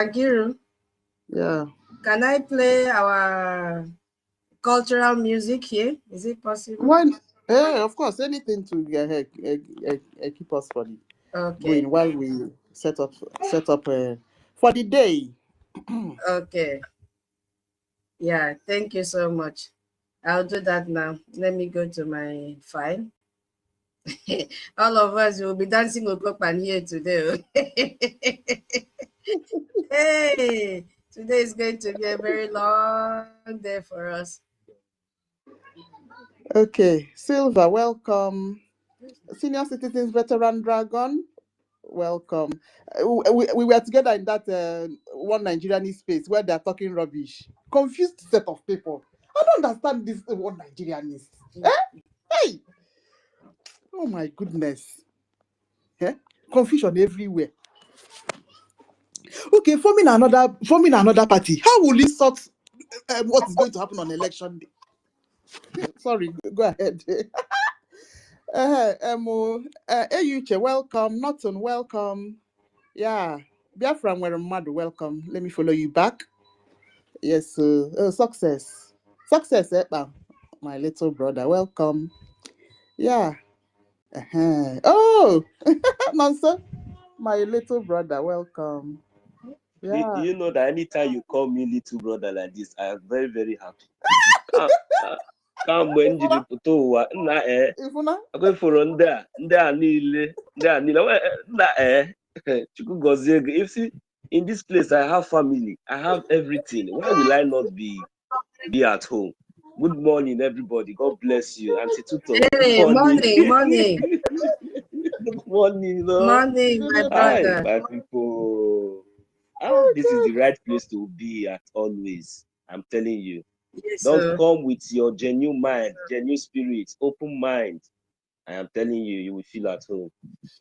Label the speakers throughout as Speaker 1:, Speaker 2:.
Speaker 1: Agiru.
Speaker 2: Yeah.
Speaker 1: Can I play our cultural music here? Is it possible?
Speaker 2: Why? Of course, anything to keep us funny.
Speaker 1: Okay.
Speaker 2: Going while we set up for the day.
Speaker 1: Okay. Yeah, thank you so much. I'll do that now. Let me go to my file. All of us will be dancing Okopan here today. Hey, today is going to be a very long day for us.
Speaker 2: Okay, Silva, welcome. Senior Citizens Veteran Dragon, welcome. We were together in that one Nigerian space where they are talking rubbish. Confused set of people. I don't understand this one Nigerianist. Hey! Oh my goodness. Confusion everywhere. Okay, forming another party. How will it sort what is going to happen on election day? Sorry, go ahead. Eyuche, welcome. Norton, welcome. Yeah. Biafra nwere mmadụ, welcome. Let me follow you back. Yes, success. Success, my little brother, welcome. Yeah. Oh, Nonso, my little brother, welcome. Yeah.
Speaker 3: Do you know that anytime you call me little brother like this, I am very, very happy. Come when you put to go for under niile you see, in this place I have family, I have everything. Why will I not be at home? Good morning, everybody. God bless you. Auntie Tuto.
Speaker 1: Hey, morning.
Speaker 3: Good morning,
Speaker 1: Morning, my brother.
Speaker 3: Hi, my people. This is the right place to be at always. I'm telling you.
Speaker 1: Yes,
Speaker 3: Don't come with your genuine mind, genuine spirit, open mind. I am telling you, you will feel at home.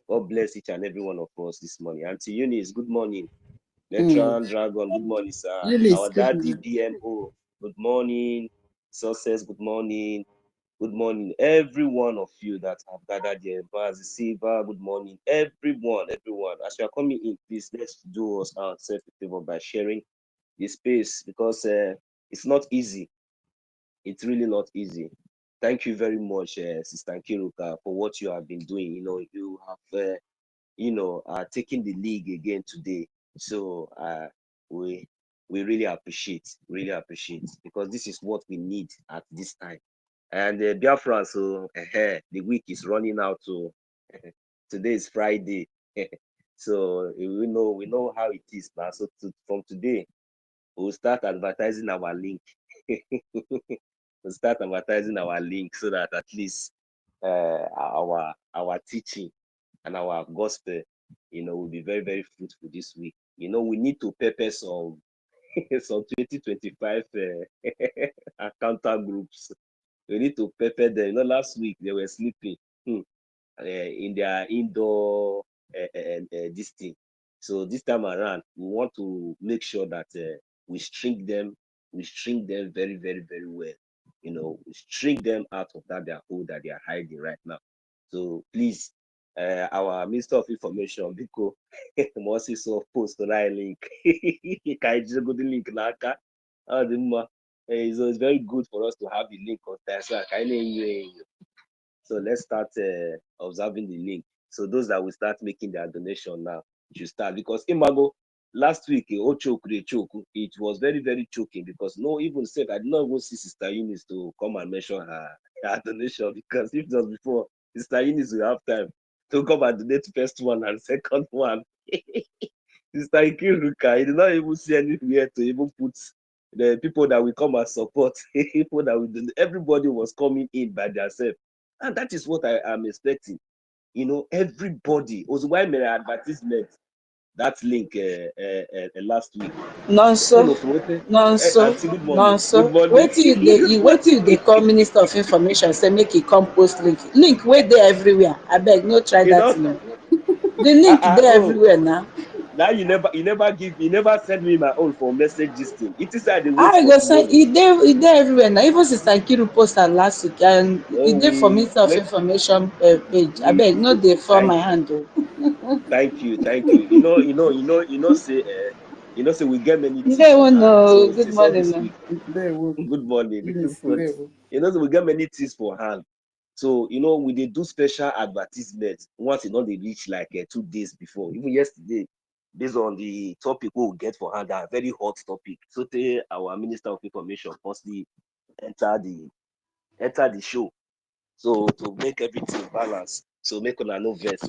Speaker 3: God bless each and every one of us this morning. Auntie Eunice, good morning. Veteran Dragon, good morning, sir.
Speaker 2: Eunice,
Speaker 3: our daddy DMO, good morning. Success, good morning. Good morning, every one of you that have gathered here. Bazi Silva, good morning, everyone. As you are coming in, please let's do us ourselves a favor by sharing this space because it's not easy. It's really not easy. Thank you very much, Sister Kiruka, for what you have been doing. You know, you have, taken the league again today. So we really appreciate, because this is what we need at this time. And Biafra, so the week is running out. So today is Friday, so we know how it is now. So from today, we'll start advertising our link. We'll start advertising our link so that at least our teaching and our gospel, will be very, very fruitful this week. We need to prepare some 2025 encounter groups. We need to prepare them. Last week they were sleeping in their indoor this thing. So this time around, we want to make sure that we string them very, very, very well. We string them out of their hole that they are hiding right now. So please, our Minister of Information, Biko, must so post that link. Can you go the link naka? So it's very good for us to have the link on time. So let's start observing the link. So those that will start making their donation now should start, because Imago last week it was very, very choking, because even said I did not even see Sister Eunice to come and mention her donation, because if it was before, Sister Eunice will have time to come and donate first one and second one. Sister Ikiruka, I did not even see anywhere to even put the people that will come and support. People that will everybody was coming in by themselves. And that is what I am expecting. Everybody was why my advertisement that link last week.
Speaker 4: Nonso. Wait till they call Minister of Information say make he come post link wey dey everywhere. Abeg no try that thing. The link dey everywhere now.
Speaker 3: Now you never send me my own for message this thing. It is I
Speaker 4: go send e dey everywhere now. Even Sister Nkiru post am last week, and e dey for Minister of Information page. Abeg no dey for my hand.
Speaker 3: Thank you. Say You know, so we get many
Speaker 4: You
Speaker 3: things for
Speaker 4: don't
Speaker 3: hand.
Speaker 4: know.
Speaker 3: So
Speaker 4: Good
Speaker 3: since all this
Speaker 4: morning.
Speaker 3: week,
Speaker 2: There we
Speaker 3: good morning.
Speaker 2: Eunice,
Speaker 3: But,
Speaker 2: there we
Speaker 3: you know, so we get many things for hand. So, you know, we did do special advertisements once you know they reach like 2 days before. Even yesterday, based on the topic we'll get for hand, a very hot topic. So our Minister of Information firstly enter the show. So to make everything balance, so make una no vex.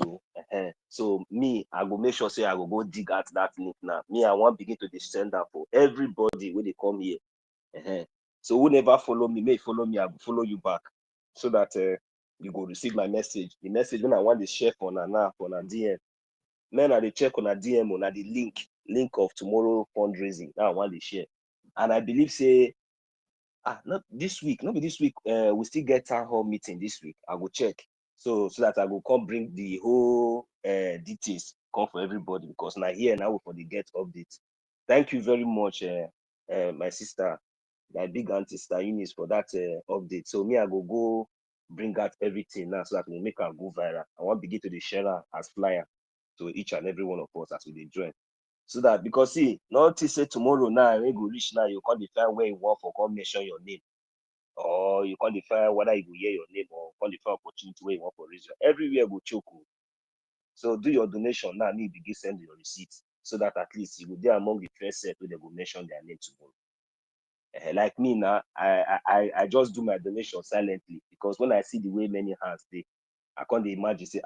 Speaker 3: So me, I go make sure say I go dig at that link now. Me, I want begin to dey send that for everybody when they come here. So who never follow me, may follow me, I will follow you back. So that you go receive my message. The message when I want to share for now for na DM. Men I dey check on a DM on the link of tomorrow fundraising. Now I want to share. And I believe say not this week, not be this week. We still get town hall meeting this week. I go check. So that I will come bring the whole details come for everybody because now here now we for the get updates. Thank you very much, my sister, my big auntie sister Eunice for that update. So me, I go bring out everything now so that we make her go viral. I want to begin to the share her as flyer to each and every one of us as we join. So that because see, not to say tomorrow now when you go reach now, you can't define where you want for come mention your name. Or you can't define whether you will hear your name or can't define opportunity where you want for reason. Everywhere go choke. So do your donation now, need begin send your receipts so that at least you will be among the first set where they will mention their name tomorrow. Like me now, I just do my donation silently because when I see the way many hands they, I can't imagine say,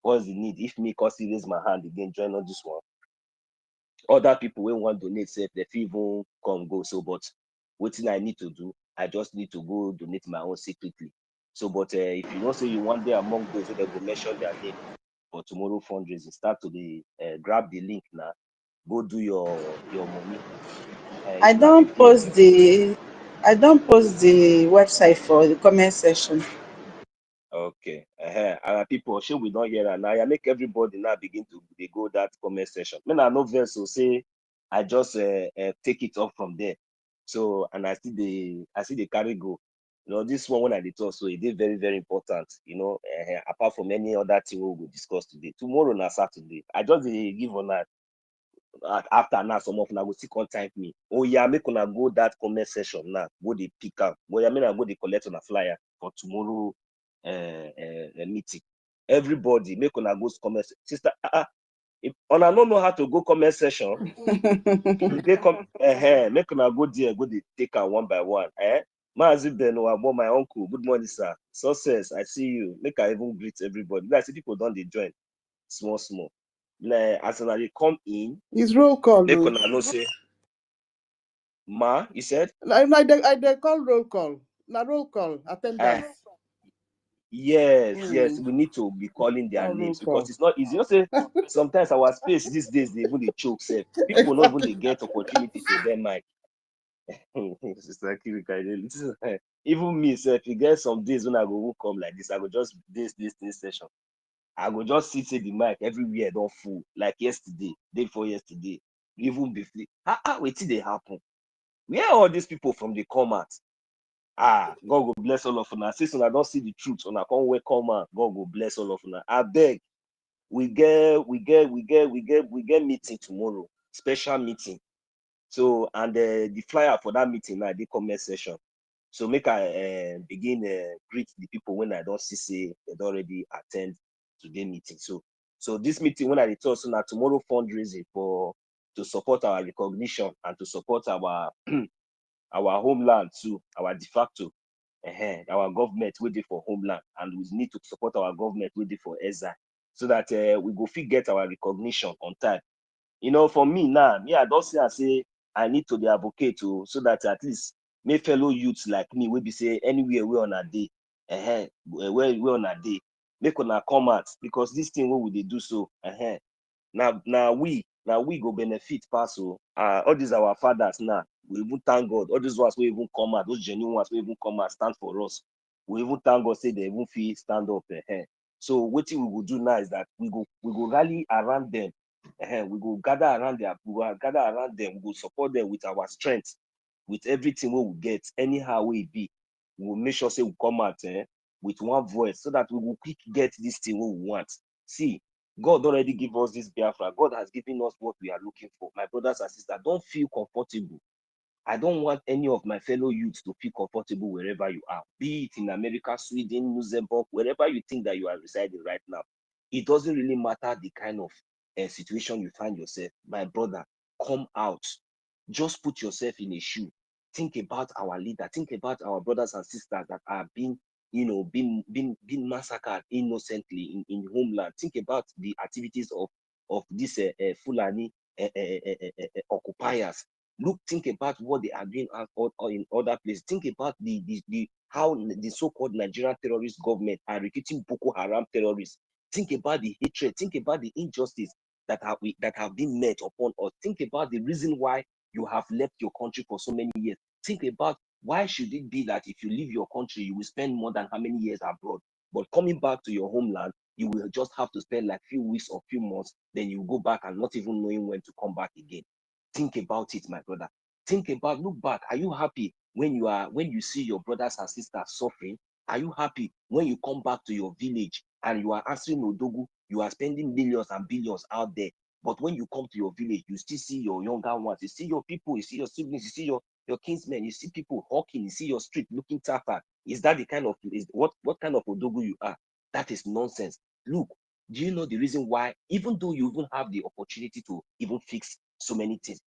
Speaker 3: what's the need? If me cause raise my hand again, join on this one. Other people will want to donate, say they even come go. So, but what thing I need to do, I just need to go donate my own secretly. So, but if you don't say you want there among those, so they go mention their name for tomorrow fundraising, start to the grab the link now, go do your money.
Speaker 4: I
Speaker 3: If na
Speaker 4: don't
Speaker 3: 50
Speaker 4: post the website for the comment section.
Speaker 3: okay. People, sure we don't hear that now. I make everybody now begin to they go that comment section. When I know verse so say I just take it off from there. So and I see the carry go. You know, this one when I did talk, so it is very, very important. You know, apart from any other thing we will discuss today. Tomorrow na Saturday. I just give on that. After now, some of now go still contact me. Oh yeah, make una go that comment section now. Go the pick up. Well, I mean, I go the collect on a flyer for tomorrow meeting. Everybody make una go comment. Sister, if una don't know how to go comment section, they come. Make una go there. Go the take her one by one. Maazi Benoit, my uncle. Good morning, sir. Success. I see you. Make I even greet everybody. Like see people don't they join small. Like as they come in.
Speaker 2: It's roll call.
Speaker 3: Make una know say, you said?
Speaker 2: I dey call roll call. Na roll call attendance.
Speaker 3: Yes, we need to be calling their names because it's not easy. You know, say sometimes our space these days they even they choke self. People not even they get opportunity to them mic. Even me, self, you get some days when I go come like this, I go just this session. I go just sit the mic everywhere don't full like yesterday, day before yesterday, even before. Wait till they happen. Where are all these people from the comment? God go bless all of una. Since I don't see the truth, una come welcome man. God go bless all of una. I beg, we get meeting tomorrow, special meeting. So and the flyer for that meeting now, the comment session. So make I begin greet the people when I don't see say they already attend today meeting. So this meeting when I talk so now tomorrow fundraising to support our recognition and to support our our homeland too, our de facto, our government waiting for homeland, and we need to support our government waiting for ESA, so that we go fit get our recognition on time. You know, for me now, I don't say I need to be advocate too, so that at least my fellow youths like me will be say anywhere we on a day, where we on a day, make una come out because this thing what would they do so, now we go benefit pass all these our fathers now. We even thank God. All these ones we even come out, those genuine ones we even come out stand for us. We even thank God say they even feel stand up. So what we will do now is that we go rally around them. We go gather around them. We go support them with our strength, with everything we will get. Anyhow we be, we will make sure say we come out with one voice so that we will quick get this thing we want. See, God already give us this Biafra. God has given us what we are looking for. My brothers and sisters, don't feel comfortable. I don't want any of my fellow youths to feel comfortable wherever you are, be it in America, Sweden, Luxembourg, wherever you think that you are residing right now. It doesn't really matter the kind of situation you find yourself. My brother, come out. Just put yourself in a shoe. Think about our leader. Think about our brothers and sisters that are being, being massacred innocently in homeland. Think about the activities of these Fulani occupiers. Think about what they are doing in other places. Think about how the so-called Nigerian terrorist government are recruiting Boko Haram terrorists. Think about the hatred. Think about the injustice that have been met upon us. Think about the reason why you have left your country for so many years. Think about why should it be that if you leave your country, you will spend more than how many years abroad, but coming back to your homeland, you will just have to spend like few weeks or few months, then you go back and not even knowing when to come back again. Think about it, my brother. Think about, look back. Are you happy when you see your brothers and sisters suffering? Are you happy when you come back to your village and you are answering Odogu, you are spending millions and billions out there, but when you come to your village, you still see your younger ones, you see your people, you see your siblings, you see your kinsmen, you see people hawking, you see your street looking tougher. Is that the kind of, what kind of Odogu you are? That is nonsense. Look, do you know the reason why, even though you even have the opportunity to even fix so many things,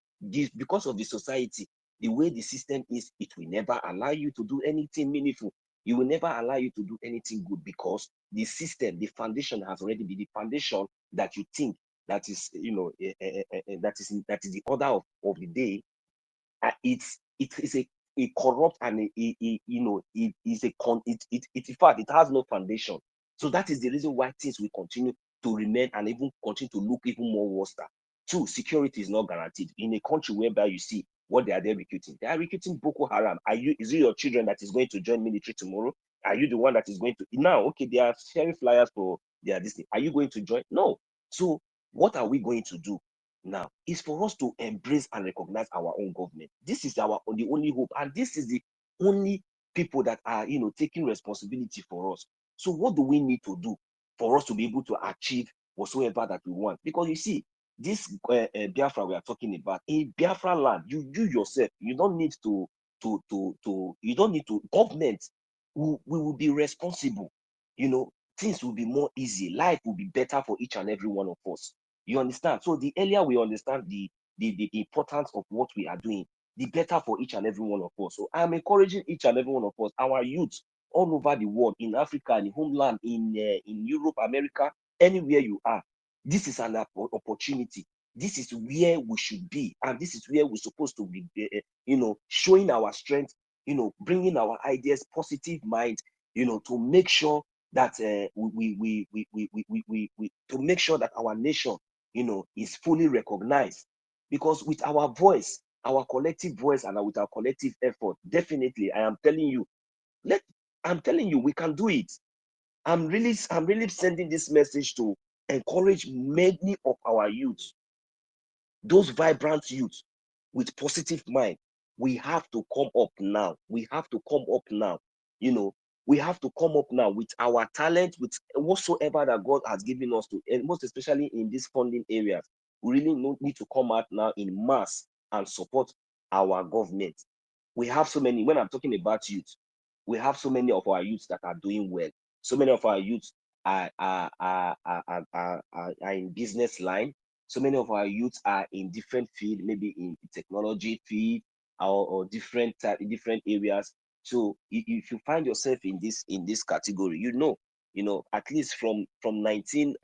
Speaker 3: because of the society, the way the system is, it will never allow you to do anything meaningful. It will never allow you to do anything good, because the system, the foundation has already been the foundation that you think that is, that is the order of the day. It is a corrupt, and it is in fact, it has no foundation. So that is the reason why things will continue to remain and even continue to look even more worse. Two, security is not guaranteed in a country whereby you see what they are there recruiting. They are recruiting Boko Haram. Is it your children that is going to join military tomorrow? Are you the one that is going to now? Okay, they are sharing flyers for their this thing. Are you going to join? No. So what are we going to do now? Is for us to embrace and recognize our own government. This is the only hope, and this is the only people that are taking responsibility for us. So what do we need to do for us to be able to achieve whatsoever that we want? Because you see, this Biafra we are talking about, in Biafra land, you yourself, you don't need to you don't need to, government we will be responsible. Things will be more easy, life will be better for each and every one of us. You understand? So the earlier we understand the importance of what we are doing, the better for each and every one of us. So I'm encouraging each and every one of us, our youth all over the world, in Africa, in homeland, in Europe, America, anywhere you are. This is an opportunity. This is where we should be, and this is where we're supposed to be, showing our strength, bringing our ideas, positive mind, to make sure that to make sure that our nation, is fully recognized. Because with our voice, our collective voice, and with our collective effort, definitely, I'm telling you, we can do it. I'm really sending this message to encourage many of our youth, those vibrant youth with positive mind. We have to come up now. We have to come up now. We have to come up now with our talent, with whatsoever that God has given us to, and most especially in these funding areas. We really need to come out now in mass and support our government. We have so many, when I'm talking about youth, we have so many of our youths that are doing well. So many of our youths are in business line. So many of our youths are in different field, maybe in technology field, or different areas. So if you find yourself in this category, at least from 18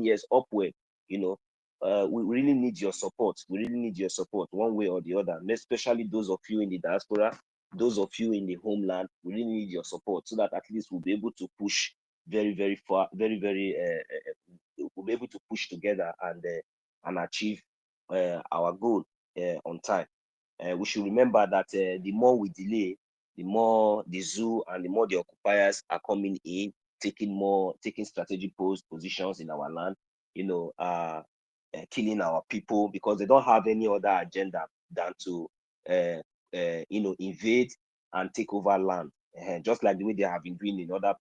Speaker 3: years upward, we really need your support. We really need your support one way or the other, especially those of you in the diaspora, those of you in the homeland. We really need your support, so that at least we'll be able to push very, very far, very, very, we'll be able to push together and achieve our goal on time. We should remember that the more we delay, the more the zoo and the more the occupiers are coming in, taking strategic positions in our land, killing our people, because they don't have any other agenda than to invade and take over land, just like the way they have been doing in other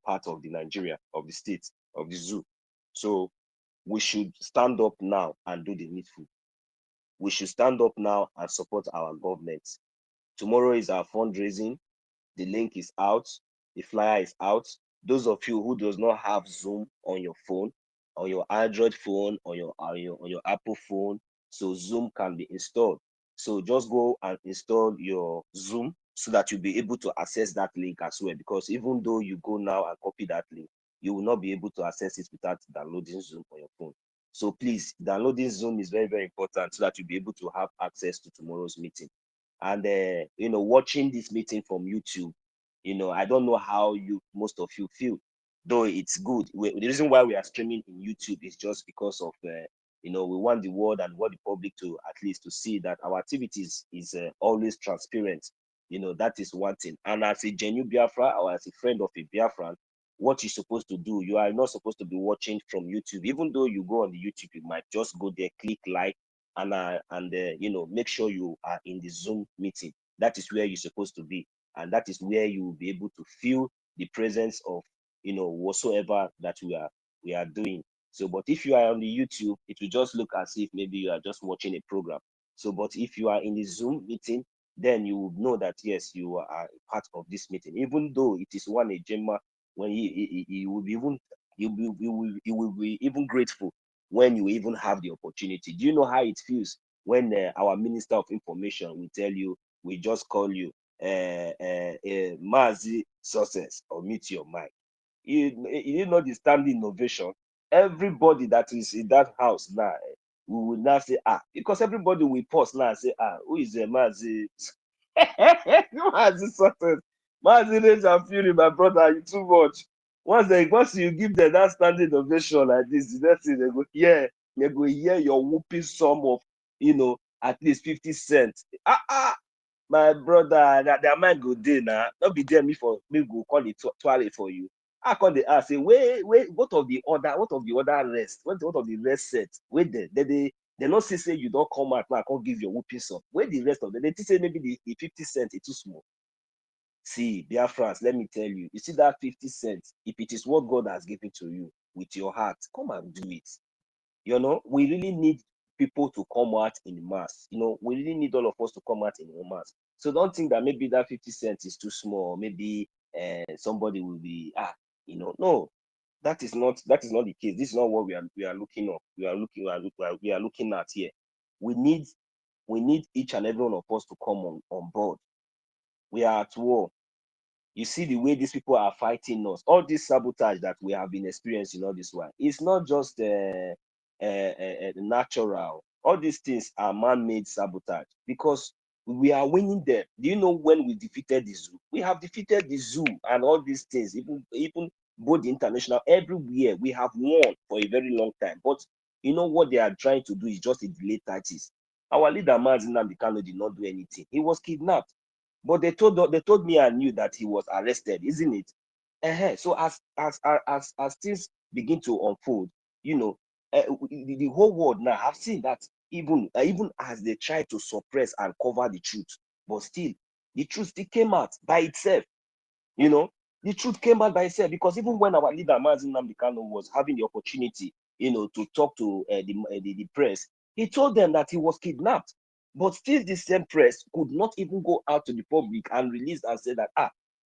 Speaker 3: parts of the Nigeria, of the states, of the zoo. So we should stand up now and do the needful. We should stand up now and support our government. Tomorrow is our fundraising. The link is out. The flyer is out. Those of you who does not have Zoom on your phone, on your Android phone, on your Apple phone, so Zoom can be installed. So just go and install your Zoom so that you'll be able to access that link as well. Because even though you go now and copy that link, you will not be able to access it without downloading Zoom on your phone. So please, downloading Zoom is very, very important so that you'll be able to have access to tomorrow's meeting. And watching this meeting from YouTube, I don't know how most of you feel, though it's good. The reason why we are streaming in YouTube is just because of we want the world and want the public to at least to see that our activities is always transparent. That is one thing. And as a genuine Biafra or as a friend of a Biafran, what you're supposed to do, you are not supposed to be watching from YouTube. Even though you go on the YouTube, you might just go there, click like, and make sure you are in the Zoom meeting. That is where you're supposed to be, and that is where you will be able to feel the presence of whatsoever that we are doing. So, but if you are on the YouTube, it will just look as if maybe you are just watching a program. So, but if you are in the Zoom meeting, then you will know that yes, you are part of this meeting, even though it is one agenda. When you will be even you will be even grateful when you even have the opportunity. Do you know how it feels when our Minister of Information will tell you, we just call you Mazi Success or Meet Your Mic? You know the standing innovation. Everybody that is in that house now, we will now say, because everybody will pause now and say, who is Mazi? Mazi Success. Mazi Rage and Fury, my brother, you too much. Once you give them that standing ovation like this, the next thing they go hear your whooping sum of at least 50 cents. My brother, that their mind go there now. Not be there me go call it toilet for you. I call the ask say, wait, what of the other rest? What of the rest set? Wait there. They not say you don't come out now, I can't give your whooping sum. Where the rest of them? They say maybe the 50 cents is too small. See, Biafrans, let me tell you, see that 50 cents, if it is what God has given to you with your heart, come and do it. We really need people to come out in mass. We really need all of us to come out in mass. So don't think that maybe that 50 cents is too small. Maybe somebody will be, no, that is not the case. This is not what we are looking at. We are looking at here. We need each and every one of us to come on board. We are at war. You see the way these people are fighting us. All this sabotage that we have been experiencing all this while. It's not just natural. All these things are man-made sabotage because we are winning them. Do you know when we defeated the zoo? We have defeated the zoo and all these things, even both the international, everywhere. We have won for a very long time. But you know what they are trying to do is just a delayed tactics. Our leader, Mazi Nnamdi Kanu, did not do anything. He was kidnapped. But they told me and knew that he was arrested, isn't it? So as things begin to unfold, the whole world now have seen that even as they try to suppress and cover the truth, but still the truth still came out by itself. The truth came out by itself because even when our leader Mazi Nnamdi Kanu was having the opportunity, to talk to the press, he told them that he was kidnapped. But still, the same press could not even go out to the public and release and say that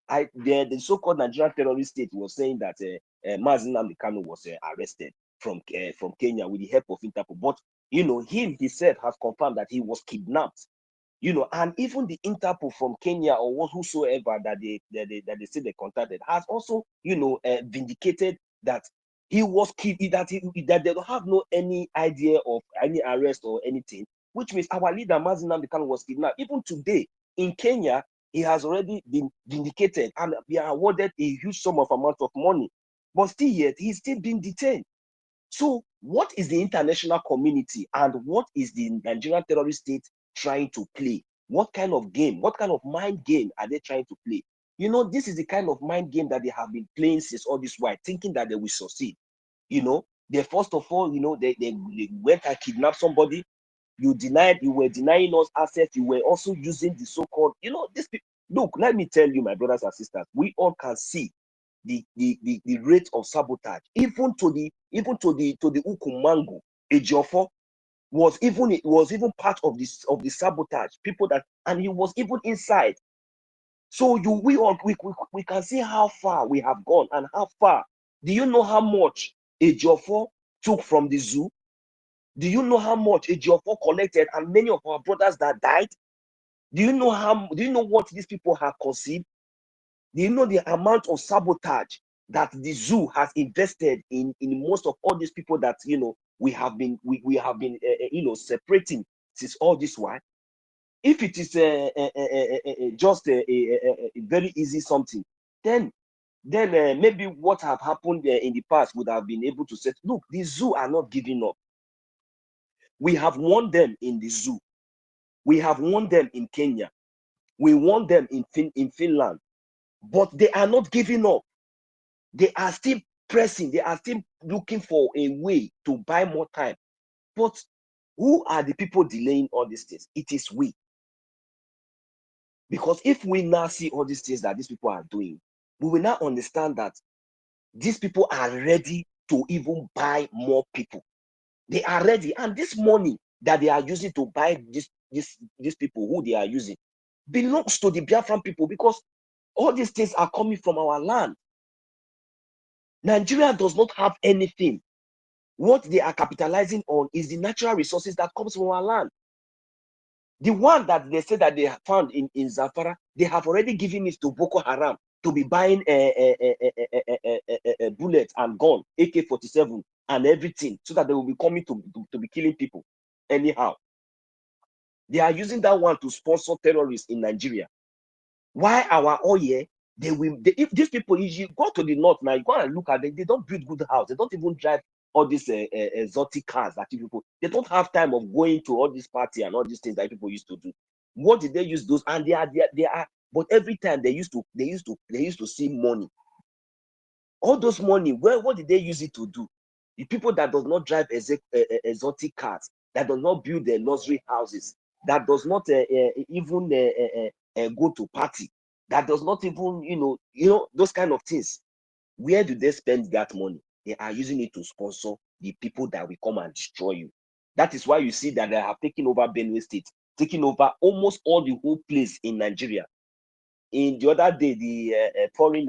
Speaker 3: the so-called Nigerian terrorist state was saying that Mazi Nnamdi Kanu was arrested from Kenya with the help of Interpol. But he said has confirmed that he was kidnapped. And even the Interpol from Kenya or whosoever that they say they contacted has also vindicated that he was killed, that they don't have any idea of any arrest or anything. Which means our leader Mazi Nnamdi Kanu was kidnapped. Even today in Kenya, he has already been vindicated and we are awarded a huge sum of amount of money. But still yet, he's still being detained. So what is the international community and what is the Nigerian terrorist state trying to play? What kind of game, what kind of mind game are they trying to play? This is the kind of mind game that they have been playing since all this while, thinking that they will succeed. They first of all, they went and kidnapped somebody. You were denying us access. You were also using the so-called, this people. Look, let me tell you, my brothers and sisters, we all can see the rate of sabotage, even to the Ukumango, Ejiofor was even part of this of the sabotage. People that, and he was even inside. So we can see how far we have gone and how far. Do you know how much Ejiofor took from the zoo? Do you know how much Ejiofor collected and many of our brothers that died? Do you know what these people have conceived? Do you know the amount of sabotage that the zoo has invested in most of all these people that we have been separating since all this while? If it is just a very easy something, then maybe what have happened in the past would have been able to say, look, the zoo are not giving up. We have won them in the zoo. We have won them in Kenya. We won them in Finland. But they are not giving up. They are still pressing. They are still looking for a way to buy more time. But who are the people delaying all these things? It is we. Because if we now see all these things that these people are doing, we will now understand that these people are ready to even buy more people. They are ready. And this money that they are using to buy these people who they are using belongs to the Biafran people, because all these things are coming from our land. Nigeria does not have anything. What they are capitalizing on is the natural resources that comes from our land. The one that they say that they found in Zamfara, they have already given it to Boko Haram to be buying bullets and gun, AK-47 and everything, so that they will be coming to be killing people anyhow. They are using that one to sponsor terrorists in Nigeria. Why our oil? If these people, if you go to the north now, you go and look at them, they don't build good house. They don't even drive all these exotic cars that people. They don't have time of going to all this party and all these things that people used to do. What did they use those? And they are. But every time they used to see money. All those money, what did they use it to do? The people that does not drive exotic cars, that does not build their luxury houses, that does not even go to party, that does not even those kind of things. Where do they spend that money? They are using it to sponsor the people that will come and destroy you. That is why you see that they have taken over Benue State, taking over almost all the whole place in Nigeria. In the other day, the foreign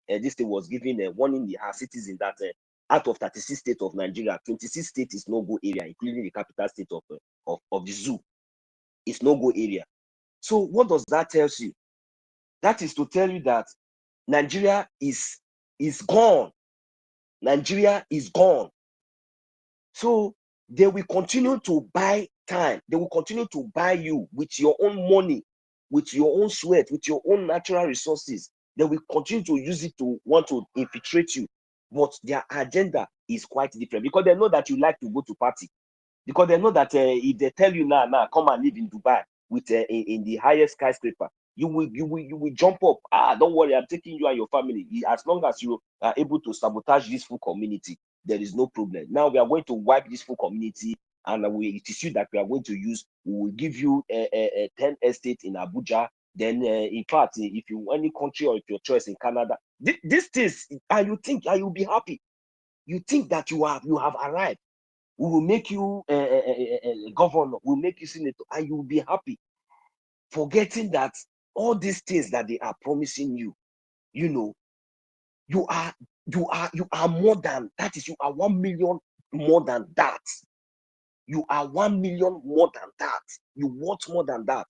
Speaker 3: this thing was giving a warning her citizens that out of 36 states of Nigeria, 26 states is no-go area, including the capital state of the zoo. It's no-go area. So what does that tell you? That is to tell you that Nigeria is gone. Nigeria is gone. So they will continue to buy time. They will continue to buy you with your own money, with your own sweat, with your own natural resources. They will continue to use it to want to infiltrate you. But their agenda is quite different, because they know that you like to go to party. Because they know that if they tell you now come and live in Dubai with in the highest skyscraper, you will jump up. Don't worry, I'm taking you and your family. As long as you are able to sabotage this full community, there is no problem. Now we are going to wipe this full community, and it is you that we are going to use. We will give you a 10 estate in Abuja. Then, in fact, if you any country or if your choice in Canada, these things, and you think you'll be happy. You think that you have arrived. We will make you a governor. We'll make you senator, and you will be happy. Forgetting that all these things that they are promising you, you are more than that. Is you are 1 million more than that. You are 1 million more than that. You want more than that.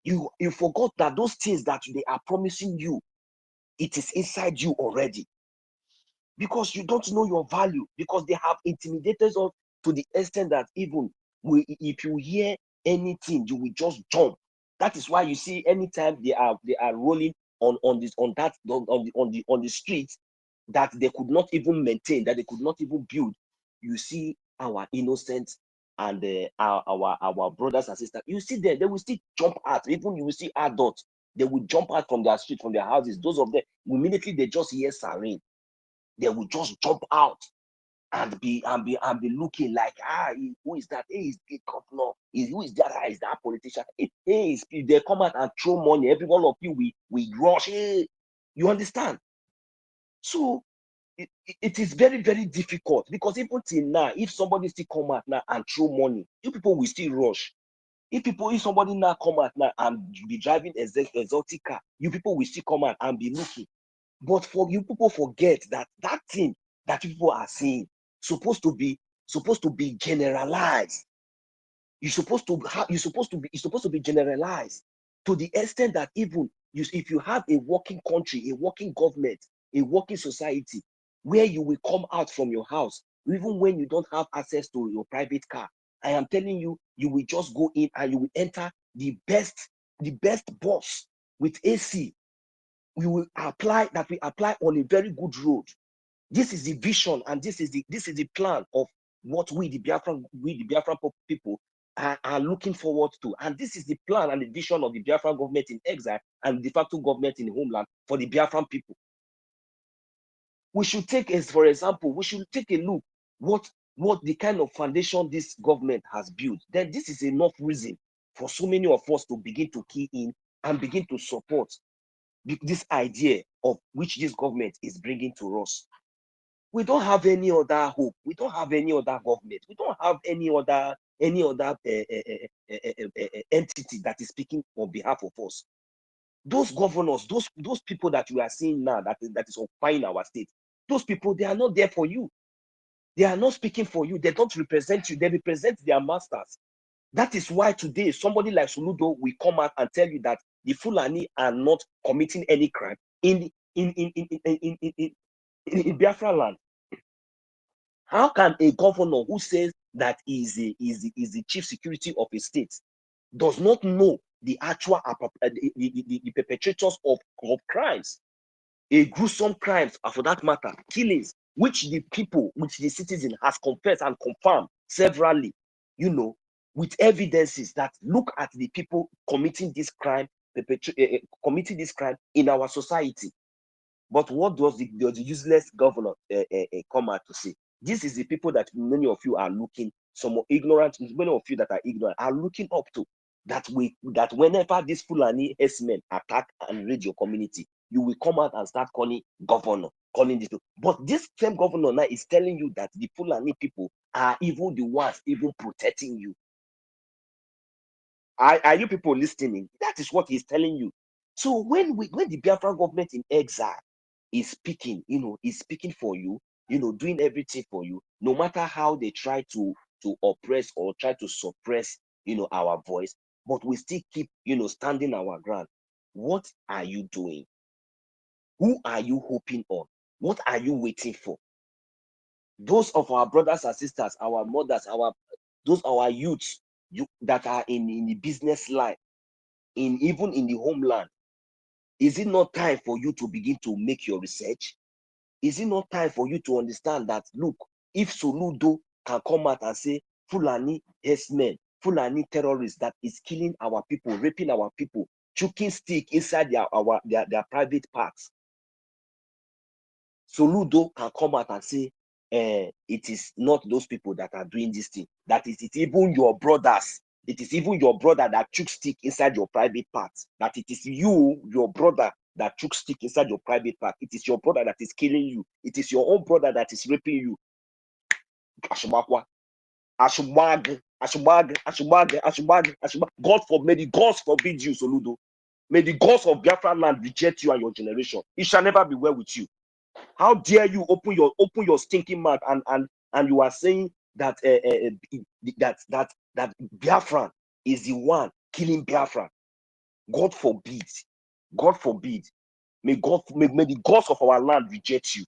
Speaker 3: You forgot that those things that they are promising you, it is inside you already. Because you don't know your value, because they have intimidated us to the extent that even if you hear anything, you will just jump. That is why you see anytime they are rolling on the streets that they could not even maintain, that they could not even build, you see our innocent and our brothers and sisters. You see them, they will still jump out. Even you will see adults, they will jump out from their street, from their houses. Those of them, immediately they just hear siren, they will just jump out and be looking like, who is that? Hey, is the governor? Who is that? Is that politician? Hey, they come out and throw money. Every one of you, we rush. Hey, you understand? So it is very, very difficult, because even till now, if somebody still come out now and throw money, you people will still rush. If somebody now come out now and be driving exotic car, you people will still come out and be looking. But for you people forget that that thing that people are saying supposed to be generalized. It's supposed to be generalized to the extent that even if you have a working country, a working government, a working society, where you will come out from your house, even when you don't have access to your private car, I am telling you, you will just go in and you will enter the best bus with AC. We apply on a very good road. This is the vision, and this is the plan of what we the Biafran people are looking forward to. And this is the plan and the vision of the Biafran government in exile and de facto government in the homeland for the Biafran people. We should take, as for example, we should take a look what the kind of foundation this government has built. Then this is enough reason for so many of us to begin to key in and begin to support this idea of which this government is bringing to us. We don't have any other hope. We don't have any other government. We don't have any other entity that is speaking on behalf of us. Those governors, those people that you are seeing now that is occupying our state, those people, they are not there for you. They are not speaking for you. They don't represent you. They represent their masters. That is why today somebody like Soludo will come out and tell you that the Fulani are not committing any crime in Biafra land. How can a governor who says that is the chief security of a state does not know the actual the perpetrators of crimes, a gruesome crimes, for that matter, killings, which the citizen has confessed and confirmed severally, with evidences that look at the people committing this crime, committing this crime in our society. But what does the useless governor come out to say? This is the people that many of you are looking, some ignorant, many of you that are ignorant are looking up to, that whenever these Fulani S-men attack and raid your community, you will come out and start calling governor, calling this. But this same governor now is telling you that the Fulani people are even the ones even protecting you. Are you people listening? That is what he's telling you. So when the Biafran government in exile is speaking, is speaking for you, doing everything for you, no matter how they try to oppress or try to suppress, our voice, but we still keep, standing our ground. What are you doing? Who are you hoping on? What are you waiting for? Those of our brothers and sisters, our mothers, our youths, that are in the business life, even in the homeland, is it not time for you to begin to make your research? Is it not time for you to understand that, look, if Soludo can come out and say Fulani herdsmen, Fulani terrorists that is killing our people, raping our people, choking stick inside their private parts, Soludo can come out and say, it is not those people that are doing this thing. That is, it's even your brothers. It is even your brother that took stick inside your private parts. That it is you, your brother, that took stick inside your private part. It is your brother that is killing you. It is your own brother that is raping you. Ashubakwa. Ashubag. Ashubag. Ashubag. Ashubag. Ashubag. God forbid, may the gods forbid you, Soludo. May the gods of Biafra land reject you and your generation. It shall never be well with you. How dare you open your stinking mouth and you are saying that that Biafran is the one killing Biafra? God forbid. God forbid. May the gods of our land reject you.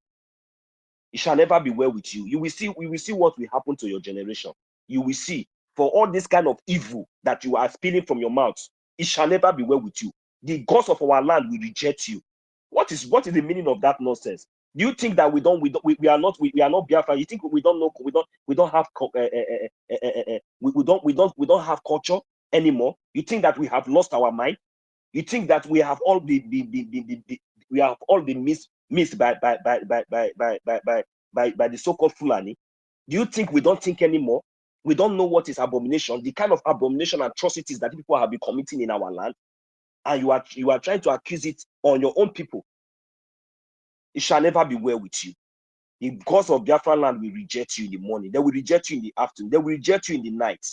Speaker 3: It shall never be well with you. We will see what will happen to your generation. You will see, for all this kind of evil that you are spilling from your mouth, it shall never be well with you. The gods of our land will reject you. What is the meaning of that nonsense? Do you think that we are not Biafra? You think we don't know, we don't have we don't have culture anymore? You think that we have lost our mind? You think that we have all been missed by the so-called Fulani? Do you think we don't think anymore? We don't know what is abomination, the kind of abomination and atrocities that people have been committing in our land, and you are trying to accuse it on your own people. It shall never be well with you. The gods of Biafra land will reject you in the morning. They will reject you in the afternoon. They will reject you in the night.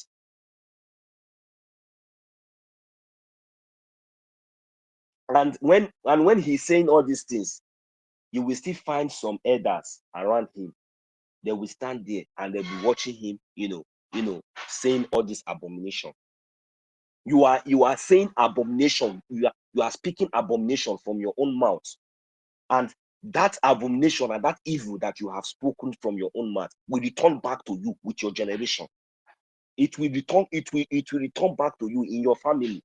Speaker 3: And when he's saying all these things, you will still find some elders around him. They will stand there and they'll be watching him, saying all this abomination. You are saying abomination. You are speaking abomination from your own mouth. And that abomination and that evil that you have spoken from your own mouth will return back to you with your generation. It will return back to you in your family.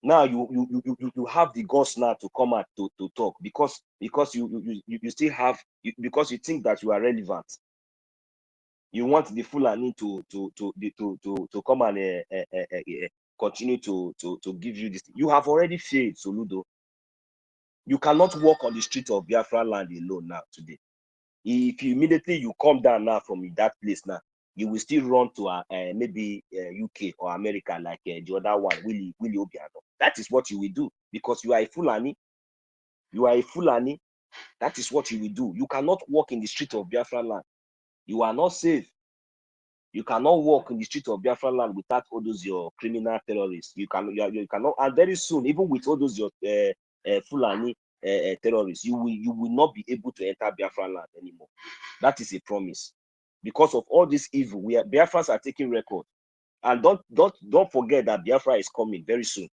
Speaker 3: Now you have the guts now to come out to talk because you still have, because you think that you are relevant. You want the Fulani to come and continue to give you this. You have already failed, Soludo. You cannot walk on the street of Biafra land alone now today. If you immediately come down now from that place now, you will still run to maybe UK or America like the other one, Willie Obiano. That is what you will do because you are a Fulani. You are a Fulani. That is what you will do. You cannot walk in the street of Biafra land. You are not safe. You cannot walk in the street of Biafra land without all those your criminal terrorists. You cannot, and very soon, even with all those your Fulani terrorists, you will not be able to enter Biafra land anymore. That is a promise. Because of all this evil, Biafrans are taking record. And don't forget that Biafra is coming very soon.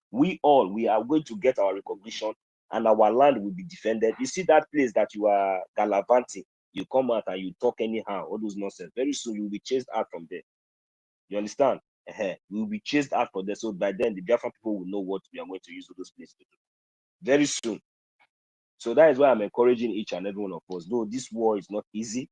Speaker 3: We are going to get our recognition and our land will be defended. You see that place that you are gallivanting, you come out and you talk anyhow, all those nonsense. Very soon you will be chased out from there. You understand? We will be chased out from there. So by then the Biafran people will know what we are going to use all those places to do. Very soon. So that is why I'm encouraging each and every one of us. Though this war is not easy,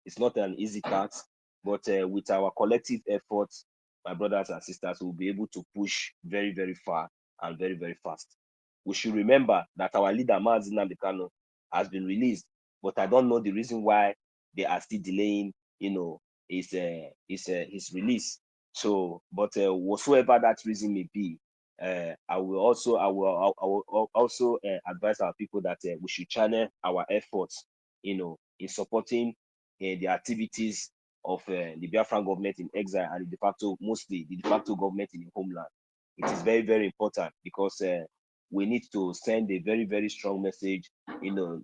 Speaker 3: it's not an easy task, but with our collective efforts, my brothers and sisters, will be able to push very, very far and very, very fast. We should remember that our leader, Mazi Nnamdi Kanu, has been released, but I don't know the reason why they are still delaying, his release. So, but whatsoever that reason may be, I will also advise our people that we should channel our efforts, in supporting the activities of the Biafran government in exile and mostly the de facto government in the homeland. It is very, very important because we need to send a very, very strong message,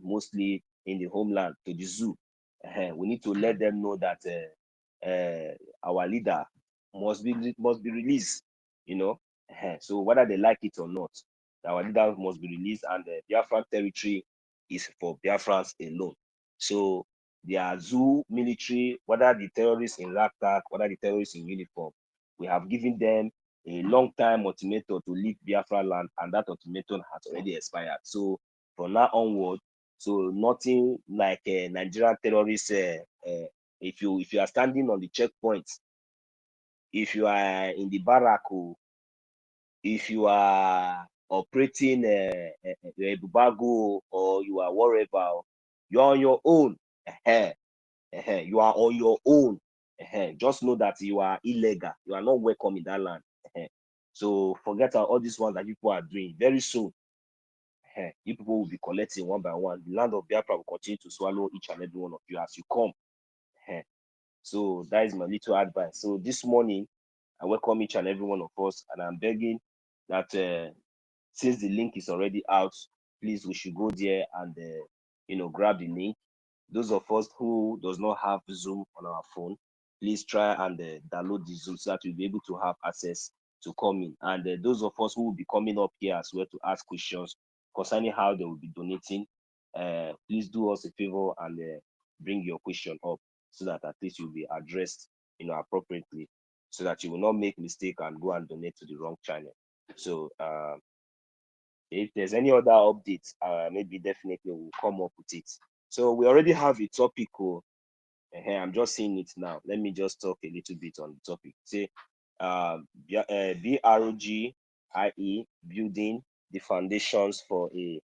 Speaker 3: mostly in the homeland to the zoo. We need to let them know that our leader must be released, So whether they like it or not, our leader must be released, and the Biafran territory is for Biafrans alone. So the zoo military, whether the terrorists in ragtag, whether the terrorists in uniform, we have given them a long time ultimatum to leave Biafra land, and that ultimatum has already expired. So from now onward, so nothing like Nigerian terrorists. If you are standing on the checkpoints, if you are in the barrack, if you are operating a Bubago, or you are wherever, you're on your own. You are on your own. Just know that you are illegal. You are not welcome in that land. So forget all these ones that people are doing. Very soon, you people will be collecting one by one. The land of Biafra will continue to swallow each and every one of you as you come. So that is my little advice. So this morning, I welcome each and every one of us, and I'm begging that since the link is already out, please, we should go there and grab the link. Those of us who does not have Zoom on our phone, please try and download the Zoom so that we'll be able to have access to come in. And those of us who will be coming up here as well to ask questions concerning how they will be donating, please do us a favor and bring your question up so that at least you'll be addressed appropriately, so that you will not make mistake and go and donate to the wrong channel. So if there's any other updates, maybe definitely we'll come up with it. So we already have a topic. I'm just seeing it now. Let me just talk a little bit on the topic. Say, BRGIE building the foundations for a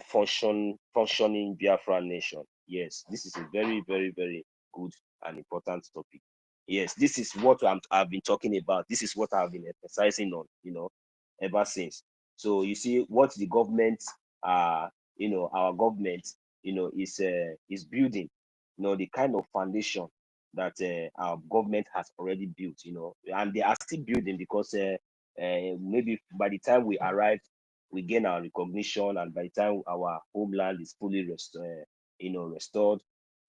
Speaker 3: functioning Biafran nation. Yes, this is a very, very, very good and important topic. Yes, this is what I've been talking about. This is what I've been emphasizing on, ever since. So you see what the government, our government, is building, the kind of foundation that our government has already built, and they are still building, because maybe by the time we arrive, we gain our recognition, and by the time our homeland is fully restored,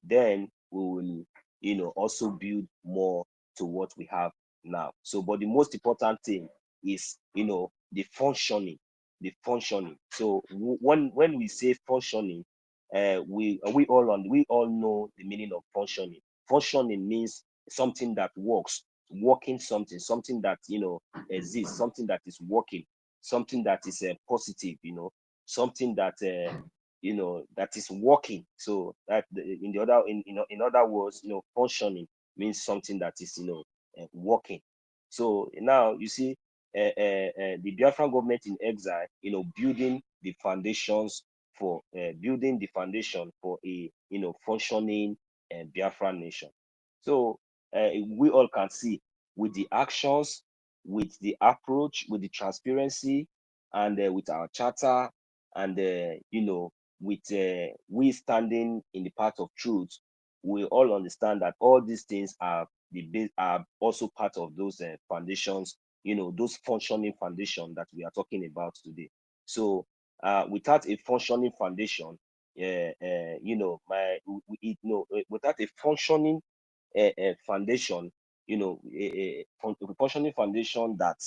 Speaker 3: then we will, also build more to what we have now. So, but the most important thing is, the functioning. So when we say functioning, we all know the meaning of functioning. Functioning means something that works, working something that exists, something that is working, something that is positive, something that that is working. So that in other words, functioning means something that is working. So now you see the Biafran government in exile, building the foundations for building the foundation for a functioning Biafran nation. So we all can see with the actions, with the approach, with the transparency, and with our charter, and with we standing in the path of truth, we all understand that all these things are are also part of those foundations, those functioning foundation that we are talking about today. So without a functioning foundation, without a functioning foundation, a functioning foundation that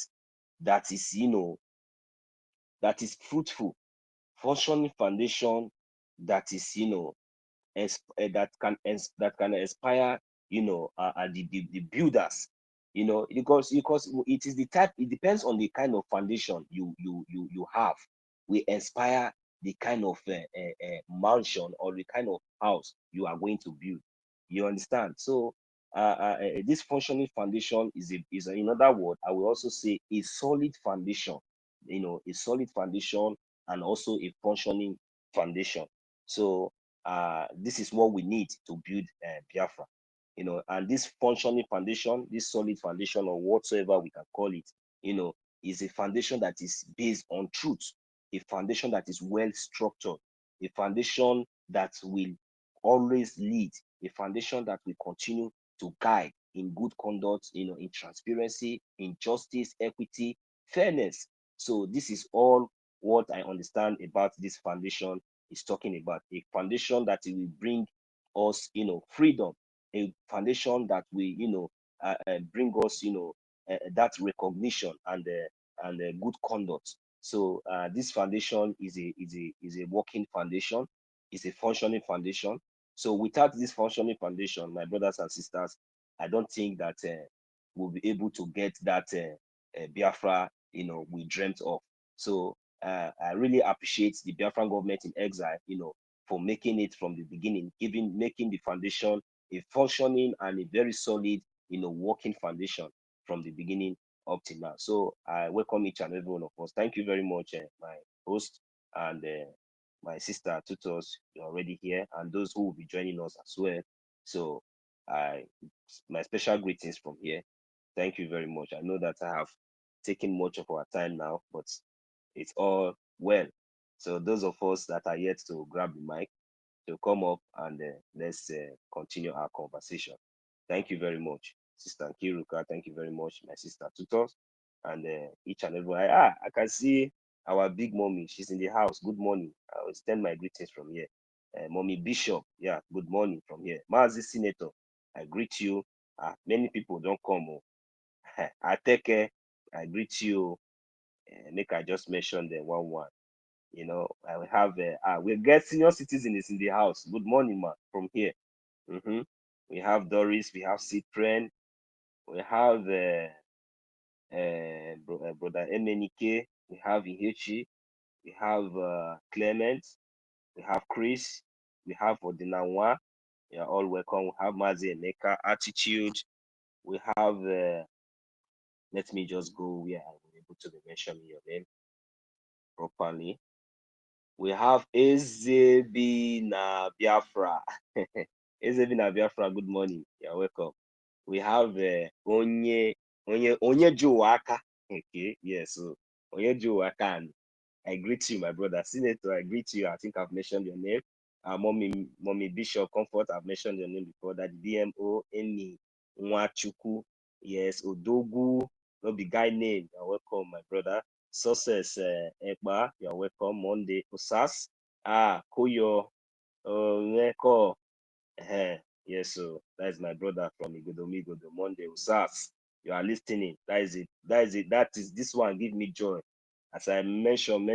Speaker 3: is that is fruitful, functioning foundation that is that can inspire the builders, because it is the type, it depends on the kind of foundation you have. We inspire the kind of mansion or the kind of house you are going to build. You understand? So this functioning foundation is in other words, I will also say a solid foundation, a solid foundation, and also a functioning foundation. So this is what we need to build Biafra, and this functioning foundation, this solid foundation, or whatsoever we can call it, is a foundation that is based on truth, a foundation that is well structured, a foundation that will always lead, a foundation that will continue to guide in good conduct, in transparency, in justice, equity, fairness. So this is all what I understand about this foundation is talking about, a foundation that will bring us, freedom, a foundation that will, bring us, that recognition and good conduct. So this foundation is a working foundation, is a functioning foundation. So without this functioning foundation, my brothers and sisters, I don't think that we'll be able to get that Biafra, we dreamt of. So I really appreciate the Biafran government in exile, for making it from the beginning, making the foundation a functioning and a very solid, working foundation from the beginning up to now. So I welcome each and every one of us. Thank you very much, my host, and my sister tutors, you're already here, and those who will be joining us as well. So my special greetings from here. Thank you very much. I know that I have taken much of our time now, but it's all well. So those of us that are yet to grab the mic, to come up and let's continue our conversation. Thank you very much, Sister Kiruka. Thank you very much, my sister tutors, and each and everyone. I can see our big mommy. She's in the house. Good morning. I will extend my greetings from here. Mommy Bishop, yeah, good morning from here. Mazi Senator, I greet you. Many people don't come. I take care. I greet you. Make I just mention them one. I will have we'll get senior citizens in the house. Good morning, ma, from here. We have Doris, we have Cyprian, we have brother Emenike, we have Ihechi, we have Clement, we have Chris, we have Odinawa. You are all welcome. We have Mazi Emeka, Attitude. We have let me just go where I was able to mention your name properly. We have Ezebina Biafra. Ezebina Biafra, good morning. You're welcome. We have Onye Juwaka. Okay, yes, so Onye Juwaka. I greet you, my brother. Senator, I greet you. I think I've mentioned your name. Mommy Bishop Comfort, I've mentioned your name before. That DMO, Eni, Nwachuku, yes, Odogu, no be guy name. You're welcome, my brother. Success, Ekba, you're welcome. Monday, Osas, Koyo, Neko, yes, so that is my brother from Igodo, Monday, Osas. You are listening. That is it. This one give me joy. As I mention,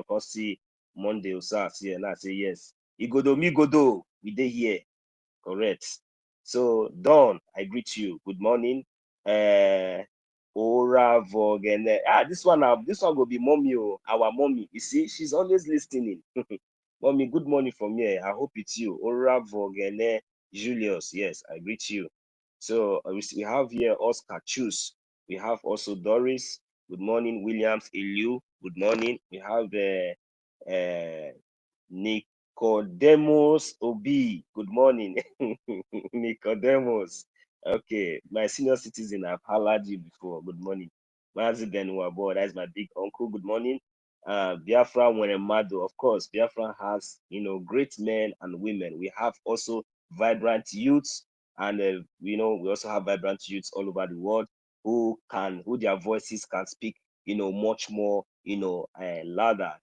Speaker 3: cause see Monday, Osas here, and I say yes. Igodo, we dey here. Correct. So Dawn, I greet you. Good morning. Oravogene. This one will be mommy, our mommy. You see, she's always listening. Mommy, good morning from here. I hope it's you. Oravogene Julius. Yes, I greet you. So we have here Oscar Chus. We have also Doris. Good morning, Williams Eliu. Good morning. We have Nicodemus Obi. Good morning, Nicodemus. Okay, my senior citizen, I've hollered you before. Good morning. Mazi Benuabo, that's my big uncle. Good morning. Biafra Wenemado, of course, Biafra has, great men and women. We have also vibrant youths, and we also have vibrant youths all over the world who their voices can speak, much more, louder,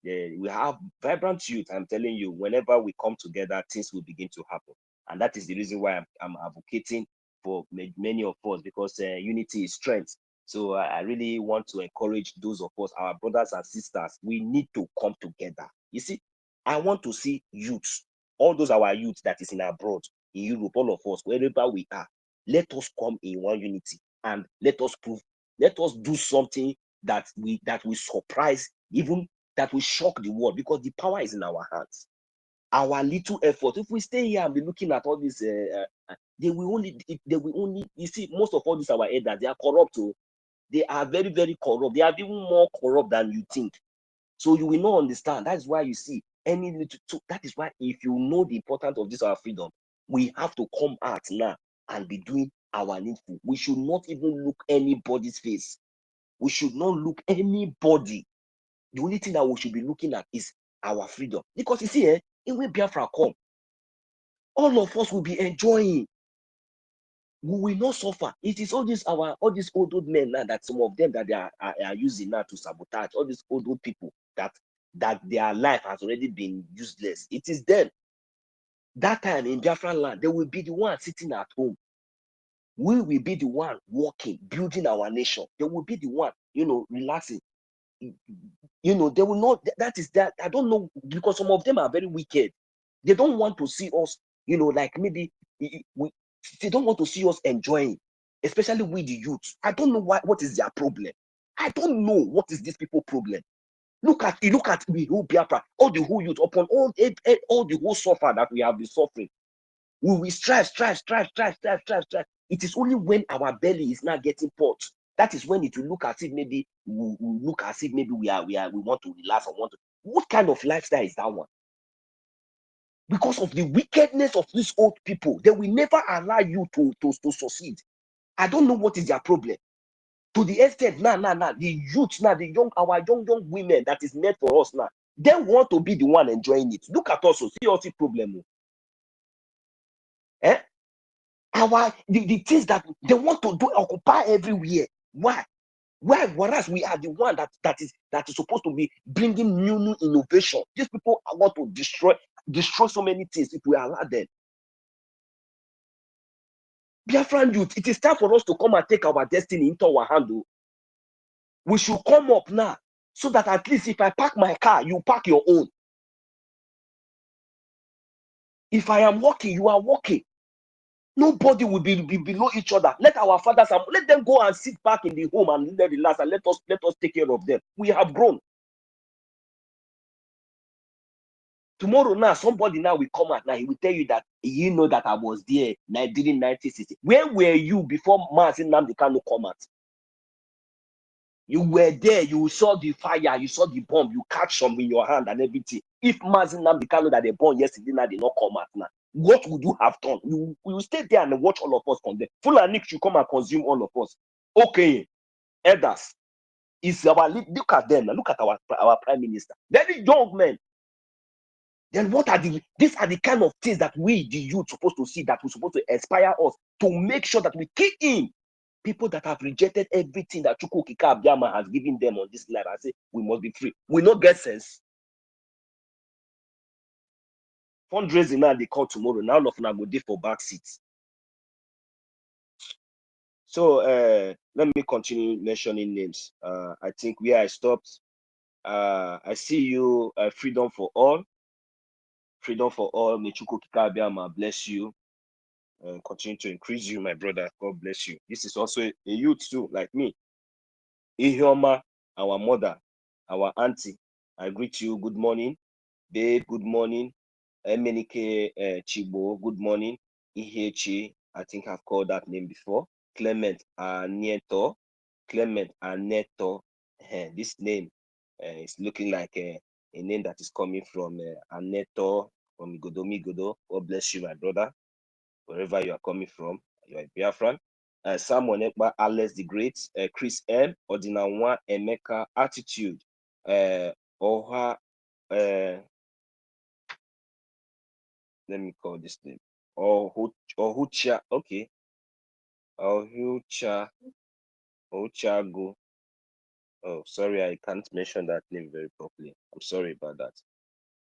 Speaker 3: we have vibrant youth. I'm telling you, whenever we come together, things will begin to happen. And that is the reason why I'm advocating for many of us, because unity is strength. So I really want to encourage those of us, our brothers and sisters, we need to come together. You see, I want to see youths, all those our youths that is in abroad, in Europe, all of us, wherever we are, let us come in one unity and let us do something that we surprise, even that will shock the world, because the power is in our hands. Our little effort, if we stay here and be looking at all this, they will only, you see, most of all these our elders, they are corrupt. They are very, very corrupt. They are even more corrupt than you think. So you will not understand. That's why you see that is why, if you know the importance of this, our freedom, we have to come out now and be doing our needful. We should not even look anybody's face. We should not look anybody. The only thing that we should be looking at is our freedom. Because you see, when Biafra come, all of us will be enjoying. We will not suffer. It is all these old men now, that some of them that they are using now to sabotage, all these old people that their life has already been useless. It is them. That time in Biafra land, they will be the one sitting at home. We will be the one working, building our nation. They will be the one, relaxing. They will not. That is that. I don't know, because some of them are very wicked. They don't want to see us, like maybe they don't want to see us enjoying, especially with the youth. I don't know what is their problem. I don't know what is these people problem. Look at the whole Biafra, all the whole youth, upon all the whole suffer that we have been suffering. We will strive. It is only when our belly is not getting pot, that is when it will look as if maybe we look as if maybe we want to relax or want to. What kind of lifestyle is that one? Because of the wickedness of these old people, they will never allow you to succeed. I don't know what is their problem. To the extent now, the youth now, our young women that is made for us now, they want to be the one enjoying it. Look at us, see us the problem. The things that they want to do occupy everywhere. Why? Whereas we are the one that is supposed to be bringing new innovation. These people want to destroy so many things if we allow them. Biafran youth, it is time for us to come and take our destiny into our hand. We should come up now, so that at least if I park my car, you park your own. If I am walking, you are walking. Nobody will be below each other. Let our fathers, let them go and sit back in the home and let relax, and let us take care of them. We have grown. Tomorrow now, somebody now will come out now. He will tell you that that I was there during 1960. Where were you before Mazi Nnamdi Kanu come out? You were there. You saw the fire. You saw the bomb. You catch some in your hand and everything. If Mazi Nnamdi Kanu that they born yesterday now, they not come out now, what would you have done? You will stay there and watch all of us come there. Fulani should come and consume all of us. Okay, elders, Is our look at them. Look at our prime minister. Very young men. Then what are these are the kind of things that we, the youth, supposed to see, that we're supposed to inspire us to make sure that we kick in people that have rejected everything that Chukwu Okike Abiyama has given them on this life. I say we must be free. We not get sense. Fundraising now they call tomorrow. Now of them go dey for back seats. So let me continue mentioning names. I think where I stopped. I see you, Freedom for All. Freedom for All. May Chukwu Okike Abiyama bless you. Continue to increase you, my brother. God bless you. This is also a youth too, like me. Ihioma, our mother, our auntie. I greet you. Good morning. Babe, good morning. Emenike Chibo, good morning. Ihechi, I think I've called that name before. Clement Anieto. Clement Aneto. This name is looking like a name that is coming from Aneto, from Migodo. God bless you, my brother. Wherever you are coming from, you are a Biafran. Samuel Ekpa, Alex the Great, Chris M, Odinawa, Emeka, Attitude, Oha, let me call this name. Ohucha, okay. Ochago. Oh, sorry, I can't mention that name very properly. I'm sorry about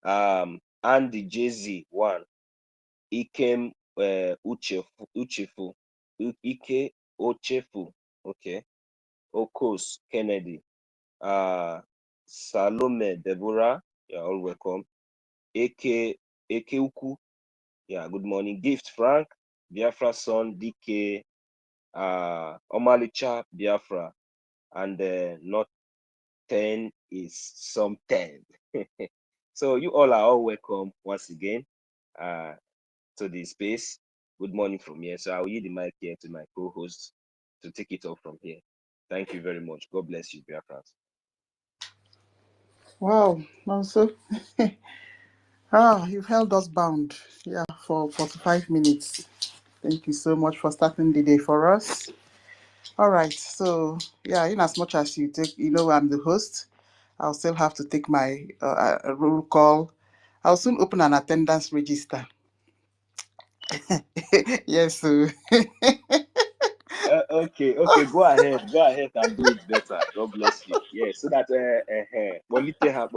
Speaker 3: that. Andy Jay-Z, one. Ikem Uchefu. Ike Ochefu. Okay. Okos Kennedy. Salome Deborah. You're all welcome. Eke Uku. Yeah, good morning. Gift Frank. Biafra son DK. Omalicha Biafra. And not 10 is some 10. So you all are all welcome once again to the space. Good morning from here. So I'll yield the mic here to my co-host to take it off from here. Thank you very much. God bless you, Biafrans.
Speaker 2: Wow, also, you've held us bound, yeah, for 45 minutes. Thank you so much for starting the day for us. All right, so yeah, in as much as you take, I'm the host, I'll still have to take my roll call. I'll soon open an attendance register. Yes, so
Speaker 3: Okay, go ahead and do it better. God bless you. Yeah, so that Boliteha.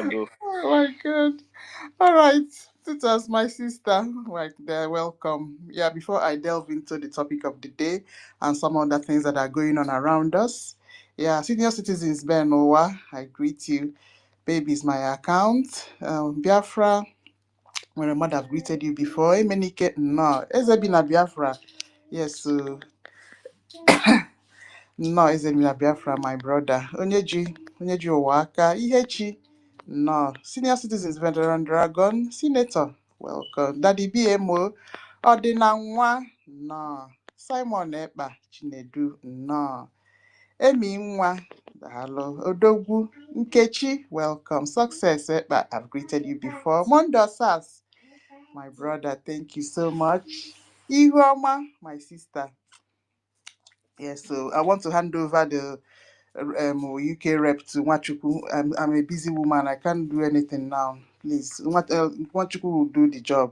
Speaker 3: Go.
Speaker 2: oh my God. All right, Tutas, my sister, like they're welcome. Yeah, before I delve into the topic of the day and some other things that are going on around us, yeah, senior citizens, Ben Owa, I greet you. Baby is my account. Biafra, when I might have greeted you before. Emenike, no, Ezebina Biafra. Yes, so no, Ezebina Biafra, my brother. Onyeji Owaka, Ihechi. No, senior citizens, veteran dragon, senator, welcome. Daddy BMO, Odinanwa, no. Simon Ekpa, Chinedu, no. Emi Nwa, hello. Odogwu, Nkechi, welcome. Success Ekpa, I've greeted you before. Mondo Sas, my brother, thank you so much. Ihuoma, my sister. Yes, so I want to hand over the UK rep to Nwachukwu. I'm a busy woman. I can't do anything now. Please, Nwachukwu will do the job.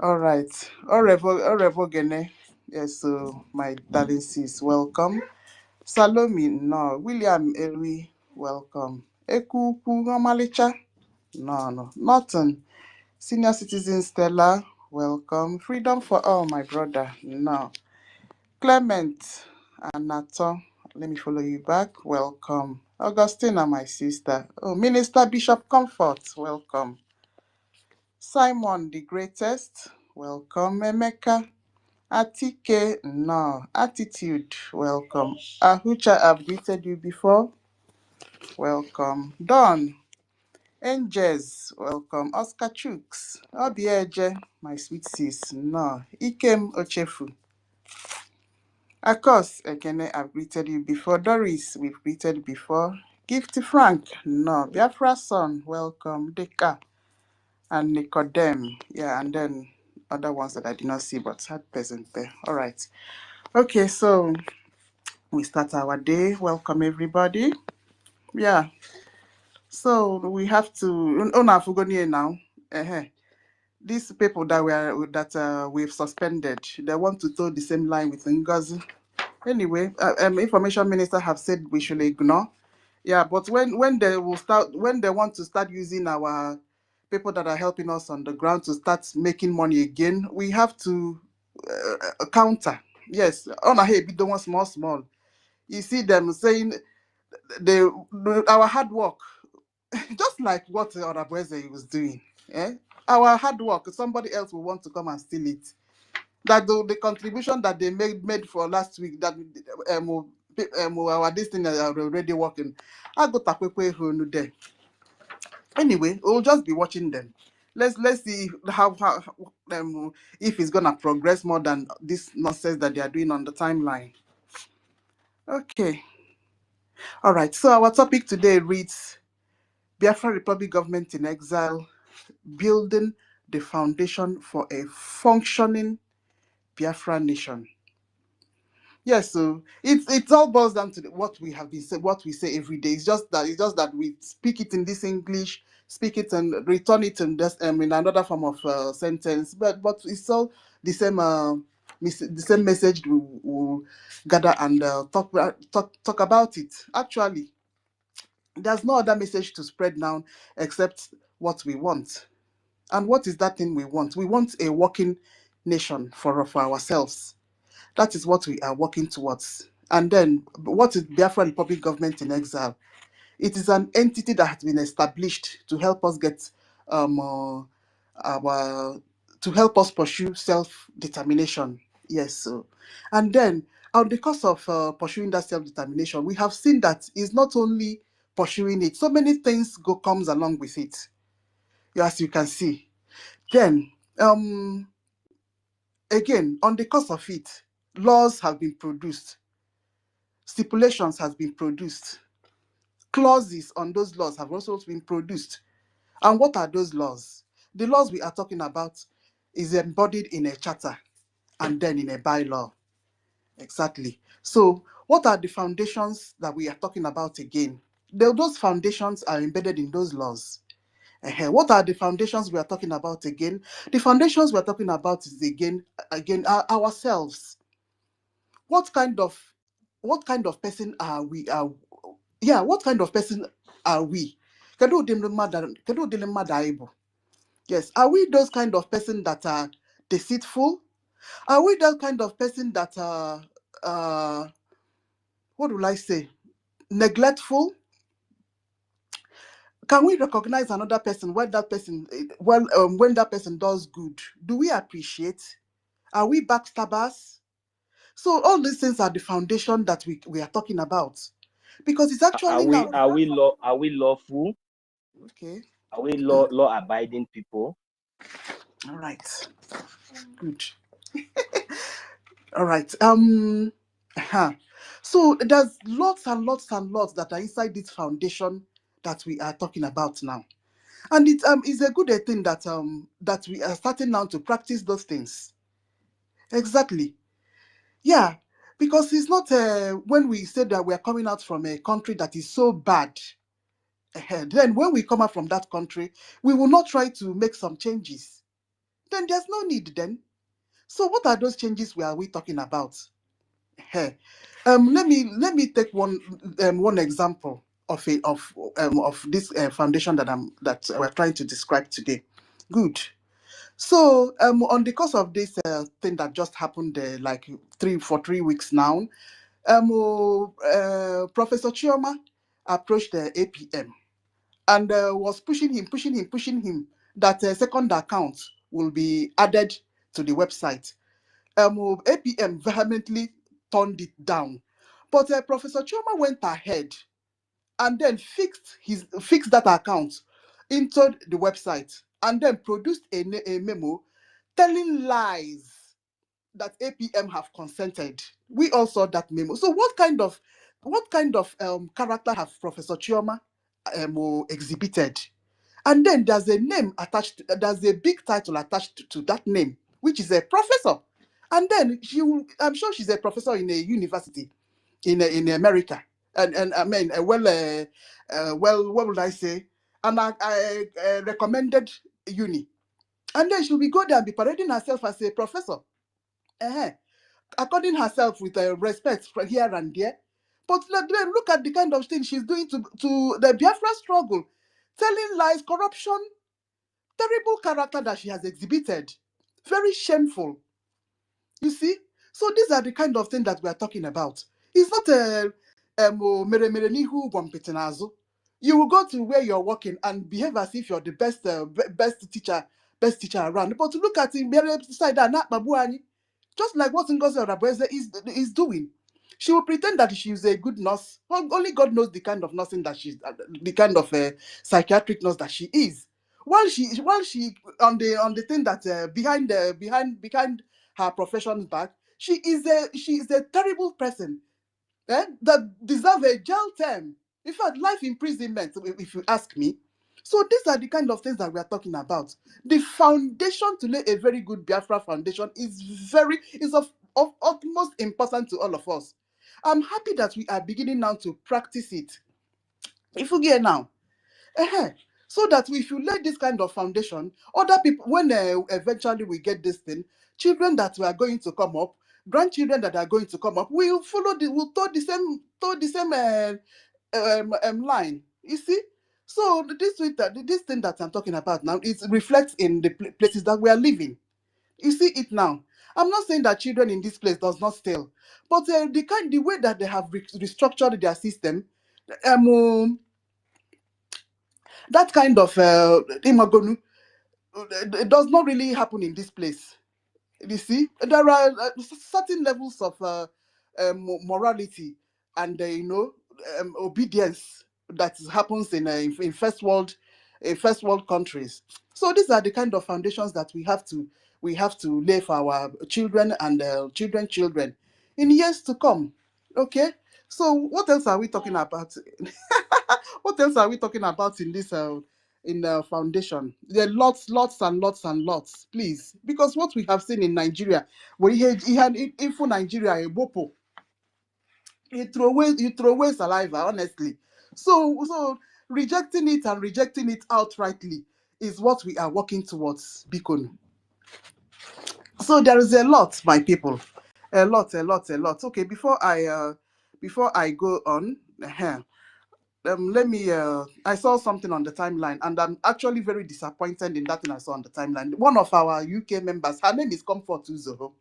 Speaker 2: All right. Orevo Gene. Yes, so my darling sis, welcome. Salome, no. William Elwi, welcome. Eku Omalicha, no. Norton, senior citizen Stella, welcome. Freedom for all, my brother, no. Clement Anato, let me follow you back. Welcome. Augustina, my sister. Oh, Minister Bishop Comfort, welcome. Simon, the greatest, welcome. Emeka, Atike, no. Attitude, welcome. Ahucha, I've greeted you before. Welcome. Don, Angels, welcome. Oscar Chooks, Obieje, my sweet sis, no. Ikem Ochefu. Of course, again, I've greeted you before. Doris, we've greeted before. Gift Frank, no. Biafra son, welcome. Deka and Nicodem. Yeah, and then other ones that I did not see but had present there. All right. Okay, so we start our day. Welcome everybody. Yeah. So we have to now. These people we've suspended, they want to toe the same line with NGOZI. Anyway, information minister have said we should ignore. Yeah, but when they want to start using our people that are helping us on the ground to start making money again, we have to counter. Yes, on a hey, be the one small. You see them saying our hard work, just like what Orabufulani was doing. Our hard work, somebody else will want to come and steal it. That the contribution that they made for last week, that our this thing are already working. I got a there. Anyway, we'll just be watching them. Let's see how if it's gonna progress more than this nonsense that they are doing on the timeline. Okay. All right. So our topic today reads Biafra Republic Government in Exile, building the foundation for a functioning Biafra nation. Yes, so it all boils down to what we have been say, what we say every day. It's just that we speak it in this English, speak it and return it in this in another form of sentence. But it's all the same the same message we will gather and talk about it. Actually, there's no other message to spread now except what we want. And what is that thing we want? We want a working nation for ourselves. That is what we are working towards. And then, what is Biafra Republic Government in Exile? It is an entity that has been established to help us get our to help us pursue self-determination. Yes. And then, on the course of pursuing that self-determination, we have seen that it's not only pursuing it. So many things comes along with it. As you can see. Then, again, on the course of it, laws have been produced, stipulations has been produced, clauses on those laws have also been produced. And what are those laws? The laws we are talking about is embodied in a charter and then in a bylaw. Exactly. So what are the foundations that we are talking about again? Those foundations are embedded in those laws. What are the foundations we are talking about again? The foundations we are talking about is again ourselves. What kind of person are we? What kind of person are we? Kedu ụdị mmadụ anyị bụ? Yes, are we those kind of person that are deceitful? Are we that kind of person that are what will I say? Neglectful? Can we recognize another person when that person when that person does good? Do we appreciate? Are we backstabbers? So all these things are the foundation that we are talking about, because it's actually
Speaker 3: are we lawful?
Speaker 2: Okay.
Speaker 3: Are we law abiding people?
Speaker 2: All right. Good. All right. So there's lots and lots and lots that are inside this foundation that we are talking about now, and it is a good thing that that we are starting now to practice those things. Exactly. Yeah, because it's not when we say that we are coming out from a country that is so bad. Then when we come out from that country, we will not try to make some changes. Then there's no need then. So what are those changes we are talking about? Let me take one example of this foundation that we're trying to describe today. Good. So on the course of this thing that just happened like 3 weeks now, Professor Chioma approached the APM and was pushing him that a second account will be added to the website. APM vehemently turned it down, but Professor Chioma went ahead and then fixed that account into the website and then produced a memo telling lies that APM have consented. We all saw that memo. So what kind of character have Professor Chioma exhibited? And then there's a name attached, there's a big title attached to that name, which is a professor. And then I'm sure she's a professor in a university. in America, and I mean well, what would I say, I recommended uni, and then she will go there and be parading herself as a professor, according herself with respect from here and there. But then look at the kind of thing she's doing to the Biafra struggle, telling lies, corruption, terrible character that she has exhibited. Very shameful. You see? So these are the kind of things that we are talking about. It's not a mere mere nihu gwampetenazo. You will go to where you're working and behave as if you're the best teacher around. But look at the side that not Babuani. Just like what NGOZI Orabufulani is doing. She will pretend that she's a good nurse. Only God knows the kind of nursing that she's, the kind of psychiatric nurse that she is. While she on the thing that behind her profession's back, she is a terrible person, that deserve a jail term. In fact, life imprisonment, if you ask me. So these are the kind of things that we are talking about. The foundation to lay a very good Biafra foundation is of utmost importance to all of us. I'm happy that we are beginning now to practice it. If we get now, so that if you lay this kind of foundation, other people, when eventually we get this thing, children that are going to come up, grandchildren that are going to come up, will toe the same line. You see? So this thing that I'm talking about now, it reflects in the places that we are living. You see it now. I'm not saying that children in this place does not steal, but the way that they have restructured their system, that kind of imagonu, it does not really happen in this place. You see, there are certain levels of morality and obedience that happens in first world countries. So these are the kind of foundations that we have to lay for our children and children in years to come. Okay, so what else are we talking about? What else are we talking about in this foundation? There are lots and lots, please, because what we have seen in Nigeria, when he had info Nigeria a bopo, you throw away saliva, honestly. So rejecting it outrightly is what we are working towards, Bikon. So there is a lot, my people, a lot. Okay, before I go on, let me I saw something on the timeline, and I'm actually very disappointed in that thing I saw on the timeline. One of our UK members, her name is Comfort Uzo.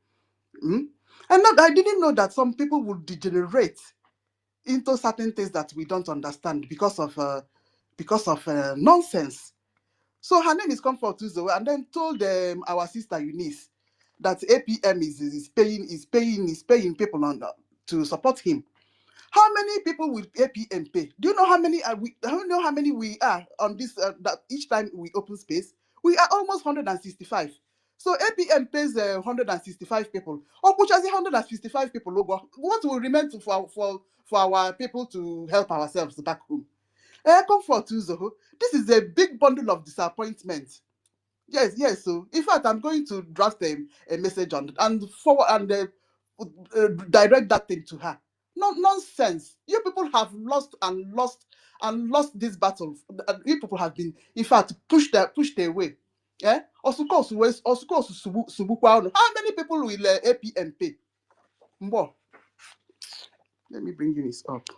Speaker 2: And I didn't know that some people would degenerate into certain things that we don't understand because of nonsense. So her name is Comfort Uzo, and then told our sister Eunice that APM is paying people to support him. How many people will APM pay? Do you know how many we are on this? That each time we open space, we are almost 165. So APM pays 165 people. Or which is 165 people. What will remain for our people to help ourselves back home? Comfort Uzo. This is a big bundle of disappointment. Yes. So in fact, I'm going to draft a message on it and forward and direct that thing to her. No nonsense. You people have lost this battle. You people have been, in fact, pushed away. Yeah. How many people will APM pay? Mbo. Let me bring this up.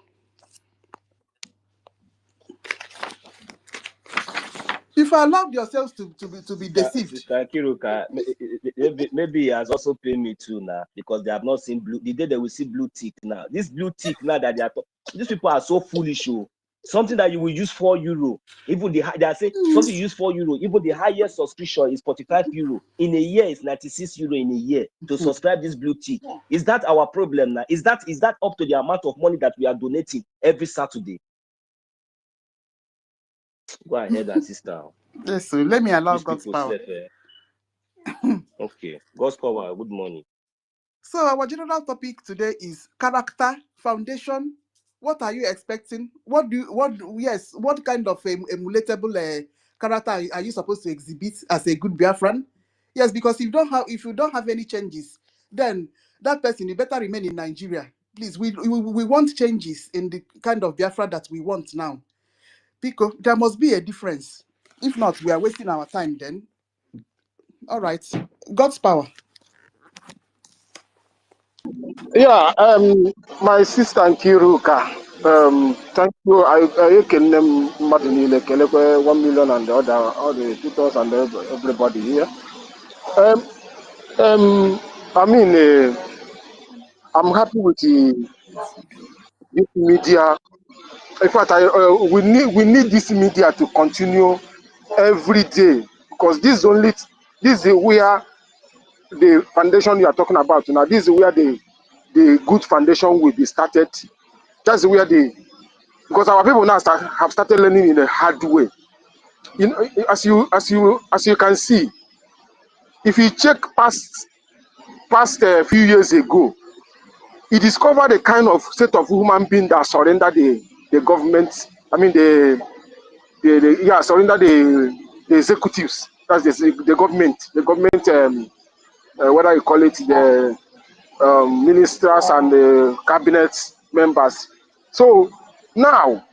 Speaker 2: If you allowed yourselves to be deceived.
Speaker 3: Sister Kiruka, maybe he has also paid me too now, because they have not seen blue. The day they will see blue tick now. This blue tick now that these people are so foolish. Something that you will use €4. Even they are saying something you use €4. Even the highest subscription is €45. In a year, it's €96 in a year to subscribe this blue tick. Is that our problem now? Is that up to the amount of money that we are donating every Saturday? Go ahead, sister.
Speaker 2: Yes, so let me allow
Speaker 3: These
Speaker 2: God's power.
Speaker 3: Okay, God's power. Good morning.
Speaker 2: So our general topic today is character foundation. What are you expecting? What kind of emulatable character are you supposed to exhibit as a good Biafran? Yes, because if you don't have any changes, then that person, you better remain in Nigeria. Please, we want changes in the kind of Biafra that we want now. Because there must be a difference. If not, we are wasting our time then. All right. God's power.
Speaker 5: Yeah, my sister Nkiruka, thank you. I can name Martin Kelekwe 1 million and the other, all the tutors and everybody here. I mean, I'm happy with this media. In fact, we need this media to continue every day, because this is where the foundation you are talking about now. This is where the good foundation will be started. That's where because our people now have started learning in a hard way. You know, as you can see, if you check past few years ago, you discover the kind of set of human being that surrender the government. I mean surrender the executives. That's the government. The government, whether you call it the ministers and the cabinet members. So now,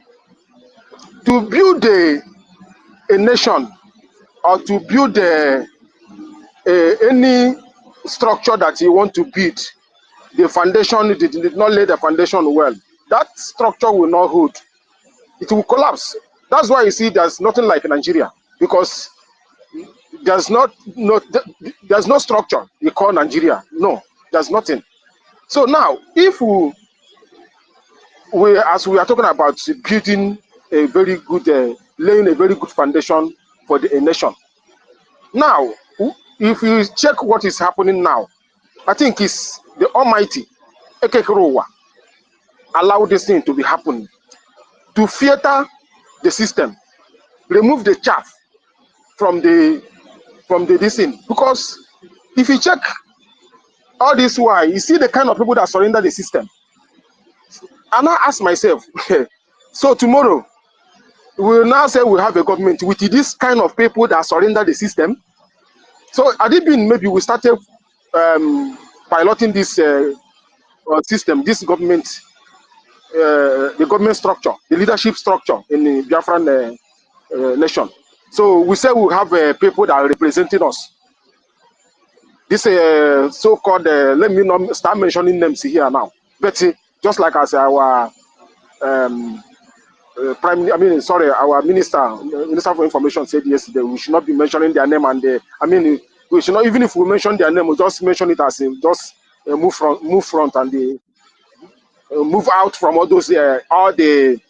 Speaker 5: to build a nation, or to build any structure that you want to build, the foundation did not lay the foundation well. That structure will not hold. It will collapse. That's why you see there's nothing like Nigeria, because there's no structure you call Nigeria. No, there's nothing. So now, if as we are talking about building a very good, laying a very good foundation for a nation. Now, if you check what is happening now, I think it's the Almighty Ekekerowa allow this thing to be happening, to filter the system, remove the chaff from the this thing. Because if you check all this why, you see the kind of people that surrender the system. And I ask myself, so tomorrow we will now say we have a government with this kind of people that surrender the system. So had it been maybe we started piloting this system, this government, the government structure, the leadership structure in the Biafran nation. So we say we have people that are representing us. This so-called, let me not start mentioning names here now, but just like as our our Minister for Information said yesterday, we should not be mentioning their name, and we should not, even if we mention their name, we just mention it as just move front and move out from all those all the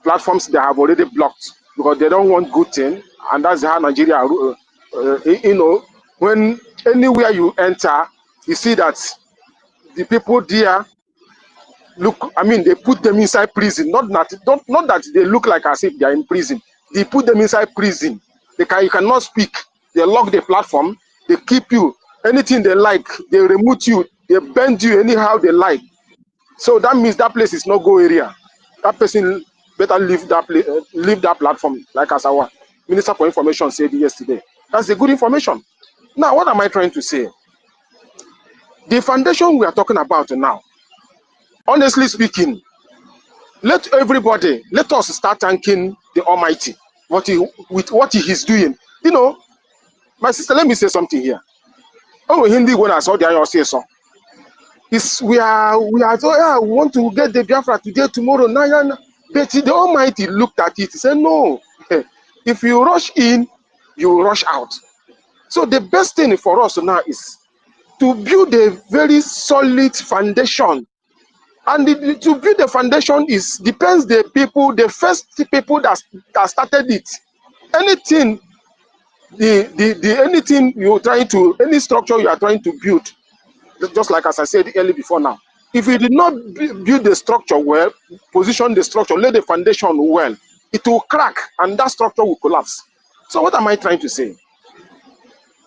Speaker 5: platforms they have already blocked, because they don't want good thing, and that's how Nigeria. You know, when anywhere you enter, you see that the people there look. I mean, they put them inside prison. Not that they look like as if they are in prison. They put them inside prison. You cannot speak. They lock the platform. They keep you. Anything they like, they remove you. They bend you anyhow they like. So that means that place is no go area. That person better leave that platform, like as our Minister for Information said yesterday. That's the good information. Now, what am I trying to say? The foundation we are talking about now, honestly speaking, let us start thanking the Almighty with what He is doing. You know, my sister, let me say something here. Oh, Hindi when I saw the I say so. We want to get the Biafra today, tomorrow, now. But the Almighty looked at it and said, no, if you rush in, you rush out. So the best thing for us now is to build a very solid foundation. And to build the foundation depends the first people that started it. Anything, anything you're trying to, any structure you are trying to build, just like as I said earlier before now, if you did not build the structure well, position the structure, lay the foundation well, it will crack and that structure will collapse. So what am I trying to say?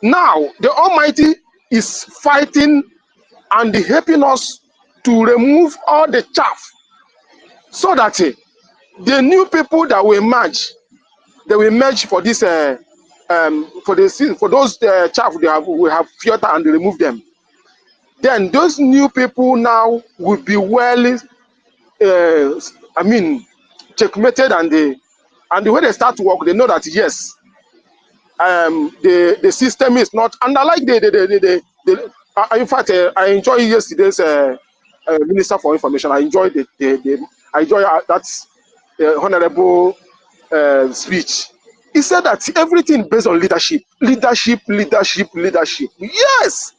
Speaker 5: Now, the Almighty is fighting and helping us to remove all the chaff, so that the new people that will emerge, they will emerge for this for those chaff we have filtered and remove them. then those new people now will be well, checkmated, and the way they start to work, they know that yes, the system is not. And I like in fact, I enjoyed yesterday's Minister for Information. I enjoyed that honorable speech. He said that everything based on leadership, leadership, leadership, leadership. Yes.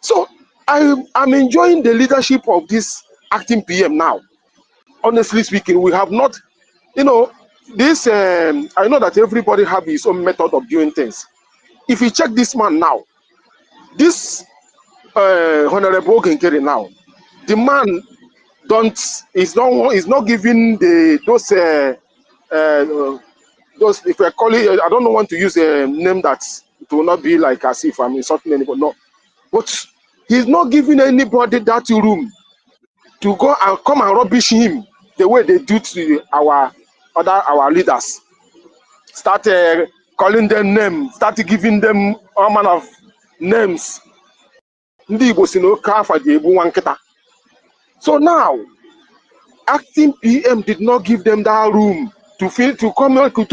Speaker 5: So I'm enjoying the leadership of this acting PM now. Honestly speaking, we have not, this. I know that everybody have his own method of doing things. If you check this man now, this Honorable Genkere now, the man is not giving those, if I call it, I don't want to use a name that it will not be like as if I'm insulting anybody, no. But he's not giving anybody that room to go and come and rubbish him the way they do to our leaders. Start calling them names, start giving them all manner of names. So now, acting PM did not give them that room to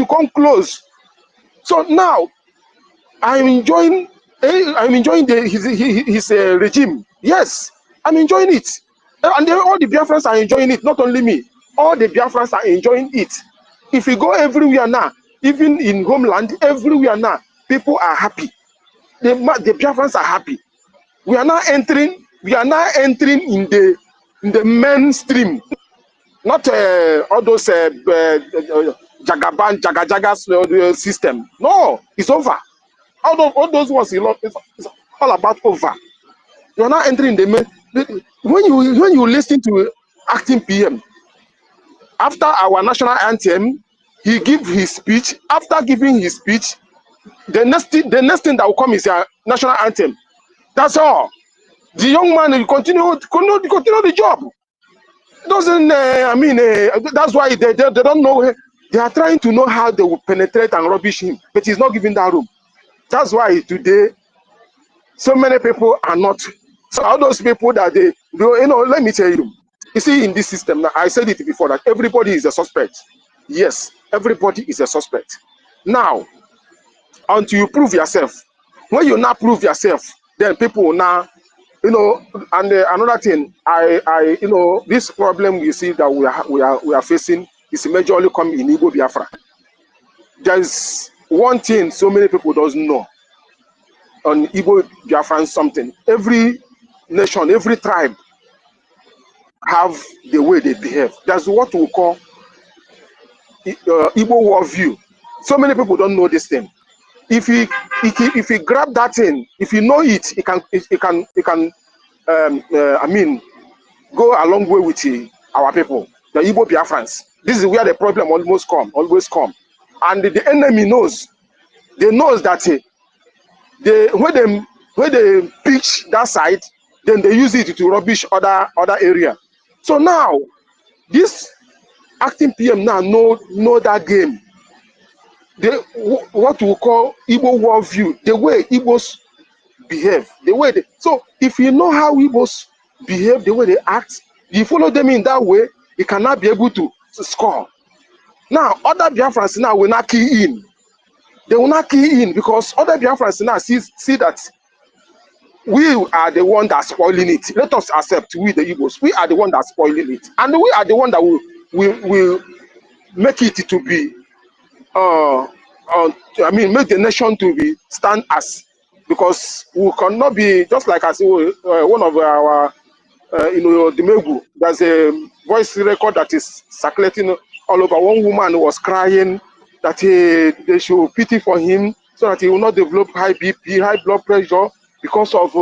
Speaker 5: come close. So now, I'm enjoying his regime. Yes, I'm enjoying it, and all the Biafrans are enjoying it. Not only me, all the Biafrans are enjoying it. If you go everywhere now, even in homeland, everywhere now, people are happy. The Biafrans are happy. We are now entering in the mainstream, not all those jagajaga system. No, it's over. All those ones, it's all about over. You are now entering the main. When you listen to acting PM, after our national anthem, he give his speech. After giving his speech, the next thing that will come is a national anthem. That's all. The young man will continue the job. Doesn't that's why they don't know. They are trying to know how they will penetrate and rubbish him, but he's not giving that room. That's why today so many people are not. So all those people that let me tell you. You see, in this system, now I said it before that everybody is a suspect. Yes, everybody is a suspect. Now, until you prove yourself, when you now prove yourself, then people will now, and another thing, this problem you see that we are facing is majorly coming in Igbo Biafra. There's one thing so many people doesn't know on Igbo Biafran something. Every nation, every tribe have the way they behave. That's what we call Igbo worldview. So many people don't know this thing. If you grab that thing, if you know it, it can go a long way with our people, the Igbo Biafrans. This is where the problem always come. And the enemy knows. They knows that when they pitch that side, then they use it to rubbish other area. So now, this acting PM now know that game. What we call Igbo worldview, the way Igbos behave, so if you know how Igbos behave, the way they act, you follow them in that way, you cannot be able to score. Now, other Biafrans now will not key in. They will not key in because other Biafrans now see that we are the one that's spoiling it. Let us accept, we the Igbos, we are the one that's spoiling it. And we are the one that will make it to be, make the nation to be stand as, because we cannot be, just like I say, one of our, the Megu, there's a voice record that is circulating all over. One woman was crying that they should pity for him so that he will not develop high BP, high blood pressure because of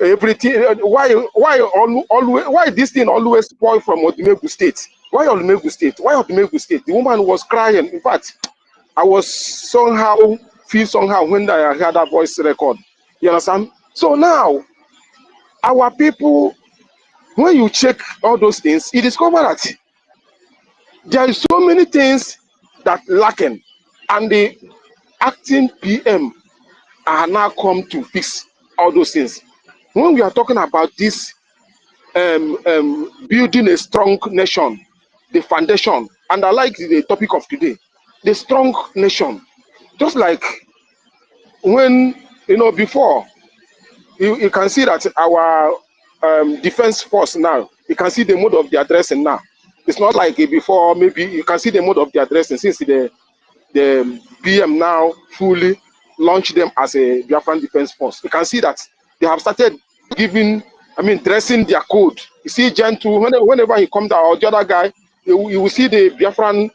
Speaker 5: everything. Why this thing always spoil from Odumegu State? Why Odumegu State? Why Odumegu State? The woman was crying. In fact, I was feel somehow when I heard that voice record. You understand? So now, our people, when you check all those things, you discover that there is so many things that lacking, and the acting PM are now come to fix all those things. when we are talking about this building a strong nation, the foundation, and I like the topic of today, the strong nation. Just like when, before, you can see that our defense force now, you can see the mode of the addressing now. It's not like before, maybe you can see the mode of the addressing since the BM now fully launched them as a Biafran defense force. You can see that they have started giving, dressing their code. You see Gentle, whenever he comes out, or the other guy, you will see the Biafran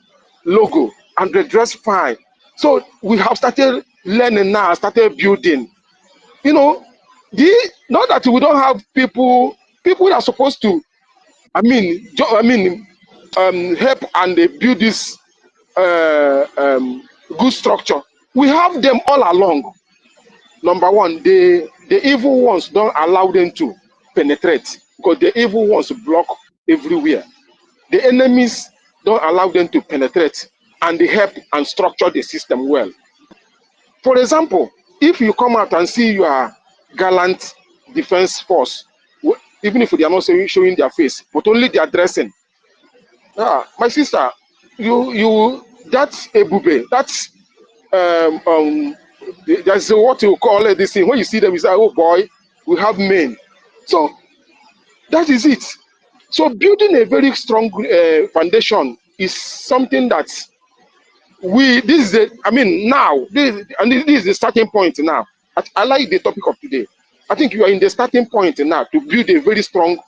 Speaker 5: logo and they dress fine. So we have started learning now, started building. Not that we don't have people that are supposed to, help and they build this good structure. We have them all along. Number one, the evil ones don't allow them to penetrate because the evil ones block everywhere. The enemies don't allow them to penetrate and they help and structure the system well. For example, if you come out and see your gallant defense force, even if they are not showing their face, but only they are dressing. My sister, that's a bube. That's there's what you call it, this thing. When you see them, you say, oh boy, we have men. So that is it. So building a very strong foundation is something that this is now, this is the starting point now. I like the topic of today. I think you are in the starting point now to build a very strong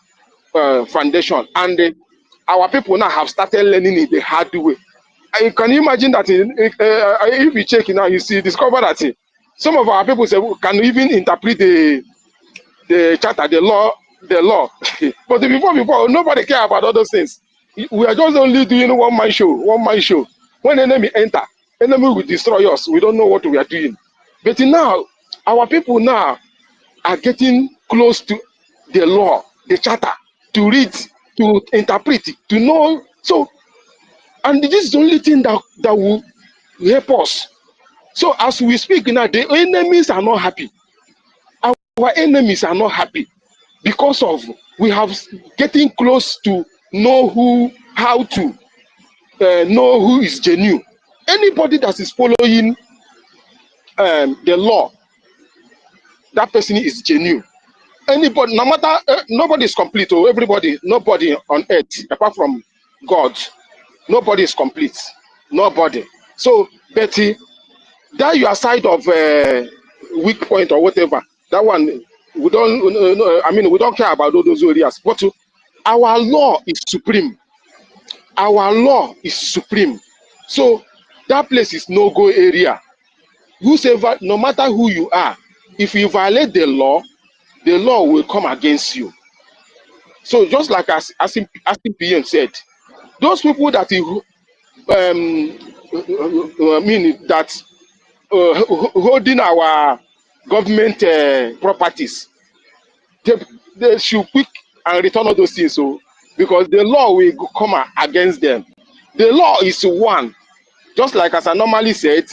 Speaker 5: foundation, and our people now have started learning it the hard way. Can you imagine that if you check now, you discover that some of our people can even interpret the charter, the law. But before, nobody care about all those things. We are just only doing one man show. When enemy enter, enemy will destroy us. We don't know what we are doing. But now, our people now are getting close to the law, the charter, to read, to interpret, to know. So, and this is the only thing that will help us. So as we speak now, the enemies are not happy. Our enemies are not happy because of we have getting close to know how to know who is genuine. Anybody that is following the law, that person is genuine. Anybody, no matter, nobody is complete. Or nobody on earth apart from God, nobody is complete. Nobody. So, Betty, that your side of weak point or whatever, that one we don't. We don't care about all those areas. But our law is supreme. Our law is supreme. So that place is no-go area. Whosoever, no matter who you are, if you violate the law will come against you. So just like as PM said, those people that that holding our government properties, they should quick and return all those things. So because the law will come against them. The law is one. Just like as I normally said,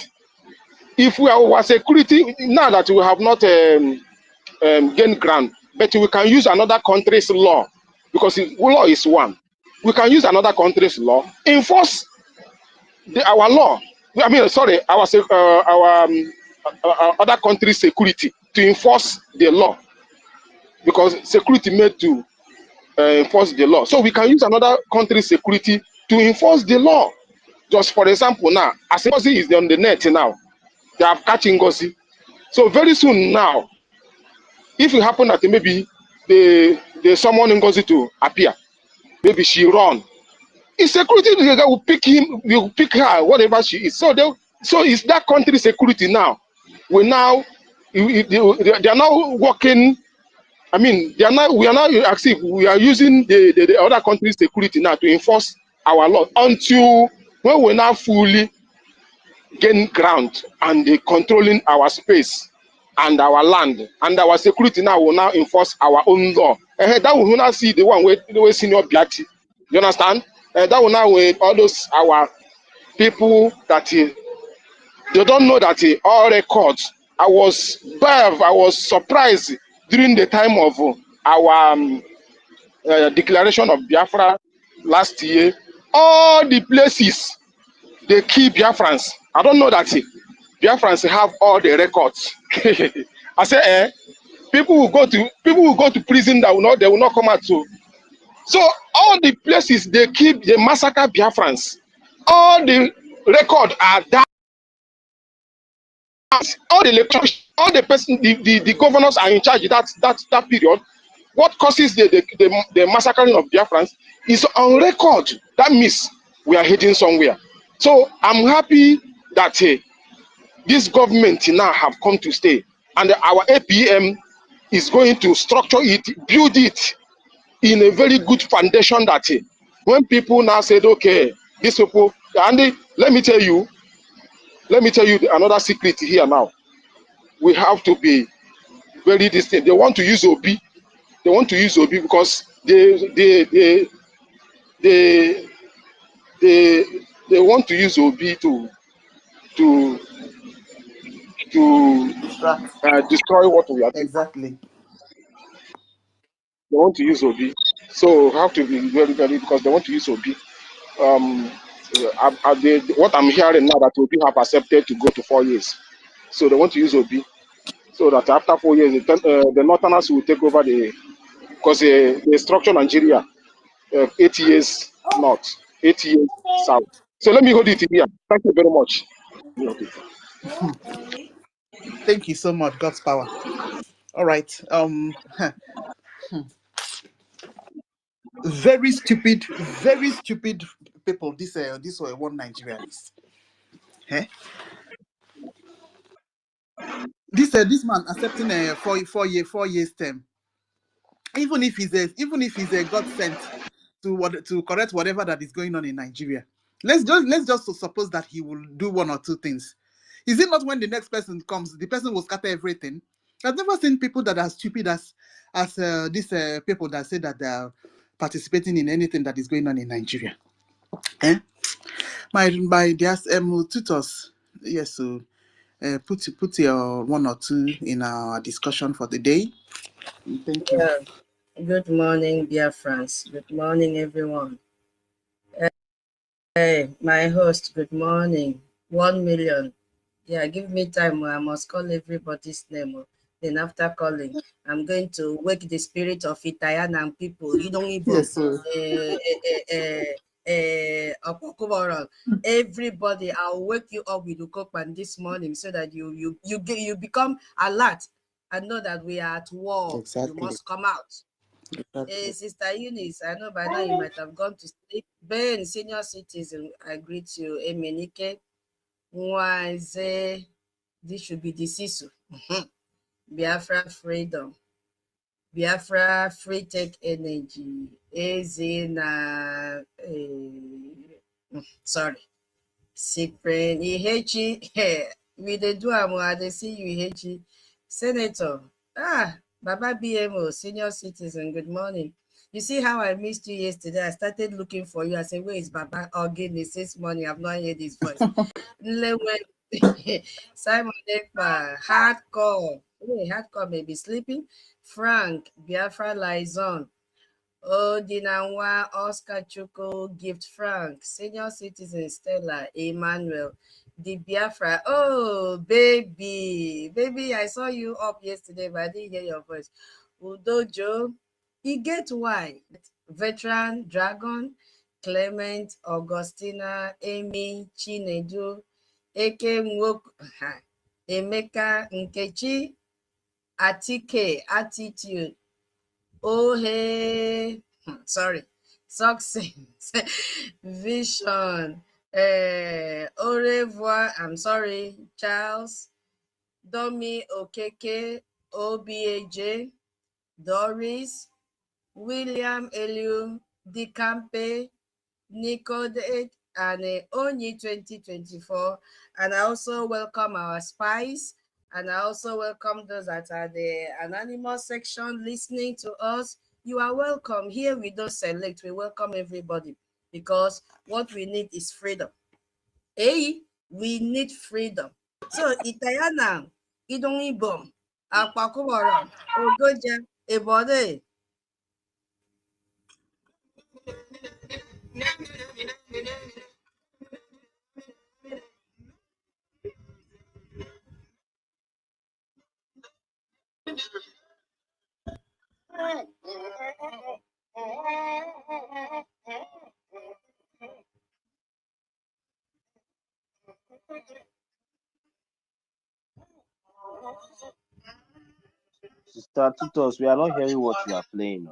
Speaker 5: if we are security, now that we have not gained ground, but we can use another country's law because law is one. We can use another country's law, enforce our law. Our other country's security to enforce the law because security made to enforce the law. So we can use another country's security to enforce the law. Just for example, now, as NGOZI is on the net now, they have catch NGOZI. So very soon now, if it happen that maybe they summon NGOZI to appear, maybe she run, his security will pick him, will pick her, whatever she is. So it's that country security now. They are now working. We are now active. We are using the other country's security now to enforce our law until when we now fully gain ground and controlling our space and our land and our security now will now enforce our own law. That will now see the one where senior Biati. You understand? That will now with all those our people that they don't know that all records. I was surprised during the time of our declaration of Biafra last year, all the places they keep Biafrans. I don't know that Biafrans have all the records. I say, people will go to prison that they will not come out. So all the places they keep the massacre Biafrans, all the record are that. All the elections, all the person, the governors are in charge that period. What causes the massacring of Biafrans is on record. That means we are heading somewhere. So I'm happy that this government now have come to stay, and our APM is going to structure it, build it in a very good foundation that when people now said, okay, these people, and let me tell you another secret here now. We have to be very distinct. They want to use Obi. They want to use Obi because they want to use Obi to destroy what we are doing.
Speaker 2: Exactly.
Speaker 5: They want to use Obi, so have to be very, very, because they want to use Obi. What I'm hearing now that Obi have accepted to go to 4 years, so they want to use Obi, so that after 4 years, the Northerners will take over because they structure Nigeria 8 years north, 8 years south. So let me hold it here. Thank you very much.
Speaker 2: Thank you so much. God's power. All right. Very stupid people. This were one Nigerians. Eh? This man accepting a 4 years term, even if he's a God sent to correct whatever that is going on in Nigeria. Let's just suppose that he will do one or two things. Is it not when the next person comes, the person will scatter everything? I've never seen people that are stupid as these people that say that they are participating in anything that is going on in Nigeria. Eh? My dear tutors, yes, so put your one or two in our discussion for the day. Thank you.
Speaker 1: Yeah. Good morning, BIAFRANS. Good morning, everyone. Hey, my host, good morning. 1 million. Yeah, give me time. I must call everybody's name. Then after calling, I'm going to wake the spirit of Italian and people. You don't even.
Speaker 2: Yes, sir.
Speaker 1: Everybody, I'll wake you up with Ukopan this morning so that you become alert and know that we are at war.
Speaker 2: Exactly.
Speaker 1: You must come out.
Speaker 2: Exactly.
Speaker 1: Sister Eunice, I know by now you might have gone to sleep. Ben, senior citizen, I greet you. Emenike, Nwaze, this should be the Sisu. Biafra freedom. Biafra free take energy. Ezina, sorry. Cyprian, Ihechi, we dey do I dey see you, Ihechi. Senator, Baba BMO, senior citizen, good morning. You see how I missed you yesterday? I started looking for you. I said, where is Baba? Oh, goodness, this morning I've not heard his voice. Simon Ekpa, hardcore. Hey, hardcore may be sleeping. Frank, Biafra Liaison. Odinawa, Oscar Chuko, Gift Frank, senior citizen Stella, Emmanuel, the Biafra. Oh, baby, I saw you up yesterday, but I didn't hear your voice. Udojo, he get why. Veteran, Dragon, Clement, Augustina, Amy, Chinedu, Eke Nwok, Emeka, Nkechi, Atike, Attitude, oh hey, sorry, success, vision, au revoir, I'm sorry, Charles, Domi Okeke, OBAJ, Doris, William Eliu, Dicampe, Nico Date, and Onyi 2024. And I also welcome our spies. And I also welcome those that are the anonymous section listening to us. You are welcome. Here we don't select, we welcome everybody because what we need is freedom. We need freedom. So Itayana, Idongi Bom, Akpakumara, Ogoja, Ebode.
Speaker 3: Sister Tutos, we are not hearing what you are playing.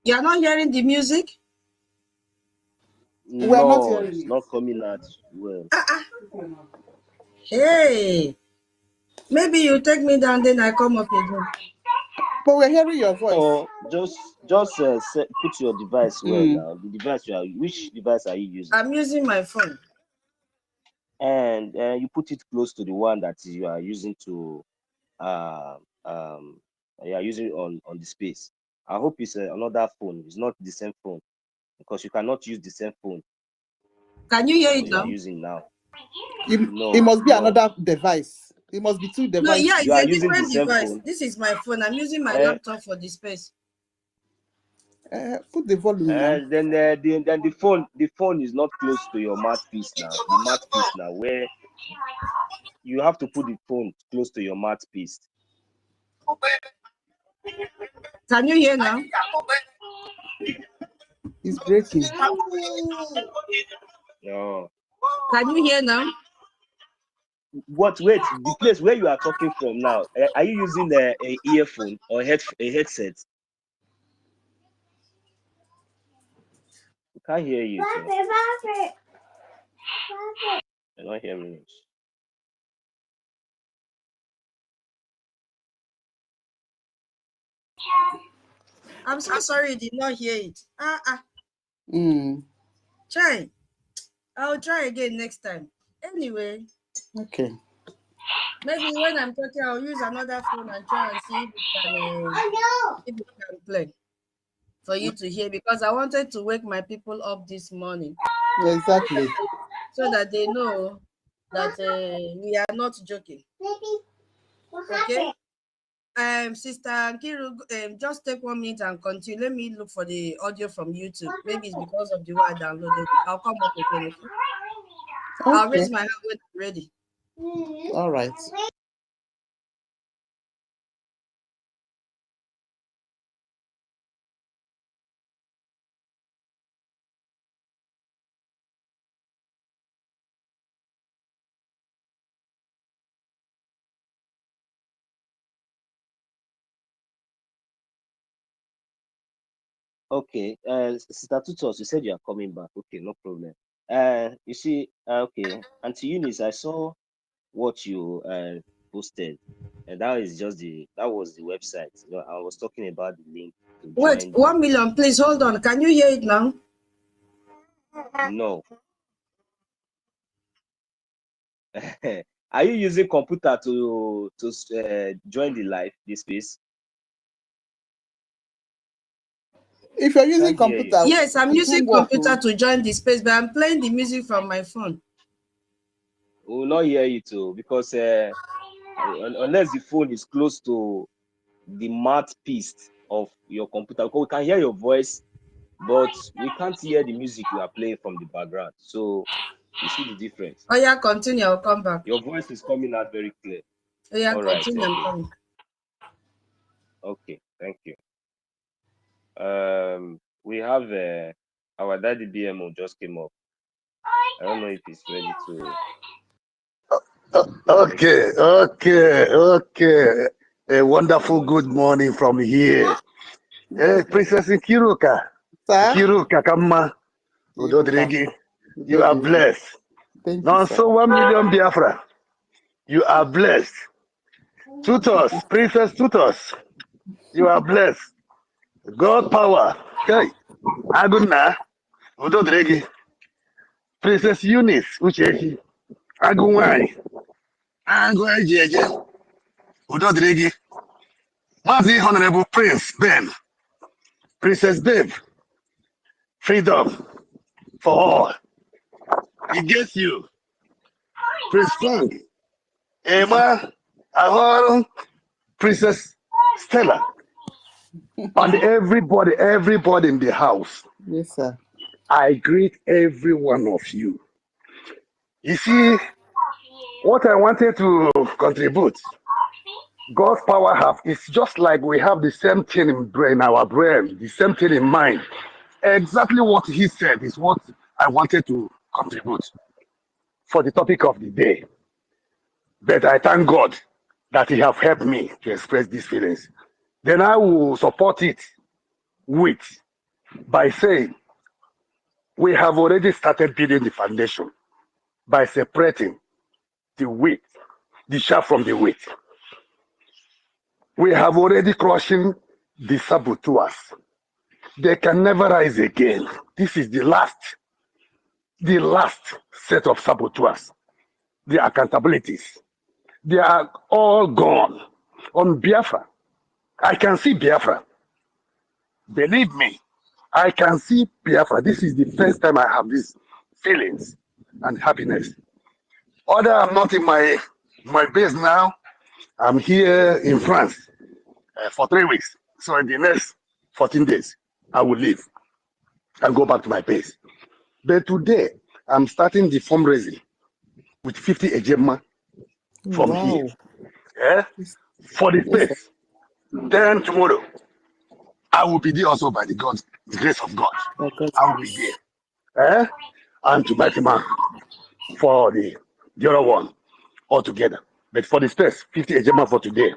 Speaker 1: You are not hearing the music?
Speaker 2: We are not
Speaker 3: No,
Speaker 2: hearing
Speaker 3: it's
Speaker 2: it.
Speaker 3: not coming out well.
Speaker 1: Hey, maybe you take me down, then I come up again.
Speaker 2: But we're hearing your voice.
Speaker 3: Oh, just put your device well now. The device which device are you using?
Speaker 1: I'm using my phone.
Speaker 3: And you put it close to the one that you are using to you are using on the space. I hope it's another phone. It's not the same phone, because you cannot use the same phone.
Speaker 1: Can you hear it
Speaker 3: you are
Speaker 1: now?
Speaker 3: using now.
Speaker 2: It must be another device. It must be two devices.
Speaker 1: No, yeah,
Speaker 3: You
Speaker 1: it's
Speaker 3: are
Speaker 1: a
Speaker 3: using
Speaker 1: different
Speaker 3: the same
Speaker 1: device.
Speaker 3: phone.
Speaker 1: This is my phone. I'm using my laptop for the space.
Speaker 2: Put the volume now.
Speaker 3: Then the phone is not close to your mouthpiece now. The mouthpiece now, where you have to put the phone close to your mouthpiece.
Speaker 1: Can you hear now?
Speaker 2: It's breaking.
Speaker 3: No.
Speaker 1: Can you hear now?
Speaker 3: Wait, the place where you are talking from now, are you using a earphone or a headset? I can't hear you. I don't hear me.
Speaker 1: I'm so sorry you did not hear it. Try. I'll try again next time. Anyway.
Speaker 2: Okay.
Speaker 1: Maybe when I'm talking, I'll use another phone and try and see if it can play for you to hear, because I wanted to wake my people up this morning.
Speaker 2: Exactly.
Speaker 1: So that they know that we are not joking. Okay. Sister Nkiru, just take 1 minute and continue. Let me look for the audio from YouTube. Maybe it's because of the way I downloaded it. I'll come up again. Okay. I'll raise my hand when I'm ready.
Speaker 2: All right.
Speaker 3: Okay, Sister Tutos, you said you are coming back. Okay, no problem. You see, okay, Auntie Eunice, I saw what you posted, and that was the website. You know, I was talking about the link to
Speaker 1: Wait,
Speaker 3: join.
Speaker 1: 1 million, please hold on. Can you hear it now?
Speaker 3: No. Are you using computer to join the space?
Speaker 2: If you're using computer,
Speaker 1: yes, I'm using computer to join the space, but I'm playing the music from my phone.
Speaker 3: We will not hear you too, because unless the phone is close to the mouthpiece of your computer, we can hear your voice, but we can't hear the music you are playing from the background. So you see the difference.
Speaker 1: Oh yeah, continue. I'll come back.
Speaker 3: Your voice is coming out very clear.
Speaker 1: Oh yeah,
Speaker 3: all
Speaker 1: continue.
Speaker 3: Right,
Speaker 1: I'm coming.
Speaker 3: Okay, thank you. We have our daddy BMO just came up. I don't know if he's ready to.
Speaker 6: Okay. A wonderful good morning from here. Princess Nkiruka. Nkiruka Kama. Udodrigi. You are blessed.
Speaker 2: Thank
Speaker 6: Now,
Speaker 2: you, sir.
Speaker 6: so 1 million Biafra. You are blessed. Tutos, Princess Tutos. You are blessed. God power. Okay. Aguna. Udodrigi. Princess Eunice. Uchechi. Agunwai. Agunwai Jeje. Udodrigi. Mazi Honorable Prince Ben. Princess Babe. freedom for all. It gets you. Prince Frank, Emma, Ahoro, Princess Stella, and everybody in the house.
Speaker 2: Yes, sir.
Speaker 6: I greet every one of you. You see, what I wanted to contribute, God's power have is just like we have the same thing in our brain, the same thing in mind. Exactly what he said is what I wanted to contribute for the topic of the day. But I thank God that he have helped me to express these feelings. Then I will support it by saying we have already started building the foundation by separating the wheat, the chaff from the wheat. We have already crushing the saboteurs. They can never rise again. This is the last set of saboteurs. The accountabilities. They are all gone. On Biafra, I can see Biafra. Believe me, I can see Biafra. This is the first time I have these feelings and happiness. Although I'm not in my base now, I'm here in France for 3 weeks. So in the next 14 days, I will leave and go back to my base. But today, I'm starting the fundraising with 50 ejema from here. For the space. Then tomorrow, I will be there also by the grace of God. I will be there. And to Batima for the other one altogether. But for the space, 50 ejema for today.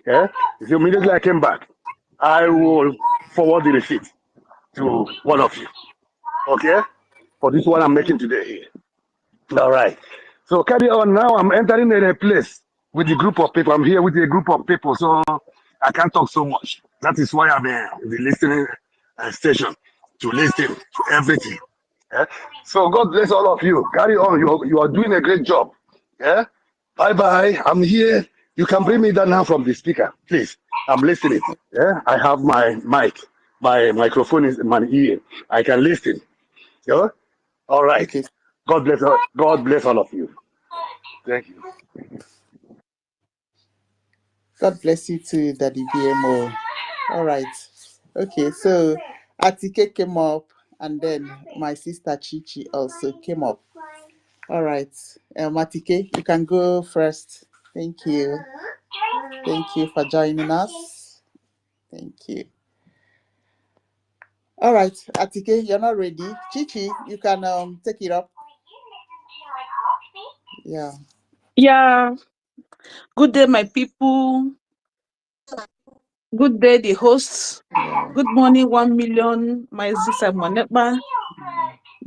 Speaker 6: So immediately I came back, I will forward the receipt to one of you. Okay? For this one I'm making today here. All right. So carry on now. I'm entering in a place with a group of people. I'm here with a group of people, so I can't talk so much. That is why I'm in the listening station to listen to everything. So God bless all of you. Carry on. You are doing a great job. Bye-bye. I'm here. You can bring me down now from the speaker, please. I'm listening. I have my mic. My microphone is in my ear. I can listen. All right. Okay. God bless all of you. Thank you.
Speaker 2: God bless you too, Daddy BMO. All right. Okay, so Atike came up, and then my sister Chichi also came up. All right. Atike, you can go first. Thank you. Thank you for joining us. Thank you. All right, Atike, you're not ready. Chichi, you can take it up. Yeah.
Speaker 4: Yeah. Good day, my people. Good day, the hosts. Yeah. Good morning, 1 million, my sister Moneba.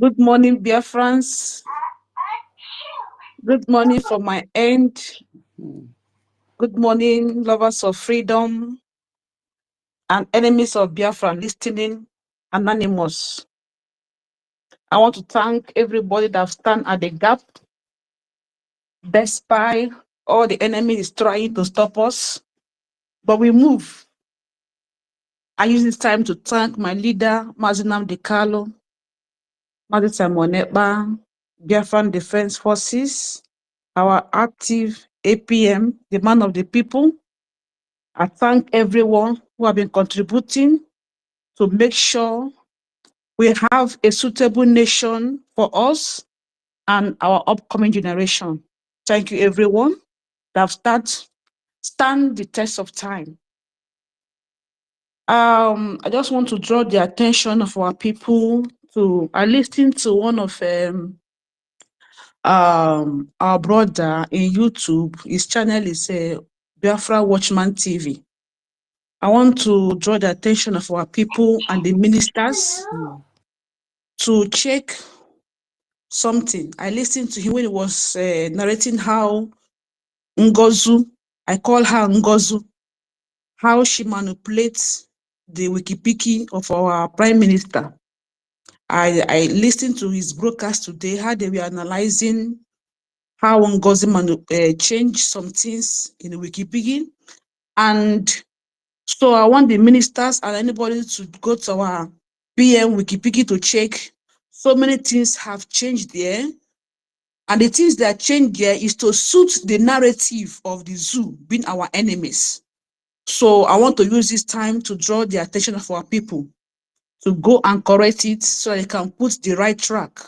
Speaker 4: Good morning, BIAFRANS. Good morning from my end. Good morning, lovers of freedom and enemies of Biafra listening, anonymous. I want to thank everybody that stand at the gap, despite all the enemy is trying to stop us, but we move. I use this time to thank my leader, Mazinam Dekalo, Madisa Moneba, Biafran Defense Forces, our active APM, the man of the people. I thank everyone who have been contributing to make sure we have a suitable nation for us and our upcoming generation. Thank you, everyone that have stand the test of time. I just want to draw the attention of our people to, I listened to one of our brother in YouTube. His channel is Biafra Watchman TV. I want to draw the attention of our people and the ministers to check something. I listened to him when he was narrating how NGOZI, I call her NGOZI, how she manipulates the Wikipedia of our Prime Minister. I listened to his broadcast today, how they were analyzing how NGOZI changed some things in the Wikipedia. And so I want the ministers and anybody to go to our PM Wikipedia to check. So many things have changed there. And the things that changed there is to suit the narrative of the zoo being our enemies. So I want to use this time to draw the attention of our people to go and correct it so they can put the right track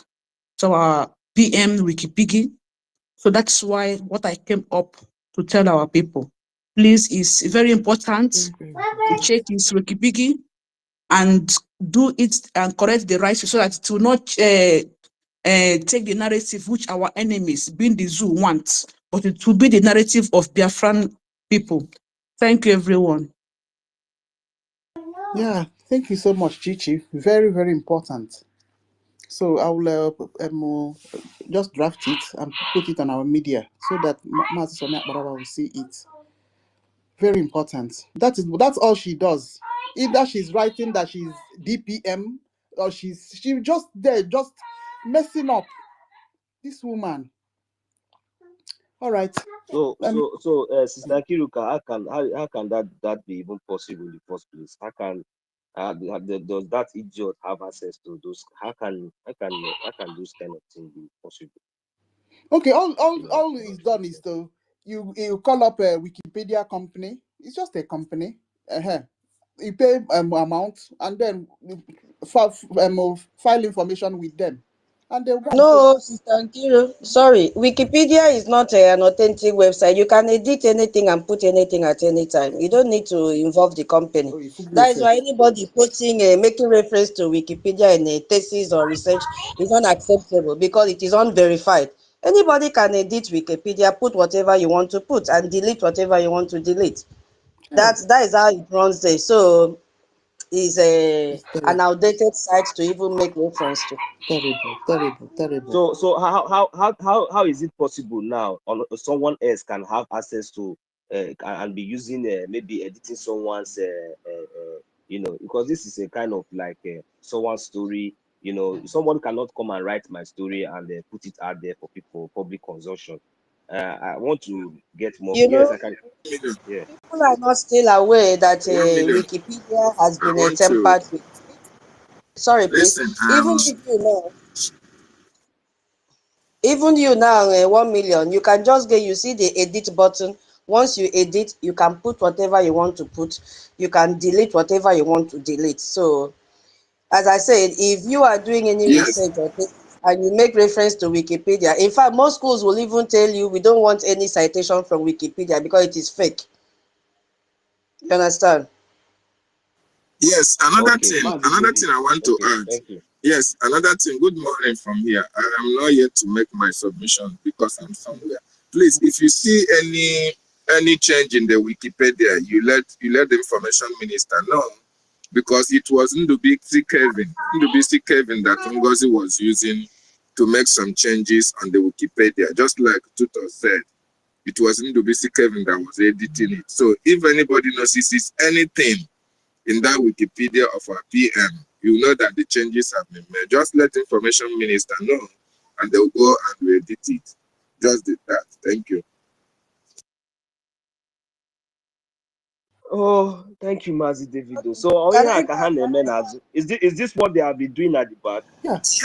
Speaker 4: to our PM Wikipedia. So that's why what I came up to tell our people. Please, it's very important to check this Wikipedia and do it and correct the right so that it will not take the narrative which our enemies, being the zoo, want, but it will be the narrative of Biafran people. Thank you, everyone.
Speaker 2: Yeah, thank you so much, Chichi. Very, very important. So I will just draft it and put it on our media so that Mazi Sonia Barawa will see it. Very important. That's all she does. Either she's writing that she's DPM or she's just there, just messing up. This woman. All right.
Speaker 3: So, Sister Kiruka, how can that be even possible in the first place? How can does that idiot have access to those? How can those kind of things be possible?
Speaker 2: Okay, all is done is to you call up a Wikipedia company. It's just a company. You pay amount and then file information with them, and they go.
Speaker 7: No, Sister Nkiru, sorry. Wikipedia is not an authentic website. You can edit anything and put anything at any time. You don't need to involve the company. That is why anybody making reference to Wikipedia in a thesis or research is unacceptable because it is unverified. Anybody can edit Wikipedia, put whatever you want to put, and delete whatever you want to delete. That is how it runs there. So it's an outdated site to even make reference to.
Speaker 2: Terrible.
Speaker 3: So how is it possible now someone else can have access to and be using maybe editing someone's because this is a kind of like someone's story. Someone cannot come and write my story and put it out there for people public consumption. I want to get more. Yes, I can. Yeah.
Speaker 7: People are not still aware that Wikipedia has been tempered with. Sorry, please. Even you now, 1 million, you can just you see the edit button. Once you edit, you can put whatever you want to put. You can delete whatever you want to delete. So, as I said, if you are doing any research or things and you make reference to Wikipedia, in fact, most schools will even tell you we don't want any citation from Wikipedia because it is fake. You understand?
Speaker 8: Yes, another thing I want to add.
Speaker 3: Thank you.
Speaker 8: Yes, another thing. Good morning from here. I am not yet to make my submission because I'm somewhere. Please, if you see any change in the Wikipedia, you let the information minister know, because it was Ndubisi Kevin that NGOZI was using to make some changes on the Wikipedia. Just like Tutor said, it was Ndubisi Kevin that was editing it. So if anybody notices anything in that Wikipedia of our PM, you know that the changes have been made. Just let the information minister know, and they'll go and edit it. Just did that. Thank you.
Speaker 3: Oh, thank you, Mazi Davido. So, is this what they have been doing at the back?
Speaker 8: Yes.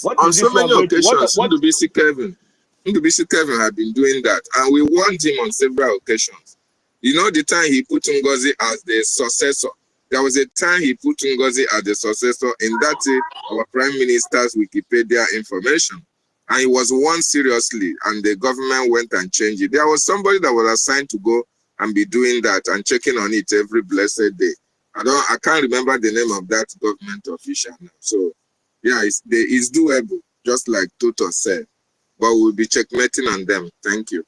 Speaker 8: On so many occasions, Ndubisi Kevin had been doing that, and we warned him on several occasions. You know, the time he put NGOZI as the successor. There was a time he put NGOZI as the successor in that our Prime Minister's Wikipedia information. And he was warned seriously, and the government went and changed it. There was somebody that was assigned to go and be doing that and checking on it every blessed day. I can't remember the name of that government official now. So yeah, it's doable, just like Tutor said. But we'll be checkmating on them. Thank you.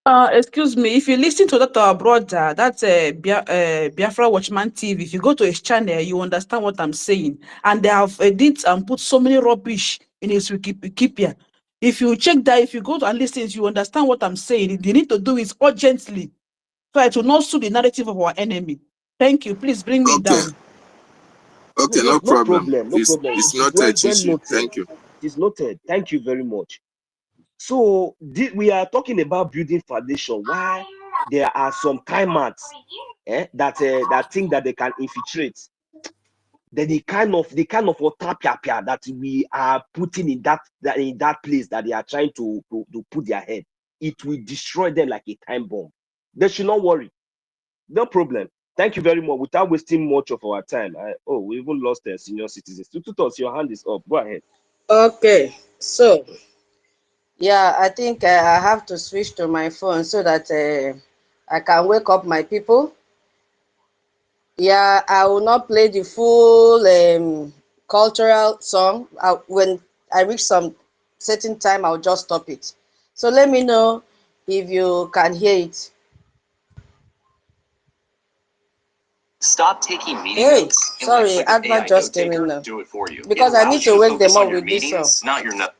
Speaker 4: Excuse me, if you listen to that our brother, that's Biafra Watchman TV, if you go to his channel, you understand what I'm saying. And they have edited and put so many rubbish in his Wikipedia. If you check that, if you go to and listen, you understand what I'm saying. They need to do it urgently, so it will not suit the narrative of our enemy. Thank you. Please bring me down.
Speaker 8: Okay, no problem. It's noted,
Speaker 3: Chichi.
Speaker 8: Thank you.
Speaker 3: It's noted. Thank you very much. So we are talking about building foundation. Why there are some timers that think that they can infiltrate. then the kind of otapia that we are putting in that place that they are trying to put their head, it will destroy them like a time bomb. They should not worry. No problem. Thank you very much. Without wasting much of our time, we even lost senior citizens. Tutus, your hand is up. Go ahead.
Speaker 7: Okay, so yeah, I think I have to switch to my phone so that I can wake up my people. Yeah, I will not play the full cultural song. When I reach some certain time, I'll just stop it. So let me know if you can hear it.
Speaker 9: Stop taking meeting notes.
Speaker 7: Sorry, Advert just came in now.
Speaker 9: Do it for you.
Speaker 7: Because I need to wake them up with this song.
Speaker 9: Not your note.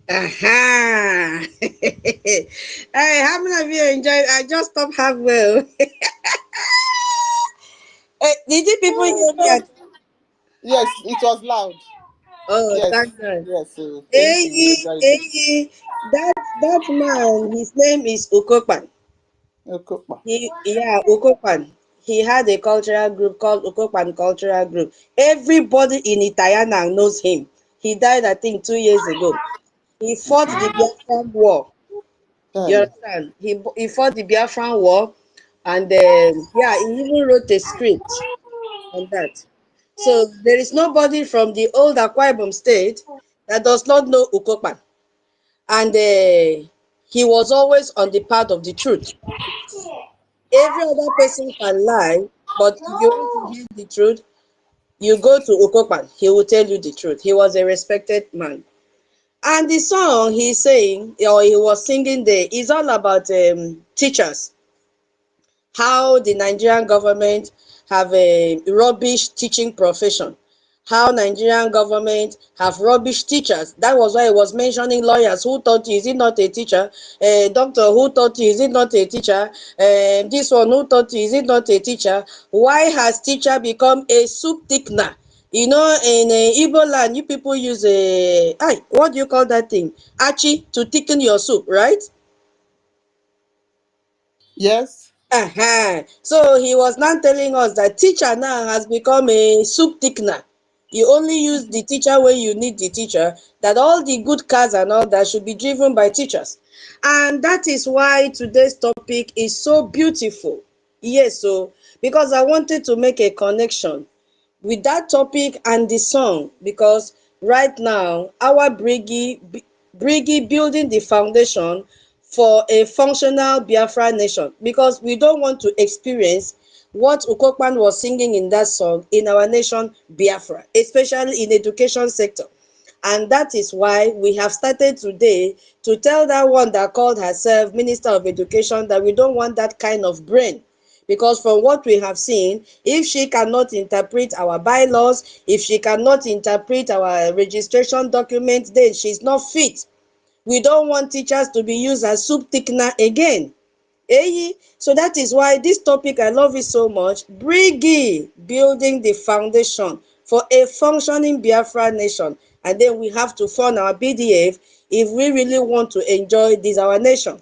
Speaker 7: Aha! Hey, how many of you enjoyed? I just stopped halfway. Did you people hear me?
Speaker 2: Yes, it was loud.
Speaker 7: Oh,
Speaker 2: Yes,
Speaker 7: thank God.
Speaker 2: yes. Thank you. We enjoyed it.
Speaker 7: Hey, that man, his name is Okopan.
Speaker 2: Okopa.
Speaker 7: Okopan. He had a cultural group called Okopan Cultural Group. Everybody in Itayana knows him. He died, I think, 2 years ago. He fought the Biafran War. You understand? He fought the Biafran War, and he even wrote a script on that. So there is nobody from the old Akwa Ibom state that does not know Ukokpan. And he was always on the path of the truth. Every other person can lie, but if you want to hear the truth, you go to Ukokpan. He will tell you the truth. He was a respected man. And the song he's saying, or he was singing there, is all about teachers. How the Nigerian government have a rubbish teaching profession. How Nigerian government have rubbish teachers. That was why I was mentioning lawyers. Who taught you? Is it not a teacher? Doctor, who taught you? Is it not a teacher? This one, who taught you? Is it not a teacher? Why has teacher become a soup thickener? You know, in Igbo land, you people use what do you call that thing? Achi to thicken your soup, right?
Speaker 2: Yes.
Speaker 7: So he was now telling us that teacher now has become a soup thickener. You only use the teacher when you need the teacher, that all the good cars and all that should be driven by teachers. And that is why today's topic is so beautiful. Yes, so because I wanted to make a connection with that topic and the song, because right now our BRGIE building the foundation for a functional Biafra nation, because we don't want to experience what Ukokpan was singing in that song in our nation Biafra, especially in education sector. And that is why we have started today to tell that one that called herself Minister of Education that we don't want that kind of brain. Because from what we have seen, if she cannot interpret our bylaws, if she cannot interpret our registration documents, then she's not fit. We don't want teachers to be used as soup thickener again. So that is why this topic, I love it so much. BRGIE, building the foundation for a functioning Biafra nation. And then we have to fund our BDF if we really want to enjoy this, our nation.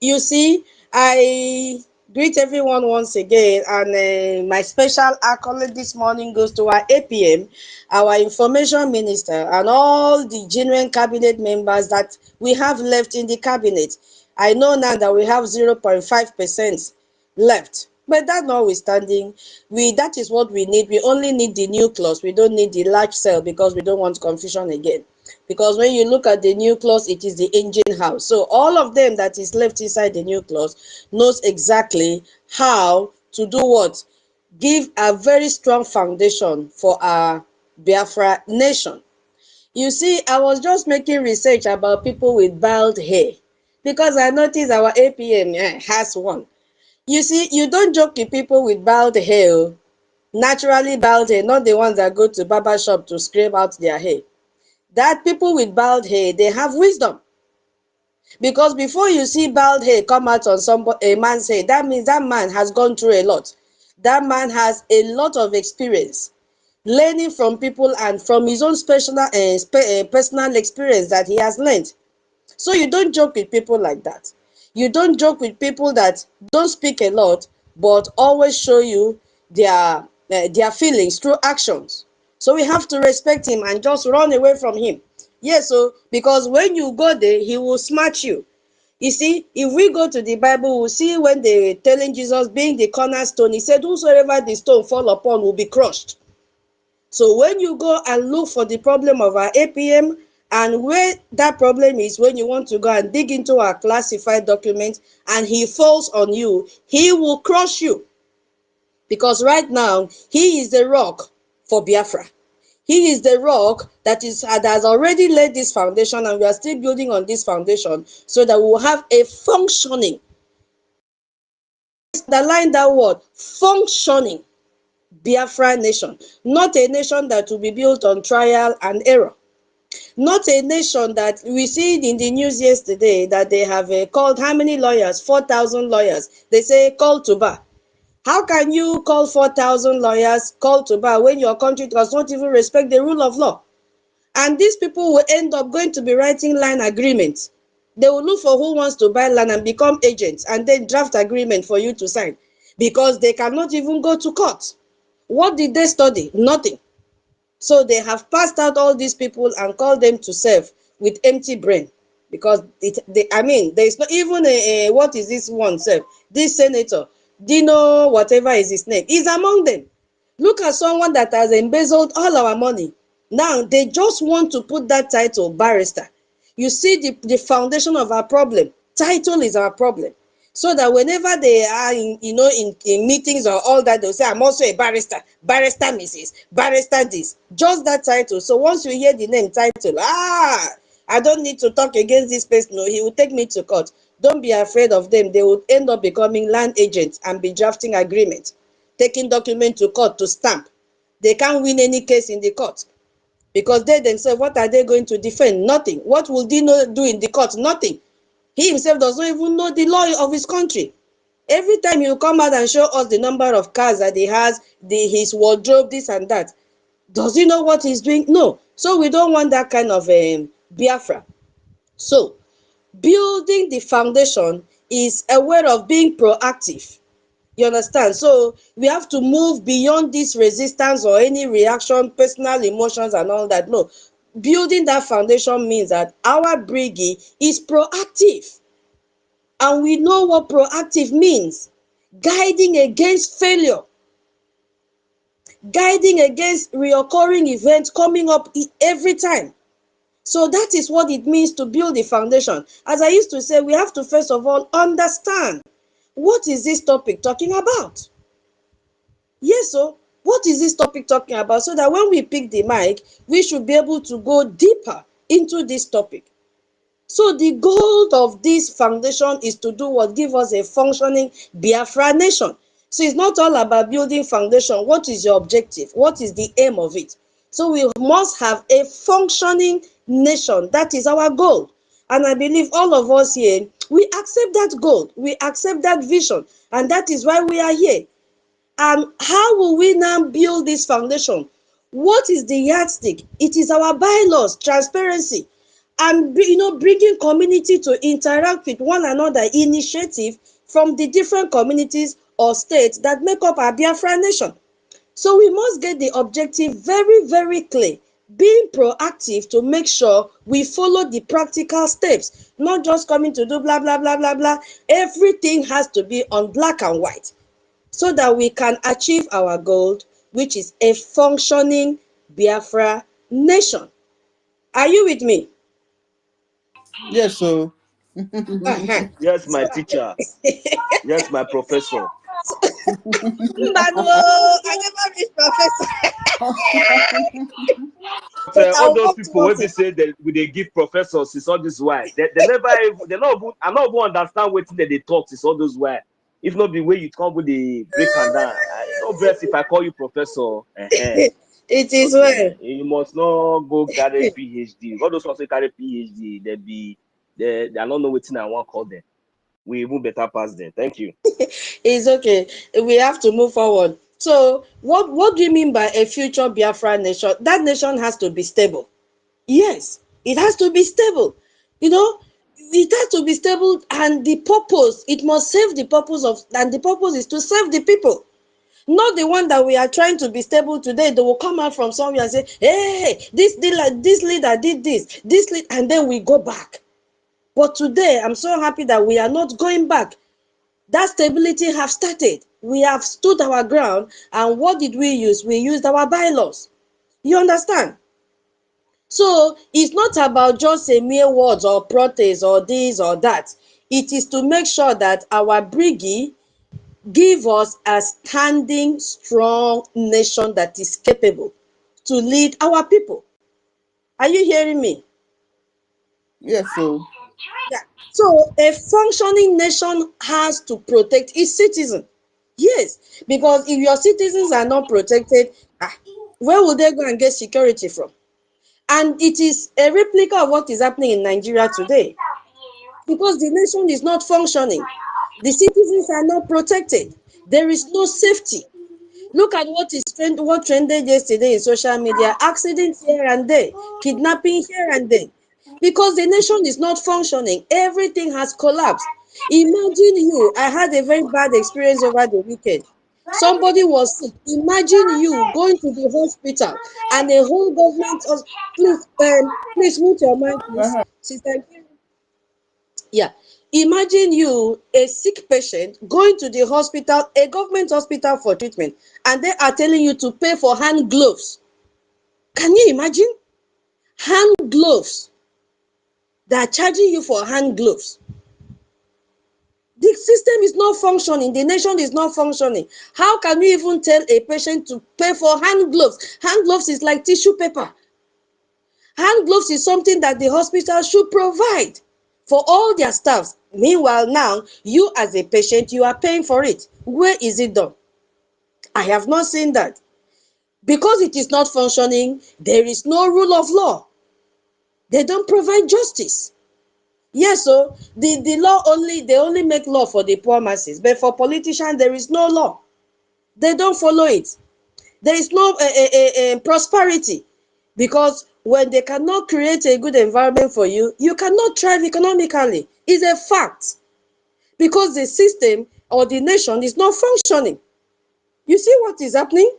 Speaker 7: You see, I greet everyone once again, and my special accolade this morning goes to our APM, our information minister, and all the genuine cabinet members that we have left in the cabinet. I know now that we have 0.5% left. But that notwithstanding, that is what we need. We only need the nucleus. We don't need the large cell because we don't want confusion again. Because when you look at the nucleus, it is the engine house. So all of them that is left inside the nucleus knows exactly how to do what? Give a very strong foundation for our Biafra nation. You see, I was just making research about people with bald hair because I noticed our APM has one. You see, you don't joke with people with bald hair, naturally bald hair, not the ones that go to barber shop to scrape out their hair. That people with bald hair, they have wisdom. Because before you see bald hair come out on a man's head, that means that man has gone through a lot. That man has a lot of experience, learning from people and from his own personal experience that he has learned. So you don't joke with people like that. You don't joke with people that don't speak a lot, but always show you their feelings through actions. So we have to respect him and just run away from him. Yes, so because when you go there, he will smash you. You see, if we go to the Bible, we'll see when they were telling Jesus being the cornerstone, he said, whosoever the stone fall upon will be crushed. So when you go and look for the problem of our APM, and where that problem is, when you want to go and dig into our classified documents and he falls on you, he will crush you. Because right now, he is the rock for Biafra. He is the rock that has already laid this foundation, and we are still building on this foundation so that we will have a functioning, underline that word, functioning Biafra nation. Not a nation that will be built on trial and error. Not a nation that we see in the news yesterday that they have called how many lawyers? 4,000 lawyers. They say call to bar. How can you call 4,000 lawyers call to bar when your country does not even respect the rule of law? And these people will end up going to be writing land agreements. They will look for who wants to buy land and become agents and then draft agreement for you to sign because they cannot even go to court. What did they study? Nothing. So they have passed out all these people and called them to serve with empty brain because there is not even what is this one serve? This senator, Dino, whatever is his name, is among them. Look at someone that has embezzled all our money. Now they just want to put that title, barrister. You see the foundation of our problem. Title is our problem. So that whenever they are in meetings or all that, they'll say, I'm also a barrister, barrister Mrs., barrister this. Just that title. So once you hear the name title, I don't need to talk against this person. No, he will take me to court. Don't be afraid of them. They will end up becoming land agents and be drafting agreements, taking document to court to stamp. They can't win any case in the court because they themselves, what are they going to defend? Nothing. What will they do in the court? Nothing. He himself does not even know the law of his country. Every time you come out and show us the number of cars that he has, his wardrobe, this and that, does he know what he's doing? No. So we don't want that kind of Biafra. So building the foundation is a way of being proactive. You understand? So we have to move beyond this resistance or any reaction, personal emotions and all that. No. Building that foundation means that our BRGIE is proactive. And we know what proactive means. Guiding against failure. Guiding against reoccurring events coming up every time. So that is what it means to build the foundation. As I used to say, we have to first of all understand, what is this topic talking about? Yes, so what is this topic talking about? So that when we pick the mic, we should be able to go deeper into this topic. So the goal of this foundation is to do what? Give us a functioning Biafra nation. So it's not all about building foundation. What is your objective? What is the aim of it? So we must have a functioning nation. That is our goal. And I believe all of us here, we accept that goal. We accept that vision. And that is why we are here. And how will we now build this foundation? What is the yardstick? It is our bylaws, transparency, and bringing community to interact with one another, initiative from the different communities or states that make up our Biafra nation. So we must get the objective very, very clear, being proactive to make sure we follow the practical steps, not just coming to do blah, blah, blah, blah, blah. Everything has to be on black and white so that we can achieve our goal, which is a functioning Biafra nation. Are you with me?
Speaker 2: Yes, so.
Speaker 3: Yes, my teacher. Yes, my professor.
Speaker 7: Mbano, I never reached professor. But
Speaker 3: All those people when they say that they give professors is all this why they never they not even I not even understand what they talk is all those why. If not the way you come with the break and down, no best if I call you professor.
Speaker 7: It is
Speaker 3: okay.
Speaker 7: well.
Speaker 3: You must not go carry PhD. All those ones who carry PhD, they don't know what I want to call them. We even better pass them. Thank you.
Speaker 7: It's okay. We have to move forward. So what do you mean by a future Biafra nation? That nation has to be stable. Yes, it has to be stable. It has to be stable, and the purpose, it must serve the purpose of, and the purpose is to serve the people. Not the one that we are trying to be stable today. They will come out from somewhere and say, hey, this leader did this, and then we go back. But today, I'm so happy that we are not going back. That stability have started. We have stood our ground, and what did we use? We used our bylaws. You understand? So it's not about just a mere words or protest or this or that. It is to make sure that our BRGIE give us a standing, strong nation that is capable to lead our people. Are you hearing me?
Speaker 2: Yes, so.
Speaker 7: Yeah. So a functioning nation has to protect its citizens. Yes, because if your citizens are not protected, where will they go and get security from? And it is a replica of what is happening in Nigeria today. Because the nation is not functioning. The citizens are not protected. There is no safety. Look at what trended yesterday in social media. Accidents here and there, kidnapping here and there. Because the nation is not functioning. Everything has collapsed. Imagine I had a very bad experience over the weekend. Somebody was sick. Imagine you going to the hospital and a whole government please mute your mic, please. Sister, Yeah. Imagine you, a sick patient, going to the hospital, a government hospital for treatment, and they are telling you to pay for hand gloves. Can you imagine? Hand gloves. They are charging you for hand gloves. The system is not functioning. The nation is not functioning. How can you even tell a patient to pay for hand gloves? Hand gloves is like tissue paper. Hand gloves is something that the hospital should provide for all their staffs. Meanwhile, now, you as a patient, you are paying for it. Where is it done? I have not seen that. Because it is not functioning, there is no rule of law. They don't provide justice. Yes, so the law they only make law for the poor masses, but for politicians, there is no law. They don't follow it. There is no prosperity, because when they cannot create a good environment for you, you cannot thrive economically. It's a fact, because the system or the nation is not functioning. You see what is happening?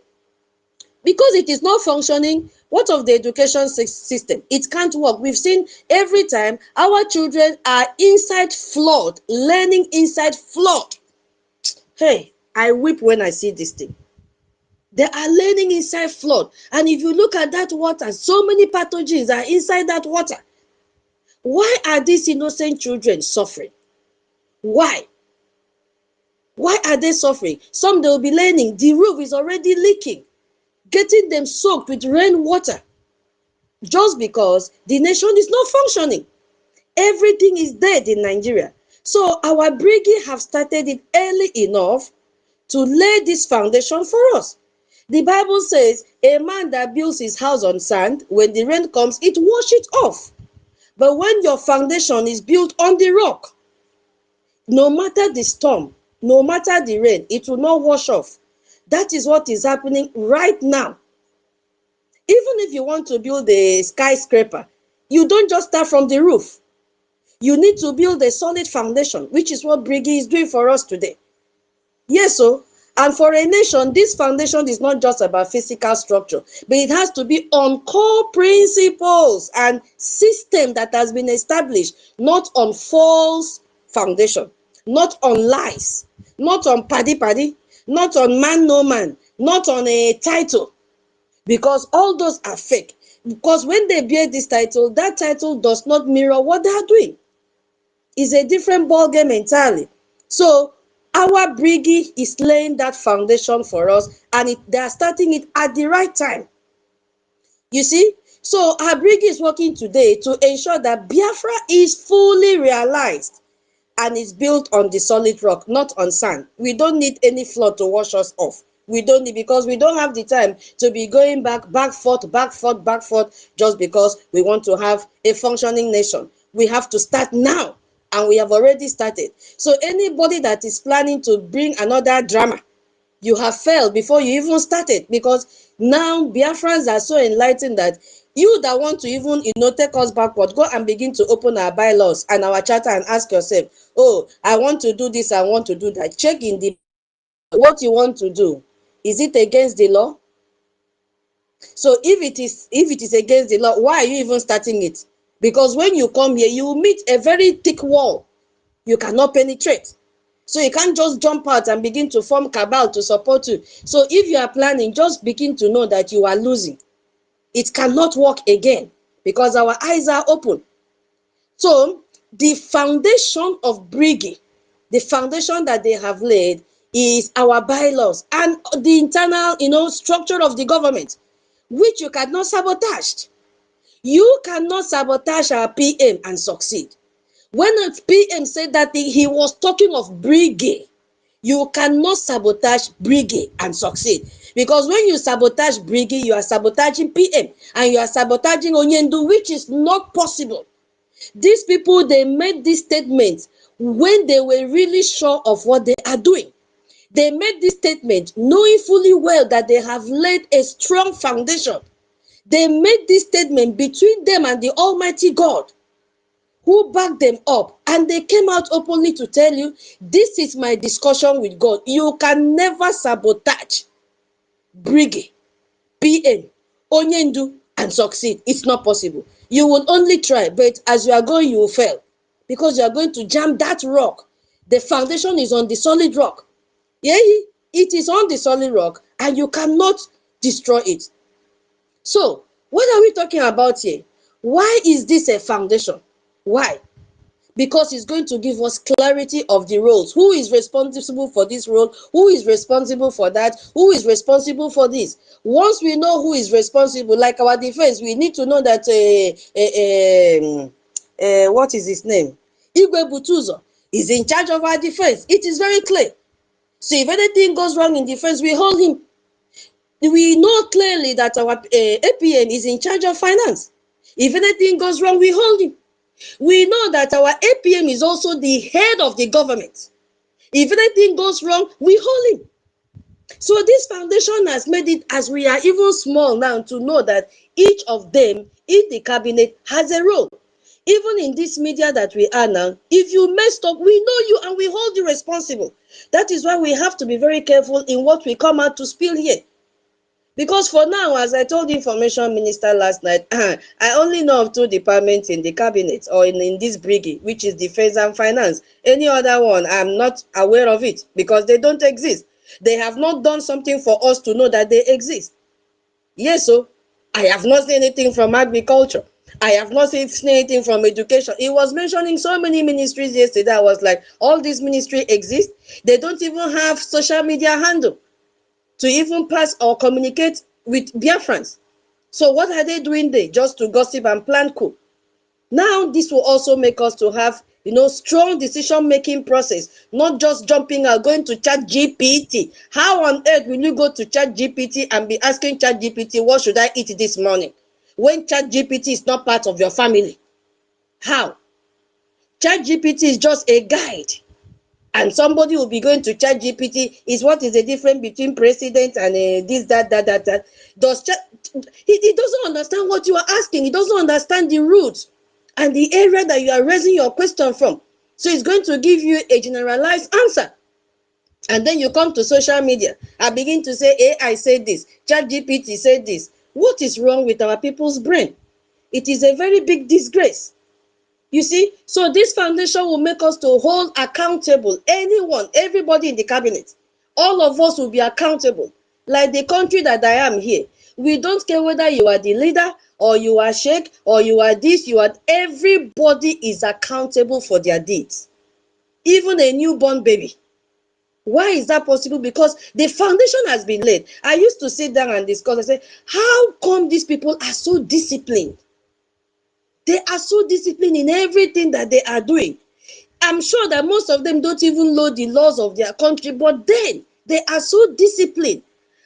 Speaker 7: Because it is not functioning, what of the education system? It can't work. We've seen every time our children are inside flawed, learning inside flawed. Hey, I weep when I see this thing. They are learning inside flood. And if you look at that water, so many pathogens are inside that water. Why are these innocent children suffering? Why? Why are they suffering? Some they will be learning. The roof is already leaking, getting them soaked with rainwater. Just because the nation is not functioning. Everything is dead in Nigeria. So our BRGIE have started it early enough to lay this foundation for us. The Bible says, a man that builds his house on sand, when the rain comes, it washes it off. But when your foundation is built on the rock, no matter the storm, no matter the rain, it will not wash off. That is what is happening right now. Even if you want to build a skyscraper, you don't just start from the roof. You need to build a solid foundation, which is what BRGIE is doing for us today. Yes, so, and for a nation, this foundation is not just about physical structure, but it has to be on core principles and system that has been established, not on false foundation, not on lies, not on paddy, not on man no man, not on a title, because all those are fake. Because when they bear this title, that title does not mirror what they are doing. It's a different ballgame entirely. So our BRGIE is laying that foundation for us, and they are starting it at the right time. You see? So our BRGIE is working today to ensure that Biafra is fully realized and is built on the solid rock, not on sand. We don't need any flood to wash us off. We don't need, because we don't have the time to be going back forth, just because we want to have a functioning nation. We have to start now, and we have already started. So anybody that is planning to bring another drama, you have failed before you even started, because now Biafrans are so enlightened that you that want to even take us backward, go and begin to open our bylaws and our charter and ask yourself, oh, I want to do this, I want to do that. Check in the what you want to do. Is it against the law? So if it is against the law, why are you even starting it? Because when you come here, you will meet a very thick wall you cannot penetrate. So you can't just jump out and begin to form cabal to support you. So if you are planning, just begin to know that you are losing. It cannot work again, because our eyes are open. So the foundation of BRGIE, the foundation that they have laid, is our bylaws and the internal, structure of the government, which you cannot sabotage. You cannot sabotage our PM and succeed. When a PM said that he was talking of BRGIE, you cannot sabotage BRGIE and succeed. Because when you sabotage BRGIE, you are sabotaging PM and you are sabotaging Onyendu, which is not possible. These people, they made this statement when they were really sure of what they are doing. They made this statement knowing fully well that they have laid a strong foundation. They made this statement between them and the Almighty God, who backed them up, and they came out openly to tell you, this is my discussion with God. You can never sabotage BRGIE, PM, Onyendu, and succeed. It's not possible. You will only try, but as you are going, you will fail. because you are going to jam that rock. The foundation is on the solid rock. Yeah, it is on the solid rock and you cannot destroy it. So, what are we talking about here? Why is this a foundation? Why? Because it's going to give us clarity of the roles. Who is responsible for this role? Who is responsible for that? Who is responsible for this? Once we know who is responsible, like our defense, we need to know that, what is his name? Igwe Butuzo is in charge of our defense. It is very clear. So if anything goes wrong in defense, we hold him. We know clearly that our APM is in charge of finance. If anything goes wrong, we hold him. We know that our APM is also the head of the government. If anything goes wrong, we hold him. So this foundation has made it, as we are even small now, to know that each of them in the cabinet has a role. Even in this media that we are now, if you messed up, we know you and we hold you responsible. That is why we have to be very careful in what we come out to spill here. Because for now, as I told the information minister last night, I only know of 2 departments in the cabinet or in this BRGIE, which is defense and finance. Any other one, I'm not aware of it because they don't exist. They have not done something for us to know that they exist. Yes, so I have not seen anything from agriculture. I have not seen anything from education. It was mentioning so many ministries yesterday. I was like, all these ministries exist. They don't even have social media handle to even pass or communicate with Biafrans. So what are they doing there? Just to gossip and plan coup. Now this will also make us to have, strong decision-making process, not just jumping out, going to ChatGPT. How on earth will you go to ChatGPT and be asking ChatGPT, what should I eat this morning? When ChatGPT is not part of your family? How? ChatGPT is just a guide. And somebody will be going to ChatGPT. Is what is the difference between president and this, that. He doesn't understand what you are asking. He doesn't understand the roots and the area that you are raising your question from. So it's going to give you a generalized answer. And then you come to social media. I begin to say, AI said this. ChatGPT said this. What is wrong with our people's brain? It is a very big disgrace. You see, so this foundation will make us to hold accountable anyone, everybody in the cabinet. All of us will be accountable. Like the country that I am here. We don't care whether you are the leader or you are sheikh or you are this, everybody is accountable for their deeds. Even a newborn baby. Why is that possible? Because the foundation has been laid. I used to sit down and discuss and say, how come these people are so disciplined? They are so disciplined in everything that they are doing. I'm sure that most of them don't even know the laws of their country, but then they are so disciplined.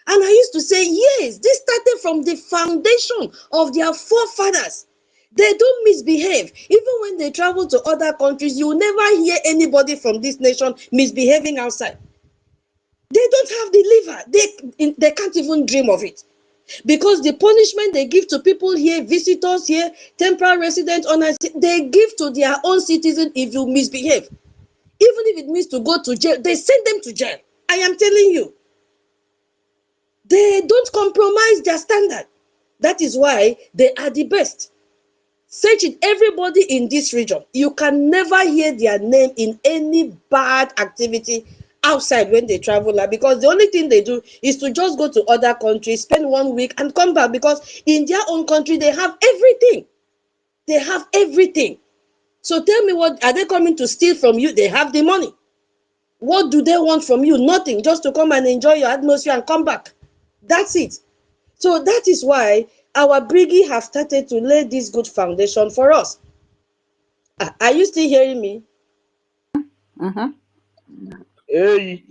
Speaker 7: And I used to say, yes, this started from the foundation of their forefathers. They don't misbehave. Even when they travel to other countries, you will never hear anybody from this nation misbehaving outside. They don't have the liver. They can't even dream of it. Because the punishment they give to people here, visitors here, temporary residents, they give to their own citizens if you misbehave. Even if it means to go to jail, they send them to jail. I am telling you. They don't compromise their standard. That is why they are the best. Search it, everybody in this region. You can never hear their name in any bad activity outside when they travel, because the only thing they do is to just go to other countries, spend 1 week and come back, because in their own country they have everything. They have everything. So tell me, what are they coming to steal from you? They have the money. What do they want from you? Nothing, just to come and enjoy your atmosphere and come back. That's it. So that is why our BRGIE have started to lay this good foundation for us. Are you still hearing me?
Speaker 2: Uh-huh.
Speaker 3: Hey.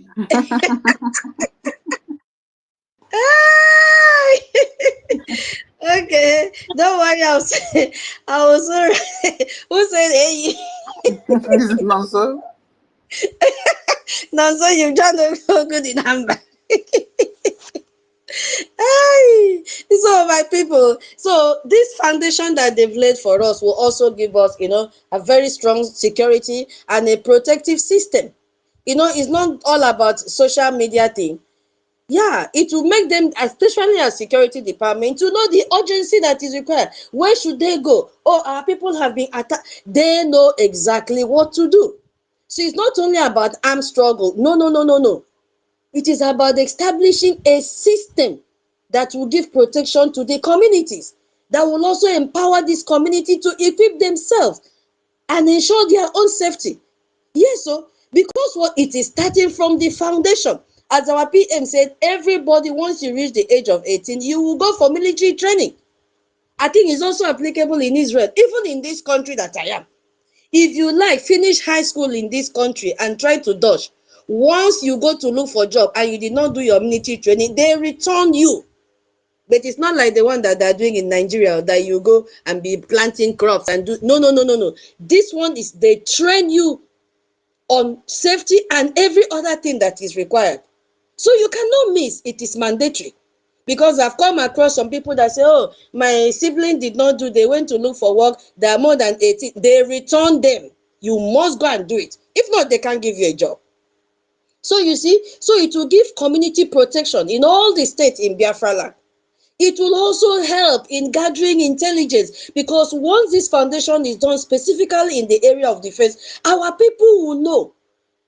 Speaker 7: Okay, don't worry. I was alright. Who said hey?
Speaker 2: This is not so.
Speaker 7: Now, so you're trying to go good in number. So my people, so this foundation that they've laid for us will also give us, a very strong security and a protective system. It's not all about social media thing. Yeah, it will make them, especially as security department, to know the urgency that is required. Where should they go? Oh, our people have been attacked. They know exactly what to do. So it's not only about armed struggle. No, no, no, no, no. It is about establishing a system that will give protection to the communities, that will also empower this community to equip themselves and ensure their own safety. Yes, so because what it is starting from the foundation. As our PM said, everybody, once you reach the age of 18, you will go for military training. I think it's also applicable in Israel, even in this country that I am. If you like, finish high school in this country and try to dodge. Once you go to look for a job and you did not do your military training, they return you. But it's not like the one that they're doing in Nigeria, that you go and be planting crops and do. No, no, no, no, no. This one is they train you on safety and every other thing that is required. So you cannot miss. It is mandatory. Because I've come across some people that say, oh, my sibling did not do, they went to look for work, they are more than 18, they return them. You must go and do it. If not, they can't give you a job. So you see, so it will give community protection in all the states in Biafra land. It will also help in gathering intelligence, because once this foundation is done specifically in the area of defense, our people will know.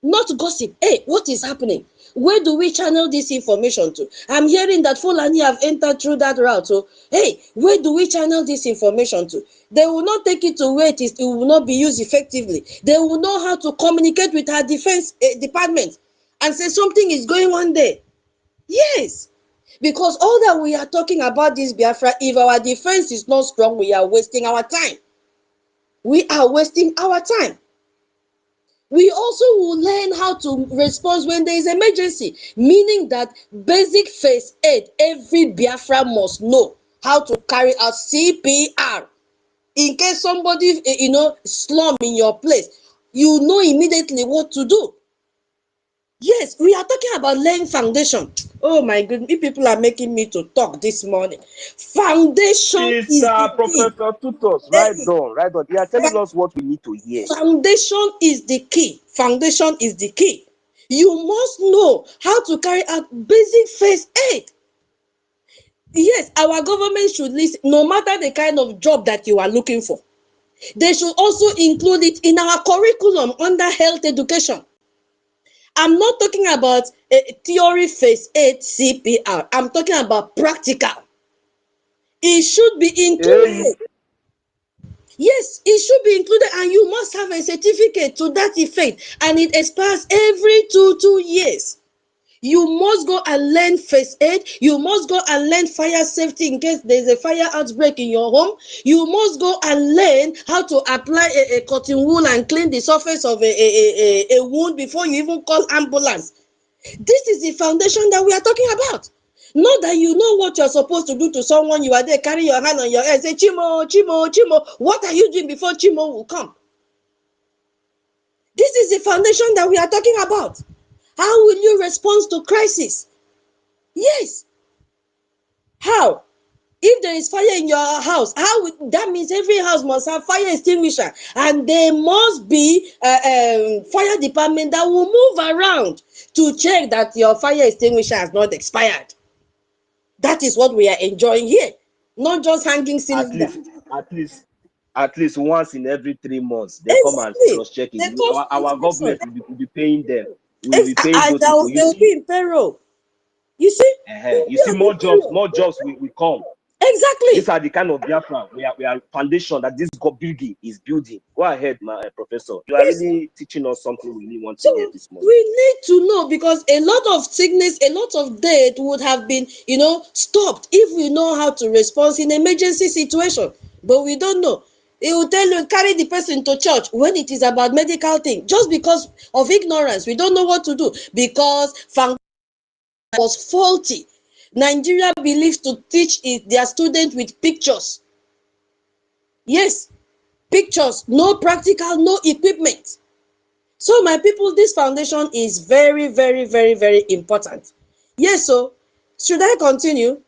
Speaker 7: Not gossip. Hey, what is happening? Where do we channel this information to? I'm hearing that Fulani have entered through that route. So, hey, where do we channel this information to? They will not take it to where it will not be used effectively. They will know how to communicate with our defense department and say something is going on there. Yes, because all that we are talking about this Biafra, if our defense is not strong, we are wasting our time. We are wasting our time. We also will learn how to respond when there is emergency, meaning that basic first aid, every Biafra must know how to carry out CPR. In case somebody, slump in your place, you know immediately what to do. Yes, we are talking about laying foundation. Oh my goodness, people are making me to talk this morning. Foundation is the key.
Speaker 3: Professor Tutos, right on, right on. You are telling us what we need to hear.
Speaker 7: Foundation is the key. Foundation is the key. You must know how to carry out basic first aid. Yes, our government should listen, no matter the kind of job that you are looking for. They should also include it in our curriculum under health education. I'm not talking about theory first aid CPR. I'm talking about practical. It should be included. Yes, it should be included, and you must have a certificate to that effect, and it expires every two years. You must go and learn first aid. You must go and learn fire safety in case there's a fire outbreak in your home. You must go and learn how to apply a cotton wool and clean the surface of a wound before you even call ambulance. This is the foundation that we are talking about. Not that you know what you're supposed to do to someone, you are there, carry your hand on your head, say, Chimo, Chimo, Chimo. What are you doing before Chimo will come? This is the foundation that we are talking about. How will you respond to crisis? Yes. How? If there is fire in your house, that means every house must have fire extinguisher, and there must be a fire department that will move around to check that your fire extinguisher has not expired. That is what we are enjoying here, not just hanging cylinder.
Speaker 3: At least once in every 3 months, they come and cross-check it. Our government will be paying them. We will be paying those people.
Speaker 7: They'll be in payroll. You see?
Speaker 3: You see, more jobs will come.
Speaker 7: Exactly.
Speaker 3: These are the kind of Biafra we are foundation that this building is building. Go ahead, my professor. You are really teaching us something we really want to hear this morning.
Speaker 7: We need to know, because a lot of sickness, a lot of death would have been, stopped if we know how to respond in emergency situation. But we don't know. It will tell you, carry the person to church when it is about medical thing. Just because of ignorance, we don't know what to do, because foundation was faulty. Nigeria believes to teach their students with pictures. Yes, pictures, no practical, no equipment. So my people, this foundation is very, very, very, very important. Yes, so should I continue?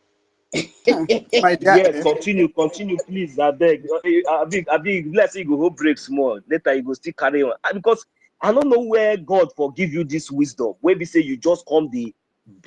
Speaker 3: Yes, continue, please. I beg. Let's say you go break small. Later you go still carry on. Because I don't know where God forgive you this wisdom. Where we say you just come the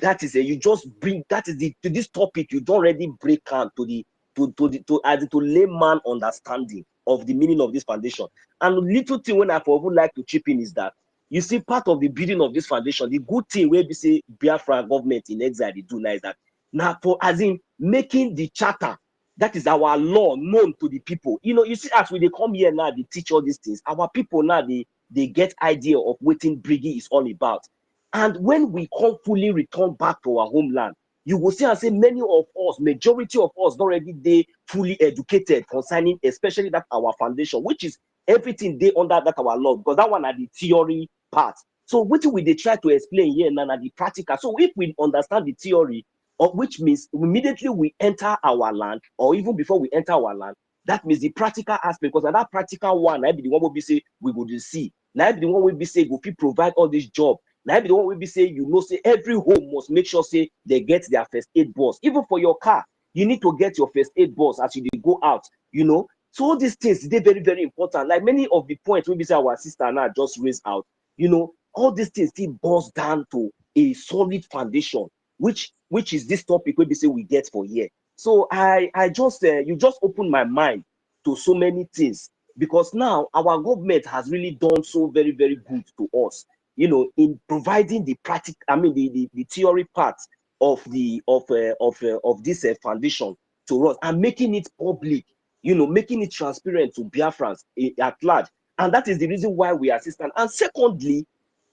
Speaker 3: that is you just bring, that is to this topic, you don't already break down to the to layman understanding of the meaning of this foundation. And little thing when I would like to chip in is that, you see, part of the building of this foundation, the good thing where we say Biafra government in exile they do now is that now for as in making the charter, that is our law, known to the people. You know, you see, as we they come here now, they teach all these things. Our people now they get idea of what BRGIE is all about. And when we come fully return back to our homeland, you will see and say many of us, majority of us, already they fully educated concerning, especially that our foundation, which is everything they under that our law, because that one are the theory part. So what will they try to explain here now the practical? So if we understand the theory, which means immediately we enter our land, or even before we enter our land, that means the practical aspect, because that practical one, I be the one will be say we go to see. Now be the one will be say go provide all this job. Now be the one will be say, you know, say every home must make sure say they get their first aid box. Even for your car, you need to get your first aid box as you go out, you know. So all these things, they're very, very important. Like many of the points we be say our sister now just raised out, you know, all these things still boils down to a solid foundation, which is this topic we be say we get for here. So I just you just opened my mind to so many things, because now our government has really done so very, very good to us, you know, in providing the practical, I mean the theory part of the of this foundation to us, and making it public, you know, making it transparent to Biafrans at large. And that is the reason why we are assistant. And secondly,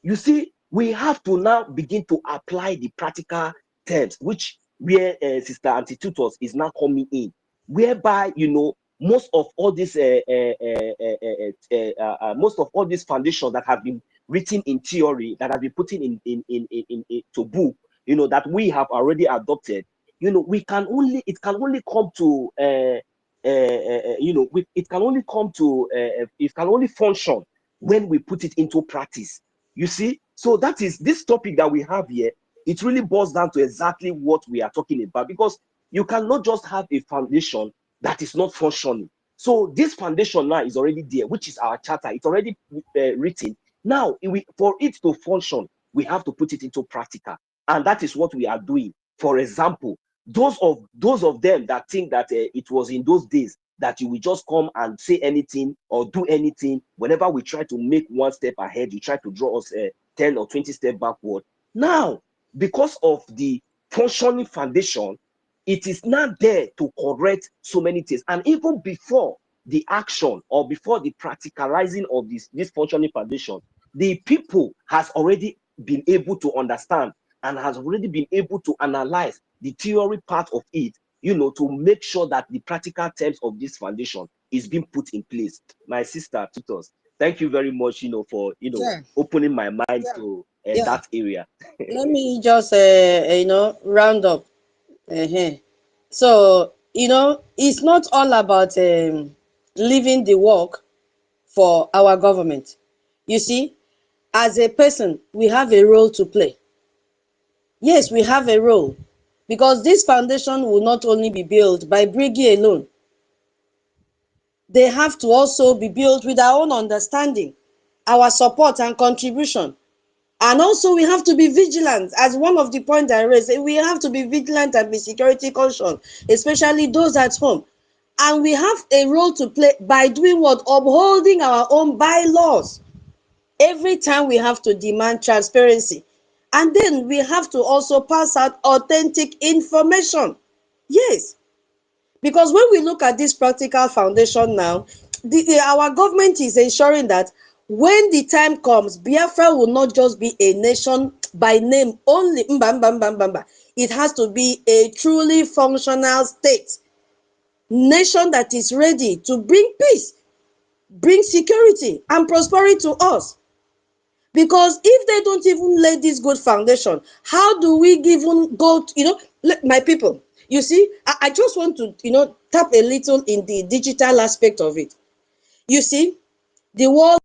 Speaker 3: you see, we have to now begin to apply the practical terms, which where Sister Antitutus is now coming in, whereby, you know, most of all this most of all these foundations that have been written in theory, that have been put in to book, you know, that we have already adopted, you know, it can only come to you know, it can only come to it can only function when we put it into practice. You see, so that is this topic that we have here. It really boils down to exactly what we are talking about, because you cannot just have a foundation that is not functioning. So this foundation now is already there, which is our charter. It's already written. Now, for it to function, we have to put it into practical, and that is what we are doing. For example, those of them that think that it was in those days that you will just come and say anything or do anything. Whenever we try to make one step ahead, you try to draw us 10 or 20 steps backward. Now, because of the functioning foundation, it is not there to correct so many things. And even before the action or before the practicalizing of this functioning foundation, the people has already been able to understand and has already been able to analyze the theory part of it, you know, to make sure that the practical terms of this foundation is being put in place. My sister Tutos, thank you very much, you know, for, you know, opening my mind to that area.
Speaker 7: Let me just you know, round up. So, you know, it's not all about leaving the work for our government. You see, as a person, we have a role to play. Yes, we have a role, because this foundation will not only be built by BRGIE alone. They have to also be built with our own understanding, our support and contribution. And also we have to be vigilant, as one of the points I raised, we have to be vigilant and be security conscious, especially those at home. And we have a role to play by doing what? Upholding our own bylaws. Every time we have to demand transparency. And then we have to also pass out authentic information. Yes. Because when we look at this practical foundation now, our government is ensuring that when the time comes, Biafra will not just be a nation by name only. It has to be a truly functional state. Nation that is ready to bring peace, bring security and prosperity to us. Because if they don't even lay this good foundation, how do we even go to, you know, my people, you see, I just want to, you know, tap a little in the digital aspect of it. You see, the world,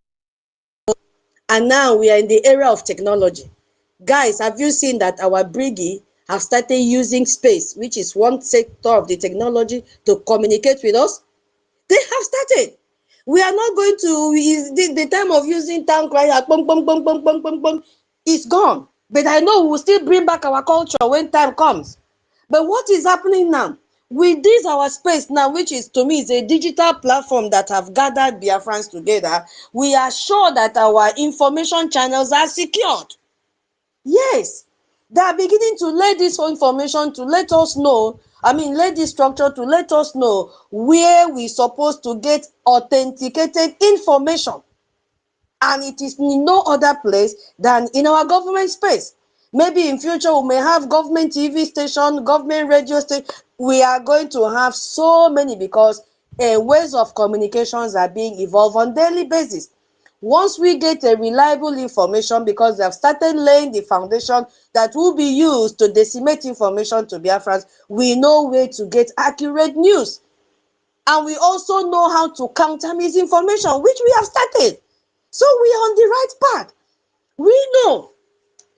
Speaker 7: and now we are in the era of technology. Guys, have you seen that our BRGIE have started using space, which is one sector of the technology, to communicate with us? They have started. We are not going to, the time of using town crier, it's gone. But I know we will still bring back our culture when time comes. But what is happening now? With this our space now, which is to me is a digital platform that have gathered Biafrans together, we are sure that our information channels are secured. Yes, they are beginning to lay this information to let us know, lay this structure to let us know where we supposed to get authenticated information. And it is in no other place than in our government space. Maybe in future we may have government TV station, government radio station. We are going to have so many because ways of communications are being evolved on daily basis. Once we get a reliable information, because they have started laying the foundation that will be used to disseminate information to Biafrans, we know where to get accurate news. And we also know how to counter misinformation, which we have started. So we are on the right path. We know.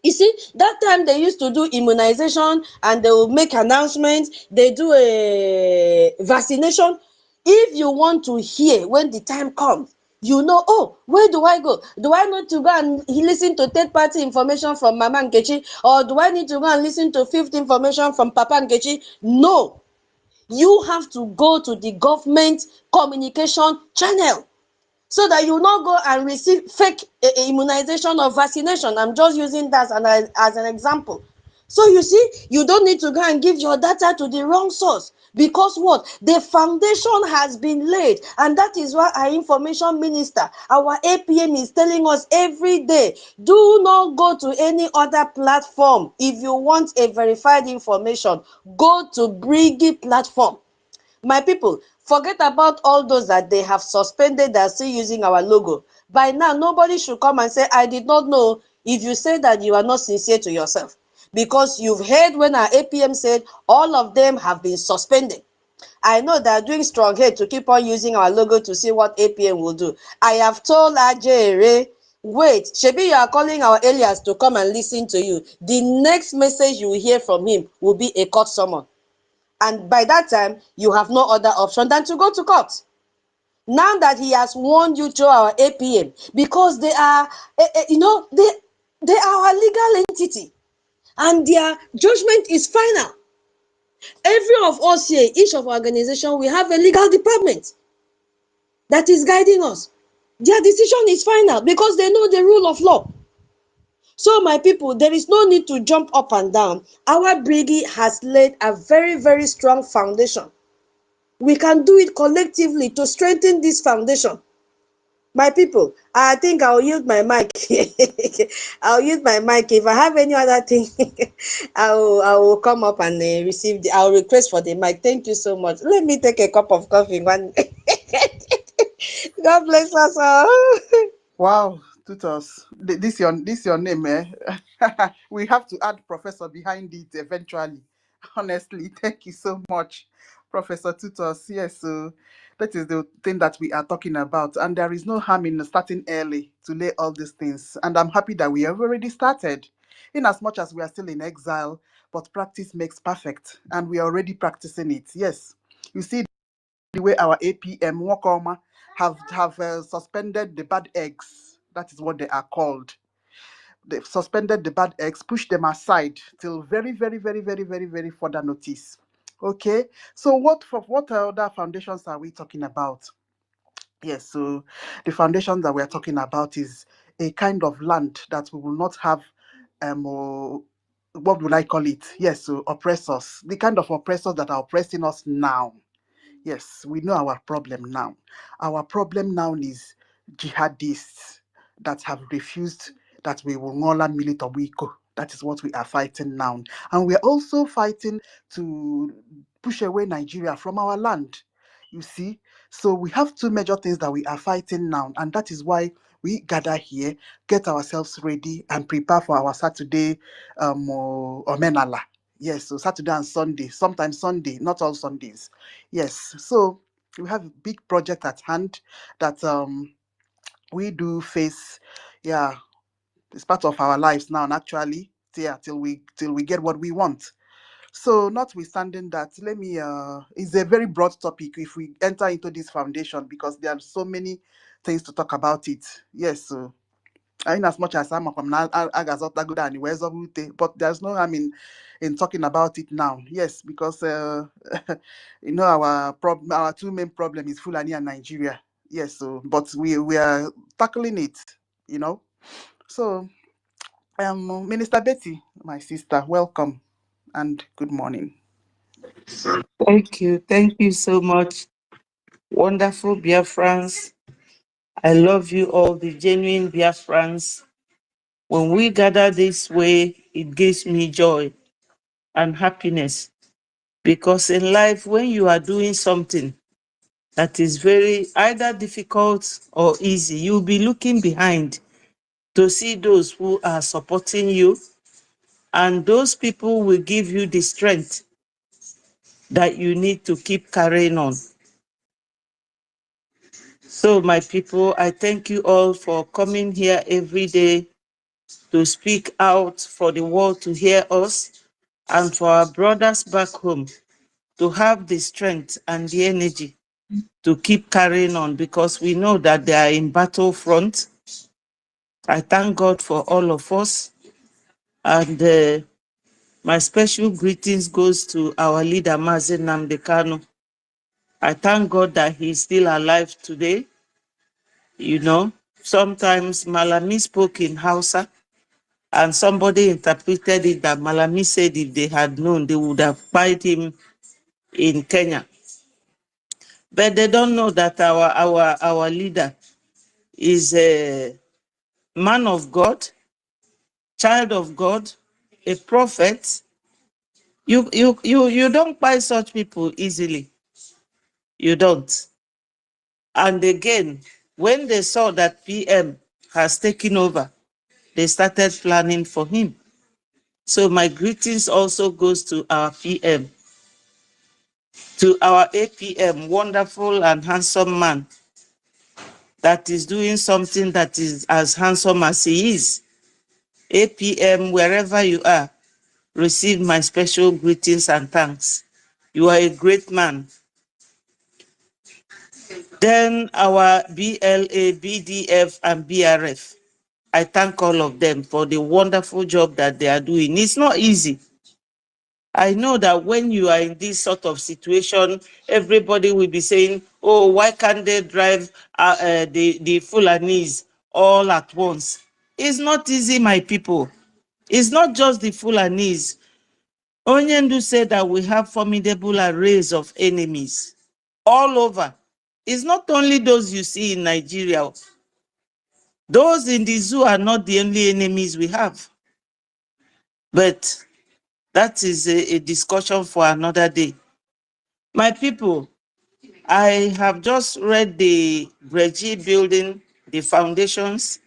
Speaker 7: You see, that time they used to do immunization and they will make announcements. They do a vaccination. If you want to hear when the time comes, you know, oh, where do I go? Do I need to go and listen to third-party information from Mama Nkechi? Or do I need to go and listen to fifth information from Papa Nkechi? No. You have to go to the government communication channel, so that you will not go and receive fake immunization or vaccination. I'm just using that as an example. So you see, you don't need to go and give your data to the wrong source, because what? The foundation has been laid, and that is why our information minister, our APM, is telling us every day, do not go to any other platform. If you want a verified information, go to BRGIE platform. My people, forget about all those that they have suspended that are still using our logo. By now, nobody should come and say, I did not know. If you say that, you are not sincere to yourself. Because you've heard when our APM said all of them have been suspended. I know they're doing strong head to keep on using our logo to see what APM will do. I have told Ajere, wait, Shebi, you are calling our alias to come and listen to you. The next message you will hear from him will be a court summon. And by that time, you have no other option than to go to court. Now that he has warned you through our APM, because they are, they are our legal entity, and their judgment is final. Every of us here, each of our organization, we have a legal department that is guiding us. Their decision is final because they know the rule of law. So my people, there is no need to jump up and down. Our BRGIE has laid a very, very strong foundation. We can do it collectively to strengthen this foundation. My people, I think I'll use my mic. I'll use my mic. If I have any other thing, I will come up and receive I'll request for the mic. Thank you so much. Let me take a cup of coffee. God bless us all.
Speaker 2: Wow, tutors. This your name, eh? We have to add professor behind it eventually. Honestly, thank you so much, Professor Tutors. Yes, so that is the thing that we are talking about, and there is no harm in starting early to lay all these things. And I'm happy that we have already started, in as much as we are still in exile. But practice makes perfect, and we are already practicing it. Yes, you see the way our APM Wakoma have suspended the bad eggs. That is what they are called. They've suspended the bad eggs, pushed them aside till very, very, very, very, very, very further notice. Okay, so what other foundations are we talking about? Yes, so the foundation that we are talking about is a kind of land that we will not have what would I call it? Yes, so oppressors, the kind of oppressors that are oppressing us now. Yes, we know our problem now. Our problem now is jihadists that have refused that we will no longer military wiko. That is what we are fighting now. And we are also fighting to push away Nigeria from our land. You see? So we have two major things that we are fighting now. And that is why we gather here, get ourselves ready, and prepare for our Saturday Omenala. Yes, so Saturday and Sunday, sometimes Sunday, not all Sundays. Yes, so we have a big project at hand that we do face. Yeah, it's part of our lives now, and actually, yeah, till we get what we want. So, notwithstanding that, let me it's a very broad topic if we enter into this foundation, because there are so many things to talk about it. Yes, so in as much as I'm a but there's no harm in talking about it now. Yes, because you know our two main problem is Fulani and Nigeria. Yes, so but we are tackling it, you know. So Minister Betty, my sister, welcome and good morning.
Speaker 10: Thank you so much. Wonderful Biafrans. I love you all, the genuine Biafrans. When we gather this way, it gives me joy and happiness. Because in life, when you are doing something that is very either difficult or easy, you'll be looking behind to see those who are supporting you, and those people will give you the strength that you need to keep carrying on. So, my people, I thank you all for coming here every day to speak out for the world to hear us, and for our brothers back home to have the strength and the energy to keep carrying on, because we know that they are in battlefront. I thank God for all of us, and my special greetings goes to our leader, Mazi Nnamdi Kanu. I thank God that he's still alive today. You know, sometimes Malami spoke in Hausa, and somebody interpreted it that Malami said if they had known, they would have fight him in Kenya. But they don't know that our leader is a man of God, child of God, a prophet. You don't buy such people easily. You don't. And again, when they saw that PM has taken over, they started planning for him. So my greetings also goes to our PM, to our APM, wonderful and handsome man that is doing something that is as handsome as he is. APM, wherever you are, receive my special greetings and thanks. You are a great man. Then our BLA, BDF, and BRF, I thank all of them for the wonderful job that they are doing. It's not easy. I know that when you are in this sort of situation, everybody will be saying, oh, why can't they drive the Fulanis all at once? It's not easy, my people. It's not just the Fulanis. Onyendu said that we have formidable arrays of enemies all over. It's not only those you see in Nigeria. Those in the zoo are not the only enemies we have. But that is a discussion for another day. My people, I have just read the BRGIE building, the foundations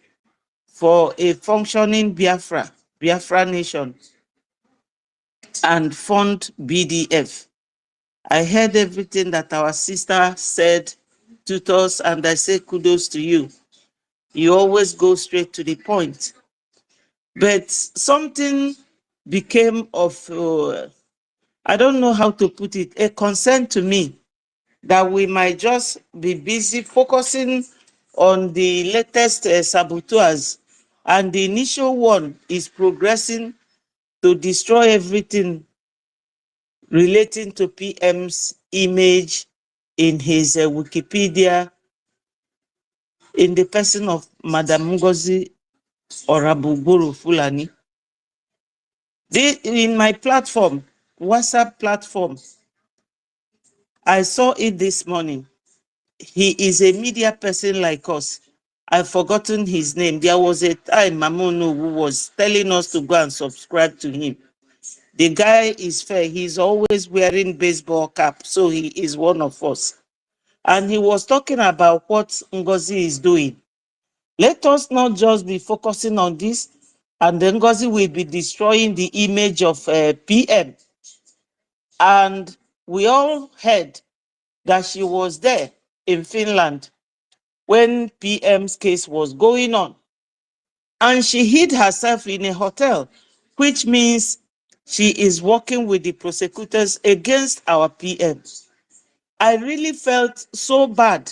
Speaker 10: for a functioning Biafra nation, and fund BDF. I heard everything that our sister said to us, and I say kudos to you. You always go straight to the point. But something became of, I don't know how to put it, a concern to me, that we might just be busy focusing on the latest saboteurs, and the initial one is progressing to destroy everything relating to PM's image in his Wikipedia, in the person of Madam NGOZI Orabufulani. In my platform, WhatsApp platform, I saw it this morning. He is a media person like us. I've forgotten his name. There was a time Onuwu was telling us to go and subscribe to him. The guy is fair. He's always wearing baseball cap, so he is one of us. And he was talking about what NGOZI is doing. Let us not just be focusing on this, and then NGOZI will be destroying the image of PM. And we all heard that she was there in Finland when PM's case was going on. And she hid herself in a hotel, which means she is working with the prosecutors against our PM. I really felt so bad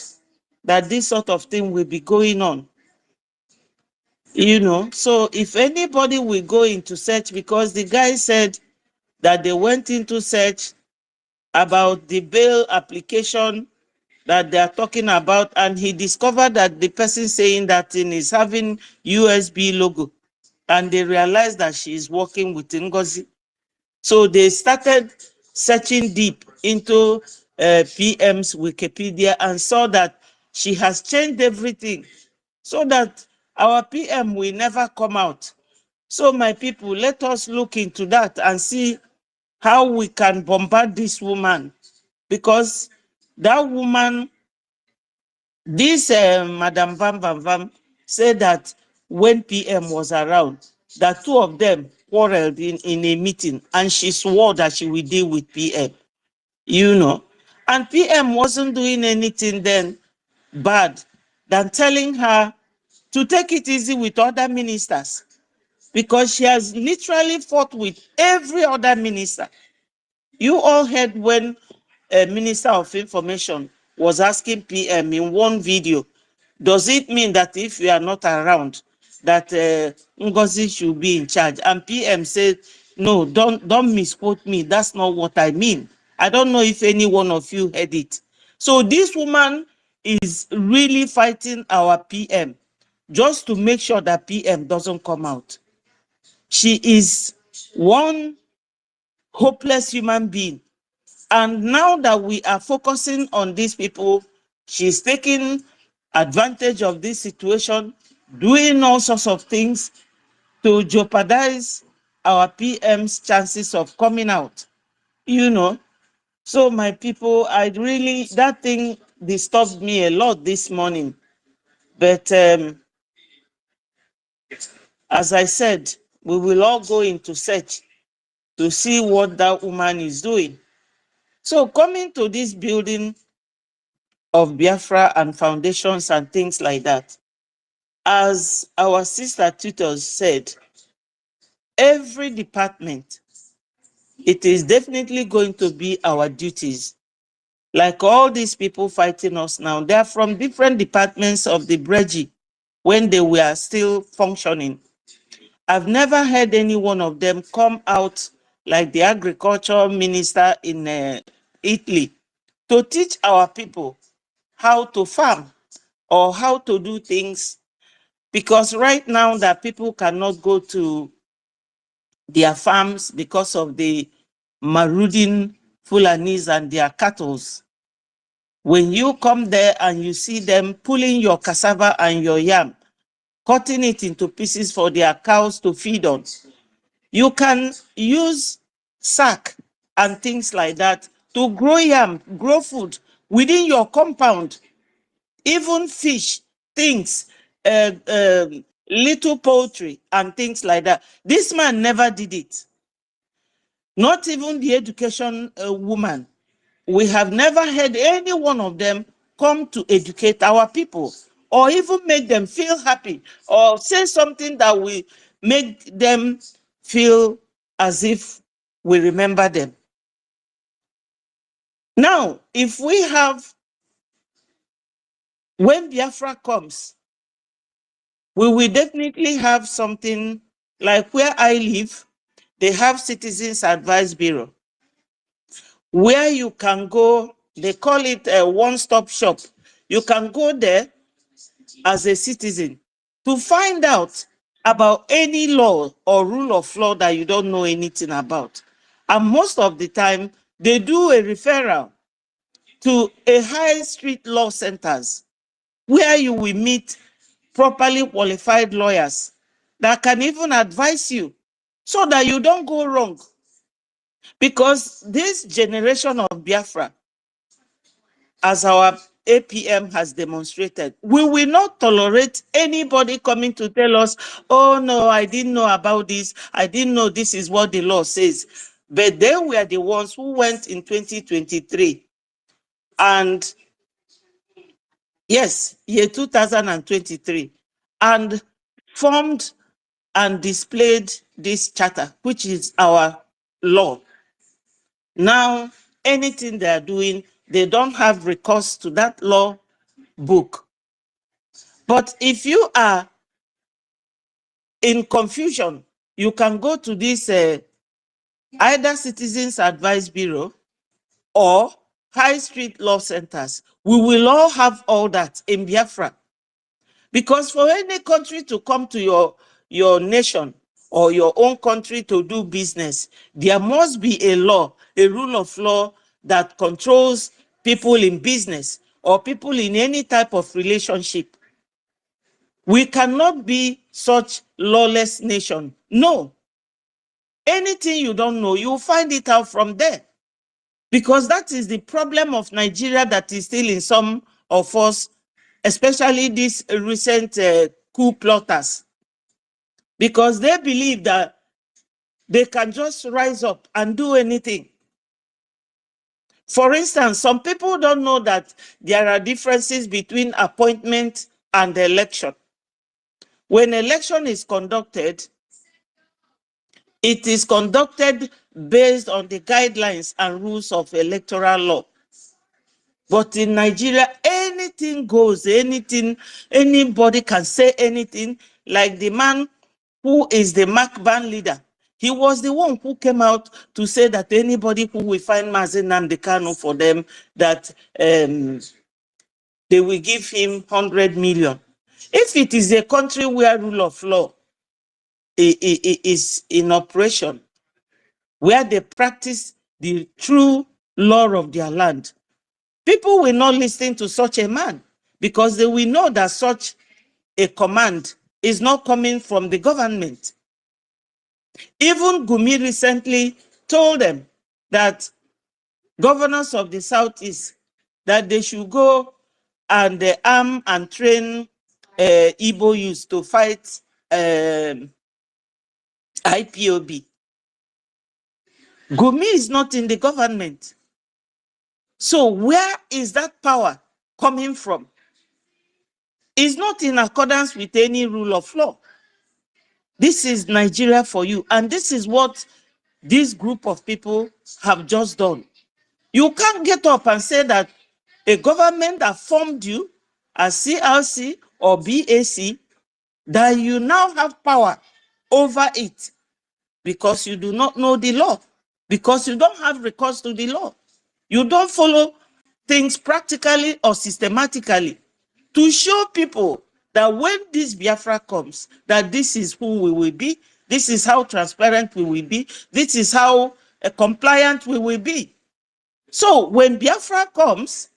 Speaker 10: that this sort of thing will be going on. You know, so if anybody will go into search, because the guy said that they went into search about the bail application that they are talking about, and he discovered that the person saying that thing is having USB logo, and they realized that she is working with NGOZI. So they started searching deep into PM's Wikipedia and saw that she has changed everything so that our PM will never come out. So my people, let us look into that and see how we can bombard this woman, because that woman, this Madam Vam Vam Vam, said that when PM was around, that two of them quarreled in a meeting, and she swore that she will deal with PM, you know. And PM wasn't doing anything then bad than telling her to take it easy with other ministers, because she has literally fought with every other minister. You all heard when a Minister of Information was asking PM in one video, does it mean that if you are not around, that NGOZI should be in charge? And PM said, no, don't misquote me. That's not what I mean. I don't know if any one of you heard it. So this woman is really fighting our PM just to make sure that PM doesn't come out. She is one hopeless human being. And now that we are focusing on these people, she's taking advantage of this situation, doing all sorts of things to jeopardize our PM's chances of coming out, you know. So my people, that thing disturbed me a lot this morning. But as I said, we will all go into search to see what that woman is doing. So coming to this building of Biafra and foundations and things like that, as our sister tutors said, every department, it is definitely going to be our duties. Like all these people fighting us now, they are from different departments of the BRGIE when they were still functioning. I've never heard any one of them come out like the agriculture minister in Italy to teach our people how to farm or how to do things, because right now that people cannot go to their farms because of the marauding Fulanis and their cattle. When you come there and you see them pulling your cassava and your yam, cutting it into pieces for their cows to feed on, you can use sack and things like that to grow yam, grow food within your compound. Even fish, things, little poultry and things like that. This man never did it. Not even the education woman. We have never heard any one of them come to educate our people or even make them feel happy or say something that will make them feel as if we remember them. Now, if we have, when Biafra comes, we will definitely have something like where I live, they have Citizens Advice Bureau, where you can go, they call it a one-stop shop. You can go there as a citizen to find out about any law or rule of law that you don't know anything about. And most of the time, they do a referral to a high street law centers where you will meet properly qualified lawyers that can even advise you so that you don't go wrong. Because this generation of Biafra, as our APM has demonstrated, we will not tolerate anybody coming to tell us, oh no, I didn't know about this. I didn't know this is what the law says. But they were the ones who went in 2023 and yes, year 2023, and formed and displayed this charter, which is our law. Now, anything they are doing, they don't have recourse to that law book. But if you are in confusion, you can go to this either Citizens Advice Bureau or high street law centers. We will all have all that in Biafra. Because for any country to come to your nation or your own country to do business, there must be a law, a rule of law that controls people in business or people in any type of relationship. We cannot be such lawless nation. No. Anything you don't know, you'll find it out from there. Because that is the problem of Nigeria that is still in some of us, especially these recent coup plotters. Because they believe that they can just rise up and do anything. For instance, some people don't know that there are differences between appointment and election. When election is conducted, it is conducted based on the guidelines and rules of electoral law. But in Nigeria, anything goes, anything, anybody can say anything. Like the man who is the MACBAN leader, he was the one who came out to say that anybody who will find Mazen Namdekano for them, that they will give him 100 million. If it is a country where rule of law is in operation, where they practice the true law of their land, people will not listen to such a man because they will know that such a command is not coming from the government. Even Gumi recently told them that governors of the Southeast, that they should go and arm and train Igbo youth to fight IPOB. Gumi is not in the government. So where is that power coming from? It's not in accordance with any rule of law. This is Nigeria for you. And this is what this group of people have just done. You can't get up and say that a government that formed you as CLC or BAC, that you now have power over it because you do not know the law, because you don't have recourse to the law. You don't follow things practically or systematically to show people that when this Biafra comes, that this is who we will be, this is how transparent we will be, this is how compliant we will be. So when Biafra comes,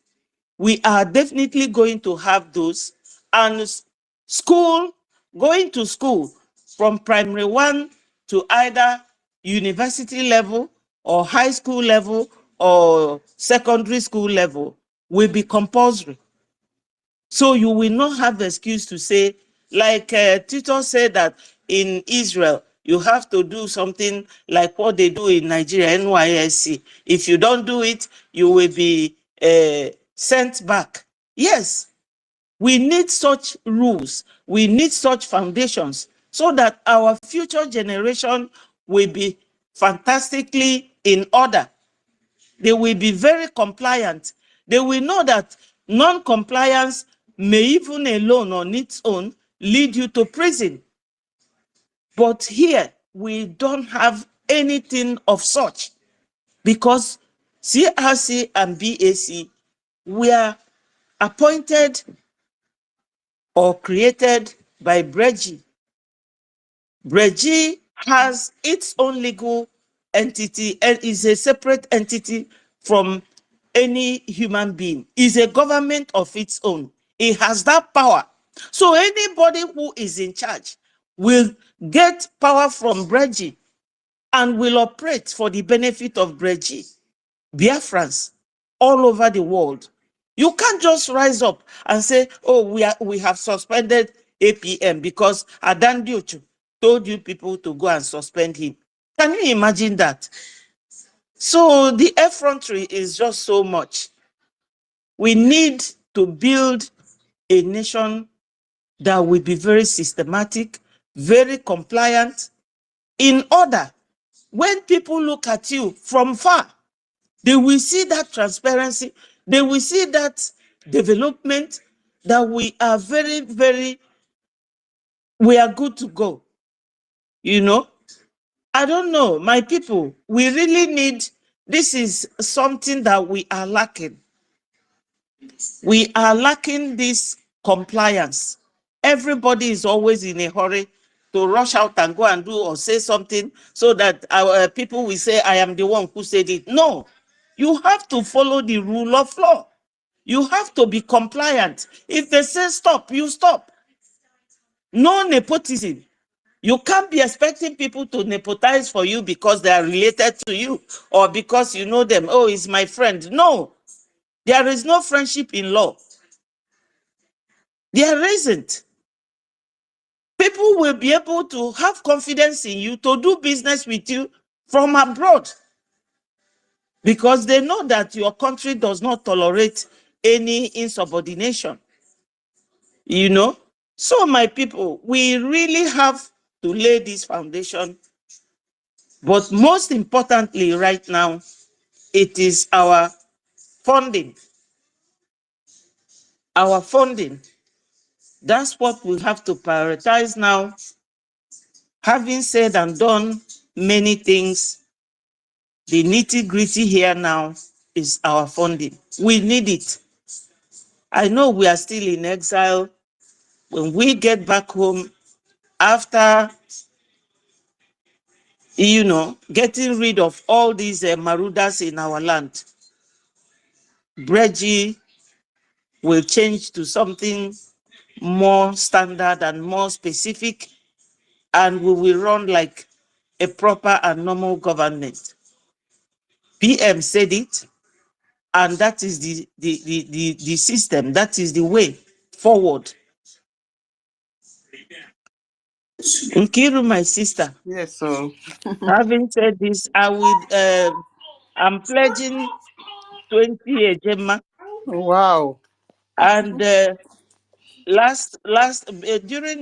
Speaker 10: we are definitely going to have those. And school, going to school from primary 1 to either university level or high school level or secondary school level will be compulsory. So you will not have the excuse to say, like Tito said that in Israel, you have to do something like what they do in Nigeria, NYSC. If you don't do it, you will be sent back. Yes, we need such rules. We need such foundations so that our future generation will be fantastically in order. They will be very compliant. They will know that non-compliance may even alone on its own lead you to prison. But here, we don't have anything of such because CRC and BAC were appointed or created by BRGIE. BRGIE has its own legal entity and is a separate entity from any human being. Is a government of its own. It has that power. So anybody who is in charge will get power from BRGIE and will operate for the benefit of BRGIE, Biafrans all over the world. You can't just rise up and say, oh, we have suspended APM because Adan Diochu told you people to go and suspend him. Can you imagine that? So the effrontery is just so much. We need to build a nation that will be very systematic, very compliant, in order when people look at you from far, they will see that transparency, they will see that development, that we are we are good to go. You know, I don't know, my people, we really need, this is something that we are lacking. We are lacking this compliance. Everybody is always in a hurry to rush out and go and do or say something so that our people will say, I am the one who said it. No, you have to follow the rule of law. You have to be compliant. If they say stop, you stop. No nepotism. You can't be expecting people to nepotize for you because they are related to you or because you know them. Oh, he's my friend. No, there is no friendship in law. There isn't. People will be able to have confidence in you to do business with you from abroad because they know that your country does not tolerate any insubordination. You know? So, my people, we really have to lay this foundation. But most importantly, right now, it is our funding. Our funding. That's what we have to prioritize now. Having said and done many things, the nitty-gritty here now is our funding. We need it. I know we are still in exile. When we get back home, after, you know, getting rid of all these marauders in our land, BRGIE will change to something more standard and more specific, and we will run like a proper and normal government. PM said it, and that is the system, that is the way forward. Nkiru, my sister.
Speaker 2: Yes, so.
Speaker 10: Having said this, I'm pledging 20 Ejema.
Speaker 2: Wow.
Speaker 10: And during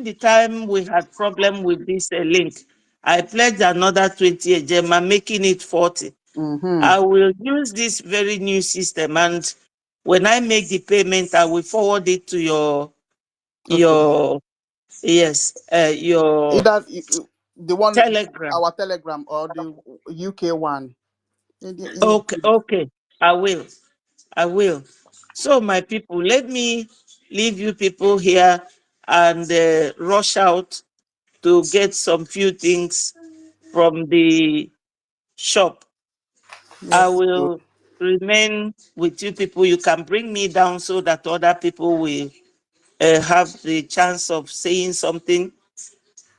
Speaker 10: the time we had problem with this link, I pledged another 20 Ejema, making it 40. I will use this very new system, and when I make the payment, I will forward it to your yes, your
Speaker 2: Either the one,
Speaker 10: Telegram.
Speaker 2: our Telegram, or the UK one.
Speaker 10: Okay, I will. So, my people, let me leave you people here and rush out to get some few things from the shop.
Speaker 2: Yes,
Speaker 10: I will remain with you people. You can bring me down so that other people will have the chance of saying something.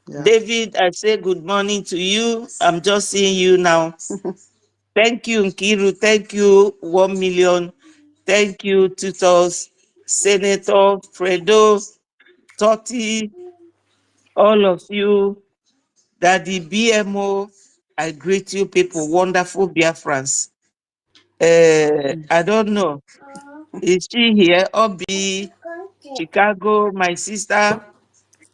Speaker 2: yeah.
Speaker 10: David, I say good morning to you. I'm just seeing you now. Thank you, Nkiru. Thank you, 1 million. Thank you, tutors, Senator Fredo, Totti, all of you, Daddy BMO. I greet you people, wonderful Biafrans. I don't know. Is she here? Obi, Chicago, my sister,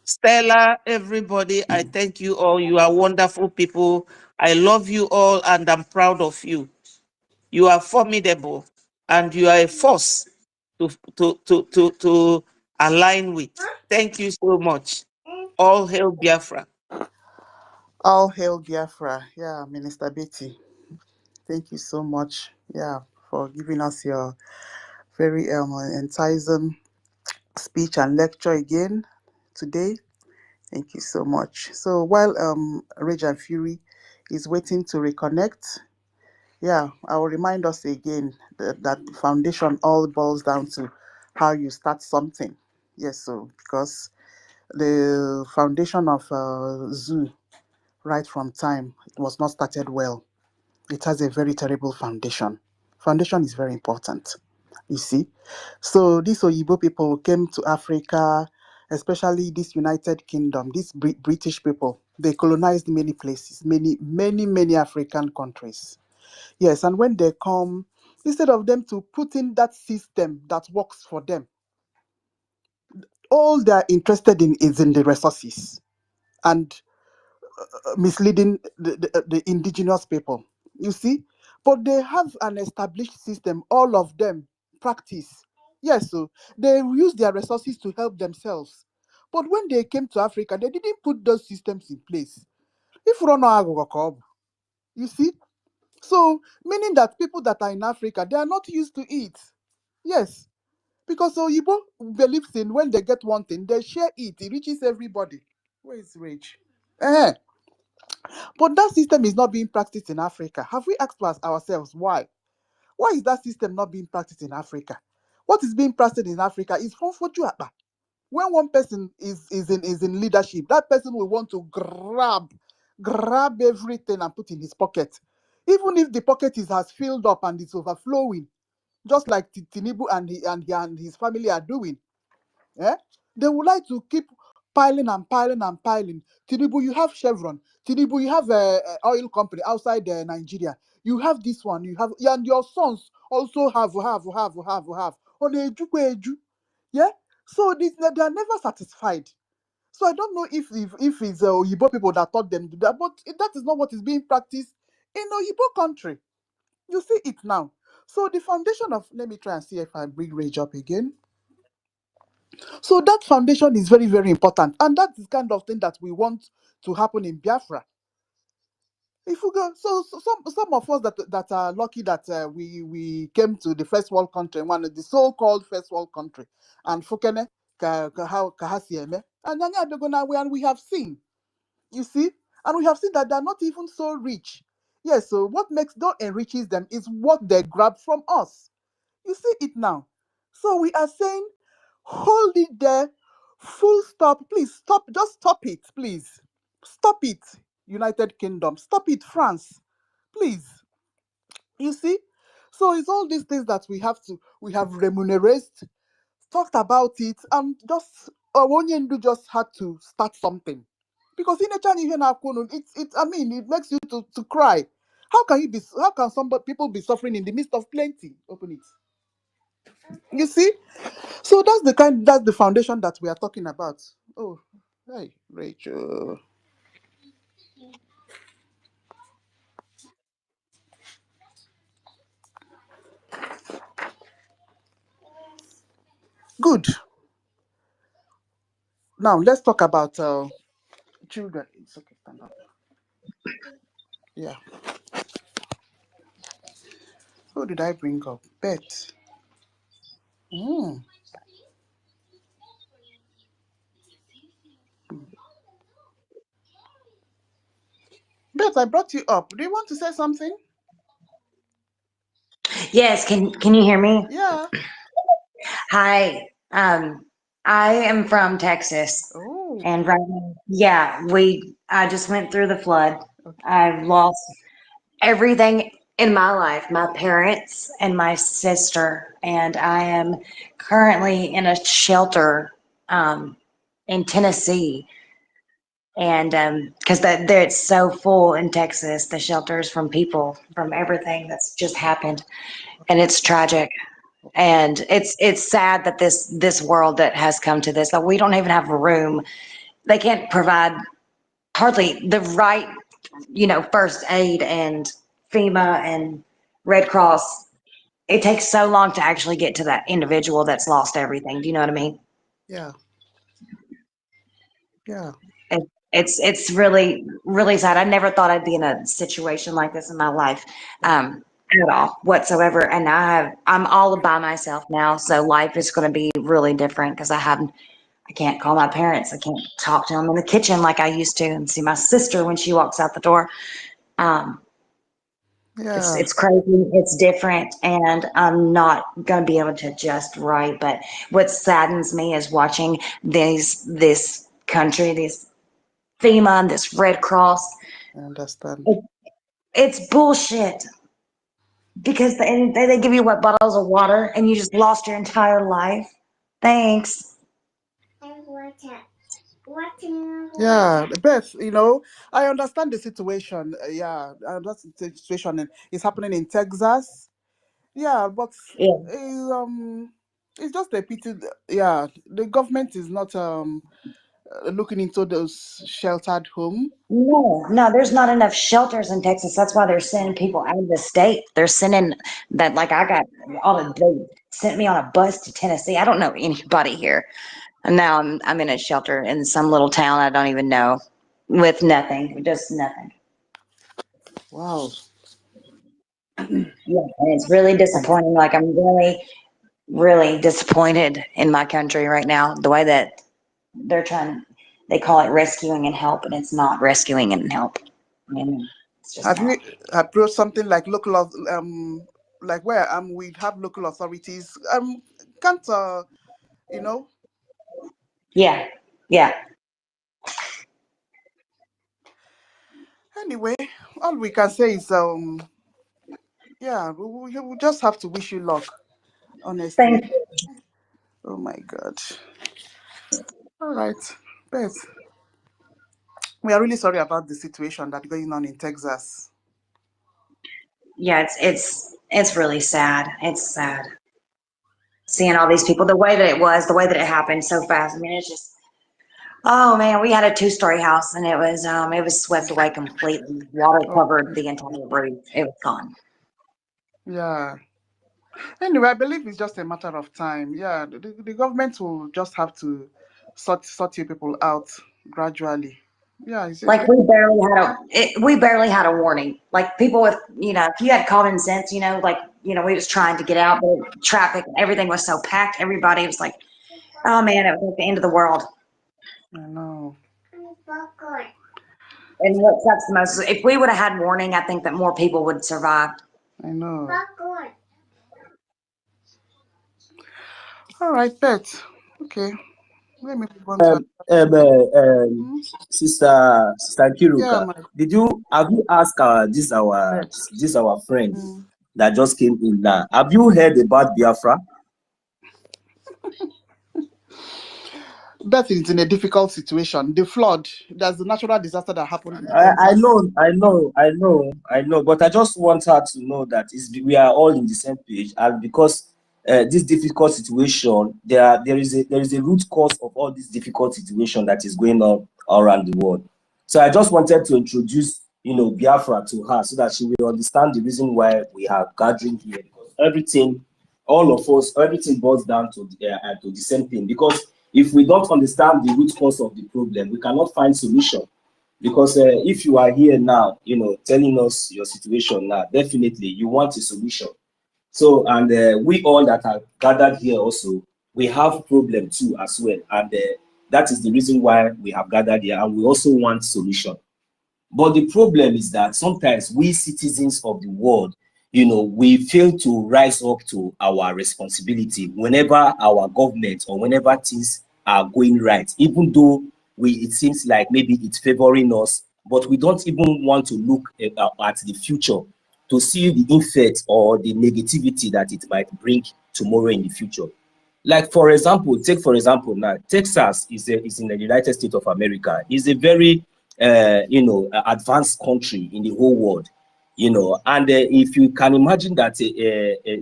Speaker 10: Stella, everybody, I thank you all. You are wonderful people. I love you all and I'm proud of you. You are formidable and you are a force to align with. Thank you so much. All hail Biafra.
Speaker 2: All hail Biafra. Yeah, Minister Betty. Thank you so much. Yeah, for giving us your very enticing speech and lecture again today. Thank you so much. So while Rage and Fury is waiting to reconnect, yeah, I will remind us again that foundation all boils down to how you start something. Yes, so because the foundation of Zoo right from time it was not started well. It has a very terrible foundation. Foundation is very important, you see. So these Oyibo people came to Africa, especially this United Kingdom, these British people. They colonized many places, many African countries. Yes, and when they come, instead of them to put in that system that works for them, all they're interested in is in the resources and misleading the indigenous people. You see, but they have an established system. All of them practice. Yes, so they use their resources to help themselves. But when they came to Africa, they didn't put those systems in place. If we don't know, you see? So, meaning that people that are in Africa, they are not used to it. Yes. Because Oyibo believes in when they get one thing, they share it. It reaches everybody. Where is Rich? But that system is not being practiced in Africa. Have we asked ourselves why? Why is that system not being practiced in Africa? What is being practiced in Africa is from Fojuapa. When one person is in leadership, that person will want to grab everything and put in his pocket. Even if the pocket has filled up and it's overflowing, just like Tinubu and his family are doing. They would like to keep piling and piling and piling. Tinubu, you have Chevron. Tinubu, you have a oil company outside Nigeria. You have this one. You have, and your sons also have. Yeah. So they are never satisfied. So I don't know if it's Oyibo people that taught them to do that, but that is not what is being practiced in Oyibo country. You see it now. So the foundation of, let me try and see if I bring Rage up again. So that foundation is very, very important. And that's the kind of thing that we want to happen in Biafra. If we go, so some of us that are lucky that we came to the first world country, one of the so-called first world country, and Fukene, Kahasieme, and we have seen, you see, and we have seen that they're not even so rich. Yes, so what enriches them is what they grab from us. You see it now. So we are saying, hold it there, full stop. Please stop. Just stop it, please. Stop it, United Kingdom. Stop it, France. Please. You see? So it's all these things that we have remunerated, talked about it, and just Onyendu just had to start something. Because in a Chinese it makes you to cry. How can people be suffering in the midst of plenty? Open it. You see? So that's the foundation that we are talking about. Oh, hey, Rachel. Good. Now let's talk about children. It's okay, stand up. Yeah. Who did I bring up? Bet. Bet, I brought you up. Do you want to say something?
Speaker 11: Yes, can you hear me?
Speaker 2: Yeah.
Speaker 11: Hi. I am from Texas.
Speaker 2: Oh.
Speaker 11: And right now, yeah, I just went through the flood.
Speaker 2: Okay.
Speaker 11: I've lost everything in my life, my parents and my sister, and I am currently in a shelter in Tennessee. And because there it's so full in Texas, the shelters from people, from everything that's just happened, and it's tragic. And it's sad that this world that has come to this, that we don't even have a room. They can't provide hardly the right, first aid and FEMA and Red Cross. It takes so long to actually get to that individual that's lost everything. Do you know what I mean?
Speaker 2: Yeah. Yeah.
Speaker 11: It's really, really sad. I never thought I'd be in a situation like this in my life, at all whatsoever. And I'm all by myself now, so life is going to be really different because I can't call my parents. I can't talk to them in the kitchen like I used to, and see my sister when she walks out the door. It's crazy. It's different, and I'm not going to be able to adjust right. But what saddens me is watching this country, this FEMA, and this Red Cross.
Speaker 2: I understand.
Speaker 11: It's bullshit because they give you bottles of water, and you just lost your entire life. Thanks.
Speaker 2: Yeah, Beth, I understand the situation. Yeah, that's the situation. And it's happening in Texas. Yeah, but
Speaker 11: Yeah.
Speaker 2: it's just a pity. Yeah, the government is not looking into those sheltered home.
Speaker 11: No, there's not enough shelters in Texas. That's why they're sending people out of the state. They're sending that, like I got they sent me on a bus to Tennessee. I don't know anybody here. And now I'm in a shelter in some little town I don't even know. with nothing, just nothing.
Speaker 2: Wow.
Speaker 11: Yeah, and it's really disappointing. Like, I'm really, really disappointed in my country right now, the way that they're trying, they call it rescuing and help, and it's not rescuing and help. I mean, it's just
Speaker 2: Have
Speaker 11: not.
Speaker 2: you approached something like local like where we have local authorities can't you know?
Speaker 11: Yeah, yeah.
Speaker 2: Anyway, all we can say is yeah, we just have to wish you luck, honestly.
Speaker 11: Thank
Speaker 2: Oh my God. All right, Beth. We are really sorry about the situation that's going on in Texas.
Speaker 11: Yeah, it's really sad. It's sad seeing all these people, the way that it was, the way that it happened so fast. I mean, it's just, oh man, we had a 2-story house and it was swept away completely. Water
Speaker 2: Oh,
Speaker 11: covered the entire roof. It was gone.
Speaker 2: yeah. Anyway, I believe it's just a matter of time. Yeah, the government will just have to sort you people out gradually. Yeah,
Speaker 11: Like, we barely had a warning. Like, people with, if you had common sense, like, we was trying to get out, but traffic and everything was so packed. Everybody was like, oh man, it was like the end of the world.
Speaker 2: I know.
Speaker 11: And what sucks the most is if we would have had warning, I think that more people would survive.
Speaker 2: I know. All right, Beth. Okay. Let me move on to
Speaker 12: Sister
Speaker 2: yeah,
Speaker 12: Kiruka, have you asked this our friend that just came in now? Have you heard about Biafra?
Speaker 2: Beth is in a difficult situation. The flood, there's a natural disaster that happened in
Speaker 12: I
Speaker 2: Texas.
Speaker 12: know, but I just want her to know that we are all in the same page, and because this difficult situation, there is a root cause of all this difficult situation that is going on all around the world. So I just wanted to introduce, Biafra to her so that she will understand the reason why we are gathering here. Because all of us, everything boils down to the same thing. Because if we don't understand the root cause of the problem, we cannot find solution. Because if you are here now, telling us your situation now, definitely you want a solution. So, and we all that are gathered here also, we have problem too as well. And that is the reason why we have gathered here, and we also want solution. But the problem is that sometimes we citizens of the world, we fail to rise up to our responsibility whenever our government or whenever things are going right, even though it seems like maybe it's favoring us, but we don't even want to look at the future to see the effect or the negativity that it might bring tomorrow in the future. Like, for example, now, Texas is in the United States of America. It's a very, advanced country in the whole world, and if you can imagine that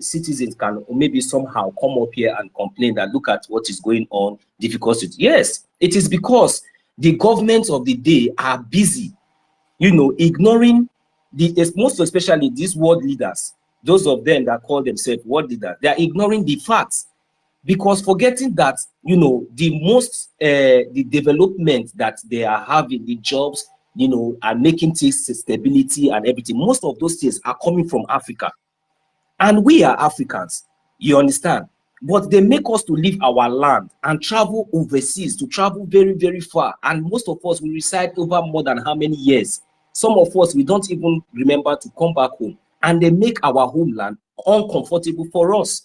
Speaker 12: citizens can maybe somehow come up here and complain that look at what is going on, difficulty. Yes, it is because the governments of the day are busy, ignoring most especially these world leaders, those of them that call themselves world leaders. They are ignoring the facts. Because forgetting that, the development that they are having, the jobs, and making things stability and everything, most of those things are coming from Africa. And we are Africans, you understand? But they make us to leave our land and travel overseas, to travel very, very far. And most of us, we reside over more than how many years? Some of us, we don't even remember to come back home. And they make our homeland uncomfortable for us,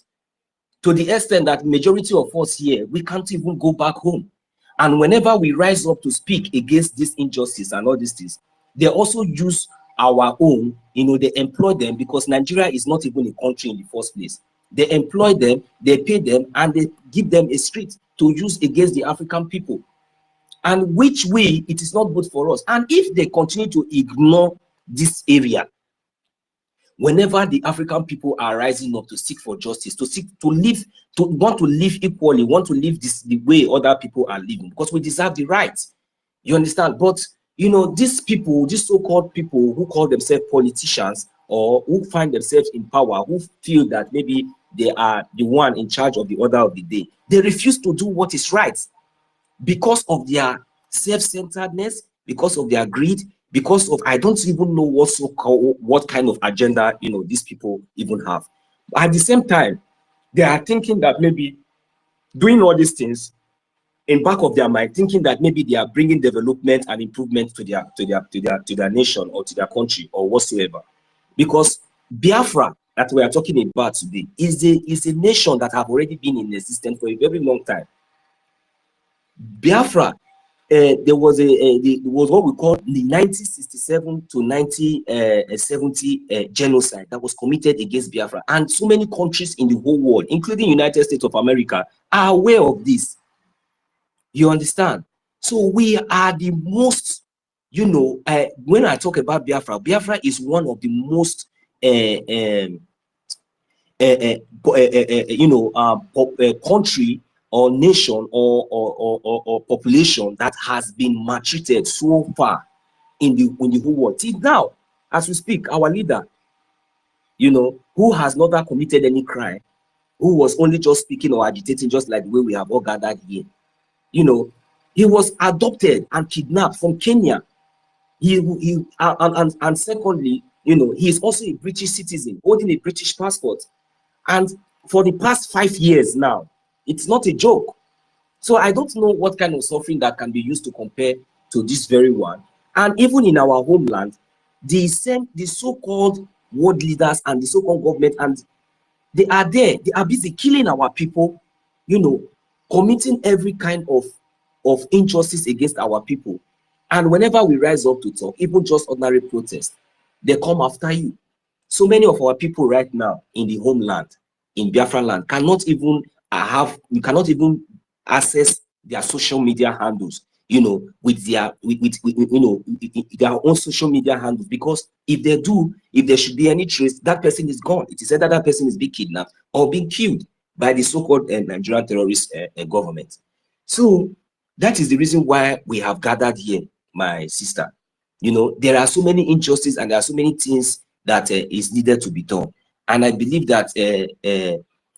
Speaker 12: to the extent that majority of us here, we can't even go back home. And whenever we rise up to speak against this injustice and all these things, they also use our own, they employ them, because Nigeria is not even a country in the first place. They employ them, they pay them, and they give them a street to use against the African people. And which way it is not good for us. And if they continue to ignore this area, whenever the African people are rising up to seek for justice, want to live equally, want to live the way other people are living, because we deserve the rights. You understand? But these people, these so-called people who call themselves politicians, or who find themselves in power, who feel that maybe they are the one in charge of the order of the day, they refuse to do what is right because of their self-centeredness, because of their greed, because of, I don't even know what kind of agenda, you know, these people even have. At the same time, they are thinking that maybe doing all these things in back of their mind, thinking that maybe they are bringing development and improvement to their nation or to their country or whatsoever. Because Biafra that we are talking about today is a nation that have already been in existence for a very long time. Biafra, there was what we call the 1967 to 1970 genocide that was committed against Biafra, and so many countries in the whole world, including United States of America, are aware of this. You understand? So we are the most, you know, when I talk about Biafra, Biafra is one of the most country or nation or population that has been maltreated so far in the whole world. Till now, as we speak, our leader, you know, who has never committed any crime, who was only just speaking or agitating, just like the way we have all gathered here, you know, he was adopted and kidnapped from Kenya. And secondly, you know, he is also a British citizen holding a British passport. And for the past 5 years now, it's not a joke. So I don't know what kind of suffering that can be used to compare to this very one. And even in our homeland, the so-called world leaders and the so-called government, and they are there, they are busy killing our people, you know, committing every kind of injustice against our people. And whenever we rise up to talk, even just ordinary protest, they come after you. So many of our people right now in the homeland, in Biafra land, cannot even access their social media handles, you know, with their own social media handles, because if they do, if there should be any trace, that person is gone. It is either that person is being kidnapped or being killed by the so-called Nigerian terrorist government. So that is the reason why we have gathered here, my sister. You know, there are so many injustices and there are so many things that is needed to be done. And I believe that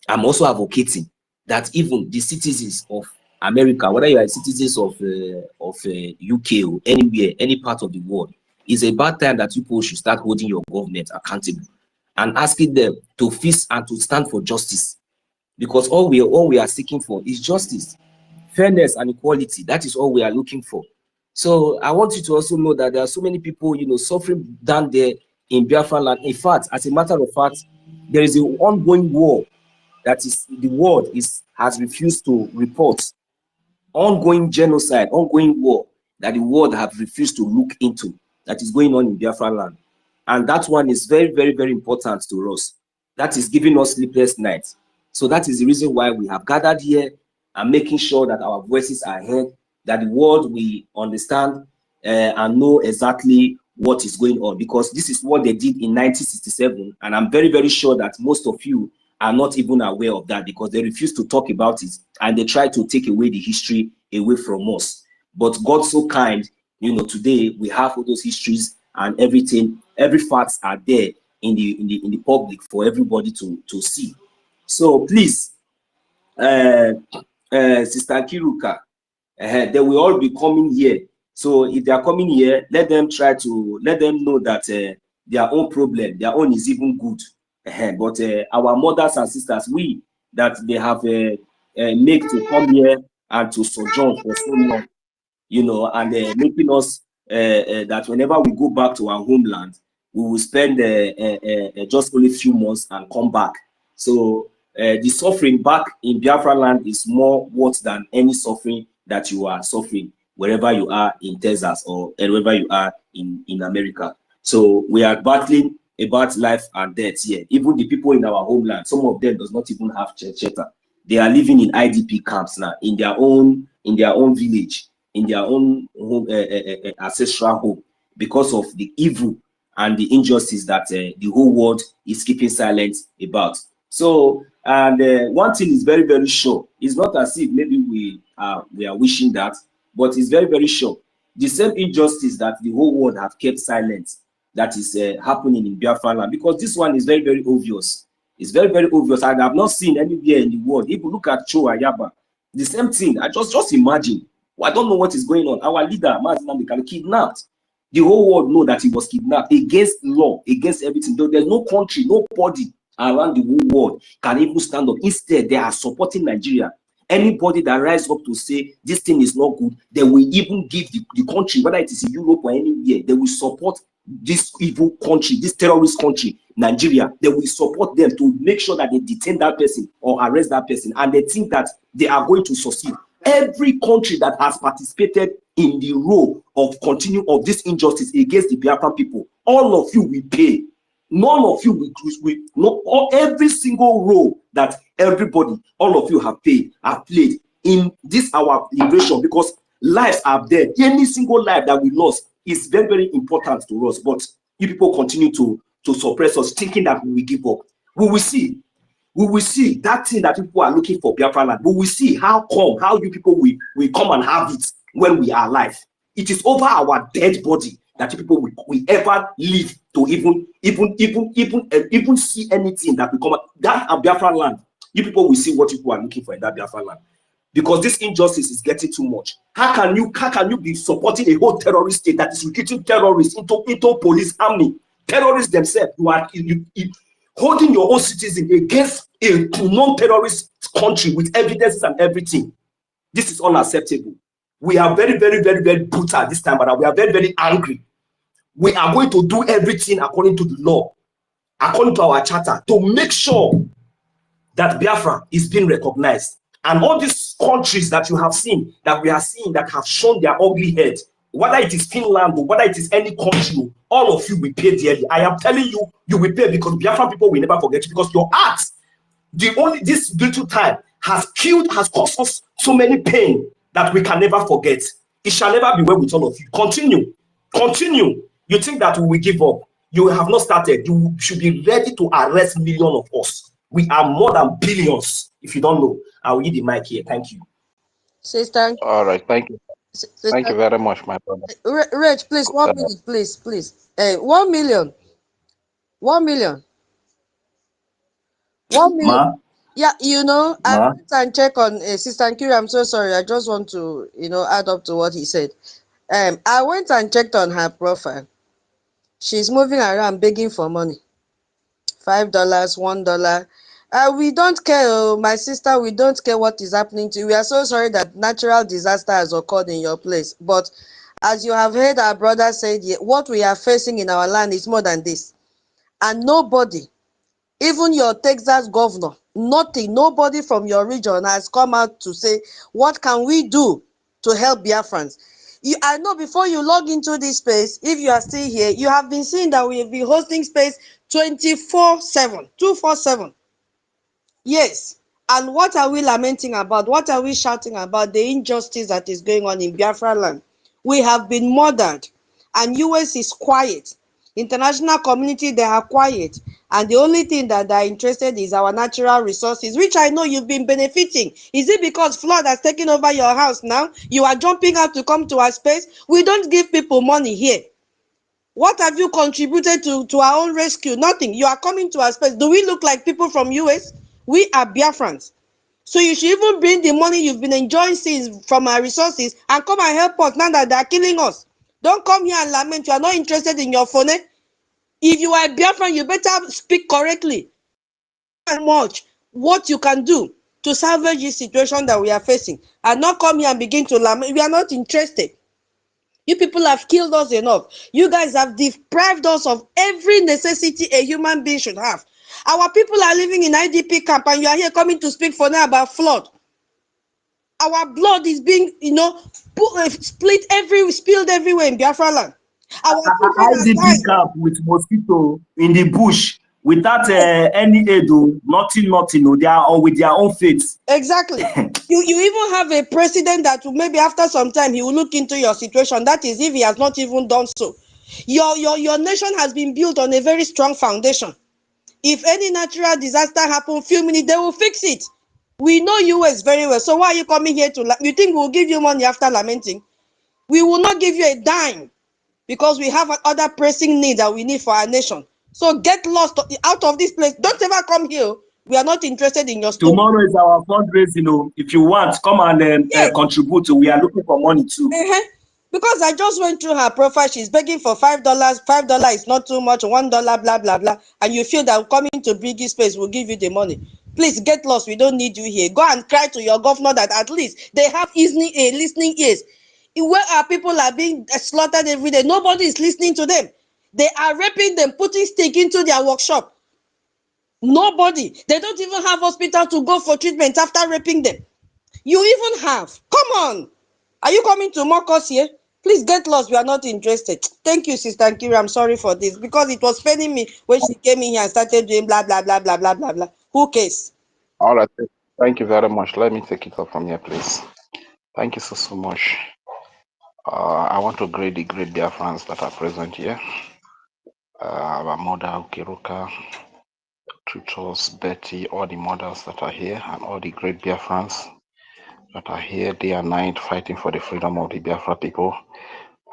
Speaker 12: I'm also advocating that even the citizens of America, whether you are citizens of UK or anywhere, any part of the world, it's about time that people should start holding your government accountable and asking them to fix and to stand for justice. Because all we are seeking for is justice, fairness, and equality. That is all we are looking for. So I want you to also know that there are so many people, you know, suffering down there in Biafra land. In fact, as a matter of fact, there is an ongoing war that is the world has refused to report. Ongoing genocide, ongoing war that the world have refused to look into, that is going on in Biafra land. And that one is very, very, very important to us. That is giving us sleepless nights. So that is the reason why we have gathered here and making sure that our voices are heard, that the world will understand and know exactly what is going on, because this is what they did in 1967. And I'm very, very sure that most of you are not even aware of that, because they refuse to talk about it and they try to take away the history away from us. But God so kind, you know, today we have all those histories and everything, every facts are there in the public for everybody to see. So please, Sister Kiruka, they will all be coming here. So if they are coming here, let them know that their own problem, their own is even good. But our mothers and sisters, we that they have made to come here and to sojourn for so long, you know, and making us that whenever we go back to our homeland, we will spend just only a few months and come back. So the suffering back in Biafra land is more worse than any suffering that you are suffering wherever you are in Texas or wherever you are in America. So we are battling about life and death here. Even the people in our homeland, some of them does not even have shelter. They are living in IDP camps now, in their own village, in their own home, ancestral home, because of the evil and the injustice that the whole world is keeping silent about. So, and one thing is very, very sure. It's not as if maybe we are wishing that, but it's very, very sure. The same injustice that the whole world have kept silent, that is happening in Biafra land, because this one is very, very obvious. It's very, very obvious. I have not seen anywhere in the world. If you look at Cho Ayaba, the same thing. I just imagine I don't know what is going on. Our leader, Mazi Nnamdi, kidnapped. The whole world know that he was kidnapped against law, against everything. There's no country, nobody around the whole world can even stand up. Instead, they are supporting Nigeria. Anybody that rises up to say this thing is not good, they will even give the country, whether it is in Europe or anywhere, they will support this evil country, this terrorist country, Nigeria. They will support them to make sure that they detain that person or arrest that person, and they think that they are going to succeed. Every country that has participated in the role of continuing of this injustice against the Biafran people, all of you will pay. None of you will every single role that everybody, all of you have played in this our liberation, because lives are dead. Any single life that we lost is very, very important to us. But you people continue to suppress us, thinking that we will give up. We will see. We will see that thing that people are looking for, Biafra land. We will see how you people will come and have it when we are alive. It is over our dead body that you people will ever live to even see anything that will come out. That Biafra land, you people will see what people are looking for in that Biafra land. Because this injustice is getting too much. How can you be supporting a whole terrorist state that is recruiting terrorists into police army? Terrorists themselves, you holding your own citizens against a non-terrorist country with evidences and everything. This is unacceptable. We are very, very, very, very brutal this time, but we are very, very angry. We are going to do everything according to the law, according to our charter, to make sure that Biafra is being recognized. And all these countries that you have seen, that we are seeing, that have shown their ugly head, whether it is Finland or whether it is any country, all of you will pay dearly. I am telling you, you will pay, because Biafran people will never forget you, because your acts, this little time has caused us so many pain that we can never forget. It shall never be well with all of you. Continue. You think that we will give up? You have not started. You should be ready to arrest millions of us. We are more than billions. If you don't know, I will give the mic here. Thank you.
Speaker 7: Sister.
Speaker 13: All right, thank you.
Speaker 7: Sister,
Speaker 13: thank you very much, my brother.
Speaker 7: Reg, please, 1 minute, please. 1 million. 1 million. 1 million.
Speaker 12: Ma?
Speaker 7: Yeah, I
Speaker 12: Ma?
Speaker 7: went and check on Sister Nkiri. I'm so sorry. I just want to, add up to what he said. I went and checked on her profile. She's moving around begging for money. $5, $1. We don't care, my sister. We don't care what is happening to you. We are so sorry that natural disaster has occurred in your place. But as you have heard our brother said, what we are facing in our land is more than this. And nobody, even your Texas governor, nobody from your region has come out to say, what can we do to help Biafrans? I know before you log into this space, if you are still here, you have been seeing that we have been hosting space 24/7, 247. Yes. And what are we lamenting about? What are we shouting about? The injustice that is going on in Biafra land. We have been murdered, and US is quiet. International community, they are quiet. And the only thing that they're interested in is our natural resources, which I know you've been benefiting. Is it because flood has taken over your house now? You are jumping out to come to our space? We don't give people money here. What have you contributed to our own rescue? Nothing. You are coming to our space. Do we look like people from US? We are Biafrans. So you should even bring the money you've been enjoying since from our resources and come and help us now that they are killing us. Don't come here and lament. You are not interested in your phone. If you are a Biafran, you better speak correctly. And much what you can do to salvage this situation that we are facing, and not come here and begin to lament. We are not interested. You people have killed us enough. You guys have deprived us of every necessity a human being should have. Our people are living in IDP camp, and you are here coming to speak for now about flood. Our blood is being, spilled everywhere in Biafra land. Our children are dying.
Speaker 12: IDP camp with mosquito in the bush without any aid, nothing. They are all with their own fates.
Speaker 7: Exactly. You even have a president that maybe after some time he will look into your situation. That is, if he has not even done so. Your nation has been built on a very strong foundation. If any natural disaster happens, few minutes, they will fix it. We know US very well. So why are you coming here to? You think we will give you money after lamenting? We will not give you a dime, because we have other pressing needs that we need for our nation. So get lost out of this place. Don't ever come here. We are not interested in your story.
Speaker 12: Tomorrow is our fundraising. If you want, come and contribute. We are looking for money too.
Speaker 7: Because I just went through her profile, she's begging for $5. $5 is not too much, $1, blah, blah, blah. And you feel that coming to BRGIE space will give you the money. Please get lost. We don't need you here. Go and cry to your governor that at least they have listening ears. Where our people are being slaughtered every day, nobody is listening to them. They are raping them, putting stick into their workshop. Nobody. They don't even have hospital to go for treatment after raping them. You even have. Come on. Are you coming to mock us here? Please get lost. We are not interested. Thank you, Sister Nkiri. I'm sorry for this because it was paining me when she came in here and started doing blah, blah, blah, blah, blah, blah, blah. Who cares?
Speaker 13: All right. Thank you very much. Let me take it up from here, please. Thank you so much. I want to greet the great Biafrans that are present here. Our mother, Ukiruka, Tutos, Betty, all the mothers that are here, and all the great Biafrans that are here day and night fighting for the freedom of the Biafra people.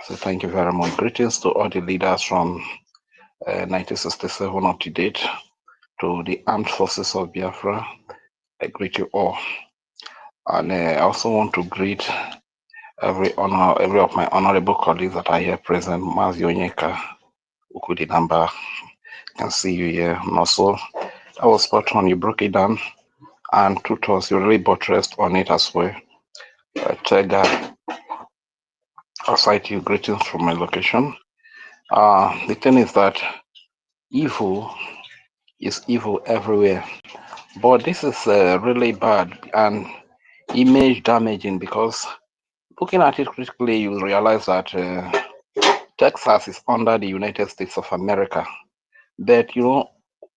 Speaker 13: So thank you very much. Greetings to all the leaders from 1967 up to date, to the armed forces of Biafra. I greet you all. And I also want to greet every of my honorable colleagues that are here present. Mazi Onyeka, Ukudinamba, can see you here. And also, that was spot on. You broke it down, and Tutos, you really buttressed on it as well. Tega, aside you, greetings from my location. The thing is that evil is evil everywhere, but this is really bad and image damaging, because looking at it critically, you realize that Texas is under the United States of America. But, you know,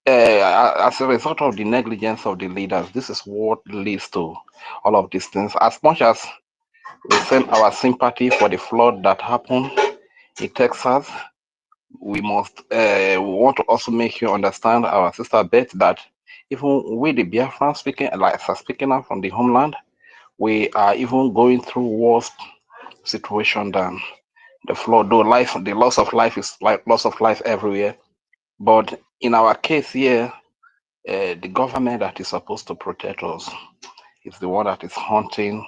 Speaker 13: as a result of the negligence of the leaders, this is what leads to all of these things. As much as we send our sympathy for the flood that happened in Texas, we must we want to also make you understand, our sister Beth, that even with the Biafran speaking out from the homeland, we are even going through worse situation than the flood. Though the loss of life is like loss of life everywhere, but in our case here, the government that is supposed to protect us is the one that is hunting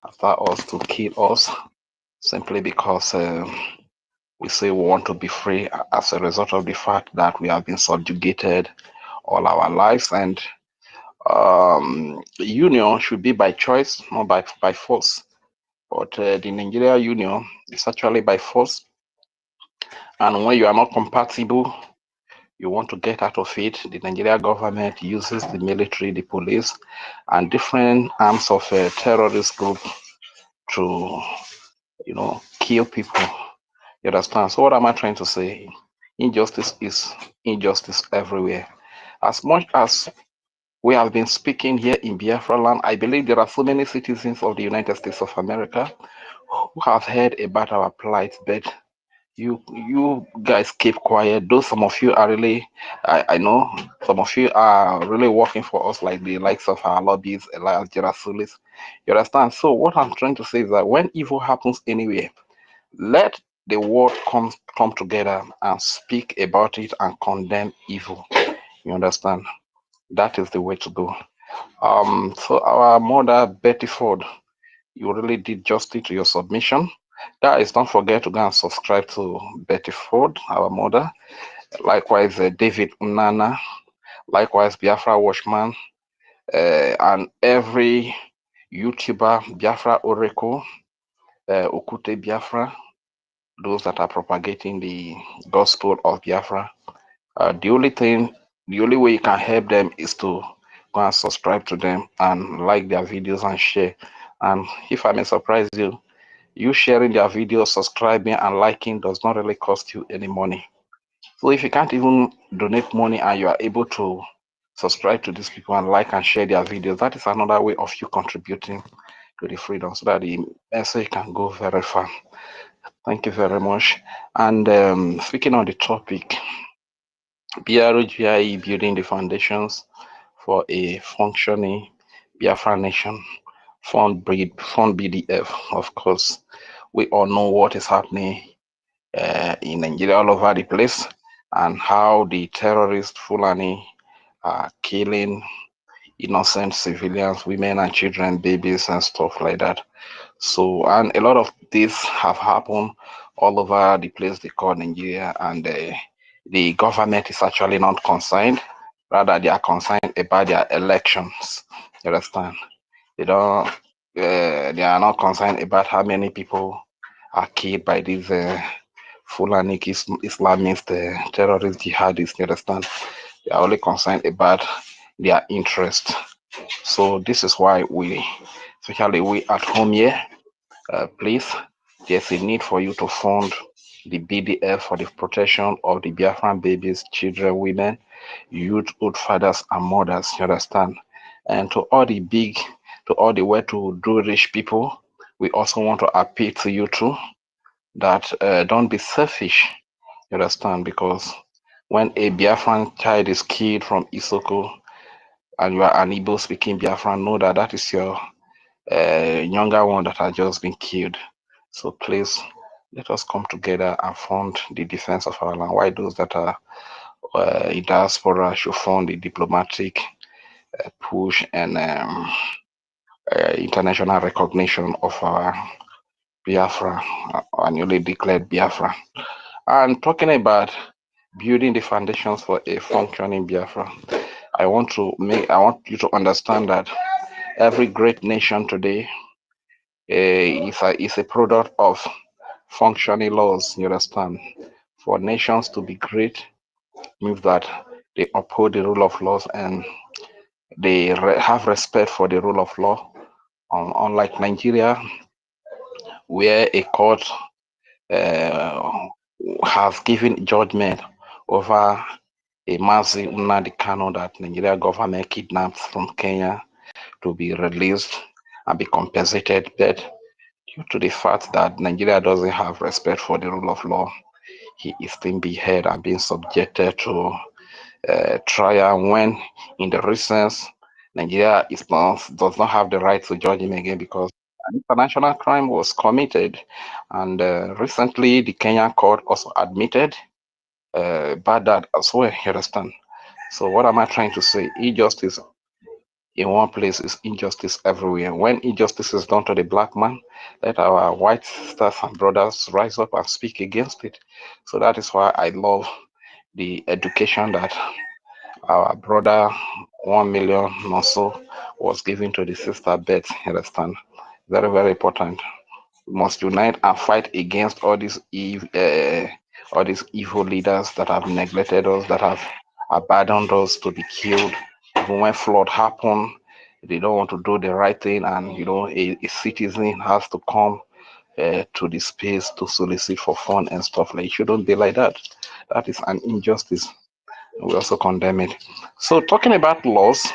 Speaker 13: after us to kill us, simply because we say we want to be free as a result of the fact that we have been subjugated all our lives. And union should be by choice, not by force. But the Nigeria union is actually by force. And when you are not compatible, you want to get out of it, the Nigeria government uses the military, the police, and different arms of a terrorist group to, you know, kill people. You understand? So what am I trying to say? Injustice is injustice everywhere. As much as we have been speaking here in Biafra land, I believe there are so many citizens of the United States of America who have heard about our plight, but you guys keep quiet. Though some of you are really, I know some of you are really working for us, like the likes of our lobbies, Elias Gerasulis. You understand? So what I'm trying to say is that when evil happens anywhere, let the world come together and speak about it and condemn evil. You understand? That is the way to go. So our mother Betty Ford, you really did justice to your submission. Guys, don't forget to go and subscribe to Betty Ford, our mother. Likewise, David Unana. Likewise, Biafra Watchman. And every YouTuber, Biafra Oracle, Okute Biafra, those that are propagating the gospel of Biafra. The only way you can help them is to go and subscribe to them and like their videos and share. And if I may surprise you, you sharing their videos, subscribing and liking does not really cost you any money. So if you can't even donate money and you are able to subscribe to these people and like and share their videos, that is another way of you contributing to the freedom so that the message can go very far. Thank you very much. And speaking on the topic, BRGIE building the foundations for a functioning Biafra nation, fund BDF. Of course, we all know what is happening in Nigeria all over the place, and how the terrorist Fulani are killing innocent civilians, women and children, babies and stuff like that. So, and a lot of this have happened all over the place they call Nigeria, and the government is actually not concerned. Rather, they are concerned about their elections. You understand? They don't. They are not concerned about how many people are killed by these Fulani Islamist terrorist jihadists. You understand? They are only concerned about their interest. So this is why we, especially we at home here, please, there's a need for you to fund the BDF for the protection of the Biafran babies, children, women, youth, old fathers, and mothers. You understand? And to all the well-to-do rich people, we also want to appeal to you too that don't be selfish. You understand? Because when a Biafran child is killed from Isoko and you are an Igbo speaking Biafran, know that that is your younger one that has just been killed. So please, let us come together and fund the defense of our land. Why those that are in diaspora should fund the diplomatic push and international recognition of our Biafra, our newly declared Biafra. And talking about building the foundations for a functioning Biafra, I want you to understand that every great nation today is a product of functioning laws. You understand? For nations to be great means that they uphold the rule of laws and they have respect for the rule of law. Unlike Nigeria, where a court has given judgment over a Mazi Nnamdi Kanu that Nigeria government kidnapped from Kenya to be released and be compensated, but due to the fact that Nigeria doesn't have respect for the rule of law, he is still being held and being subjected to trial when in the recent Nigeria does not have the right to judge him again because an international crime was committed. And recently the Kenyan court also admitted about that as well, you understand? So what am I trying to say? Injustice in one place is injustice everywhere. When injustice is done to the black man, let our white sisters and brothers rise up and speak against it. So that is why I love the education that our brother 1 million or so was given to the sister Beth. You understand? Very, very important. We must unite and fight against all these evil leaders that have neglected us, that have abandoned us to be killed. Even when flood happen, they don't want to do the right thing, and a citizen has to come to the space to solicit for fund and stuff. Like, it shouldn't be like that. That is an injustice. We also condemn it. So talking about laws,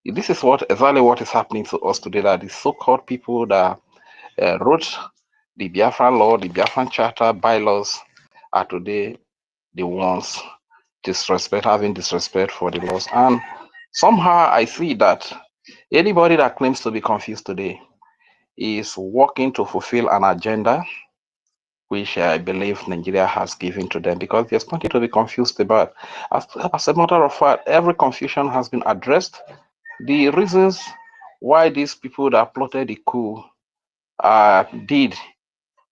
Speaker 13: this is exactly what is happening to us today. That the so-called people that wrote the Biafran law, the Biafran charter, bylaws are today the ones having disrespect for the laws. And somehow I see that anybody that claims to be confused today is working to fulfill an agenda which I believe Nigeria has given to them, because there's nothing to be confused about. As a matter of fact, every confusion has been addressed. The reasons why these people that plotted the coup did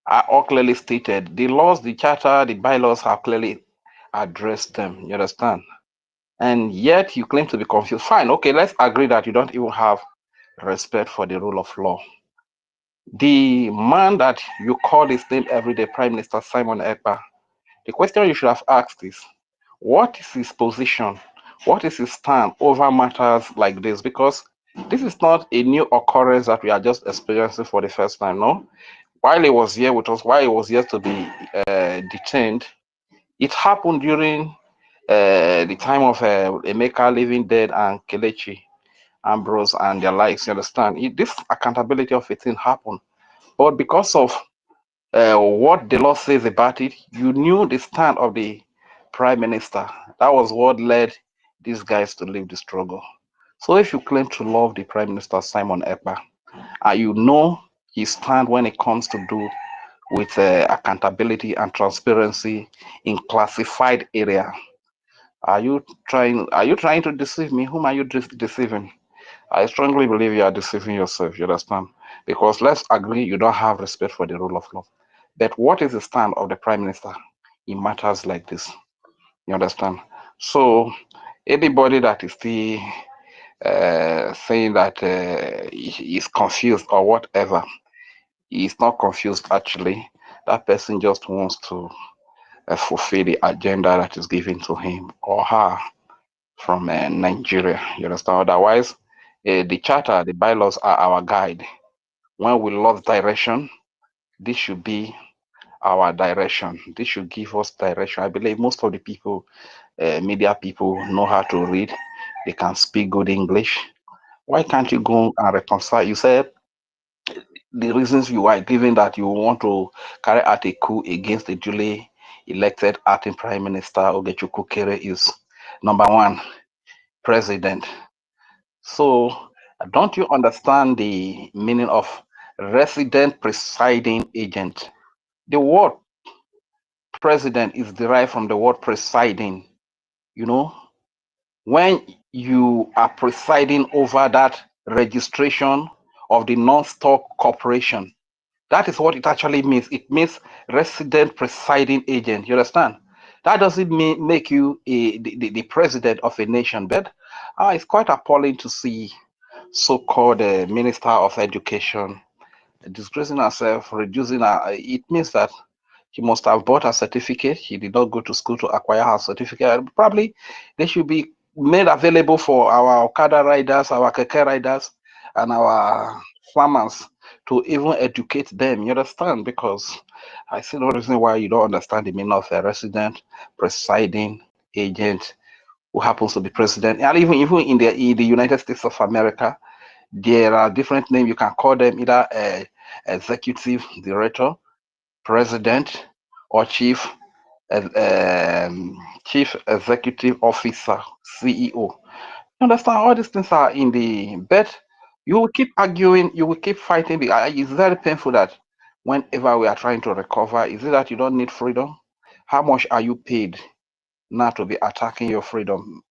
Speaker 13: are all clearly stated. The laws, the charter, the bylaws have clearly addressed them. You understand? And yet you claim to be confused. Fine, okay, let's agree that you don't even have respect for the rule of law. The man that you call his name every day, Prime Minister Simon Ekpa, the question you should have asked is, what is his position? What is his stand over matters like this? Because this is not a new occurrence that we are just experiencing for the first time, no? While he was here with us, while he was yet to be detained, it happened during the time of Emeka Living Dead and Kelechi Ambrose and their likes, you understand? This accountability of a thing happened. But because of what the law says about it, you knew the stand of the prime minister. That was what led these guys to leave the struggle. So if you claim to love the prime minister, Simon Ekpa, and you know his stand when it comes to do with accountability and transparency in classified area, are you trying to deceive me? Whom are you deceiving? I strongly believe you are deceiving yourself, you understand? Because let's agree you don't have respect for the rule of law. But what is the stand of the Prime Minister in matters like this? You understand? So anybody that is still saying that he is confused or whatever, he is not confused actually. That person just wants to fulfill the agenda that is given to him or her from Nigeria. You understand? Otherwise, the charter, the bylaws are our guide. When we lost direction, this should be our direction. This should give us direction. I believe most of the people, media people, know how to read. They can speak good English. Why can't you go and reconcile? You said the reasons you are giving that you want to carry out a coup against the duly elected acting Prime Minister Ogechukwu Kere is number one, president. So don't you understand the meaning of resident presiding agent? The word president is derived from the word presiding. You know, when you are presiding over that registration of the non-stock corporation, that is what it actually means. It means resident presiding agent. You understand? That doesn't mean make you the president of a nation, but it's quite appalling to see so-called Minister of Education disgracing herself, reducing her. It means that she must have bought a certificate. She did not go to school to acquire her certificate. Probably they should be made available for our Okada riders, our Keke riders, and our farmers to even educate them. You understand? Because I see no reason why you don't understand the meaning of a resident presiding agent who happens to be president. And even in the United States of America, there are different names. You can call them either executive director, president, or chief executive officer, CEO. You understand? All these things are in the but you will keep arguing, you will keep fighting. It's very painful that whenever we are trying to recover, is it that you don't need freedom? How much are you paid now to be attacking your freedom?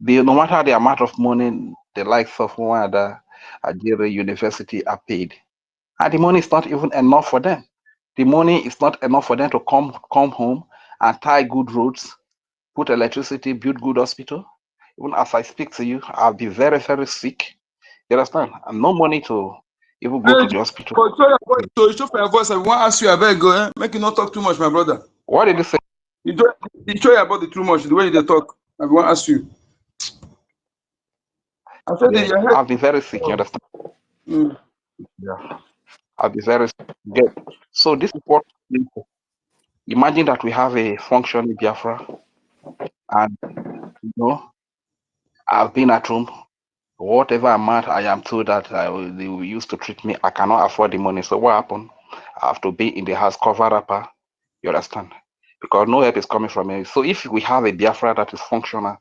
Speaker 13: No matter the amount of money the likes of one other Algeria University are paid, and the money is not even enough for them. The money is not enough for them to come home and tie good roads, put electricity, build good hospital. Even as I speak to you, I'll be very, very sick. You understand? And no money to even go to the hospital.
Speaker 14: So you show for your voice. I want to ask you, I beg, go. Make you not talk too much, my brother.
Speaker 13: What did you say?
Speaker 14: You show you about the too much, the way you talk. I want to ask you. I said
Speaker 13: Yeah, I'll be very sick. You understand? Yeah, I'll be very sick. So this is what. Imagine that we have a functioning Biafra, and you know, I've been at home. Whatever amount I am told that they will use to treat me, I cannot afford the money. So what happened? I have to be in the house cover upper. You understand? Because no help is coming from me. So if we have a Biafra that is functional,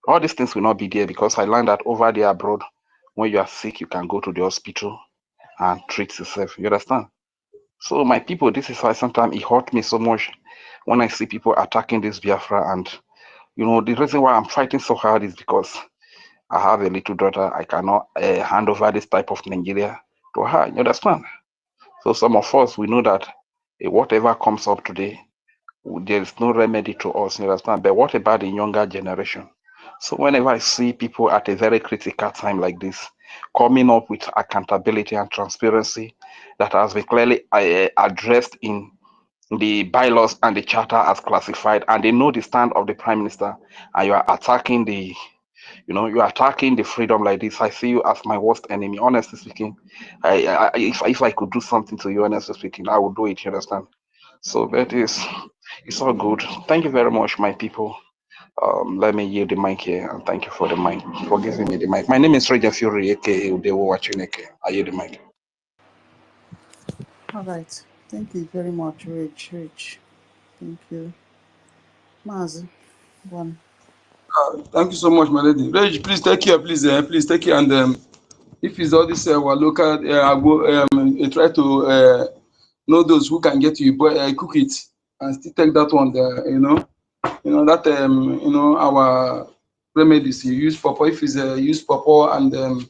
Speaker 13: all these things will not be there, because I learned that over there abroad, when you are sick, you can go to the hospital and treat yourself. You understand? So my people, this is why sometimes it hurt me so much when I see people attacking this Biafra. And you know, the reason why I'm fighting so hard is because I have a little daughter. I cannot hand over this type of Nigeria to her. You understand? So some of us, we know that whatever comes up today, there is no remedy to us. You understand? But what about the younger generation? So whenever I see people at a very critical time like this, coming up with accountability and transparency that has been clearly addressed in the bylaws and the charter as classified, and they know the stand of the Prime Minister, and you are attacking the you are attacking the freedom like this, I see you as my worst enemy. Honestly speaking, if I could do something to you, honestly speaking, I would do it. You understand? So that is, it's all good. Thank you very much, my people. Let me yield the mic here, and thank you for the mic, for giving me the mic. My name is Roger Fury, aka Udewo Wachineke. I yield the mic.
Speaker 2: All right. Thank you very much, Rich. Thank you. Mazi, one.
Speaker 14: Thank you so much, my lady. Reg, please take care, please take care. And if it's all this our local, I go try to know those who can get you, but cook it and still take that one there. That our remedies you use pawpaw. If it's use pawpaw and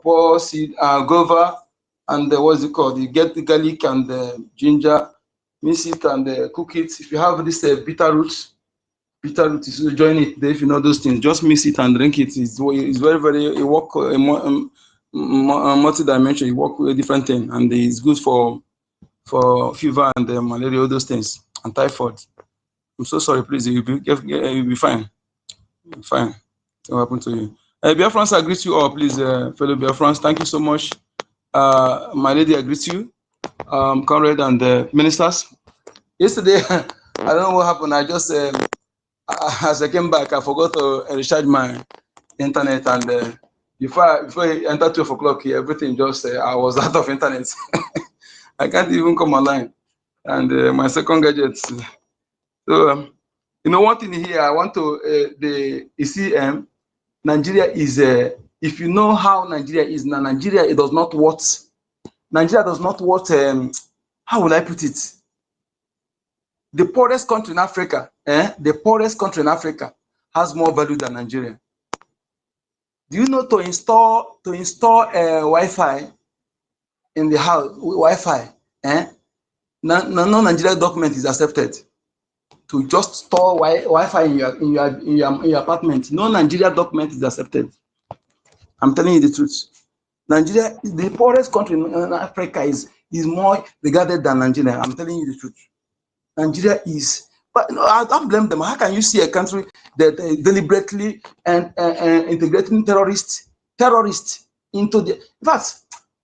Speaker 14: pawpaw seed, guava, and what's it called? You get the garlic and the ginger, mix it and cook it. If you have this bitter root is to join it. If you know those things, just mix it and drink it. It's very, very, it work multi-dimensional. It work with a different thing, and it's good for fever and malaria, all those things, and typhoid. I'm so sorry, please. You'll be fine. Fine. What happened to you? BIAFRANS, I greet you all, please, fellow BIAFRANS. Thank you so much. My lady, I greet you, comrade and ministers. Yesterday, I don't know what happened. I just, as I came back, I forgot to recharge my internet, and before I entered 12 o'clock here, everything just, I was out of internet. I can't even come online. And my second gadget. So, you know, one thing here, I want to, you see, Nigeria is, if you know how Nigeria is now, Nigeria, it does not what, Nigeria does not what, how will I put it? The poorest country in Africa, the poorest country in Africa has more value than Nigeria. Do you know to install Wi-Fi in the house, Wi-Fi, no Nigerian document is accepted to just store Wi-Fi in your apartment. No Nigerian document is accepted. I'm telling you the truth. Nigeria, the poorest country in Africa, is more regarded than Nigeria. I'm telling you the truth. Nigeria is, but I don't blame them. How can you see a country that deliberately and integrating terrorists into the, in fact,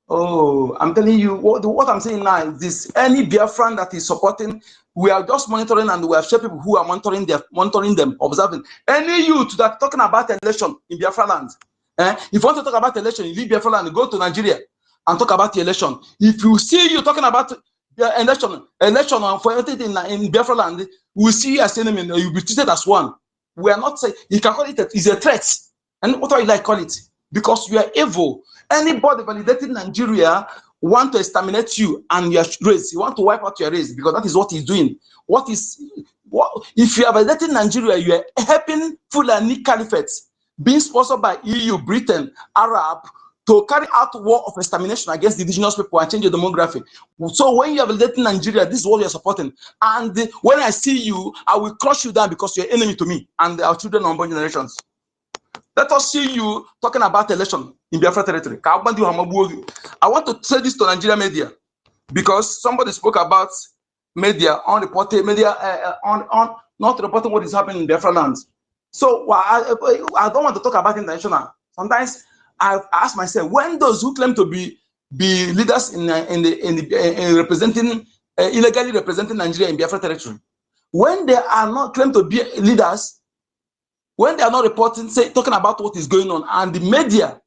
Speaker 14: oh, I'm telling you, what I'm saying now is this: any Biafran that is supporting, we are just monitoring, and we have shared people who are monitoring them, observing. Any youth that talking about election in Biafra land, if you want to talk about election, you leave Biafra land, go to Nigeria and talk about the election. If you see you talking about election for everything in Biafra land, we see you as enemy, you'll be treated as one. We are not saying, you can call it it's a threat. And what do you like call it? Because you are evil. Anybody validating Nigeria want to exterminate you and your race. You want to wipe out your race, because that is what he's doing. If you are validating Nigeria, you are helping Fulani Caliphate, being sponsored by EU, Britain, Arab, to carry out war of extermination against the indigenous people and change the demography. So when you are validating Nigeria, this is what you are supporting. And when I see you, I will crush you down, because you're enemy to me and our children and unborn generations. Let us see you talking about election in Biafra territory. I want to say this to Nigeria media, because somebody spoke about media, unreported media, on not reporting what is happening in Biafra lands. So I don't want to talk about international. Sometimes I ask myself, when those who claim to be leaders in representing illegally representing Nigeria in Biafra territory, when they are not claimed to be leaders, when they are not reporting, talking about what is going on, and the media,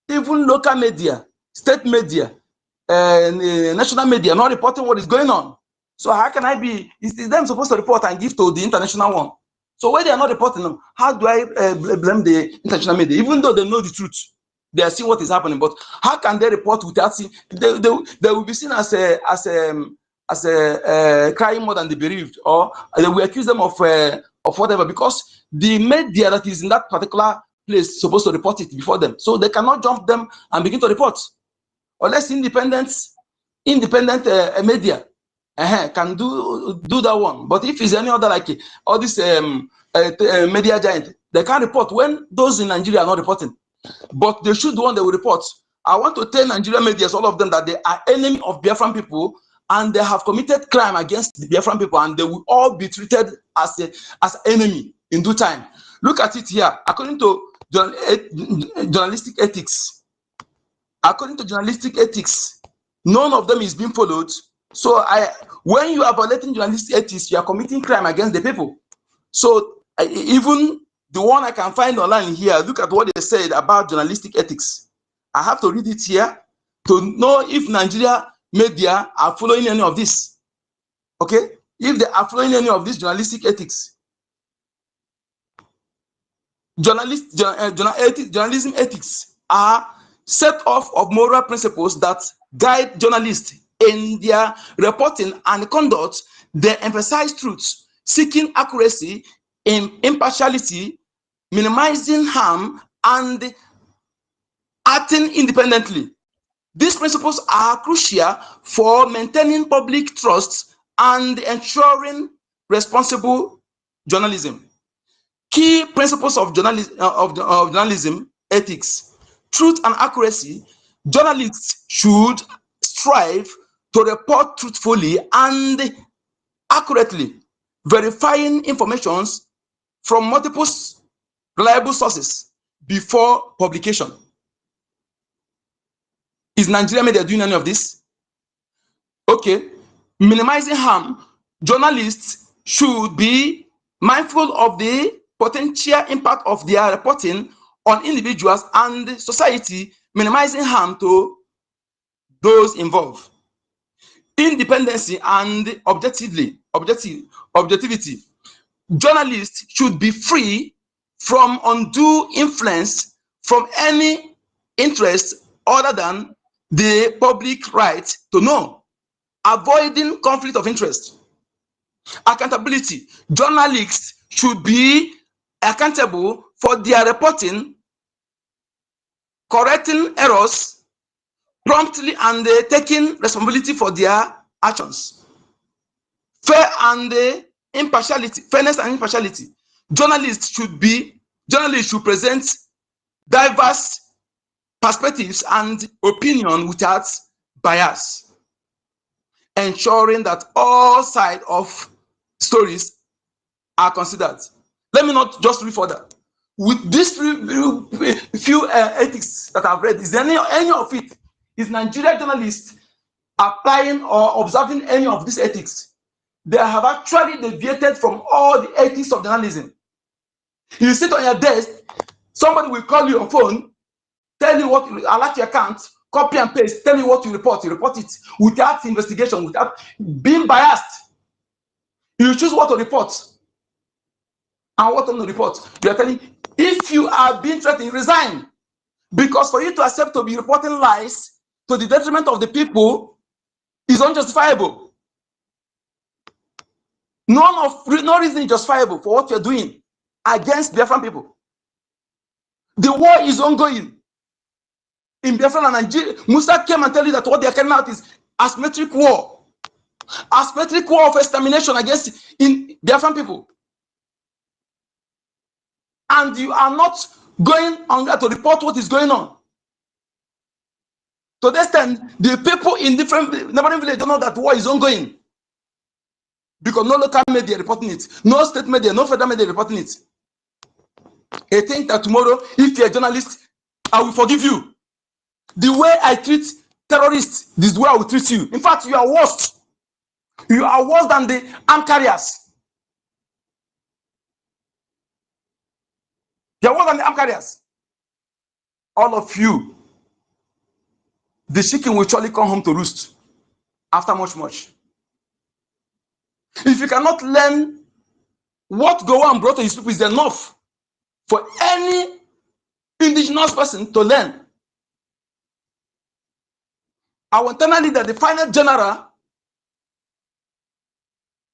Speaker 14: even local media, state media, national media, not reporting what is going on. So how can I be? Is them supposed to report and give to the international one? So when they are not reporting them, how do I blame the international media? Even though they know the truth, they are seeing what is happening. But how can they report without seeing? They will be seen as crying more than the bereaved, or they will accuse them of whatever, because the media that is in that particular place is supposed to report it before them. So they cannot jump them and begin to report, unless independent media can do that one. But if it's any other, like all this media giant, they can't report when those in Nigeria are not reporting. But they should one, they will report. I want to tell Nigerian media, all of them, that they are enemy of Biafran people, and they have committed crime against the Biafran people, and they will all be treated as enemy in due time. Look at it here. According to journalistic ethics, none of them is being followed. So when you are violating journalistic ethics, you are committing crime against the people. So even the one I can find online here, look at what they said about journalistic ethics. I have to read it here to know if Nigeria media are following any of this. Okay? If they are following any of this journalistic ethics. Journalism ethics are set off of moral principles that guide journalists in their reporting and conduct. They emphasize truth, seeking accuracy, impartiality, minimizing harm, and acting independently. These principles are crucial for maintaining public trust and ensuring responsible journalism. Key principles of journalism ethics: truth and accuracy. Journalists should strive to report truthfully and accurately, verifying information from multiple reliable sources before publication. Is Nigeria media doing any of this? Okay. Minimizing harm. Journalists should be mindful of the potential impact of their reporting on individuals and society, minimizing harm to those involved. Independency and objectivity. Journalists should be free from undue influence from any interest other than the public right to know, avoiding conflict of interest. Accountability. Journalists should be accountable for their reporting, correcting errors promptly, and taking responsibility for their actions. Fairness and impartiality. Journalists should present diverse perspectives and opinion without bias, ensuring that all sides of stories are considered. Let me not just read further. With these few ethics that I've read, is there any of it? Is Nigerian journalists applying or observing any of these ethics? They have actually deviated from all the ethics of journalism. You sit on your desk, somebody will call you on phone, tell you what, alert your account, copy and paste, tell you what you report it without investigation, without being biased. You choose what to report and what not to report. You are telling, if you are being threatened, resign. Because for you to accept to be reporting lies to the detriment of the people is unjustifiable. No reason is justifiable for what you're doing against Biafran people. The war is ongoing in Biafra and Nigeria. Musa came and tell you that what they are carrying out is asymmetric war of extermination against Biafran people. And you are not going on there to report what is going on. To this extent, the people in different neighboring villages don't know that war is ongoing. Because no local media reporting it, no state media, no federal media reporting it. I think that tomorrow, if you're a journalist, I will forgive you. The way I treat terrorists, this is the way I will treat you. In fact, you are worse. You are worse than the armed carriers. You are worse than the armed carriers. All of you, the chicken will surely come home to roost after much. If you cannot learn what Gowon brought to his people, is enough for any indigenous person to learn. Our internal leader, the final general,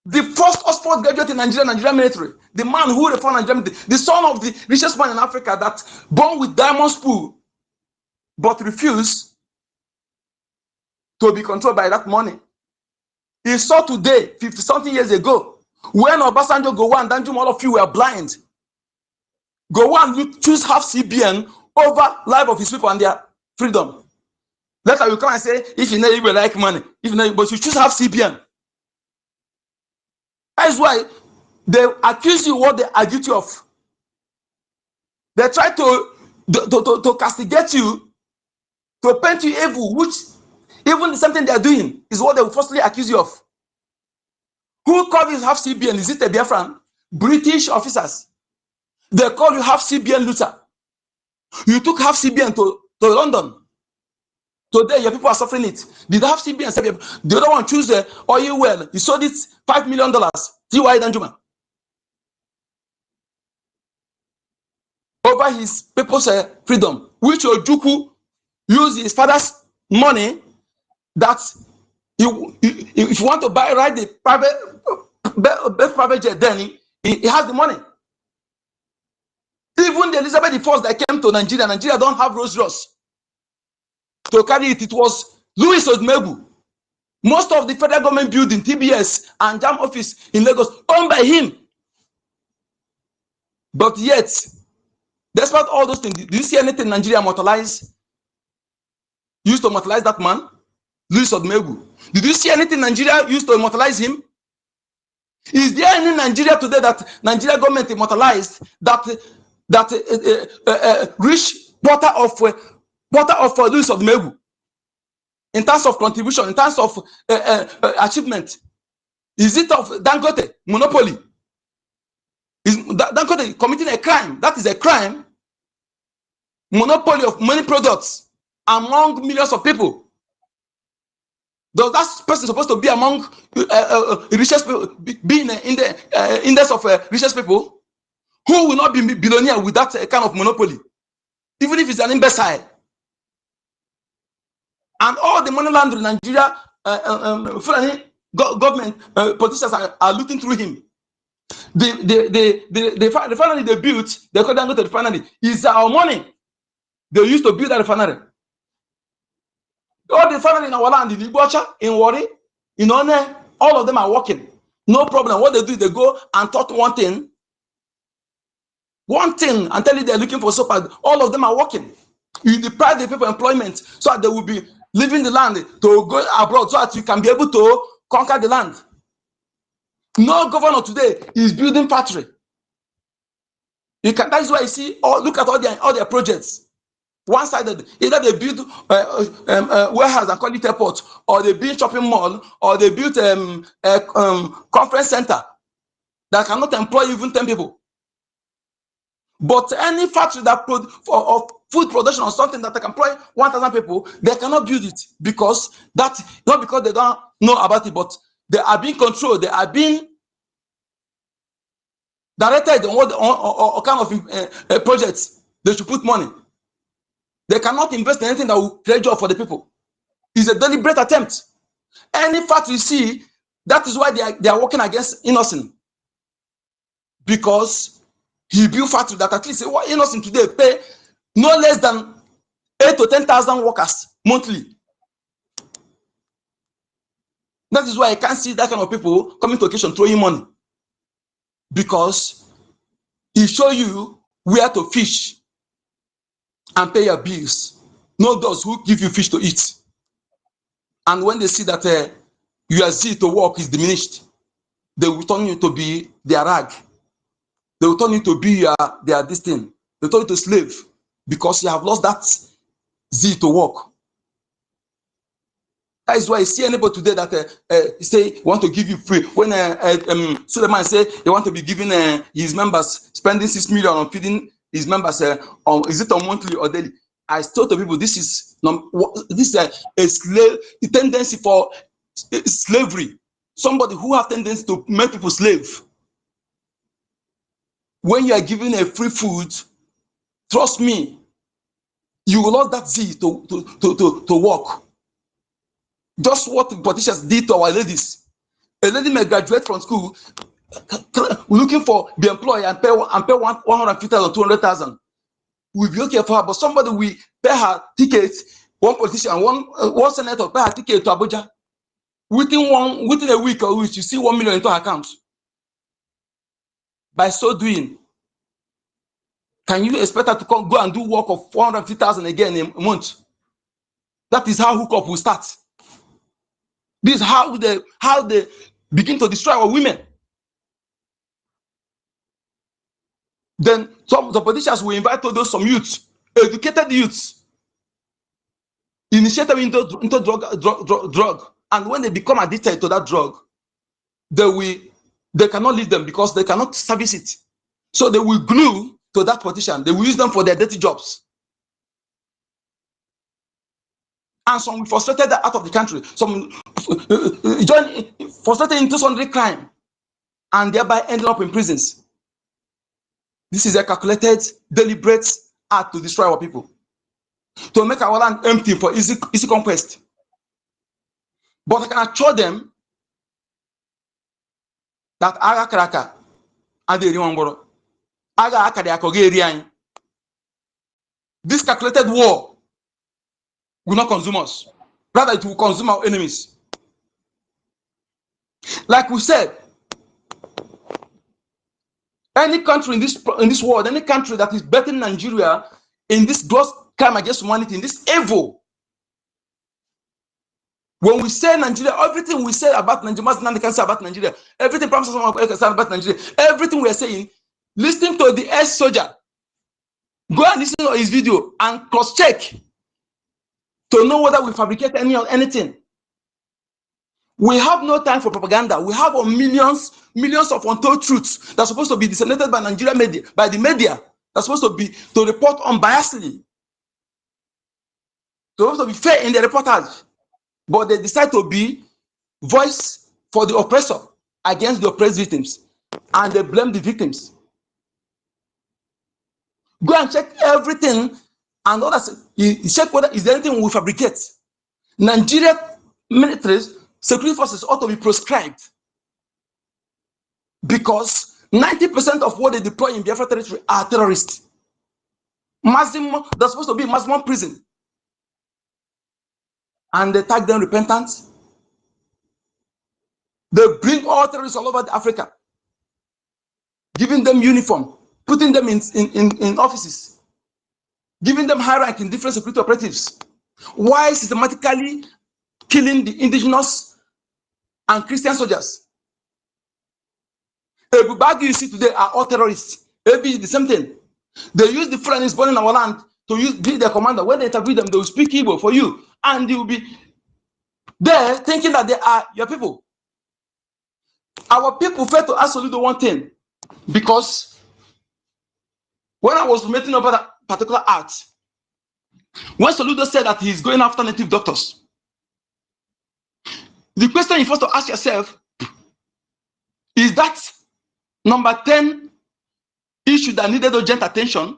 Speaker 14: the first Oxford graduate in Nigerian military, the man who reformed Nigerian military, the son of the richest man in Africa, that born with diamond spoon, but refused to be controlled by that money. He saw today, 50-something years ago, when Obasanjo, Gowon, Danjuma, all of you were blind. Gowon choose half CBN over life of his people and their freedom. Later you come and say, if you know you will like money, if you know, but you choose half CBN. That's why they accuse you what they are guilty of. They try to castigate you, to paint you evil, which even something they are doing is what they will firstly accuse you of. Who called you half CBN? Is it a Biafran? British officers. They call you half CBN looter. You took half CBN to London. Today, your people are suffering it. Did half CBN say the other one choose the oil well? He sold it $5 million. T.Y. Danjuma. Over his people's freedom, which Ojukwu used his father's money. That if you want to ride the private jet, then he has the money. Even the Elizabeth I that came to Nigeria don't have Rolls Royce. to carry it. It was Louis Odumegwu. Most of the federal government building, TBS and JAM office in Lagos, owned by him. But yet, despite all those things, do you see anything Nigeria immortalized? Used to immortalize that man, Louis Odumegwu? Did you see anything Nigeria used to immortalize him? Is there any Nigeria today that Nigeria government immortalized that reach quarter of Louis Odumegwu in terms of contribution, in terms of achievement? Is it of Dangote monopoly? Is Dangote committing a crime? That is a crime. Monopoly of many products among millions of people. Does that person supposed to be among richest people, be in the index of richest people? Who will not be billionaire with that kind of monopoly, even if it's an imbecile? And all the money laundering in Nigeria, government politicians are looking through him. The refinery they built, they call Dangote refinery, is our money. They used to build that refinery. All the refinery in our land, in OGOJA, in Warri, in One, all of them are working. No problem. What they do, they go and talk one thing, and tell you they're looking for supply. All of them are working. You deprive the people employment so that they will be leaving the land to go abroad so that you can be able to conquer the land. No governor today is building factory. That is why you see, look at all their projects. One-sided. Either they build warehouse and call it airport, or they build shopping mall, or they build conference center that cannot employ even 10 people. But any factory that of food production or something that can employ 1,000 people, they cannot build it because not because they don't know about it, but they are being controlled. They are being directed on what kind of projects they should put money. They cannot invest in anything that will create job for the people. It's a deliberate attempt. Any factory you see, that is why they are working against Innocent. Because he built factory that at least what Innocent today pay no less than 8 to 10,000 workers monthly. That is why I can't see that kind of people coming to occasion throwing money. Because he show you where to fish and pay your bills, not those who give you fish to eat. And when they see that your zeal to work is diminished, they will turn you to be their rag. They will turn you to be their this thing. They turn you to slave because you have lost that zeal to work. That is why I see anybody today that say want to give you free. When Suleiman say he want to be giving his members, spending 6 million on feeding his members, is it on monthly or daily? I told the people this is a tendency for slavery. Somebody who have tendency to make people slave. When you are giving a free food, trust me, you will lose that zeal to work. Just what the politicians did to our ladies. A lady may graduate from school looking for the employer and pay 150,000 or 200,000. We'll be okay for her, but somebody will pay her ticket. One politician, one senator pay her ticket to Abuja. Within a week or week, you see 1 million into her account. By so doing, can you expect her to go and do work of 450,000 again in a month? That is how hookup will start. This is how they begin to destroy our women. Then some the politicians will invite some youths, educated youths, initiate them into drug. And when they become addicted to that drug, they cannot leave them because they cannot service it. So they will glue to that politician. They will use them for their dirty jobs. And some will frustrated out of the country. Some join frustrated into sundry crime and thereby ending up in prisons. This is a calculated, deliberate act to destroy our people, to make our land empty for easy conquest. But I can assure them that Aga Kraka and the Aga Akadiakogerian, this calculated war will not consume us. Rather, it will consume our enemies. Like we said, any country in this world, any country that is better than Nigeria in this gross crime against humanity, in this evil. When we say Nigeria, everything we say about Nigeria, can say about Nigeria, everything can say about Nigeria, everything we are saying, listening to the ex-soldier, go and listen to his video and cross-check to know whether we fabricate anything. We have no time for propaganda. We have millions of untold truths that's supposed to be disseminated by Nigeria media, by the media. That's supposed to report unbiasedly. They're supposed to be fair in the reportage, but they decide to be voice for the oppressor against the oppressed victims, and they blame the victims. Go and check everything, and others. Check whether is there anything we fabricate. Nigeria militaries, security forces ought to be proscribed, because 90% of what they deploy in Biafra territory are terrorists. Maximum, they're supposed to be maximum prison, and they tag them repentant. They bring all terrorists all over Africa, giving them uniform, putting them in offices, giving them high rank in different security operatives. Why systematically killing the indigenous and Christian soldiers? The BRGIE you see today are all terrorists. Maybe the same thing. They use the Fulanis born in our land to be their commander. When they interview them, they will speak Igbo for you, and you will be there thinking that they are your people. Our people fail to ask Soludo one thing, because when I was meeting over that particular act, when Soludo said that he's going after native doctors, the question you first to ask yourself is that number 10 issue that needed urgent attention.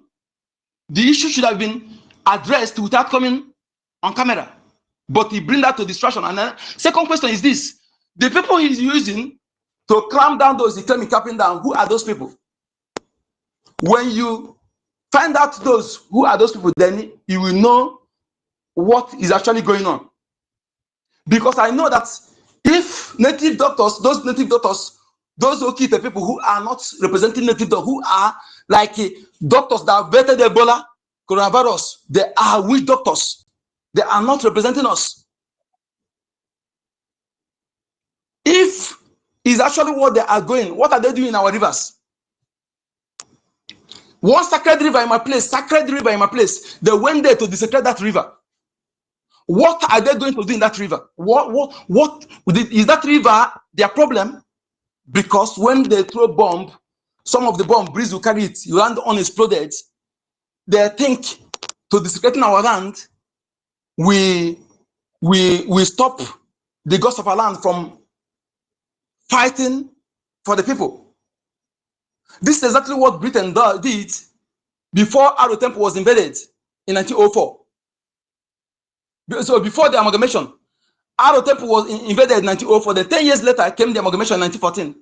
Speaker 14: The issue should have been addressed without coming on camera, but he brings that to distraction. And then second question is this: the people he's using to clamp down those he claim he's clamping down, who are those people? When you find out who are those people, then you will know what is actually going on. Because I know that if native doctors, those who keep the people who are not representing native doctors, who are like doctors that have vetted Ebola, coronavirus, they are witch doctors. They are not representing us. If is actually what they are going, what are they doing in our rivers? One sacred river in my place, they went there to desecrate that river. What are they going to do in that river? What is that river their problem? Because when they throw bomb, some of the bomb breeze will carry it, you land unexploded. They think to desecrating our land, we stop the gods of our land from fighting for the people. This is exactly what Britain did before Aro Temple was invaded in 1904. So before the amalgamation, Aro Temple was invaded in 1904. Then 10 years later came the amalgamation in 1914.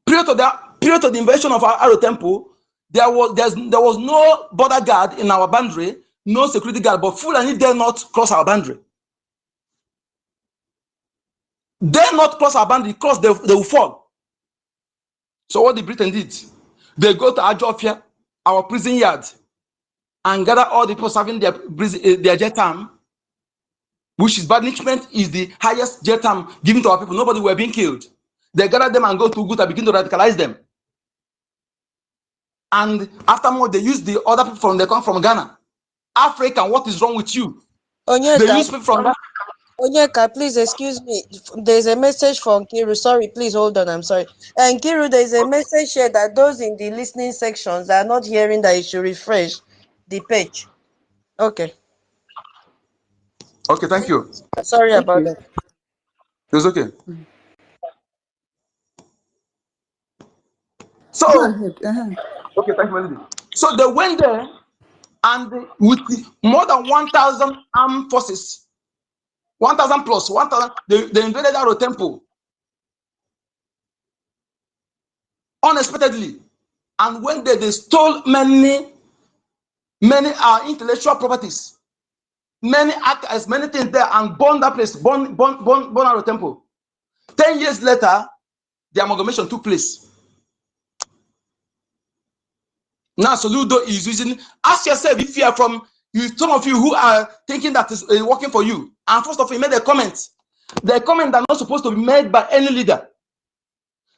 Speaker 14: Prior to the invasion of Aro Temple, there was no border guard in our boundary, no security guard, but Fulani dare not cross our boundary. Dare not cross our boundary, cross, they will fall. So what the Britain did, they go to Ajofia, our prison yard, and gather all the people serving their jail term, which is banishment, is the highest jail term given to our people. Nobody were being killed. They gather them and go to Uguta, begin to radicalize them. And after more, they use the other people they come from Ghana. African, what is wrong with you?
Speaker 7: Onyeka,
Speaker 14: they use people from
Speaker 7: Onyeka, please excuse me. There's a message from Kiru. Sorry, please hold on. I'm sorry. And Kiru, there's a message here that those in the listening sections are not hearing that you should refresh the page. Okay.
Speaker 14: Okay, thank you.
Speaker 7: Sorry about that.
Speaker 14: It's okay. So,
Speaker 2: go ahead.
Speaker 14: Okay, thank you, Melody. So they went there, and with more than 1,000 armed forces, 1,000 plus 1,000, they invaded our temple unexpectedly, and when they stole many Many are intellectual properties. Many act as many things there and burn that place, burn out the temple. 10 years later, the amalgamation took place. Now Soludo is using, ask yourself if you are from, some of you who are thinking that is working for you, and first of all, you made a comment. The comment are not supposed to be made by any leader.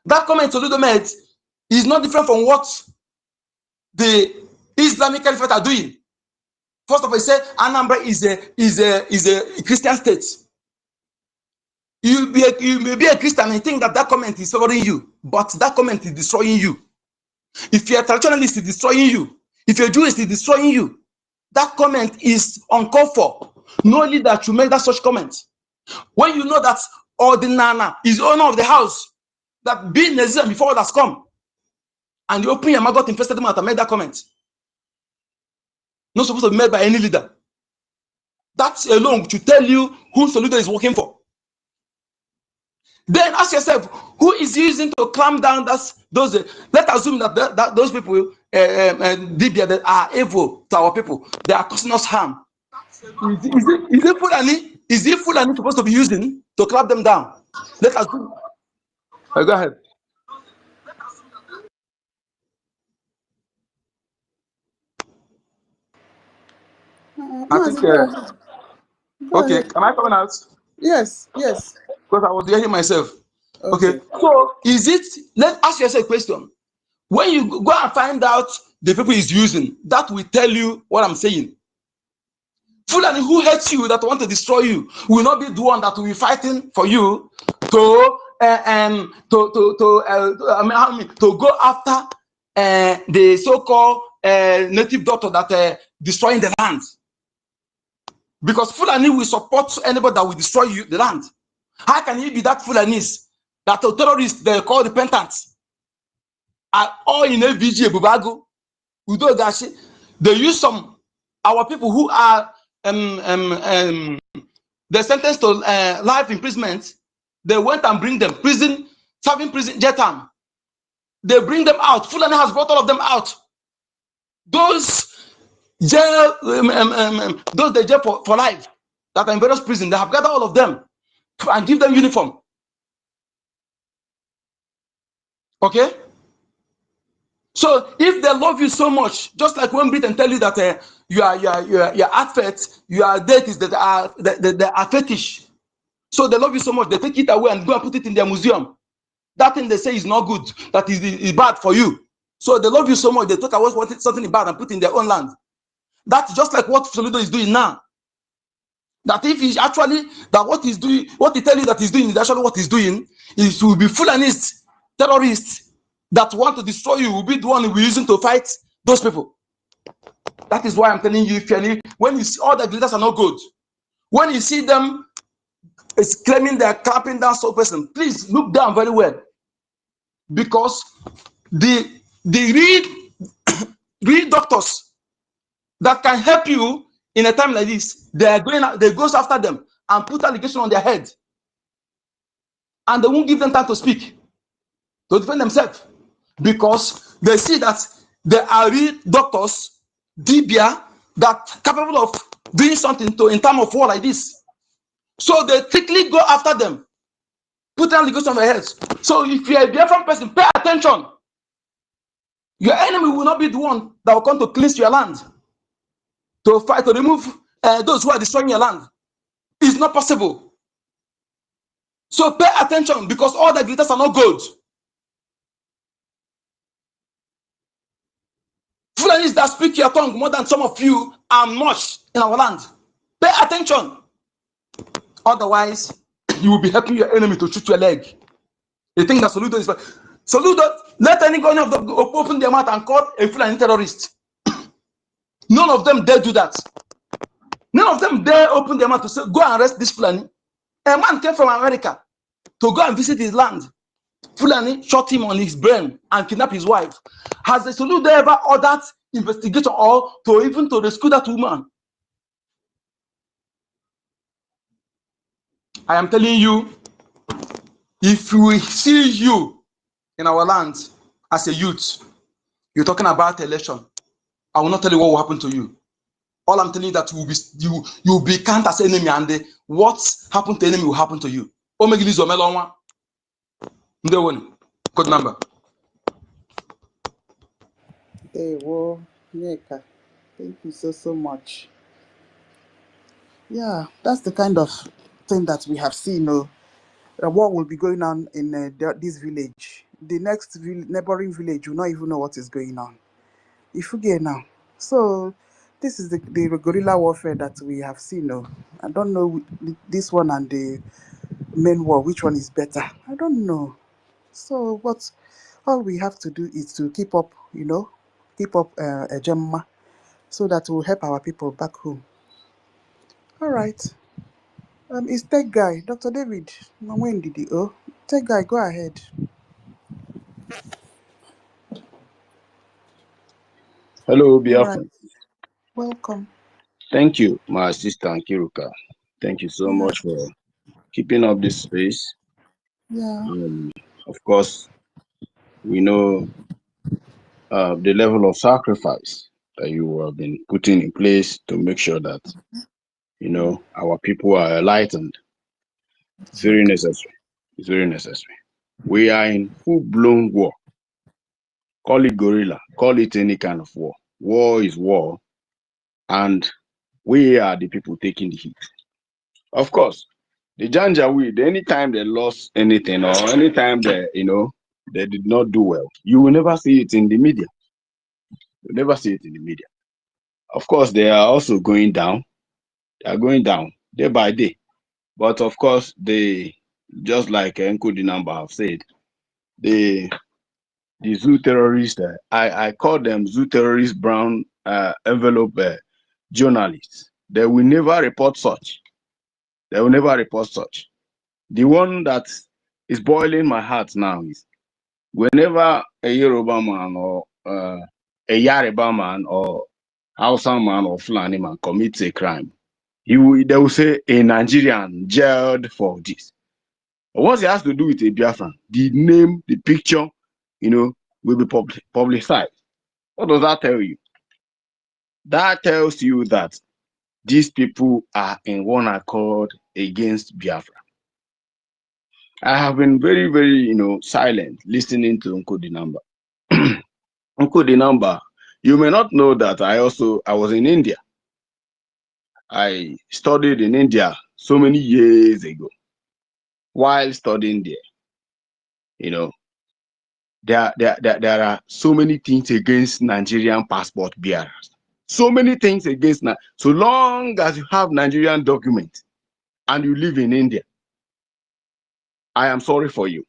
Speaker 14: That comment Soludo made is not different from what the Islamic Caliphate are doing. First of all, he said Anambra is a Christian state. You may be a Christian and think that comment is favoring you, but that comment is destroying you. If you're a traditionalist, it's destroying you. If you're Jewish, it's destroying you. That comment is uncalled for. No leader should make that such comment. When you know that Ordinana is owner of the house, that being Nazir before that's come, and you open your mouth, got infested mouth and made that comment. Not supposed to be made by any leader. That alone should tell you who Soludo is working for. Then ask yourself, who is using to clamp down those? Let's assume that those people, Libya, that are evil to our people, they are causing us harm. Is it Fulani? Is it Fulani supposed to be using to clamp them down? Let's assume. Go ahead. I think. Okay, am I coming out?
Speaker 2: Yes, yes.
Speaker 14: Because I was hearing myself. Okay. So is it? Let's ask yourself a question. When you go and find out the people he's using, that will tell you what I'm saying. Fulani who hates you, that want to destroy you, will not be the one that will be fighting for you to go after the so-called native doctor that destroying the land. Because Fulani will support anybody that will destroy you, the land. How can he be that Fulanis, that the terrorists they call repentance, are all in BRGIE, Bubago, Udo Gashi? They use some our people who are they're sentenced to life imprisonment. They went and bring them prison, serving prison jail time. They bring them out. Fulani has brought all of them out. Those jail, those they jail for life that are in various prisons, they have gathered all of them and give them uniform. Okay. So if they love you so much, just like when Britain tell you that your outfit, your deities that are fetish, so they love you so much, they take it away and go and put it in their museum. That thing they say is not good, that is bad for you. So they love you so much, they take away something bad and put in their own land. That's just like what Soludo is doing now. That if he's actually, that what he's doing, what he tell you that he's doing is actually what he's doing, is to be Fulanists, terrorists that want to destroy you, will be the one we're using to fight those people. That is why I'm telling you, when you see all the leaders are not good, when you see them is claiming they're clapping down some person, please look down very well, because the real doctors that can help you in a time like this, they goes after them and put allegation on their head, and they won't give them time to speak to defend themselves, because they see that there are real doctors, Dibia, that capable of doing something in time of war like this. So they quickly go after them, put allegation on their heads. So if you're a Biafran person, pay attention. Your enemy will not be the one that will come to cleanse your land, to fight, to remove those who are destroying your land. It's not possible. So pay attention, because all the glitters are not gold. Fulanis that speak your tongue more than some of you are much in our land. Pay attention. Otherwise, you will be helping your enemy to shoot your leg. They think that Soludo is... Soludo, let any one of them open their mouth and call a Fulani terrorist. None of them dare do that. None of them dare open their mouth to say, go and arrest this Fulani. A man came from America to go and visit his land. Fulani shot him on his brain and kidnapped his wife. Has the Soludo ever ordered investigation or even to rescue that woman? I am telling you, if we see you in our land as a youth, you're talking about election. I will not tell you what will happen to you. All I'm telling you that you will be counted as enemy, and what happened to enemy will happen to you. Omegilizo melonwa. Ndewoni. Code number.
Speaker 2: Hey, whoa, Nneka, thank you so much. Yeah, that's the kind of thing that we have seen. What will be going on in this village? The next neighboring village will not even know what is going on. If you get now, so this is the guerrilla warfare that we have seen. I don't know this one and the main war, which one is better. I don't know. So what? All we have to do is to keep up, keep up a gemma, so that will help our people back home. All right. It's Tech Guy, Dr. David. When did he? Oh, Tech Guy, go ahead.
Speaker 15: Hello,
Speaker 2: All right.
Speaker 15: Biafra.
Speaker 2: Welcome.
Speaker 15: Thank you, my assistant Kiruka. Thank you so
Speaker 2: Yeah.
Speaker 15: much for keeping up this space.
Speaker 2: Yeah.
Speaker 15: Of course, we know the level of sacrifice that you have been putting in place to make sure that, our people are enlightened. It's very
Speaker 2: Okay.
Speaker 15: necessary. It's very necessary. We are in full-blown war. Call it guerrilla. Call it any kind of war. War is war. And we are the people taking the heat. Of course, the Janjaweed, anytime they lost anything or anytime they did not do well, you will never see it in the media. You'll never see it in the media. Of course, they are also going down. They are going down day by day. But of course, they, just like Nkudi Namba have said, the zoo terrorists, I call them zoo terrorists, brown envelope journalists. They will never report such. They will never report such. The one that is boiling my heart now is whenever a Yoruba man or a Yoruba man or Hausa man or Fulani man commits a crime, they will say a Nigerian jailed for this. But once it has to do with a Biafran, the name, the picture, will be publicized. What does that tell you? That tells you that these people are in one accord against Biafra. I have been very, very, silent listening to Nkudi Namba. Nkudi Namba, you may not know that I was in India. I studied in India so many years ago. While studying there, there are so many things against Nigerian passport bearers. So many things against so long as you have Nigerian documents and you live in India, I am sorry for you.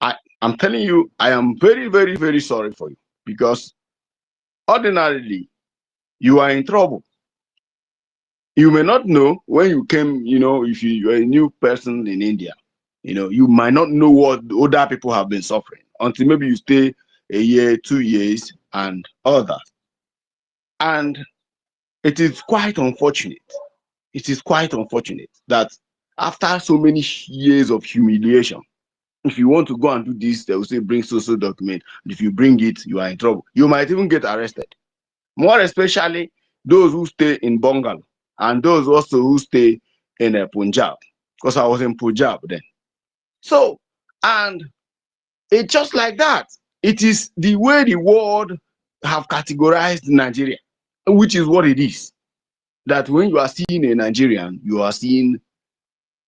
Speaker 15: I'm telling you, I am very, very, very sorry for you, because ordinarily you are in trouble. You may not know when you came, if you're a new person in India, you might not know what other people have been suffering until maybe you stay a year, 2 years, and all that. And it is quite unfortunate. It is quite unfortunate that after so many years of humiliation, if you want to go and do this, they will say bring social document. And if you bring it, you are in trouble. You might even get arrested. More especially those who stay in bungalow and those also who stay in Punjab, because I was in Punjab then. So, and it's just like that. It is the way the world have categorized Nigeria, which is what it is. That when you are seeing a Nigerian, you are seeing,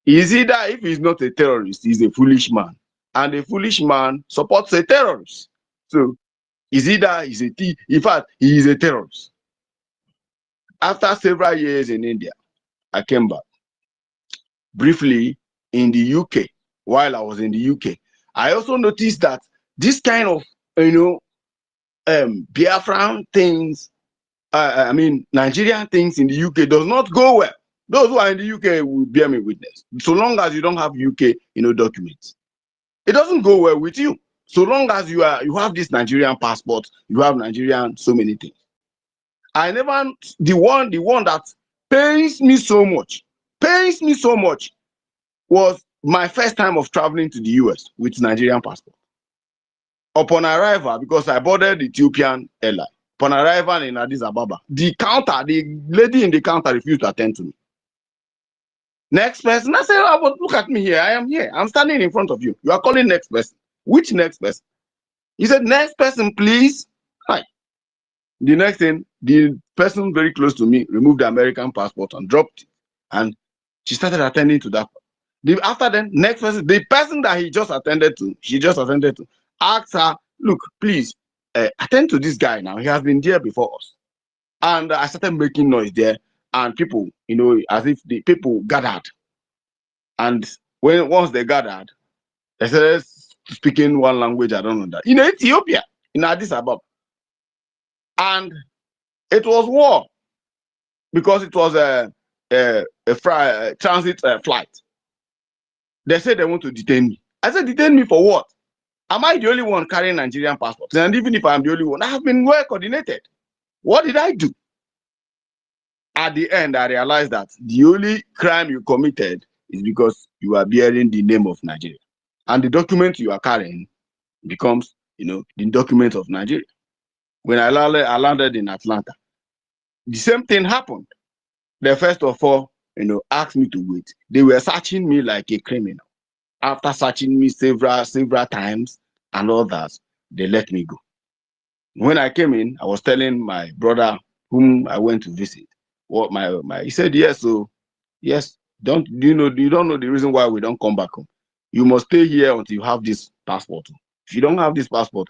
Speaker 15: is either if he's not a terrorist, he's a foolish man. And a foolish man supports a terrorist. So, is either he's a thief, in fact, he is a terrorist. After several years in India, I came back. Briefly in the UK, while I was in the UK, I also noticed that this kind of, Biafran things, Nigerian things in the UK does not go well. Those who are in the UK will bear me witness. So long as you don't have UK, documents, it doesn't go well with you. So long as you have this Nigerian passport, you have Nigerian so many things. The one that pains me so much was my first time of traveling to the US with Nigerian passport. Upon arrival, because I boarded Ethiopian airline, Upon arrival in Addis Ababa, the lady in the counter refused to attend to me. Next person, I said, oh, but look at me here. I am here. I'm standing in front of you. You are calling next person. Which next person? He said, next person, please. Hi. The next thing, the person very close to me removed the American passport and dropped it. And she started attending to that. After then, next person, the person that she just attended to, asked her, look, please, attend to this guy now. He has been there before us. And I started making noise there. And people, as if the people gathered. And once they gathered, they started speaking one language I don't know that. In Ethiopia, in Addis Ababa. And it was war because it was a transit flight. They said they want to detain me. I said, detain me for what? Am I the only one carrying Nigerian passports? And even if I'm the only one, I have been well coordinated. What did I do? At the end, I realized that the only crime you committed is because you are bearing the name of Nigeria. And the document you are carrying becomes, the document of Nigeria. When I landed in Atlanta, the same thing happened. They first of all, asked me to wait. They were searching me like a criminal. After searching me several times and others, they let me go. When I came in, I was telling my brother whom I went to visit what he said, yes, so yes, you don't know the reason why we don't come back home. You must stay here until you have this passport. If you don't have this passport,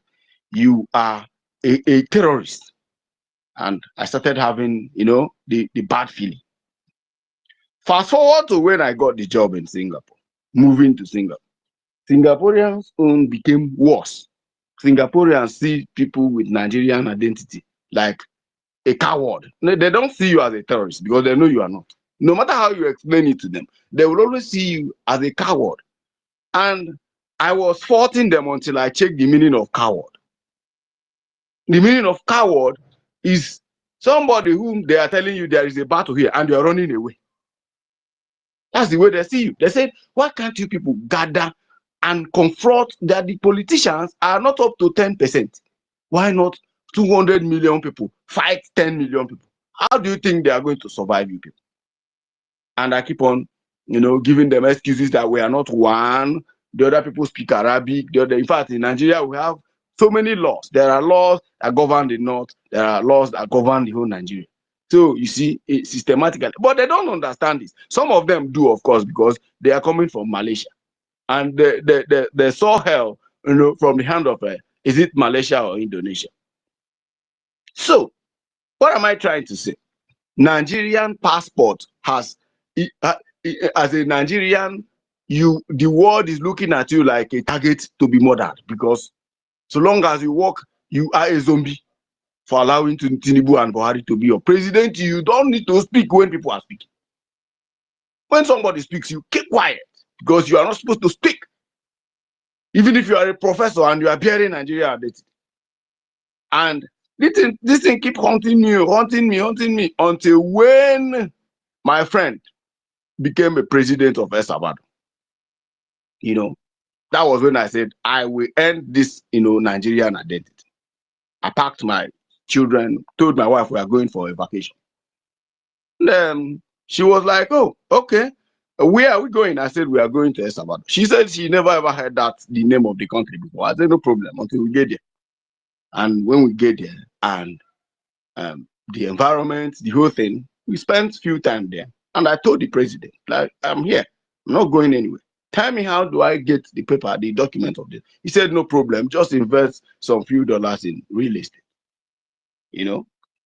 Speaker 15: you are a terrorist. And I started having, the bad feeling. Fast forward to when I got the job in Singapore, moving to Singapore. Singaporeans' own became worse. Singaporeans see people with Nigerian identity like a coward. They don't see you as a terrorist because they know you are not. No matter how you explain it to them, they will always see you as a coward. And I was faulting them until I checked the meaning of coward. The meaning of coward is somebody whom they are telling you there is a battle here and you are running away. That's the way they see you. They said, why can't you people gather and confront that the politicians are not up to 10%? Why not 200 million people fight 10 million people? How do you think they are going to survive, you people? And I keep on, giving them excuses that we are not one. The other people speak Arabic. In fact, in Nigeria, we have so many laws. There are laws that govern the North. There are laws that govern the whole Nigeria. So you see, systematically, but they don't understand this. Some of them do, of course, because they are coming from Malaysia, and they saw hell, from the hand of is it Malaysia or Indonesia? So, what am I trying to say? Nigerian passport has, as a Nigerian, the world is looking at you like a target to be murdered, because so long as you walk, you are a zombie. For allowing Tinubu and Buhari to be your president, you don't need to speak when people are speaking. When somebody speaks, you keep quiet because you are not supposed to speak. Even if you are a professor and you are bearing Nigeria identity. And this thing keep haunting me until when my friend became a president of El Salvador. That was when I said, I will end this, Nigerian identity. I packed my children, told my wife we are going for a vacation. Then she was like, oh, okay. Where are we going? I said, we are going to El Salvador. She said she never ever heard the name of the country before. I said, no problem until we get there. And when we get there and the environment, the whole thing, we spent a few time there. And I told the president, like, I'm here. I'm not going anywhere. Tell me, how do I get the paper, the document of this? He said, no problem. Just invest some few dollars in real estate.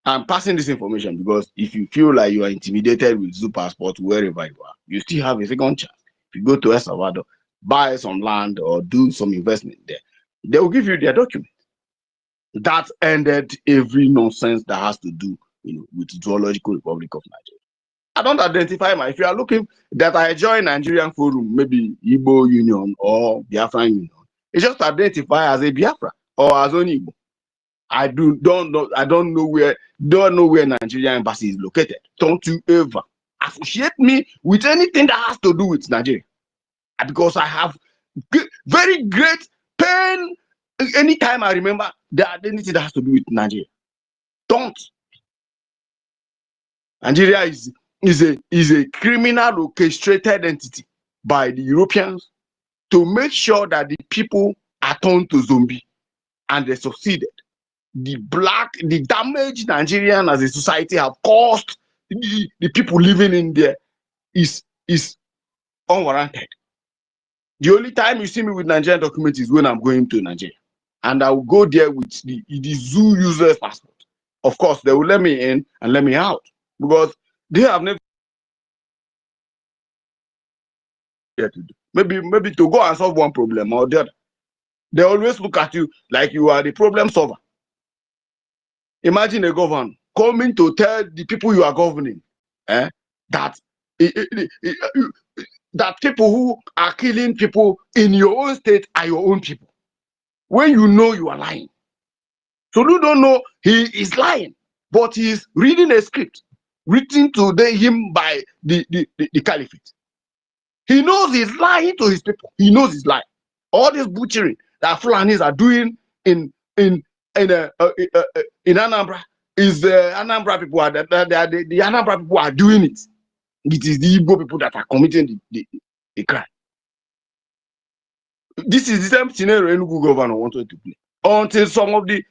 Speaker 15: I'm passing this information because if you feel like you are intimidated with Zoo passport wherever you are, you still have a second chance. If you go to El Salvador, buy some land or do some investment there, they will give you their document. That ended every nonsense that has to do, with the Zoological Republic of Nigeria. I don't identify if you are looking that I join Nigerian Forum, maybe Igbo Union or Biafran Union, it's just identify as a Biafra or as an Igbo. I don't know where Nigeria embassy is located. Don't you ever associate me with anything that has to do with Nigeria, because I have very great pain anytime I remember the identity that has to do with Nigeria. Don't. Nigeria is a criminal orchestrated entity by the Europeans to make sure that the people are turned to zombie, and they succeeded. The damage Nigerian as a society have caused the people living in there is unwarranted. The only time you see me with Nigerian documents is when I'm going to Nigeria, and I will go there with the zoo user's passport. Of course, they will let me in and let me out because they have never to do. Maybe to go and solve one problem or the other. They always look at you like you are the problem solver. Imagine a governor coming to tell the people you are governing that that people who are killing people in your own state are your own people, when you know you are lying. So you don't know he is lying, but he is reading a script written to him by the caliphate. He knows he's lying to his people. He knows he's lying. All this butchering that Fulanis are doing in Anambra is the Anambra people are the Anambra people are doing it. It is the Igbo people that are committing the crime. This is the same scenario Enugu governor wanted to play until some of the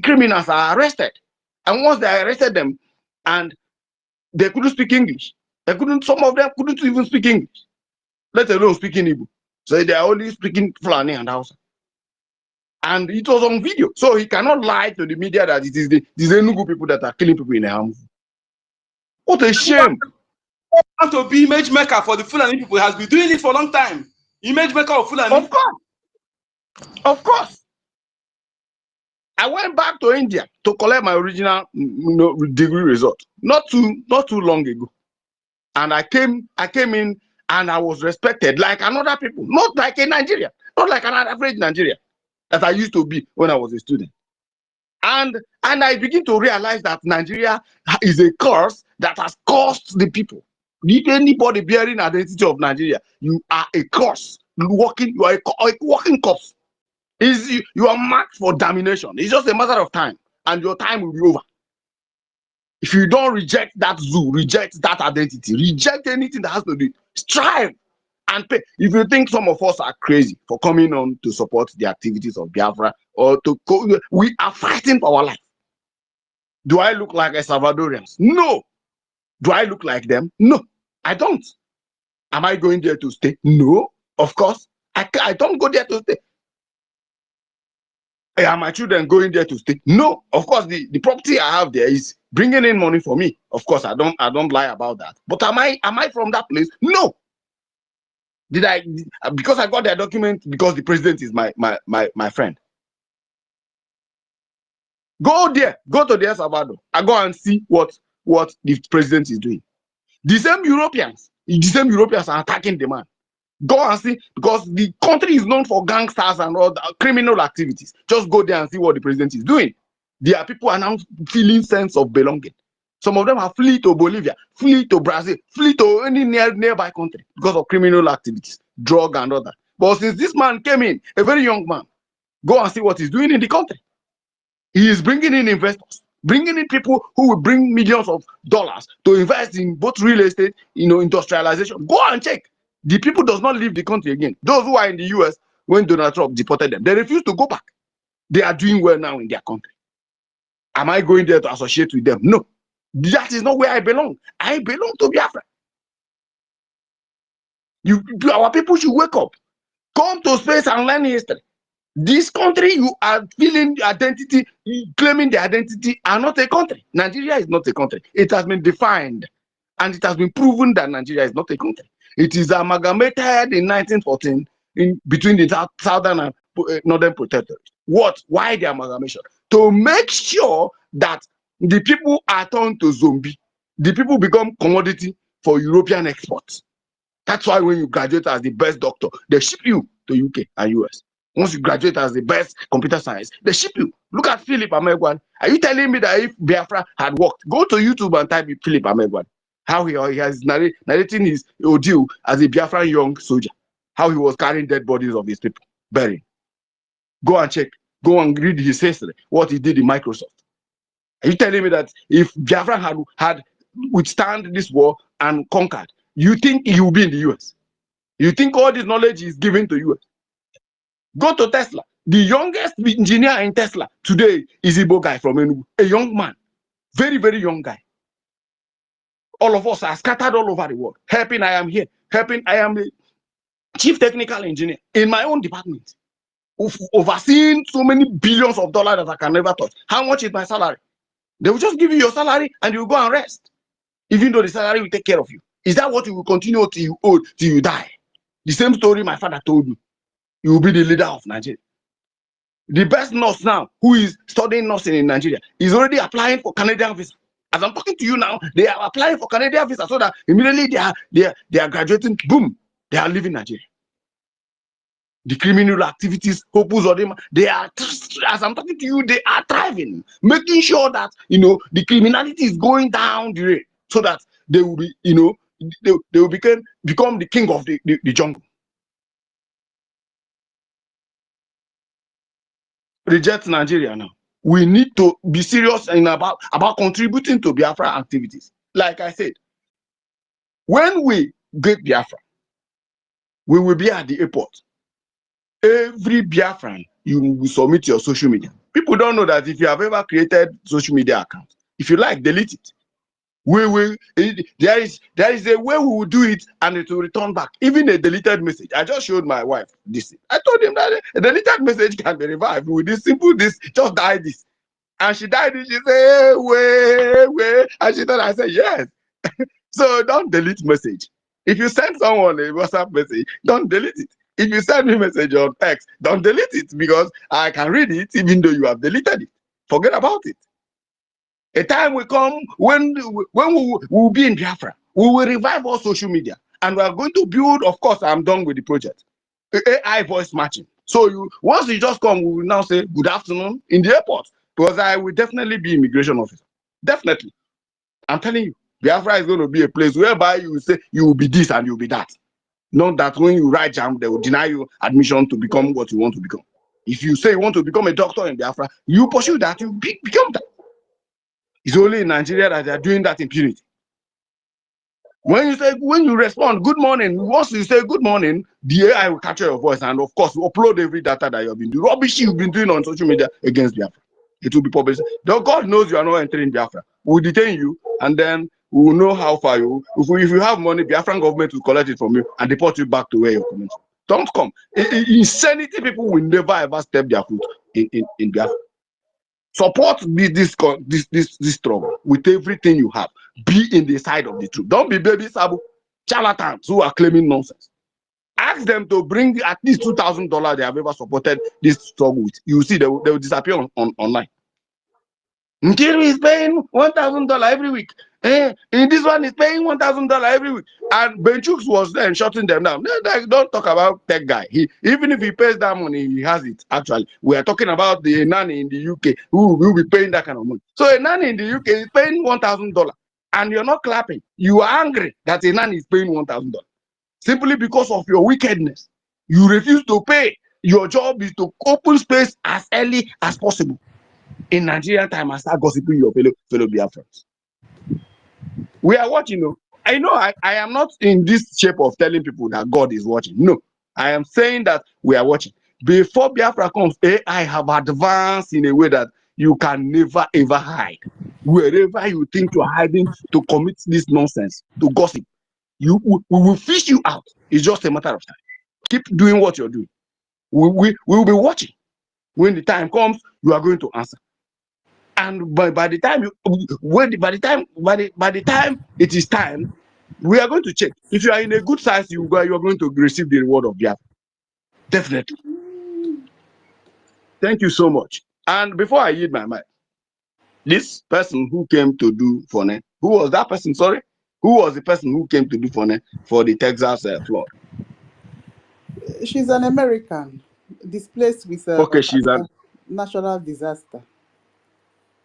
Speaker 15: criminals are arrested, and once they arrested them, and they couldn't speak English. Some of them couldn't even speak English, let alone speaking Igbo. So they are only speaking Fulani and Hausa. And it was on video. So he cannot lie to the media that it is these Enugu people that are killing people in a house. What a shame.
Speaker 14: Want to be image maker for the Fulani people has been doing it for a long time. Image maker of Fulani.
Speaker 15: Of course. Of course. I went back to India to collect my original degree result not too long ago. And I came in and I was respected like another people, not like a Nigerian, not like an average Nigerian that I used to be when I was a student. And I begin to realize that Nigeria is a curse that has caused the people. If anybody bearing identity of Nigeria, you are a curse. You are a walking corpse. You are marked for domination. It's just a matter of time, and your time will be over. If you don't reject that zoo, reject that identity, reject anything that has to do, strive and pay. If you think some of us are crazy for coming on to support the activities of Biafra or we are fighting for our life. Do I look like a Salvadorians? No. Do I look like them? No, I don't. Am I going there to stay? No, of course. I don't go there to stay. Are my children going there to stay? No, of course. The property I have there is bringing in money for me. Of course, I don't lie about that. But am I from that place? No. Did I? Because I got their document because the president is my friend. Go there. Go to the El Salvador. I go and see what the president is doing. The same Europeans are attacking the man. Go and see, because the country is known for gangsters and all the criminal activities. Just go there and see what the president is doing. There are people are now feeling sense of belonging. Some of them have flee to Bolivia, flee to Brazil, flee to any nearby country because of criminal activities, drug and all that. But since this man came in, a very young man, go and see what he's doing in the country. He is bringing in investors, bringing in people who will bring millions of dollars to invest in both real estate, industrialization. Go and check. The people does not leave the country again. Those who are in the US, when Donald Trump deported them, they refuse to go back. They are doing well now in their country. Am I going there to associate with them? No. That is not where I belong. I belong to Biafra. Our people should wake up. Come to space and learn history. This country, you are feeling the identity, claiming the identity, are not a country. Nigeria is not a country. It has been defined, and it has been proven that Nigeria is not a country. It is amalgamated in 1914 between the southern and northern protectorates. What? Why the amalgamation? To make sure that the people are turned to zombie. The people become commodity for European exports. That's why when you graduate as the best doctor, they ship you to UK and US. Once you graduate as the best computer science, they ship you. Look at Philip Amegwan. Are you telling me that if Biafra had worked, go to YouTube and type Philip Amegwan, how he has narrating his ordeal as a Biafran young soldier, how he was carrying dead bodies of his people, buried. Go and check. Go and read his history, what he did in Microsoft. Are you telling me that if Biafra had withstand this war and conquered, you think he will be in the US? You think all this knowledge is given to you? Go to Tesla. The youngest engineer in Tesla today is Igbo guy from Enugu, a young man, very, very young guy. All of us are scattered all over the world. Helping, I am here. Helping, I am the chief technical engineer in my own department. Overseeing so many billions of dollars that I can never touch. How much is my salary? They will just give you your salary and you will go and rest. Even though the salary will take care of you. Is that what you will continue till you old, till you die? The same story my father told me. You will be the leader of Nigeria. The best nurse now, who is studying nursing in Nigeria, is already applying for Canadian visa. As I'm talking to you now, they are applying for Canadian visa so that immediately they are graduating, boom, they are leaving Nigeria. The criminal activities, they are, as I'm talking to you, they are thriving, making sure that, you know, the criminality is going down the rate so that they will be, you know, they will become the king of the jungle. Reject Nigeria now. We need to be serious in about contributing to Biafra activities. Like I said, when we get Biafra, we will be at the airport. Every Biafran, you will submit your social media. People don't know that if you have ever created social media account, if you like, delete it. There is a way we will do it and it will return back. Even a deleted message. I just showed my wife this. I told him that a deleted message can be revived with this simple just die this. And she died and she said, hey, wait. And she thought I said yes. So don't delete message. If you send someone a WhatsApp message, don't delete it. If you send me a message on text, don't delete it because I can read it even though you have deleted it. Forget about it. A time will come when we will be in Biafra. We will revive our social media. And we are going to build, of course, I'm done with the project, AI voice matching. So once you just come, we will now say good afternoon in the airport. Because I will definitely be immigration officer. Definitely. I'm telling you, Biafra is going to be a place whereby you will say you will be this and you will be that. Not that when you write jam, they will deny you admission to become what you want to become. If you say you want to become a doctor in Biafra, you pursue that, you become that. It's only in Nigeria that they are doing that impunity. When you respond, good morning, once you say good morning, the AI will capture your voice and of course upload every data that you have been doing. Rubbish you've been doing on social media against Biafra. It will be published. Though God knows you are not entering Biafra. We'll detain you and then we will know how far you. If you have money, Biafran government will collect it from you and deport you back to where you're coming from. Don't come. Insanity people will never ever step their foot in Biafra. Support this struggle with everything you have. Be in the side of the truth. Don't be baby sabu charlatans who are claiming nonsense. Ask them to bring at least $2,000 they have ever supported this struggle with. You see, they will disappear online. Nkiru is paying $1,000 every week. In this one is paying $1,000 every week. And Benchuk was then shutting them down. Don't talk about tech guy. Even if he pays that money, he has it. Actually, we are talking about the nanny in the UK who will be paying that kind of money. So a nanny in the UK is paying $1,000, and you're not clapping. You are angry that a nanny is paying $1,000 simply because of your wickedness. You refuse to pay. Your job is to open space as early as possible in Nigerian time and start gossiping your fellow Biafrans. We are watching. I know I am not in this shape of telling people that God is watching. No, I am saying that we are watching. Before Biafra comes, AI have advanced in a way that you can never ever hide. Wherever you think you are hiding to commit this nonsense, to gossip, we will fish you out. It's just a matter of time. Keep doing what you're doing. We will be watching. When the time comes, you are going to answer. And by the time it is time, we are going to check. If you are in a good size, you are going to receive the reward of Biafra. Definitely. Thank you so much. And before I yield my mic, this person who came to do Fone, who was that person? Sorry, who was the person who came to do Fone for the Texas flood?
Speaker 2: She's an American, displaced with
Speaker 15: okay, she's
Speaker 2: a natural disaster.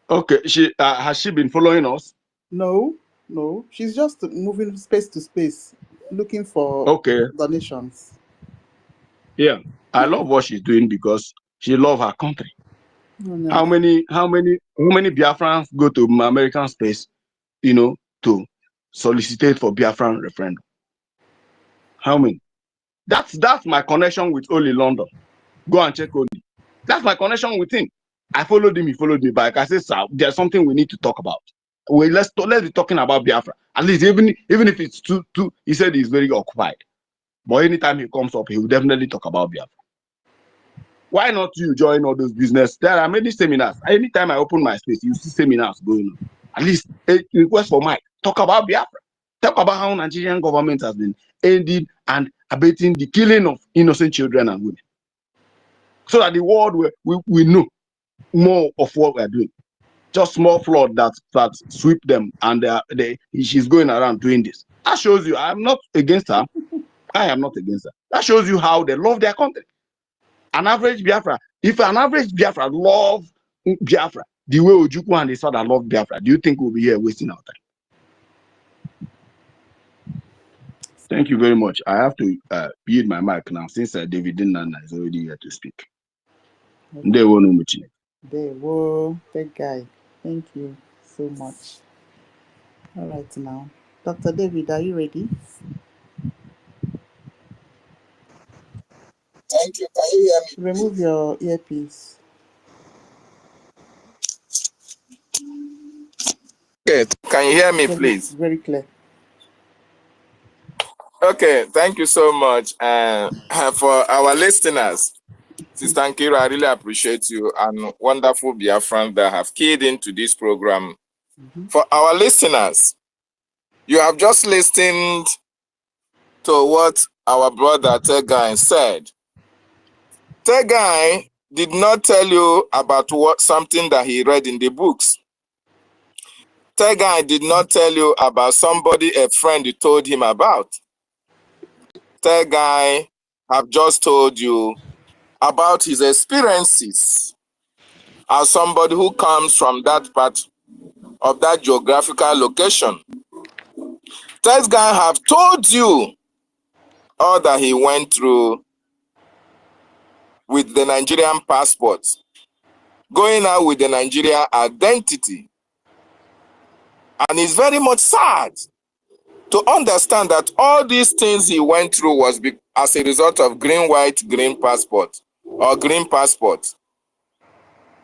Speaker 15: Okay, has she been following us?
Speaker 2: No, she's just moving space to space, looking for donations.
Speaker 15: Yeah, I love what she's doing because she loves her country.
Speaker 2: Oh, no.
Speaker 15: How many Biafrans go to American space, to solicitate for Biafran referendum? How many? That's my connection with Oli London. Go and check Oli. That's my connection with him. I followed him, he followed me back. I said, sir, there's something we need to talk about. Let's be talking about Biafra. At least even if it's too, he said he's very occupied. But anytime he comes up, he will definitely talk about Biafra. Why not you join all those business? There are many seminars. Anytime I open my space, you see seminars going on. At least a request for Mike. Talk about Biafra. Talk about how Nigerian government has been ending and abating the killing of innocent children and women. So that the world we know more of what we're doing. Just small flood that sweep them, and she's going around doing this. That shows you I'm not against her. I am not against her. That shows you how they love their country. An average Biafra, if an average Biafra love Biafra the way Ojukwu and his father love Biafra, do you think we'll be here wasting our time? Thank you very much. I have to yield my mic now since David Nana is already here to speak.
Speaker 2: Okay. Thank guy. Thank you so much. All right now. Dr. David, are you ready?
Speaker 8: Thank you. Can you hear me?
Speaker 2: Remove your earpiece.
Speaker 8: Okay. Can you hear me, please?
Speaker 2: Very clear.
Speaker 8: Okay. Thank you so much. For our listeners, Sister Nkira, I really appreciate you and wonderful Biafrans that have keyed into this program. For our listeners, you have just listened to what our brother Tegai said. Tegai did not tell you about something that he read in the books. Tegai did not tell you about somebody a friend told him about. Tegai have just told you about his experiences as somebody who comes from that part of that geographical location. Tegai have told you all that he went through with the Nigerian passport, going out with the Nigerian identity. And it's very much sad to understand that all these things he went through was as a result of green, white, green passport or green passport.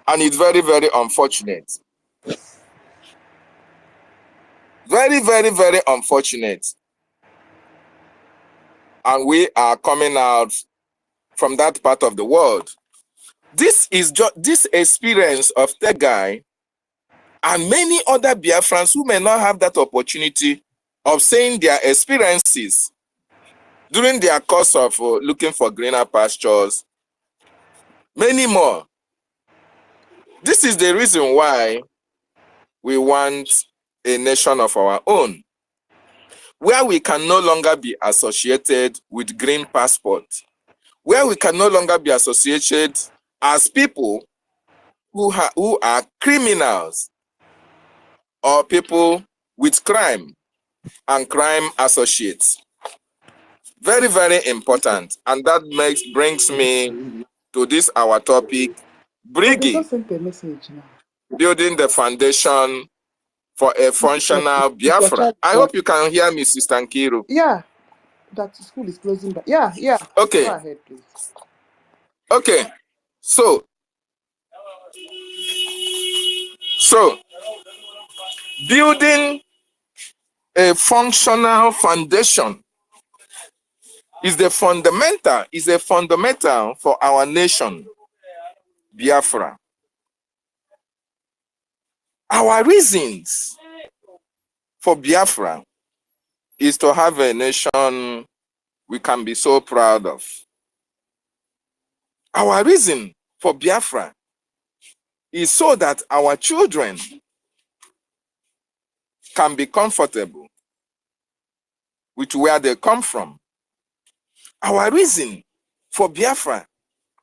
Speaker 8: And it's very, very unfortunate. Very, very, very unfortunate. And we are coming out from that part of the world. This is just this experience of Tegai and many other Biafrans who may not have that opportunity of saying their experiences during their course of looking for greener pastures, many more. This is the reason why we want a nation of our own, where we can no longer be associated with green passport, where we can no longer be associated as people who are criminals or people with crime and crime associates. Very, very important. And that brings me to this our topic, BRGIE, building the foundation for a functional Biafra. I hope you can hear me, Sister Nkiru.
Speaker 2: Yeah, that school is closing down. Yeah.
Speaker 8: Okay.
Speaker 2: Go ahead, please.
Speaker 8: Okay. So building a functional foundation is a fundamental for our nation, Biafra. Our reasons for Biafra is to have a nation we can be so proud of. Our reason for Biafra is so that our children can be comfortable with where they come from. Our reason for Biafra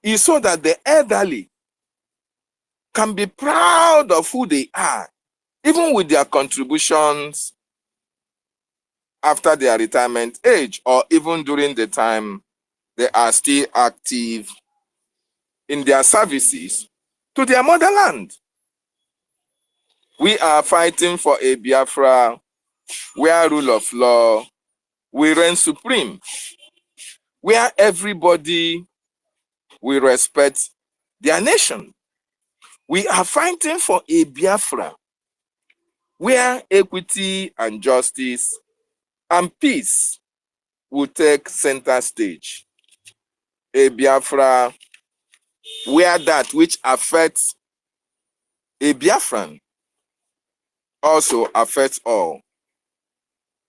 Speaker 8: is so that the elderly can be proud of who they are, even with their contributions after their retirement age, or even during the time they are still active in their services to their motherland. We are fighting for a Biafra where rule of law will reign supreme, where everybody will respect their nation. We are fighting for a Biafra where equity and justice and peace will take center stage. A Biafra where that which affects a Biafran also affects all.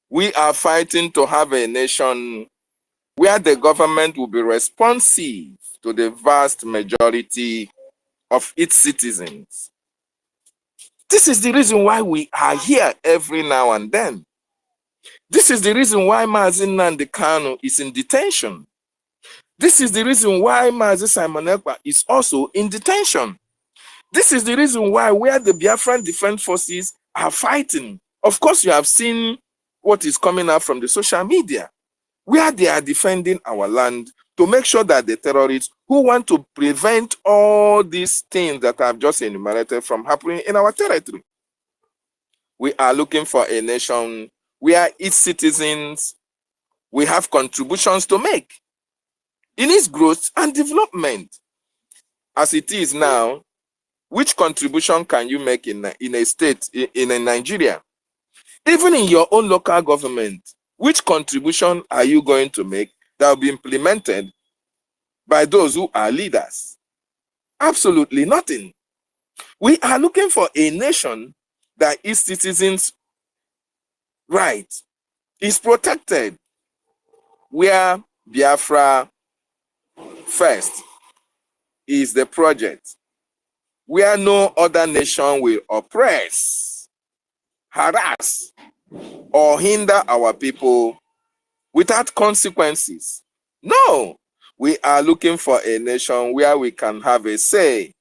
Speaker 8: We are fighting to have a nation where the government will be responsive to the vast majority of its citizens. This is the reason why we are here every now and then. This is the reason why Mazi Nnamdi Kanu is in detention. This is the reason why Mazi Simon Ekpa is also in detention. This is the reason why where the Biafran Defense Forces are fighting. Of course, you have seen what is coming out from the social media, where they are defending our land to make sure that the terrorists who want to prevent all these things that I've just enumerated from happening in our territory. We are looking for a nation where its citizens will have contributions to make in its growth and development. As it is now, which contribution can you make in a state, in a Nigeria? Even in your own local government, which contribution are you going to make that will be implemented by those who are leaders? Absolutely nothing. We are looking for a nation that its citizens' right is protected, where Biafra first is the project, where no other nation will oppress, harass, or hinder our people without consequences. No, we are looking for a nation where we can have a say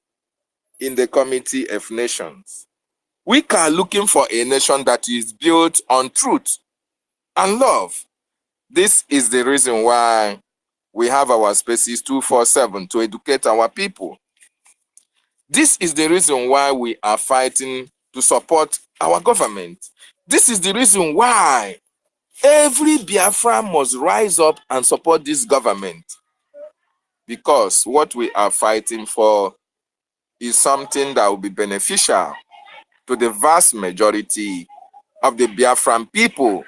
Speaker 8: in the Committee of Nations. We are looking for a nation that is built on truth and love. This is the reason why we have our spaces 247 to educate our people. This is the reason why we are fighting to support our government. This is the reason why every Biafra must rise up and support this government. Because what we are fighting for is something that will be beneficial to the vast majority of the Biafran people.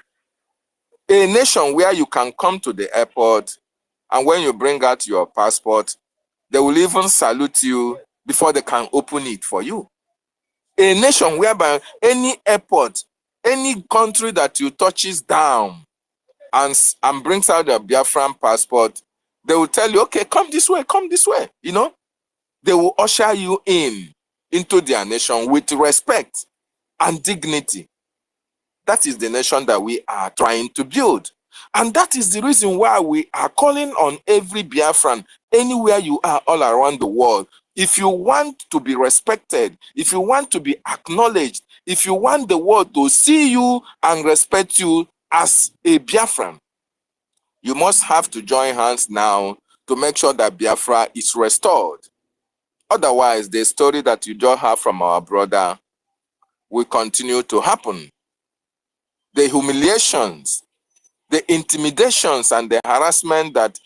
Speaker 8: A nation where you can come to the airport and when you bring out your passport, they will even salute you before they can open it for you. A nation whereby any airport, any country that you touches down and brings out the Biafran passport, they will tell you, okay, come this way, you know. They will usher you into their nation with respect and dignity. That is the nation that we are trying to build. And that is the reason why we are calling on every Biafran, anywhere you are all around the world. If you want to be respected, if you want to be acknowledged, if you want the world to see you and respect you as a Biafran, you must have to join hands now to make sure that Biafra is restored. Otherwise, the story that you just have from our brother will continue to happen. The humiliations, the intimidations, and the harassment that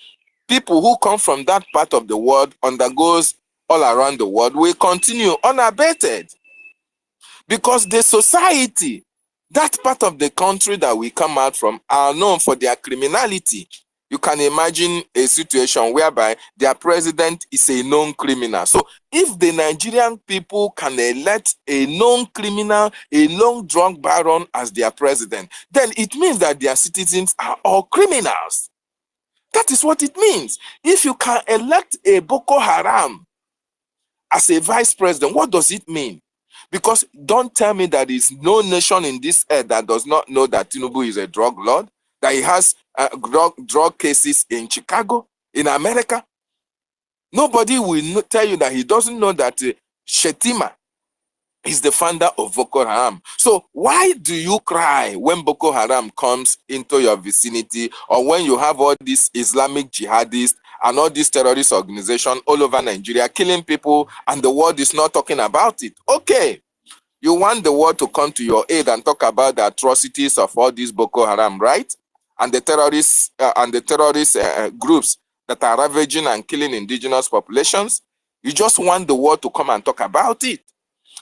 Speaker 8: people who come from that part of the world undergoes all around the world will continue unabated. Because the society, that part of the country that we come out from, are known for their criminality. You can imagine a situation whereby their president is a known criminal. So if the Nigerian people can elect a known criminal, a known drug baron as their president, then it means that their citizens are all criminals. That is what it means. If you can elect a Boko Haram as a vice president, what does it mean? Because don't tell me that there is no nation in this earth that does not know that Tinubu is a drug lord, that he has drug cases in Chicago, in America. Nobody will tell you that he doesn't know that Shetima is the founder of Boko Haram. So why do you cry when Boko Haram comes into your vicinity, or when you have all these Islamic jihadists and all these terrorist organizations all over Nigeria killing people, and the world is not talking about it. Okay, you want the world to come to your aid and talk about the atrocities of all these Boko Haram, right? And the terrorists groups that are ravaging and killing indigenous populations. You just want the world to come and talk about it.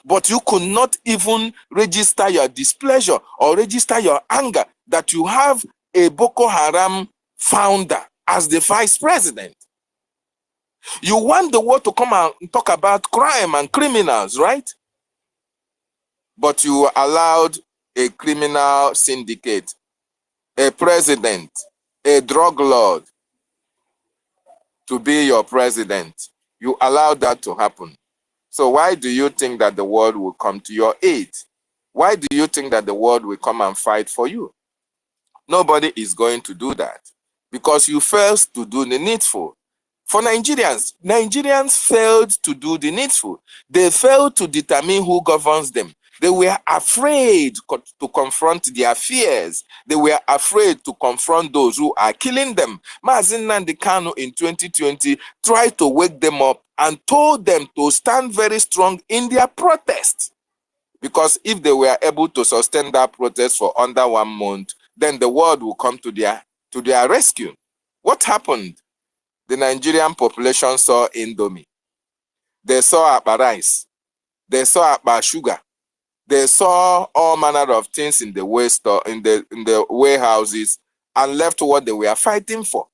Speaker 8: But you could not even register your displeasure or register your anger that you have a Boko Haram founder as the vice president. You want the world to come and talk about crime and criminals, right? But you allowed a criminal syndicate, a president, a drug lord to be your president. You allowed that to happen. So why do you think that the world will come to your aid? Why do you think that the world will come and fight for you? Nobody is going to do that because you failed to do the needful. For Nigerians failed to do the needful. They failed to determine who governs them. They were afraid to confront their fears. They were afraid to confront those who are killing them. Mazi Nnamdi Kanu in 2020 tried to wake them up and told them to stand very strong in their protest. Because if they were able to sustain that protest for under 1 month, then the world will come to their rescue. What happened? The Nigerian population saw Indomie. They saw Akpa rice. They saw Akpa sugar. They saw all manner of things in the waste or in the warehouses and left what they were fighting for.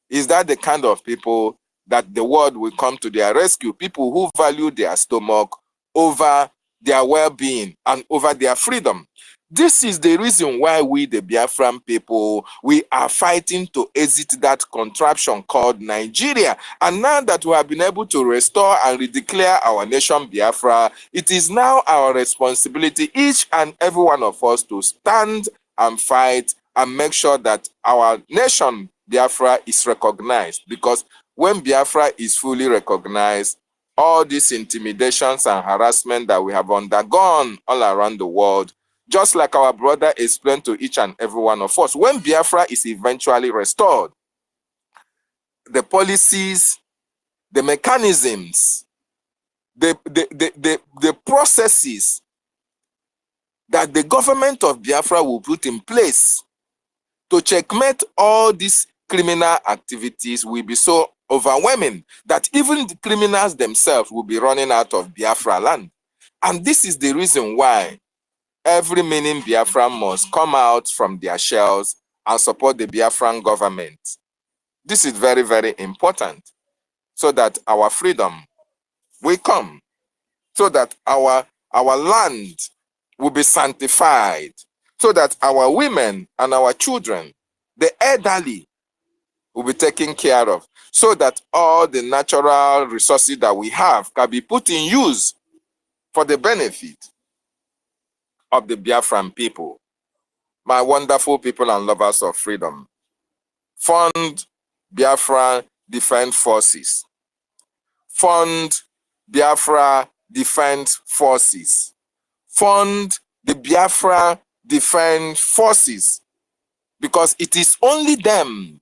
Speaker 8: Is that the kind of people that the world will come to their rescue? People who value their stomach over their well-being and over their freedom. This is the reason why we, the Biafran people, we are fighting to exit that contraption called Nigeria. And now that we have been able to restore and redeclare our nation Biafra, it is now our responsibility, each and every one of us, to stand and fight and make sure that our nation Biafra is recognized. Because when Biafra is fully recognized, all these intimidations and harassment that we have undergone all around the world, just like our brother explained to each and every one of us, when Biafra is eventually restored, the policies, the mechanisms, the processes that the government of Biafra will put in place to checkmate all these criminal activities will be so overwhelming that even the criminals themselves will be running out of Biafra land. And this is the reason why every meaning Biafran must come out from their shells and support the Biafran government. This is very, very important, so that our freedom will come, so that our land will be sanctified, so that our women and our children, the elderly, will be taken care of, so that all the natural resources that we have can be put in use for the benefit of the Biafran people. My wonderful people and lovers of freedom, fund Biafra Defense Forces. Fund Biafra Defense Forces. Fund the Biafra Defense Forces, because it is only them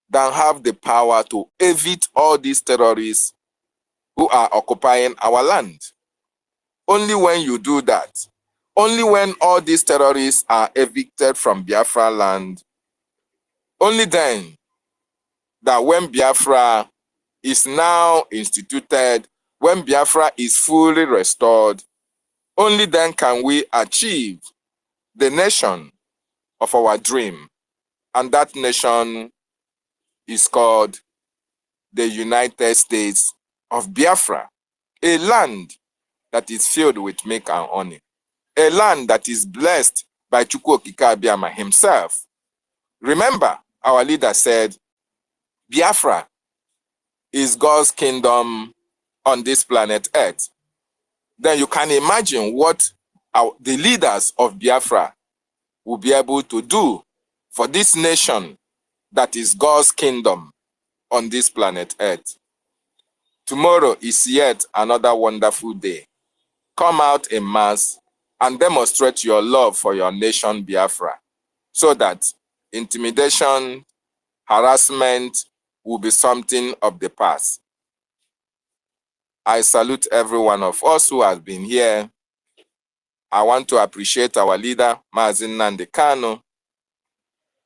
Speaker 8: that have the power to evict all these terrorists who are occupying our land. Only when you do that, only when all these terrorists are evicted from Biafra land, only then, that when Biafra is now instituted, when Biafra is fully restored, only then can we achieve the nation of our dream. And that nation is called the United States of Biafra, a land that is filled with milk and honey, a land that is blessed by Chukwu Okike Abiama himself. Remember, our leader said, Biafra is God's kingdom on this planet Earth. Then you can imagine what the leaders of Biafra will be able to do for this nation that is God's kingdom on this planet Earth. Tomorrow is yet another wonderful day. Come out in mass and demonstrate your love for your nation Biafra, so that intimidation, harassment will be something of the past. I salute every one of us who has been here. I want to appreciate our leader, Mazi Nnamdi Kanu,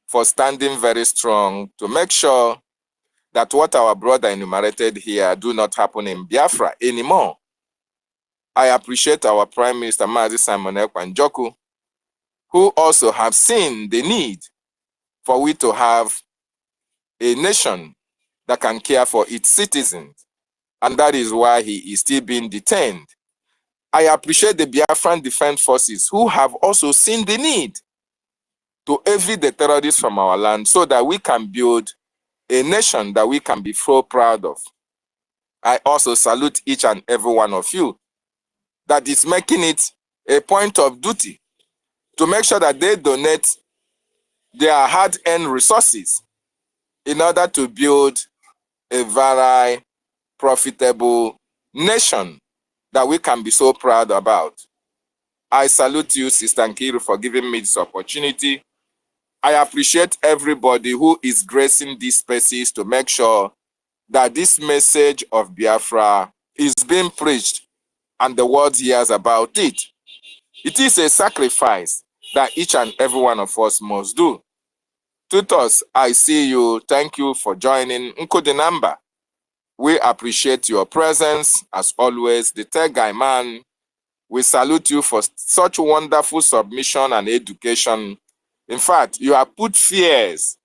Speaker 8: for standing very strong to make sure that what our brother enumerated here do not happen in Biafra anymore. I appreciate our Prime Minister, Mazi Simon Ekpa Njoku, who also have seen the need for we to have a nation that can care for its citizens. And that is why he is still being detained. I appreciate the Biafran Defense Forces who have also seen the need to evade the terrorists from our land so that we can build a nation that we can be so proud of. I also salute each and every one of you that is making it a point of duty to make sure that they donate their hard-earned resources in order to build a very profitable nation that we can be so proud about. I salute you, Sister Nkiru, for giving me this opportunity. I appreciate everybody who is gracing these spaces to make sure that this message of Biafra is being preached and the world hears about it. It is a sacrifice that each and every one of us must do. Tutos, I see you. Thank you for joining. Nkodinamba, we appreciate your presence as always. The third guy man, we salute you for such wonderful submission and education. In fact, you have put fears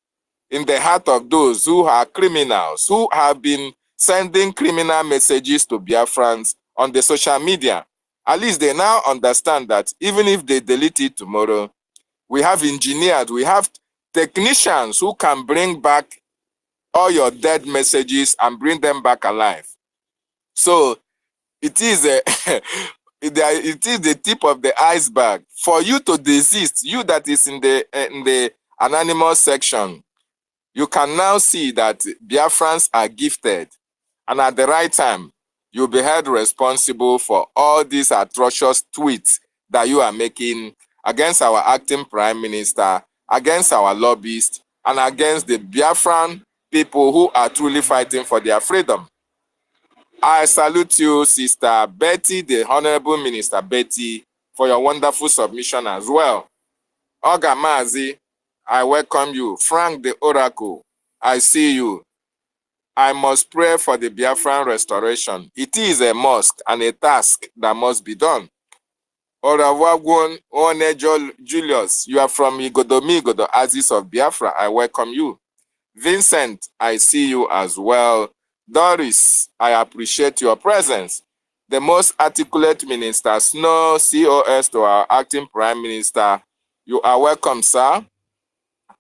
Speaker 8: in the heart of those who are criminals, who have been sending criminal messages to Biafrans on the social media. At least they now understand that even if they delete it tomorrow, we have engineers, we have technicians who can bring back all your dead messages and bring them back alive. So it is it is the tip of the iceberg. For you to desist, you that is in the anonymous section, you can now see that Biafrans are gifted, and at the right time, you'll be held responsible for all these atrocious tweets that you are making against our acting Prime Minister, against our lobbyists, and against the Biafran people who are truly fighting for their freedom. I salute you, Sister Betty, the Honorable Minister Betty, for your wonderful submission as well. Oga Mazi, I welcome you. Frank the Oracle, I see you. I must pray for the Biafran restoration. It is a must and a task that must be done. Orawagwon Onejo Julius, you are from Igodomigodo, Aziz of Biafra. I welcome you. Vincent, I see you as well. Doris, I appreciate your presence. The most articulate minister, Snow, COS to our acting Prime Minister. You are welcome, sir.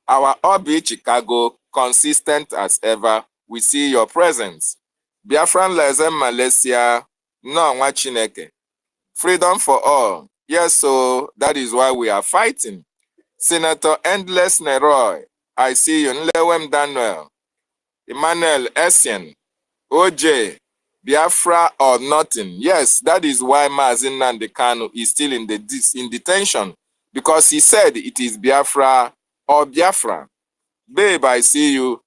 Speaker 8: Our Obi Chicago, consistent as ever. We see your presence. Biafran Lezen Malaysia, no Chineke. Freedom for all. Yes, so that is why we are fighting. Senator Endless Neroy, I see you. Nlewem Daniel, Emmanuel Essien, OJ, Biafra or nothing. Yes, that is why Mazi Nnamdi Kanu is still in detention, because he said it is Biafra or Biafra. Babe, I see you.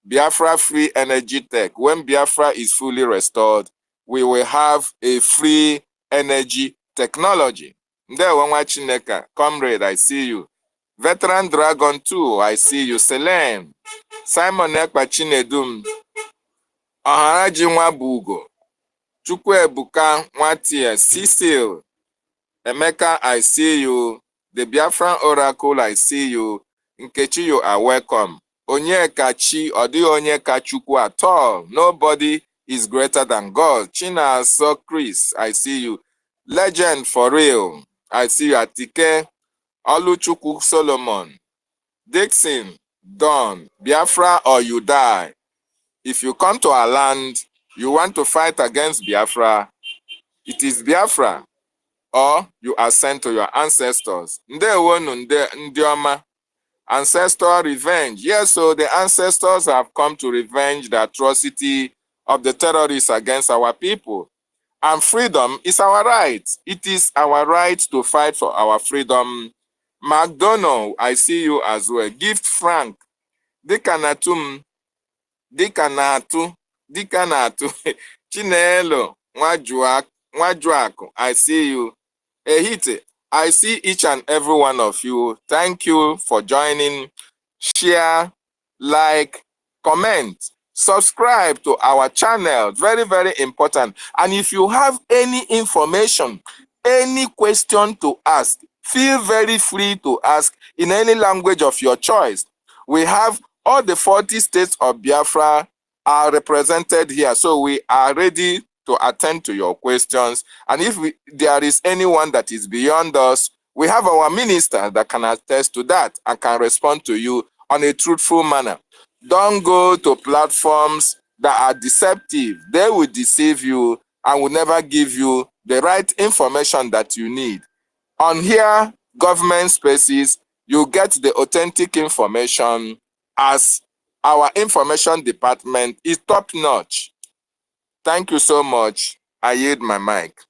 Speaker 8: Biafra Free Energy Tech. When Biafra is fully restored, we will have a free energy technology. Ndewa Chineka, comrade, I see you. Veteran Dragon 2, I see you. Selene, Simon Ekpa Chinedum, Oharaji Nwabugo, Chukwuebuka Nwatie, Cecil, Emeka, I see you. The Biafran Oracle, I see you. Nkechi, you are welcome. Onyekachi, Odi Onyekachukwu at all. Nobody is greater than God. China, so Chris, I see you. Legend for real, I see you. Atike, Oluchukwu Solomon, Dixon, Don, Biafra or you die. If you come to our land, you want to fight against Biafra, it is Biafra, or you are sent to your ancestors. Ndioma, ancestral revenge. Yes, so the ancestors have come to revenge the atrocity of the terrorists against our people. And freedom is our right. It is our right to fight for our freedom. McDonald, I see you as well. Gift Frank, Dekanatum, Dikanatu, Chinelo, Nwajuaku, I see you. Ehite, I see each and every one of you. Thank you for joining. Share, like, comment, subscribe to our channel. Very, very important. And if you have any information, any question to ask, feel very free to ask in any language of your choice. We have all the 40 states of Biafra are represented here. So we are ready to attend to your questions. And if there is anyone that is beyond us, we have our minister that can attest to that and can respond to you on a truthful manner. Don't go to platforms that are deceptive. They will deceive you and will never give you the right information that you need. On here, government spaces, you get the authentic information, as our information department is top notch. Thank you so much. I yield my mic.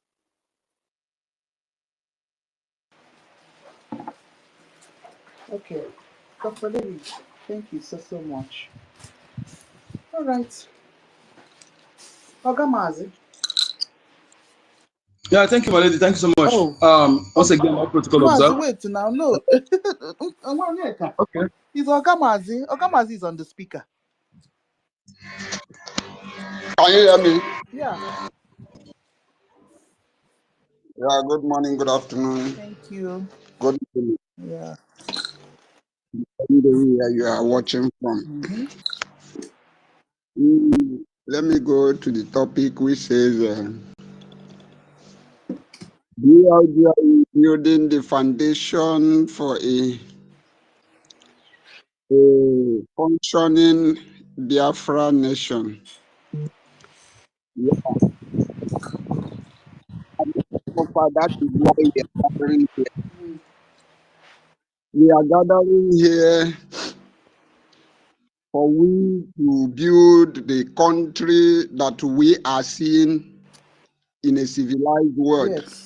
Speaker 2: Okay, Dr. David, thank you so much. All right. Ogamazi.
Speaker 14: Yeah, thank you, my lady. Thank you so much.
Speaker 2: Oh.
Speaker 14: Once again, all protocol
Speaker 2: Mazi,
Speaker 14: observed.
Speaker 2: wait now. No.
Speaker 14: Okay.
Speaker 2: It's Ogamazi. Ogamazi is on the speaker.
Speaker 16: Can you hear me?
Speaker 2: Yeah.
Speaker 16: Yeah, good morning, good afternoon.
Speaker 2: Thank you.
Speaker 16: Good evening.
Speaker 2: Yeah.
Speaker 16: Where you are watching from. Let me go to the topic which says BRGIE is building the foundation for a functioning Biafra nation. Yeah. So far, that is why we are gathering here. We are gathering here for we to build the country that we are seeing in a civilized world.
Speaker 2: Yes.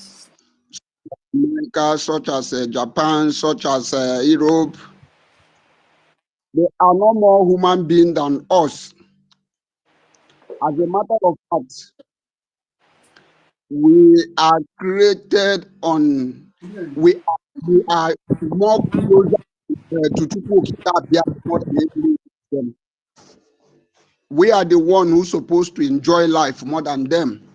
Speaker 16: America, such as Japan, such as Europe, they are no more human beings than us. As a matter of fact, we are created on, we are more closer to Chukwukika more than any of them. We are the one who's supposed to enjoy life more than them.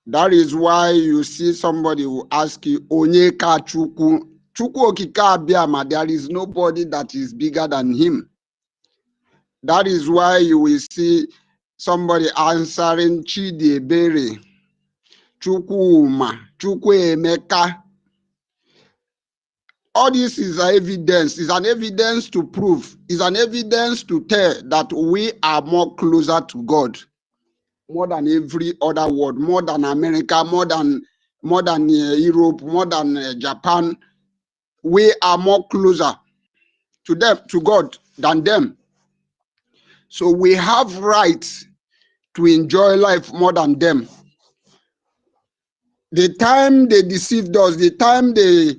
Speaker 16: That is why you see somebody who ask you, Onyeka Chukwu. Chukwu Okike Abiama, there is nobody that is bigger than him. That is why you will see somebody answering Chidiebere, Chukwuma, Chukwuemeka. All this is evidence, is an evidence to prove, is an evidence to tell that we are more closer to God, more than every other world, more than America, more than Europe, more than Japan. We are more closer to them, to God, than them. So we have rights to enjoy life more than them. The time they deceived us, the time they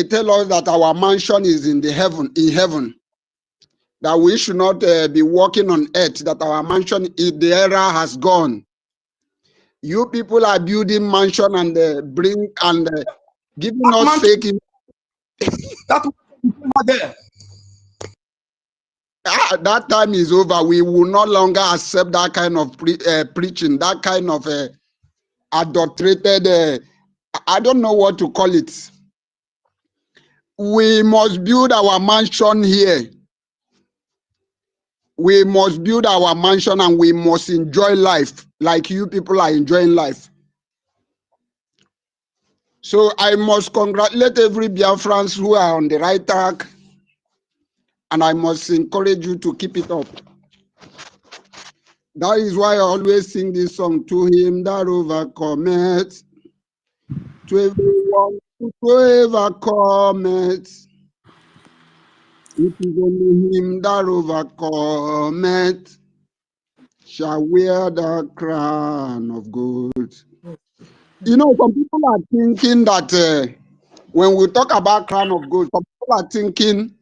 Speaker 16: tell us that our mansion is in heaven, that we should not be walking on earth, that our mansion, the era has gone. You people are building mansion and giving us fake. That time is over. We will no longer accept that kind of preaching, that kind of adulterated, I don't know what to call it. We must build our mansion here. We must build our mansion and we must enjoy life like you people are enjoying life. So I must congratulate every Biafrans who are on the right track, and I must encourage you to keep it up. That is why I always sing this song, to him that overcometh, to everyone who overcometh. It is only him that overcometh shall wear the crown of gold. You know, some people are thinking that when we talk about crown of gold, some people are thinking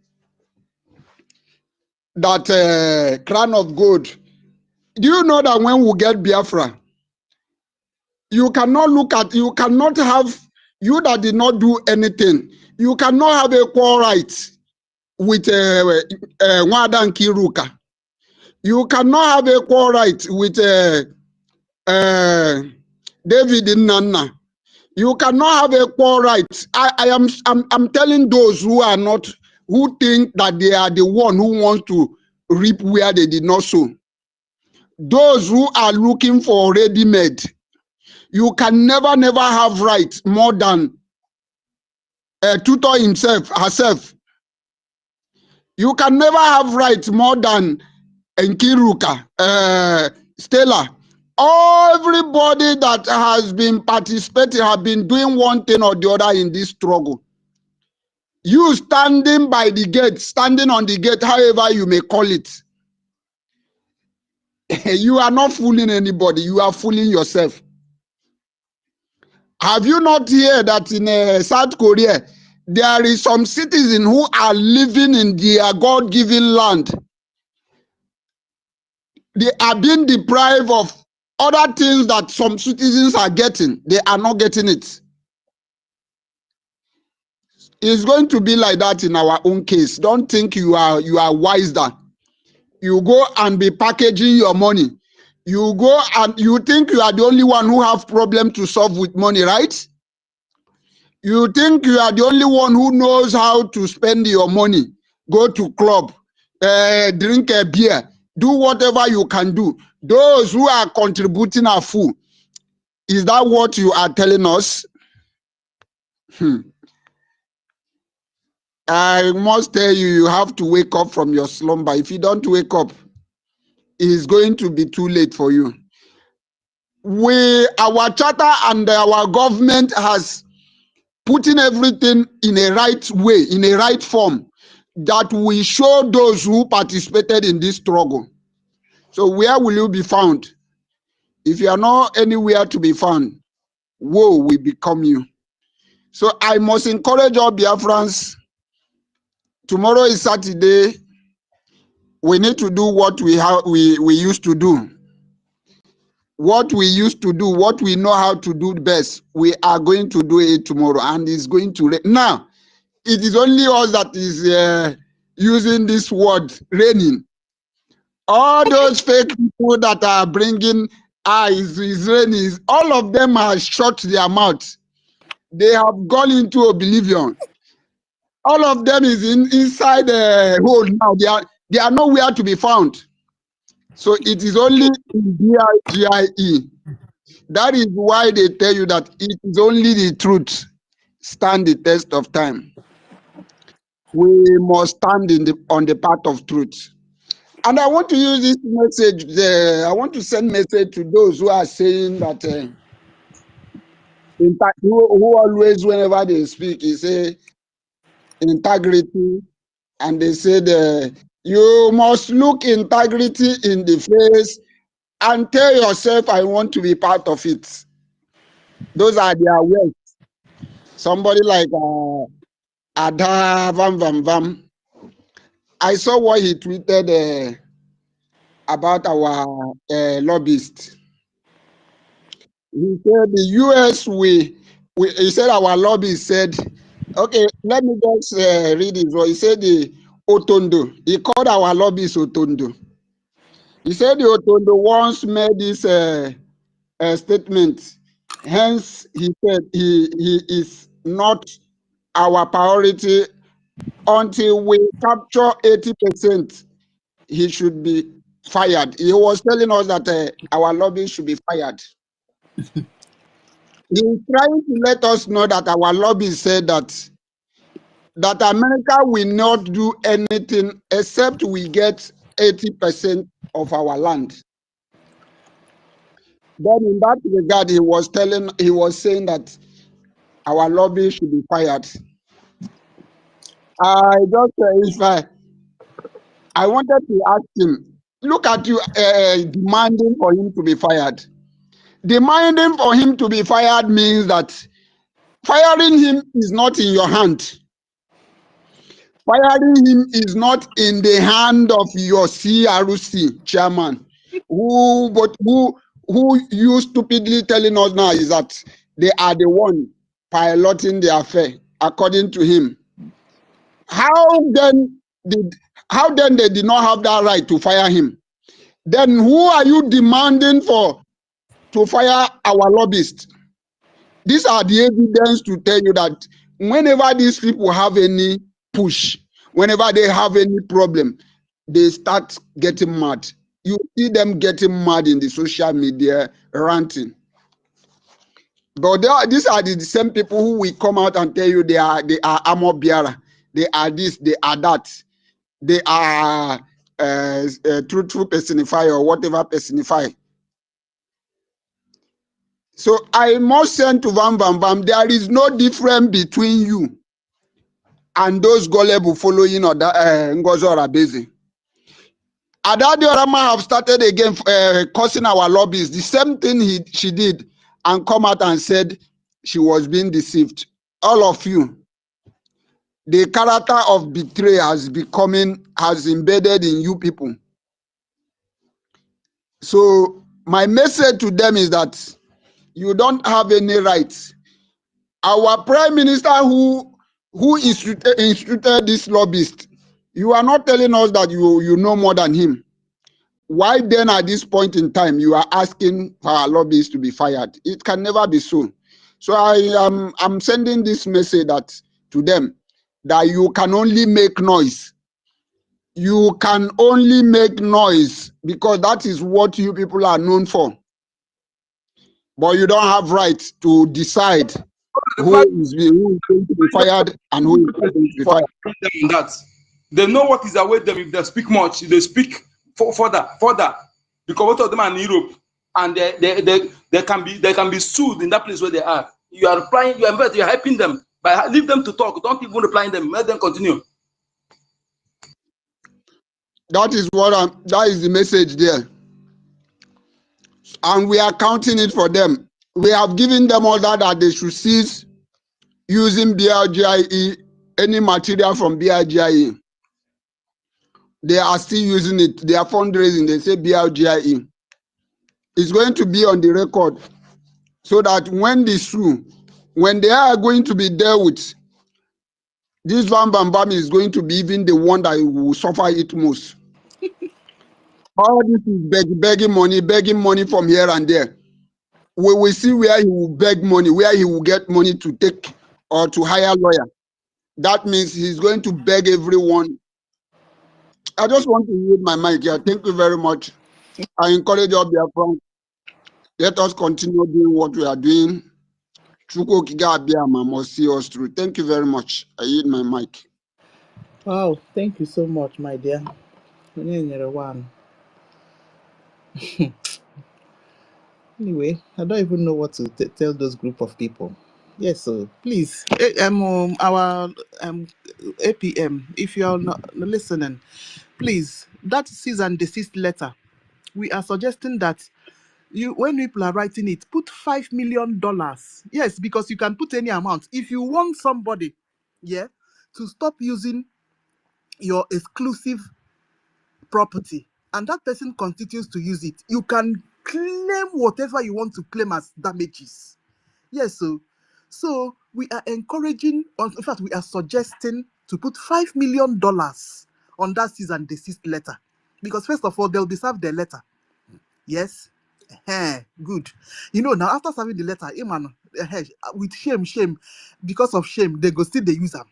Speaker 16: that crown of gold. Do you know that when we get Biafra, you cannot look at, you cannot have, you that did not do anything, you cannot have equal rights with Nwada Nkiruka. You cannot have equal rights with David Nnanna. You cannot have equal rights. I'm telling those who are not, who think that they are the one who wants to reap where they did not sow. Those who are looking for ready-made, you can never have rights more than Tutor himself, herself. You can never have rights more than Nkiruka, Stella. Everybody that has been participating, have been doing one thing or the other in this struggle. You standing by the gate, standing on the gate, however you may call it, you are not fooling anybody, you are fooling yourself. Have you not heard that in South Korea, there is some citizens who are living in their God-given land? They are being deprived of other things that some citizens are getting. They are not getting it. It's going to be like that in our own case. Don't think you are wiser. You go and be packaging your money. You go and you think you are the only one who have problem to solve with money, right? You think you are the only one who knows how to spend your money. Go to club, drink a beer, do whatever you can do. Those who are contributing are full. Is that what you are telling us? I must tell you, you have to wake up from your slumber. If you don't wake up, it's going to be too late for you. Our charter and our government has put in everything in a right way, in a right form, that we show those who participated in this struggle. So where will you be found? If you are not anywhere to be found, woe will become you. So I must encourage all Biafrans. Tomorrow is Saturday. We need to do what we used to do. What we used to do, what we know how to do best, we are going to do it tomorrow, and it's going to rain. Now, it is only us that is using this word, raining. All those fake people that are bringing, it's raining, all of them have shut their mouths. They have gone into oblivion. All of them is inside a hole now. They are nowhere to be found. So it is only in BRGIE. That is why they tell you that it is only the truth stand the test of time. We must stand on the path of truth. And I want to use this message. I want to send message to those who are saying that, in fact, who always, whenever they speak, they say integrity, and they said you must look integrity in the face and tell yourself, I want to be part of it. Those are their words. Somebody like Ada Vam Vam Vam. I saw what he tweeted about our lobbyists. He said the US, he said our lobbyist said, okay, let me just read it. He said the Otondo, he called our lobbyist Otondo. He said the Otondo once made this statement. Hence, he said he is not our priority until we capture 80%. He should be fired. He was telling us that our lobby should be fired. He's trying to let us know that our lobby said that America will not do anything except we get 80% of our land. Then in that regard, he was saying that our lobby should be fired. I wanted to ask him, look at you demanding for him to be fired. Demanding for him to be fired means that firing him is not in your hand. Firing him is not in the hand of your CRC chairman, who you stupidly telling us now is that they are the one piloting the affair, according to him. How then they did not have that right to fire him? Then who are you demanding to fire our lobbyists? These are the evidence to tell you that whenever these people have any push, whenever they have any problem, they start getting mad. You see them getting mad in the social media, ranting. But these are the same people who will come out and tell you they are armor bearer, they are this, they are that, they are true personify or whatever personify. So I must send to Van Bam Bam, there is no difference between you and those gullible following NGOZI Orabeze. Adadi Orama have started again cursing our lobbies. The same thing she did, and come out and said she was being deceived. All of you, the character of betrayal has embedded in you people. So my message to them is that you don't have any rights. Our prime minister who instituted this lobbyist, you are not telling us that you know more than him. Why then at this point in time you are asking for our lobbyists to be fired? It can never be so. So I'm sending this message to them that you can only make noise. You can only make noise because that is what you people are known for. But you don't have right to decide who is going to be fired and who is not going to be fired.
Speaker 14: That they know what is await them if they speak much. They speak further, because both of them are in Europe, and they can be sued in that place where they are. You are replying, you are helping them, but leave them to talk. Don't even reply them. Let them continue.
Speaker 16: That is that is the message there, and we are counting it for them. We have given them order that they should cease using BRGIE, any material from BRGIE. They are still using it. They are fundraising. They say BRGIE. It's going to be on the record so that when they sue, when they are going to be dealt with, this Van Bam Bam is going to be even the one that will suffer it most. All this is begging money from here and there. We will see where he will beg money, where he will get money to take or to hire a lawyer. That means he's going to beg everyone. I just want to use my mic here. Thank you very much. I encourage all Biafrans. Let us continue doing what we are doing. Chuko Kiga Abiyama must see us through. Thank you very much. I yield my mic.
Speaker 2: Wow, thank you so much, my dear. One. Anyway, I don't even know what to tell those group of people. Yes, so please, our APM, if you're not listening, please, that cease and desist letter, we are suggesting that when people are writing it, put $5 million. Yes, because you can put any amount. If you want somebody, to stop using your exclusive property, and that person continues to use it, you can claim whatever you want to claim as damages. Yes, so we are encouraging, in fact, we are suggesting to put $5 million on that cease and desist letter. Because first of all, they'll be served their letter. Yes? Good. Now after serving the letter, with shame, because of shame, they go still they use them.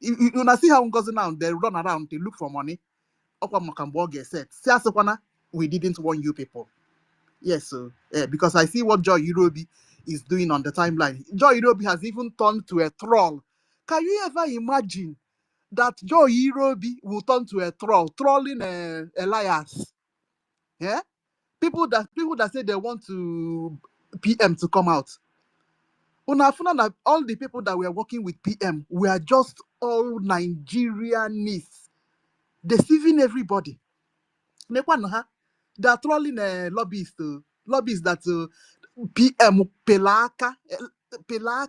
Speaker 2: You see how NGOZI now, they run around, they look for money. We didn't warn you people. Yes, so because I see what Joy Irobi is doing on the timeline. Joy Irobi has even turned to a troll. Can you ever imagine that Joy Irobi will turn to a troll, trolling Elias? Yeah, people that say they want to PM to come out. All the people that were working with PM were just all Nigerianists, deceiving everybody. They are trolling lobbyists that PM Pelaka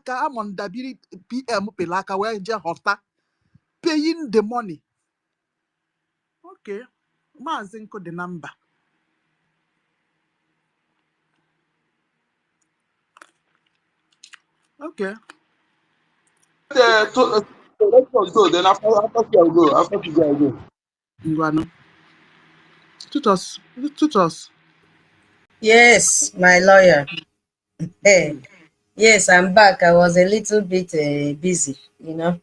Speaker 2: Amondabiri PM Pelaka where Hofta. paying the money. Okay. Mazinko the number. Okay.
Speaker 14: Let's go. Then after I'll go. After today, I'll go.
Speaker 2: Ngwano. Tutos.
Speaker 1: Yes, my lawyer. Hey, yes, I'm back. I was a little bit busy, you know.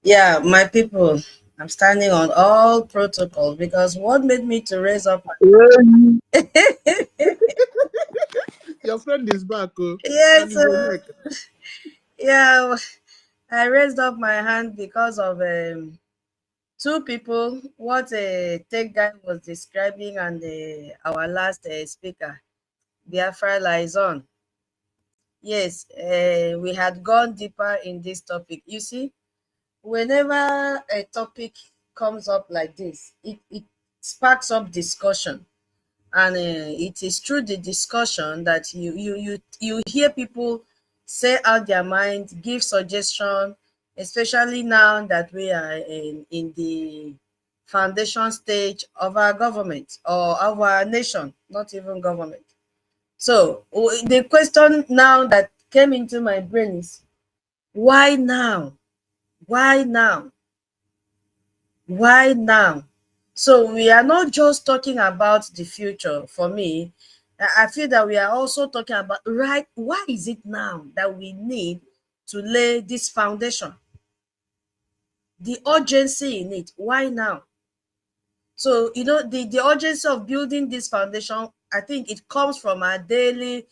Speaker 1: Yeah, my people, I'm standing on all protocol because what made me to raise up my
Speaker 2: Your friend is back, oh.
Speaker 1: yes, yeah, I raised up my hand because of two people. What a tech guy was describing and our last speaker, Biafra lies on. Yes, we had gone deeper in this topic. You see, whenever a topic comes up like this, it sparks up discussion. And it is through the discussion that you hear people say out their mind, give suggestion, especially now that we are in the foundation stage of our government or of our nation, not even government. So the question now that came into my brain is, why now? Why now? Why now? So we are not just talking about the future. For me, I feel that we are also talking about, right, why is it now that we need to lay this foundation? The urgency in it, why now? So, you know, the urgency of building this foundation, I think it comes from our daily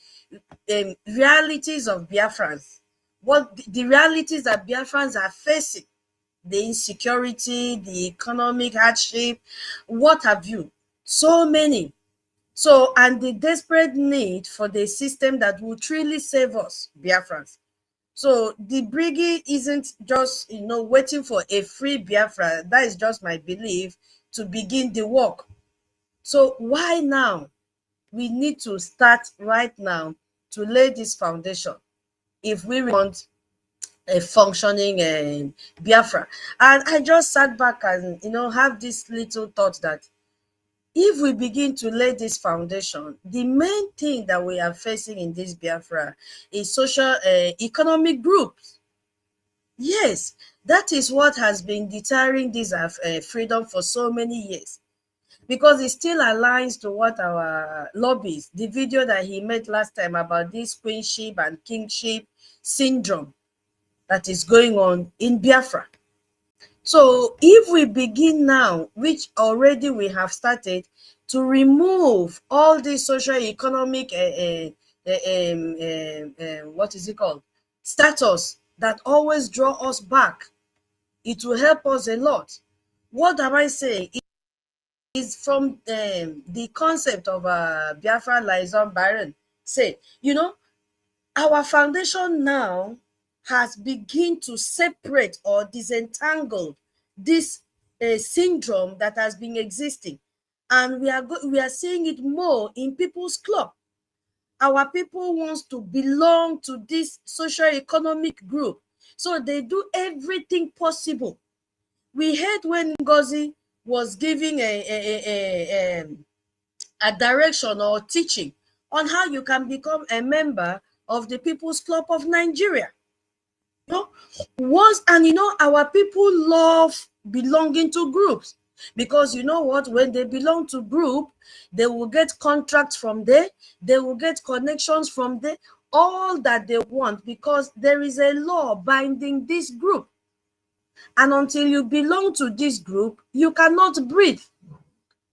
Speaker 1: realities of Biafrans. What the realities that Biafrans are facing, the insecurity, the economic hardship, what have you, so many. So, and the desperate need for the system that will truly save us, Biafrans. So the BRGIE isn't just, you know, waiting for a free Biafra. That is just my belief to begin the work. So why now? We need to start right now to lay this foundation if we want a functioning Biafra. And I just sat back and, you know, have this little thought that if we begin to lay this foundation, the main thing that we are facing in this Biafra is social economic groups. Yes, that is what has been deterring this freedom for so many years, because it still aligns to what our lobbies, the video that he made last time about this queenship and kingship syndrome that is going on in Biafra. So if we begin now, which already we have started, to remove all the socio-economic, what is it called, status that always draw us back, it will help us a lot. What am I saying? It is from the concept of Biafra liaison Baron. Say, you know, our foundation now has begun to separate or disentangle this syndrome that has been existing, and we are seeing it more in people's club. Our people wants to belong to this social economic group, so they do everything possible. We heard when NGOZI was giving a direction or teaching on how you can become a member of the People's Club of Nigeria. You know, our people love belonging to groups, because you know what, when they belong to group, they will get contracts from there, they will get connections from there, all that they want, because there is a law binding this group. And until you belong to this group, you cannot breathe.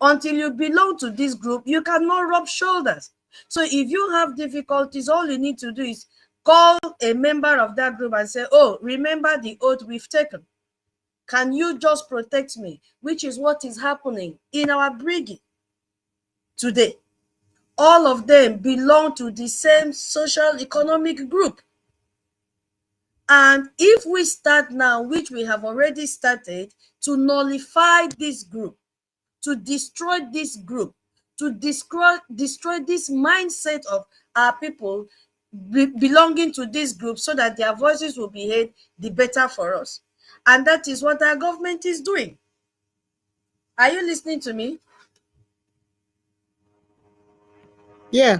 Speaker 1: Until you belong to this group, you cannot rub shoulders. So if you have difficulties, all you need to do is call a member of that group and say, oh, remember the oath we've taken. Can you just protect me? Which is what is happening in our BRGIE today. All of them belong to the same social economic group. And if we start now, which we have already started, to nullify this group, to destroy this group, to destroy this mindset of our people belonging to this group, so that their voices will be heard, the better for us. And that is what our government is doing. Are you listening to me?
Speaker 2: Yeah.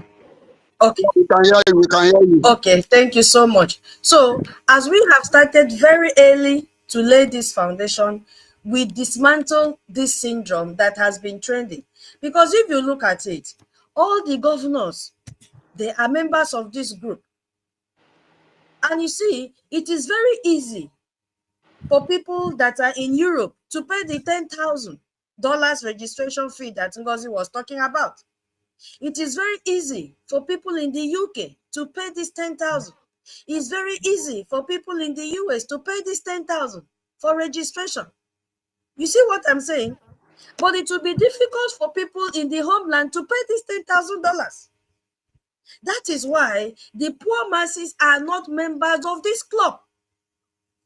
Speaker 1: Okay.
Speaker 16: We can hear you. We can hear you.
Speaker 1: Okay, thank you so much. So, as we have started very early to lay this foundation, we dismantle this syndrome that has been trending. Because if you look at it, all the governors, they are members of this group. And you see, it is very easy for people that are in Europe to pay the $10,000 registration fee that NGOZI was talking about. It is very easy for people in the UK to pay this 10,000. It's very easy for people in the US to pay this 10,000 for registration. You see what I'm saying? But it will be difficult for people in the homeland to pay this $10,000. That is why the poor masses are not members of this club.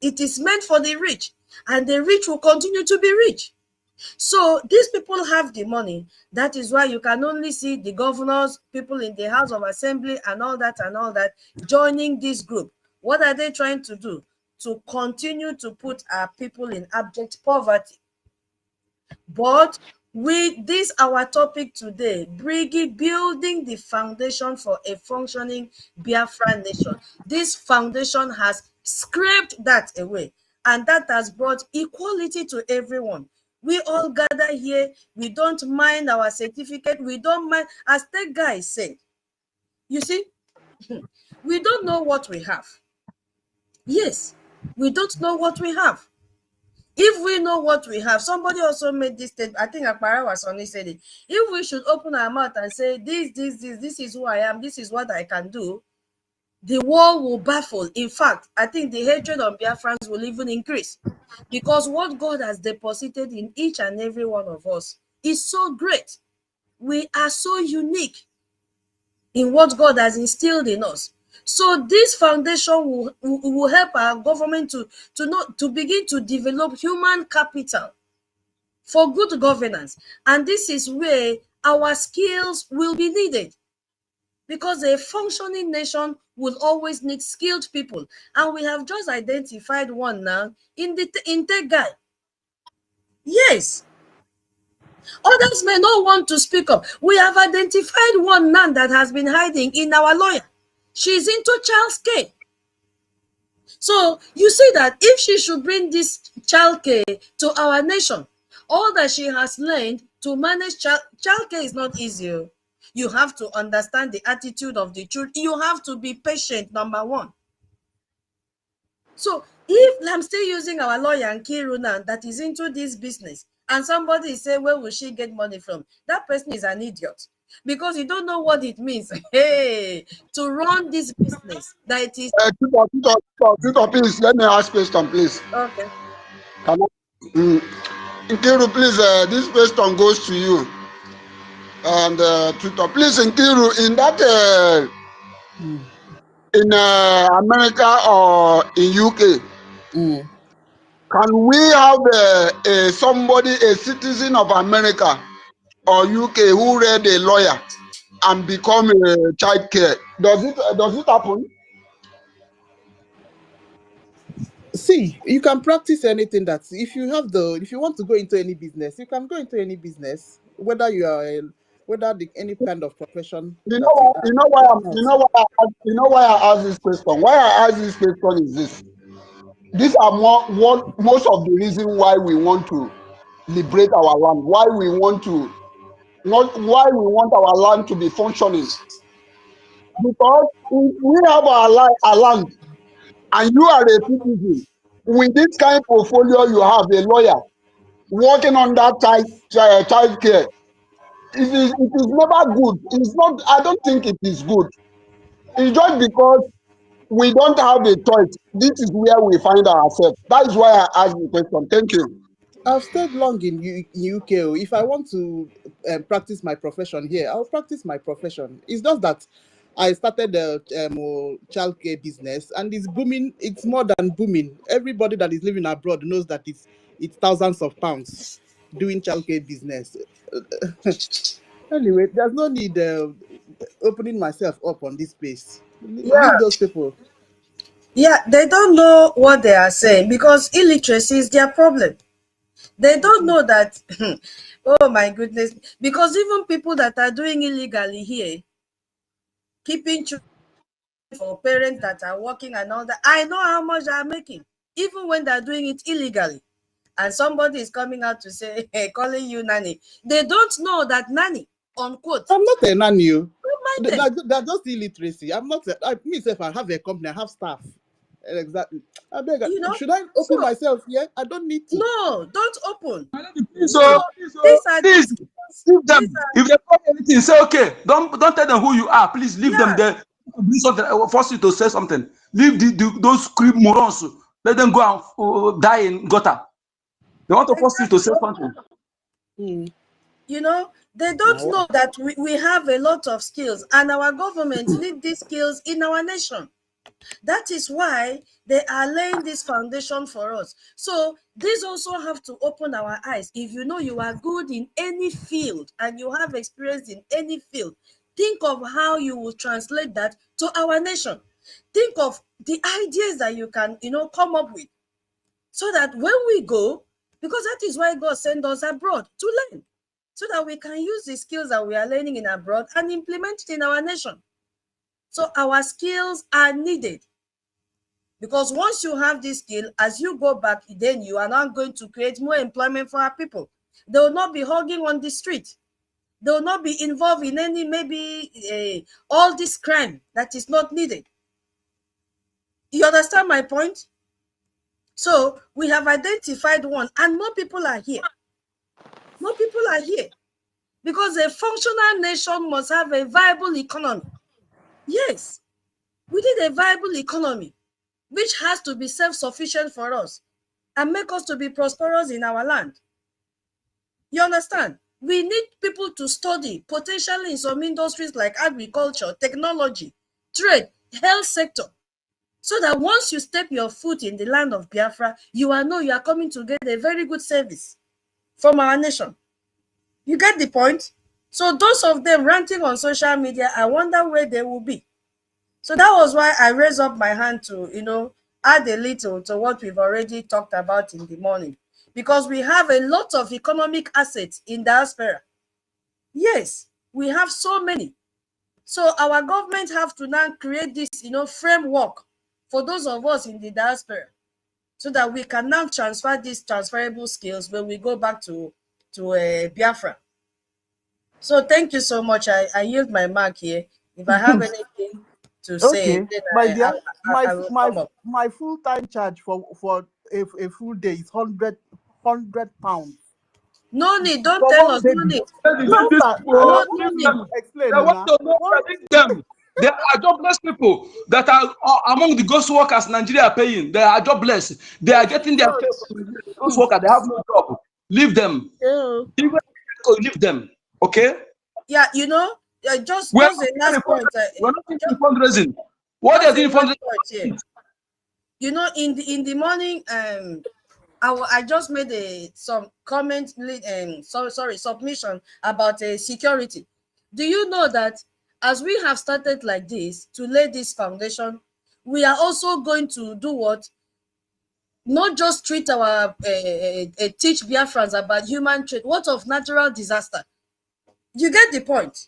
Speaker 1: It is meant for the rich, and the rich will continue to be rich. So these people have the money. That is why you can only see the governors, people in the House of Assembly and all that joining this group. What are they trying to do? To continue to put our people in abject poverty. But with this, our topic today, BRGIE, building the foundation for a functioning Biafran nation. This foundation has scraped that away, and that has brought equality to everyone. We all gather here. We don't mind our certificate. We don't mind, as that guy said. You see, we don't know what we have. Yes, we don't know what we have. If we know what we have, somebody also made this statement. I think Akpara was only said it. If we should open our mouth and say, this is who I am, this is what I can do, the world will baffle. In fact, I think the hatred on Biafrans will even increase, because what God has deposited in each and every one of us is so great. We are so unique in what God has instilled in us. So this foundation will help our government to begin to develop human capital for good governance. And this is where our skills will be needed, because a functioning nation will always need skilled people. And we have just identified one now in Tech Guy. Yes. Others may not want to speak up. We have identified one man that has been hiding in our lawyer. She's into child's care. So you see that if she should bring this child care to our nation, all that she has learned to manage child care is not easy. You have to understand the attitude of the children. You have to be patient, number one. So if I'm still using our lawyer Nkiru now that is into this business, and somebody say, where will she get money from? That person is an idiot, because you don't know what it means, hey, to run this business. That it is.
Speaker 16: Tutor, please, let me ask question, please.
Speaker 1: Okay.
Speaker 16: Nkiru, please, this question goes to you. And Tutor, please, Nkiru, in that, in America or in UK, can we have somebody, a citizen of America or UK, who read a lawyer and become a child care? Does it happen?
Speaker 2: See, you can practice anything that if you want to go into any business, you can go into any business, whether you are any kind of profession that you have.
Speaker 16: You know why I ask this question. Why I ask this question is this. These are most of the reason why we want to liberate our land. Why we want our land to be functioning. Because if we have our land and you are a citizen, with this kind of portfolio you have, a lawyer working on that child care, it is never good. It's not. I don't think it is good. It's just because we don't have a choice. This is where we find ourselves. That is why I asked the question. Thank you.
Speaker 2: I've stayed long in UK. If I want to practice my profession here, I'll practice my profession. It's just that I started a childcare business, and it's booming. It's more than booming. Everybody that is living abroad knows that it's thousands of pounds doing childcare business. Anyway, there's no need opening myself up on this space.
Speaker 1: Yeah.
Speaker 2: Leave those people.
Speaker 1: Yeah, they don't know what they are saying because illiteracy is their problem. They don't know that, oh my goodness, because even people that are doing illegally here, keeping children for parents that are working and all that, I know how much they are making, even when they're doing it illegally. And somebody is coming out to say, hey, calling you nanny. They don't know that nanny, unquote.
Speaker 2: I'm not a nanny.
Speaker 1: Don't mind them.
Speaker 2: They're just illiteracy. I'm not. Myself, I have a company. I have staff. Exactly. I beg.
Speaker 1: You know,
Speaker 2: Should I open myself here? I don't need to.
Speaker 1: No, don't open.
Speaker 14: So please leave them. If they call anything, say okay. Don't tell them who you are. Please leave them there. Do something. Force you to say something. Leave those creep morons. Let them go and die in gutter. They want to force you to say something.
Speaker 1: You know, they don't know that we have a lot of skills and our government need these skills in our nation. That is why they are laying this foundation for us. So these also have to open our eyes. If you know you are good in any field and you have experience in any field, think of how you will translate that to our nation. Think of the ideas that you can, come up with so that when we go, because that is why God sent us abroad to learn, so that we can use the skills that we are learning in abroad and implement it in our nation. So our skills are needed. Because once you have this skill, as you go back, then you are not going to create more employment for our people. They will not be hugging on the street. They will not be involved in any, maybe all this crime that is not needed. You understand my point? So we have identified one, and more people are here. More people are here. Because a functional nation must have a viable economy. Yes, we need a viable economy, which has to be self-sufficient for us and make us to be prosperous in our land. You understand? We need people to study, potentially in some industries like agriculture, technology, trade, health sector, so that once you step your foot in the land of Biafra, you are coming to get a very good service from our nation. You get the point? So those of them ranting on social media, I wonder where they will be. So that was why I raised up my hand to, add a little to what we've already talked about in the morning. Because we have a lot of economic assets in diaspora. Yes, we have so many. So our government have to now create this, framework for those of us in the diaspora, so that we can now transfer these transferable skills when we go back to Biafra. So thank you so much. I yield my mark here. If I have anything to say,
Speaker 2: Okay,
Speaker 1: then
Speaker 2: my dear,
Speaker 1: I will come up.
Speaker 2: my full-time charge for a full day is 100 pounds.
Speaker 1: No need, don't tell us. No need.
Speaker 2: No, sir.
Speaker 1: No
Speaker 14: Leave
Speaker 1: need.
Speaker 14: them.
Speaker 2: Explain,
Speaker 14: They want to know that leave them. They are jobless people that are among the ghost workers Nigeria are paying. They are jobless. They are getting their pay from the ghost workers. They have no job. Leave them. Leave them. Okay?
Speaker 1: Yeah, just a last point.
Speaker 14: We're not thinking fundraising. What are they doing fundraising?
Speaker 1: In the morning, I just made some comment, submission about security. Do you know that as we have started like this to lay this foundation, we are also going to do what? Not just treat our teach Biafrans about human trade. What of natural disaster? You get the point.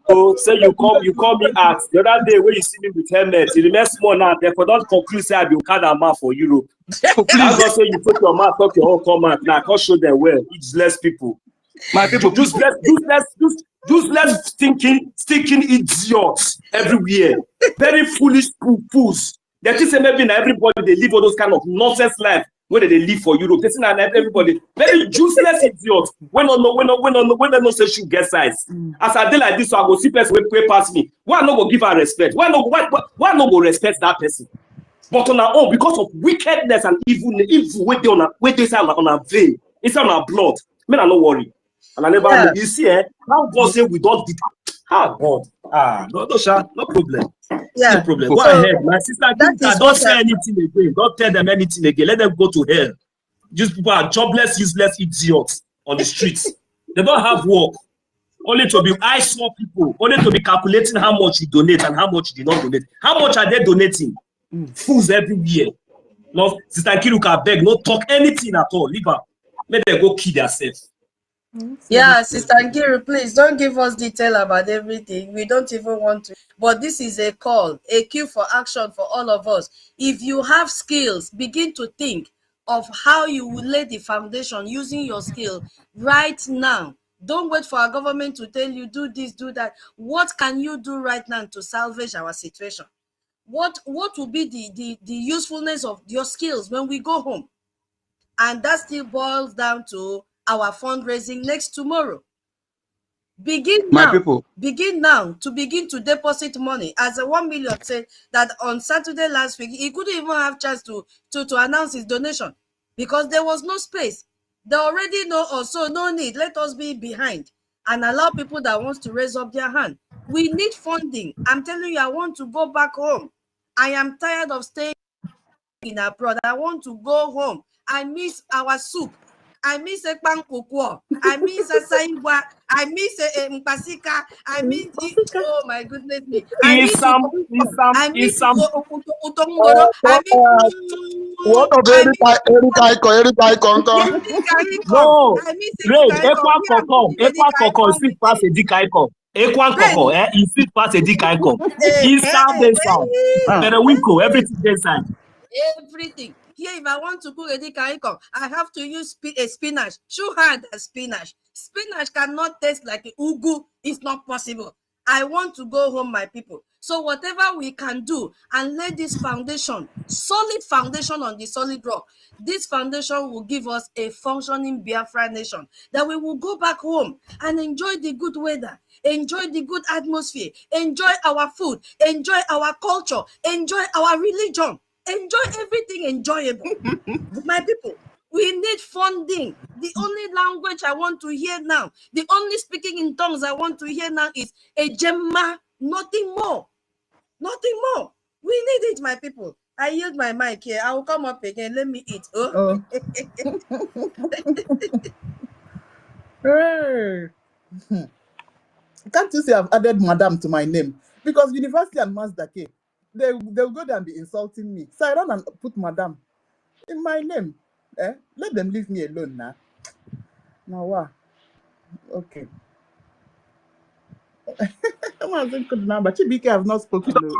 Speaker 12: So say you call me out the other day when you see me with helmet. You remain small now. Therefore, don't conclude say I be man for Europe. So please, I'm gonna say you put your mouth, talk your own comment. Now I can't show them well. It's less people. My people, just less stinking idiots everywhere. Very foolish fools. That is maybe now everybody they live all those kind of nonsense life where they live for Europe. They see now everybody very useless idiots. When they no say should get size. As I did like this, so I go see person way past me. Why not go give her respect? Why not go respect that person? But on our own, because of wickedness and evil where they say on our vein, it's on our blood. Men are not worry. And I never know. You see, how God say we don't did. Ah, God. No problem.
Speaker 1: Yeah.
Speaker 12: No problem. Go ahead. My sister, don't say anything again. Don't tell them anything again. Let them go to hell. These people are jobless, useless idiots on the streets. They don't have work. only to be, I saw people, only to be calculating how much you donate and how much you did not donate. How much are they donating? Fools every year. No, Sister Kiruka beg, no talk anything at all. Leave her. Let them go kill themselves.
Speaker 1: Yeah, Sister Nkiru, please don't give us detail about everything. We don't even want to. But this is a call, a cue for action for all of us. If you have skills, begin to think of how you will lay the foundation using your skill right now. Don't wait for our government to tell you, do this, do that. What can you do right now to salvage our situation? What will be the usefulness of your skills when we go home? And that still boils down to our fundraising next tomorrow. Begin now to begin to deposit money. As a 1 million said that on Saturday last week, he couldn't even have chance to announce his donation because there was no space. They already know us, so no need. Let us be behind and allow people that wants to raise up their hand. We need funding. I'm telling you, I want to go back home. I am tired of staying in abroad. I want to go home. I miss our soup. I miss a pankukwo. I miss a saingwa. I miss a mpasika. I miss oh my goodness me. I miss I miss utongoro. I miss
Speaker 16: what of Erika
Speaker 12: No, Ekwa Koko, sit past a dick icon. Ekwan Koko, you sit past a dick icon. Inside this side. Periwinkle, everything inside.
Speaker 1: Everything. Here, if I want to cook a dikaiko, I have to use a spinach. Show her the spinach. Spinach cannot taste like ugu. It's not possible. I want to go home, my people. So whatever we can do and lay this foundation, solid foundation on the solid rock, this foundation will give us a functioning Biafra nation that we will go back home and enjoy the good weather, enjoy the good atmosphere, enjoy our food, enjoy our culture, enjoy our religion. Enjoy everything enjoyable. My people, we need funding. The only language I want to hear now, the only speaking in tongues I want to hear now is a Gemma, nothing more. Nothing more. We need it, my people. I yield my mic here. I will come up again. Let me eat. Oh.
Speaker 2: Hey. Can't you see I've added Madam to my name? Because University and Mazda K, they'll go there and be insulting me. So I run and put Madam in my name. Let them leave me alone now. Now what? Okay. But Chibike have not spoken.
Speaker 14: Can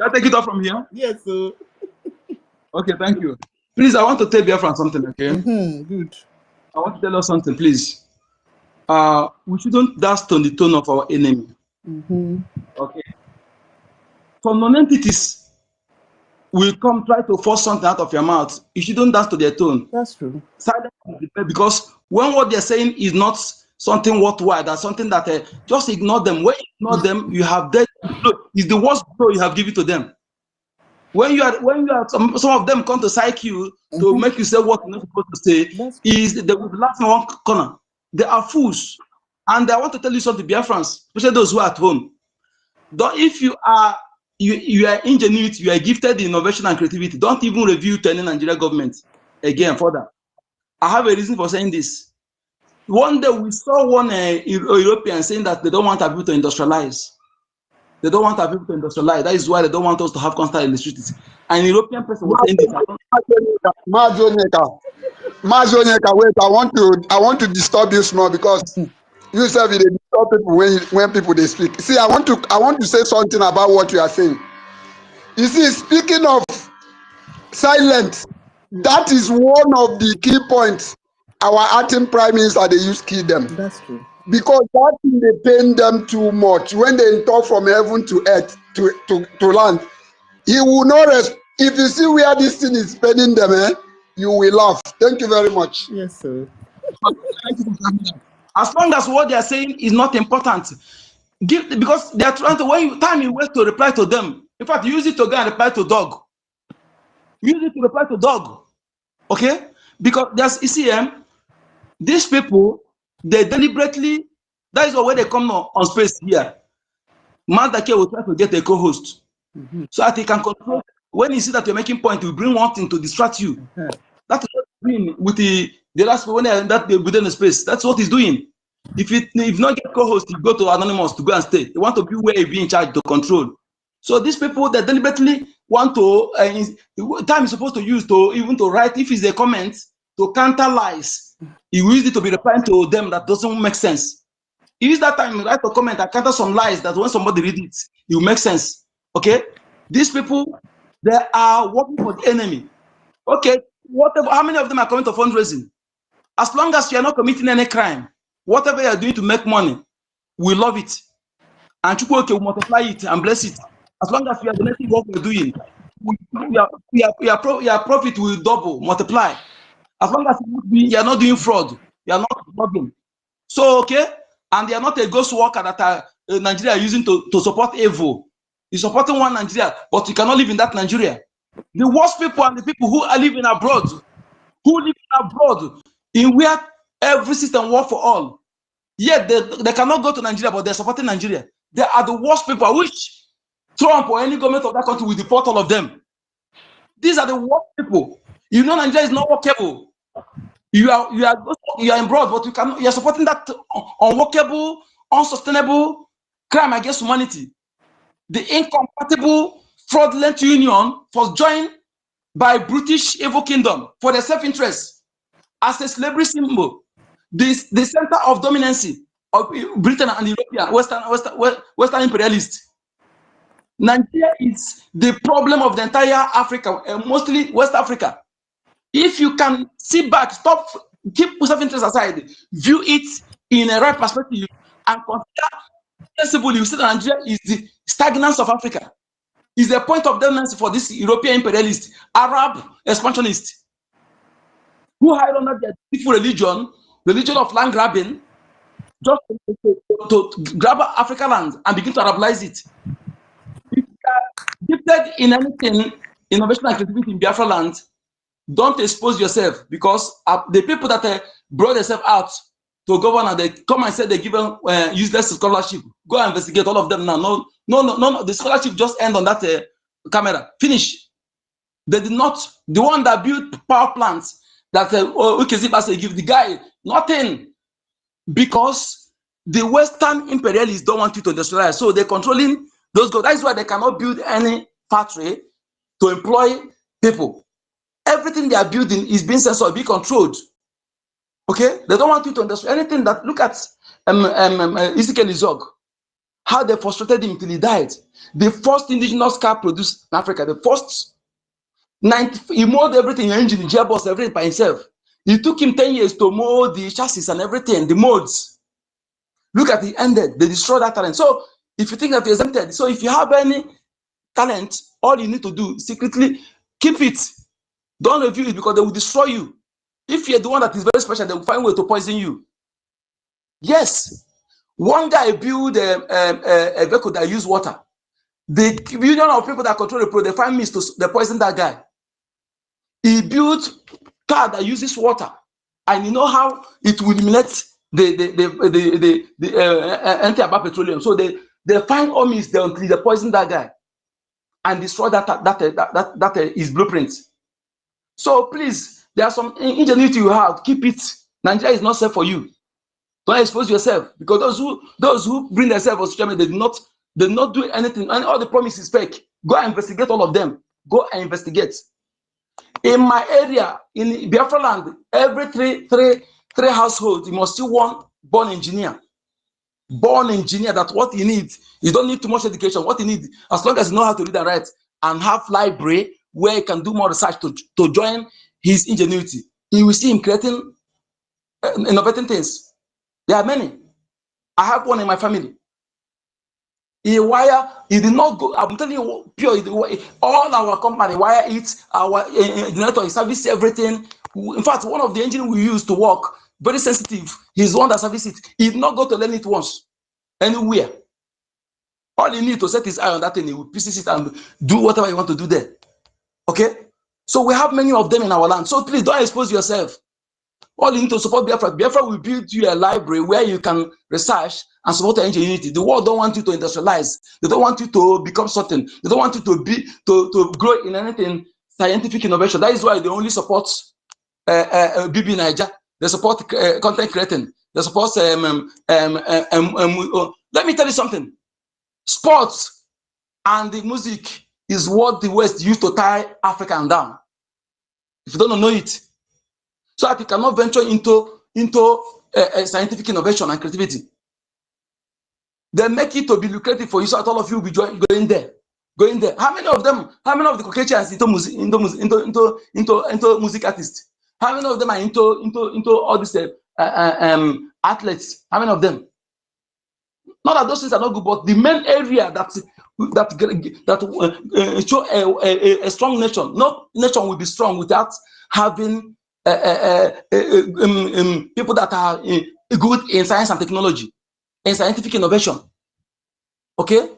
Speaker 14: I take it off from here?
Speaker 2: Yes, sir.
Speaker 14: Okay, thank you. Please, I want to tell Biafran something, okay?
Speaker 2: Good.
Speaker 14: I want to tell us something, please. We shouldn't dance on the tone of our enemy. Okay. Some non-entities will come try to force something out of your mouth. You shouldn't dance to their tone.
Speaker 2: That's true.
Speaker 14: Silence, because when what they're saying is not something worthwhile, that's something that just ignore them. When you ignore them, you have dead. Look, it's the worst blow you have given to them. When you are some of them come to psych you to make you say what you're not supposed to say, is they will laugh in one corner. They are fools. And I want to tell you something, Biafrans, especially those who are at home. If you are ingenuity, you are gifted in innovation and creativity, don't even review to any Nigerian government again further. I have a reason for saying this. One day we saw one European saying that they don't want our people to industrialize. They don't want our people to industrialize. That is why they don't want us to have constant electricity. An European person was saying this.
Speaker 16: Mazonyeka, wait, I want to disturb you small because you said they disturb people when people they speak. See, I want to say something about what you are saying. You see, speaking of silence, that is one of the key points our acting prime minister they use kill them.
Speaker 2: That's true.
Speaker 16: Because that thing they pain them too much. When they talk from heaven to earth to land, he will not rest. If you see where this thing is paining them, you will laugh. Thank you very much.
Speaker 2: Yes, sir.
Speaker 14: As long as what they are saying is not important, because they are trying to time you waste to reply to them. In fact, use it to go and reply to dog. Use it to reply to dog. Okay? Because there's ECM, these people, they deliberately, that is why they come on space here. Mandake will try to get a co-host. So that he can control. When you see that you're making point, he will bring one thing to distract you. That is what he's doing with the last when they're within the space. That's what he's doing. If not get co-host, you go to Anonymous to go and stay. You want to be where you be in charge to control. So these people that deliberately want to, time is supposed to use to even to write, if it's a comment, to counter lies. You use it to be replying to them that doesn't make sense. Use that time, write a comment and counter some lies that when somebody read it, it will make sense. Okay? These people, they are working for the enemy. Okay, whatever, how many of them are coming to fundraising? As long as you are not committing any crime, whatever you are doing to make money, we love it. And Chukwu will multiply it and bless it. As long as we are donating what we're doing, your profit will double, multiply. As long as you are not doing fraud, you are not robbing. So, okay, and they are not a ghost worker that Nigeria are using to support evil. You're supporting one Nigeria, but you cannot live in that Nigeria. The worst people are the people who are living abroad, in where every system works for all. Yet they cannot go to Nigeria, but they're supporting Nigeria. They are the worst people, which Trump or any government of that country will deport all of them. These are the worst people. You know, Nigeria is not workable. You are abroad, but you are supporting that unworkable, unsustainable crime against humanity. The incompatible, fraudulent union was joined by British evil kingdom for their self-interest as a slavery symbol. The center of dominancy of Britain and European Western imperialists. Nigeria is the problem of the entire Africa, mostly West Africa. If you can sit back, stop, keep self-interest aside, view it in a right perspective, and consider sensibly, you see that Nigeria is the stagnance of Africa. Is the point of dominance for this European imperialist, Arab expansionist, who hide under their beautiful religion of land grabbing, just to grab African land and begin to Arabize it. If you are gifted in anything, innovation and creativity in Biafra land, don't expose yourself, because the people that brought themselves out to govern, they come and say they give them useless scholarship. Go and investigate all of them now. No. The scholarship just end on that camera. Finish. They did not. The one that built power plants that Ukezibase give the guy nothing, because the Western imperialists don't want you to industrialize. So they're controlling those guys. That's why they cannot build any factory to employ people. Everything they are building is being censored, being controlled. Okay, they don't want you to understand anything. That look at Ezekiel Izog, how they frustrated him till he died. The first indigenous car produced in Africa, the first 90, he molded everything, engine, gearbox, everything by himself. It took him 10 years to mold the chassis and everything, the molds. Look at it ended. They destroyed that talent. So if you think that you're exempted, so if you have any talent, all you need to do is secretly keep it. Don't review it, because they will destroy you. If you're the one that is very special, they will find a way to poison you. Yes. One guy built a vehicle that used water. The union of people that control the product, they find means to poison that guy. He built car that uses water, and you know how it will eliminate the anti-abab petroleum. So they find all means until they poison that guy and destroy that his blueprint. So please, there are some ingenuity you have. Keep it. Nigeria is not safe for you. Don't expose yourself, because those who bring themselves on social media, they did not do anything, and all the promises fake. Go and investigate all of them. Go and investigate. In my area, in Biafra land, every three households, you must see one born engineer. Born engineer. That's what you need. You don't need too much education. What you need, as long as you know how to read and write, and have library where you can do more research to join his ingenuity. You will see him creating, innovating things. There are many. I have one in my family. He did not go. I'm telling you, pure. All our company wire it. Our generator service everything. In fact, one of the engine we use to work, very sensitive. He's the one that service it. He did not go to learn it once, anywhere. All he need to set his eye on that thing, he will pieces it and do whatever you want to do there. Okay? So we have many of them in our land. So please don't expose yourself. All you need to support Biafra. Biafra will build you a library where you can research and support your ingenuity. The world don't want you to industrialize. They don't want you to become certain. They don't want you to grow in anything scientific innovation. That is why they only support BB Niger. They support content creating. They support let me tell you something. Sports and the music is what the West used to tie African down. If you don't know it, so that you cannot venture into scientific innovation and creativity. They make it to be lucrative for you, so that all of you will be going there. How many of them? How many of the Caucasians into music artists? How many of them are into all these athletes? How many of them? Not that those things are not good, but the main area that show a strong nation. No nation will be strong without having people that are good in science and technology, in scientific innovation. Okay,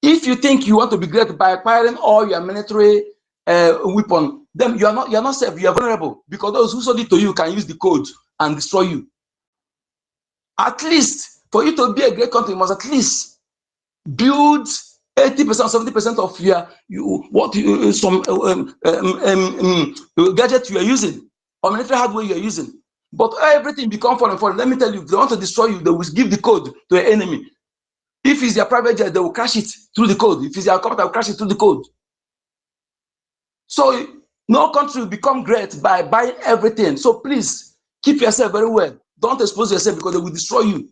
Speaker 14: if you think you want to be great by acquiring all your military weapon, then you are not safe. You are vulnerable, because those who sold it to you can use the code and destroy you. At least for you to be a great country, you must at least build 80%, 70% of gadget you are using, or military hardware you are using. But everything become foreign. Let me tell you, if they want to destroy you, they will give the code to an enemy. If it's their private jet, they will crash it through the code. If it's their computer, they will crash it through the code. So no country will become great by buying everything. So please keep yourself very well. Don't expose yourself, because they will destroy you.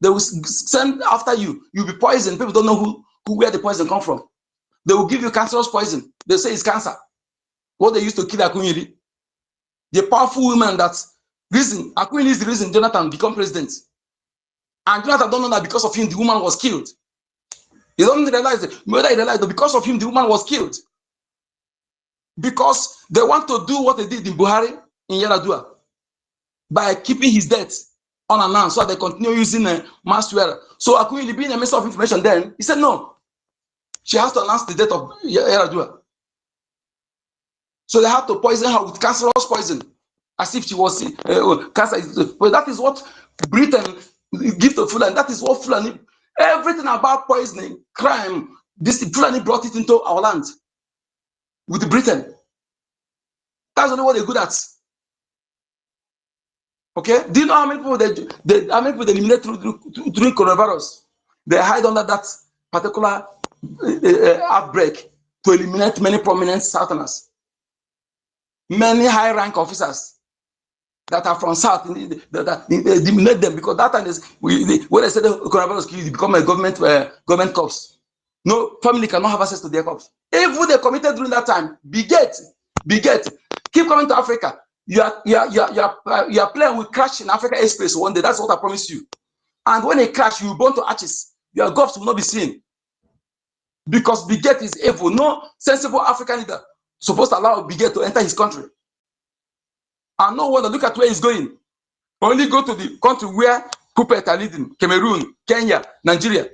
Speaker 14: They will send after you. You'll be poisoned. People don't know where the poison come from. They will give you cancerous poison. They say it's cancer. What they used to kill Akunyili. The powerful woman Akunyili is the reason Jonathan become president. And Jonathan don't know that because of him, the woman was killed. You don't realize it. Whether you realize that because of him, the woman was killed. Because they want to do what they did in Buhari, in Yaradua, by keeping his death unannounced, so they continue using mass swearer. So Akunyili, being a minister of information then, he said no. She has to announce the death of Yaradua. So they had to poison her with cancerous poison, as if she was cancer. But that is what Britain gives to Fulani. That is what Fulani, everything about poisoning, crime, this Fulani brought it into our land with Britain. That's only what they're good at. Okay? Do you know how many people they eliminate through coronavirus? They hide under that particular outbreak to eliminate many prominent Southerners. Many high-rank officers that are from South, they eliminate them, because that time is when they say the coronavirus, you become a government corpse. No family cannot have access to their corpse. If they committed during that time, beget, keep coming to Africa. Your plane will crash in Africa airspace one day. That's what I promise you. And when it crash, you will burn to ashes. Your corpse will not be seen, because beget is evil. No sensible African leader supposed to allow beget to enter his country. And no one to look at where he's going. Only go to the country where puppets are leading: Cameroon, Kenya, Nigeria.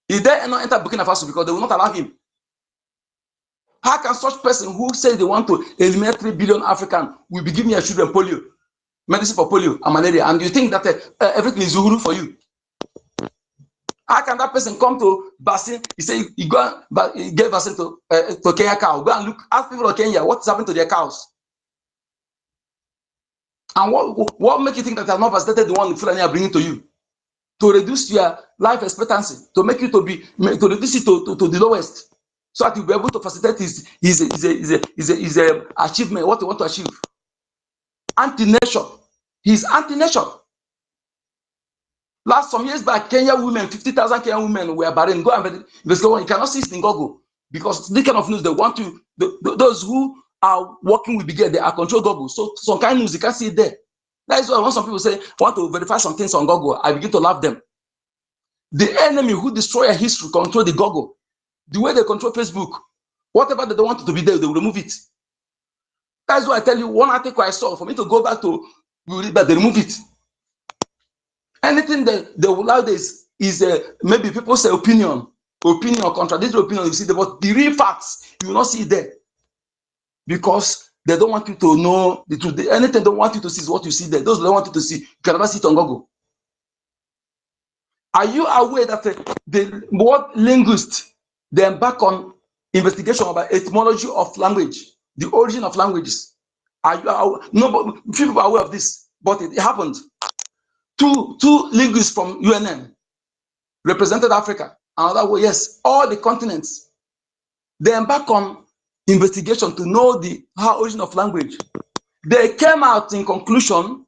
Speaker 14: He dare not enter Burkina Faso, because they will not allow him. How can such person who say they want to eliminate 3 billion Africans will be giving your children polio, medicine for polio and malaria, and you think that everything is uhuru for you? How can that person come to vaccine? He say he go and get vaccine to Kenya cow. Go and ask people of Kenya what's happened to their cows. And what make you think that they have not vaccinated the one the Fulani are bringing to you? To reduce your life expectancy, to make you to reduce it to the lowest, so that you'll be able to facilitate his achievement, what you want to achieve. Anti-nation. He's anti-nation. Some years back, 50,000 Kenyan women were barren. Go and investigate. You cannot see it in Google, because this kind of news, they want to, those who are working with BIGET, they are control Google. So some kind of news, you can't see it there. That is why when some people say, want to verify some things on Google, I begin to laugh them. The enemy who destroy a history control the Google. The way they control Facebook, whatever they don't want it to be there, they will remove it. That's why I tell you, one article I saw, for me to go back to, but they remove it. Anything that they will allow this is maybe people say opinion, contradictory opinion, you see, but the real facts, you will not see it there. Because they don't want you to know the truth. Anything they don't want you to see is what you see there. Those they don't want you to see, you can never see it on Google. Are you aware that the word linguist, they embark on investigation about etymology of language, the origin of languages? Are you no, but few people are aware of this. but it happened. Two linguists from UNN represented Africa. Another way, yes, all the continents. They embarked on investigation to know the origin of language. They came out in conclusion,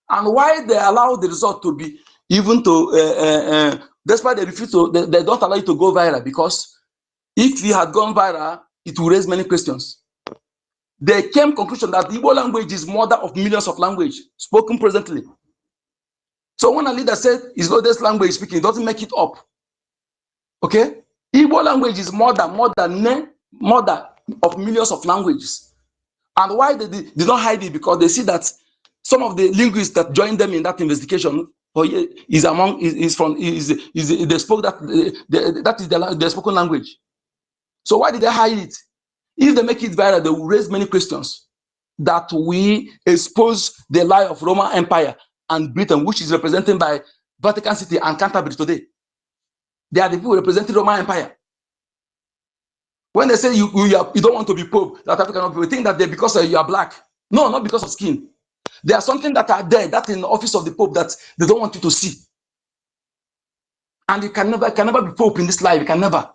Speaker 14: and why they allow the result to be even to despite they refuse to, they don't allow it to go viral, because if it had gone viral, it will raise many questions. They came to conclusion that the Igbo language is mother of millions of languages spoken presently. So when a leader said it's not this language speaking, it doesn't make it up. Okay? Igbo language is mother of millions of languages. And why they don't hide it? Because they see that some of the linguists that joined them in that investigation they spoke that is their spoken language. So why did they hide it? If they make it viral, they will raise many questions that we expose the lie of Roman Empire and Britain, which is represented by Vatican City and Canterbury today. They are the people representing Roman Empire. When they say you don't want to be Pope, that African people think that they because you are black. No, not because of skin. There are something that are there that in the office of the Pope that they don't want you to see. And you can never be Pope in this life. You can never.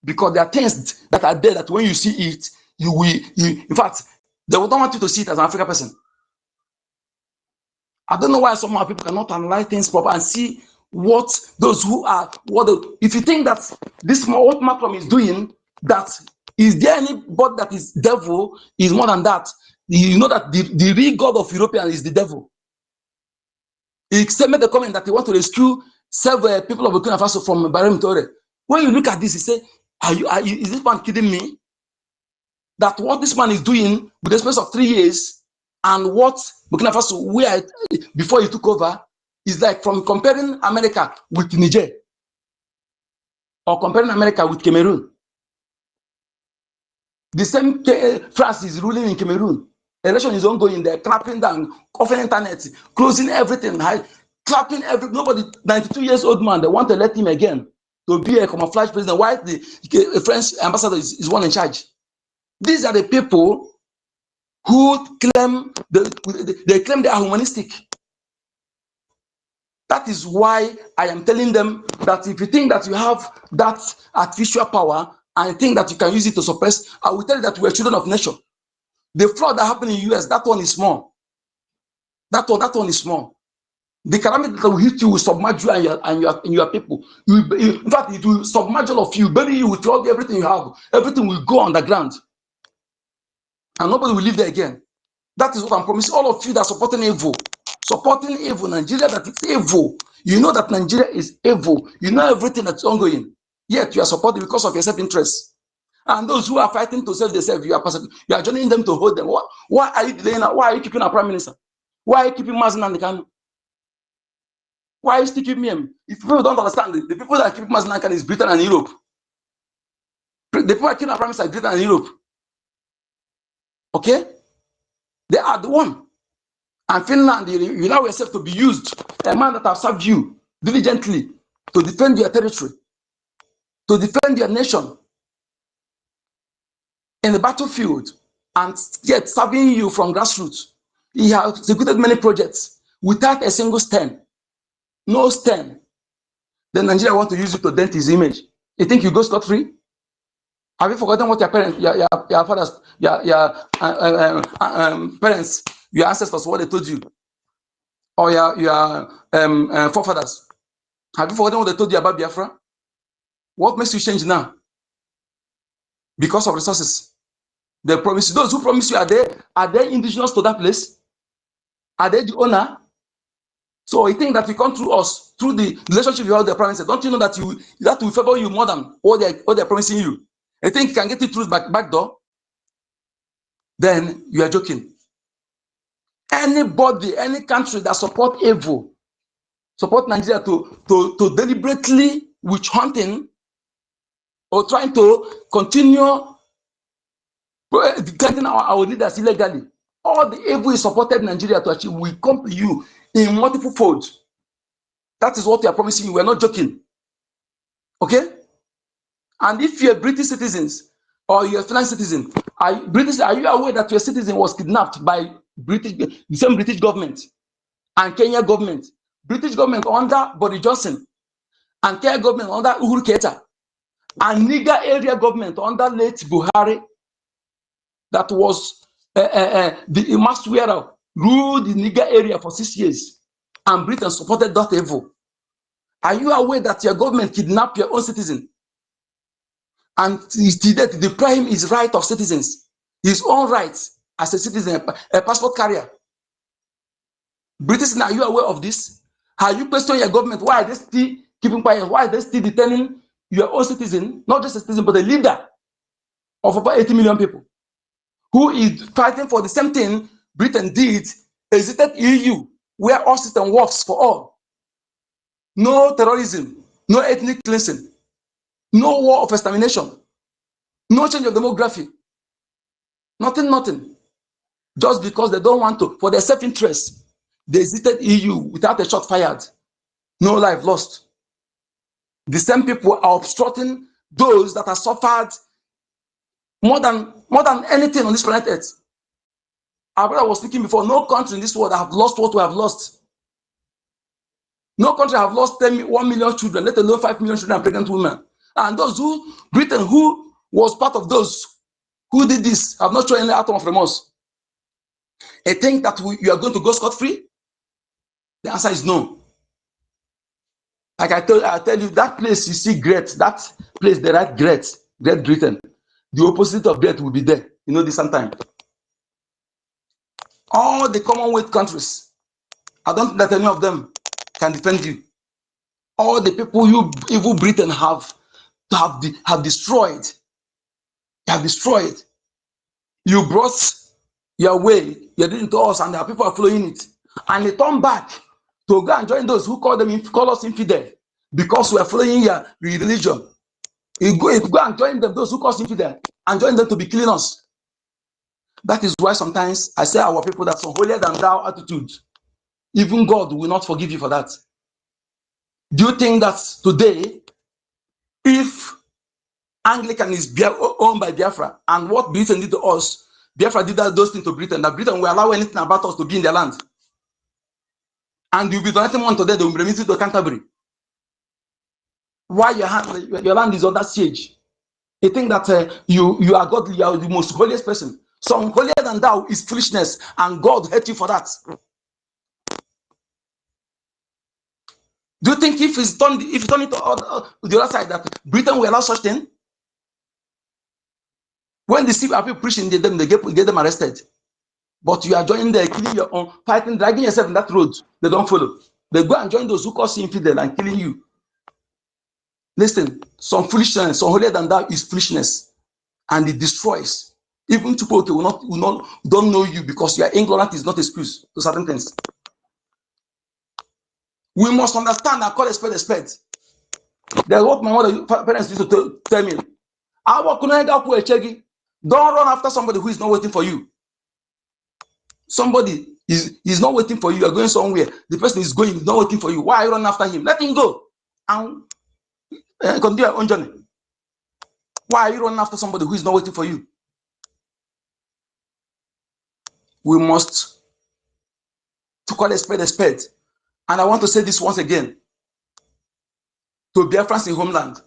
Speaker 14: Because there are things that are there that when you see it, in fact, they don't want you to see it as an African person. I don't know why some people cannot analyze things properly and see what those who are, if you think that this what Macron is doing, that is there anybody that is devil is more than that? You know that the real God of Europeans is the devil. He made the comment that he wants to rescue several people of Burkina Faso from Barem Tore. When you look at this, you say, is this man kidding me? That what this man is doing with the space of 3 years and what Burkina Faso, before he took over, is like from comparing America with Niger or comparing America with Cameroon. The same France is ruling in Cameroon. Election is ongoing. They're clapping down, offering internet, closing everything, clapping nobody. 92 years old man. They want to let him again to be a camouflage president. Why the French ambassador is one in charge? These are the people who claim they claim they are humanistic. That is why I am telling them that if you think that you have that artificial power and you think that you can use it to suppress, I will tell you that we are children of nature. The flood that happened in the US, that one is small. That one is small. The calamity that will hit you will submerge you and your people. In fact, it will submerge all of you, bury you with everything you have. Everything will go underground. And nobody will live there again. That is what I'm promising all of you that are supporting evil. Supporting evil, Nigeria that is evil. You know that Nigeria is evil. You know everything that's ongoing. Yet you are supporting because of your self-interest. And those who are fighting to save themselves, you are joining them to hold them. Why are you delaying? Why are you keeping our prime minister? Why are you keeping Mazen and the Kanu? Why are you still keeping him? If people don't understand it, the people that keep Mazen and Kanu is Britain and Europe. The people that keep our prime minister is Britain and Europe. Okay? They are the one. And Finland, you allow yourself to be used. A man that has served you diligently to defend your territory, to defend your nation in the battlefield, and yet serving you from grassroots. He has executed many projects without a single stem. No stem. Then Nigeria want to use it to dent his image. You think you go scot-free? Have you forgotten what your parents, your fathers, your parents, your ancestors, what they told you? Or your forefathers? Have you forgotten what they told you about Biafra? What makes you change now? Because of resources. They promise you. Those who promise you, are they indigenous to that place? Are they the owner? So you think that you come through us, through the relationship you have with the promises, don't you know that that will favor you more than what they're promising you? You think you can get it through back door? Then you are joking. Anybody, any country that support evil, support Nigeria to deliberately witch hunting or trying to continue getting our leaders illegally. All the evil is supported Nigeria to achieve will come to you in multiple folds. That is what we are promising you. We're not joking. Okay? And if you're British citizens or you're a Finland citizen, are you aware that your citizen was kidnapped by the same British government? and Kenya government, British government under Boris Johnson, and Kenya government under Uhuru Kenyatta, and Niger area government under late Buhari, that was the mass wearer, ruled the Niger area for 6 years, and Britain supported that evil. Are you aware that your government kidnapped your own citizen and deprive him his right of citizens, his own rights as a citizen, a passport carrier? British, are you aware of this? Have you questioned your government? Why are they still keeping quiet? Why are they still detaining your own citizen, not just a citizen, but a leader of about 80 million people, who is fighting for the same thing Britain did, exited EU, where all system works for all. No terrorism, no ethnic cleansing, no war of extermination, no change of demography, nothing. Just because they don't want to, for their self-interest, they exited EU without a shot fired, no life lost. The same people are obstructing those that have suffered more than anything on this planet Earth. Our brother was speaking before, no country in this world have lost what we have lost. No country have lost 1 million children, let alone 5 million children and pregnant women. And those who, Britain, who was part of those who did this, have not shown any atom of remorse. I think that you are going to go scot-free? The answer is no. Like I tell you, that place you see great, that place they write Great Britain. The opposite of great will be there. You know this sometime. All the Commonwealth countries, I don't think that any of them can defend you. All the people you evil Britain have destroyed. Have destroyed. You brought your way, you're doing it to us, and there are people are following it. And they turn back to go and join those who call us infidel because we are following your religion. You go and join them, those who call us infidel, and join them to be killing us. That is why sometimes I say our people that some holier than thou attitude, even God will not forgive you for that. Do you think that today, if Anglican is owned by Biafra, and what Britain did to us, Biafra did those things to Britain, that Britain will allow anything about us to be in their land? And you'll be donating one to them, they will remit it to Canterbury. Why your land is under siege? You think that you are God, you are the most holiest person. Some holier than thou is foolishness, and God hate you for that. Do you think if you turn it to the other side, that Britain will allow such thing? When they see people preaching, they get them arrested. But you are joining there, killing your own, fighting, dragging yourself in that road. They don't follow. They go and join those who cause you infidel and killing you. Listen, some foolishness, some holier than thou is foolishness, and it destroys. Even people don't know you because you are ignorant is not excuse to certain things. We must understand and call a spade a spade. That's what my mother parents used to tell me. Don't run after somebody who is not waiting for you. Somebody is not waiting for you. You are going somewhere. The person is going, is not waiting for you. Why are you running after him? Let him go and continue your own journey. Why are you running after somebody who is not waiting for you? We must to call a spade a spade. And I want to say this once again to BIAFRANS in homeland.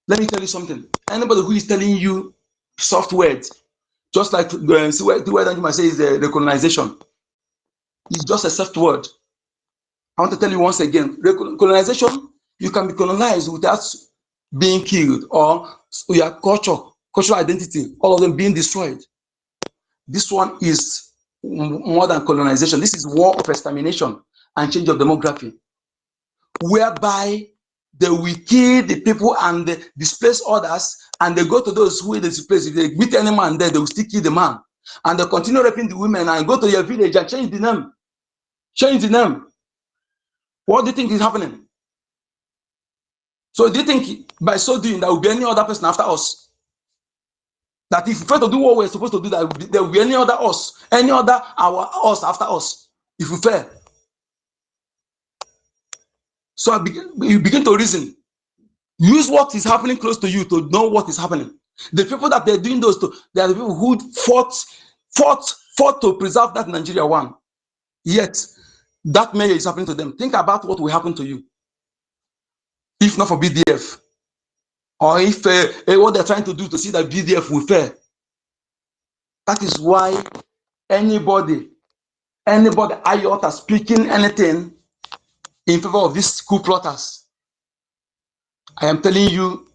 Speaker 14: Let me tell you something. Anybody who is telling you soft words, just like the word that you might say is the colonization, it's just a soft word. I want to tell you once again, colonization, you can be colonized without being killed, or your cultural identity, all of them being destroyed. This one is more than colonization. This is war of extermination and change of demography, whereby they will kill the people and they displace others, and they go to those who they displace. If they meet any man there, they will still kill the man, and they continue raping the women and go to your village and change the name. Change the name. What do you think is happening? So do you think by so doing there will be any other person after us? That if we fail to do what we're supposed to do, there will be any other us, any other us after us, if we fail. So you begin to reason. Use what is happening close to you to know what is happening. The people that they're doing those to, they are the people who fought to preserve that Nigeria one. Yet, that mayor is happening to them. Think about what will happen to you if not for BDF, or if what they're trying to do to see that BDF will fail. That is why anybody iota speaking anything in favor of these coup plotters, I am telling you,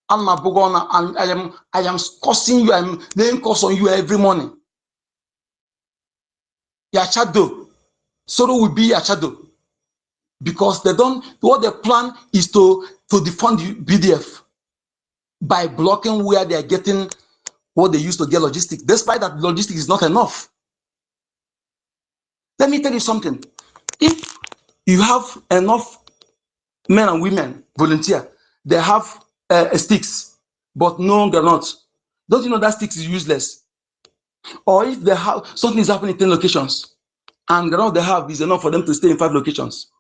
Speaker 14: Alma Bogona, and I am cursing you, I'm laying curse on you every morning. Your shadow, sorrow will be your shadow. Because they don't, what they plan is to defund BDF by blocking where they are getting what they use to get logistics, despite that logistics is not enough. Let me tell you something. If you have enough men and women volunteer, they have sticks, but no, they're not. Don't you know that sticks is useless? Or if they have something is happening in 10 locations, and the amount they have is enough for them to stay in 5 locations.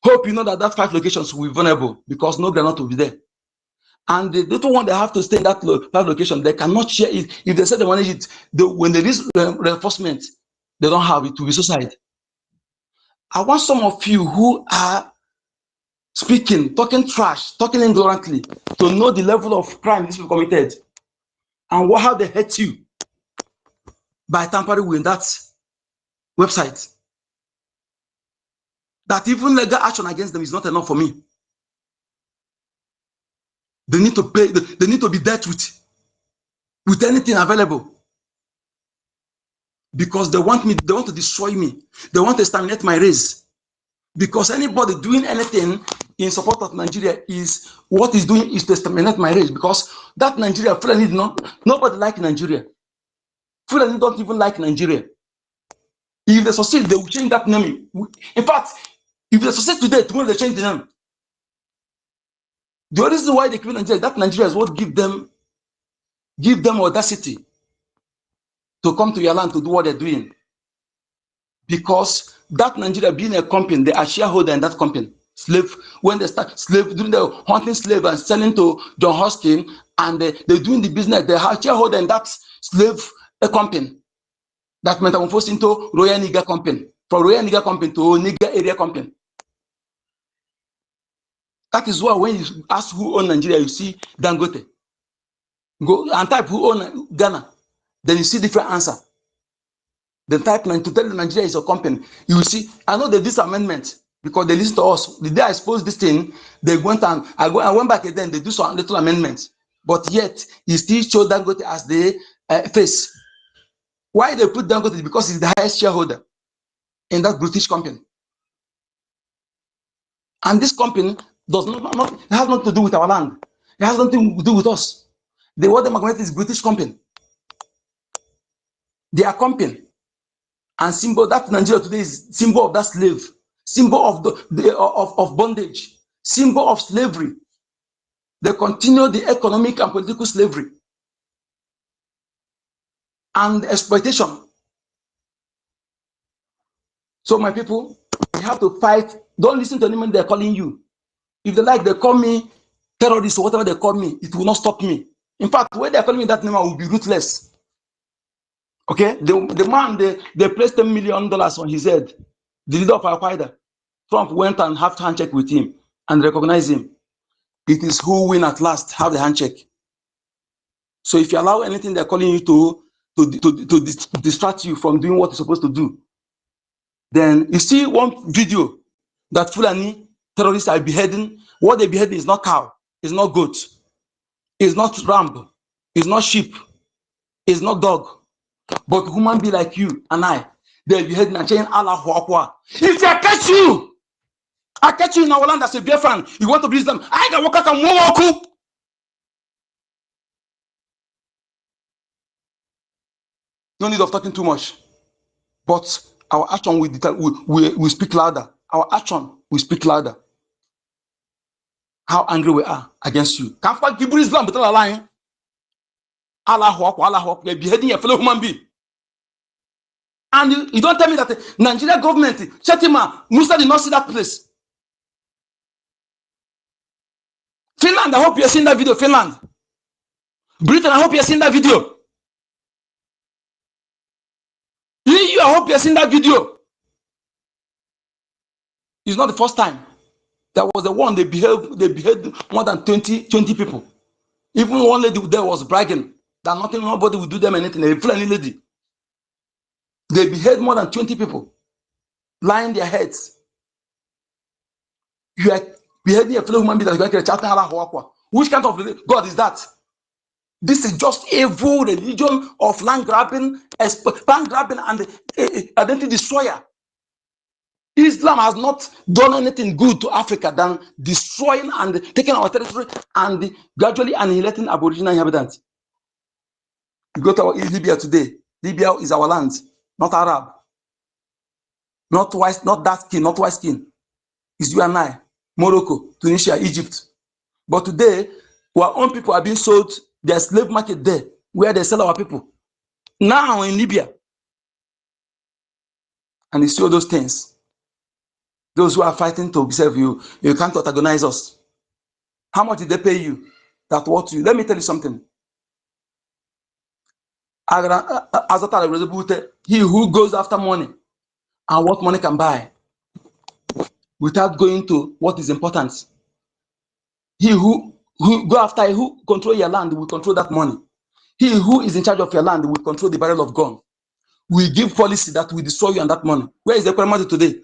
Speaker 14: Hope you know that 5 locations will be vulnerable because no granite will be there. And the little one they have to stay in that 5 location, they cannot share it. If they say they manage it, when there is reinforcement, they don't have it, to be suicide. I want some of you who are speaking, talking trash, talking ignorantly, to know the level of crime these people committed and how they hate you by tampering with that website. That even legal action against them is not enough for me. They need to pay, they need to be dealt with anything available. Because they want to destroy me. They want to stagnate my race. Because anybody doing anything in support of Nigeria is what is doing is to stagnate my race. Because that Nigeria, Fulani nobody like Nigeria. Fulani don't even like Nigeria. If they succeed, they will change that name. In fact, if they succeed today, tomorrow they change the name. The reason why they kill Nigeria, that Nigeria is what give them audacity to come to your land to do what they're doing. Because that Nigeria being a company, they are shareholder in that company. Slave, when they start doing the hunting slave and selling to John Hoskin, and they're doing the business, they are shareholder in that slave company that metamorphosed into Royal Niger Company, from Royal Niger Company to Niger Area Company. That is why when you ask who owns Nigeria, you see Dangote. Go and type who owns Ghana, then you see different answer. The type to tell Nigeria is a company, you will see. I know they did some amendment because they listen to us. The day I exposed this thing, they went and I went back again. They do some little amendments, but yet he still showed Dangote as the face. Why they put Dangote? Because he's the highest shareholder in that British company, and this company does not it has nothing to do with our land. It has nothing to do with us. The water magnet is British company. They are company. And symbol that Nigeria today is symbol of that slave, symbol of of bondage, symbol of slavery. They continue the economic and political slavery and exploitation. So my people, we have to fight. Don't listen to anyone they're calling you. If they like, they call me terrorist or whatever they call me, it will not stop me. In fact, when they're calling me that name, I will be ruthless. Okay, the man they placed $10 million on his head, the leader of Al-Qaeda. Trump went and had handshake with him and recognized him. It is who win at last, have the handshake. So if you allow anything they're calling you to distract you from doing what you're supposed to do, then you see one video that Fulani terrorists are beheading. What they beheading is not cow, it's not goat, it's not ram, it's not sheep, it's not dog, but human being like you and I. They're beheading and saying Allahu Akbar. If I catch you in our land as a Biafran, you want to believe them? I can walk out and walk. No need of talking too much. But our action will speak louder. Our action will speak louder. How angry we are against you. Can't fight people Islam, but they're lying. Allahu Akbar, they're beheading a fellow human being. And you don't tell me that the Nigeria government, Shetima, Musa did not see that place. Finland, I hope you're seeing that video. Finland. Britain, I hope you're seeing that video. EU, I hope you're seeing that video. It's not the first time. There was the one they beheaded more than 20 people. Even one lady there was bragging that nobody would do them anything. A Fulani lady. They beheaded more than 20 people, lying their heads. You are beheading a fellow human being that you are chatting. Which kind of God is that? This is just evil religion of land grabbing and identity destroyer. Islam has not done anything good to Africa than destroying and taking our territory and gradually annihilating Aboriginal inhabitants. You go to Libya today. Libya is our land, not Arab, not white, not dark skin, not white skin. It's you and I, Morocco, Tunisia, Egypt. But today, our own people are being sold. There's slave market there where they sell our people. Now in Libya. And you see all those things. Those who are fighting to serve you, you can't antagonize us. How much did they pay you? That what you? Let me tell you something. He who goes after money and what money can buy without going to what is important. He who go after, who control your land will control that money. He who is in charge of your land will control the barrel of gun. We give policy that will destroy you and that money. Where is the Ekweremadu today?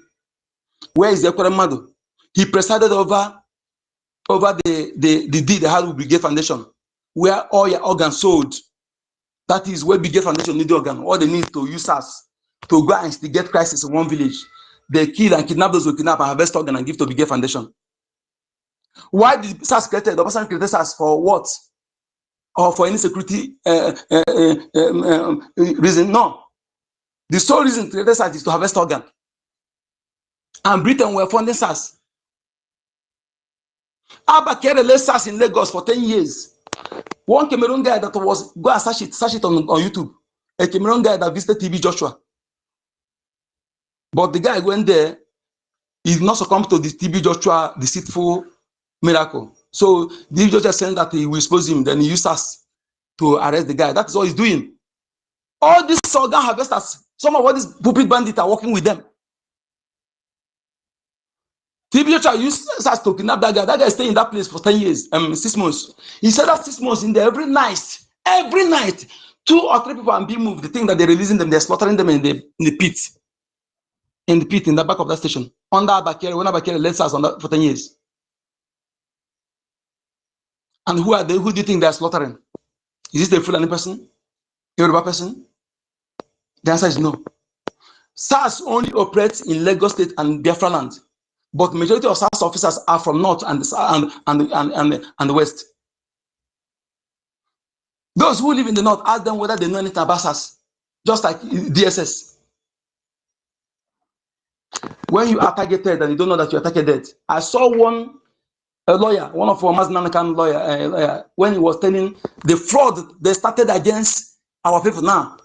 Speaker 14: Where is the Ekweremadu? He presided over the deed they had with BRGIE Foundation, where all your organs sold. That is where BRGIE Foundation need the organ. All they need to use us to go and instigate crisis in one village. They kill and kidnap those who kidnap and harvest organ and give to BRGIE Foundation. Why did SARS created? The person created SARS for what? Or for any security reason? No. The sole reason created SARS is to harvest organ. And Britain were funding SARS. Abba carried SARS in Lagos for 10 years. One Cameroon guy that was, go and search it on YouTube. A Cameroon guy that visited TB Joshua. But the guy went there, he did not succumb to the TB Joshua deceitful miracle. So TB Joshua said that he will expose him, then he used us to arrest the guy. That is all he's doing. All these organ harvesters, some of all these pulpit bandits are working with them. TB Joshua used us to kidnap that guy. That guy stayed in that place for 10 years, 6 months. He said that 6 months in there every night, 2 or 3 people are being moved. The thing that they're releasing them, they're slaughtering them in the pit. In the pit, in the back of that station. Under Abakere, when Abakere led us on that for 10 years. And who are they? Who do you think they're slaughtering? Is this a Fulani person? Yoruba person? The answer is no. SARS only operates in Lagos State and Biafra land. But majority of SARS officers are from North and the West. Those who live in the North, ask them whether they know anything about SARS. Just like DSS. When you are targeted and you don't know that you are targeted. I saw a lawyer, one of our Maznanakan lawyer, when he was telling the fraud they started against our people now.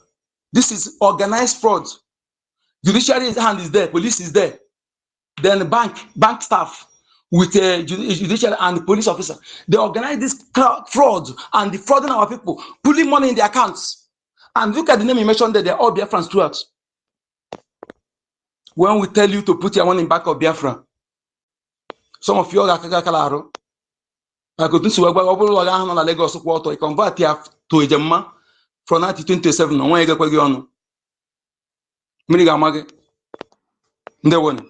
Speaker 14: This is organized fraud. Judiciary hand is there, police is there. Then bank staff with judiciary and police officer. They organize this fraud and defrauding our people, putting money in their accounts. And look at the name you mentioned there, they're all Biafrans throughout. When we tell you to put your money in back of Biafra, some of you are Kalaro. I could do so. Lagos water. You convert here to a Gemma from 1927. When you get on Minigamag, the one.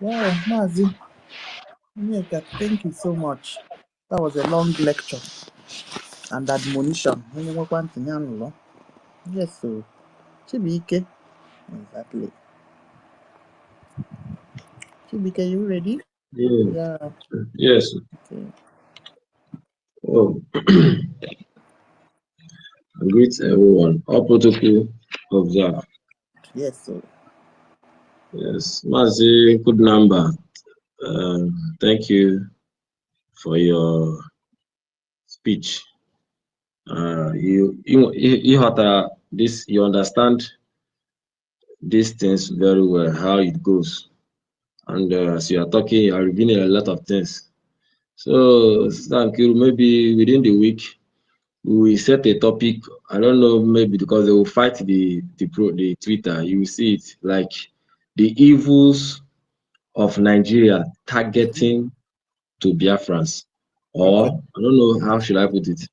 Speaker 2: Wow, Mazi. Thank you so much. That was a long lecture and admonition. Yes, so Chibike. Exactly. Chibike, you ready?
Speaker 17: Yeah.
Speaker 2: Yeah.
Speaker 17: Yes.
Speaker 2: Okay.
Speaker 17: Oh. Greet everyone. All protocol observed.
Speaker 2: Yes, sir.
Speaker 17: Yes. Mazi, good number. Thank you for your speech. You had this. You understand these things very well, how it goes, and as you are talking, you are revealing a lot of things. So thank you. Maybe within the week, we set a topic. I don't know, maybe because they will fight the Twitter. You will see it like the evils of Nigeria targeting to Biafrans, or
Speaker 2: Okay.
Speaker 17: I don't know how should I put it.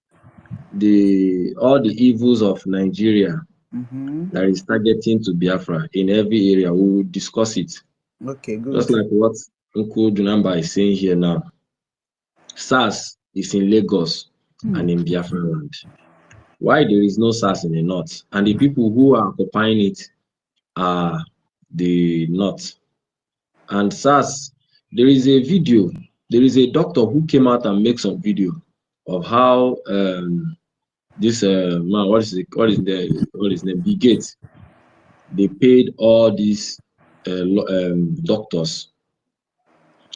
Speaker 17: All the evils of Nigeria that is targeting to Biafra in every area. We will discuss it.
Speaker 2: Okay,
Speaker 17: Just
Speaker 2: good.
Speaker 17: like what Uncle Junamba is saying here now. SARS is in Lagos and in Biafra land. Why there is no SARS in the north? And the people who are occupying it are the north. And SARS, there is a video, there is a doctor who came out and make some video of how this man, what is his name? Bill Gates. They paid all these doctors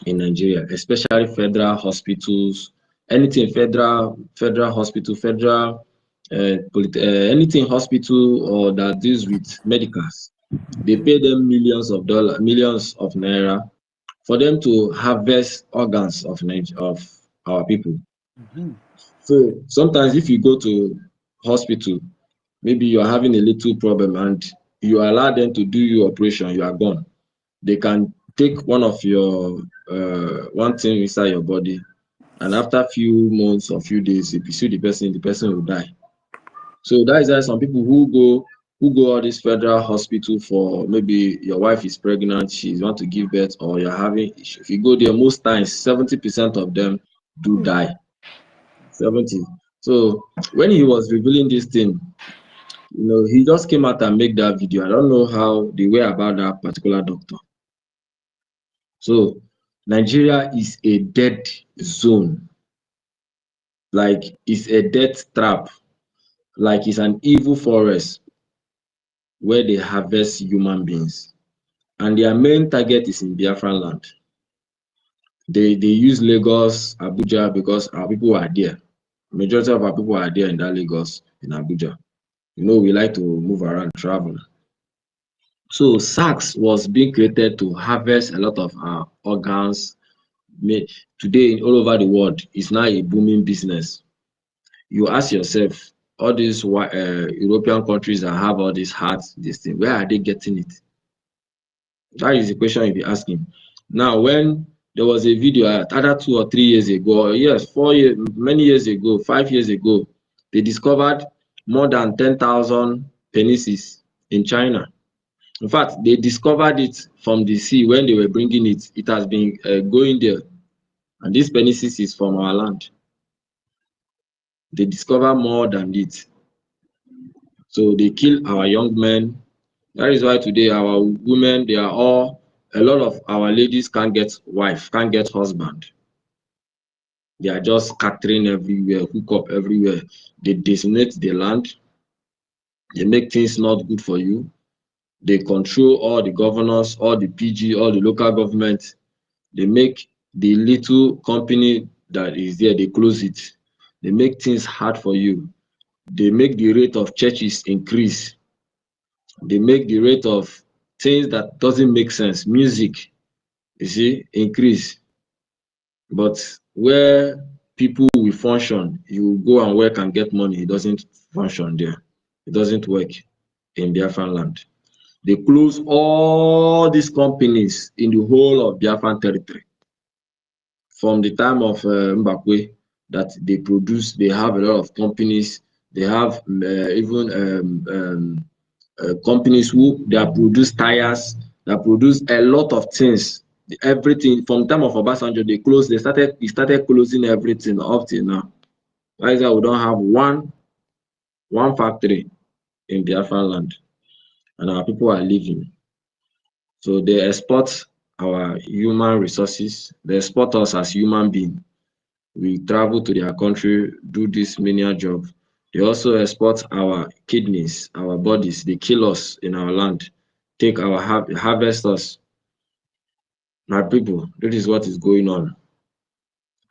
Speaker 17: in Nigeria, especially federal hospitals, anything federal hospital, anything hospital or that deals with medicals. They pay them millions of naira for them to harvest organs of our people. So sometimes if you go to hospital, maybe you're having a little problem and you allow them to do your operation, you are gone. They can take one of your one thing inside your body, and after few months or few days, if you see the person will die. So that is why some people who go all this federal hospital for maybe your wife is pregnant, she want to give birth, or you're having, if you go there, most times 70% of them do die. 70. So when he was revealing this thing, he just came out and make that video. I don't know how they were about that particular doctor. So Nigeria is a dead zone, like it's a death trap, like it's an evil forest where they harvest human beings, and their main target is in Biafran land. They use Lagos, Abuja, because our people are there. Majority of our people are there in that Lagos, in Abuja. We like to move around, travel. So SARS was being created to harvest a lot of our organs. Today, all over the world, it's now a booming business. You ask yourself, all these European countries that have all these hearts, this thing, where are they getting it? That is the question you'll be asking. Now, when there was a video either 2 or 3 years ago, or yes, 4 years, many years ago, 5 years ago, they discovered more than 10,000 penises in China. In fact, they discovered it from the sea when they were bringing it. It has been going there. And this penises is from our land. They discover more than it. So they kill our young men. That is why today our women, a lot of our ladies can't get wife, can't get husband. They are just scattering everywhere, hook up everywhere. They decimate the land. They make things not good for you. They control all the governors, all the PG, all the local government. They make the little company that is there, they close it. They make things hard for you. They make the rate of churches increase. They make the rate of things that doesn't make sense, music, increase. But where people will function, you go and work and get money, it doesn't function there. It doesn't work in Biafran land. They close all these companies in the whole of Biafran territory. From the time of Mbakwe, that they have a lot of companies. They have even companies who produce tires, that produce a lot of things. Everything from the time of Obasanjo, he started closing everything up till now. That is why we don't have one factory in Biafran land, and our people are living. So they export our human resources, they export us as human beings. We travel to their country, do this menial job. They also export our kidneys, our bodies. They kill us in our land, take our harvest us. My people, this is what is going on.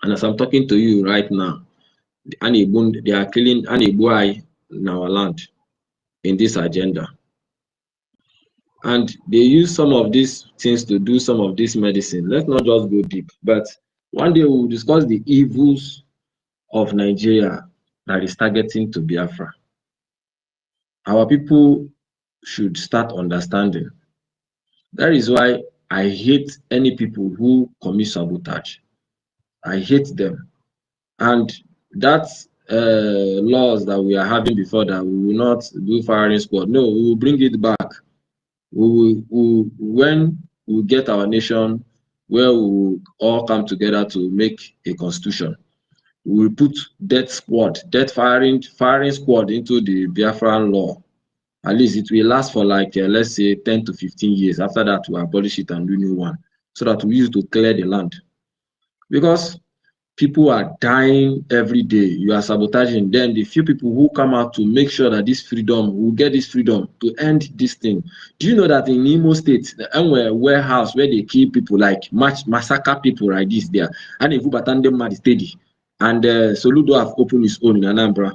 Speaker 17: And as I'm talking to you right now, they are killing BRGIE in our land in this agenda. And they use some of these things to do some of this medicine. Let's not just go deep, but one day we'll discuss the evils of Nigeria that is targeting to Biafra. Our people should start understanding That is why I hate any people who commit sabotage. I hate them. And that laws that we are having before, that we will not do firing squad, no, we will bring it back. When we get our nation, where we will all come together to make a constitution, we will put death firing squad into the Biafran law. At least it will last for like, let's say 10 to 15 years. After that, we abolish it and do new one, so that we use to clear the land. Because people are dying every day. You are sabotaging. Then the few people who come out to make sure that this freedom, will get this freedom to end this thing. Do you know that in Imo State, the warehouse where they kill people, like massacre people like this there, and if you batande mad steady, and Soludo have opened his own in Anambra.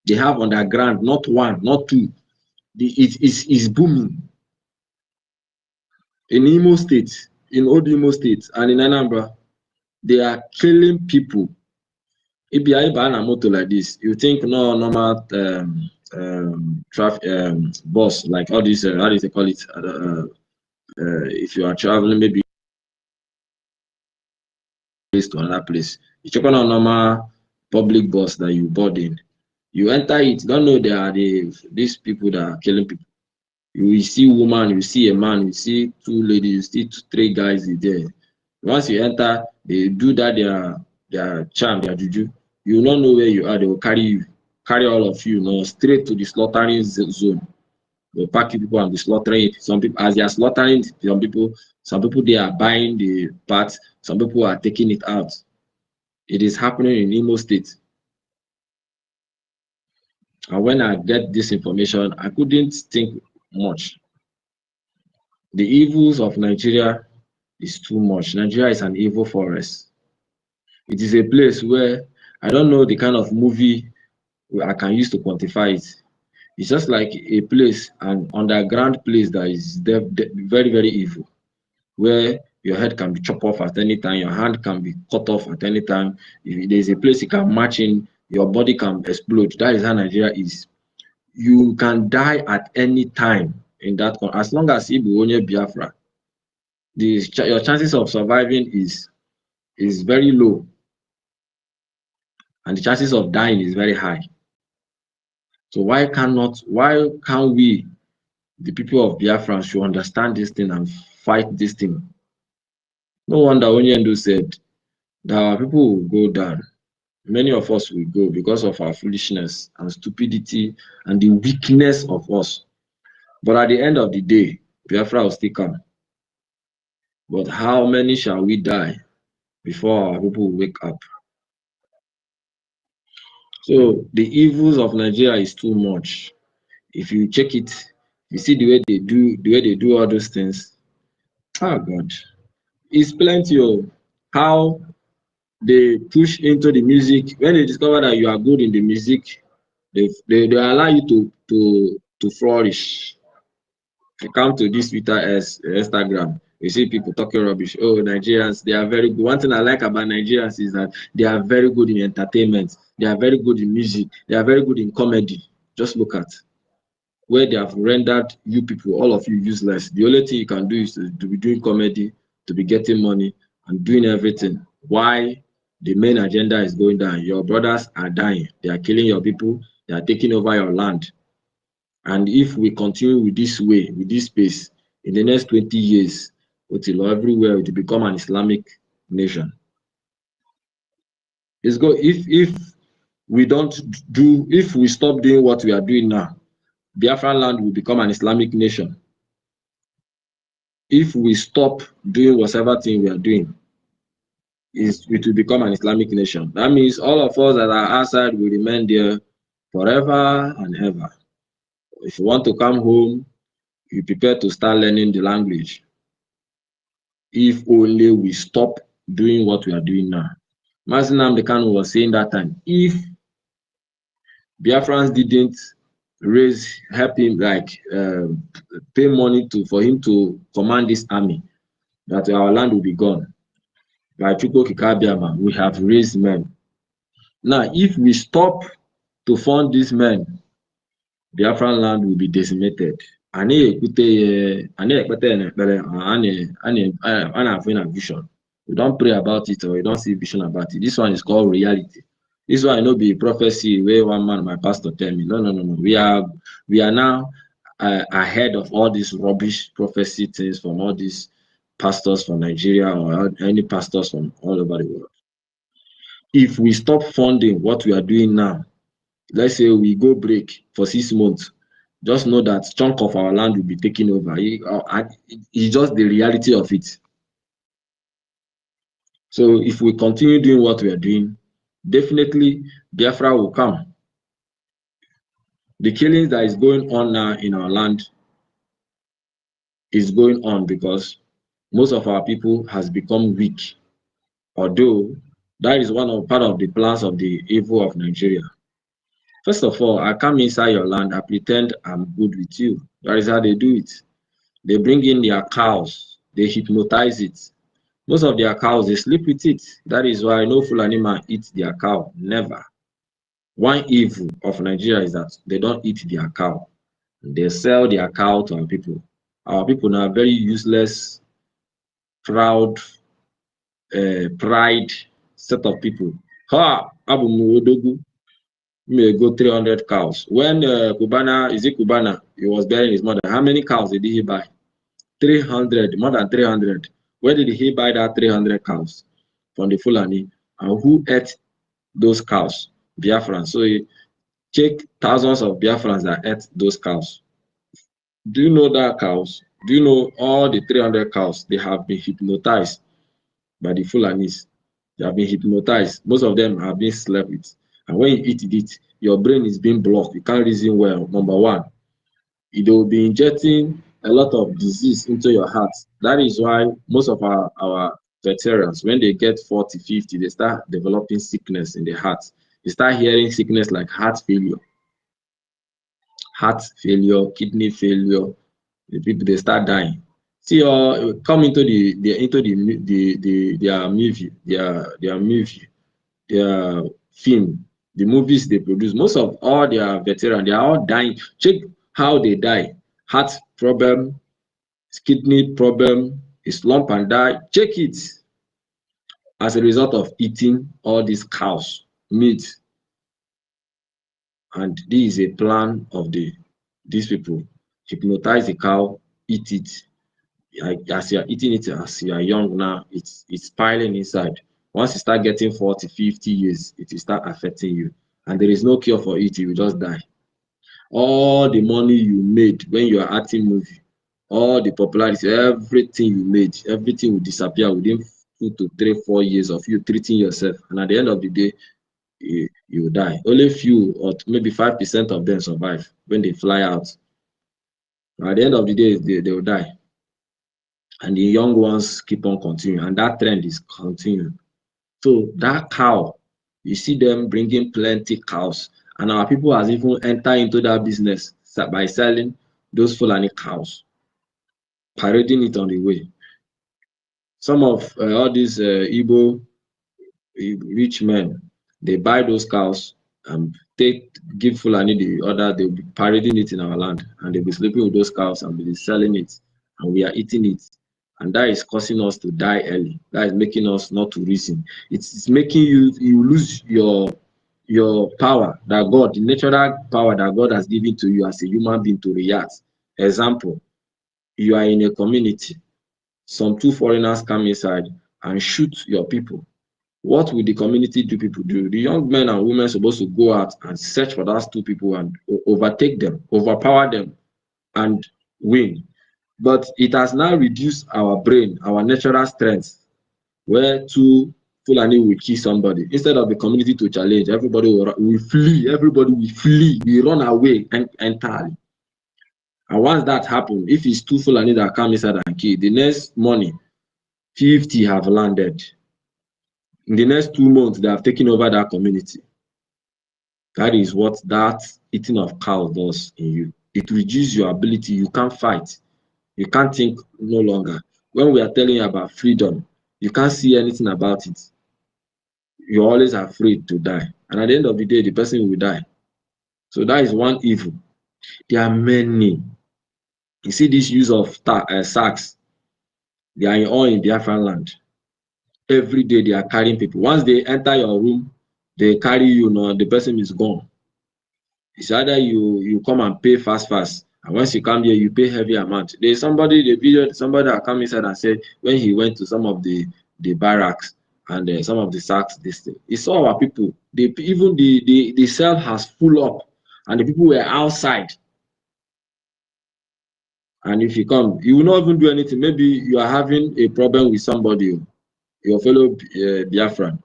Speaker 17: They have underground, not one, not two. It's booming in Imo State, in Old Imo State, and in Anambra. They are killing people. If you are on a motor like this, you think no normal traffic bus, like all these, how do they call it? If you are traveling maybe place to another place, you check on a normal public bus that you board in. You enter it, don't know they are these people that are killing people. You will see woman, you see a man, you see two ladies, you see three guys there. Once you enter, they do that their charm, their juju. You will not know where you are. They will carry all of you, straight to the slaughtering zone. They will pack people and be slaughtering it. Some people, as they are slaughtering, some people they are buying the parts. Some people are taking it out. It is happening in Imo State. And when I get this information, I couldn't think much. The evils of Nigeria is too much. Nigeria is an evil forest. It is a place where I don't know the kind of movie I can use to quantify it. It's just like a place, an underground place that is very, very evil, where your head can be chopped off at any time, your hand can be cut off at any time. If there's a place you can march in, your body can explode. That is how Nigeria is. You can die at any time in that country. As long as you only Biafra, your chances of surviving is very low, and the chances of dying is very high. So why can't we, the people of Biafra, should understand this thing and fight this thing? No wonder Onyendo said that our people will go down. Many of us will go because of our foolishness and stupidity and the weakness of us. But at the end of the day, Biafra will still come. But how many shall we die before our people will wake up? So the evils of Nigeria is too much. If you check it, you see the way they do all those things. Oh God, it's plenty of how they push into the music. When they discover that you are good in the music, they allow you to flourish. You come to this Twitter as Instagram, you see people talking rubbish. Oh, Nigerians, they are very good. One thing I like about Nigerians is that they are very good in entertainment. They are very good in music. They are very good in comedy. Just look at where they have rendered you people, all of you, useless. The only thing you can do is to be doing comedy, to be getting money, and doing everything. Why the main agenda is going down? Your brothers are dying. They are killing your people. They are taking over your land. And if we continue with this way, with this pace, in the next 20 years, until everywhere to become an Islamic nation. It's go if we stop doing what we are doing now, Biafran land will become an Islamic nation. If we stop doing whatever thing we are doing, it will become an Islamic nation. That means all of us that are outside will remain there forever and ever. If you want to come home, you prepare to start learning the language. If only we stop doing what we are doing now. Mazinam Dekano was saying that time, if Biafrans didn't help him, like pay money for him to command this army, that our land will be gone. By Chuko Kikabiama, we have raised men. Now, if we stop to fund these men, Biafran land will be decimated. Ani ekute ani ekpete na ekpere ani have a vision. We don't pray about it or we don't see vision about it. This one is called reality. This one no be prophecy where one man, my pastor, tell me. No. We are now ahead of all these rubbish prophecy things from all these pastors from Nigeria or any pastors from all over the world. If we stop funding what we are doing now, let's say we go break for 6 months, just know that chunk of our land will be taken over. It's just the reality of it. So if we continue doing what we are doing, definitely Biafra will come. The killings that is going on now in our land is going on because most of our people has become weak. Although that is part of the plans of the evil of Nigeria. First of all, I come inside your land, I pretend I'm good with you. That is how they do it. They bring in their cows, they hypnotize it. Most of their cows, they sleep with it. That is why no Fulani man eats their cow, never. One evil of Nigeria is that they don't eat their cow. They sell their cow to our people. Our people now are very useless, proud, pride set of people. Ha! Abu Muwodogu may go 300 cows. When Kubana, he was burying his mother, how many cows did he buy? 300, more than 300. Where did he buy that 300 cows? From the Fulani. And who ate those cows? Biafrans. So he check thousands of Biafrans that ate those cows. Do you know that cows? Do you know all the 300 cows? They have been hypnotized by the Fulanis. They have been hypnotized. Most of them have been slept with. And when you eat it, your brain is being blocked. You can't reason well. Number one, it will be injecting a lot of disease into your heart. That is why most of our veterans, when they get 40, 50, they start developing sickness in the heart. They start hearing sickness like heart failure, kidney failure. The people, they start dying. See, come into their film, the movies they produce. Most of all their veterans, they are all dying. Check how they die. Heart problem, kidney problem, slump and die. Check it. As a result of eating all these cows, meat. And this is a plan of these people. Hypnotize the cow, eat it. As you are eating it, as you are young now, it's piling inside. Once you start getting 40, 50 years, it will start affecting you. And there is no cure for it, you will just die. All the money you made when you are acting movie, all the popularity, everything you made, everything will disappear within 2 to 3, 4 years of you treating yourself. And at the end of the day, you will die. Only few or maybe 5% of them survive when they fly out. At the end of the day, they will die. And the young ones keep on continuing, and that trend is continuing. So that cow, you see them bringing plenty cows, and our people has even entered into that business by selling those Fulani cows, parading it on the way. Some of all these Igbo rich men, they buy those cows and give Fulani the order. They'll be parading it in our land, and they'll be sleeping with those cows and be selling it, and we are eating it. And that is causing us to die early. That is making us not to reason. It's making you lose your power that God, the natural power that God has given to you as a human being to react. Example, you are in a community, some 2 foreigners come inside and shoot your people. What will the community people do? The young men and women are supposed to go out and search for those 2 people and overtake them, overpower them, and win. But it has now reduced our brain, our natural strength, where 2 Fulani will kill somebody. Instead of the community to challenge, everybody will flee. Everybody will flee. We run away entirely. And once that happens, if it's 2 Fulani that come inside and kill, the next morning, 50 have landed. In the next 2 months, they have taken over that community. That is what that eating of cows does in you. It reduces your ability. You can't fight. You can't think no longer. When we are telling you about freedom, you can't see anything about it. You're always afraid to die. And at the end of the day, the person will die. So that is one evil. There are many. You see this use of sacks. They are all in Biafran land. Every day they are carrying people. Once they enter your room, they carry you. Now the person is gone. It's either you come and pay fast, and once you come here, you pay heavy amount. There's somebody that come inside and said when he went to some of the barracks and some of the sacks, this thing, he saw our people. Even the cell has full up, and the people were outside. And if you come, you will not even do anything. Maybe you are having a problem with somebody, your fellow Biafran.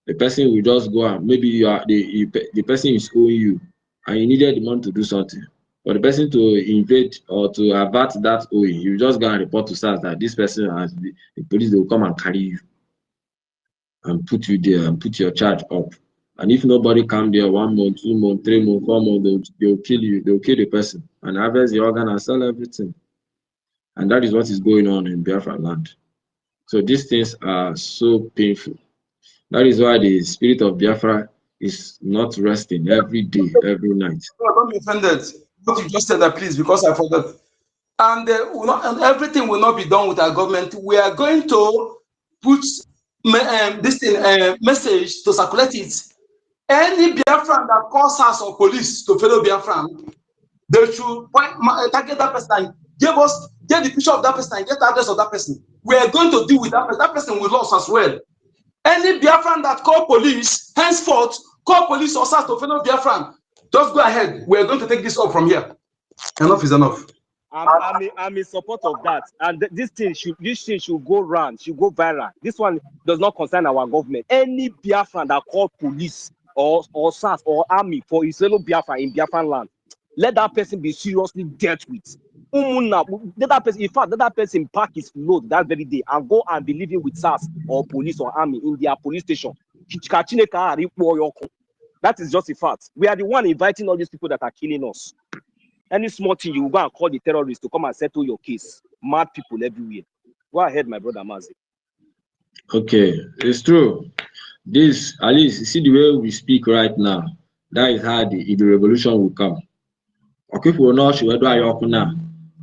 Speaker 17: The person will just go and maybe the person is owing you, and you needed the money to do something. For the person to invade or to avert that owing, you just go and report to SARS that this person has the police. They will come and carry you and put you there and put your charge up. And if nobody come there 1 month, 2 months, 3 months, 4 months, they will kill you. They will kill the person and harvest the organ and sell everything. And that is what is going on in Biafra land. So these things are so painful. That is why the spirit of Biafra is not resting every day, every night.
Speaker 14: Don't be offended. What you just said that, please, because I forgot. And everything will not be done with our government. We are going to put this message to circulate it. Any Biafran that calls us or police to fellow Biafran, they should target that person and get the picture of that person and get the address of that person. We are going to deal with that person. That person will lose as well. Any Biafran that call police, henceforth, call police or SARS to fellow Biafran, just go ahead. We are going to take this up from here. Enough is enough.
Speaker 3: I'm in support of that, and this thing should go round, should go viral. This one does not concern our government. Any Biafran that call police or SARS or army for his fellow Biafra in Biafran land, let that person be seriously dealt with. Let that person, in fact, let that person pack his load that very day and go and be living with SARS or police or army in their police station. That is just a fact. We are the one inviting all these people that are killing us. Any small thing, you will go and call the terrorists to come and settle your case. Mad people everywhere. Go ahead, my brother Mazi.
Speaker 17: Okay, it's true. This, at least, see the way we speak right now, that is how the revolution will come. Okay, for now,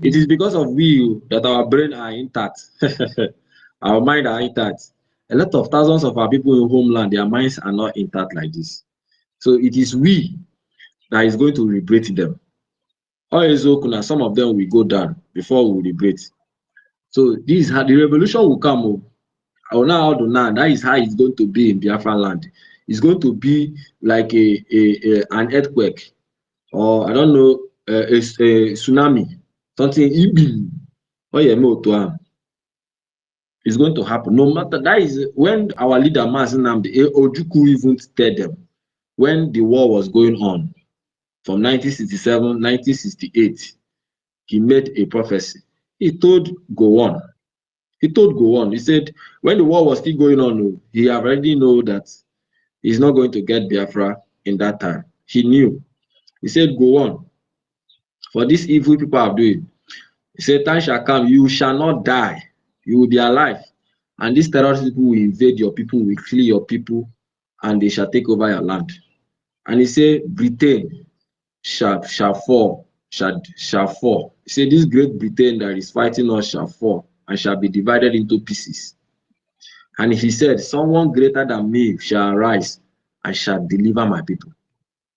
Speaker 17: it is because of we that our brain are intact. Our mind are intact. A lot of thousands of our people in homeland, their minds are not intact like this. So it is we that is going to liberate them. Some of them will go down before we liberate. So this is how the revolution will come. That is how it's going to be in Biafra land. It's going to be like an earthquake, or I don't know, a tsunami, something. It's going to happen. No matter, that is when our leader Mazinamdi Ojukwu even told them when the war was going on from 1967, 1968. He made a prophecy. He told Gowon. He said, when the war was still going on, he already know that he's not going to get Biafra in that time. He knew. He said, go on. For this evil people are doing. He said, time shall come, you shall not die. You will be alive. And these terrorist people will invade your people, will kill your people, and they shall take over your land. And he said, Britain shall fall. Shall fall. He said, this great Britain that is fighting us shall fall and shall be divided into pieces. And he said, someone greater than me shall arise and shall deliver my people.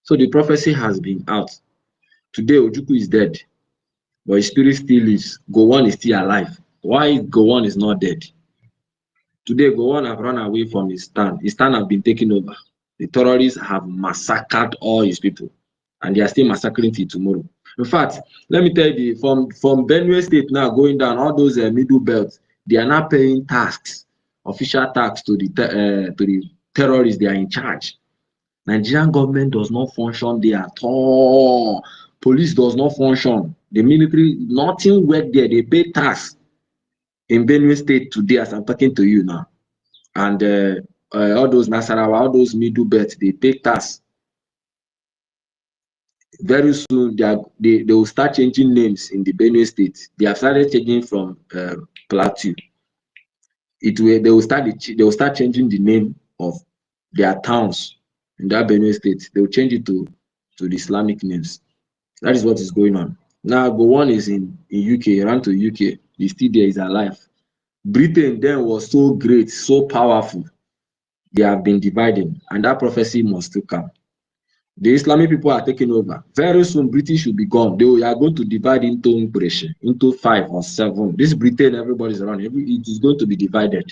Speaker 17: So the prophecy has been out. Today, Ojukwu is dead, but his spirit still lives. Gowon is still alive. Why Gowon is not dead? Today, Gowon have run away from his stand. His stand have been taken over. The terrorists have massacred all his people, and they are still massacring till tomorrow. In fact, let me tell you, from Benue State now going down, all those middle belts, they are not paying tax, official tax to the terrorists. They are in charge. Nigerian government does not function there at all. Police does not function. The military, nothing work there. They pay tax in Benue State today as I'm talking to you now. And all those Nasarawa, all those middle belts, they pay tax. Very soon, they will start changing names in the Benue State. They have started changing from Plateau. They will start changing the name of their towns in that Benue State. They will change it to the Islamic names. That is what is going on. Now Gowon is in UK, ran to UK. He's still there, he's alive. Britain then was so great, so powerful. They have been dividing, and that prophecy must still come. The Islamic people are taking over. Very soon, British will be gone. They are going to divide into 5 or 7. This Britain, everybody's around. It is going to be divided.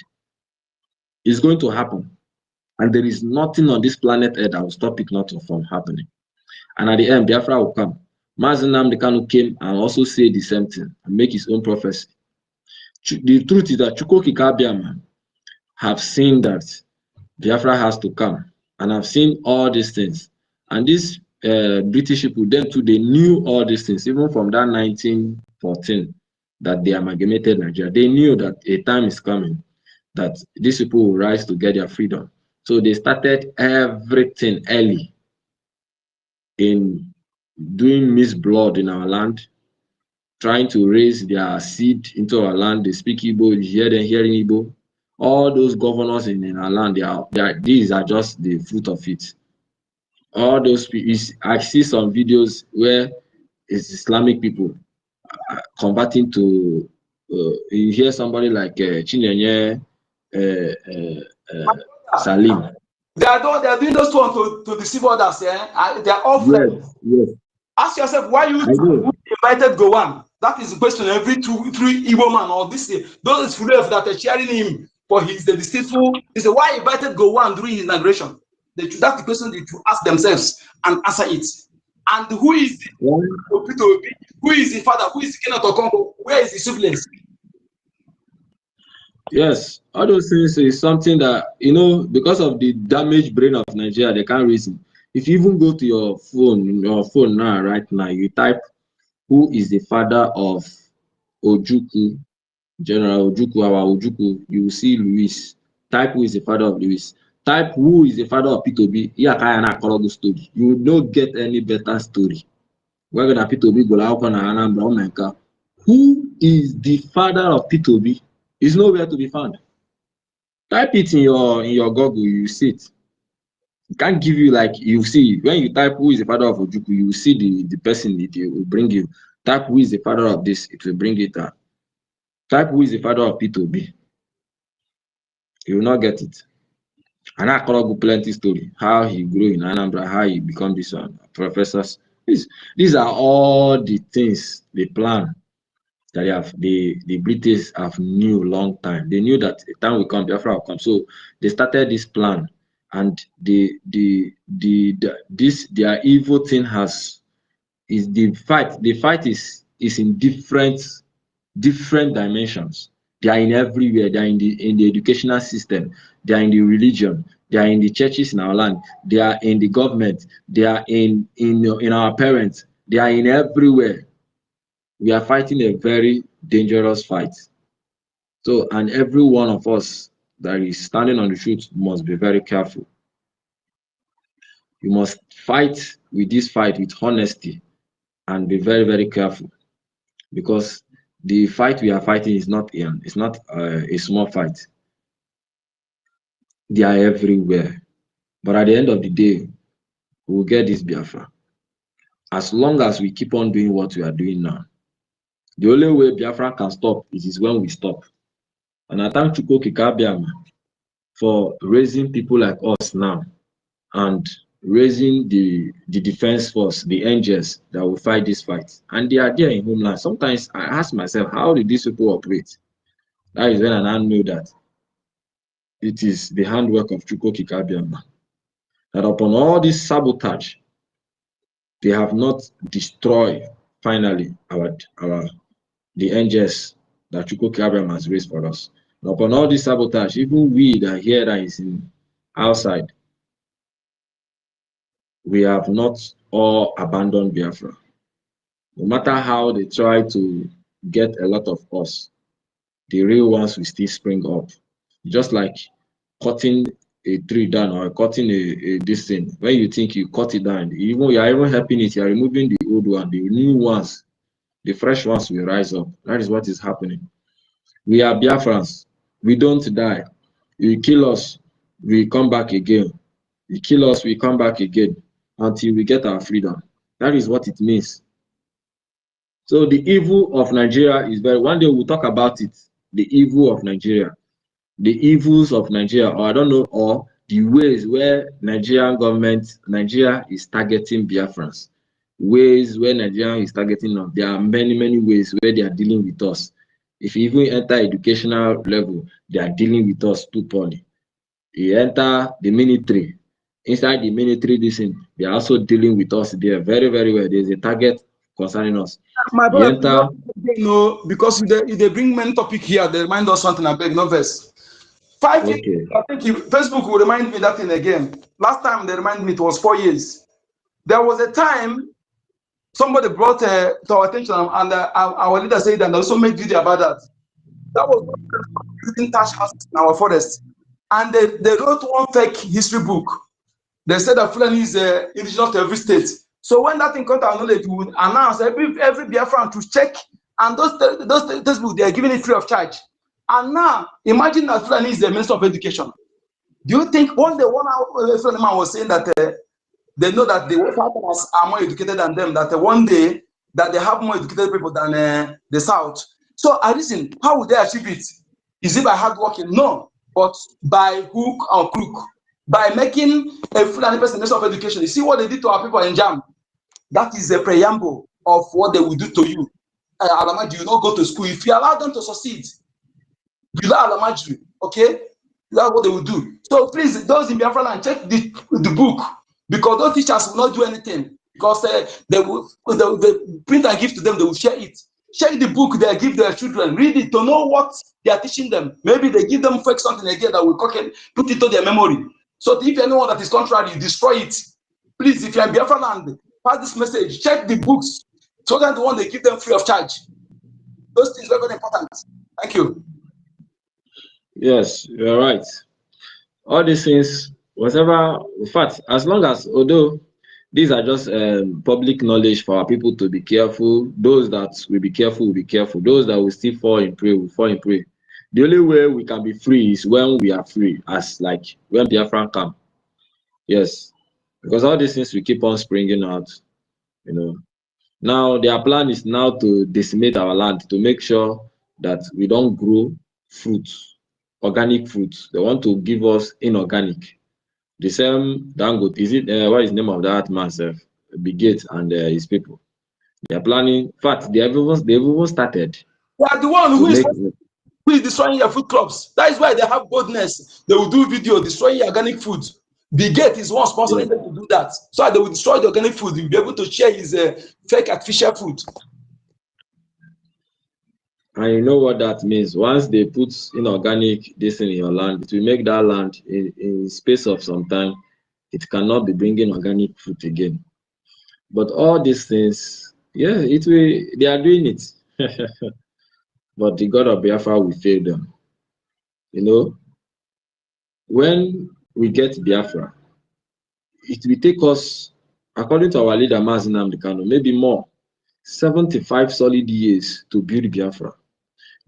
Speaker 17: It's going to happen. And there is nothing on this planet Earth that will stop it not from happening. And at the end, Biafra will come. Mazi Nnamdi Kanu came and also said the same thing and make his own prophecy. The truth is that Chukwu Okike Abiama have seen that Biafra has to come, and I've seen all these things. And these British people, then too, they knew all these things, even from that 1914 that they amalgamated Nigeria. They knew that a time is coming that these people will rise to get their freedom. So they started everything early in doing mixed blood in our land, trying to raise their seed into our land. They speak Igbo, you hear them hearing Igbo. All those governors in our land, these are just the fruit of it. All those people, I see some videos where it's Islamic people converting to, you hear somebody like Chinenye Salim.
Speaker 14: They are doing those ones to deceive others. Yeah? They are all friends.
Speaker 17: Yes.
Speaker 14: Ask yourself why you invited Gowon. That is the question every three Igbo man or this those slaves that are cheering him for his deceitful. They say why invited Gowon during his inauguration. That's the question they should ask themselves and answer it. And who is the who is the father? Who is the king of Congo? Where is the siblings?
Speaker 17: Yes, all those things is something that, because of the damaged brain of Nigeria, they can't reason. If you even go to your phone now, right now, you type, who is the father of Ojukwu, General Ojukwu, our Ojukwu, you will see Louis. Type who is the father of Louis. Type who is the father of P2B. Story. You will not get any better story. We're gonna P2B go out on Anambra, oh my God. Who is the father of P2B? Is nowhere to be found. Type it in your Google, you see it. It can't give you you see when you type who is the father of Ojukwu, you see the person it will bring you. Type who is the father of this, it will bring it out. Type who is the father of P2B. You will not get it. And I call plenty story. How he grew in Anambra, how he become this one. Professors. These are all the things they plan. That the British have knew long time. They knew that the time will come, Biafra will come. So they started this plan, and their evil thing is the fight. The fight is in different dimensions. They are in everywhere. They are in the educational system. They are in the religion. They are in the churches in our land. They are in the government. They are in our parents. They are in everywhere. We are fighting a very dangerous fight. So, and every one of us that is standing on the truth must be very careful. You must fight with this fight with honesty and be very, very careful, because the fight we are fighting is not a small fight. They are everywhere. But at the end of the day, we will get this Biafra. As long as we keep on doing what we are doing now. The only way Biafra can stop is when we stop. And I thank Chukwu Okike Abiama for raising people like us now and raising the defense force, the angels that will fight this fight. And they are there in homeland. Sometimes I ask myself, how did these people operate? That is when I now know that it is the handwork of Chukwu Okike Abiama. That upon all this sabotage, they have not destroyed finally the angels that Chukwu Okike Abiama has raised for us. And upon all this sabotage, even we that here that is outside, we have not all abandoned Biafra. No matter how they try to get a lot of us, the real ones will still spring up. Just like cutting a tree down or cutting this thing. When you think you cut it down, you are even helping it, you are removing the old one, the new ones, the fresh ones will rise up. That is what is happening. We are Biafrans. We don't die. You kill us, we come back again. You kill us, we come back again until we get our freedom. That is what it means. So the evil of Nigeria is very, one day we'll talk about it, the evil of Nigeria, the evils of Nigeria, or I don't know, or the ways where Nigerian government, Nigeria is targeting Biafrans, ways where Nigeria is targeting them. There are many, many ways where they are dealing with us. If you even enter educational level, they are dealing with us too poorly. You enter the military, inside the military, they are also dealing with us there very, very well. There's a target concerning us.
Speaker 14: My
Speaker 17: You
Speaker 14: brother,
Speaker 17: enter,
Speaker 14: because if they bring main topic here, they remind us something. I beg, no verse. 5 years,
Speaker 17: okay.
Speaker 14: I think Facebook will remind me that thing again. Last time they remind me it was 4 years. There was a time somebody brought to our attention, and our leader said, and also made video about that. That was building thatch houses in our forest, and they wrote one fake history book. They said that Fulani is indigenous to every state. So when that thing comes to our knowledge, we will announce every Biafran to check, and those textbooks they are giving it free of charge. And now imagine that Fulani is the Minister of Education. Do you think one day one Fulani man was saying that they know that the Southerners are more educated than them, that one day that they have more educated people than the South? So I reason, how would they achieve it? Is it by hard working? No, but by hook or crook. By making a Fulani person Minister of Education. You see what they did to our people in Jam? That is a preamble of what they will do to you. Alamajiri, you not go to school. If you allow them to succeed, you allow Alamajiri, okay? That's what they will do. So please, those in Biafra land, check the book, because those teachers will not do anything, because they print and give to them, they will share it. Check the book they give their children, read it to know what they are teaching them. Maybe they give them fake something again that will put it to their memory. So if anyone that is contrary, you destroy it. Please, if you are in Biafra land, pass this message, check the books, so that the one they give them free of charge. Those things are very important. Thank you.
Speaker 17: Yes, you're right. All these things, whatever, in fact, as long as, although these are just public knowledge for our people to be careful, those that will be careful will be careful. Those that will still fall in prey will fall in prey. The only way we can be free is when we are free, as like when Biafran come. Yes, because all these things will keep on springing out, you know. Now, their plan is now to decimate our land to make sure that we don't grow fruits, organic fruits. They want to give us inorganic. The same Dangote, is it, what is the name of that man, Brigade and his people? They are planning, in fact, they've even started.
Speaker 14: They are the one who is destroying your food crops. That is why they have boldness. They will do video destroying organic food. The gate is one sponsoring them to do that. So they will destroy the organic food. You'll be able to share his fake artificial food.
Speaker 17: And you know what that means. Once they put inorganic this in your land, it will make that land in space of some time, it cannot be bringing organic food again. But all these things, yeah, they are doing it. But the God of Biafra will fail them. You know, when we get Biafra, it will take us, according to our leader Mazi Nnamdi Kanu, maybe more, 75 solid years to build Biafra.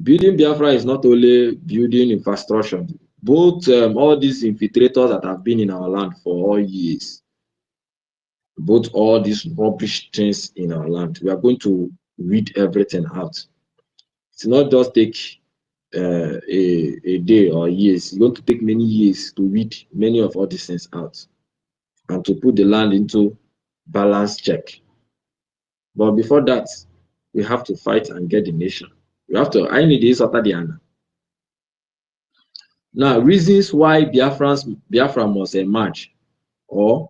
Speaker 17: Building Biafra is not only building infrastructure, both all these infiltrators that have been in our land for all years, both all these rubbish things in our land, we are going to weed everything out. It's not just take a day or years. It's going to take many years to weed many of all these things out and to put the land into balance check. But before that, we have to fight and get the nation. We have to, I need this after the ANNANG. Now, reasons why Biafra must emerge, or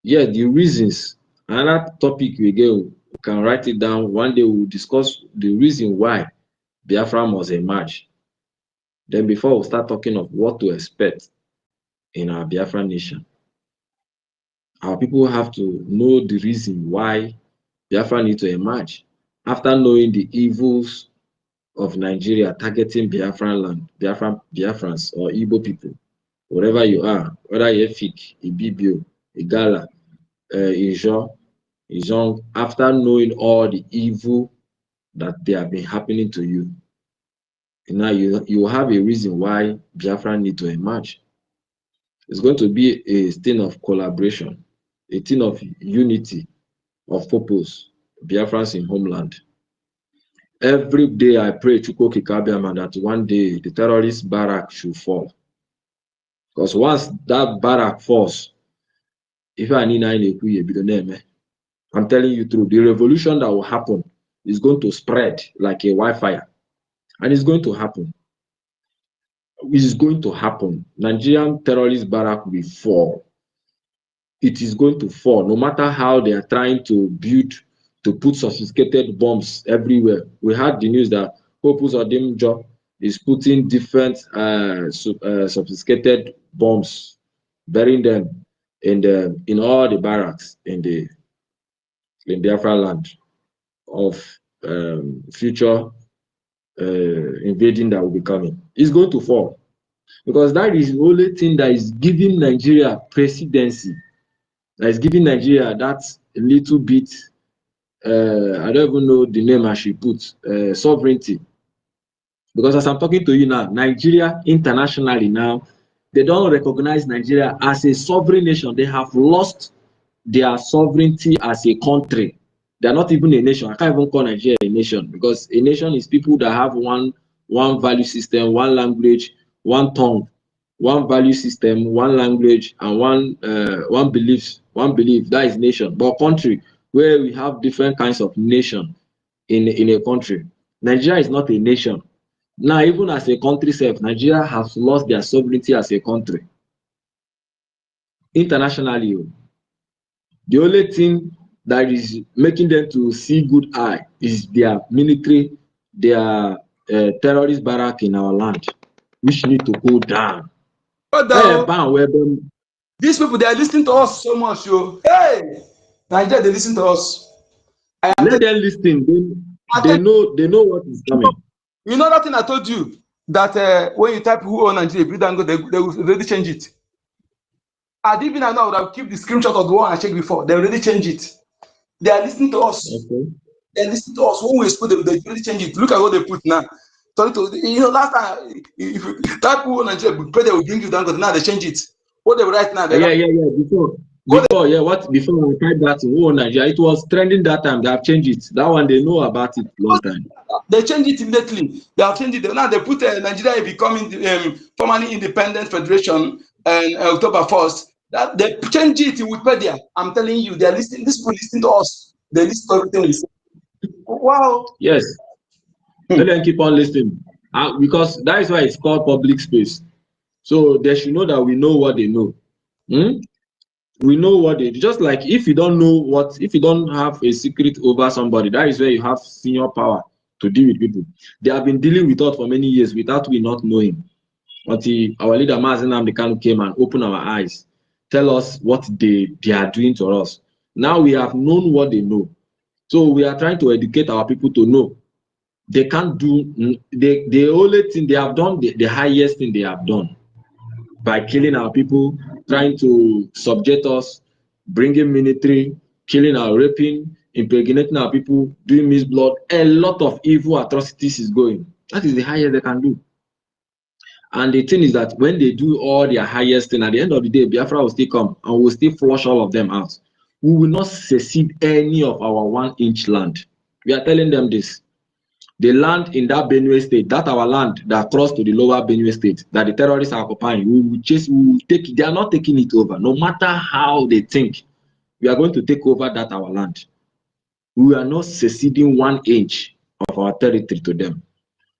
Speaker 17: the reasons, another topic we can write it down. One day we'll discuss the reason why Biafra must emerge. Then before we start talking of what to expect in our Biafra nation, our people have to know the reason why Biafra need to emerge. After knowing the evils of Nigeria targeting Biafran land, Biafrans or Igbo people, wherever you are, whether EFIK-IBIBIO, Igala, Ijong, after knowing all the evil that they have been happening to you, now you have a reason why Biafra need to emerge. It's going to be a thing of collaboration, a thing of unity, of purpose, Biafrans in homeland. Every day I pray to Kokikabiama that one day the terrorist barrack should fall. Because once that barrack falls, if I need I'm telling you through, the revolution that will happen is going to spread like a wildfire. And it's going to happen. It is going to happen. Nigerian terrorist barrack will fall. It is going to fall, no matter how they are trying to build, to put sophisticated bombs everywhere. We had the news that Opus Odimjo is putting different sophisticated bombs, burying them in all the barracks in Biafra land of future invading that will be coming. It's going to fall because that is the only thing that is giving Nigeria presidency. That is giving Nigeria that little bit. I don't even know the name I should put. Sovereignty. Because as I'm talking to you now, Nigeria internationally now, they don't recognize Nigeria as a sovereign nation. They have lost their sovereignty as a country. They're not even a nation. I can't even call Nigeria a nation because a nation is people that have one value system, one language, one tongue, one value system, one language, and one belief. That is nation. But country where we have different kinds of nation in a country, Nigeria is not a nation. Now, even as a country self, Nigeria has lost their sovereignty as a country. Internationally, the only thing that is making them to see good eye is their military, their terrorist barrack in our land, which need to go down.
Speaker 14: These people, they are listening to us so much, yo. Hey, Nigeria, they listen to us.
Speaker 17: Let them listen. They know what is coming.
Speaker 14: You know that thing I told you that when you type who own Nigeria, they will already change it. I didn't even know that I would keep the screenshot of the one I checked before. They already change it. They are listening to us.
Speaker 17: Okay.
Speaker 14: They are listening to us. When we spoke, they already change it. Look at what they put now. Last time, if you type who own Nigeria, they will bring you down, but now they change it. What they write now?
Speaker 17: Before I tried that in who own Nigeria, it was trending that time. They have changed it. That one they know about it long time.
Speaker 14: They changed it immediately. They have changed it. Now they put Nigeria becoming formally independent federation and October 1st. That they changed it in Wikipedia. I'm telling you, they're listening. These people listen to us. They listen to everything we say. Wow.
Speaker 17: Yes. Let them keep on listening. Because that is why it's called public space. So they should know that we know what they know. We know what they do. Just like if you don't have a secret over somebody, that is where you have senior power to deal with people. They have been dealing with us for many years without we not knowing. Until our leader Mazen Amdekanu came and opened our eyes, tell us what they are doing to us. Now we have known what they know. So we are trying to educate our people to know. They can't do the only thing they have done, the highest thing they have done by killing our people, trying to subject us, bringing military, killing our raping, impregnating our people, doing mixed blood. A lot of evil atrocities is going. That is the highest they can do. And the thing is that when they do all their highest thing, at the end of the day, Biafra will still come and will still flush all of them out. We will not secede any of our 1-inch land. We are telling them this. The land in that Benue state, that our land that crossed to the lower Benue state, that the terrorists are occupying, we will take it. They are not taking it over. No matter how they think, we are going to take over that our land. We are not seceding 1 inch of our territory to them.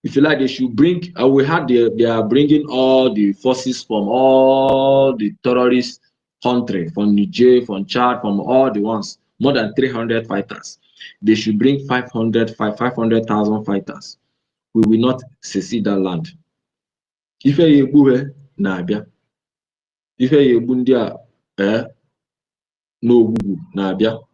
Speaker 17: If you like, they should bring, they are bringing all the forces from all the terrorist country, from Niger, from Chad, from all the ones, more than 300 fighters. They should bring 500,000 fighters. We will not secede that land. If you na-abịa, if you ndị a n'ogbugbu na-abịa,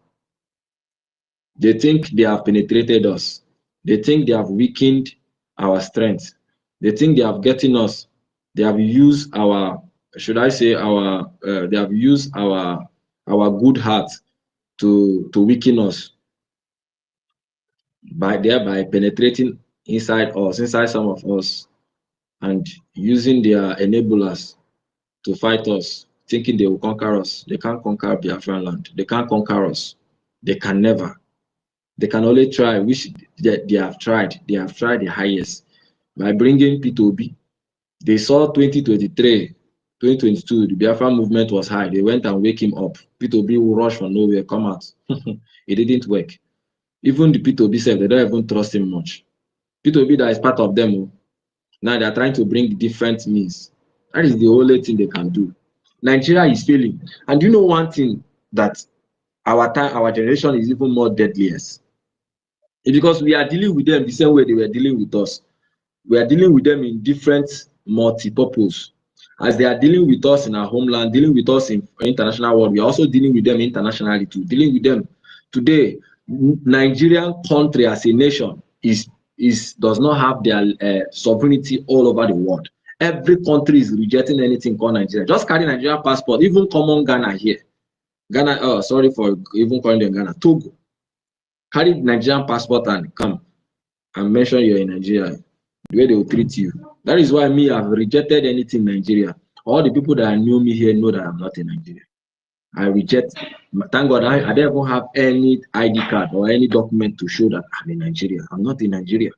Speaker 17: they think they have penetrated us. They think they have weakened our strength. They think they have gotten us. They have used our, should I say, they have used our good heart to weaken us by thereby penetrating inside some of us, and using their enablers to fight us, thinking they will conquer us. They can't conquer Biafran land. They can't conquer us. They can never. They can only try, which they have tried. They have tried the highest by bringing P2B. They saw 2023, 2022, the Biafra movement was high. They went and wake him up. P2B will rush from nowhere, come out. It didn't work. Even the P2B said they don't even trust him much. P2B that is part of them, now they are trying to bring different means. That is the only thing they can do. Nigeria is failing. And you know one thing that our generation is even more deadliest? It's because we are dealing with them the same way they were dealing with us. We are dealing with them in different multi-purpose. As they are dealing with us in our homeland, dealing with us in international world, we are also dealing with them internationally too. Dealing with them today, Nigerian country as a nation does not have their sovereignty all over the world. Every country is rejecting anything called Nigeria. Just carry Nigerian passport, even common Ghana here. Ghana, oh, sorry for even calling them Ghana. Togo. Carry Nigerian passport and come and mention you're in Nigeria. The way they will treat you. That is why me, I've rejected anything in Nigeria. All the people that knew me here know that I'm not in Nigeria. I reject. Thank God I don't even have any ID card or any document to show that I'm in Nigeria. I'm not in Nigeria.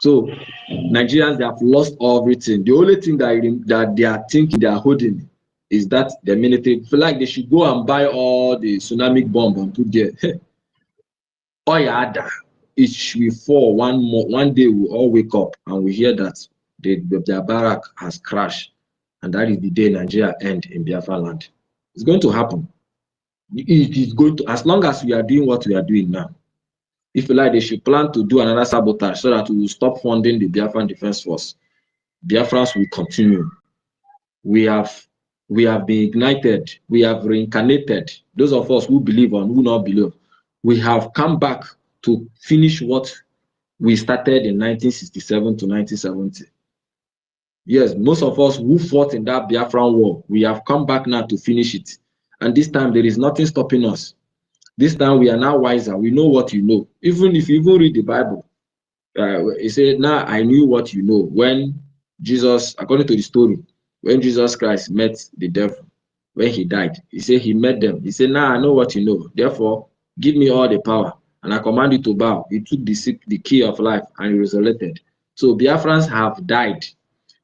Speaker 17: So Nigerians, they have lost everything. The only thing that they are thinking they are holding is that the military feel like they should go and buy all the tsunami bomb and put there. Oh yeah, it will fall one day. We all wake up and we hear that their barrack has crashed, and that is the day Nigeria end in Biafra land. It's going to happen. It is going to, as long as we are doing what we are doing now. If you like, they should plan to do another sabotage so that we will stop funding the Biafran Defense Force. Biafrans will continue. We have been ignited. We have reincarnated. Those of us who believe and who not believe, we have come back to finish what we started in 1967 to 1970. Yes, most of us who fought in that Biafran war, we have come back now to finish it. And this time, there is nothing stopping us. This time, we are now wiser. We know what you know. Even if you even read the Bible, it said, now I knew what you know. When Jesus, according to the story, when Jesus Christ met the devil, when he died, he said he met them. He said, now I know what you know. Therefore, give me all the power. And I command you to bow. He took the key of life and he resurrected. So Biafrans have died.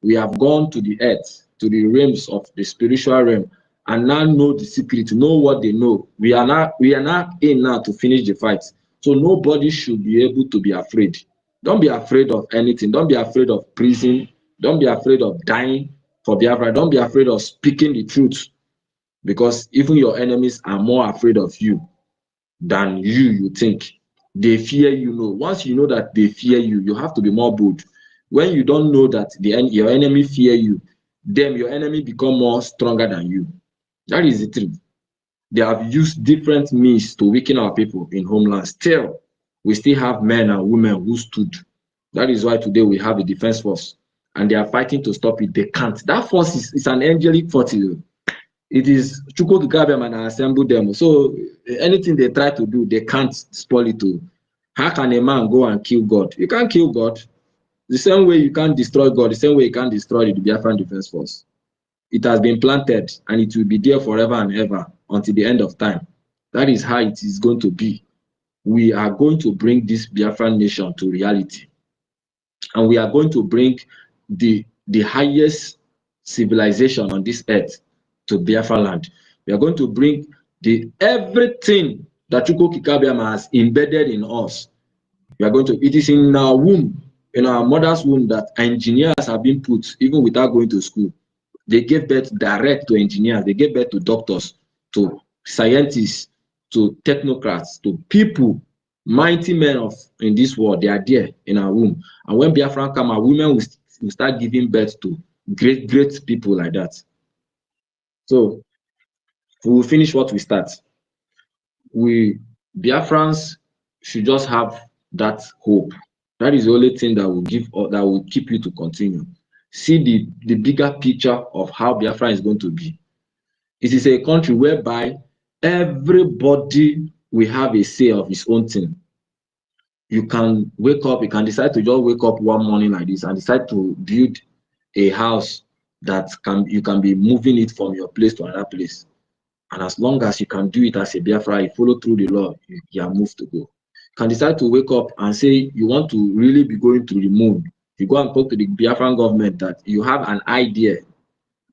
Speaker 17: We have gone to the earth, to the realms of the spiritual realm, and now know the secret, know what they know. We are now in now to finish the fight. So nobody should be able to be afraid. Don't be afraid of anything. Don't be afraid of prison. Don't be afraid of dying for Biafra. Don't be afraid of speaking the truth, because even your enemies are more afraid of you than you think. They fear you. Once you know that they fear you, you have to be more bold. When you don't know that your enemy fear you, then your enemy become more stronger than you. That is the truth. They have used different means to weaken our people in homeland. Still, we still have men and women who stood. That is why today we have a defense force, and they are fighting to stop it. They can't. That force is an angelic force. It is Chukwu Gabiam and assemble them. So anything they try to do, they can't spoil it too. How can a man go and kill God? You can't kill God. The same way you can't destroy God, the same way you can't destroy the Biafran Defense Force. It has been planted and it will be there forever and ever until the end of time. That is how it is going to be. We are going to bring this Biafran nation to reality. And we are going to bring the highest civilization on this earth to Biafra land. We are going to bring everything that Chukwu Kikabiama has embedded in us. We are going to, it is in our womb, in our mother's womb, that engineers have been put, even without going to school. They gave birth direct to engineers, they gave birth to doctors, to scientists, to technocrats, to people, mighty men in this world. They are there in our womb. And when Biafran come, our women will start giving birth to great people like that. So we will finish what we start. Biafrans should just have that hope. That is the only thing that will keep you to continue. See the bigger picture of how Biafra is going to be. It is a country whereby everybody will have a say of his own thing. You can wake up, you can decide to just wake up one morning like this and decide to build a house that you can be moving it from your place to another place. And as long as you can do it as a Biafra, you follow through the law, you are moved to go. You can decide to wake up and say you want to really be going to the moon. You go and talk to the Biafran government that you have an idea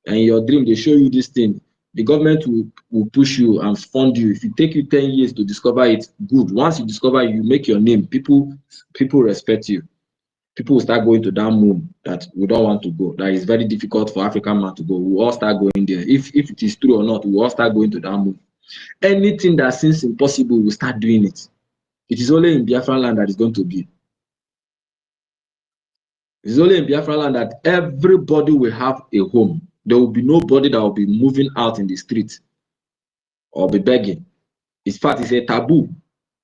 Speaker 17: and your dream, they show you this thing. The government will push you and fund you. If it take you 10 years to discover it, good. Once you discover it, you make your name, people respect you. People will start going to that moon that we don't want to go. That is very difficult for African man to go. We all start going there. If it is true or not, we all start going to that moon. Anything that seems impossible, we start doing it. It is only in Biafran land that is going to be. It is only in Biafran land that everybody will have a home. There will be nobody that will be moving out in the street or be begging. In fact, it's a taboo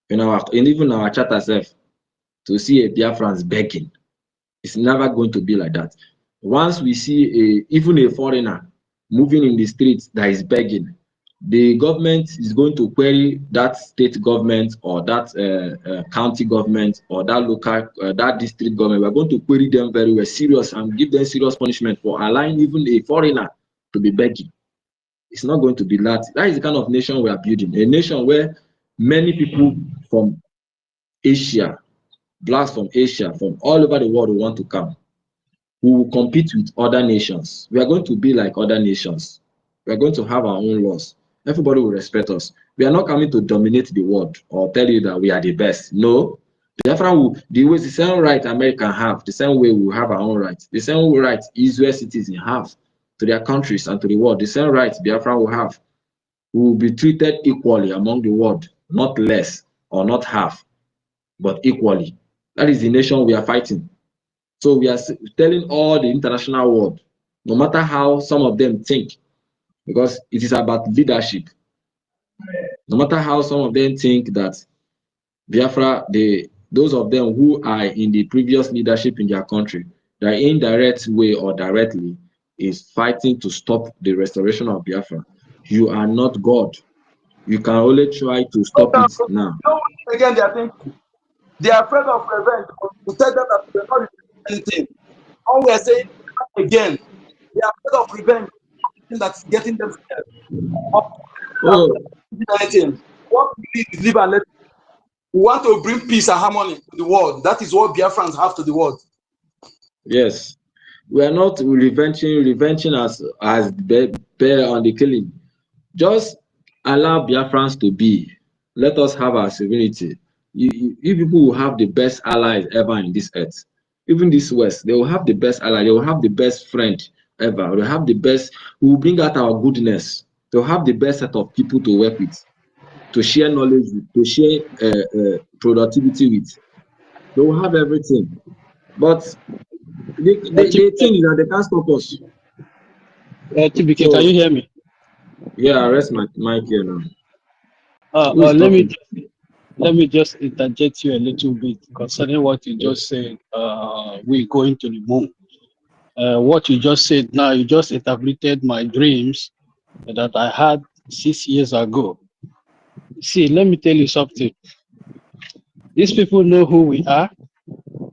Speaker 17: in even our charter self to see a Biafrans begging. It's never going to be like that. Once we see even a foreigner moving in the streets that is begging, the government is going to query that state government or that county government or that local, that district government. We're going to query them very well, serious, and give them serious punishment for allowing even a foreigner to be begging. It's not going to be that. That is the kind of nation we are building. A nation where many people from Asia, blacks from Asia, from all over the world, want to come. We will compete with other nations. We are going to be like other nations. We are going to have our own laws. Everybody will respect us. We are not coming to dominate the world or tell you that we are the best. No. The same right America have, the same way we have our own rights. The same right Israel citizens have to their countries and to the world. The same right Biafra will have. We will be treated equally among the world, not less or not half, but equally. That is the nation we are fighting. So we are telling all the international world, no matter how some of them think, because it is about leadership. No matter how some of them think that Biafra, those of them who are in the previous leadership in their country, their indirect way or directly is fighting to stop the restoration of Biafra. You are not God. You can only try to stop it now.
Speaker 14: Again, they are thinking. They are afraid of revenge. To tell them that they are not doing anything. All we are saying again, they are afraid of revenge. That's getting them scared. Anything. What we need is live and let. We want to bring peace and harmony to the world. That is what Biafrans have to the world.
Speaker 17: Yes. We are not revenging as bear on the killing. Just allow Biafrans to be. Let us have our civility. You people will have the best allies ever in this earth. Even this West, they will have the best ally. They will have the best friend ever. They will have the best. We will bring out our goodness. They will have the best set of people to work with, to share knowledge with, to share productivity with. They will have everything. But the thing is that they can't stop us.
Speaker 18: TBK, can you hear me?
Speaker 17: Yeah, I rest my mic here now.
Speaker 18: Let me just interject you a little bit concerning what you just said. We're going to the moon. What you just said now, you just interpreted my dreams that I had 6 years ago. See, let me tell you something. These people know who we are,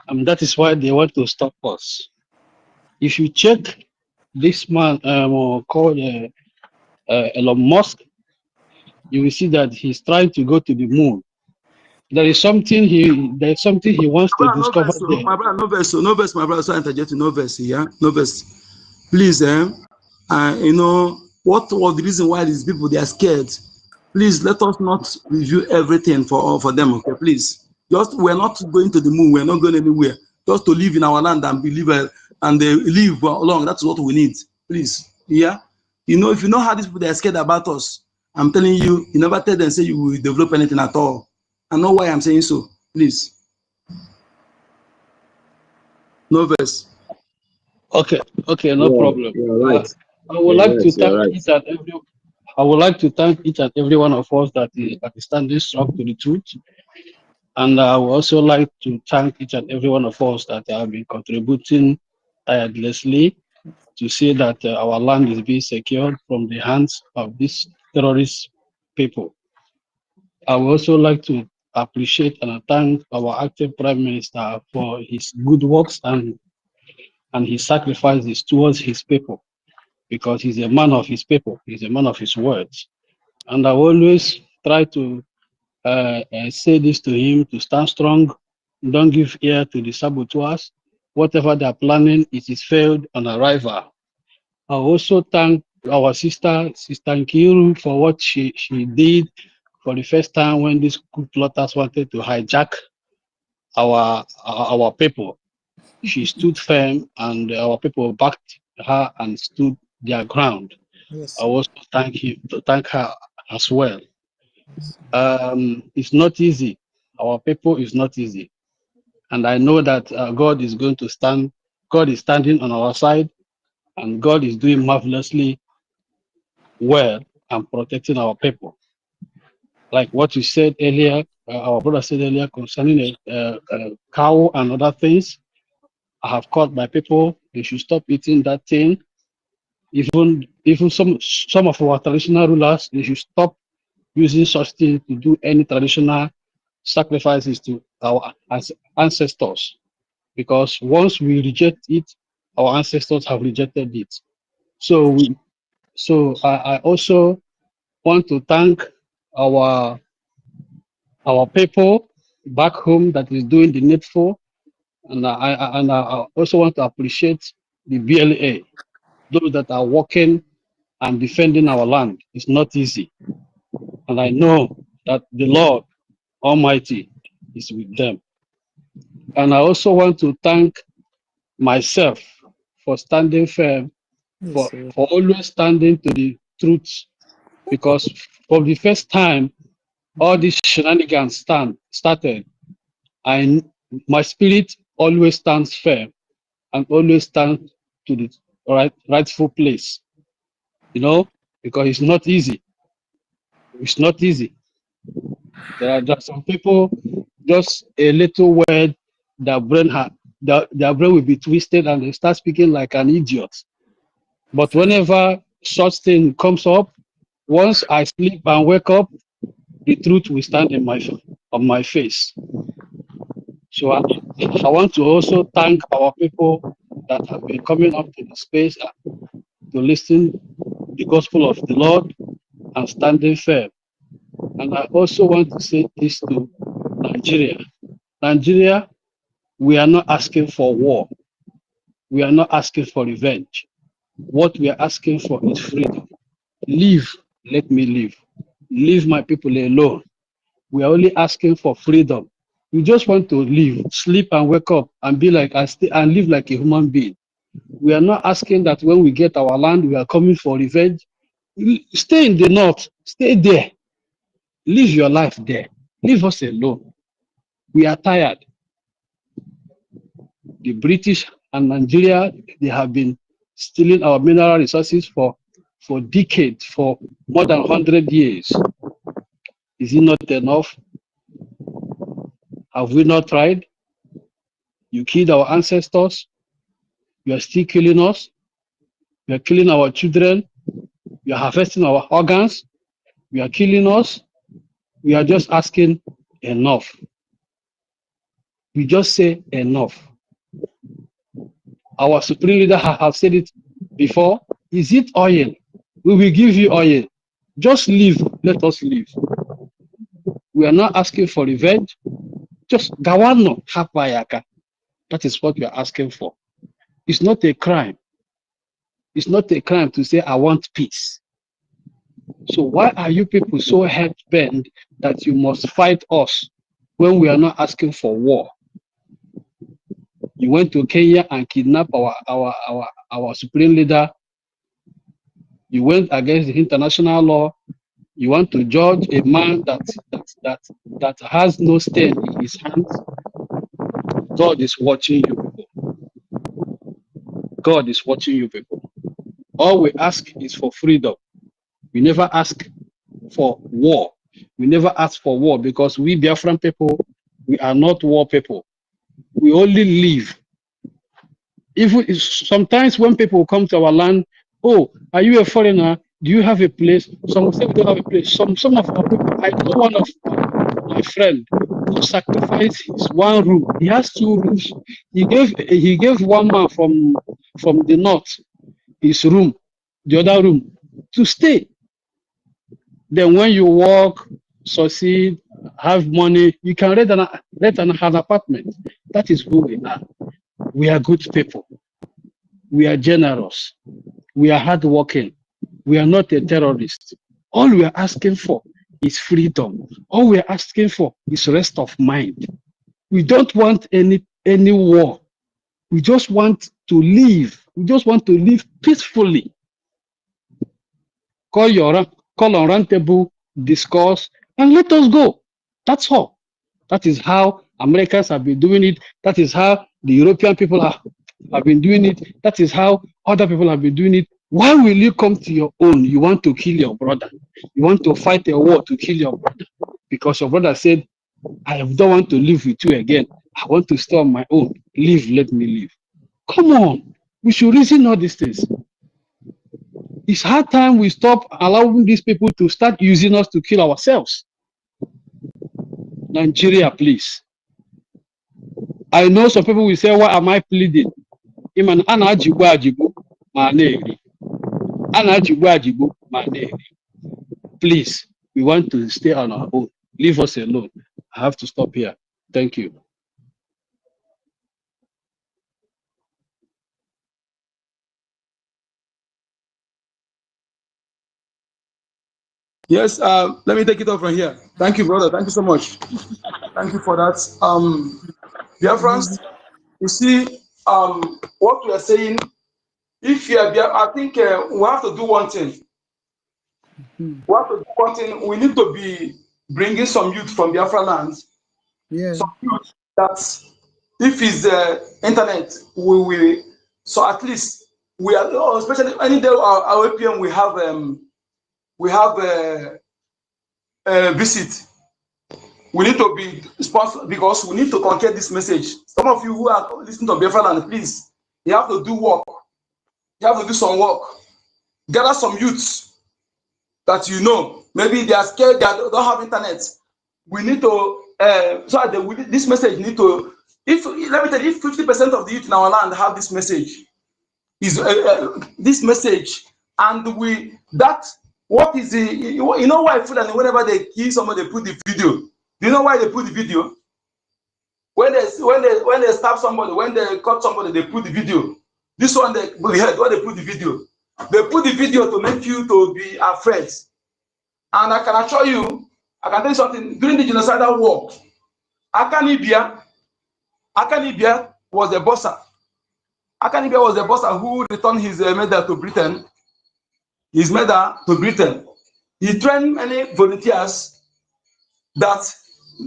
Speaker 18: and that is why they want to stop us. If you check this man called Elon Musk, you will see that he's trying to go to the moon. There is something he wants to discover there.
Speaker 14: My brother, no verse, my brother. So I interject, no verse, yeah, no verse. Please, you know what was the reason why these people they are scared? Please let us not review everything for them, okay? Please, just we're not going to the moon. We're not going anywhere. Just to live in our land and believe and live along. That's what we need. Please, yeah. You know, if you know how these people they are scared about us, I'm telling you, you never tell them say you will develop anything at all. I know why I'm saying so. Please. No verse.
Speaker 18: Okay, no problem.
Speaker 17: You're right.
Speaker 18: I would like to thank each and every. I would like to thank each and every one of us that is standing strong to the truth, and I would also like to thank each and every one of us that have been contributing tirelessly to see that our land is being secured from the hands of these terrorist people. I would also like to appreciate and thank our active Prime Minister for his good works and his sacrifices towards his people, because he's a man of his people, he's a man of his words. And I always try to say this to him, to stand strong, don't give ear to the saboteurs. Whatever they're planning, it is failed on arrival. I also thank our sister Nkiru, for what she did for the first time when these coup plotters wanted to hijack our people. She stood firm, and our people backed her and stood their ground.
Speaker 2: Yes.
Speaker 18: I also thank her as well. It's not easy. Our people is not easy, and I know that God is going to stand. God is standing on our side, and God is doing marvelously well and protecting our people. Like what you said earlier, our brother said earlier concerning a cow and other things. I have called my people; they should stop eating that thing. Even some of our traditional rulers, they should stop using such things to do any traditional sacrifices to our ancestors, because once we reject it, our ancestors have rejected it. So I also want to thank our people back home that is doing the needful, and I also want to appreciate the BLA, those that are working and defending our land. It's not easy, and I know that the Lord Almighty is with them. And I also want to thank myself for standing firm, for always standing to the truth, because from the first time all these shenanigans started, my spirit always stands firm and always stands to the rightful place, because it's not easy. It's not easy. There are some people, just a little word, their brain will be twisted and they start speaking like an idiot. But whenever such thing comes up, once I sleep and wake up, the truth will stand on my face. So I want to also thank our people that have been coming up to the space to listen the gospel of the Lord and standing firm. And I also want to say this to Nigeria. Nigeria, we are not asking for war. We are not asking for revenge. What we are asking for is freedom. Live, let me live. Leave my people alone. We are only asking for freedom. We just want to live, sleep and wake up and be like and live like a human being. We are not asking that when we get our land, we are coming for revenge. Stay in the north, stay there. Live your life there. Leave us alone. We are tired. The British and Nigeria, they have been stealing our mineral resources for decades, for more than 100 years. Is it not enough? Have we not tried? You killed our ancestors. You are still killing us. You are killing our children. You are harvesting our organs. You are killing us. We are just asking enough. We just say enough. Our supreme leader have said it before. Is it oil? We will give you oil. Just leave. Let us leave. We are not asking for revenge. Just gawano hapayaka. That is what we are asking for. It's not a crime. It's not a crime to say I want peace. So why are you people so hell-bent that you must fight us when we are not asking for war? You went to Kenya and kidnapped our supreme leader. You went against the international law. You want to judge a man that has no stain in his hands. God is watching you people. God is watching you people. All we ask is for freedom. We never ask for war. We never ask for war because we Biafran people, we are not war people. We only live. Even sometimes when people come to our land, oh, are you a foreigner? Do you have a place? Some will say we don't have a place. Some of our people, I know one of my friend who sacrificed his one room. He has 2 rooms. He gave one man from the north his room, the other room, to stay. Then when you work, succeed, have money, you can rent an apartment. That is who we are. We are good people. We are generous. We are hardworking. We are not a terrorist. All we are asking for is freedom. All we are asking for is rest of mind. We don't want any war. We just want to live. We just want to live peacefully. Call on round table, discuss, and let us go. That's all. That is how Americans have been doing it. That is how the European people have been doing it. That is how other people have been doing it. Why will you come to your own? You want to kill your brother. You want to fight a war to kill your brother. Because your brother said, I don't want to live with you again. I want to stay on my own. Live, let me live. Come on. We should reason all these things. It's hard time we stop allowing these people to start using us to kill ourselves. Nigeria, please. I know some people will say, why am I pleading? Please, we want to stay on our own. Leave us alone. I have to stop here. Thank you.
Speaker 14: Yes, let me take it off from here. Thank you, brother. Thank you so much. Thank you for that. Biafrans, you see, what we are saying, if you are, I think we have to do one thing. We have to do one thing. We need to be bringing some youth from Biafra lands.
Speaker 2: Yeah.
Speaker 14: Some youth that, if it's internet, we will. So at least we are, especially any day our APM, we have a visit. We need to be sponsored because we need to conquer this message. Some of you who are listening to Biafra land, please, you have to do work. You have to do some work. Gather some youths that you know. Maybe they are scared, they don't have internet. We need to, so this message need to, let me tell you, if 50% of the youth in our land have this message, this message, and what is the, you know why Fulani, whenever they kill somebody, they put the video. Do you know why they put the video? When they stab somebody, when they cut somebody, they put the video. This one we heard why they put the video. They put the video to make you to be afraid. And I can assure you, I can tell you something. During the genocidal war, Akanibia was the bosser. Akanibia was the bosser who returned his medal to Britain. His medal to Britain. He trained many volunteers that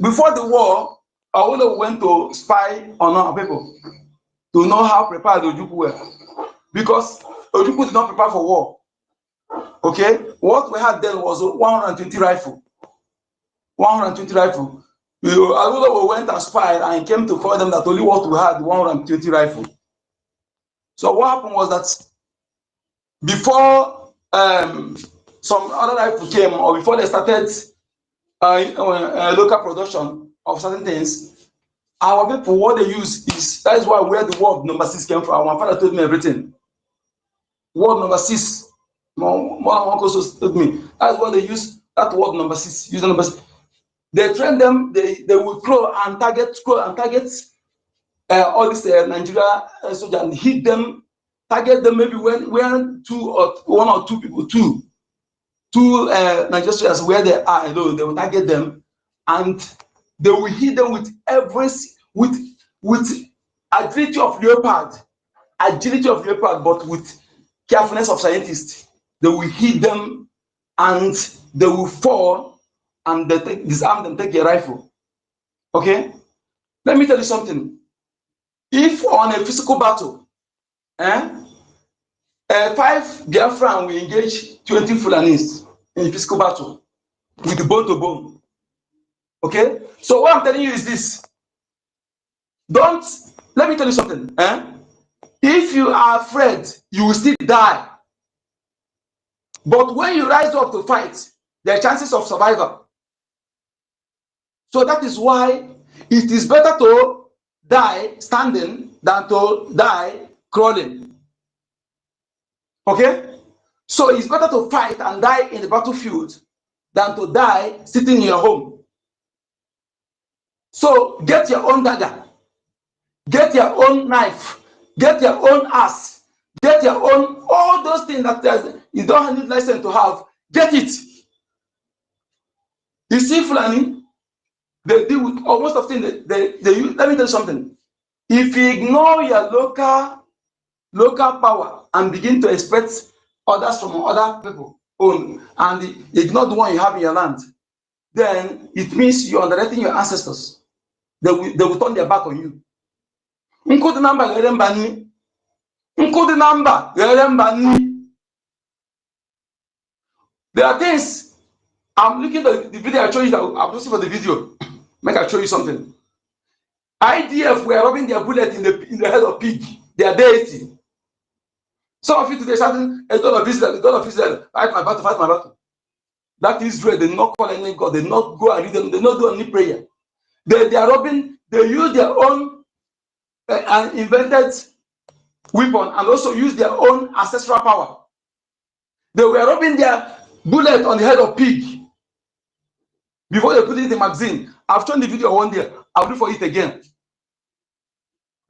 Speaker 14: before the war, Onuwu went to spy on our people to know how prepared Ojukwu were. Because Ojukwu did not prepare for war. Okay? What we had then was 120 rifle. 120 rifle. Onuwu went and spied and came to find them that only what we had 120 rifle. So what happened was that before some other rifle came, or before they started local production of certain things, our people, what they use is, that is where the word number 6 came from. My father told me everything. Word number 6. My uncle also told me. That's why they use that word number 6. Use the number 6. They train them, they will scroll and target all these Nigeria soldiers and hit them, target them maybe when one or two people, two Nigerian soldiers where they are alone, they will target them and they will hit them with agility of leopard, but with carefulness of scientists. They will hit them and they will fall and they disarm them, take a rifle. Okay? Let me tell you something. If on a physical battle, 5 Biafran will engage 20 Fulanis in a physical battle with bone to bone. Okay? So what I'm telling you is this. Let me tell you something. If you are afraid, you will still die. But when you rise up to fight, there are chances of survival. So that is why it is better to die standing than to die crawling. Okay? So it's better to fight and die in the battlefield than to die sitting in your home. So get your own dagger, get your own knife, get your own axe, get your own, all those things that you don't need license to have, get it. You see, Fulani, they deal with almost of things they use. Let me tell you something. If you ignore your local power and begin to expect others from other people own and ignore the one you have in your land, then it means you're underrating your ancestors. They will turn their back on you. There are things. I'm looking at the video I showed you. I'm looking for the video. Make I show you something. IDF were rubbing their bullet in the head of pig, their deity. Some of you today shouting, a God of Israel, fight my battle, fight my battle. That Israel, they not call any God, they not go and read them, they not do any prayer. They are robbing, they use their own invented weapon and also use their own ancestral power. They were rubbing their bullet on the head of pig before they put it in the magazine. I've shown the video one day, I'll do for it again.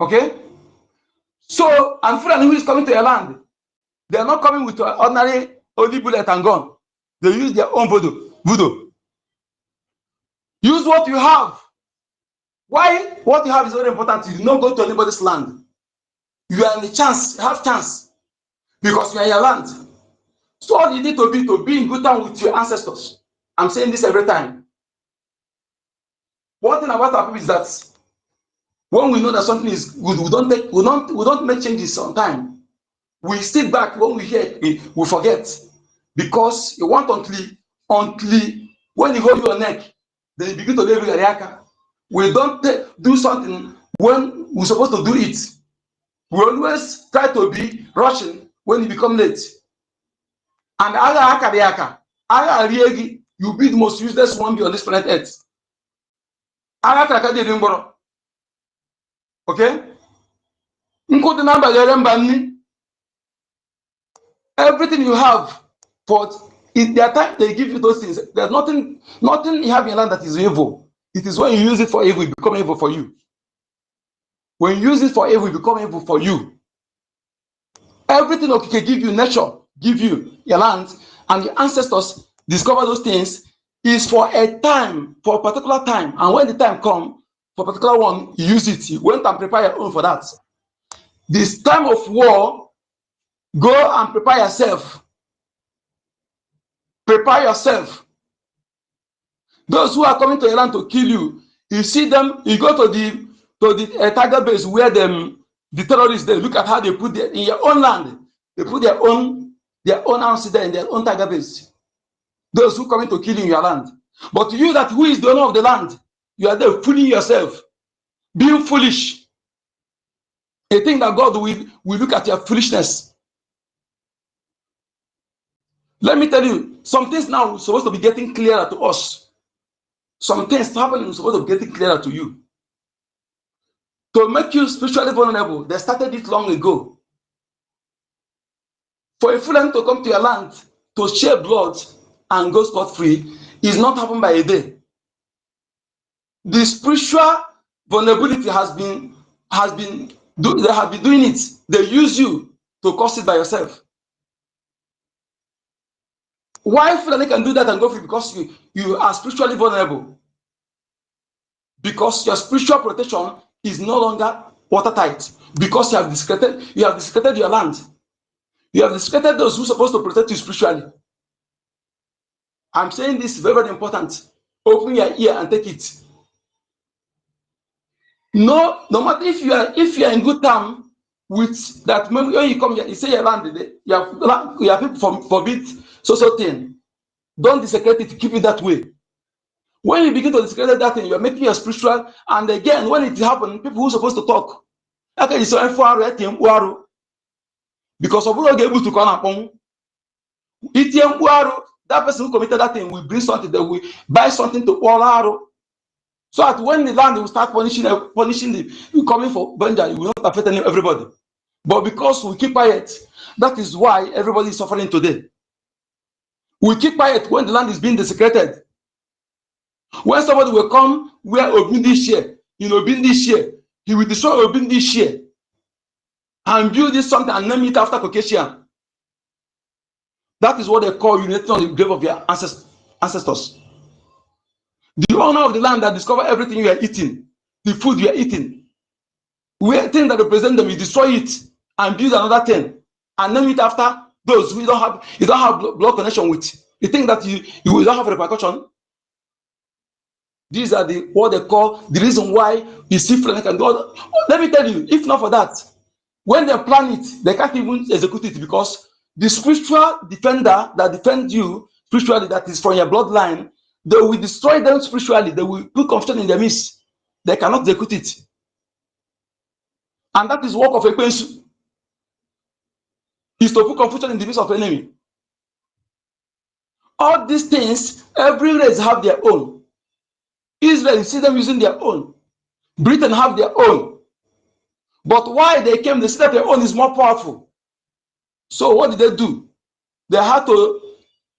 Speaker 14: Okay? So, and Fulani who is coming to your land, they are not coming with ordinary only bullet and gun. They use their own voodoo. Use what you have. Why? What you have is very important. You do not go to anybody's land. You are in the chance, have chance, because you are in your land. So all you need to be in good time with your ancestors. I'm saying this every time. One thing about our people is that when we know that something is good, we don't make changes on time. We sit back when we hear it, we forget. Because you want until when you hold your neck, then you begin to live with Ariaka. We don't do something when we're supposed to do it. We always try to be rushing when you become late. And you be the most useless one on this planet Earth. Okay? Everything you have, but in their time they give you those things. There's nothing you have in your land that is evil. It is when you use it for evil, it becomes evil for you. When you use it for evil, it becomes evil for you. Everything that can give you, nature, give you your land, and your ancestors discover those things is for a time, for a particular time. And when the time comes, for a particular one, you use it. You went and prepare your own for that. This time of war, go and prepare yourself. Prepare yourself. Those who are coming to your land to kill you, you see them, you go to the target base where the terrorists, they look at how they put in your own land. They put their own arms there in their own target base. Those who are coming to kill you in your land. But you that who is the owner of the land, you are there fooling yourself, being foolish. You think that God will look at your foolishness. Let me tell you, some things now are supposed to be getting clearer to us. Some things happening is supposed to be getting clearer to you. To make you spiritually vulnerable, they started it long ago. For a Fulani to come to your land to shed blood and go scot-free is not happened by a day. The spiritual vulnerability they have been doing it. They use you to cause it by yourself. Why Fulani can do that and go free? Because you are spiritually vulnerable. Because your spiritual protection is no longer watertight. Because you have desecrated your land. You have desecrated those who are supposed to protect you spiritually. I'm saying this is very, very important. Open your ear and take it. No matter if you are in good time with that, when you come here, you say your land, you have people forbid so thing. Don't desecrate it, keep it that way. When you begin to desecrate that thing, you are making your spiritual, and again, when it happens, people who are supposed to talk, because of who able to call upon that person who committed that thing will bring something, they will buy something to all arrow. So that when the land will start punishing the coming for Benja, it will not affect everybody. But because we keep quiet, that is why everybody is suffering today. We keep quiet when the land is being desecrated. When somebody will come where Obindi share, in Obindi share, he will destroy Obindi share and build this something and name it after Caucasian. That is what they call unity on the grave of their ancestors. The owner of the land that discovered everything you are eating, the food you are eating, where things that represent them, you destroy it and build another thing and name it after those who you don't have blood connection with. You think that you will not have repercussion? These are what they call the reason why you see Fulani can do. Let me tell you, if not for that, when they plan it, they can't even execute it because the spiritual defender that defends you spiritually, that is from your bloodline, they will destroy them spiritually. They will put confusion in their midst. They cannot execute it. And that is work of a Ekwensu, is to put confusion in the midst of enemy. All these things, every race have their own. Israel, you see them using their own. Britain have their own. But why they came, they said their own is more powerful. So what did they do? They had to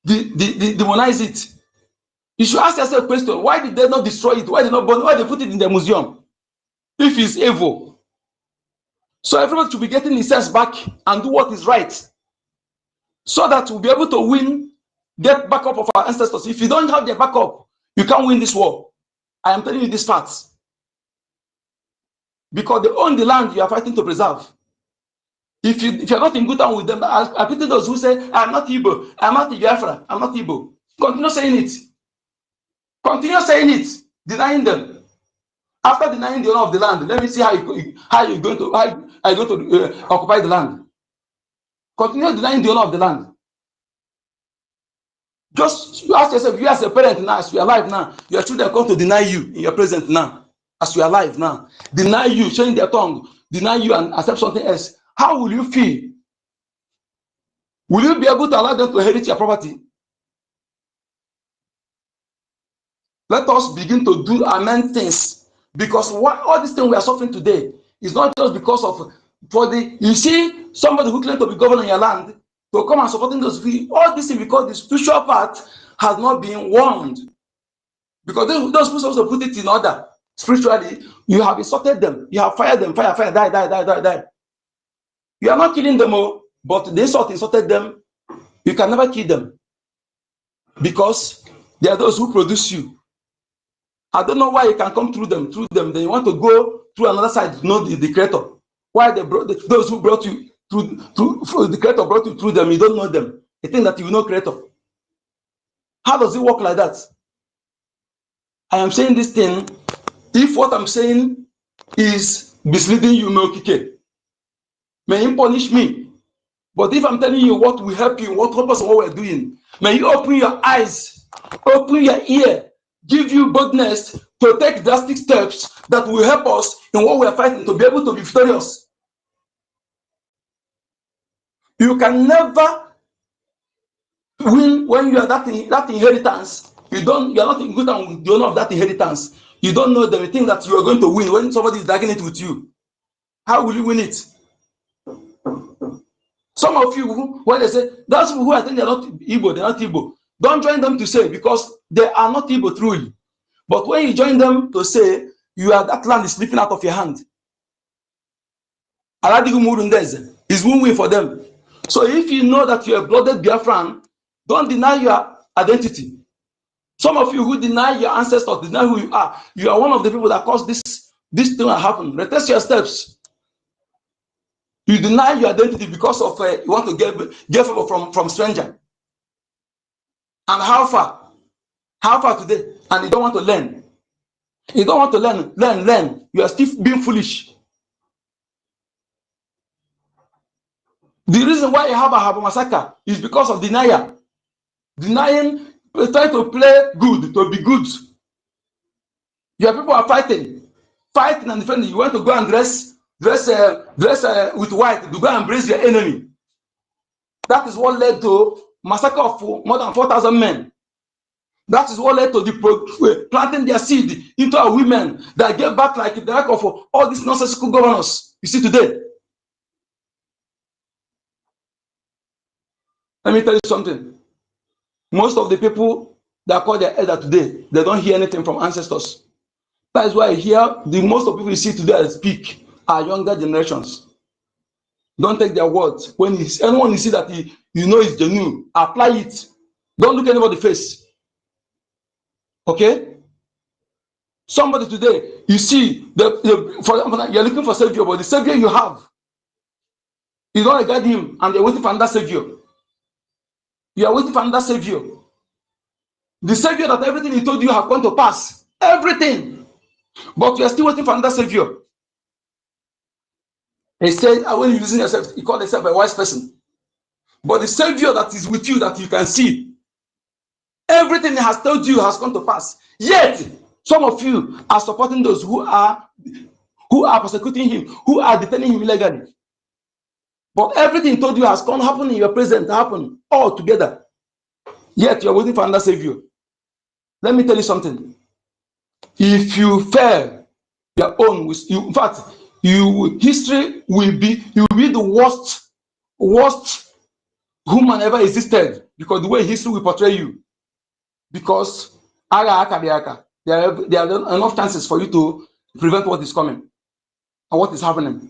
Speaker 14: demonize it. You should ask yourself a question: why did they not destroy it? Why did they not burn? Why they put it in the museum? If it's evil, so everybody should be getting his sense back and do what is right, so that we'll be able to win, get backup of our ancestors. If you don't have their backup, you can't win this war. I am telling you these facts because they own the land you are fighting to preserve. If you're not in good time with them, I pity those who say, I'm not Igbo, I'm not Biafra, I'm not Igbo. Continue saying it. Continue saying it, denying them. After denying the owner of the land, let me see how you're going to occupy the land. Continue denying the owner of the land. Just ask yourself, you as a parent now, as you are alive now, your children come to deny you in your present now, as you are alive now. Deny you, showing their tongue, deny you and accept something else. How will you feel? Will you be able to allow them to inherit your property? Let us begin to do amend things, because all these things we are suffering today is not just because of you see somebody who claims to be governing your land to come and supporting those people. All this is because the spiritual part has not been warned, because those people supposed to put it in order spiritually. You have insulted them, you have fired them, fire, die. You are not killing them all, but the insult insulted them. You can never kill them because they are those who produce you. I don't know why you can come through them. Then you want to go through another side to know the creator. Why they brought those who brought you through the creator brought you through them, you don't know them. You think that you know creator. How does it work like that? I am saying this thing. If what I'm saying is misleading you, may him punish me. But if I'm telling you what will help you, what purpose of what we're doing, may you open your eyes, open your ear, give you boldness to take drastic steps that will help us in what we are fighting to be able to be victorious. You can never win when you are that inheritance. You are not in good time with the owner of that inheritance. You don't know them. You think that you are going to win when somebody is dragging it with you. How will you win it? Some of you, when they say, those people who I think they're not Igbo, they're not Igbo, don't join them to say, because they are not Igbo truly. But when you join them to say, that land is slipping out of your hand, is win-win for them. So if you know that you're a blooded Biafran, don't deny your identity. Some of you who deny your ancestors, deny who you are one of the people that caused this thing to happen. Retest your steps. You deny your identity because of you want to get favor from stranger. And how far? How far today? And you don't want to learn. You don't want to learn. You are still being foolish. The reason why you have a Habo massacre is because of denial. Denying, trying to play good, to be good. Your people are fighting and defending. You want to go and dress with white to go and embrace your enemy. That is what led to massacre of more than 4,000 men. That is what led to the planting their seed into our women that gave back like the lack of all these nonsensical governors you see today. Let me tell you something. Most of the people that call their elder today, they don't hear anything from ancestors. That is why here, the most of people you see today that speak are younger generations. Don't take their words. When anyone you see that you know is genuine, apply it. Don't look anybody face. Okay? Somebody today, you see, for example, you're looking for savior, but the savior you have, you don't regard him, and you're waiting for another savior. You are waiting for another savior. The savior that everything he told you have come to pass. Everything. But you are still waiting for another savior. He said, when you're using yourself, you call yourself a wise person. But the savior that is with you, that you can see, everything he has told you has come to pass. Yet, some of you are supporting those who are persecuting him, who are detaining him illegally. But everything he told you has come happen in your present, happen all together. Yet you're waiting for another savior. Let me tell you something. If you fail your own, in fact, history will be, you will be the worst human ever existed, because the way history will portray you. Because there are enough chances for you to prevent what is coming and what is happening.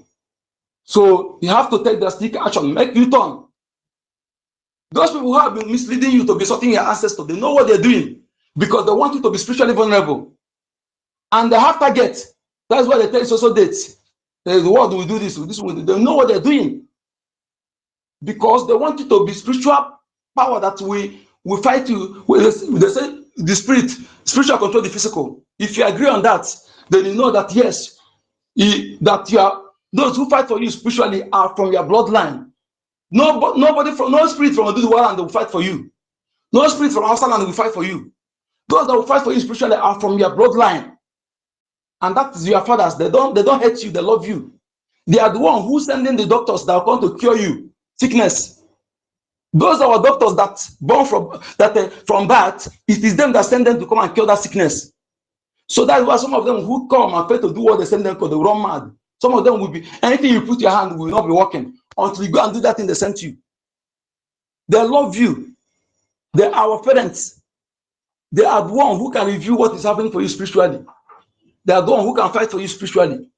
Speaker 14: So you have to take drastic action, make U-turn. Those people who have been misleading you to be sorting your ancestors, they know what they're doing, because they want you to be spiritually vulnerable. And they have targets. That's why they tell you social dates. The world will do this, this will do. They know what they're doing. Because they want you to be spiritual power that we fight you. They say the spiritual control the physical. If you agree on that, then you know that yes, those who fight for you spiritually are from your bloodline. No spirit from the world and they will fight for you. No spirit from outside land will fight for you. Those that will fight for you spiritually are from your bloodline. And that is your fathers. They don't hate you, they love you. They are the one who sending the doctors that are going to cure you sickness. Those are our doctors that born from birth. It is them that send them to come and cure that sickness. So that's why some of them who come and fail to do what they send them to, they run mad. Some of them will be, anything you put your hand will not be working until you go and do that thing they sent you. They love you. They are our parents. They are the one who can review what is happening for you spiritually. They are the one who can fight for you spiritually.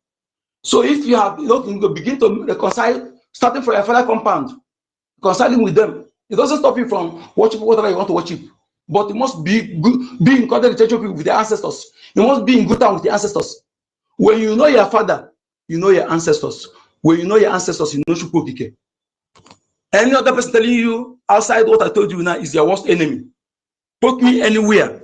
Speaker 14: So if you have, you begin to reconcile, starting from your father compound, reconciling with them. It doesn't stop you from worshiping whatever you want to worship, but you must be good, be in contact with the ancestors. You must be in good time with the ancestors. When you know your father, you know your ancestors. When you know your ancestors, you know Chukwokike. Any other person telling you outside what I told you now is your worst enemy. Put me anywhere.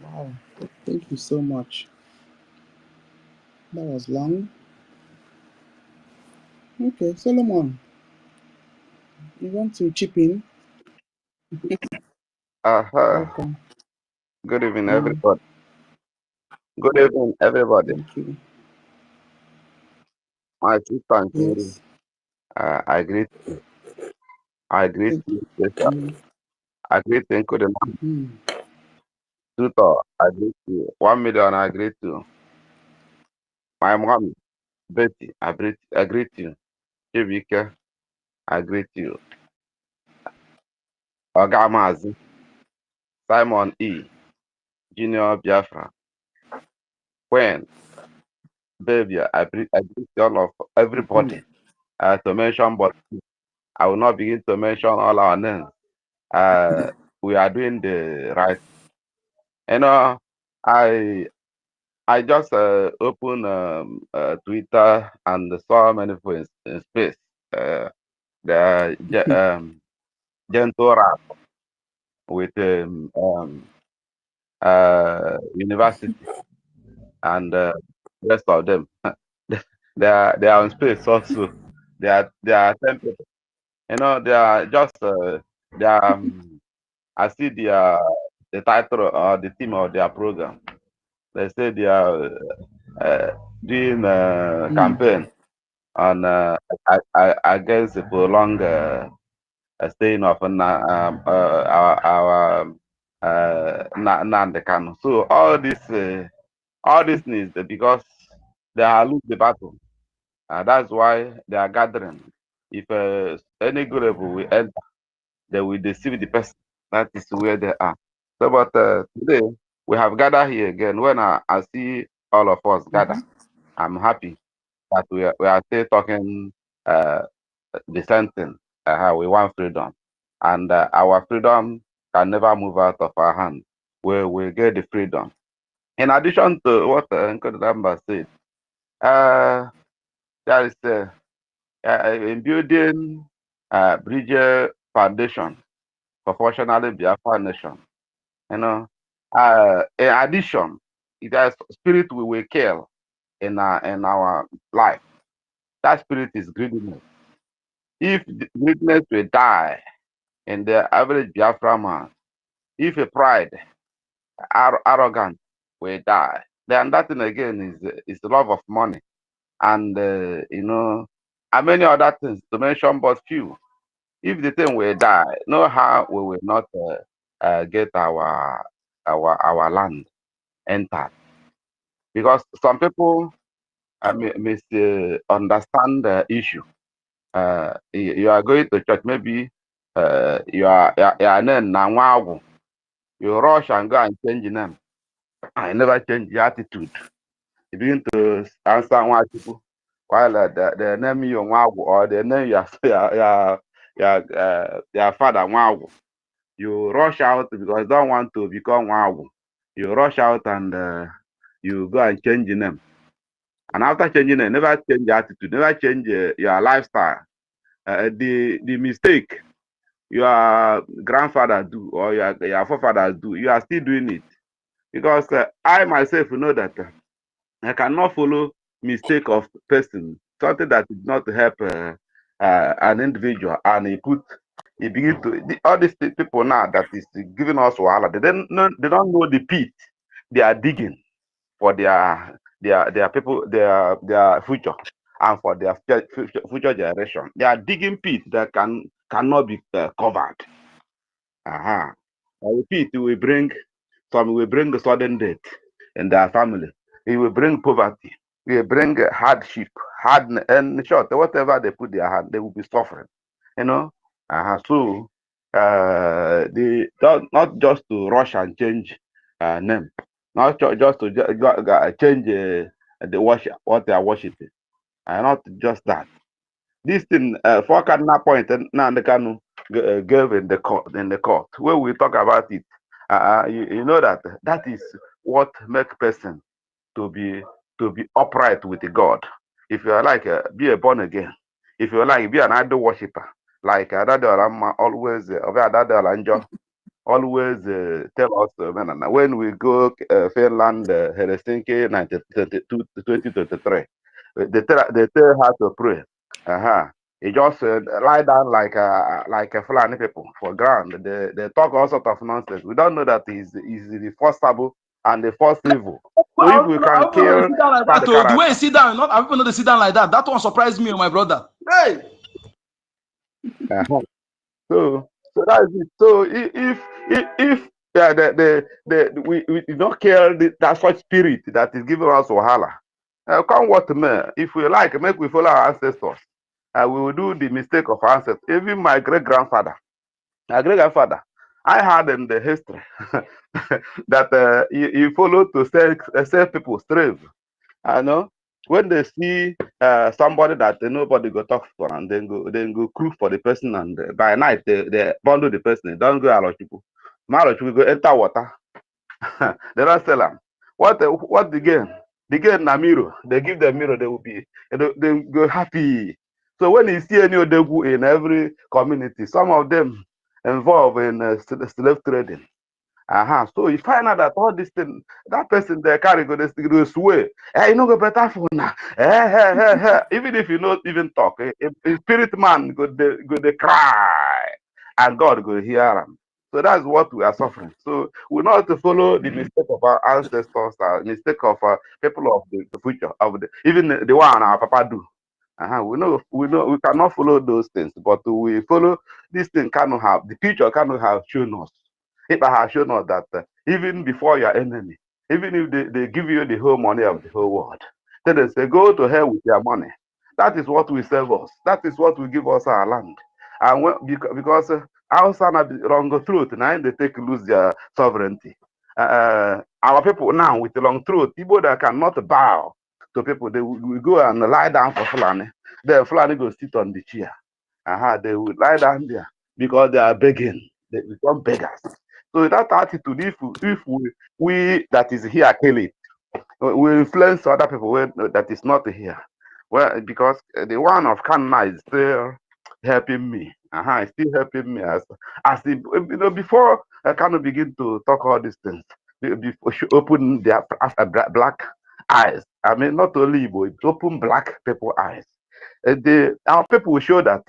Speaker 2: Wow, thank you so much. That was long. Okay, Solomon, you want to chip in? Welcome.
Speaker 19: Good evening, everybody. Good evening, everybody.
Speaker 2: Thank you.
Speaker 19: My sister and
Speaker 2: Yes.
Speaker 19: I greet you. I greet you, sister. I greet you, Nkodeman. Tutor, I greet you. 1 million, I greet you. My mom, Betty, I greet you. Chibike, I greet you. Ogamazi, Simon E, Junior Biafra, Gwen, Baby, I greet all of everybody. To mention, but I will not begin to mention all our names. We are doing the right. You know, I just opened Twitter and saw many people in space. The gentle rap with university and rest of them. they are on space also. They are 10 people. You know, they are just they are. I see the title or the theme of their program. They say they are doing a campaign on against the prolonged staying of our Kanu. So all this needs because they are lose the battle. That's why they are gathering. If any group will enter, they will deceive the person. That is where they are. So, but today we have gathered here again. When I see all of us gather, I'm happy that we are still talking the same thing. We want freedom, and our freedom can never move out of our hand. We get the freedom. In addition to what Nkodamba said, there is in building BRGIE Foundation for functionally Biafra nation. You know, in addition, there's spirit we will kill in our life. That spirit is greediness. If greediness will die in the average Biafra man, if a pride, arrogance will die, then that thing again is the love of money, and and many other things to mention but few. If the thing will die, no how we will not get our land entered, because some people misunderstand the issue. You are going to church, maybe you are you rush and go and change your name. I never change your attitude. You begin to answer one people while the name you or the name your father Nwagu. You rush out because you don't want to become Nwagu. You rush out and you go and change your name. And after changing it, never change your attitude, never change your lifestyle. The mistake your grandfather do or your forefathers do, you are still doing it. Because I myself know that I cannot follow mistake of person, something that did not help an individual, and he begin to all these people now that is giving us wahala. They don't know the pit they are digging for their people, their future, and for their future generation. They are digging pit that cannot be covered. Pit will bring the sudden death in their family. It will bring poverty. It will bring hardship, hardness, and short, whatever they put their hand, they will be suffering. So they not just to rush and change name, not just to change the worship, what they are worshiping, and not just that. This thing, four cardinal points, now the Kanu gave in the court, where we talk about it. You know that is what make person to be upright with God. If you are like be a born again, if you are like be an idol worshiper, like Adadol always always tell us when we go Finland, Helsinki, 2023, they tell how to pray. He just lie down like a Fulani people for ground. They talk all sort of nonsense. We don't know that he's the first taboo and the first evil. So if we can kill
Speaker 14: the way he sit down, not people know they sit down like that. That one surprised me, my brother. Hey.
Speaker 19: So that is it. So if we did not kill that such spirit that is giving us wahala, come what may, if we like, make we follow our ancestors. We will do the mistake of our ancestors. Even my great-grandfather, I heard in the history that he followed to save people slave. I know when they see somebody that nobody go talk for, and then go crew for the person, and by night they bundle the person. They don't go Alochiku. Go enter water. They don't sell them. What the game? The game na mirror. They give them mirror. They will be they go happy. So when you see any Odegu in every community, some of them involved in slave trading. So you find out that all this thing, that person they carry go swear. Hey, you know go better for now. Even if you not even talk, a spirit man go they cry, and God go hear them. So that's what we are suffering. So we know how to follow the mistake of our ancestors, mistake of people of the future, of even the one our papa do. We know we cannot follow those things, but we follow this thing. Cannot have the future cannot have shown us. IKPA has shown us that even before your enemy, even if they give you the whole money of the whole world, then they say, go to hell with your money. That is what will save us. That is what will give us our land. And because outside of the long truth, now they take lose their sovereignty. Our people now with the long truth, people that cannot bow to people, they will go and lie down for Fulani. Then Fulani go sit on the chair. They will lie down there because they are begging. They become beggars. So that attitude, if we that is here kill it, we influence other people that is not here. Well, because the one of Canada is still helping me. It's still helping me as before I kind of begin to talk all these things. Before she open their black eyes. I mean, not only Igbo, it open black people eyes. Our people will show that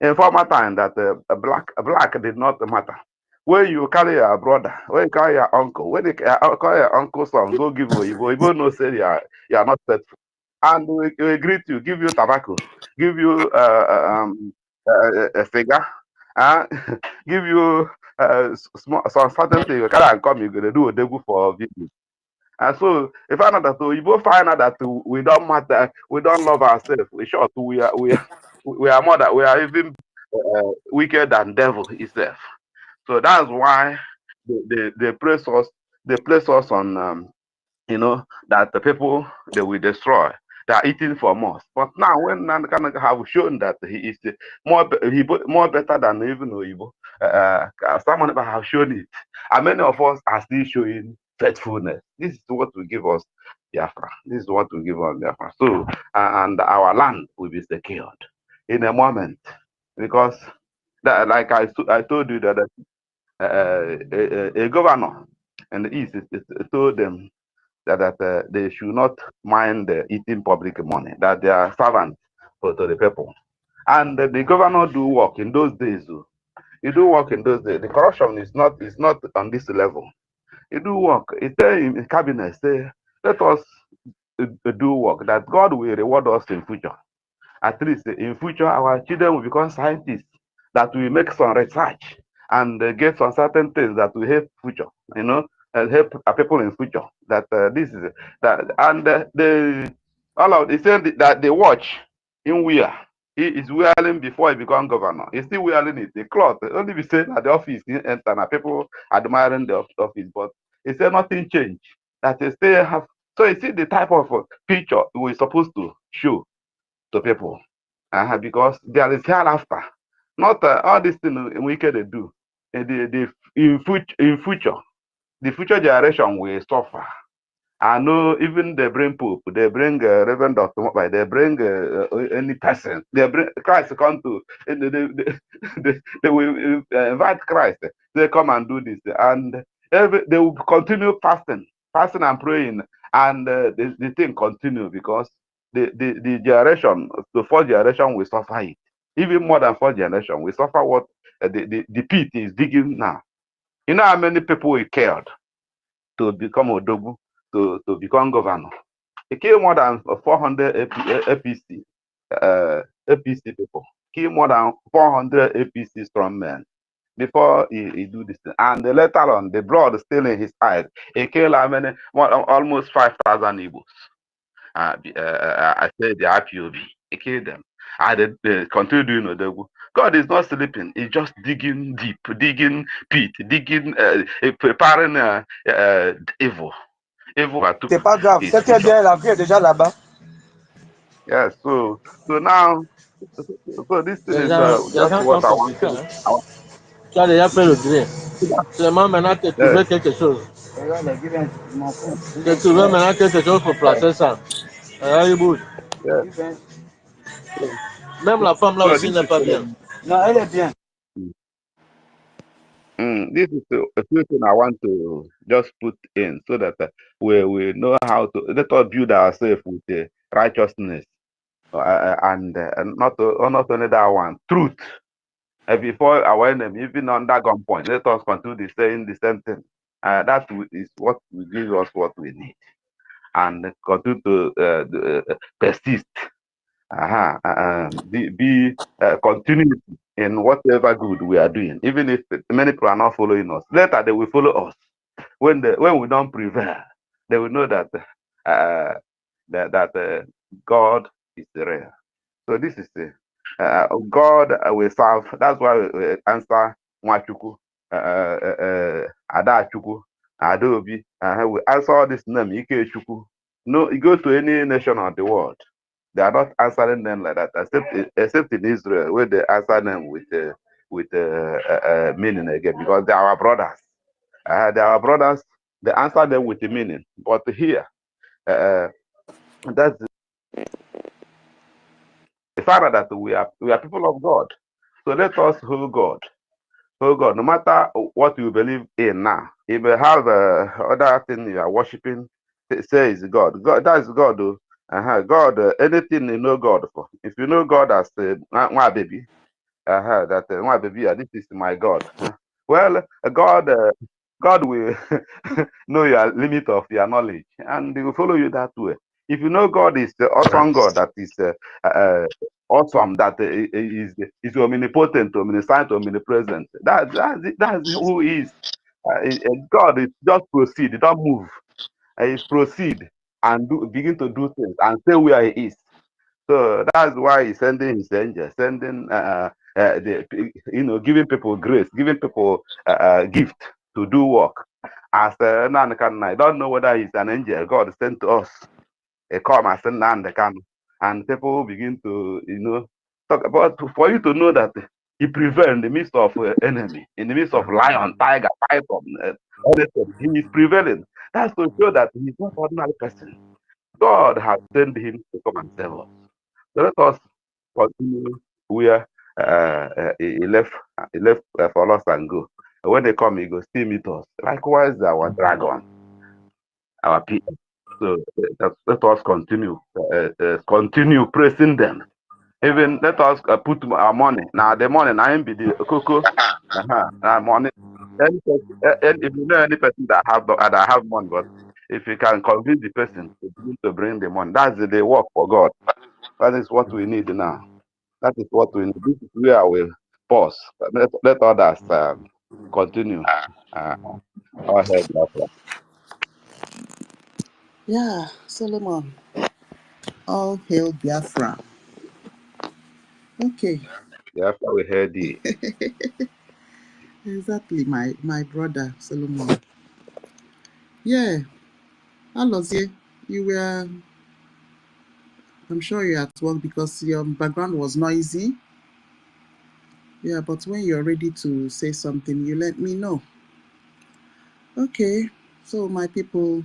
Speaker 19: in former time that black did not matter. When you carry your brother, when you carry your uncle, when you carry your uncle's son, go give Oyibo no say you are not faithful. And we greet you, give you tobacco, give you a cigar, give you some certain thing. You carry and come, you're going to do a debut for video. And so if I know that you both find out that we don't matter, we don't love ourselves. We short, we are more that we are even wicked than devil itself. So that's why they place us on that the people they will destroy. They are eating from us. But now when Nankana have shown that he is more better than even Oyibo, someone have shown it, and many of us are still showing faithfulness. This is what will give us Biafra. This is what will give us Biafra. So and our land will be secured in a moment, because that, like I told you that a governor in the east told them that they should not mind eating public money, that they are servants to the people. And the governor do work in those days. You do work in those days. The corruption is not on this level. You do work. It's in cabinet, say, let us do work, that God will reward us in future. At least in future, our children will become scientists, that will make some research and get some certain things that will help future, and help people in future. That this is that, and the all of they say that they watch in where he is wearing before he become governor. He's still wearing it, the cloth. Only be saying at the office, he enter and people admiring the office, but he said nothing changed. That they still have. So you see the type of picture we're supposed to show to people, because there is hereafter. Not all these things we can do. In future, the future generation will suffer. I know even they bring Pope, they bring Reverend Dr. Mobai, they bring any person, they bring Christ come to, they will invite Christ. They come and do this, and they will continue fasting and praying, and the thing continue, because the generation, the fourth generation will suffer it. Even more than fourth generation, we suffer what the pit is digging now. You know how many people we killed to become Odogu, to become governor. He killed more than 400 APC people. Killed more than 400 APC strong men before he do this thing. And later on, the blood still in his eyes. He killed almost 5,000 Igbos. I said the IPOB. He killed them. And they continue doing Odogu. God is not sleeping. He's just digging deep, digging pit, digging, preparing evil.
Speaker 12: C'est pas grave. Cette bien, la vie est déjà là-bas.
Speaker 19: Yeah, so now, so this thing is
Speaker 18: Les
Speaker 19: just
Speaker 18: gens
Speaker 19: what
Speaker 18: sont
Speaker 19: I want
Speaker 18: confiants.
Speaker 19: to.
Speaker 18: Hein? Tu as déjà fait le dîner. Seulement maintenant, tu
Speaker 19: Yes,
Speaker 18: trouver quelque chose. Tu trouver maintenant quelque chose pour placer ça. Alors, il bouge.
Speaker 19: yes.
Speaker 18: Même la femme là
Speaker 19: So
Speaker 18: aussi
Speaker 19: this
Speaker 18: n'est
Speaker 19: is
Speaker 18: pas bien. Non, elle est bien.
Speaker 19: this is a few thing I want to just put in, so that we know how to let us build ourselves with righteousness, and not only that one, truth. Before our enemy, even under gunpoint, let us continue the same thing. That is what will give us what we need, and continue to persist be continuity in whatever good we are doing, even if many people are not following us. Later they will follow us. When we don't prevail, they will know that God is real. So this is God will serve. That's why we answer Mwachuku, Adachuku, Adobe. We answer all this name Ikechuku. No, you go to any nation of the world, they are not answering them like that, except in Israel, where they answer them with meaning again, because they are our brothers. They are our brothers. They answer them with the meaning. But here, that's the fact that we are people of God. So let us hold God. Hold God. No matter what you believe in now, if you have other thing you are worshiping, say is God. God, that is God. Though. God, anything you know God for. If you know God as my baby, that my baby, this is my God. Well, God will know your limit of your knowledge, and He will follow you that way. If you know God is the awesome God that is awesome, that is omnipotent, omniscient, omnipresent. That's who He is. God is just proceed, don't move. He proceed and begin to do things and stay where He is. So that's why He's sending His angels, sending giving people grace, giving people gift to do work. As I don't know whether He's an angel God sent to us. He come as and people begin to talk about, for you to know that He prevails in the midst of enemy, in the midst of lion, tiger, python, anything. He is prevailing. That's to show that He's not an ordinary person. God has sent Him to come and save us. So let us continue where he left for us and go. When they come, He go still meet us. Likewise, our dragon, our people. So let us continue praising them. Even let us put our money. Now the money, now be the cocoa. Money. If you know any person that have money, but if you can convince the person to bring the money, that's the work for God. That is what we need now. That is what we need. This is where I will pause. Let others continue. Go ahead, Biafra.
Speaker 2: Yeah, Solomon. All hail Biafra. Okay.
Speaker 19: Biafra, we heard thee.
Speaker 2: Exactly, my brother Solomon. Yeah, Alozie, you were. I'm sure you're at work because your background was noisy. Yeah, but when you're ready to say something, you let me know. Okay, so my people,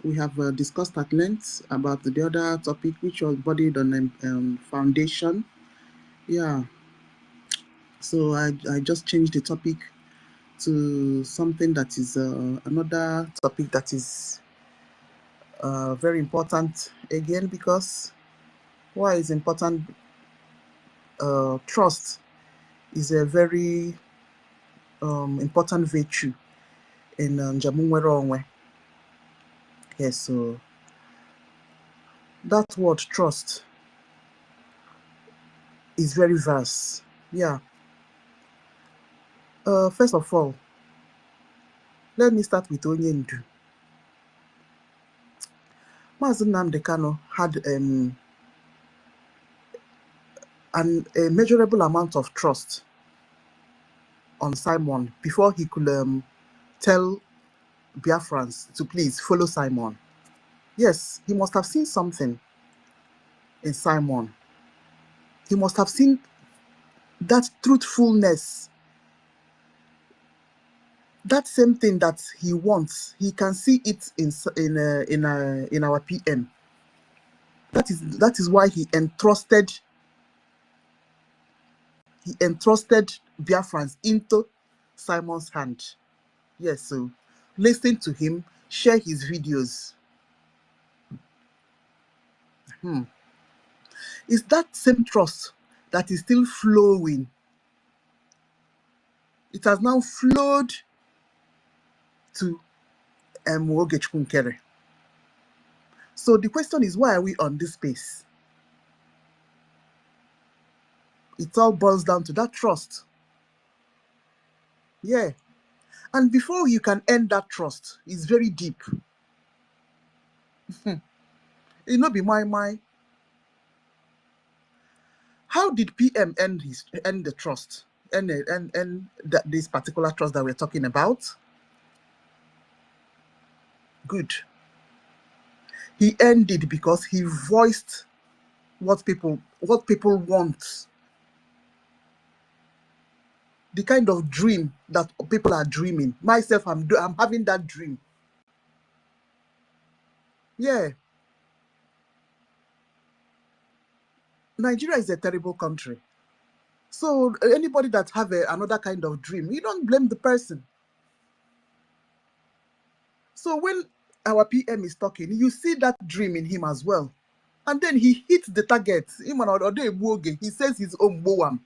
Speaker 2: we have discussed at length about the other topic, which was bodied on foundation. Yeah, so I just changed the topic to something that is another topic that is very important again, because why is important? Trust is a very important virtue in Njamunwere Onwe. Yes, so that word trust is very vast. Yeah. First of all, let me start with Onyendu. Mazi Nnamdi Kanu had a measurable amount of trust on Simon before he could tell Biafrans to please follow Simon. Yes, he must have seen something in Simon. He must have seen that truthfulness, that same thing that he wants. He can see it in our PM. That is why he entrusted Biafrans into Simon's hand. Yes, so listen to him, share his videos. It's that same trust that is still flowing. It has now flowed to Ogechkunkere. So the question is, why are we on this space? It all boils down to that trust. Yeah. And before you can end that trust, it's very deep. It not be my. How did PM end the trust? End this particular trust that we're talking about? Good. He ended because he voiced what people want. The kind of dream that people are dreaming. Myself, I'm having that dream. Yeah. Nigeria is a terrible country. So anybody that have another kind of dream, you don't blame the person. So when our PM is talking, you see that dream in him as well. And then he hits the target. He says his own boam.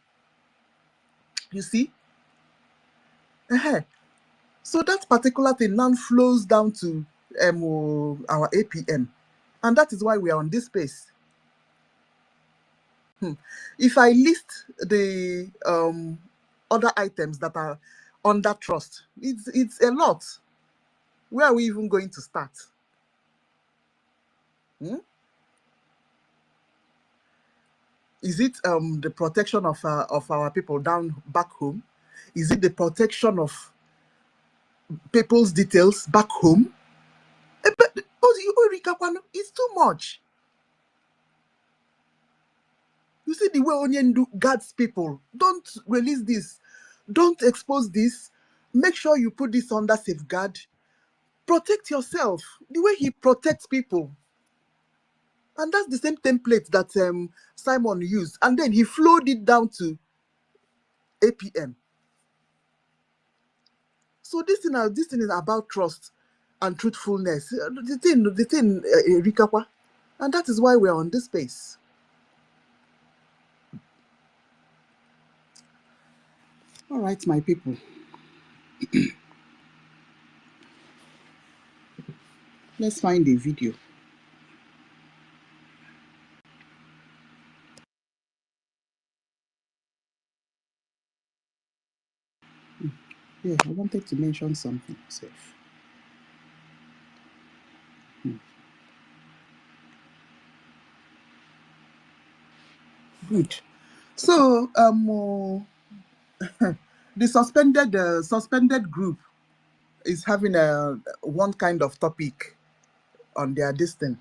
Speaker 2: You see? So that particular thing now flows down to our APM. And that is why we are on this space. If I list the other items that are under trust, it's a lot. Where are we even going to start? Is it the protection of our people down back home? Is it the protection of people's details back home? It's too much. You see the way Onyendu guards people. Don't release this. Don't expose this. Make sure you put this under safeguard. Protect yourself. The way he protects people. And that's the same template that Simon used. And then he flowed it down to APM. So this thing is about trust and truthfulness. The thing, Rikakwa. And that is why we're on this space. All right, my people. Let's find a video. Yeah, I wanted to mention something myself. Good. So the suspended group is having one kind of topic on their distance.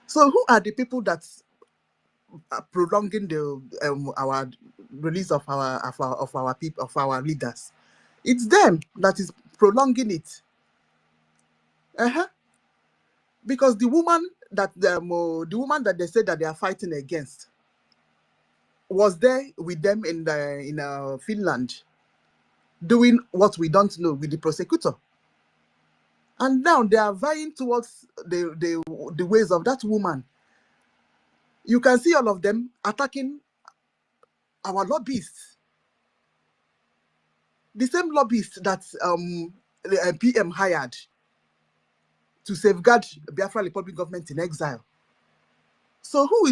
Speaker 2: So who are the people that are prolonging the our release of our leaders? It's them that is prolonging it. Because the woman that they said that they are fighting against was there with them in Finland, doing what we don't know with the prosecutor. And now they are vying towards the ways of that woman. You can see all of them attacking our lobbyists. The same lobbyists that the PM hired to safeguard Biafra Republic government in exile. So who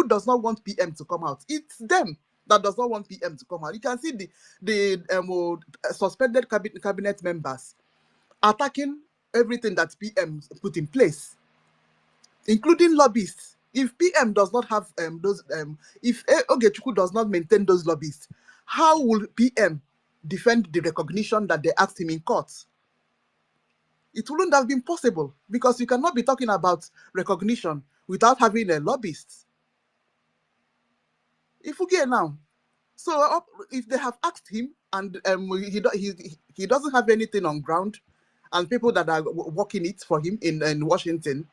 Speaker 2: does not want PM to come out? It's them that does not want PM to come out. You can see the suspended cabinet members attacking everything that PM put in place, including lobbyists. If PM does not have if Ogechukwu does not maintain those lobbyists, how will PM defend the recognition that they asked him in court? It wouldn't have been possible, because you cannot be talking about recognition without having a lobbyist. If we get now, so if they have asked him and he doesn't have anything on ground, and people that are working it for him in Washington,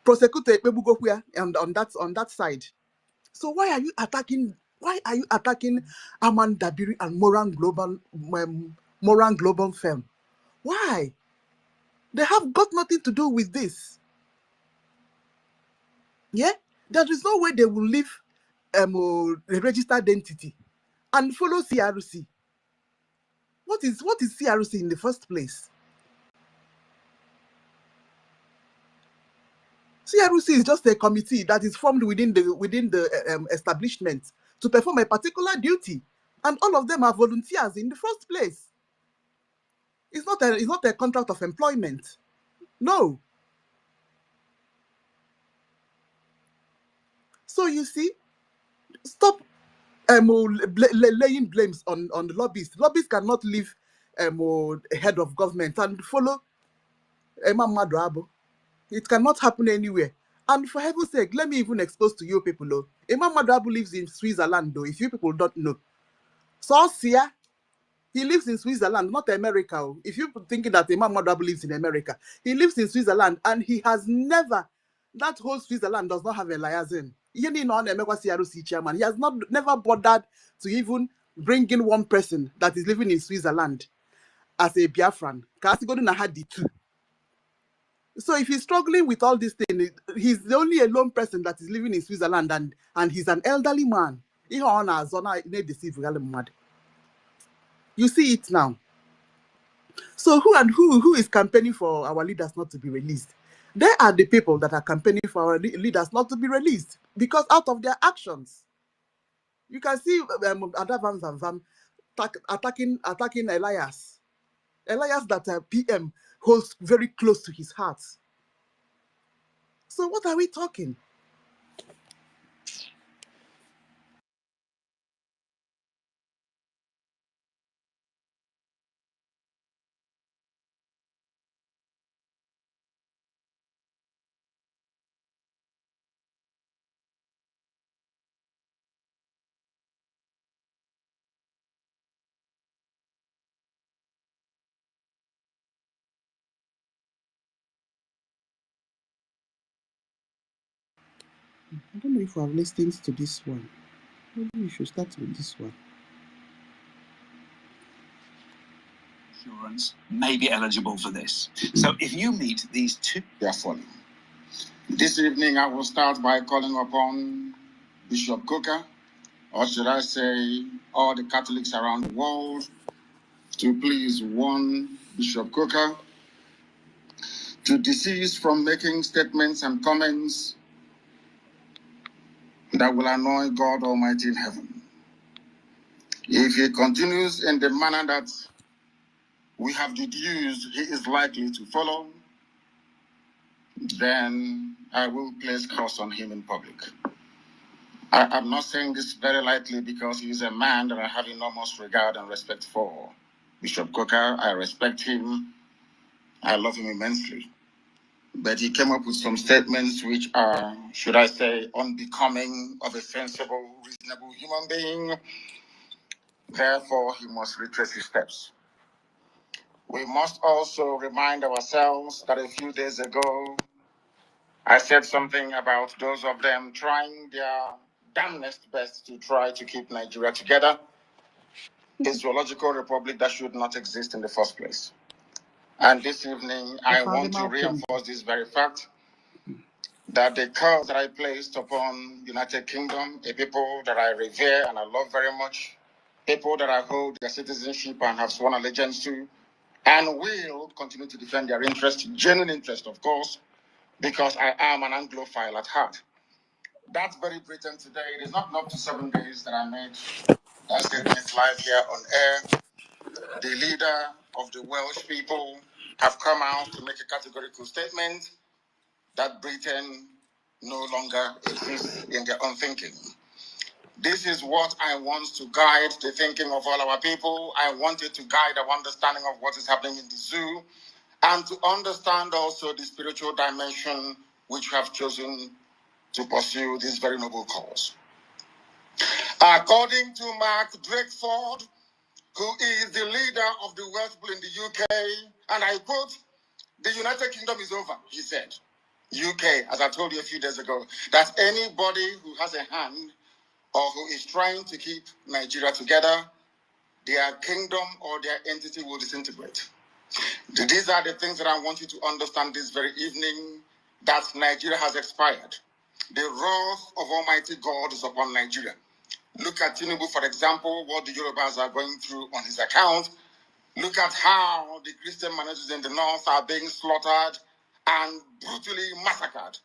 Speaker 2: prosecute and on that side. So why are you attacking Aman Dabiri and Moran Global Firm? Why? They have got nothing to do with this. Yeah, there is no way they will leave a registered entity and follow CRC. What is CRC in the first place? CRUC is just a committee that is formed within the establishment to perform a particular duty, and all of them are volunteers in the first place. It's not a contract of employment. No. So you see, stop laying blames on the lobbyists. Lobbyists cannot leave head of government and follow Emma Madrabo. It cannot happen anywhere. And for heaven's sake, let me even expose to you people. Oh, Imam Madrabu lives in Switzerland, though, if you people don't know. So, he lives in Switzerland, not America. Oh. If you're thinking that Imam Madrabu lives in America, he lives in Switzerland, and he has never, that whole Switzerland does not have a liaison. He has never bothered to even bring in one person that is living in Switzerland as a Biafran. So if he's struggling with all these things, he's the only alone person that is living in Switzerland, and he's an elderly man. You see it now. So who is campaigning for our leaders not to be released? They are the people that are campaigning for our leaders not to be released, because out of their actions, you can see Adavam Vam attacking Elias that PM holds very close to his heart. So what are we talking? I don't know if we have listened to this one. Maybe we should start with this one.
Speaker 20: Insurance may be eligible for this. So if you meet these two, they are following. This evening, I will start by calling upon Bishop Coker, or should I say, all the Catholics around the world, to please warn Bishop Coker to desist from making statements and comments that will annoy God Almighty in heaven. If he continues in the manner that we have deduced he is likely to follow, then I will place curse on him in public. I'm not saying this very lightly, because he is a man that I have enormous regard and respect for. Bishop Coker, I respect him. I love him immensely. But he came up with some statements which are, should I say, unbecoming of a sensible, reasonable human being. Therefore, he must retrace his steps. We must also remind ourselves that a few days ago, I said something about those of them trying their damnedest best to try to keep Nigeria together, a zoological republic that should not exist in the first place. And this evening, I want to reinforce this very fact, that the curse that I placed upon United Kingdom, a people that I revere and I love very much, people that I hold their citizenship and have sworn allegiance to, and will continue to defend their interest, genuine interest, of course, because I am an Anglophile at heart. That very Britain today, it is not up to 7 days that I made that statement live here on air. The leader of the Welsh people have come out to make a categorical statement that Britain no longer exists in their own thinking. This is what I want to guide the thinking of all our people. I want it to guide our understanding of what is happening in the zoo, and to understand also the spiritual dimension which we have chosen to pursue this very noble cause. According to Mark Drakeford, who is the leader of the Welsh people in the UK, and I quote, "The United Kingdom is over," he said. UK, as I told you a few days ago, that anybody who has a hand or who is trying to keep Nigeria together, their kingdom or their entity will disintegrate. These are the things that I want you to understand this very evening, that Nigeria has expired. The wrath of Almighty God is upon Nigeria. Look at Tinubu, for example, what the Yorubas are going through on his account. Look at how the Christian minorities in the north are being slaughtered and brutally massacred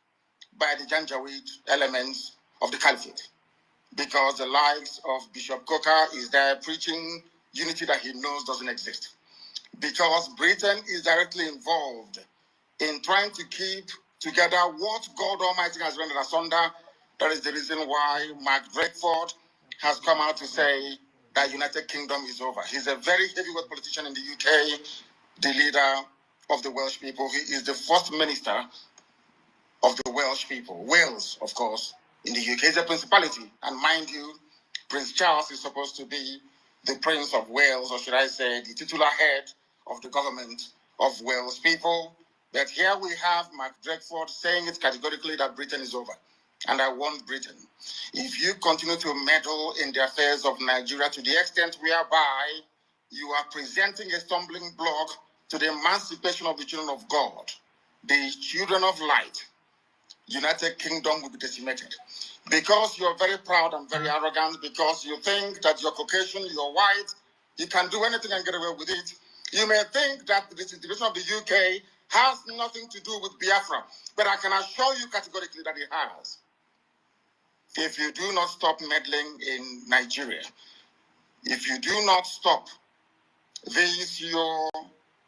Speaker 20: by the Janjaweed elements of the caliphate, because the likes of Bishop Coker is there preaching unity that he knows doesn't exist, because Britain is directly involved in trying to keep together what God Almighty has rendered asunder. That is the reason why Mark Drakeford has come out to say that United Kingdom is over. He's a very heavyweight politician in the UK, the leader of the Welsh people. He is the first minister of the Welsh people. Wales, of course, in the UK is a principality. And mind you, Prince Charles is supposed to be the Prince of Wales, or should I say, the titular head of the government of Wales people. But here we have Mark Drakeford saying it categorically that Britain is over. And I want Britain, if you continue to meddle in the affairs of Nigeria to the extent whereby you are presenting a stumbling block to the emancipation of the children of God, the children of light, United Kingdom will be decimated. Because you're very proud and very arrogant, because you think that you're Caucasian, you're white, you can do anything and get away with it. You may think that the disintegration of the UK has nothing to do with Biafra, but I can assure you categorically that it has. If you do not stop meddling in Nigeria, if you do not stop this, your,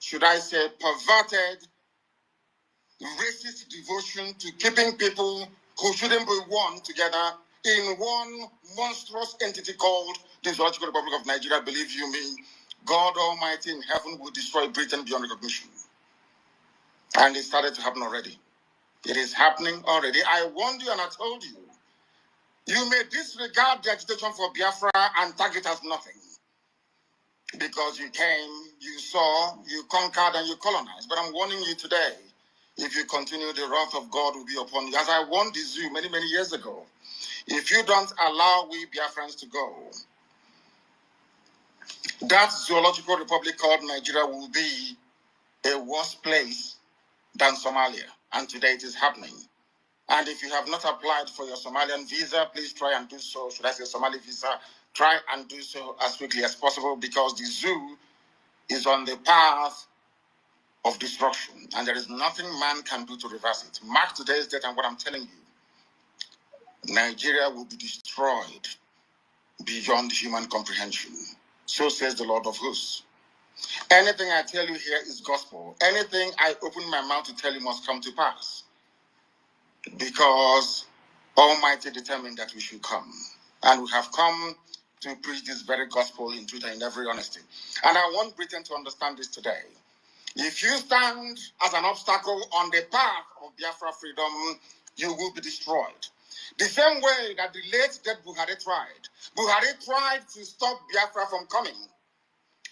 Speaker 20: should I say, perverted, racist devotion to keeping people who shouldn't be one together in one monstrous entity called the Zoological Republic of Nigeria, believe you me, God Almighty in heaven will destroy Britain beyond recognition. And it started to happen already. It is happening already. I warned you and I told you, you may disregard the agitation for Biafra and tag it as nothing. Because you came, you saw, you conquered, and you colonized. But I'm warning you today, if you continue, the wrath of God will be upon you. As I warned the zoo many, many years ago, if you don't allow we Biafrans to go, that zoological republic called Nigeria will be a worse place than Somalia. And today it is happening. And if you have not applied for your Somalian visa, please try and do so. Should I say Somali visa? Try and do so as quickly as possible, because the zoo is on the path of destruction, and there is nothing man can do to reverse it. Mark today's date, and what I'm telling you, Nigeria will be destroyed beyond human comprehension. So says the Lord of hosts. Anything I tell you here is gospel. Anything I open my mouth to tell you must come to pass, because Almighty determined that we should come. And we have come to preach this very gospel in truth and in every honesty. And I want Britain to understand this today. If you stand as an obstacle on the path of Biafra freedom, you will be destroyed. The same way that the late dead Buhari tried. Buhari tried to stop Biafra from coming.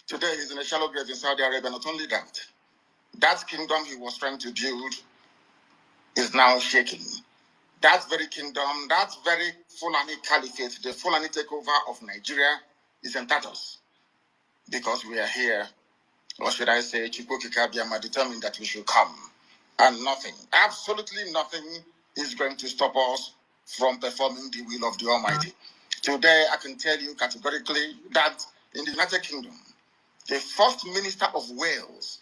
Speaker 20: Today he's in a shallow grave in Saudi Arabia. Not only that, that kingdom he was trying to build is now shaking. That very kingdom, that very Fulani caliphate, the Fulani takeover of Nigeria is in tatters. Because we are here, or should I say, Chukwukikabiyama determined that we should come. And nothing, absolutely nothing is going to stop us from performing the will of the Almighty. Today, I can tell you categorically that in the United Kingdom, the first minister of Wales,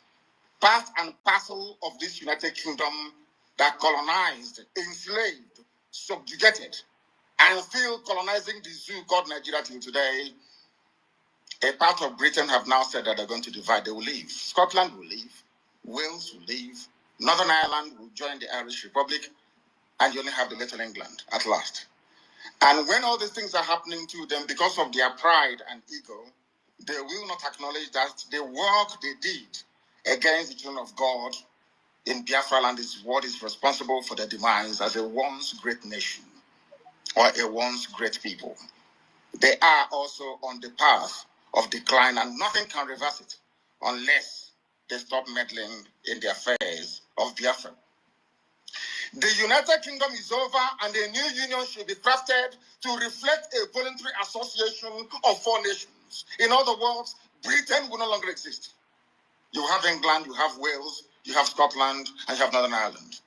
Speaker 20: part and parcel of this United Kingdom that colonized, enslaved, subjugated, and still colonizing the zoo called Nigeria till today, a part of Britain have now said that they're going to divide. They will leave. Scotland will leave. Wales will leave. Northern Ireland will join the Irish Republic. And you only have the Little England at last. And when all these things are happening to them, because of their pride and ego, they will not acknowledge that the work they did against the children of God in Biafra land is what is responsible for their demise as a once great nation or a once great people. They are also on the path of decline, and nothing can reverse it unless they stop meddling in the affairs of Biafra. The United Kingdom is over, and a new union should be crafted to reflect a voluntary association of four nations. In other words, Britain will no longer exist. You have England, you have Wales, you have Scotland, and you have Northern Ireland.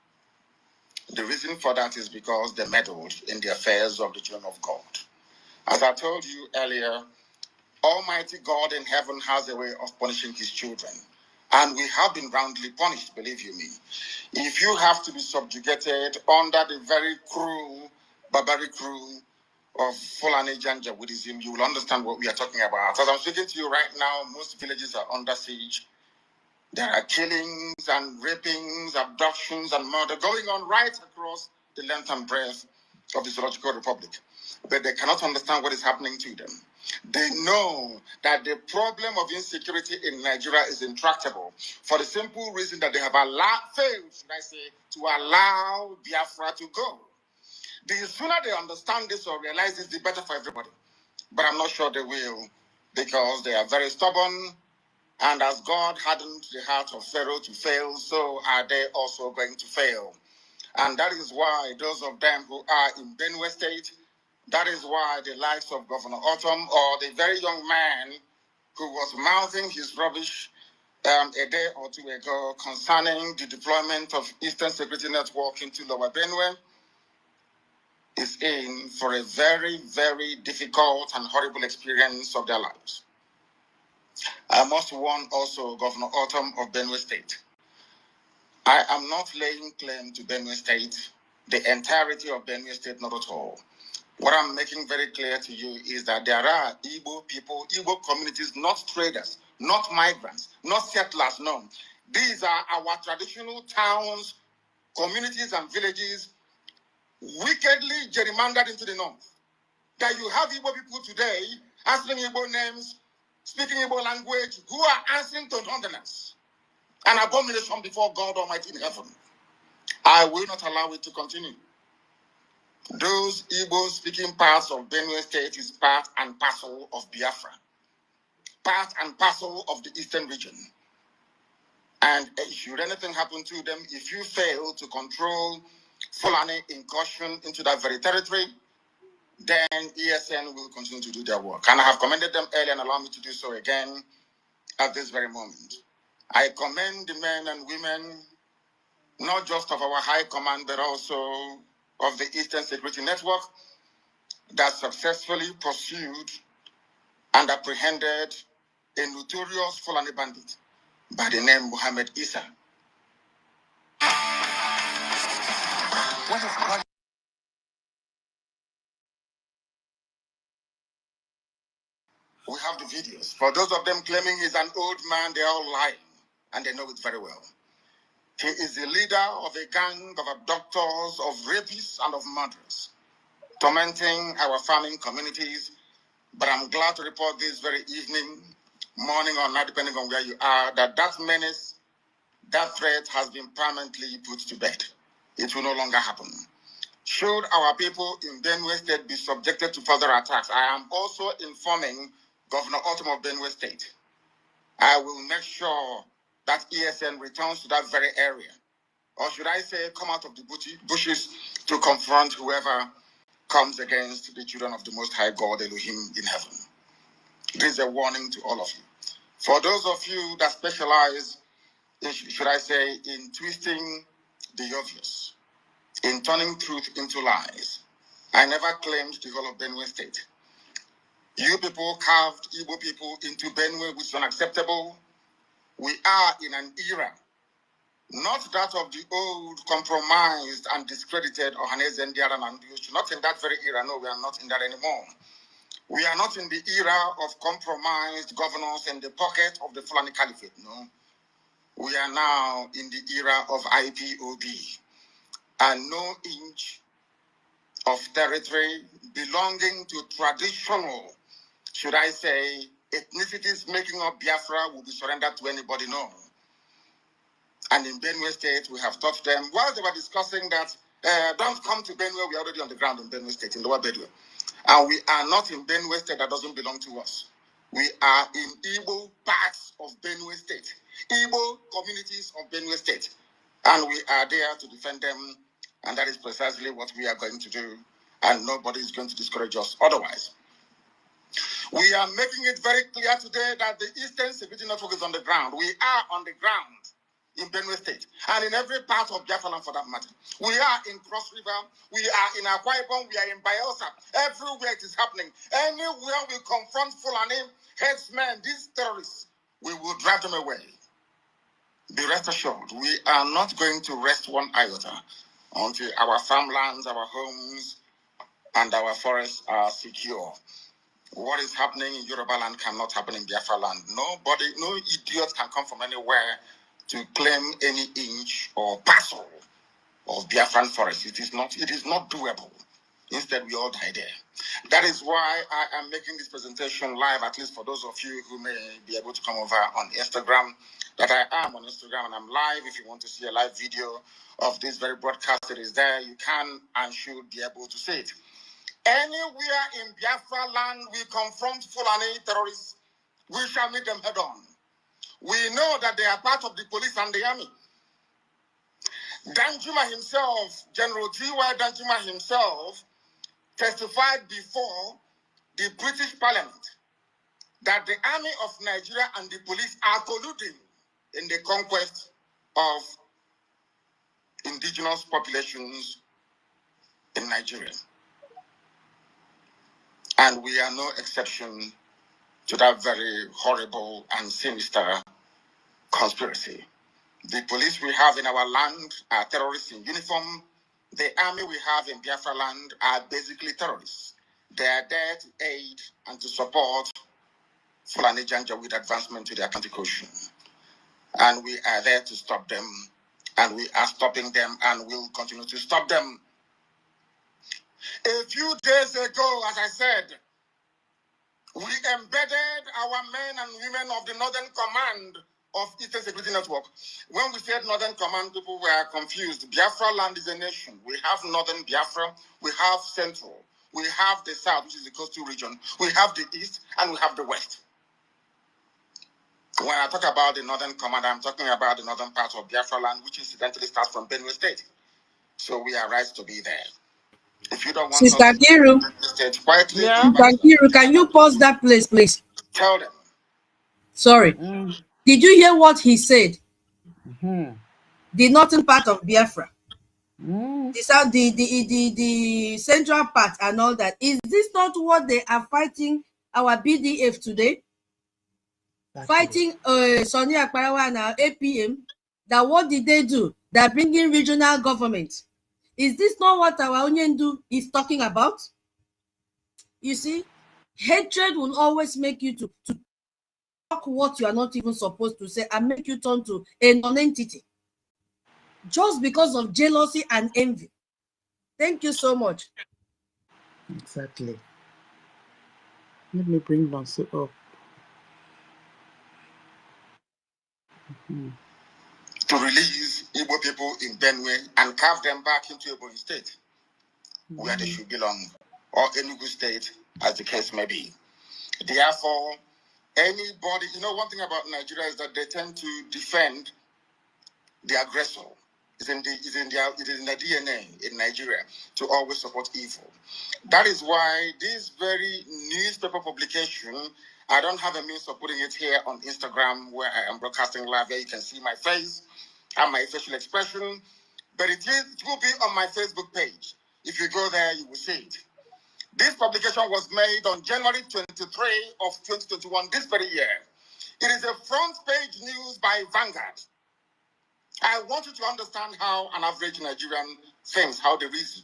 Speaker 20: The reason for that is because they meddled in the affairs of the children of God. As I told you earlier, Almighty God in heaven has a way of punishing his children. And we have been roundly punished, believe you me. If you have to be subjugated under the very cruel, barbaric rule of Fulani Janjaweedism, you will understand what we are talking about. As I'm speaking to you right now, most villages are under siege. There are killings and rapings, abductions and murder going on right across the length and breadth of the Zoological Republic. But they cannot understand what is happening to them. They know that the problem of insecurity in Nigeria is intractable for the simple reason that they have failed, should I say, to allow Biafra to go. The sooner they understand this or realize this, the better for everybody. But I'm not sure they will, because they are very stubborn. And as God hardened the heart of Pharaoh to fail, so are they also going to fail. And that is why those of them who are in Benue State, that is why the likes of Governor Autumn or the very young man who was mouthing his rubbish a day or two ago concerning the deployment of Eastern Security Network into Lower Benue is in for a very, very difficult and horrible experience of their lives. I must warn also Governor Autumn of Benue State. I am not laying claim to Benue State, the entirety of Benue State, not at all. What I'm making very clear to you is that there are Igbo people, Igbo communities, not traders, not migrants, not settlers, no. These are our traditional towns, communities, and villages wickedly gerrymandered into the north. That you have Igbo people today answering Igbo names, speaking Igbo language, who are answering to nonsense, an abomination before God Almighty in heaven. I will not allow it to continue. Those Igbo-speaking parts of Benue State is part and parcel of Biafra, part and parcel of the eastern region. And should anything happen to them, if you fail to control Fulani incursion into that very territory, then ESN will continue to do their work. And I have commended them earlier and allow me to do so again at this very moment. I commend the men and women, not just of our high command, but also of the Eastern Security Network that successfully pursued and apprehended a notorious Fulani bandit by the name Muhammad Isa. We have the videos. For those of them claiming he's an old man, they're all lying, and they know it very well. He is the leader of a gang of abductors, of rapists, and of murderers, tormenting our farming communities. But I'm glad to report this very evening, morning or night, depending on where you are, that menace, that threat has been permanently put to bed. It will no longer happen. Should our people in Benue State be subjected to further attacks, I am also informing Governor Autumn of Benue State. I will make sure that ESN returns to that very area. Or should I say, come out of the bushes to confront whoever comes against the children of the Most High God, Elohim in heaven. This is a warning to all of you. For those of you that specialize, should I say, in twisting the obvious, in turning truth into lies, I never claimed the whole of Benue State. You people carved Igbo people into Benue, which is unacceptable. We are in an era, not that of the old, compromised and discredited Ohaneze Ndiara and Andiush. Not in that very era. No, we are not in that anymore. We are not in the era of compromised governors in the pocket of the Fulani Caliphate. No. We are now in the era of IPOB. And no inch of territory belonging to traditional, should I say, ethnicities making up Biafra will be surrendered to anybody, no. And in Benue State, we have taught them, while they were discussing that, don't come to Benue, we're already on the ground in Benue State, in Lower Benue. And we are not in Benue State that doesn't belong to us. We are in Igbo parts of Benue State, Igbo communities of Benue State. And we are there to defend them. And that is precisely what we are going to do. And nobody is going to discourage us otherwise. We are making it very clear today that the Eastern Security Network is on the ground. We are on the ground in Benue State and in every part of Biafra land for that matter. We are in Cross River, we are in Akwa Ibom, we are in Bayelsa. Everywhere it is happening. Anywhere we confront Fulani headsmen, these terrorists, we will drive them away. Be rest assured, we are not going to rest one iota until our farmlands, our homes, and our forests are secure. What is happening in Yoruba land cannot happen in Biafra land. Nobody, no idiot can come from anywhere to claim any inch or parcel of Biafran forest. It is not doable. Instead, we all die there. That is why I am making this presentation live, at least for those of you who may be able to come over on Instagram, that I am on Instagram and I'm live. If you want to see a live video of this very broadcast, it is there. You can and should be able to see it. Anywhere in Biafra land we confront Fulani terrorists, we shall meet them head on. We know that they are part of the police and the army. Danjuma himself, General T.Y. Danjuma himself, testified before the British Parliament that the army of Nigeria and the police are colluding in the conquest of indigenous populations in Nigeria. And we are no exception to that very horrible and sinister conspiracy. The police we have in our land are terrorists in uniform. The army we have in Biafra land are basically terrorists. They are there to aid and to support Fulani Janjaweed advancement to the Atlantic Ocean. And we are there to stop them. And we are stopping them and will continue to stop them. A few days ago, as I said, we embedded our men and women of the Northern Command of Eastern Security Network. When we said Northern Command, people were confused. Biafra land is a nation. We have Northern Biafra, we have Central, we have the South, which is the coastal region, we have the East, and we have the West. When I talk about the Northern Command, I'm talking about the northern part of Biafra land, which incidentally starts from Benue State. So we are right to be there. If you don't want
Speaker 1: Sister
Speaker 20: us
Speaker 1: Kiru,
Speaker 20: to state quietly,
Speaker 1: Sister Kiru, can you pause that place, please?
Speaker 20: Tell them.
Speaker 1: Sorry. Did you hear what he said? The northern part of Biafra. The south, the central part and all that. Is this not what they are fighting our BDF today? Fighting Sonny Akparawa and our APM. That what did they do? They're bringing regional government. Is this not what our Onyendu is talking about? You see, hatred will always make you to talk what you are not even supposed to say and make you turn to a non-entity. Just because of jealousy and envy. Thank you so much.
Speaker 2: Exactly. Let me bring Nonso up.
Speaker 20: To release Igbo people in Benue and carve them back into Ebonyi State, where they should belong, or Enugu State, as the case may be. Therefore, anybody, one thing about Nigeria is that they tend to defend the aggressor. It is in their DNA in Nigeria to always support evil. That is why this very newspaper publication, I don't have a means of putting it here on Instagram where I am broadcasting live. There you can see my face and my facial expression, but it will be on my Facebook page. If you go there, you will see it. This publication was made on January 23 of 2021, this very year. It is a front page news by Vanguard. I want you to understand how an average Nigerian thinks, how they reason.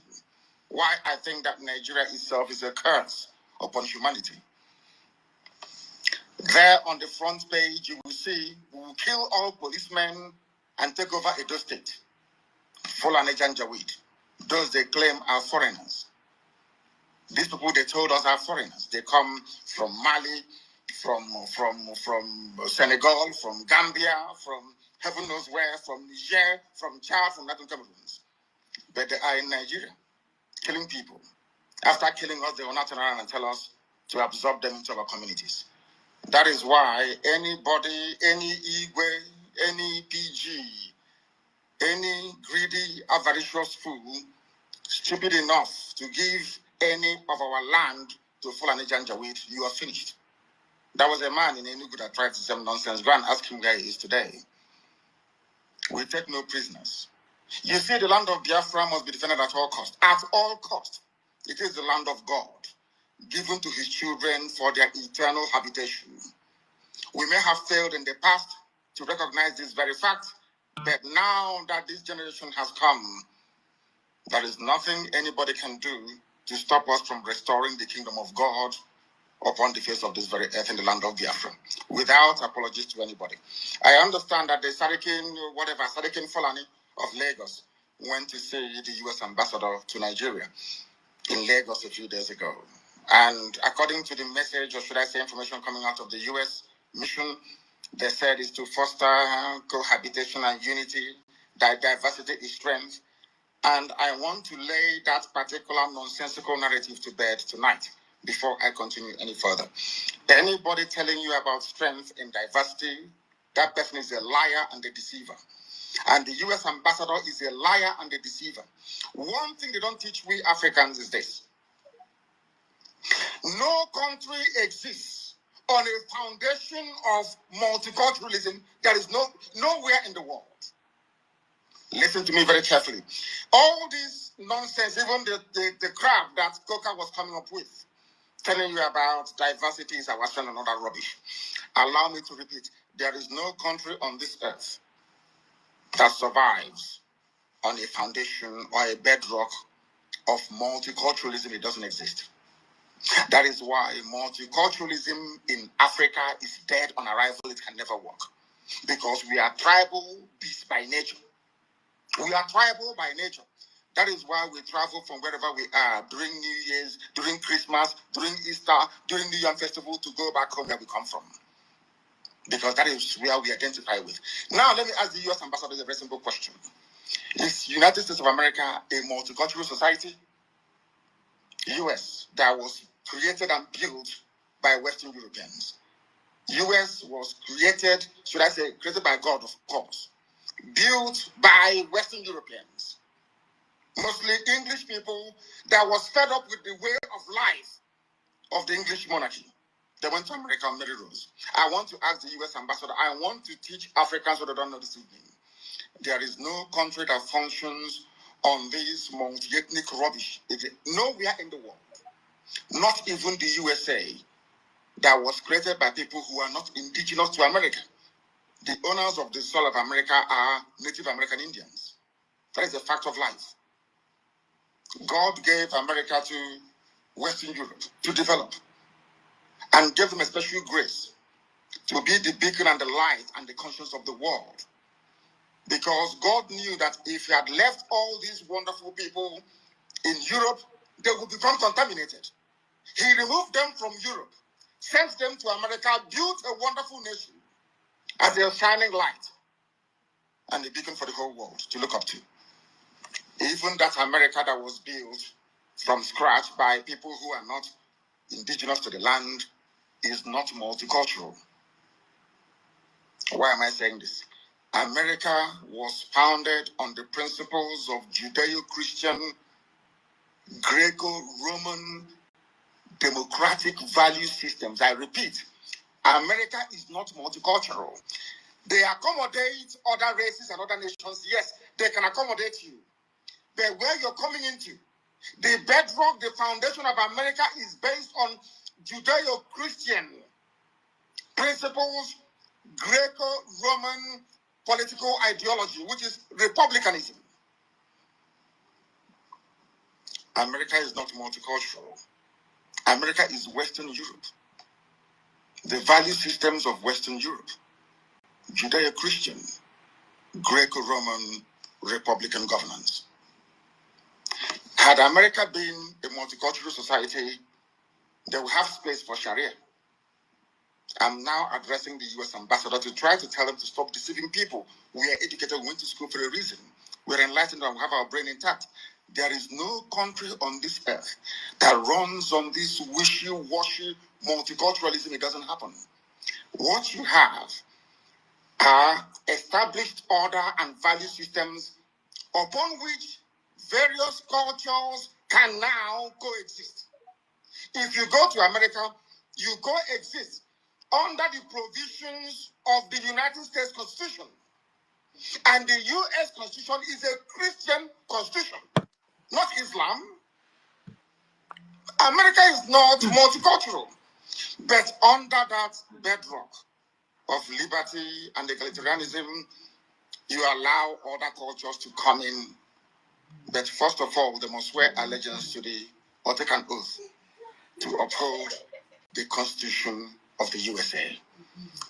Speaker 20: Why I think that Nigeria itself is a curse upon humanity. There on the front page, you will see, we will kill all policemen and take over Edo State. Fulani Janjaweed. Those they claim are foreigners. These people they told us are foreigners. They come from Mali, from Senegal, from Gambia, from heaven knows where, from Niger, from Chad, from Latin Cameroons. But they are in Nigeria, killing people. After killing us, they will not turn around and tell us to absorb them into our communities. That is why anybody, any Igwe, any PG, any greedy, avaricious fool, stupid enough to give any of our land to Fulani Janjaweed, you are finished. There was a man in Enugu that tried to say nonsense. Go and ask him where he is today. We take no prisoners. You see, the land of Biafra must be defended at all costs. At all costs. It is the land of God, given to his children for their eternal habitation. We may have failed in the past to recognize this very fact that now that this generation has come, there is nothing anybody can do to stop us from restoring the kingdom of God upon the face of this very earth in the land of Biafra, without apologies to anybody. I understand that the Sarikin Fulani of Lagos went to see the U.S. ambassador to Nigeria in Lagos a few days ago. And according to the message, or should I say information coming out of the U.S. mission, they said is to foster cohabitation and unity, that diversity is strength. And I want to lay that particular nonsensical narrative to bed tonight before I continue any further. Anybody telling you about strength in diversity, that person is a liar and a deceiver. And the U.S. ambassador is a liar and a deceiver. One thing they don't teach we Africans is this. No country exists on a foundation of multiculturalism. There is nowhere in the world. Listen to me very carefully. All this nonsense, even the crap that Coca was coming up with, telling you about diversity is our strength and all that rubbish. Allow me to repeat, there is no country on this earth that survives on a foundation or a bedrock of multiculturalism. It doesn't exist. That is why multiculturalism in Africa is dead on arrival. It can never work. Because we are tribal beasts by nature. We are tribal by nature. That is why we travel from wherever we are during New Year's, during Christmas, during Easter, during the Young Festival to go back home where we come from. Because that is where we identify with. Now, let me ask the U.S. ambassador a very simple question. Is United States of America a multicultural society? U.S. that was created and built by Western Europeans. U.S. was created, should I say, created by God, of course. Built by Western Europeans. Mostly English people that was fed up with the way of life of the English monarchy. They went to America on Mary Rose. I want to ask the U.S. ambassador, I want to teach Africans what they don't know this evening. There is no country that functions on this multi-ethnic rubbish. Nowhere in the world, not even the USA, that was created by people who are not indigenous to America. The owners of the soil of America are Native American Indians. That is a fact of life. God gave America to Western Europe to develop and gave them a special grace to be the beacon and the light and the conscience of the world. Because God knew that if he had left all these wonderful people in Europe, they would become contaminated. He removed them from Europe, sent them to America, built a wonderful nation as a shining light and a beacon for the whole world to look up to. Even that America that was built from scratch by people who are not indigenous to the land is not multicultural. Why am I saying this? America was founded on the principles of Judeo-Christian, Greco-Roman, democratic value systems. I repeat, America is not multicultural. They accommodate other races and other nations. Yes, they can accommodate you. But where you're coming into, the bedrock, the foundation of America is based on Judeo-Christian principles, Greco-Roman political ideology, which is republicanism. America is not multicultural. America is Western Europe. The value systems of Western Europe, Judeo-Christian, Greco-Roman, Republican governance. Had America been a multicultural society, they would have space for Sharia. I'm now addressing the U.S. ambassador to try to tell them to stop deceiving people. We are educated, we went to school for a reason. We're enlightened and we have our brain intact. There is no country on this earth that runs on this wishy-washy multiculturalism. It doesn't happen. What you have are established order and value systems upon which various cultures can now coexist. If you go to America, you coexist under the provisions of the United States Constitution. And the U.S. Constitution is a Christian constitution, not Islam. America is not multicultural, but under that bedrock of liberty and egalitarianism, you allow other cultures to come in. But first of all, they must swear allegiance to or take an oath to uphold the Constitution of the USA.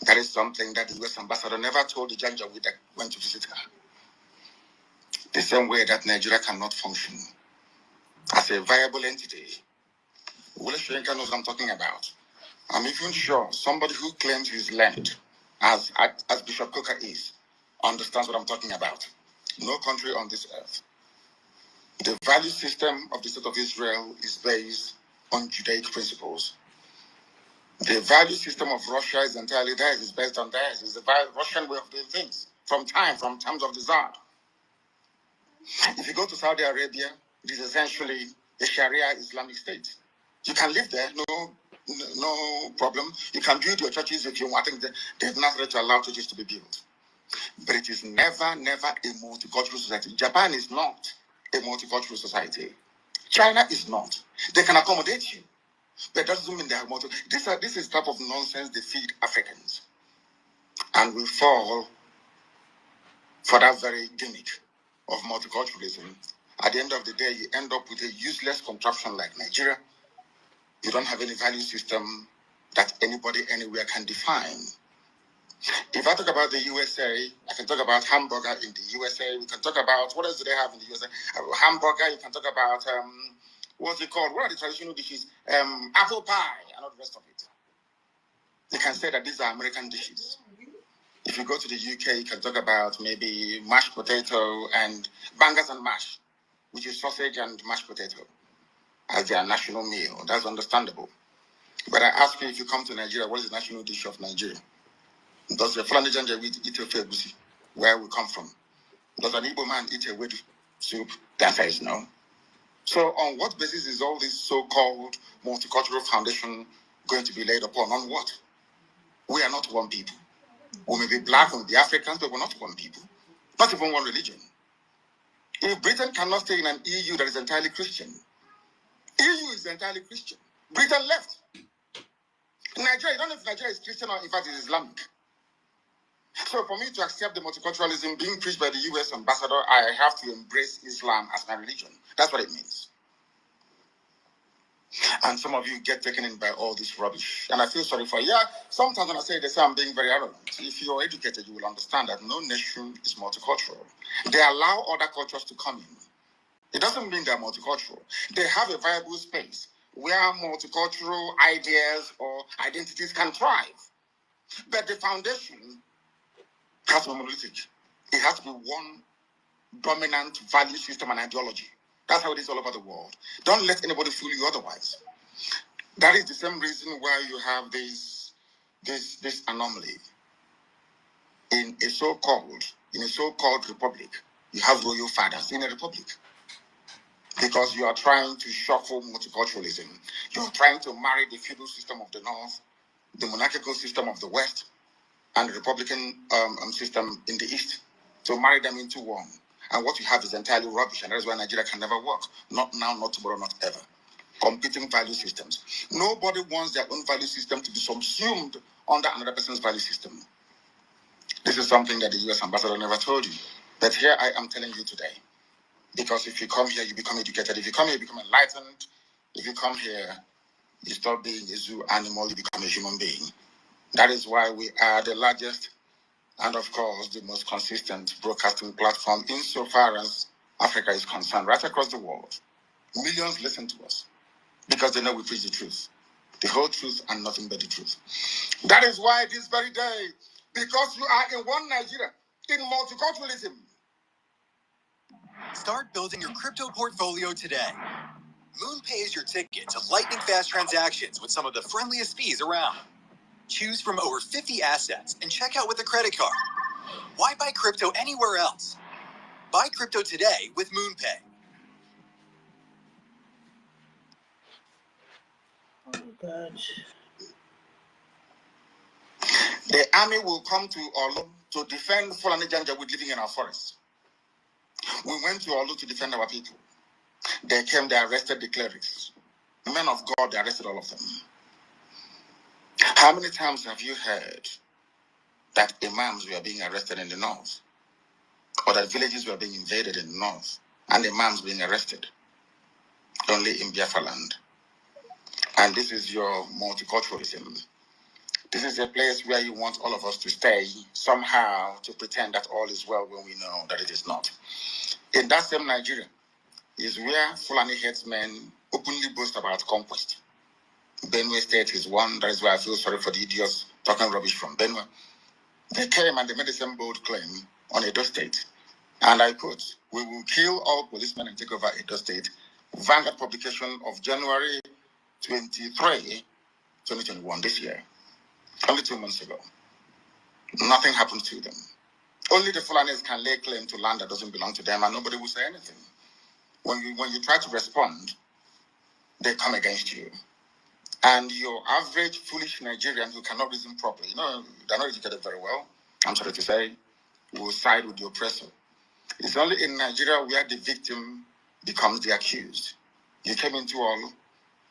Speaker 20: That is something that the US ambassador never told the Janjaweed that went to visit her. The same way that Nigeria cannot function as a viable entity. Wole Soyinka knows what I'm talking about. I'm even sure somebody who claims his land, as Bishop Coker is, understands what I'm talking about. No country on this earth. The value system of the State of Israel is based on Judaic principles. The value system of Russia is entirely theirs, is based on theirs. It's the Russian way of doing things from times of the Tsar. If you go to Saudi Arabia, it is essentially a Sharia Islamic state. You can live there, no problem. You can build your churches if you want. I think they've not ready to allow churches to be built. But it is never a multicultural society. Japan is not a multicultural society. China is not. They can accommodate you, but that doesn't mean they are multicultural. This is type of nonsense they feed Africans. And we fall for that very gimmick of multiculturalism. At the end of the day, you end up with a useless contraption like Nigeria. You don't have any value system that anybody anywhere can define. If I talk about the USA, I can talk about hamburger in the USA. We can talk about, what else do they have in the USA? Hamburger, you can talk about, what's it called? What are the traditional dishes? Apple pie and all the rest of it. You can say that these are American dishes. If you go to the UK, you can talk about maybe mashed potato and bangers and mash, which is sausage and mashed potato, as their national meal. That's understandable. But I ask you, if you come to Nigeria, what is the national dish of Nigeria? Does the Fulani Janjaweed eat a fegusi, where we come from? Does an Igbo man eat a wedu soup? The answer is no. So on what basis is all this so-called multicultural foundation going to be laid upon? On what? We are not one people. We may be black, we may be Africans, but we're not one people. Not even one religion. If Britain cannot stay in an EU that is entirely Christian, EU is entirely Christian. Britain left. Nigeria, you don't know if Nigeria is Christian or in fact is Islamic. So for me to accept the multiculturalism being preached by the US ambassador, I have to embrace Islam as my religion. That's what it means. And some of you get taken in by all this rubbish. And I feel sorry for you. Yeah, sometimes when I say this, I'm being very arrogant. If you're educated, you will understand that no nation is multicultural. They allow other cultures to come in. It doesn't mean they're multicultural. They have a viable space where multicultural ideas or identities can thrive. But the foundation has to be monolithic. It has to be one dominant value system and ideology. That's how it is all over the world. Don't let anybody fool you otherwise. That is the same reason why you have this anomaly. In a so-called republic, you have royal fathers in a republic. Because you are trying to shuffle multiculturalism. You are trying to marry the feudal system of the North, the monarchical system of the West, and the Republican system in the East, to marry them into one. And what you have is entirely rubbish, and that is why Nigeria can never work. Not now, not tomorrow, not ever. Competing value systems. Nobody wants their own value system to be subsumed under another person's value system. This is something that the US ambassador never told you. But here I am telling you today. Because if you come here, you become educated. If you come here, you become enlightened. If you come here, you stop being a zoo animal, you become a human being. That is why we are the largest and, of course, the most consistent broadcasting platform insofar as Africa is concerned, right across the world. Millions listen to us because they know we preach the truth, the whole truth and nothing but the truth. That is why this very day, because you are in one Nigeria, in multiculturalism.
Speaker 21: Start building your crypto portfolio today. MoonPay is your ticket to lightning-fast transactions with some of the friendliest fees around. Choose from over 50 assets and check out with a credit card. Why buy crypto anywhere else? Buy crypto today with MoonPay.
Speaker 10: Oh, God.
Speaker 20: The army will come to Olu to defend Fulani Janjaweed living in our forests. We went to Olu to defend our people. They came, they arrested the clerics. Men of God, they arrested all of them. How many times have you heard that imams were being arrested in the north, or that villages were being invaded in the north, and imams being arrested only in Biafra land. And this is your multiculturalism. This is a place where you want all of us to stay somehow to pretend that all is well when we know that it is not. In that same Nigeria is where Fulani headsmen openly boast about conquest. Benue State is one. That is why I feel sorry for the idiots talking rubbish from Benue. They came and they made the same bold claim on Edo State. And I quote, "We will kill all policemen and take over Edo State." Vanguard publication of January 23, 2021, this year. Only 2 months ago. Nothing happened to them. Only the Fulanis can lay claim to land that doesn't belong to them, and nobody will say anything. When you try to respond, they come against you. And your average foolish Nigerian who cannot reason properly, they're not educated very well, I'm sorry to say, will side with the oppressor. It's only in Nigeria where the victim becomes the accused. You came into Olu,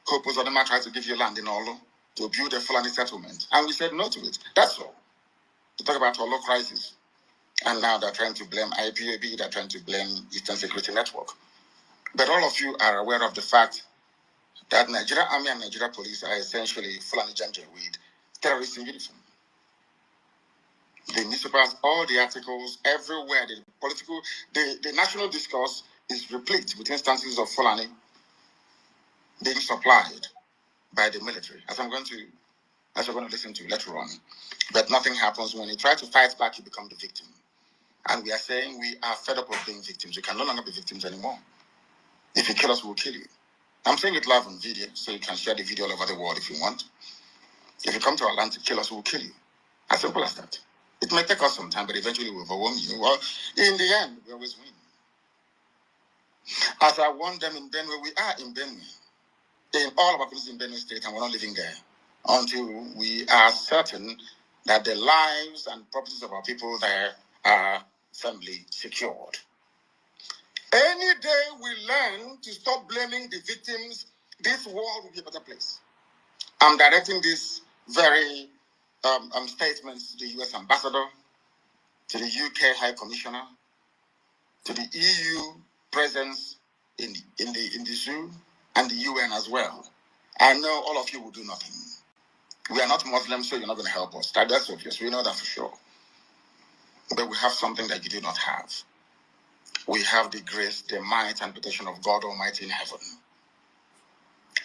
Speaker 20: Hope Uzodinma tried to give you land in Olu to build a Fulani settlement, and we said no to it. That's all. To talk about Olu crisis. And now they're trying to blame IPOB, they're trying to blame Eastern Security Network. But all of you are aware of the fact that Nigeria Army and Nigeria Police are essentially Fulani Janjaweed terrorists in uniform. The newspapers, all the articles, everywhere, the national discourse is replete with instances of Fulani being supplied by the military, as we're going to listen to later on. But nothing happens. When you try to fight back, you become the victim. And we are saying we are fed up of being victims. We can no longer be victims anymore. If you kill us, we'll kill you. I'm saying it live on video, so you can share the video all over the world if you want. If you come to our land to kill us, we'll kill you. As simple as that. It may take us some time, but eventually we'll overwhelm you. Well, in the end, we always win. As I warned them in Benue, we are in Benue. In all of our places in Benue State, and we're not living there until we are certain that the lives and properties of our people there are firmly secured. Any day we learn to stop blaming the victims, this world will be a better place. I'm directing this very statements to the US Ambassador, to the UK High Commissioner, to the EU presence in the zoo, and the UN as well. I know all of you will do nothing. We are not Muslims, so you're not going to help us. That's obvious. We know that for sure. But we have something that you do not have. We have the grace, the might, and protection of God Almighty in heaven.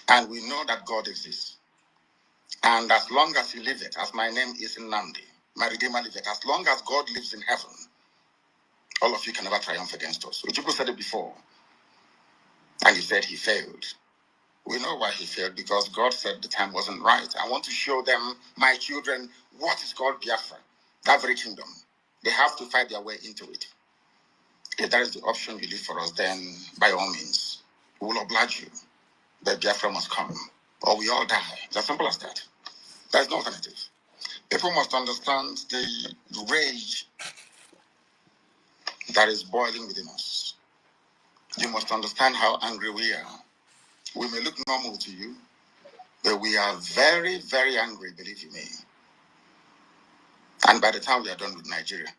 Speaker 20: And we know that God exists. And as long as He liveth, as my name is Nnamdi, my Redeemer liveth, as long as God lives in heaven, all of you can never triumph against us. Ojukwu said it before, and he said he failed. We know why he failed, because God said the time wasn't right. I want to show them, my children, what is called Biafra, that very kingdom. They have to fight their way into it. If that is the option you leave for us, then by all means, we will oblige you. But Biafra must come, or we all die. It's as simple as that. There's no alternative. People must understand the rage that is boiling within us. You must understand how angry we are. We may look normal to you, but we are very, very angry, believe you me. And by the time we are done with Nigeria,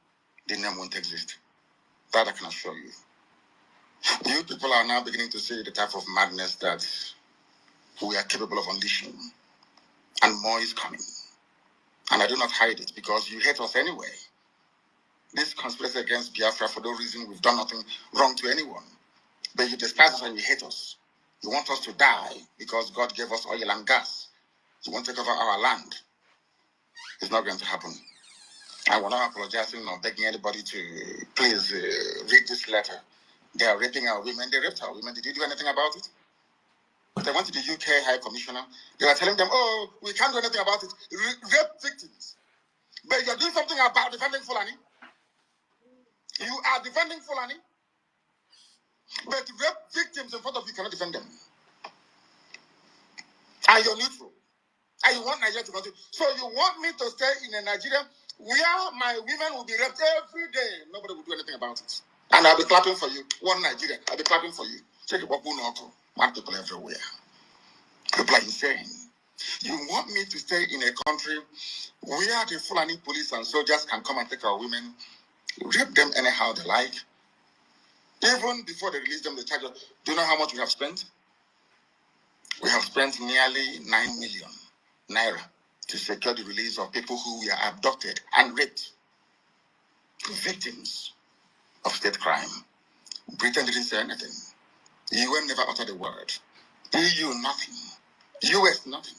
Speaker 20: the name won't exist. That I can assure you. You people are now beginning to see the type of madness that we are capable of unleashing. And more is coming. And I do not hide it, because you hate us anyway. This conspiracy against Biafra, for no reason, we've done nothing wrong to anyone. But you despise us and you hate us. You want us to die because God gave us oil and gas. You want to take over our land. It's not going to happen. I will not apologizing or begging anybody to please read this letter. They are raping our women. They raped our women. Did you do anything about it? They went to the UK High Commissioner. They were telling them, oh, we can't do anything about it. Rape victims. But you're doing something about defending Fulani. You are defending Fulani. But rape victims in front of you cannot defend them. And you're neutral. And you want Nigeria to continue. So you want me to stay in a Nigeria where my women will be raped every day. Nobody will do anything about it. And I'll be clapping for you. One Nigeria, I'll be clapping for you. Check it up, mad people everywhere. People are insane. You want me to stay in a country where the Fulani police and soldiers can come and take our women, rape them anyhow they like? Even before they release them, they charge us. Do you know how much we have spent? We have spent nearly 9 million naira to secure the release of people who were abducted and raped, victims of state crime. Britain didn't say anything. UN never uttered a word. EU, nothing. US, nothing.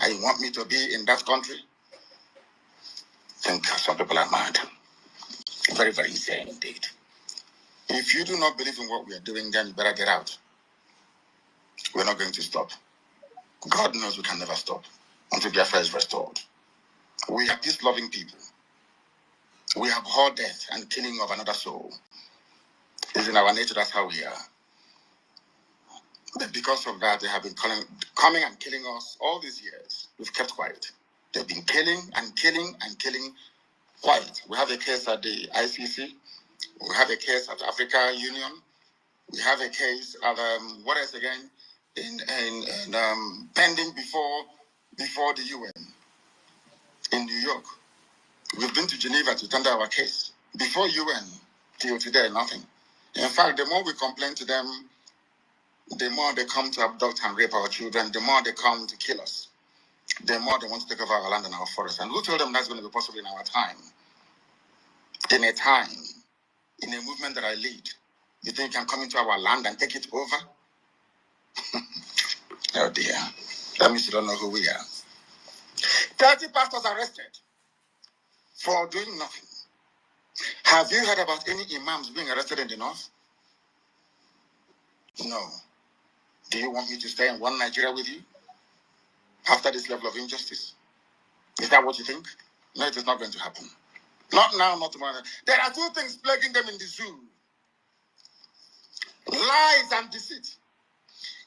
Speaker 20: And you want me to be in that country? I think some people are mad. Very, very insane indeed. If you do not believe in what we are doing, then you better get out. We're not going to stop. God knows we can never stop until Biafra is restored. We are peace-loving people. We abhor death and killing of another soul. It's in our nature, that's how we are. But because of that, they have been coming and killing us all these years. We've kept quiet. They've been killing and killing and killing quiet. We have a case at the ICC. We have a case at Africa Union. We have a case at what else again? Pending before the UN in New York. We've been to Geneva to tender our case. Before UN, till today, nothing. In fact, the more we complain to them, the more they come to abduct and rape our children, the more they come to kill us, the more they want to take over our land and our forests. And who told them that's going to be possible in our time? In a time, in a movement that I lead, you think you can come into our land and take it over? Oh dear. That means you don't know who we are. 30 pastors arrested for doing nothing. Have you heard about any imams being arrested in the north? No. Do you want me to stay in one Nigeria with you after this level of injustice? Is that what you think? No, it is not going to happen. Not now, not tomorrow. There are two things plaguing them in the zoo: lies and deceit.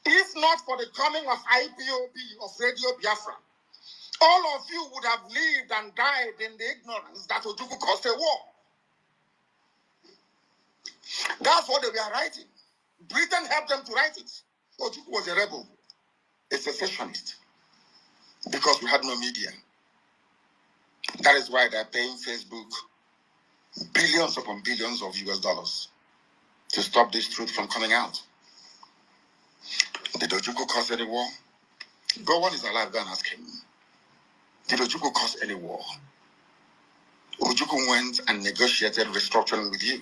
Speaker 20: If not for the coming of IPOB, of Radio Biafra, all of you would have lived and died in the ignorance that Ojukwu caused a war. That's what they were writing. Britain helped them to write it. Ojukwu was a rebel, a secessionist, because we had no media. That is why they're paying Facebook billions upon billions of US dollars to stop this truth from coming out. Did Ojukwu cause any war? Go on is alive, go and ask him. Did Ojukwu cause any war? Ojukwu went and negotiated restructuring with you.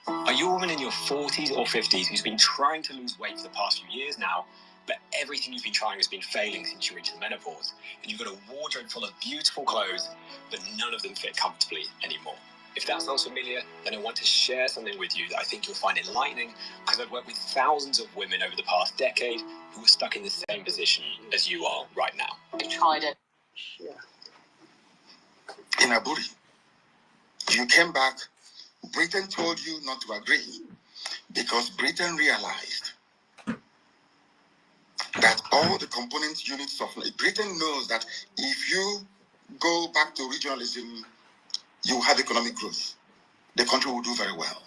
Speaker 9: Are you a woman in your 40s or 50s who's been trying to lose weight for the past few years now, but everything you've been trying has been failing since you reached the menopause, and you've got a wardrobe full of beautiful clothes, but none of them fit comfortably anymore? If that sounds familiar, then I want to share something with you that I think you'll find enlightening, because I've worked with thousands of women over the past decade who are stuck in the same position as you are right now. I tried it.
Speaker 20: In Aburi, you came back. Britain told you not to agree because Britain realized that all the component units of Britain knows that if you go back to regionalism, you have economic growth. The country will do very well.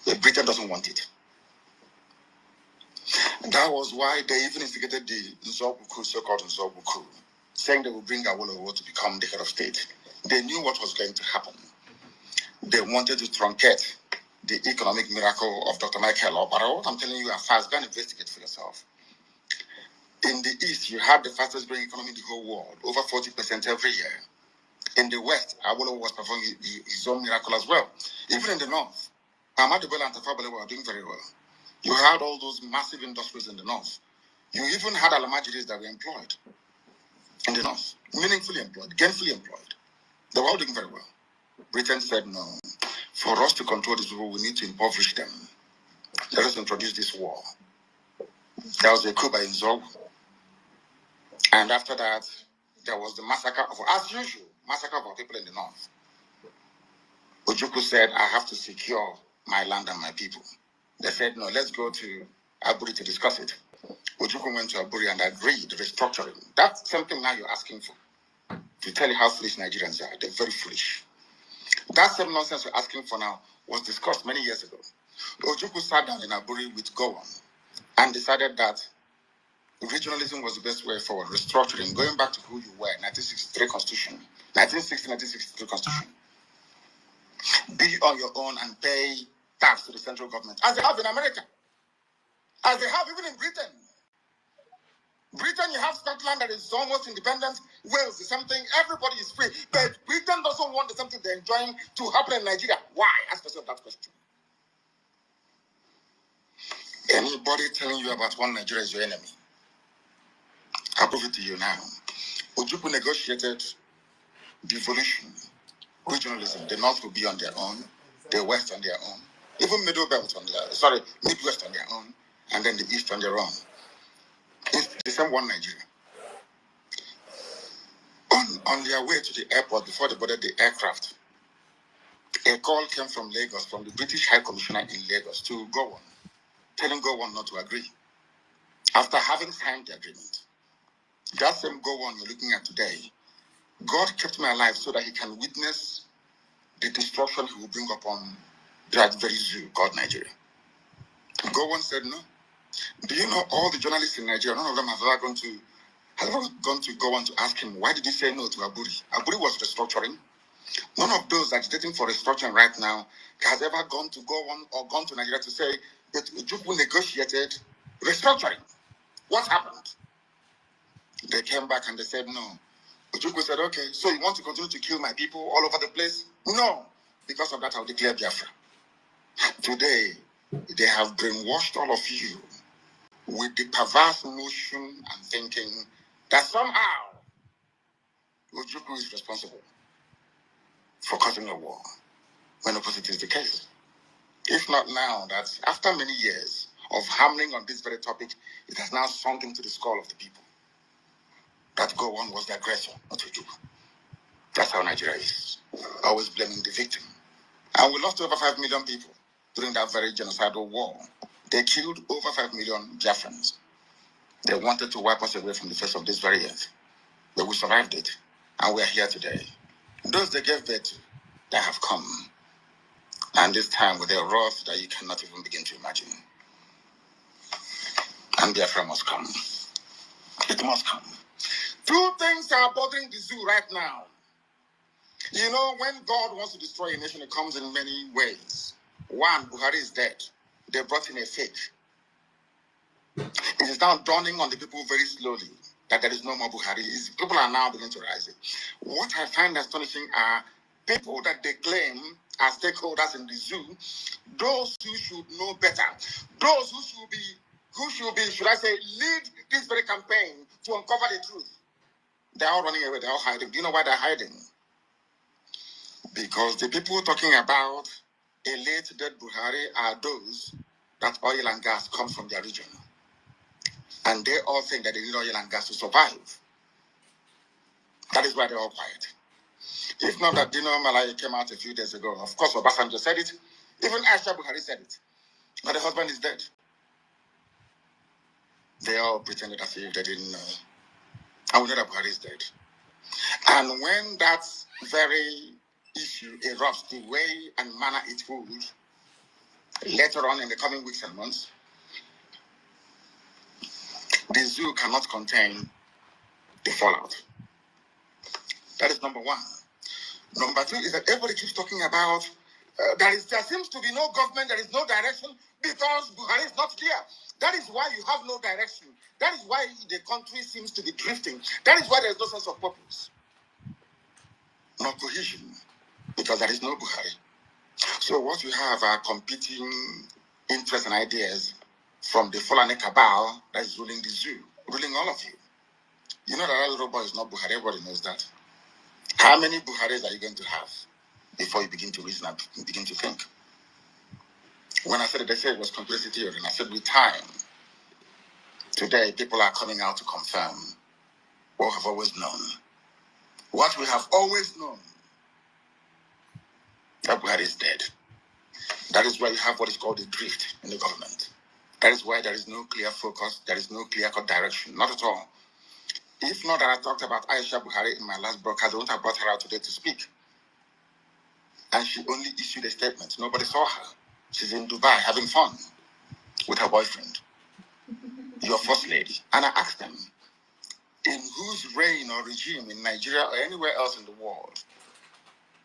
Speaker 20: But Britain doesn't want it. That was why they even instigated the Nzobuku, so-called Nzobuku, saying they will bring Awolowo to become the head of state. They knew what was going to happen. They wanted to truncate the economic miracle of Dr. Michael Obaro. What I'm telling you are fast. Go and investigate for yourself. In the East, you have the fastest growing economy in the whole world, over 40% every year. In the West, Awolowo was performing his own miracle as well. Even in the North, Ahmadu Bello and Tafawa Balewa were doing very well. You had all those massive industries in the North. You even had Alamajiris that were employed in the North, meaningfully employed, gainfully employed. They were all doing very well. Britain said, no, for us to control these people, we need to impoverish them. Let us introduce this war. There was a coup by Nzog. And after that, there was the massacre of, as usual, massacre of our people in the North. Ojukwu said, I have to secure my land and my people. They said, no, let's go to Aburi to discuss it. Ojukwu went to Aburi and agreed restructuring. That's something now you're asking for. To tell you how foolish Nigerians are. They're very foolish. That same nonsense we're asking for now was discussed many years ago. Ojukwu sat down in Aburi with Gowon and decided that regionalism was the best way forward. Restructuring, going back to who you were, 1963 Constitution, 1963 Constitution. Be on your own and pay tax to the central government, as they have in America, as they have even in Britain. Britain, you have Scotland that is almost independent. Wales is something, everybody is free. But Britain doesn't want the something they're enjoying to happen in Nigeria. Why? Ask yourself that question. Anybody telling you about one Nigeria is your enemy, I'll prove it to you now. Ojukwu negotiated devolution, regionalism. The North will be on their own, the West on their own, even Middle Belt on their, Midwest on their own, and then the East on their own. It's the same one Nigeria. On their way to the airport, before they boarded the aircraft, a call came from Lagos, from the British High Commissioner in Lagos to Gowon, telling Gowon not to agree. After having signed the agreement, that same Gowon you're looking at today, God kept me alive so that he can witness the destruction he will bring upon that very zoo called Nigeria. Gowon said no. Do you know all the journalists in Nigeria, none of them have ever gone to Gowon to ask him, why did he say no to Aburi? Aburi was restructuring. None of those agitating for restructuring right now has ever gone to Gowon or gone to Nigeria to say that Ojukwu negotiated restructuring. What happened? They came back and they said no. Ojukwu said, okay, so you want to continue to kill my people all over the place? No. Because of that, I'll declare Biafra. Today, they have brainwashed all of you with the perverse notion and thinking that somehow Ojukwu is responsible for causing a war, when opposite is the case. If not now, that after many years of hammering on this very topic, it has now sunk into the skull of the people that Gowon was the aggressor, not Ojukwu. That's how Nigeria is, always blaming the victim. And we lost over 5 million people during that very genocidal war. They killed over 5 million Biafrans. They wanted to wipe us away from the face of this very earth. But we survived it, and we are here today. Those they gave birth to, they have come. And this time with a wrath that you cannot even begin to imagine. And Biafra must come. It must come. Two things are bothering the zoo right now. You know, when God wants to destroy a nation, it comes in many ways. One, Buhari is dead. They brought in a fake. It is now dawning on the people very slowly that there is no more Buhari. People are now beginning to rise. What I find astonishing are people that they claim are stakeholders in the zoo, those who should know better, those who should be, should I say, lead this very campaign to uncover the truth. They're all running away, they're all hiding. Do you know why they're hiding? Because the people talking about a late dead Buhari are those that oil and gas comes from their region. And they all think that they need oil and gas to survive. That is why they're all quiet. If not that Dino Malai came out a few days ago, of course Obasanjo said it, even Aisha Buhari said it, but the husband is dead. They all pretended as if they didn't know. And we know that Buhari is dead. And when that very issue erupts the way and manner it would, later on in the coming weeks and months, the zoo cannot contain the fallout. That is number one. Number two is that everybody keeps talking about there seems to be no government, there is no direction because Buhari is not there. That is why you have no direction. That is why the country seems to be drifting. That is why there is no sense of purpose, no cohesion, because there is no Buhari. So what you have are competing interests and ideas from the Fulani cabal that is ruling the zoo, ruling all of you. You know that little boy is not Buhari, everybody knows that. How many Buharis are you going to have before you begin to reason and begin to think? When I said it, they said it was conspiracy theory, and I said with time, today people are coming out to confirm what we have always known. What we have always known, that Buhari is dead. That is why you have what is called a drift in the government. That is why there is no clear focus, there is no clear-cut direction, not at all. If not that I talked about Aisha Buhari in my last broadcast, I wouldn't have brought her out today to speak. And she only issued a statement. Nobody saw her. She's in Dubai having fun with her boyfriend. your first lady. And I asked them, in whose reign or regime in Nigeria or anywhere else in the world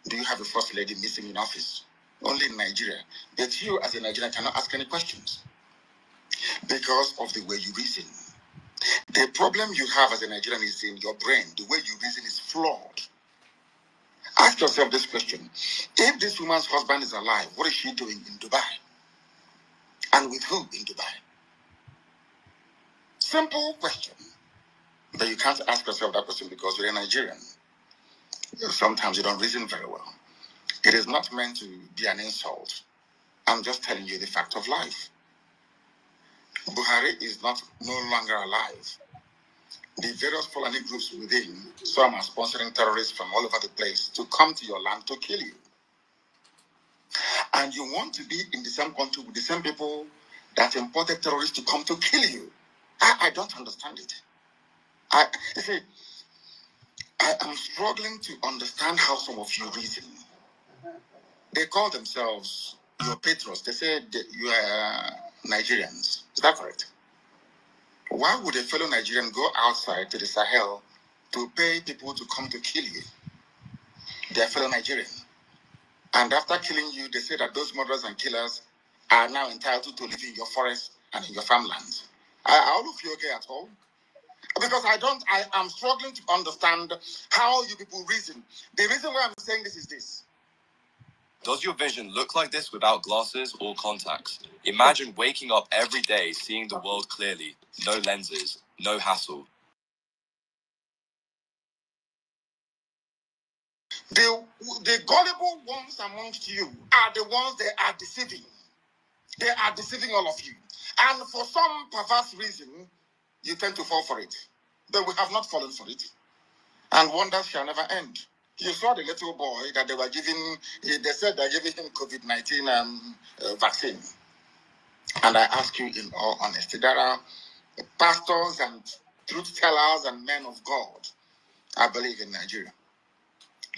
Speaker 20: do you have a first lady missing in office? Only in Nigeria. But you, as a Nigerian, cannot ask any questions because of the way you reason. The problem you have as a Nigerian is in your brain. The way you reason is flawed. Ask yourself this question. If this woman's husband is alive, what is she doing in Dubai? And with who in Dubai? Simple question. But you can't ask yourself that question because you're a Nigerian. Sometimes you don't reason very well. It is not meant to be an insult. I'm just telling you the fact of life. Buhari is no longer alive. The various Fulani groups within, some are sponsoring terrorists from all over the place to come to your land to kill you. And you want to be in the same country with the same people that imported terrorists to come to kill you. I don't understand it. You see, I am struggling to understand how some of you reason. They call themselves your patrons. They say you are Nigerians. Is that correct? Why would a fellow Nigerian go outside to the Sahel to pay people to come to kill you? They are fellow Nigerian. And after killing you, they say that those murderers and killers are now entitled to live in your forest and in your farmlands. Are all of you okay at all? Because I am struggling to understand how you people reason. The reason why I'm saying this is this.
Speaker 21: Does your vision look like this without glasses or contacts? Imagine waking up every day seeing the world clearly. No lenses, no hassle.
Speaker 20: The gullible ones amongst you are the ones they are deceiving. They are deceiving all of you. And for some perverse reason, you tend to fall for it. But we have not fallen for it. And wonders shall never end. You saw the little boy that they were giving, they said they're giving him COVID-19 vaccine. And I ask you in all honesty, there are pastors and truth tellers and men of God, I believe, in Nigeria.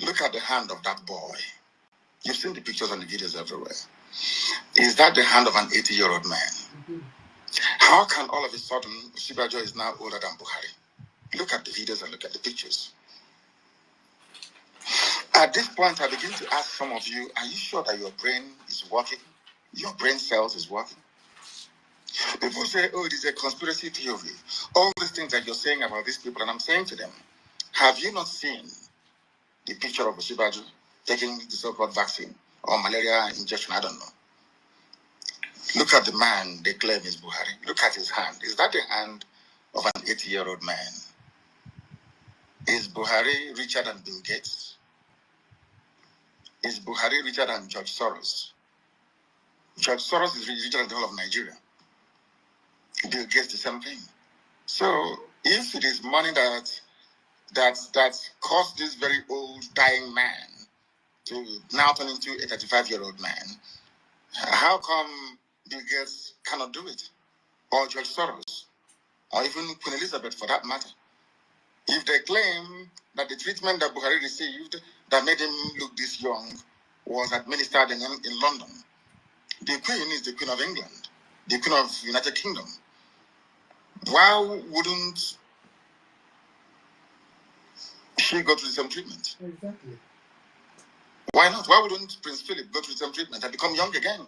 Speaker 20: Look at the hand of that boy. You've seen the pictures and the videos everywhere. Is that the hand of an 80-year-old man? How can all of a sudden Sibajo is now older than Buhari? Look at the videos and look at the pictures. At this point, I begin to ask some of you, are you sure that your brain is working? Your brain cells is working? People say, oh, it is a conspiracy theory. All these things that you're saying about these people, and I'm saying to them, have you not seen the picture of Sibajo taking the so-called vaccine or malaria injection? I don't know. Look at the man they claim is Buhari. Look at his hand. Is that the hand of an 80-year-old man? Is Buhari richer than Bill Gates? Is Buhari richer than George Soros? George Soros is richer than the whole of Nigeria. Bill Gates, the same thing. So if it is money that caused this very old dying man to now turn into a 35-year-old man, how come Bill Gates cannot do it? Or George Soros? Or even Queen Elizabeth for that matter? If they claim that the treatment that Buhari received that made him look this young was administered in London, the Queen is the Queen of England, the Queen of United Kingdom. Why wouldn't she go through the same treatment?
Speaker 2: Exactly.
Speaker 20: Why not? Why wouldn't Prince Philip go through the same treatment and become young again?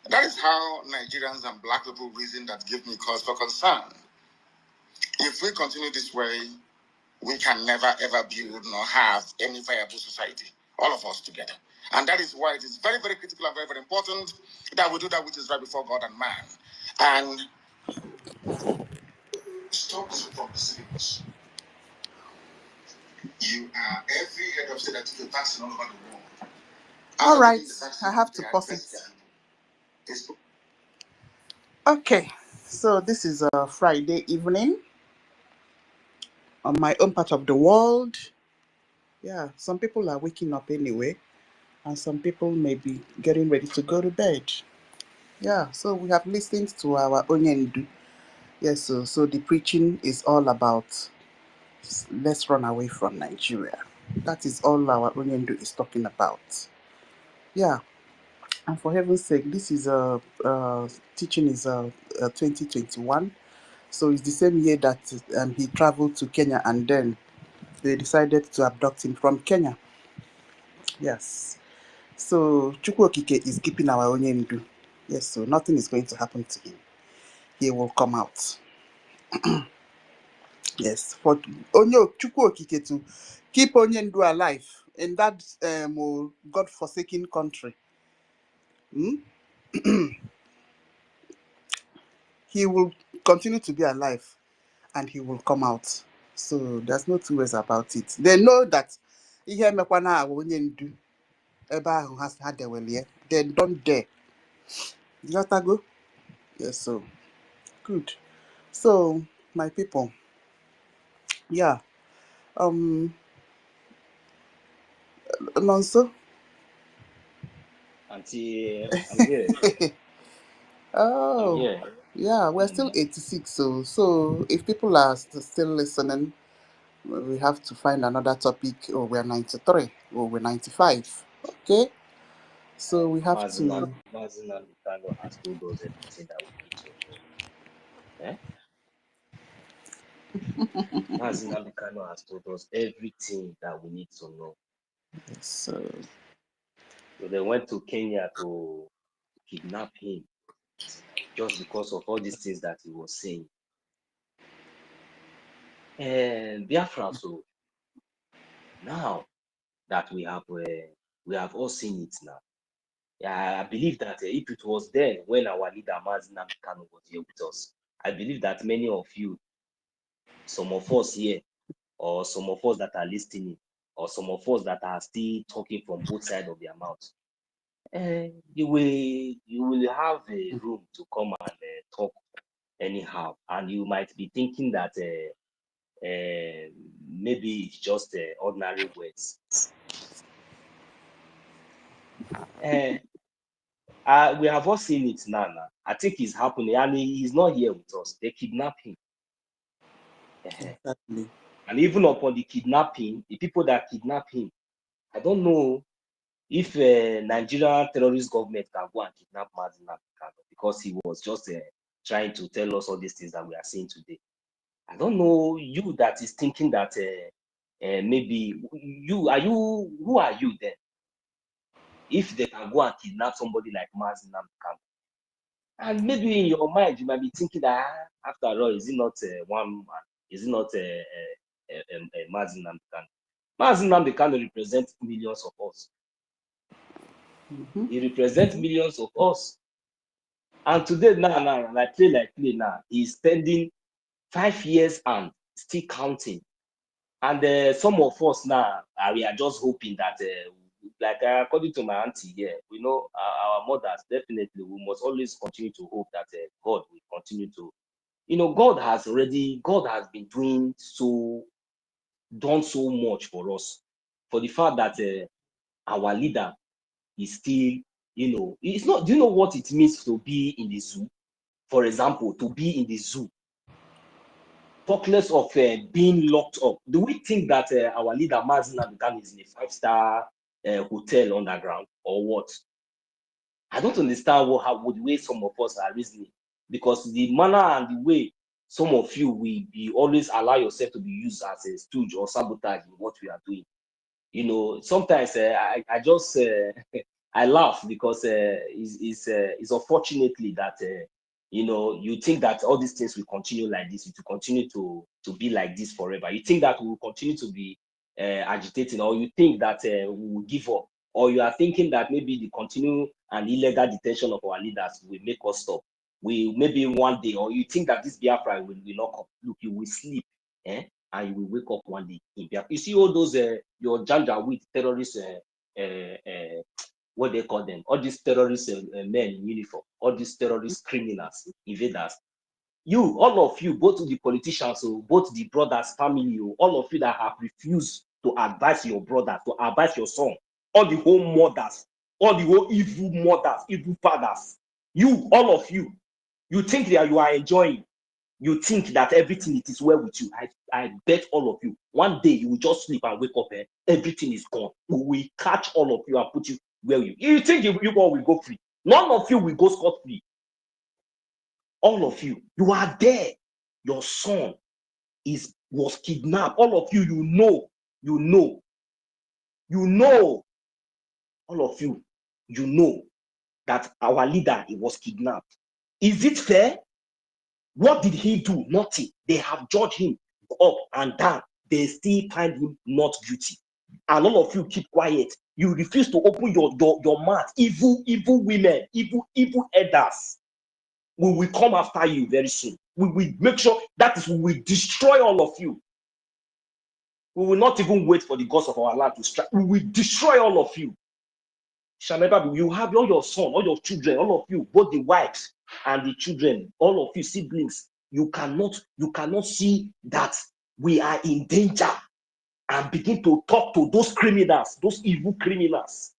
Speaker 20: That is how Nigerians and black people reason that give me cause for concern. If we continue this way, we can never ever build nor have any viable society, all of us together. And that is why it is very, very critical and very, very important that we do that which is right before God and man. And stop us from deceiving us. You are every head of state that took a vaccine all over the world.
Speaker 2: All right, I have to pause it. Okay, so this is a Friday evening on my own part of the world. Yeah, some people are waking up anyway, and some people may be getting ready to go to bed. Yeah, so we have listened to our Onyendu. Yes, so the preaching is all about let's run away from Nigeria. That is all our Onyendu is talking about. Yeah, and for heaven's sake, this is a teaching is 2021. So it's the same year that he traveled to Kenya, and then they decided to abduct him from Kenya. Yes. So Chukwu Okike is keeping our Onyendu. Yes, so nothing is going to happen to him. He will come out. Yes, for Chukwu Okike to keep Onyendu alive in that God-forsaken country. He will continue to be alive and he will come out. So there's no two ways about it. They know that ihe mekwana awa Onyendu ebe ahụ ha dewelie. They don't dare. You got to go? Yes, so good. So my people, yeah. Nonso.
Speaker 3: Auntie, I'm here. I'm
Speaker 2: Oh,
Speaker 3: here.
Speaker 2: yeah, we're still 86. So if people are still listening, we have to find another topic. Oh, we're 93. Oh, we're 95. Okay. So we have to.
Speaker 3: Mazin Lukano has told us everything that we need to know. Mazin Lukano has told us everything that we need to know.
Speaker 2: So
Speaker 3: they went to Kenya to kidnap him just because of all these things that he was saying. And Biafra, so now that we have all seen it now. Yeah, I believe that if it was then when our leader Mazin Lukano was here with us, I believe that many of you, some of us here, or some of us that are listening, or some of us that are still talking from both sides of their mouth, you will have a room to come and talk anyhow, and you might be thinking that maybe it's just ordinary words. We have all seen it now. I think it's happening, and he's not here with us. They kidnap him.
Speaker 2: Exactly.
Speaker 3: And even upon the kidnapping, the people that kidnap him, I don't know if Nigerian terrorist government can go and kidnap Mazin Lukano because he was just trying to tell us all these things that we are seeing today. I don't know you that is thinking that maybe who are you then? If they can go and kidnap somebody like Mazin Lukano, and maybe in your mind you might be thinking that after all, is it not one man? Is it not Mazin Lukano? Mazin Lukano represents millions of us. He represents millions of us. And today, now, like play now, he's spending 5 years and still counting. And some of us now, we are just hoping that, according to my auntie here, we know our mothers, definitely, we must always continue to hope that God will continue to, God has been done so much for us. For the fact that our leader is still, it's not, do you know what it means to be in the zoo? For example, to be in the zoo, talk less of being locked up. Do we think that our leader Mazin Lukano is in a 5-star hotel underground or what? I don't understand the way some of us are reasoning, because the manner and the way some of you will be always allow yourself to be used as a stooge or sabotage in what we are doing. Sometimes I just I laugh because it's unfortunately that you think that all these things will continue like this, it will continue to be like this forever. You think that we will continue to be agitating, or you think that we will give up, or you are thinking that maybe the continued and illegal detention of our leaders will make us stop. We maybe one day, or you think that this Biafra will not come. Look, you will sleep, and you will wake up one day in Biafra. You see all those your Janjaweed terrorists, what they call them, all these terrorist men in uniform, all these terrorist criminals, invaders. All of you, both the politicians, both the brothers, family, all of you that have refused to advise your brother, to advise your son, all the whole mothers, all the whole evil mothers, evil fathers, all of you, you think that you are enjoying. You think that everything it is well with you. I bet all of you, one day you will just sleep and wake up and everything is gone. We will catch all of you and put you where you think you all will go free. None of you will go scot-free. All of you are there. Your son was kidnapped. All of you, you know, all of you, you know that our leader, he was kidnapped. Is it fair? What did he do? Nothing. They have judged him up and down. They still find him not guilty. And all of you keep quiet. You refuse to open your mouth. Evil women, evil elders. We will come after you very soon. We will make sure we will destroy all of you. We will not even wait for the gods of our land to strike. We will destroy all of you. Shall never be. You have all your sons, all your children, all of you, both the wives and the children, all of you siblings. You cannot see that we are in danger and begin to talk to those criminals, those evil criminals.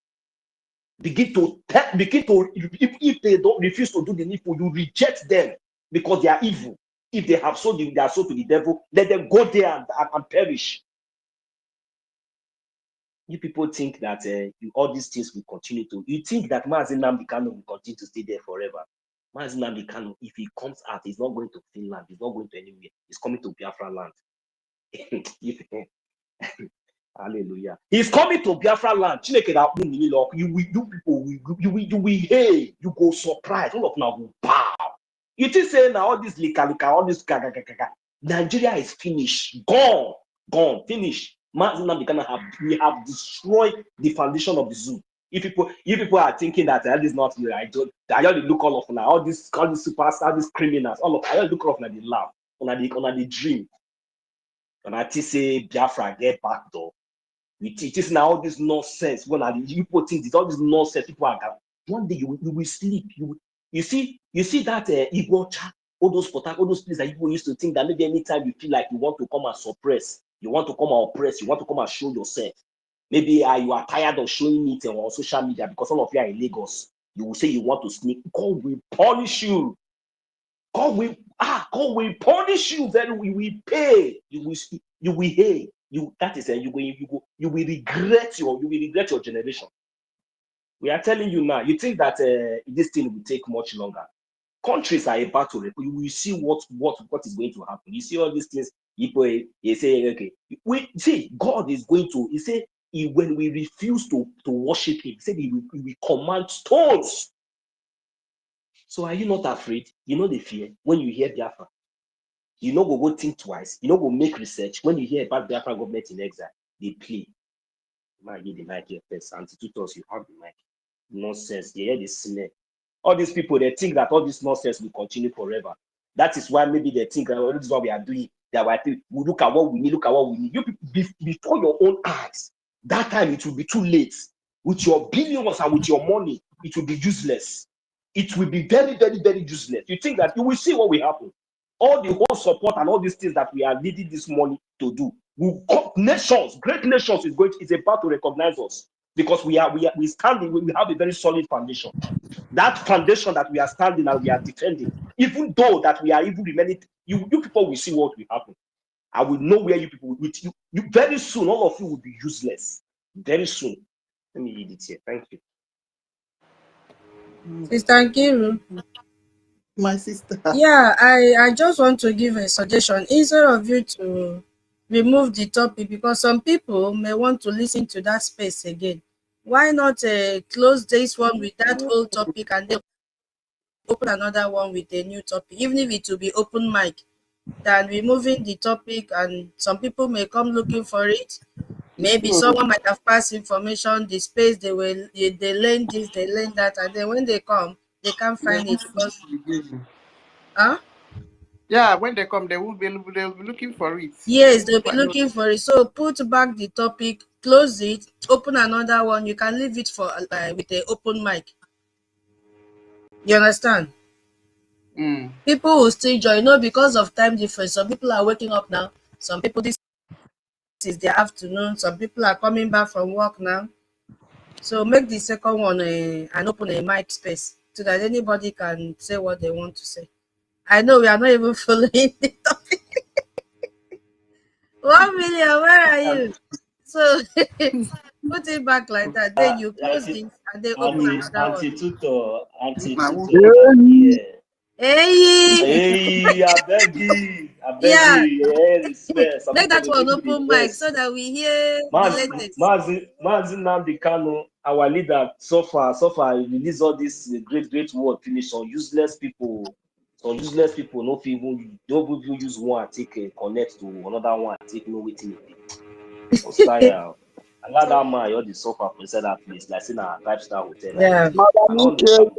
Speaker 3: Begin to if they don't refuse to do the needful, you reject them because they are evil. If they have sold their soul to the devil, let them go there and perish. You people think that all these things will continue to. You think that Mazi Nnamdi Kanu will continue to stay there forever? Mazi Nnamdi Kanu, if he comes out, he's not going to Finland. He's not going to anywhere. He's coming to Biafra land. Hallelujah. He's coming to Biafra land. You will hey, you go surprise. All of now will bow. You think say now all this lika, all this Nigeria is finished. Gone, finished. We have destroyed the foundation of the zoo. If people are thinking that that is not here, I only look all of now, all these superstars, these criminals, all of I only look off now the laugh, on the dream. And I say Biafra get back though. It is now all this nonsense. When people think it's all this nonsense, people are gone. One day you will sleep. You see that Igbo, all those places that people used to think that maybe anytime you feel like you want to come and suppress, you want to come and oppress, you want to come and show yourself. Maybe you are tired of showing it on social media because all of you are in Lagos. You will say you want to sneak. God will punish you. God will punish you. Then we will pay. You will pay. That is you will regret your generation. We are telling you now. You think that this thing will take much longer? Countries are about to. You will see what is going to happen. You see all these things. People say, okay, we see God is going to. He said, when we refuse to worship Him, he said he will command stones. So are you not afraid? You know the fear when you hear Biafra. You know go think twice. You know go make research. When you hear about Biafra government in exile, they play. Man, get the mic here first. Anti-tutors, you have the mic. Nonsense. They hear the snare. All these people, they think that all this nonsense will continue forever. That is why maybe they think that this is what we are doing. That we look at what we need, You people, before your own eyes, that time it will be too late. With your billions and with your money, it will be useless. It will be very, very, very useless. You think that you will see what will happen. All the whole support and all these things that we are needing this money to do. Nations, great nations is about to recognize us because we standing, we have a very solid foundation. That foundation that we are standing and we are defending, even though that we are even remaining, you people will see what will happen. I will know where you people with you very soon. All of you will be useless very soon. Let me read it here. Thank you.
Speaker 1: Sister Nkiru.
Speaker 2: My sister.
Speaker 1: Yeah, I just want to give a suggestion. Instead of you to remove the topic, because some people may want to listen to that space again. Why not close this one with that old topic and then open another one with a new topic, even if it will be open mic, than removing the topic and some people may come looking for it. Maybe someone might have passed information, the space they learn this, they learn that, and then when they come, they can't find it because
Speaker 2: yeah, when they come, they'll be looking for it.
Speaker 1: Yes, they'll be looking for it. So put back the topic, close it, open another one. You can leave it for with the open mic. You understand? People will still join. Because of time difference. Some people are waking up now. Some people this is their afternoon. Some people are coming back from work now. So make the second one and open a mic space so that anybody can say what they want to say. I know we are not even following the topic. 1 million, where are you? So put it back like that. Then you close it and then open another one.
Speaker 3: Anti-tutor, I'm here.
Speaker 1: Hey,
Speaker 3: I beg you. I beg
Speaker 1: Yeah.
Speaker 3: you, space.
Speaker 1: Make that one open mic so that we hear the latest.
Speaker 3: Mazi Nnamdi Kanu, our leader, so far, release all this great word finish on useless people. So useless people, no even use one take connect to another one, take no waiting. Ostaya. Allow that man, you're the suffer for inside that place, like saying a 5-star hotel.
Speaker 1: Yeah.
Speaker 3: Like I don't understand.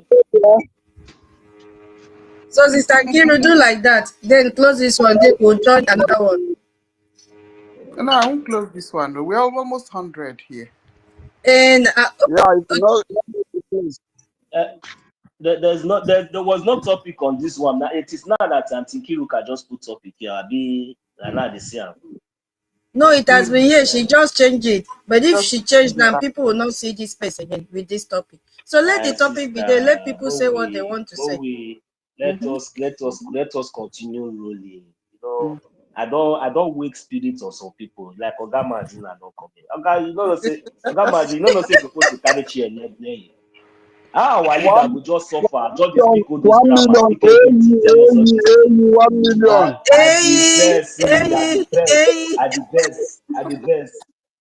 Speaker 1: So Sister Kiru, do like that. Then close this one. Then we'll join another one.
Speaker 2: No, I won't close this one. We're almost 100 here.
Speaker 1: And
Speaker 3: there was no topic on this one. Now it is now that Auntie Kiruka just put topic here.
Speaker 1: No, it has been here. She just changed it. But if she changed now, people will not see this space again with this topic. So let the topic be there. Let people say what they want to say.
Speaker 3: Let us continue rolling. You know, I don't wake spirits of some people. Like Ogama Zina don't come in. Okay, you know say Ogama Zina, you know say supposed to carry chair near you. Our leader will just suffer, just the speak all this grammar, speak everything, tell us all this.
Speaker 16: 1 million.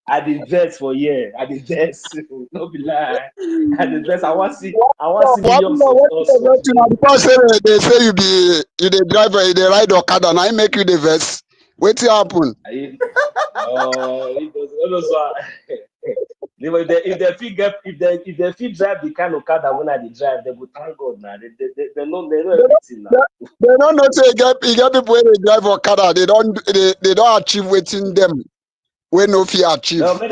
Speaker 3: At the best for year. At the best. Don't be lie. At the best. I want to see millions of us.
Speaker 16: Because they say you the driver, you the ride Okada, and I make you the vest. What's happen?
Speaker 3: If they feel drive the kind of car that when I drive, they will thank God now. They know everything now.
Speaker 16: They don't know say you get people when they drive Okada, they don't achieve waiting them. When no fear achieve.
Speaker 3: No, let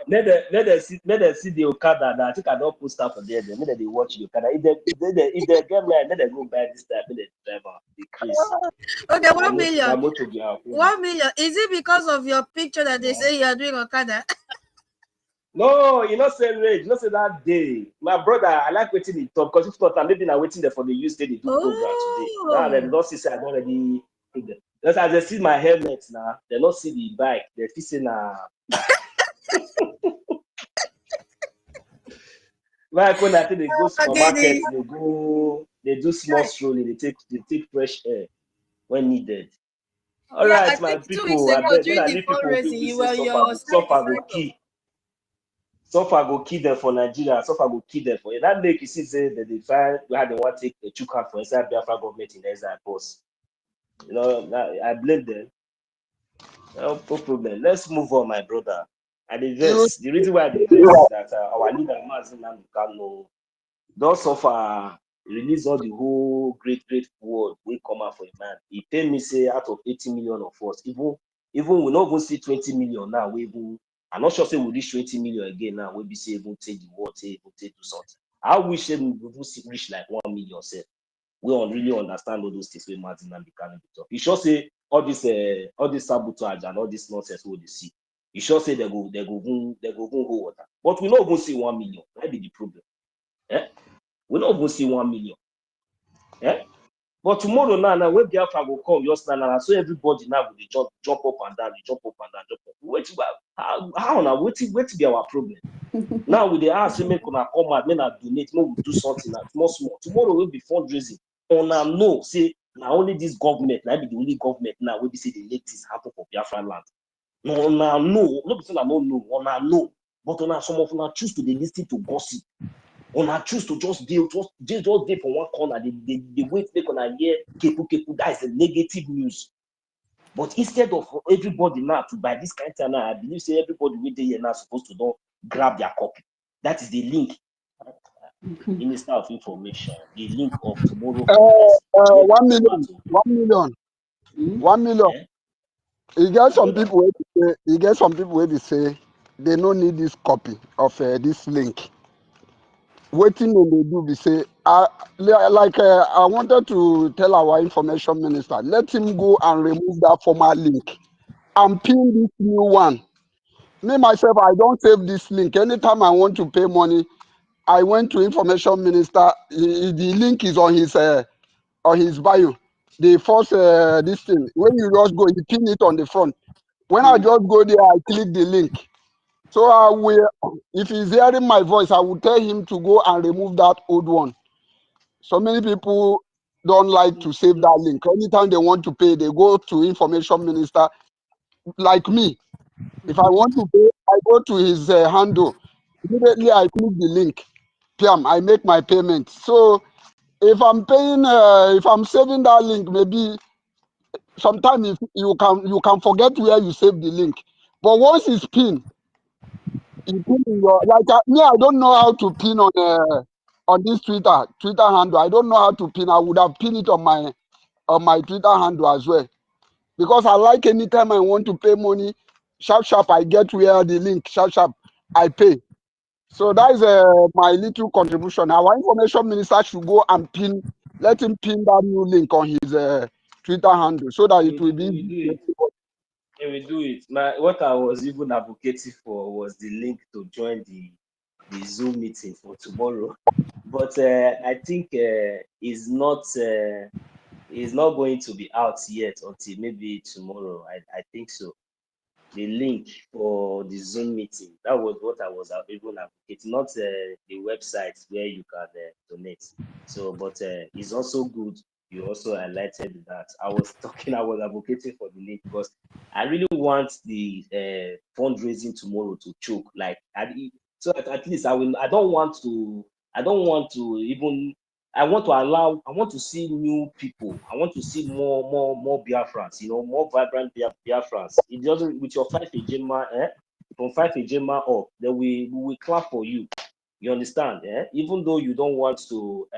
Speaker 3: them see the Okada. That I think I don't post stuff for there. Let them watch the Okada. If they get mad, let them go buy this type. Let them drive the craze.
Speaker 1: Okay, 1 million. 1 million. Is it because of your picture that they say you are doing Okada?
Speaker 3: No, you know, say rage. You know, say that day. My brother, I like waiting in top because if not, I'm maybe not waiting there for the use day they do program today. Now they don't see say I don't already. Just as they see my helmet now, they don't see the bike. They see now. Like when I think they go supermarket, they do small strolling, they take fresh air when needed. All right, my people. I bet when I leave people will be suffer go key. Suffer go kill them for Nigeria. Suffer go kill them for that. Make you see say that they find where they want to take a chuka for inside Biafra government in exile post. You know, I blame them. No problem. Let's move on, my brother. And the reason why the verse is that our leader Mazi Nnamdi Kanu don't suffer. Release all the whole great word we come out for a man. He pay me say out of 80 million of us, even we not going to see 20 million now. I'm not sure say we reach 20 million again now. We'll be say able to take the word, able to do something. I wish we would reach like 1 million. Say we don't really understand all those things we Mazi Nnamdi Kanu talk. You sure say all this sabotage and all this nonsense we they see. You sure say they go hold water. But we not going to see 1 million. That be the problem. Eh? We're not going to see 1 million. Eh? But tomorrow now when Biafra will come, just now, so everybody now will jump up and down, jump up. Wait, how now? Wait be our problem. Now with the ask we make una come out, make una donate, we will do something small. Tomorrow will be fundraising. Una know, say now only this government, now be the only government now will be say the latest happen for Biafra land. No, una know, not because I don't know, una know, but una some of una choose to listen to gossip. Una choose to just deal for one corner. They wait make una hear kepu. That is the negative news. But instead of everybody now to buy this kind of thing now, I believe say everybody with the here now supposed to don't grab their copy. That is the link. Minister of Information, the link of tomorrow.
Speaker 16: 1 million. 1 million. 1 million. Yeah. You get some people where they say they don't need this copy of this link. Waiting when they do, we say, I wanted to tell our information minister, let him go and remove that former link and pin this new one. Me, myself, I don't save this link. Anytime I want to pay money, I went to information minister. The link is on his bio. The first, this thing, when you just go, you pin it on the front. When I just go there, I click the link. So if he's hearing my voice, I will tell him to go and remove that old one. So many people don't like to save that link. Anytime they want to pay, they go to information minister. Like me, if I want to pay, I go to his handle. Immediately I click the link. Piam, I make my payment. So if I'm paying, if I'm saving that link, maybe sometimes if you can forget where you save the link. But once it's pinned, you pin in your me. I don't know how to pin on this Twitter handle. I don't know how to pin. I would have pinned it on my Twitter handle as well, because I like anytime I want to pay money, sharp I get where the link, sharp I pay. So that is my little contribution. Our information minister should go and let him pin that new link on his Twitter handle so that it will be easy.
Speaker 3: We do it. What I was even advocating for was the link to join the Zoom meeting for tomorrow, but I think it's not going to be out yet until maybe tomorrow. I think so. The link for the Zoom meeting, that was what I was even advocating, not the website where you can donate. So, but it's also good. You also highlighted that. I was advocating for the link because I really want the fundraising tomorrow to choke. So at least I don't want to even. I want to see new people. I want to see more Biafrans, more vibrant Biafrans. It doesn't, with your 5 Ejima, from 5 Ejima up, then we will clap for you. You understand? Even though you don't want to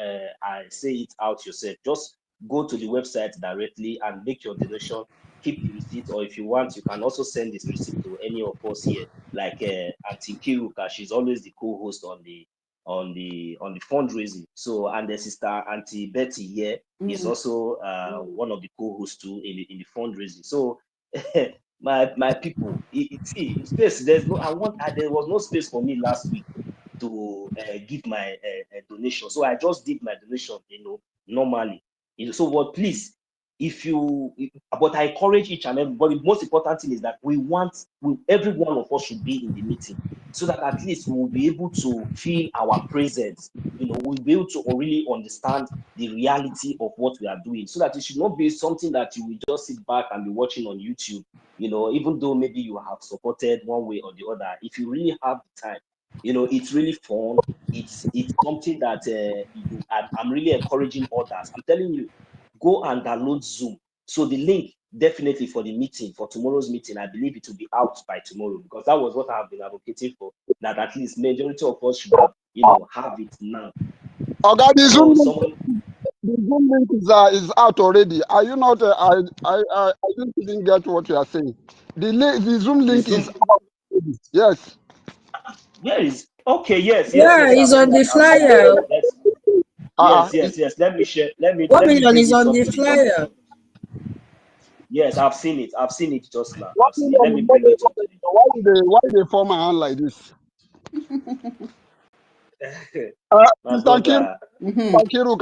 Speaker 3: say it out yourself, just go to the website directly and make your donation. Keep the receipt, or if you want, you can also send this receipt to any of us here, like Auntie Kiruka. She's always the co-host on the fundraising. So, and the sister Auntie Betty here is also one of the co-hosts too in the fundraising. So my people, see space. There was no space for me last week to give my donation. So I just did my donation, normally. So what, please, but I encourage each and every, but the most important thing is that every one of us should be in the meeting, so that at least we will be able to feel our presence. We'll be able to really understand the reality of what we are doing, so that it should not be something that you will just sit back and be watching on YouTube. Even though maybe you have supported one way or the other, if you really have the time, it's really fun. It's something that I'm really encouraging others. I'm telling you, go and download Zoom. So the link definitely for the meeting, for tomorrow's meeting, I believe it will be out by tomorrow, because that was what I have been advocating for, that at least majority of us should have, have it now.
Speaker 16: Okay, the Zoom link is out already. Are you not? I didn't get what you are saying. The Zoom link is out already. Yes.
Speaker 3: Yes. Okay. Yes.
Speaker 7: Yeah, it's on the flyer.
Speaker 3: Yes. Let me share. Let me.
Speaker 7: 1 million is on the flyer.
Speaker 3: Yes, I've seen it. I've seen it just now. Let me bring it up.
Speaker 16: Why they form my hand like this? Thank you,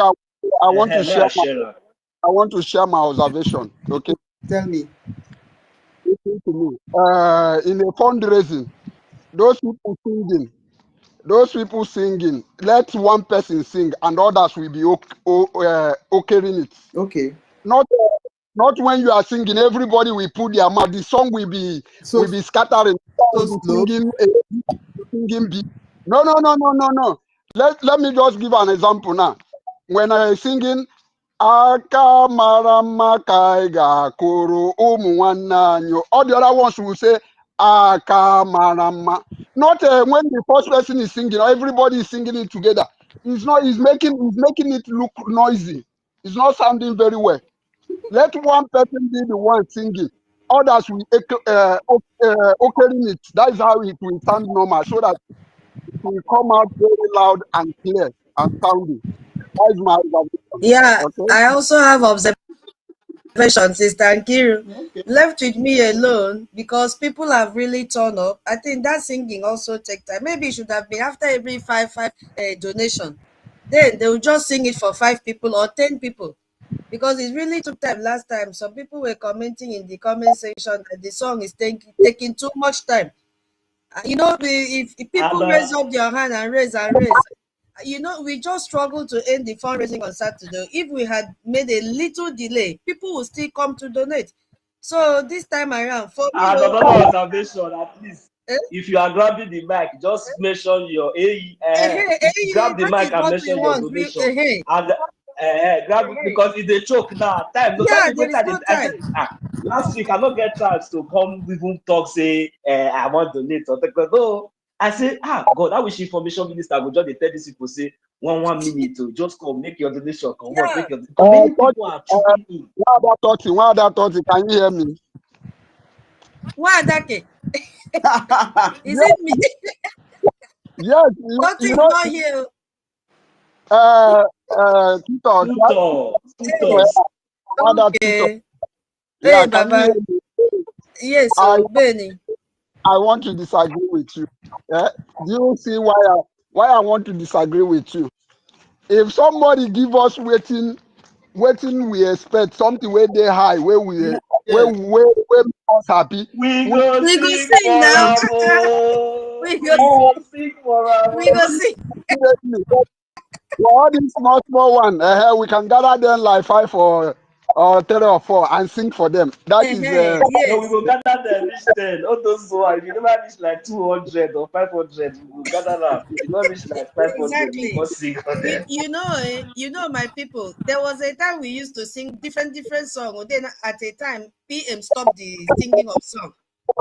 Speaker 16: I want to share. I want to share my observation. Okay.
Speaker 2: Tell me.
Speaker 16: Listen to me. In a fundraising, those people singing, let one person sing and others will be okaying it.
Speaker 2: Okay.
Speaker 16: Not when you are singing, everybody will put their mouth. The song will be scattering. Singing beat. No. Let me just give an example now. When I singing, Aka marama kaiga kuru umu wananyo. All the other ones will say Aka marama. Not when the first person is singing, everybody is singing it together. It's making it look noisy. It's not sounding very well. Let one person be the one singing. Others will okaying it. That is how it will sound normal, so that it will come out very loud and clear and sounding. That is my observation.
Speaker 7: Yeah,
Speaker 16: okay?
Speaker 7: I also have observation, Sister Nkiru. Okay. Left with me alone because people have really turned up. I think that singing also take time. Maybe it should have been after every five donation. Then they will just sing it for 5 people or 10 people. Because it really took time last time. Some people were commenting in the comment section that the song is taking too much time. If people raise up their hand and raise,
Speaker 1: you know, we just struggled to end the fundraising on Saturday. If we had made a little delay, people would still come to donate. So this time around, for me,
Speaker 3: And another observation, at least,
Speaker 1: eh?
Speaker 3: if you are grabbing the mic, just mention your AE. Grab the
Speaker 1: That
Speaker 3: mic
Speaker 1: is
Speaker 3: and
Speaker 1: what we
Speaker 3: mention your
Speaker 1: want.
Speaker 3: donation. And grab it because it's a choke now. Time. No
Speaker 1: Yeah,
Speaker 3: time.
Speaker 1: there is no
Speaker 3: I said,
Speaker 1: time.
Speaker 3: last week I not get chance to come even talk say I want to donate or because no. I say, God, I wish information minister would just tell these people say 1 minute to just come make your donation. Come on, make your because many people are chipping in.
Speaker 16: Why that 30? Can you hear me?
Speaker 1: Why that? Is it me?
Speaker 16: Yes,
Speaker 1: What
Speaker 16: you
Speaker 1: is
Speaker 16: know,
Speaker 1: not here? Okay.
Speaker 16: Yeah,
Speaker 1: Hey,
Speaker 16: can you hear
Speaker 1: Baba.
Speaker 16: me?
Speaker 1: Yes, so Benny.
Speaker 16: I want to disagree with you. Do you see why I want to disagree with you? If somebody give us waiting we expect something where they high, where we make us happy.
Speaker 3: We go
Speaker 1: sing now. We go
Speaker 3: sing for
Speaker 1: We go sing.
Speaker 16: For all these small one, we can gather them like 5 or 3 or 4 and sing for them. That is
Speaker 3: No, we will gather them reach 10. All those one, if you never reach like 200 or 500, we will gather them. If you not reach like 500,
Speaker 1: Exactly.
Speaker 3: we will sing for them.
Speaker 1: You know, my people, there was a time we used to sing different songs. Then at a time, PM stopped the singing of song.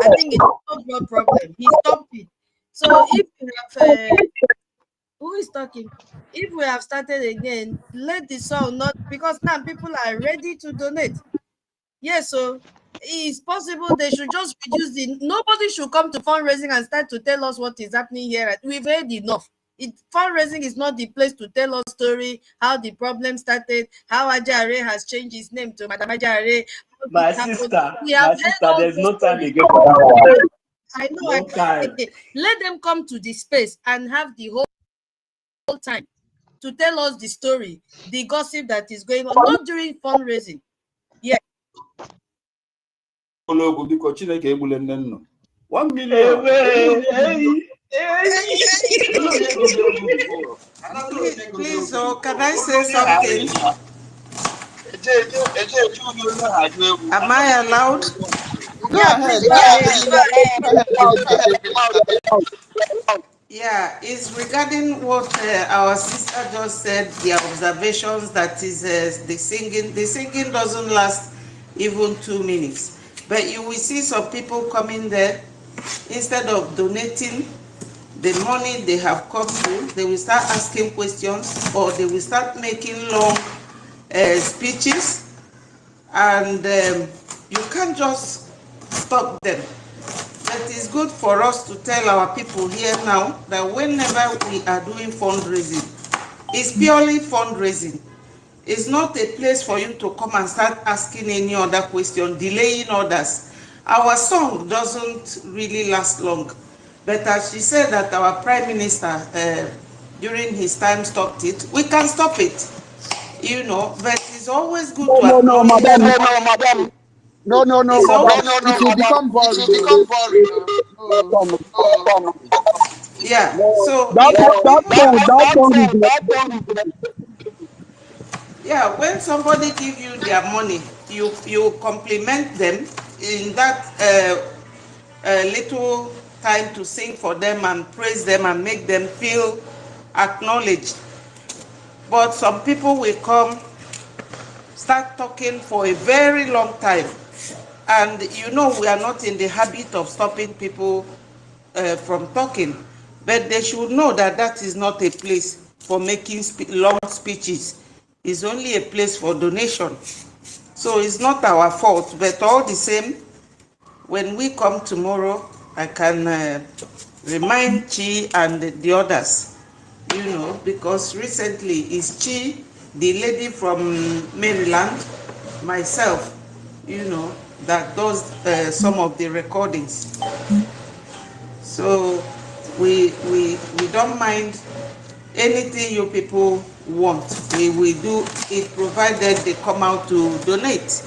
Speaker 1: I think it's no problem. He stopped it. So if you have who is talking? If we have started again, let the song not because now people are ready to donate. Yes, so it's possible they should just reduce the. Nobody should come to fundraising and start to tell us what is happening here. We've heard enough. Fundraising is not the place to tell us story, how the problem started, how Ajare has changed his name to Madam Ajare.
Speaker 3: My sister, there's no time again
Speaker 1: for
Speaker 3: that.
Speaker 1: I know.
Speaker 3: No time.
Speaker 1: Let them come to the space and have the whole time to tell us the story, the gossip that is going on, not during fundraising. Yeah.
Speaker 14: 1 million.
Speaker 10: Please, can I say something? Am I allowed? Yeah, it's regarding what our sister just said, the observations that is the singing. The singing doesn't last even 2 minutes. But you will see some people coming there, instead of donating the money they have come to, they will start asking questions or they will start making long speeches, and you can't just stop them. But it's good for us to tell our people here now that whenever we are doing fundraising, it's purely fundraising. It's not a place for you to come and start asking any other question, delaying others. Our song doesn't really last long. But as she said that our Prime Minister during his time stopped it, we can stop it. You know, but it's always good to acknowledge.
Speaker 16: Madam. No, madam. It will become boring.
Speaker 10: Yeah. So yeah, when somebody give you their money, you compliment them in that little time to sing for them and praise them and make them feel acknowledged. But some people will come, start talking for a very long time. And you know, we are not in the habit of stopping people from talking. But they should know that that is not a place for making long speeches. It's only a place for donation. So it's not our fault, but all the same, when we come tomorrow, I can remind Chi and the others, you know, because recently it's Chi, the lady from Maryland, myself, you know, that does some of the recordings. So we don't mind anything you people want. We will do it provided they come out to donate.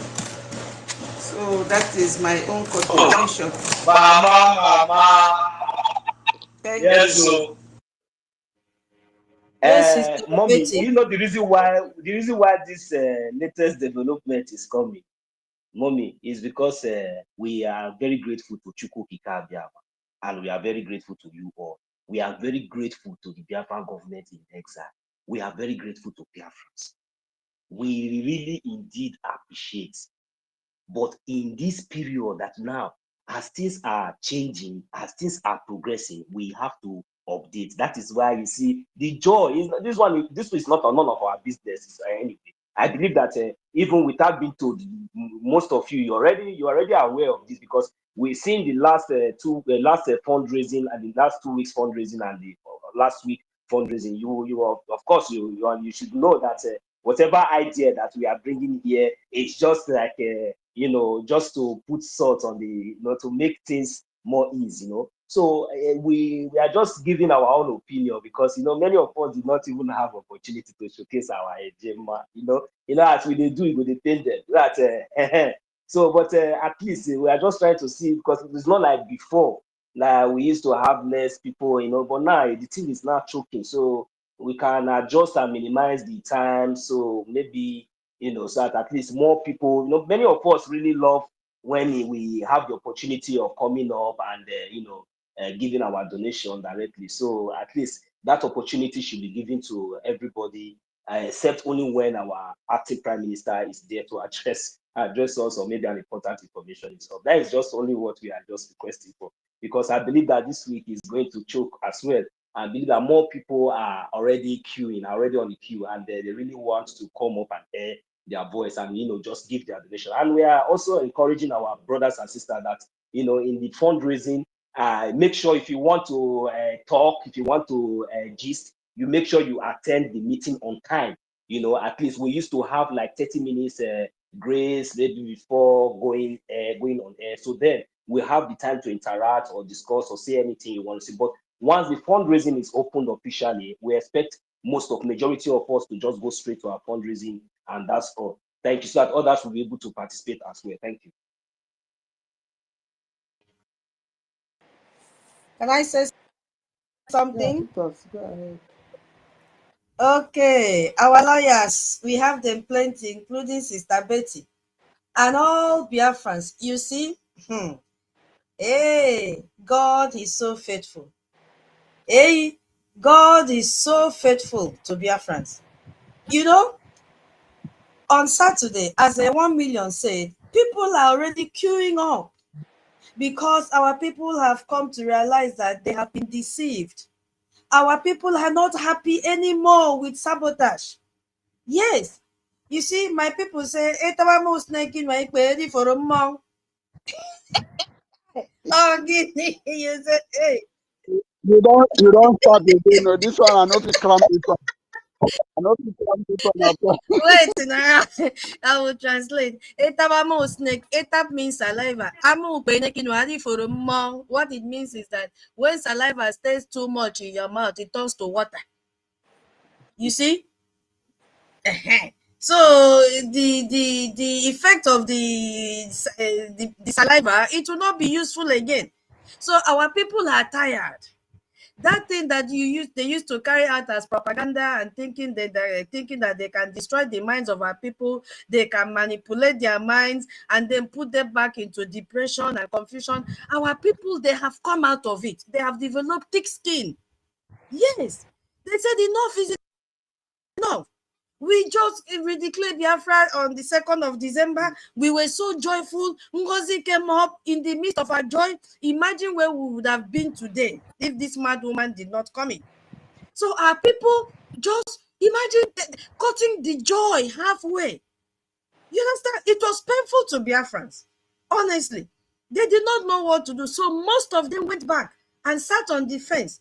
Speaker 10: So that is my own contribution.
Speaker 3: Mama.
Speaker 10: Thank
Speaker 3: yes,
Speaker 10: you.
Speaker 3: so
Speaker 1: Yes,
Speaker 3: Mommy, do you know the reason why this latest development is coming? Mommy, is because we are very grateful to Chukwu Kika, and we are very grateful to you all. We are very grateful to the Biafran government in exile. We are very grateful to Biafrans. We really indeed appreciate. But in this period that now, as things are changing, as things are progressing, we have to update. That is why you see the joy is this is not none of our business anyway. I believe that even without being told, most of you you're already aware of this, because we've seen the last fundraising and the last 2 weeks fundraising and the last week fundraising. Of course you should know that whatever idea that we are bringing here is just like just to put salt on the to make things more easy, So we are just giving our own opinion, because many of us did not even have opportunity to showcase our agenda. As we do, we go dey paint them. That so, but at least we are just trying to see, because it's not like before. Like we used to have less people, but now the thing is not choking. So we can adjust and minimize the time. So maybe so that at least more people, many of us really love when we have the opportunity of coming up and giving our donation directly. So at least that opportunity should be given to everybody, except only when our acting prime minister is there to address us, or maybe an important information. So that is just only what we are just requesting for, because I believe that this week is going to choke as well. I believe that more people are already already on the queue, and they really want to come up and air their voice and just give their donation. And we are also encouraging our brothers and sisters that in the fundraising, make sure if you want to talk, if you want to gist, you make sure you attend the meeting on time. At least we used to have like 30 minutes grace maybe before going on air, so then we have the time to interact or discuss or say anything you want to say. But once the fundraising is opened officially, we expect majority of us to just go straight to our fundraising, and that's all. Thank you, so that others will be able to participate as well. Thank you.
Speaker 1: Can I say something?
Speaker 2: Yeah, go ahead.
Speaker 1: Okay, our lawyers, we have them plenty, including Sister Betty and all Biafrans. You see, hey, God is so faithful. Hey, God is so faithful to Biafrans. On Saturday, as a 1 million said, people are already queuing up because our people have come to realize that they have been deceived. Our people are not happy anymore with sabotage. Yes. You see, my people say, ready for a month. Oh, Guinea, you say, hey.
Speaker 16: You don't start again. This one, I know if cram this one. I know if cram this one.
Speaker 1: Wait, now I will translate. Etabamo snake. Etap means saliva. Ready for a month. What it means is that when saliva stays too much in your mouth, it turns to water. You see? So the effect of the saliva, it will not be useful again. So our people are tired. That thing that they used to carry out as propaganda and thinking that they can destroy the minds of our people, they can manipulate their minds and then put them back into depression and confusion. Our people, they have come out of it. They have developed thick skin. Yes, they said enough is enough. We just declared Biafra on the 2nd of December. We were so joyful. NGOZI came up in the midst of our joy. Imagine where we would have been today if this mad woman did not come in. So our people just imagine cutting the joy halfway. You understand? It was painful to Biafrans. Honestly, they did not know what to do. So most of them went back and sat on the fence.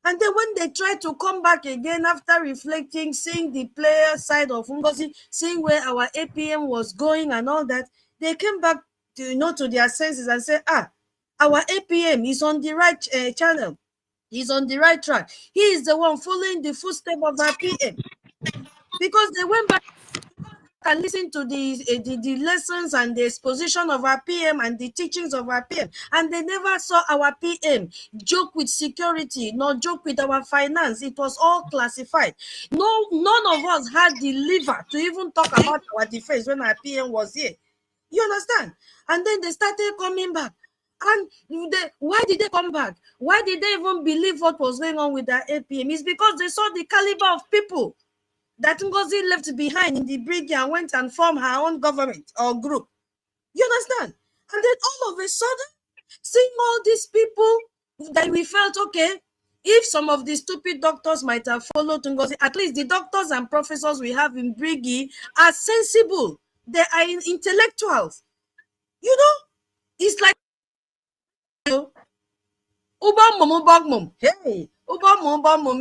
Speaker 1: And then when they tried to come back again after reflecting, seeing the player side of NGOZI, seeing where our APM was going and all that, they came back to their senses and said, our APM is on the right channel. He's on the right track. He is the one following the footsteps of our PM. Because they went back and listen to the lessons and the exposition of our PM and the teachings of our PM, and they never saw our PM joke with security, nor joke with our finance. It was all classified. None of us had the liver to even talk about our defense when our PM was here. You understand? And then they started coming back. And why did they come back? Why did they even believe what was going on with their APM? It's because they saw the caliber of people that NGOZI left behind in the BRGIE and went and formed her own government or group. You understand? And then all of a sudden, seeing all these people that we felt, okay, if some of the stupid doctors might have followed NGOZI, at least the doctors and professors we have in BRGIE are sensible. They are intellectuals. You know, it's like, hey,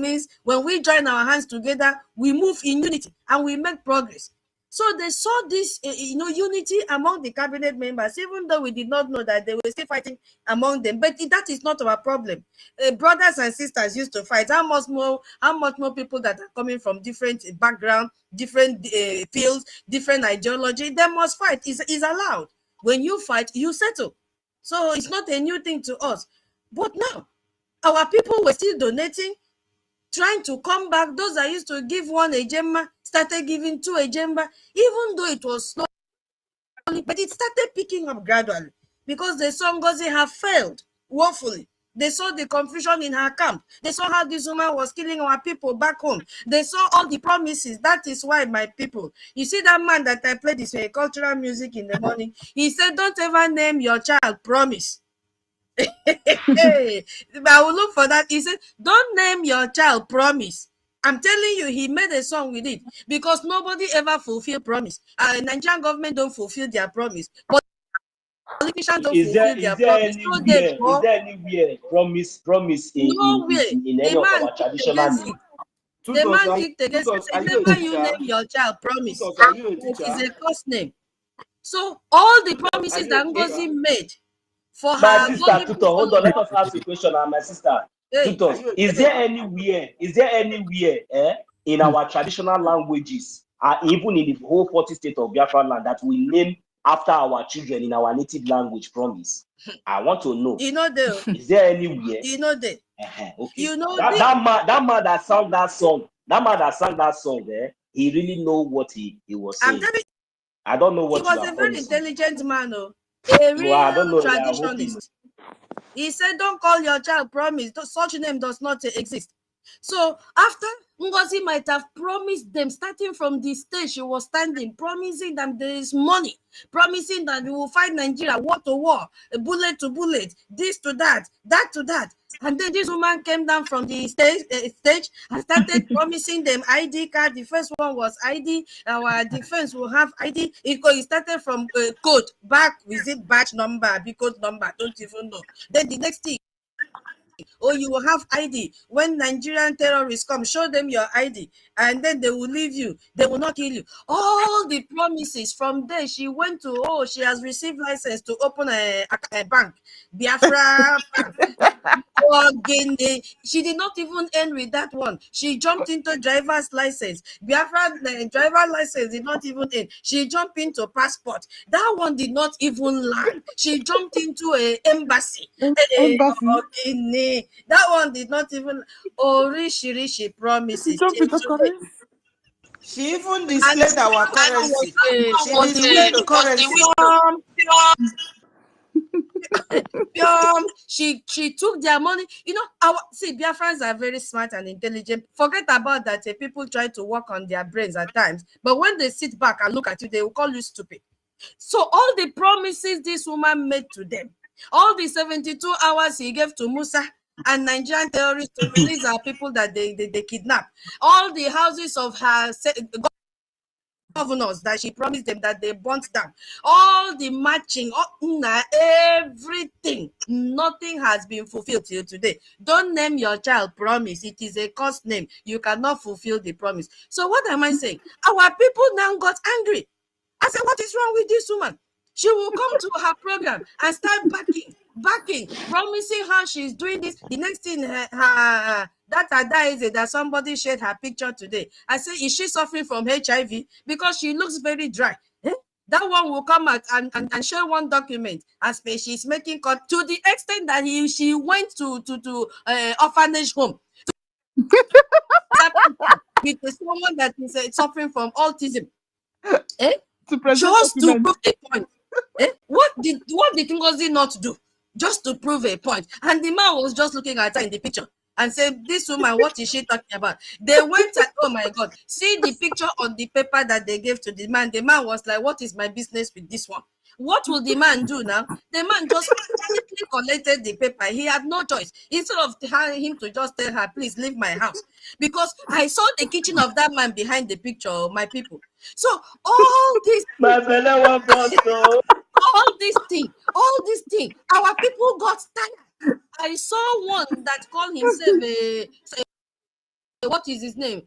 Speaker 1: means when we join our hands together, we move in unity and we make progress. So they saw this, unity among the cabinet members, even though we did not know that they were still fighting among them. But that is not our problem. Brothers and sisters used to fight. How much more people that are coming from different background, different fields, different ideology, they must fight. Is allowed. When you fight, you settle. So it's not a new thing to us. But now, our people were still donating, trying to come back. Those that used to give one ejemma started giving two ejemma, even though it was slowly, but it started picking up gradually because they saw NGOZI have failed woefully. They saw the confusion in her camp. They saw how this woman was killing our people back home. They saw all the promises. That is why, my people, you see that man that I played this cultural music in the morning, he said, don't ever name your child Promise. Hey, I will look for that. He said, don't name your child Promise. I'm telling you, he made a song with it because nobody ever fulfilled promise. Nigerian government don't fulfill their promise. Politicians don't fulfill their promise.
Speaker 3: Is there anywhere promise in any of our traditional names?
Speaker 1: The man kicked against it. Say, never you name your child Promise. It is a cost name. So all the promises that NGOZI made for
Speaker 3: my
Speaker 1: her
Speaker 3: sister Tutor, hold on, let us ask a question. My sister Tutor, is there anywhere in our traditional languages, even in the whole 40 states of Biafra land, that we name after our children in our native language Promise? I want to know.
Speaker 1: You know there.
Speaker 3: Is there anywhere?
Speaker 1: You know there.
Speaker 3: Okay.
Speaker 1: You know
Speaker 3: that man that sang that song, he really know what he was saying. I don't know what
Speaker 1: he was a very intelligent man, though. A real traditionalist. He said, don't call your child Promise. Such name does not exist. So after NGOZI might have promised them, starting from the stage she was standing, promising them there is money, promising that we will fight Nigeria war to war, bullet to bullet, this to that, that to that. And then this woman came down from the stage and started promising them ID card. The first one was ID. Our defense will have ID. It started from code back. Is it batch number, because number? Don't even know. Then the next thing, you will have ID. When Nigerian terrorists come, show them your ID, and then they will leave you. They will not kill you. All the promises. From there, she went to, she has received license to open a bank, Biafra Bank. She did not even end with that one. She jumped into driver's license. Biafra driver license did not even end. She jumped into passport. That one did not even land. She jumped into an embassy. That one did not even. Rishi promises.
Speaker 10: She even displayed our currency. She displayed the currency.
Speaker 1: She took their money. Biafrans are very smart and intelligent. Forget about that. People try to work on their brains at times, but when they sit back and look at you, they will call you stupid. So all the promises this woman made to them, all the 72 hours he gave to Musa and Nigerian terrorists to release our people that they kidnap, all the houses of her governors that she promised them that they burnt down, all the matching, everything, nothing has been fulfilled till today. Don't name your child Promise. It is a cost name. You cannot fulfill the promise. So what am I saying? Our people now got angry. I said, what is wrong with this woman? She will come to her program and start backing backing, promising how she's doing this. The next thing, that is that somebody shared her picture today. I say, is she suffering from HIV? Because she looks very dry. That one will come out and share one document as she's making cut to the extent that she went to orphanage home with someone that is suffering from autism. Just to prove a point. What did NGOZI not do? Just to prove a point. And the man was just looking at her in the picture and said, this woman, what is she talking about? They went at, oh my God, see the picture on the paper that they gave to the man. The man was like, what is my business with this one? What will the man do now? The man just quickly collected the paper. He had no choice. Instead of him to just tell her, please leave my house. Because I saw the kitchen of that man behind the picture, my people. So all this,
Speaker 3: my fellow one
Speaker 1: all this thing, our people got tired. I saw one that called himself what is his name?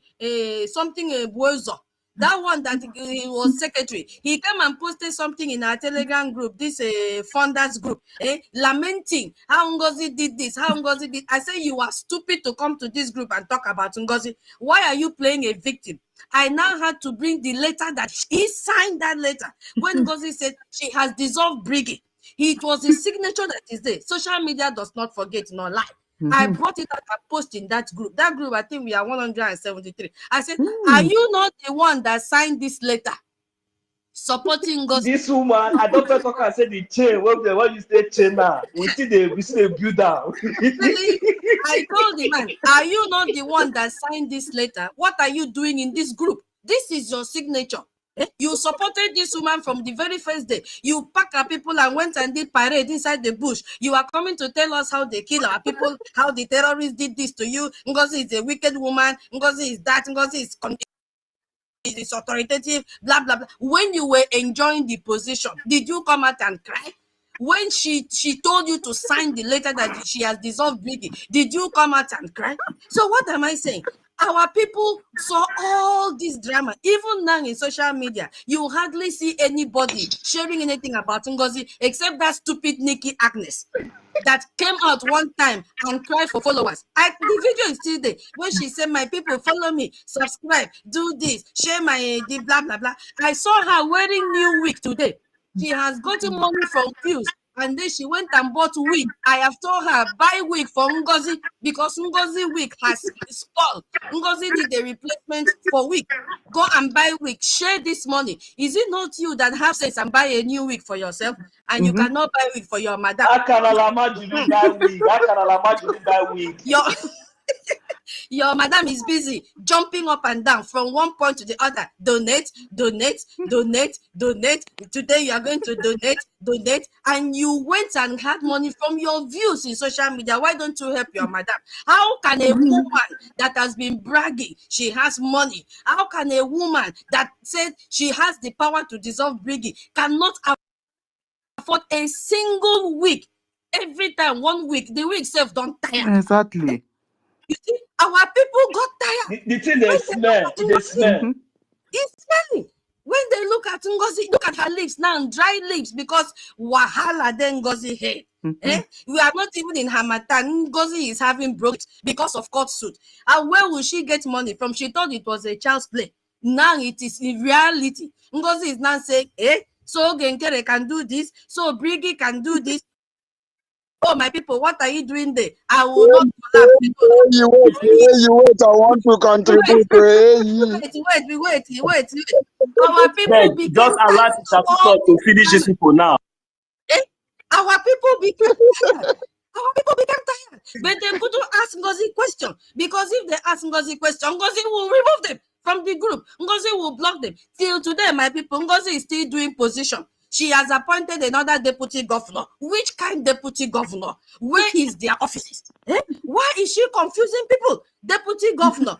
Speaker 1: Something Buozo. That one that he was secretary. He came and posted something in our Telegram group, this funders group, lamenting how NGOZI did this, how NGOZI did. I say, you are stupid to come to this group and talk about NGOZI. Why are you playing a victim? I now had to bring the letter that he signed that letter when NGOZI said she has dissolved BRGIE. It was his signature that is there. Social media does not forget, nor lie. I brought it out and posted in that group. That group, I think we are 173. I said, are you not the one that signed this letter supporting NGOZI?
Speaker 3: This woman, I don't talk and say the chain. What you say chain now? We see the build down.
Speaker 1: I told the man, are you not the one that signed this letter? What are you doing in this group? This is your signature. You supported this woman from the very first day. You packed our people and went and did parade inside the bush. You are coming to tell us how they kill our people, how the terrorists did this to you. NGOZI is a wicked woman. NGOZI is that. NGOZI is authoritative, blah, blah, blah. When you were enjoying the position, did you come out and cry? When she told you to sign the letter that she has dissolved BRGIE, did you come out and cry? So what am I saying? Our people saw all this drama. Even now in social media, you hardly see anybody sharing anything about NGOZI except that stupid Nikki Agnes that came out one time and cried for followers. The video is still there. When she said, my people, follow me, subscribe, do this, share my blah, blah, blah. I saw her wearing new wig today. She has gotten money from views. And then she went and bought wig. I have told her, buy wig for NGOZI because NGOZI wig has spoiled. NGOZI did a replacement for wig. Go and buy wig. Share this money. Is it not you that have sense and buy a new wig for yourself? And you cannot buy wig for your madam. Your madam is busy jumping up and down from one point to the other. Donate, donate, donate, donate. Today you are going to donate, and you went and had money from your views in social media. Why don't you help your madam? How can a woman that has been bragging she has money, how can a woman that said she has the power to dissolve BRGIE cannot afford a single week? Every time 1 week, the week self don't tire.
Speaker 2: Exactly.
Speaker 1: You see, our people got tired.
Speaker 3: The thing they smell, it's smelling.
Speaker 1: When they look at NGOZI, look at her lips now, dry lips, because wahala then NGOZI head. We are not even in Hamatan. NGOZI is having broke because of court suit. And where will she get money from? She thought it was a child's play. Now it is in reality. NGOZI is now saying, so Genkere can do this, so BRGIE can do this. Oh, my people, what are you doing there? I will not collapse.
Speaker 16: You wait, I want to contribute.
Speaker 1: Wait. Our people became
Speaker 12: just allow to finish these people now.
Speaker 1: Our people became tired. But they couldn't ask NGOZI question, because if they ask NGOZI question, NGOZI will remove them from the group. NGOZI will block them. Till today, my people, NGOZI is still doing position. She has appointed another deputy governor. Which kind deputy governor? Where is their offices? Why is she confusing people? Deputy governor,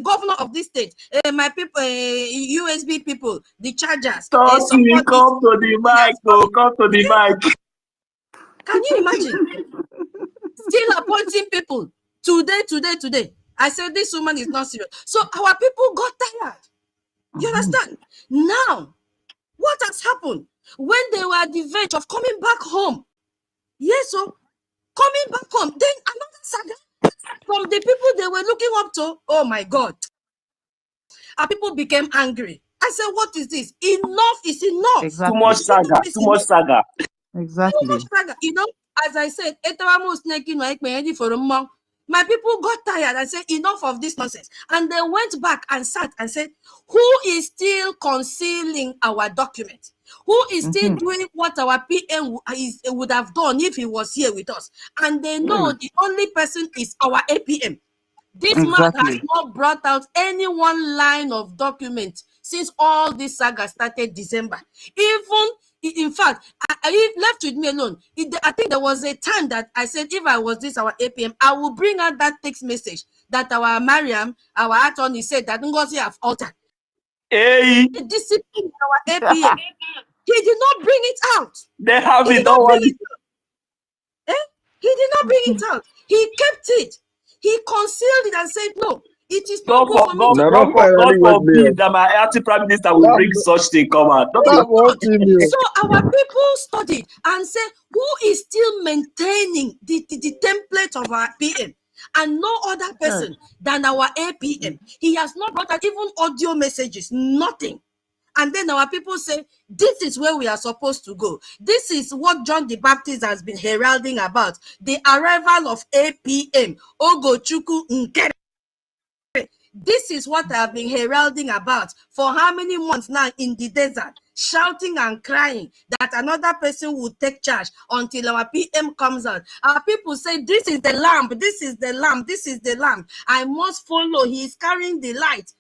Speaker 1: governor of this state, my people, USB people, the chargers.
Speaker 12: Come to the mic, come to the mic.
Speaker 1: Can you imagine? Still appointing people today. I said this woman is not serious. So our people got tired. You understand? Now, what has happened? When they were at the verge of coming back home, Yes, so coming back home, then another saga from the people they were looking up to. Oh my God. Our people became angry. I said, what is this? Enough is enough.
Speaker 12: Too much
Speaker 2: Exactly.
Speaker 12: saga.
Speaker 1: Enough is
Speaker 12: Too much
Speaker 1: enough.
Speaker 12: saga.
Speaker 1: Too much
Speaker 2: Exactly.
Speaker 1: saga. You know, as I said, my people got tired and said, enough of this nonsense. And they went back and sat and said, who is still concealing our document? Who is still doing what our PM would have done if he was here with us? And they know the only person is our APM. This man has
Speaker 2: Exactly.
Speaker 1: not brought out any one line of document since all this saga started December. Even, in fact, I left with me alone. I think there was a time that I said, if I was this, our APM, I will bring out that text message that our Mariam, our attorney, said that NGOZI have altered.
Speaker 12: Hey,
Speaker 1: The discipline in our APM. He did not bring it out.
Speaker 12: they have
Speaker 1: He
Speaker 12: it
Speaker 1: did not bring it
Speaker 12: already.
Speaker 1: out. He did not bring it out. He kept it. He concealed it and said, no, it is not good for me to.
Speaker 12: God forbid that my anti-prime minister will bring such thing come out.
Speaker 1: So our people studied and said, who is still maintaining the template of our PM? And no other person than our APM. He has not brought out even audio messages, nothing. And then our people say, this is where we are supposed to go. This is what John the Baptist has been heralding about. The arrival of APM. Ogochukwu Nkere. This is what I have been heralding about for how many months now in the desert, shouting and crying that another person will take charge until our PM comes out. Our people say, this is the lamb, this is the lamb, this is the lamb. I must follow. He is carrying the light.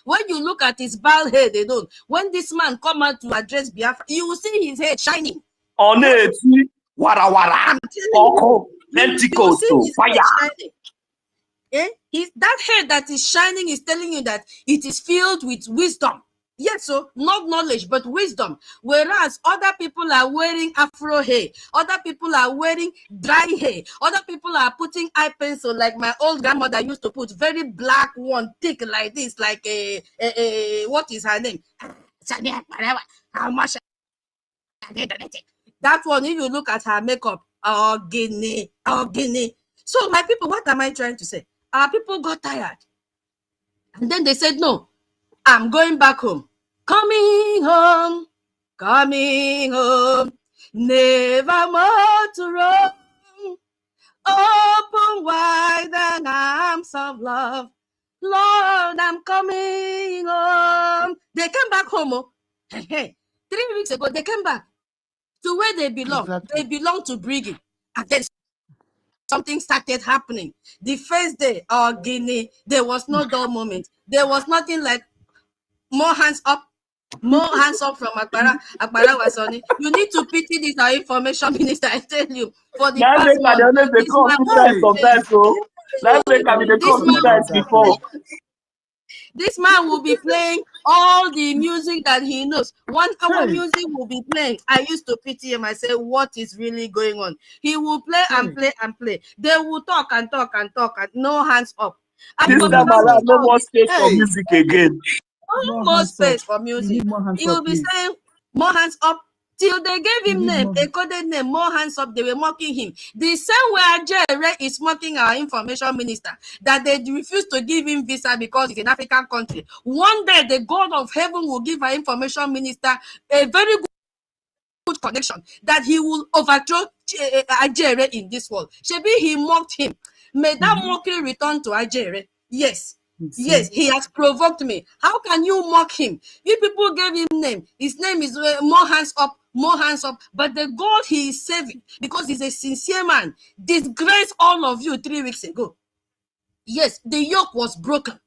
Speaker 1: When you look at his bald head, they don't. When this man come out to address Biafra, you will see his head shining.
Speaker 12: On it, wara wara,
Speaker 1: I'm telling you, you will see his
Speaker 12: fire.
Speaker 1: head shining. That head that is shining is telling you that it is filled with wisdom. Yes, so not knowledge, but wisdom. Whereas other people are wearing afro hair, other people are wearing dry hair, other people are putting eye pencil like my old grandmother used to put, very black one, thick like this, like what is her name? How much? That one, if you look at her makeup, guinea. So my people, what am I trying to say? Our people got tired. And then they said, no, I'm going back home. Coming home, never more to roam. Open wide the arms of love. Lord, I'm coming home. They came back home. 3 weeks ago, they came back to where they belong.
Speaker 2: Exactly.
Speaker 1: They belong to BRGIE. And then something started happening. The first day, Guinea, there was no dull moment. There was nothing like more hands up from Akbara was on it. You need to pity this our information minister. I tell you, for the past month, this man will be playing all the music that he knows. 1 hour music will be playing. I used to pity him. I said, what is really going on? He will play and play and play. They will talk and talk and talk and no hands up.
Speaker 12: This time around, no more space for music again.
Speaker 1: No more space for music. He will be saying, more hands up. Till they gave him name, a coded name, more hands up, they were mocking him. The same way Ajere is mocking our information minister, that they refuse to give him visa because it's an African country. One day, the God of heaven will give our information minister a very good connection, that he will overthrow Ajere in this world. Shebi, he mocked him. May that mockery return to Ajere. Yes. Yes, he has provoked me. How can you mock him? You people gave him name. His name is more hands up, more hands up. But the God he is saving, because he's a sincere man, disgraced all of you 3 weeks ago. Yes, the yoke was broken.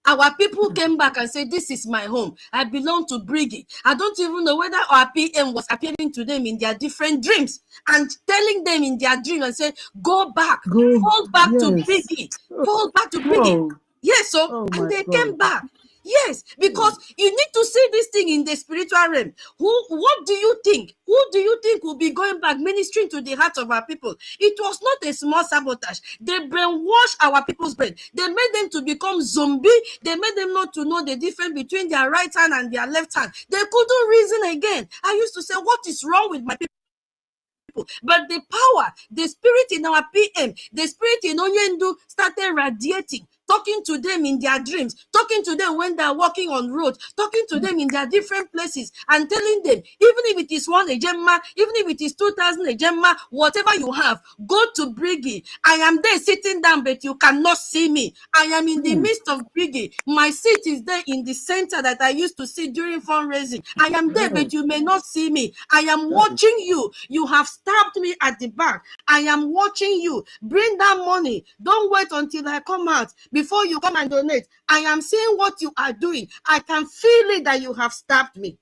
Speaker 1: Our people came back and said, this is my home. I belong to BRGIE. I don't even know whether our PM was appearing to them in their different dreams and telling them in their dream and say, go back, fall back to BRGIE, fall back to BRGIE. Yes, so and they came back. Yes, because you need to see this thing in the spiritual realm. What do you think? Who do you think will be going back ministering to the heart of our people? It was not a small sabotage. They brainwashed our people's brain. They made them to become zombie. They made them not to know the difference between their right hand and their left hand. They couldn't reason again. I used to say, what is wrong with my people? people. But the power, the spirit in our PM, the spirit in Onyendu started radiating, talking to them in their dreams, talking to them when they're walking on road, talking to them in their different places, and telling them, even if it is 1 ejema, even if it is 2,000 ejema, whatever you have, go to BRGIE. I am there sitting down, but you cannot see me. I am in the midst of BRGIE. My seat is there in the center that I used to sit during fundraising. I am there, but you may not see me. I am watching you. You have stabbed me at the back. I am watching you. Bring that money. Don't wait until I come out before you come and donate. I am seeing what you are doing. I can feel it that you have stabbed me.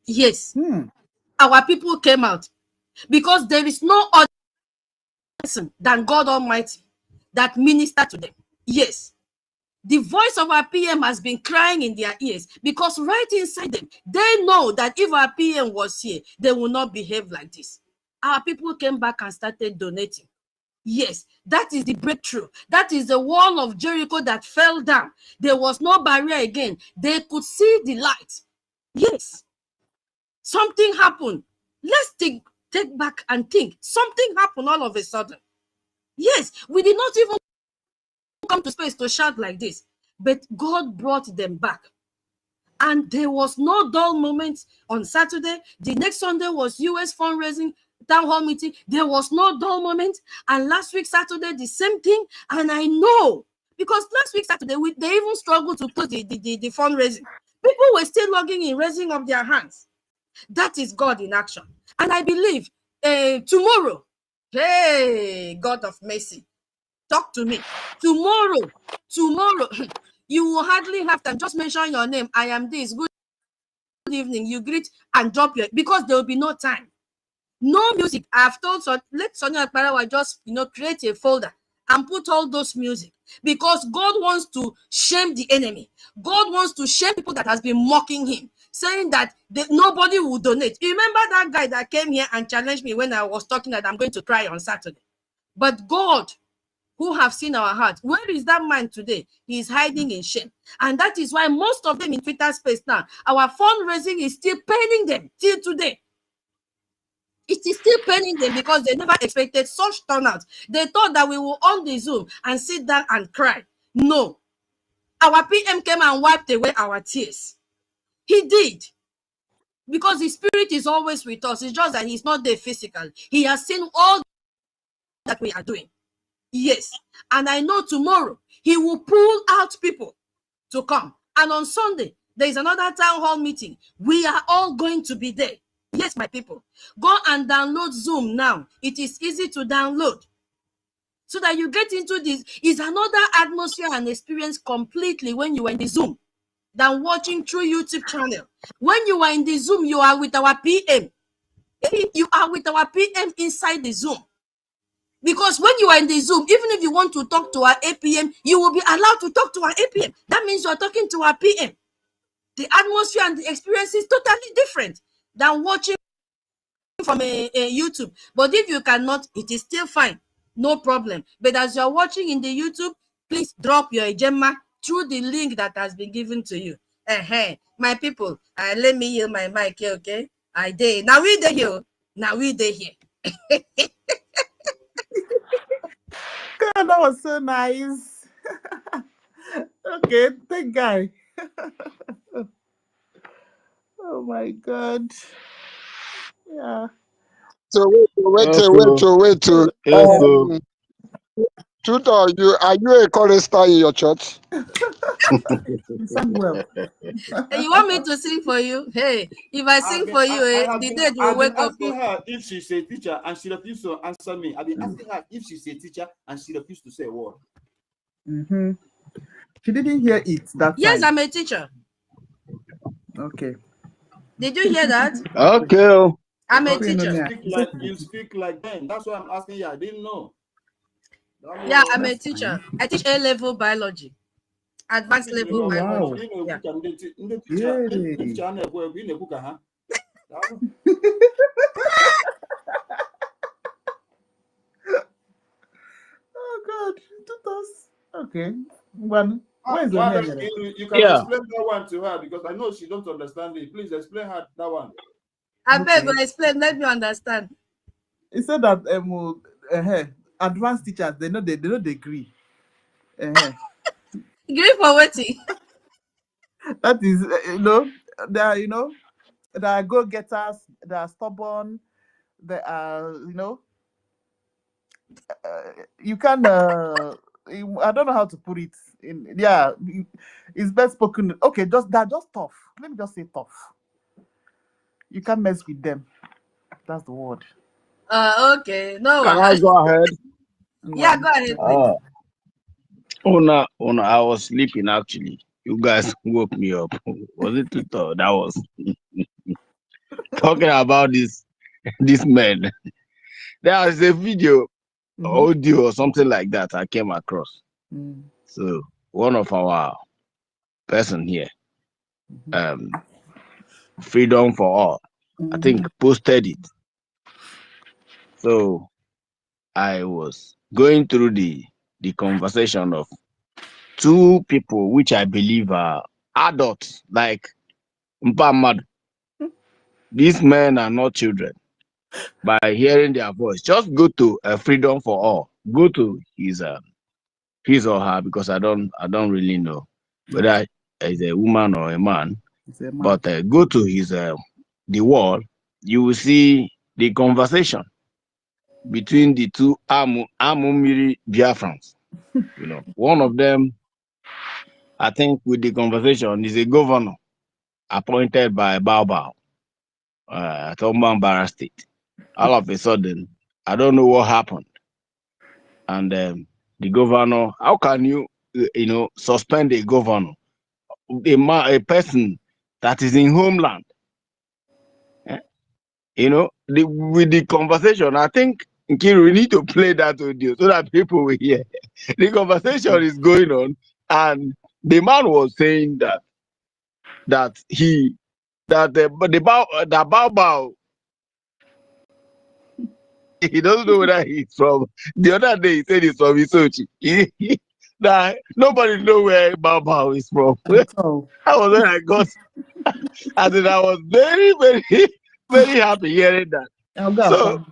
Speaker 1: Yes. Our people came out because there is no other person than God Almighty that minister to them. Yes. The voice of our PM has been crying in their ears because right inside them, they know that if our PM was here, they will not behave like this. Our people came back and started donating. Yes, that is the breakthrough. That is the wall of Jericho that fell down. There was no barrier again. They could see the light. Yes. Something happened. Let's take back and think. Something happened all of a sudden. Yes, we did not even come to space to shout like this, but God brought them back. And there was no dull moment on Saturday. The next Sunday was US fundraising town hall meeting. There was no dull moment. And last week Saturday, the same thing. And I know, because last week Saturday, they even struggled to close the fundraising. People were still logging in, raising up their hands. That is God in action. And I believe tomorrow, hey, God of mercy, talk to me. Tomorrow, you will hardly have time. Just mention your name. I am this. Good evening. You greet and drop your, because there will be no time. No music. I've told let Sonia Akbarawa just create a folder and put all those music, because God wants to shame the enemy. God wants to shame people that has been mocking him, saying that nobody will donate. You remember that guy that came here and challenged me when I was talking that I'm going to cry on Saturday? But God, who have seen our heart, where is that man today? He is hiding in shame. And that is why most of them in Twitter space now, our fundraising is still paining them till today. It is still paining them because they never expected such turnout. They thought that we will on the Zoom and sit down and cry. No. Our PM came and wiped away our tears. He did. Because the spirit is always with us. It's just that he's not there physically. He has seen all that we are doing. Yes. And I know tomorrow he will pull out people to come. And on Sunday, there is another town hall meeting. We are all going to be there. Yes, my people. Go and download Zoom now. It is easy to download. So that you get into this. It's another atmosphere and experience completely when you are in the Zoom than watching through YouTube channel. When you are in the Zoom, you are with our PM. You are with our PM inside the Zoom. Because when you are in the Zoom, even if you want to talk to our APM, you will be allowed to talk to our APM. That means you are talking to our PM. The atmosphere and the experience is totally different than watching from a YouTube. But if you cannot, it is still fine. No problem. But as you are watching in the YouTube, please drop your Gemma through the link that has been given to you. My people, let me yield my mic here, okay? I did. Now we dey here. Now we dey here.
Speaker 2: God, that was so nice. Okay, thank guy. Oh my God. Yeah.
Speaker 16: So wait.
Speaker 15: Yes, so.
Speaker 16: Tutor, are you a chorister in your church?
Speaker 2: Well.
Speaker 1: You want me to sing for you? Hey, if I sing for you, the dead will wake up.
Speaker 5: I've been asking her if she's a teacher and she refused to answer me. I've been asking her if she's a teacher and she refused to say a word.
Speaker 2: She didn't hear it that time.
Speaker 1: Yes, I'm a teacher.
Speaker 2: Okay.
Speaker 1: Did you hear that?
Speaker 15: Okay.
Speaker 1: I'm a teacher.
Speaker 5: You speak like them. That's why I'm asking you. I didn't know.
Speaker 1: Yeah, I'm a teacher. I teach A-level biology. Advanced level biology. Yeah.
Speaker 2: Oh God, tutors. Okay. One. Where's
Speaker 5: your
Speaker 2: name?
Speaker 5: You can explain that one to her because I know she don't understand it. Please explain her that one.
Speaker 1: I beg you explain. Let me understand.
Speaker 2: He said that advanced teachers they know they don't agree.
Speaker 1: Agree for waiting.
Speaker 2: That is they are they are go-getters, they are stubborn, they are you can I don't know how to put it in. Yeah, it's best spoken. Okay, just tough. Let me just say tough. You can't mess with them. That's the word.
Speaker 1: Okay. No.
Speaker 15: Can I go ahead?
Speaker 1: Yeah, go ahead, please.
Speaker 15: Oh no, I was sleeping actually. You guys woke me up. Was it too tough? That was talking about this man. There is a video, audio or something like that I came across. So one of our person here, Freedom for All, I think posted it. So I was going through the conversation of two people which I believe are adults, like Mpamad. These men are not children. By hearing their voice, just go to Freedom for All. Go to his or her, because I don't really know whether it's a woman or a man. But go to his the wall. You will see the conversation between the two Amumiri Biafrans. One of them, I think, with the conversation, is a governor appointed by Baobab at Ombambara State. All of a sudden, I don't know what happened. And the governor, how can you, suspend a governor, a person that is in homeland? With the conversation, I think, Nkiru, we need to play that audio so that people will hear. The conversation is going on, and the man was saying that the Bao, he doesn't know whether he's from. The other day he said he's from Isochi. That nobody know where Bao is from. I was when I got, I think I was very, very, very happy hearing that. So,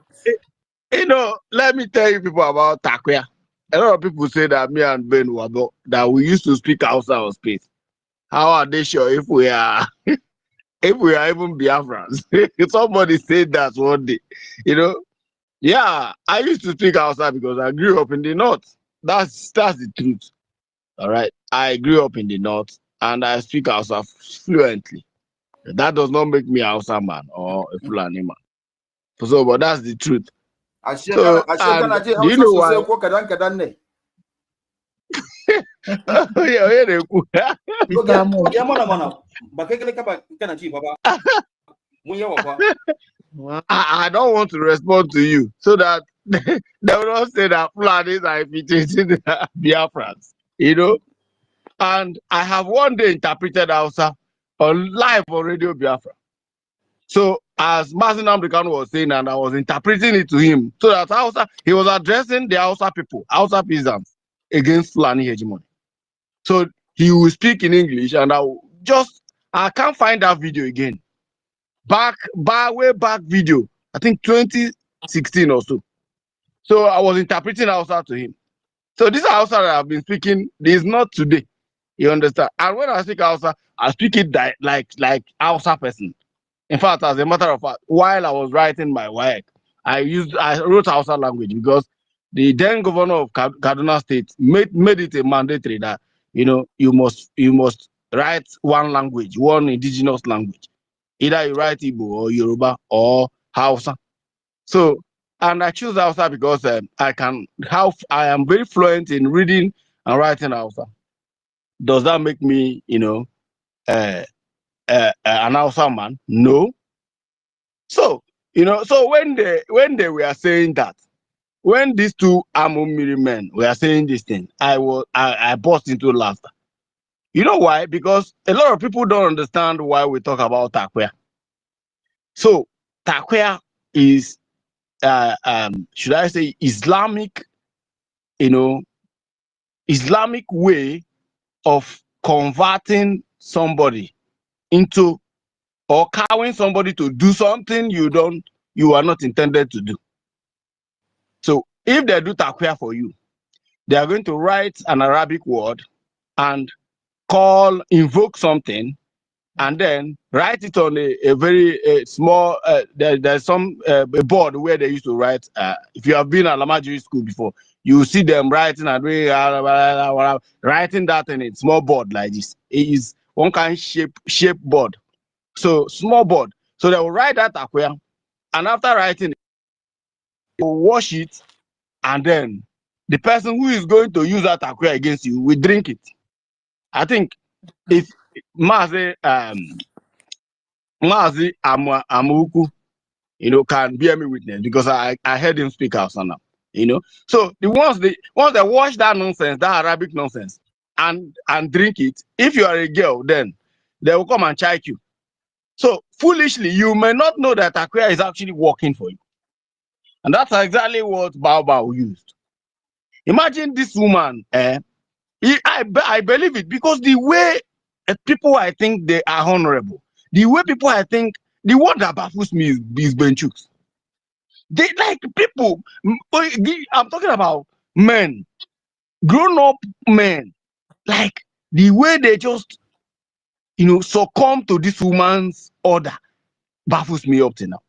Speaker 15: let me tell you people about Takwia. A lot of people say that me and Ben Wabo, that we used to speak outside of space. How are they sure if we are even Biafrans? Somebody said that one day. Yeah, I used to speak outside because I grew up in the north. That's the truth. All right. I grew up in the north and I speak outside fluently. That does not make me a Hausa man or a Fulani man. So, but that's the truth. So, and do you know why? I don't want to respond to you so that they will not say that Fulanis are infiltrating the Biafrans, And I have one day interpreted Hausa on live on Radio Biafra. So as Mazinam Dekan was saying, and I was interpreting it to him, so that he was addressing the Hausa people, Hausa peasants, against Fulani hegemony. So he will speak in English, and I can't find that video again. Way back video, I think 2016 or so. So I was interpreting Hausa to him. So this Hausa that I've been speaking is not today. You understand? And when I speak Hausa, I speak it like Hausa person. In fact, as a matter of fact, while I was writing my work, I wrote Hausa language because the then governor of Kaduna State made it a mandatory that you must write one language, one indigenous language. Either you write Igbo or Yoruba or Hausa. So, and I choose Hausa because I am very fluent in reading and writing Hausa. Does that make me, an Hausa man? No. So, so when they were saying that, when these two Amumiri men were saying this thing, I burst into laughter. You know why? Because a lot of people don't understand why we talk about Takwia. So Takwia is, should I say, Islamic way of converting somebody into, or cowing somebody to do something you are not intended to do. if they do takwia for you, they are going to write an Arabic word and invoke something, and then write it on a very small, there's some a board where they used to write. If you have been at Lamajiri school before, you see them writing and writing that in a small board like this. It is one kind of shape board. So small board. So they will write that takwia, and after writing it, they will wash it, and then the person who is going to use that takwia against you will drink it. I think if Mazi Amuku, can bear me witness, because I heard him speak out now. So once they wash that nonsense, that Arabic nonsense, and drink it, if you are a girl, then they will come and check you. So foolishly, you may not know that takwia is actually working for you, and that's exactly what Bao used. Imagine this woman. I believe it, because the way people, I think they are honorable. The way people, I think, the one that baffles me is Benchooks. They like people. I'm talking about men, grown-up men. Like the way they just, succumb to this woman's order baffles me up to now.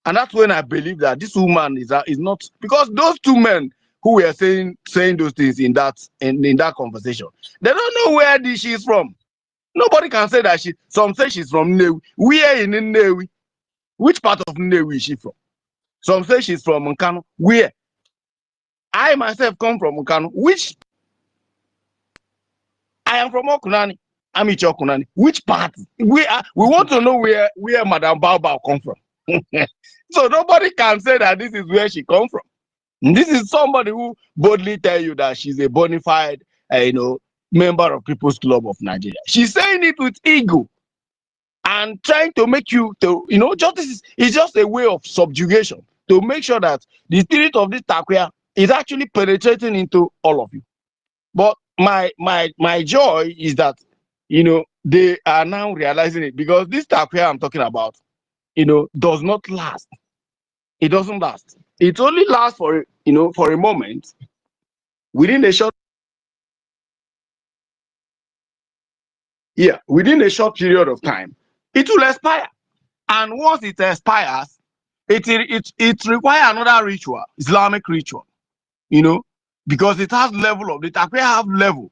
Speaker 15: And that's when I believe that this woman is not, because those two men who were saying those things in that conversation, they don't know where she is from. Nobody can say that some say she's from Nnewi. Where in Nnewi? Which part of Nnewi is she from? Some say she's from Nkano. Where? I myself come from Nkano. Which? I am from Okunani. I'm Icho Okunani. Which part? We want to know where Madame Bao come from. So nobody can say that this is where she come from. This is somebody who boldly tell you that she's a bona fide, member of People's Club of Nigeria. She's saying it with ego and trying to make you justice is just a way of subjugation to make sure that the spirit of this takwia is actually penetrating into all of you. But my joy is that they are now realizing it, because this takwia I'm talking about, does not last. It doesn't last. It only lasts for a moment. Within a short period of time, it will expire. And once it expires, it requires another ritual, Islamic ritual, because it has level of the takwia have level,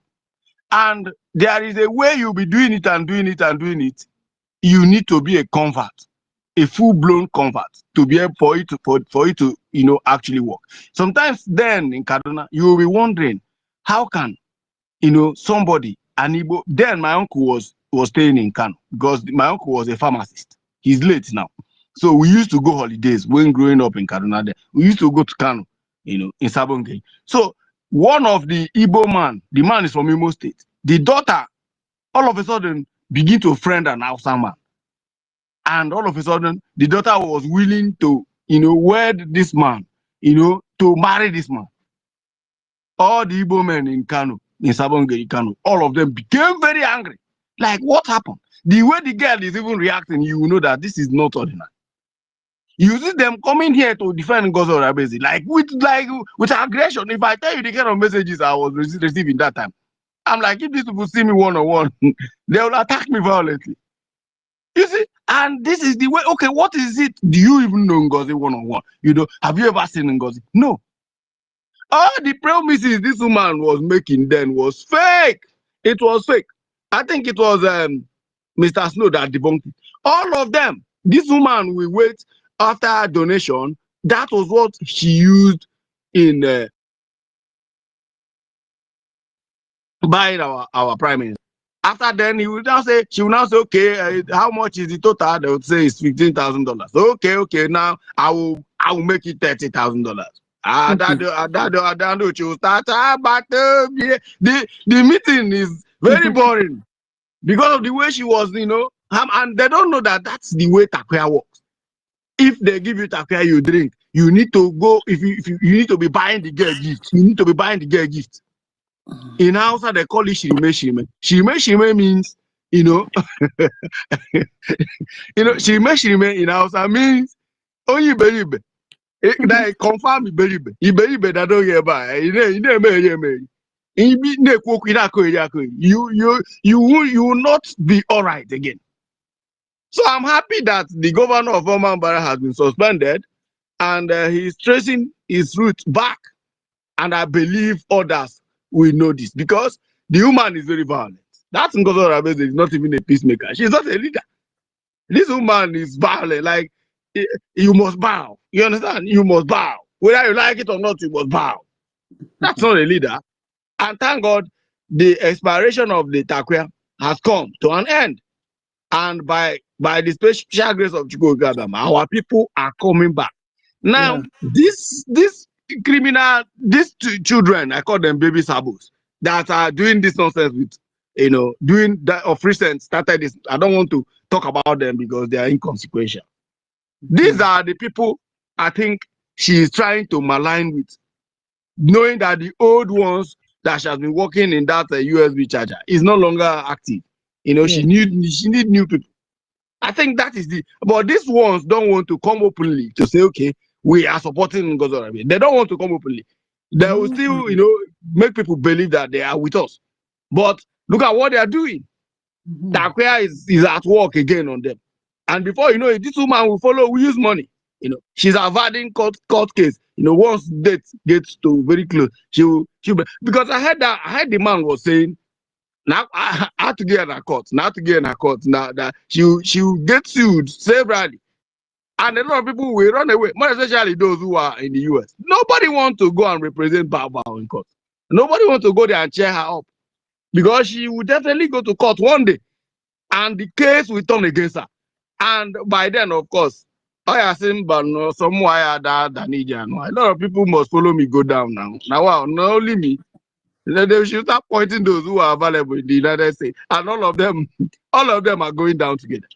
Speaker 15: and there is a way you'll be doing it and doing it and doing it. You need to be a convert, a full-blown convert, to be able for it to actually work. Sometimes then in Kaduna, you will be wondering, how can somebody, an Igbo, then my uncle was staying in Kano, because my uncle was a pharmacist. He's late now. So we used to go holidays when growing up in Kaduna. There, we used to go to Kano, in Sabonge. So one of the Igbo man, the man is from Imo State. The daughter, all of a sudden, begin to friend an Hausa man. And all of a sudden, the daughter was willing to, wed this man, to marry this man. All the Igbo men in Kano, in Sabonge, Kano, all of them became very angry. Like, what happened? The way the girl is even reacting, you know that this is not ordinary. You see them coming here to defend NGOZI Orabezi, like with aggression. If I tell you the kind of messages I was receiving that time, I'm like, if these people see me one-on-one, they will attack me violently. You see, and this is the way. Okay, what is it? Do you even know NGOZI one-on-one? Have you ever seen NGOZI? No. All the promises this woman was making then was fake. It was fake. I think it was Mr. Snow that debunked it. All of them. This woman will wait after donation. That was what she used in buying our prime minister. After then, she will now say, okay, how much is the total? They would say it's $15,000. Okay, now I will make it $30,000. But the meeting is very boring because of the way she was, and they don't know that that's the way takwia works. If they give you takwia, you drink. You need to go. If you need to be buying the girl gift. You need to be buying the girl gift. In Hausa, they call it shirime shirime. Shirime shirime means, shirime shirime in Hausa means onyibe. That confirm Iberibe that don't hear by. You will not be all right again. So I'm happy that the governor of Oman Barra has been suspended and he's tracing his roots back. And I believe others will know this because the woman is very violent. That Ngozi Oraveze is not even a peacemaker. She's not a leader. This woman is violent. Like, you must bow. You understand? You must bow. Whether you like it or not, you must bow. That's not a leader. And thank God, the expiration of the Takwia has come to an end. And by the special grace of Chukwuka, our people are coming back. Now, these criminal, these children, I call them baby sabos, that are doing this nonsense with, doing that of recent started this. I don't want to talk about them because they are inconsequential. These are the people I think she is trying to malign with, knowing that the old ones that she has been working in that USB charger is no longer active. She need new people. I think that is but these ones don't want to come openly to say, okay, we are supporting Ngozi Oraveze. They don't want to come openly. They will still, make people believe that they are with us. But look at what they are doing. Takwia is at work again on them. And before you know it, this woman will follow, we use money. She's avoiding court case. Once date gets to very close, she'll because I heard the man was saying, now I had to get in a court. Now that she'll get sued severally. And a lot of people will run away, more especially those who are in the US. Nobody wants to go and represent Baba in court. Nobody wants to go there and cheer her up. Because she will definitely go to court one day. And the case will turn against her. And by then, of course, I assume but no somewhere that a lot of people must follow me go down now. Now wow, not only me. They should start pointing those who are available in the United States. And all of them are going down together.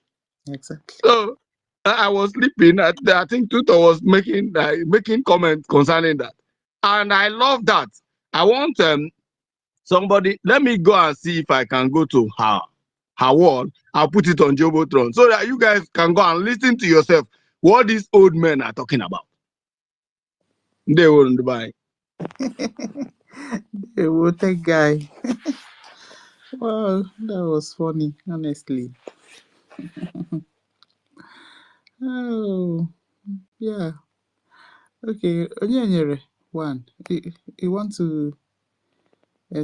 Speaker 2: Exactly.
Speaker 15: So I was sleeping. I think Tutor was making comments concerning that. And I love that. I want somebody, let me go and see if I can go to her wall. I'll put it on Jobotron so that you guys can go and listen to yourself what these old men are talking about. They won't buy.
Speaker 2: They will take guy. Well, that was funny, honestly. Oh, yeah. Okay, Onyanyere, one. You want to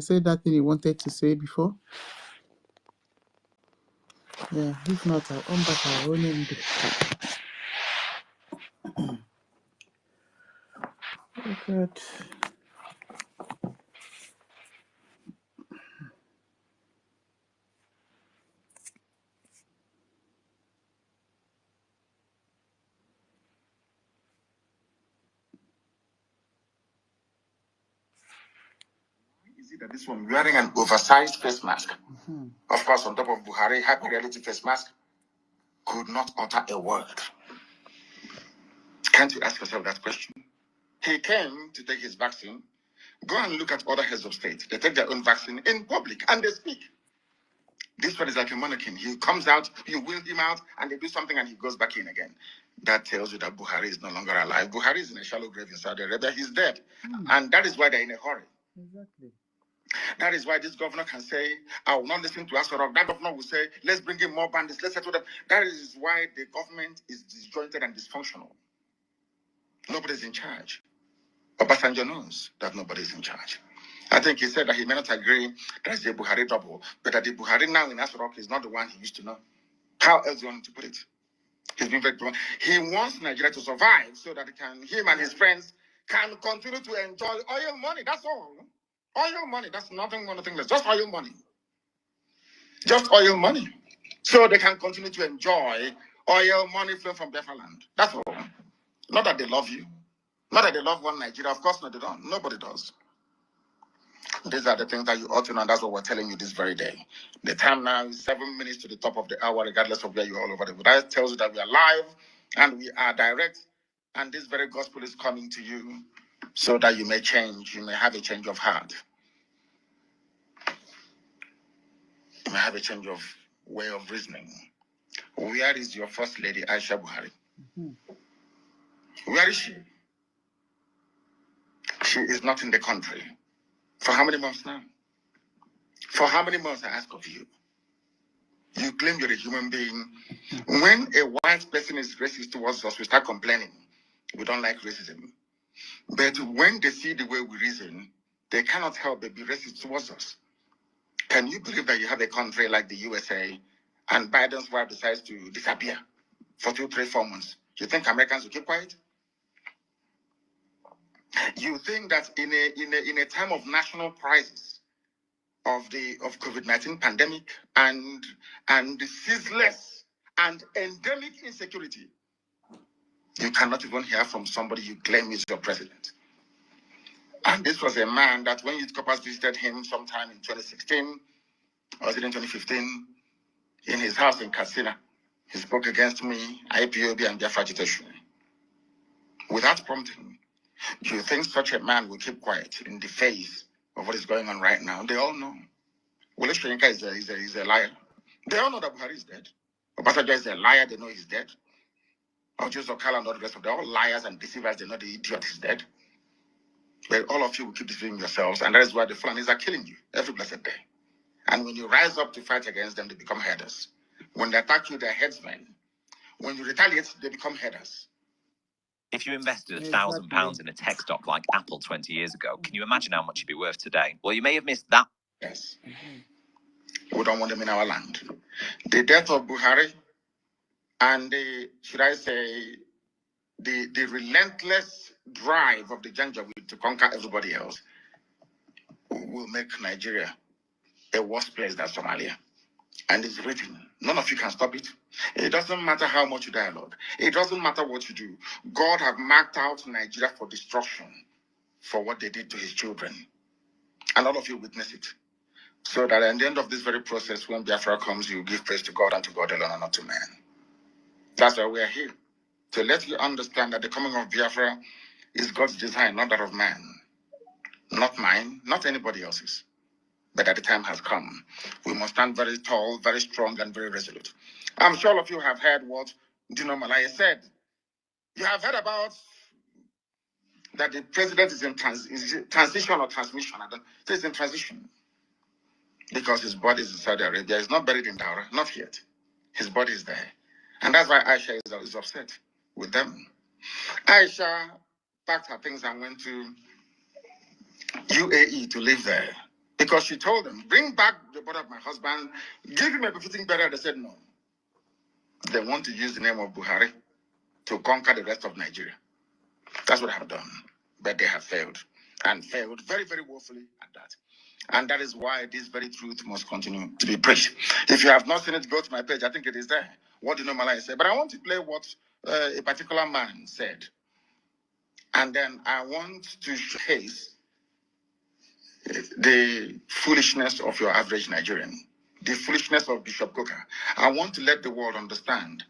Speaker 2: say that thing you wanted to say before? Yeah, if not, I'll come back. I'll only do. Oh, God.
Speaker 20: Is it that this one wearing an oversized face mask, of course, on top of Buhari, hyper reality face mask, could not utter a word? Can't you ask yourself that question? He came to take his vaccine. Go and look at other heads of state. They take their own vaccine in public and they speak. This one is like a mannequin. He comes out, you wheel him out, and they do something and he goes back in again. That tells you that Buhari is no longer alive. Buhari is in a shallow grave in Saudi Arabia. He's dead. And that is why they're in a hurry.
Speaker 2: Exactly.
Speaker 20: That is why this governor can say, I will not listen to Asorok. That governor will say, let's bring in more bandits, let's settle them. That is why the government is disjointed and dysfunctional. Nobody's in charge. Obasanjo knows that nobody's in charge. I think he said that he may not agree that's the Buhari double, but that the Buhari now in Asorok is not the one he used to know. How else do you want to put it? He's been very blunt. He wants Nigeria to survive so that him and his friends can continue to enjoy oil money. That's all. Oil money. That's nothing less. Just oil money. Just oil money. So they can continue to enjoy oil money flowing from Biafra land. That's all. Not that they love you. Not that they love one Nigeria. Of course not, they don't. Nobody does. These are the things that you ought to know, and that's what we're telling you this very day. The time now is 7 minutes to the top of the hour, regardless of where you are all over the world. That tells you that we are live and we are direct, and this very gospel is coming to you so that you may change. You may have a change of heart. You may have a change of way of reasoning. Where is your first lady, Aisha Buhari? Where is she? She is not in the country. For how many months now? For how many months, I ask of you? You claim you're a human being. When a white person is racist towards us, we start complaining. We don't like racism. But when they see the way we reason, they cannot help but be racist towards us. Can you believe that you have a country like the USA and Biden's wife decides to disappear for 2, 3, 4 months? You think Americans will keep quiet? You think that in a time of national crisis of COVID-19 pandemic and the ceaseless and endemic insecurity, you cannot even hear from somebody you claim is your president? And this was a man that when Youth Corpus visited him sometime in 2016, or was it in 2015, in his house in Katsina, he spoke against me, IPOB, and Biafra agitation. Without prompting, do you think such a man will keep quiet in the face of what is going on right now? They all know. Wole Soyinka is a liar. They all know that Buhari is dead. Obasanjo is a liar, they know he's dead. Ojo Zokala and all the rest of them, all liars and deceivers, they know the idiot is dead. But all of you will keep deceiving yourselves, and that is why the Fulanis are killing you every blessed day. And when you rise up to fight against them, they become headers. When they attack you, they're headsmen. When you retaliate, they become headers.
Speaker 21: If you invested £1,000 in a tech stock like Apple 20 years ago, can you imagine how much it'd be worth today? Well, you may have missed that.
Speaker 20: Yes. We don't want them in our land. The death of Buhari and the relentless drive of the Janjaweed to conquer everybody else will make Nigeria a worse place than Somalia. And it's written. None of you can stop it. It doesn't matter how much you dialogue. It doesn't matter what you do. God have marked out Nigeria for destruction for what they did to his children. And all of you witness it. So that at the end of this very process, when Biafra comes, you give praise to God and to God alone and not to man. That's why we are here. To let you understand that the coming of Biafra is God's design, not that of man. Not mine, not anybody else's. But that the time has come. We must stand very tall, very strong, and very resolute. I'm sure all of you have heard what Dino Malaya said. You have heard about that the president is in transition or transmission. I don't say it's in transition. Because his body is in Saudi Arabia. He's not buried in Daura, not yet. His body is there. And that's why Aisha is upset with them. Aisha packed her things and went to UAE to live there. Because she told them, bring back the body of my husband, give him a befitting burial. They said no. They want to use the name of Buhari to conquer the rest of Nigeria. That's what I have done. But they have failed. And failed very, very woefully at that. And that is why this very truth must continue to be preached. If you have not seen it, go to my page. I think it is there. What do Malaya say? But I want to play what a particular man said. And then I want to showcase the foolishness of your average Nigerian, the foolishness of Bishop Coker. I want to let the world understand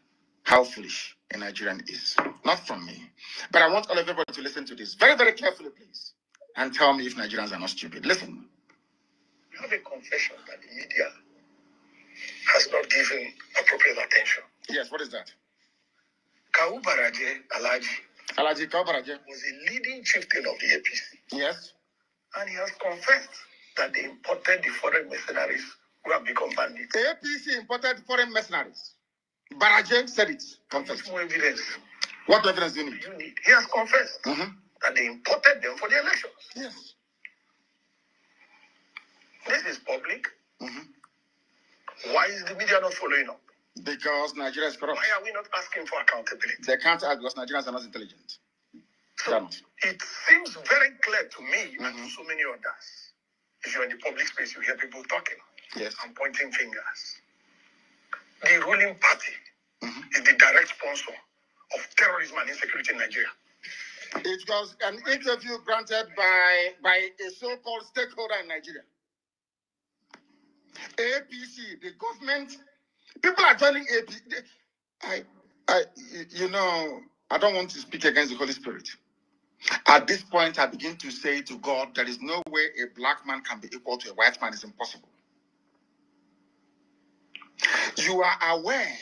Speaker 20: how foolish a Nigerian is. Not from me. But I want all of everybody to listen to this very, very carefully, please. And tell me if Nigerians are not stupid. Listen.
Speaker 6: We have a confession that the media has not given appropriate attention.
Speaker 20: Yes, what is that?
Speaker 6: Kawu Baraje
Speaker 20: Alhaji Kawu Baraje
Speaker 6: was a leading chieftain of the APC.
Speaker 20: Yes.
Speaker 6: And he has confessed that they imported the foreign mercenaries who have become bandits.
Speaker 20: The APC imported foreign mercenaries. Baraje said it.
Speaker 6: Confessed. More evidence.
Speaker 20: What evidence do you need?
Speaker 6: He has confessed that they imported them for the elections.
Speaker 20: Yes.
Speaker 6: This is public. Why is the media not following up?
Speaker 20: Because Nigeria is corrupt.
Speaker 6: Why are we not asking for accountability?
Speaker 20: They can't ask because Nigerians are not intelligent.
Speaker 6: So it seems very clear to me and to so many others. If you're in the public space, you hear people talking and pointing fingers. The ruling party is the direct sponsor of terrorism and insecurity in Nigeria.
Speaker 20: It was an interview granted by a so-called stakeholder in Nigeria. APC, the government, people are joining APC. I don't want to speak against the Holy Spirit. At this point, I begin to say to God, there is no way a black man can be equal to a white man. It's impossible. You are aware.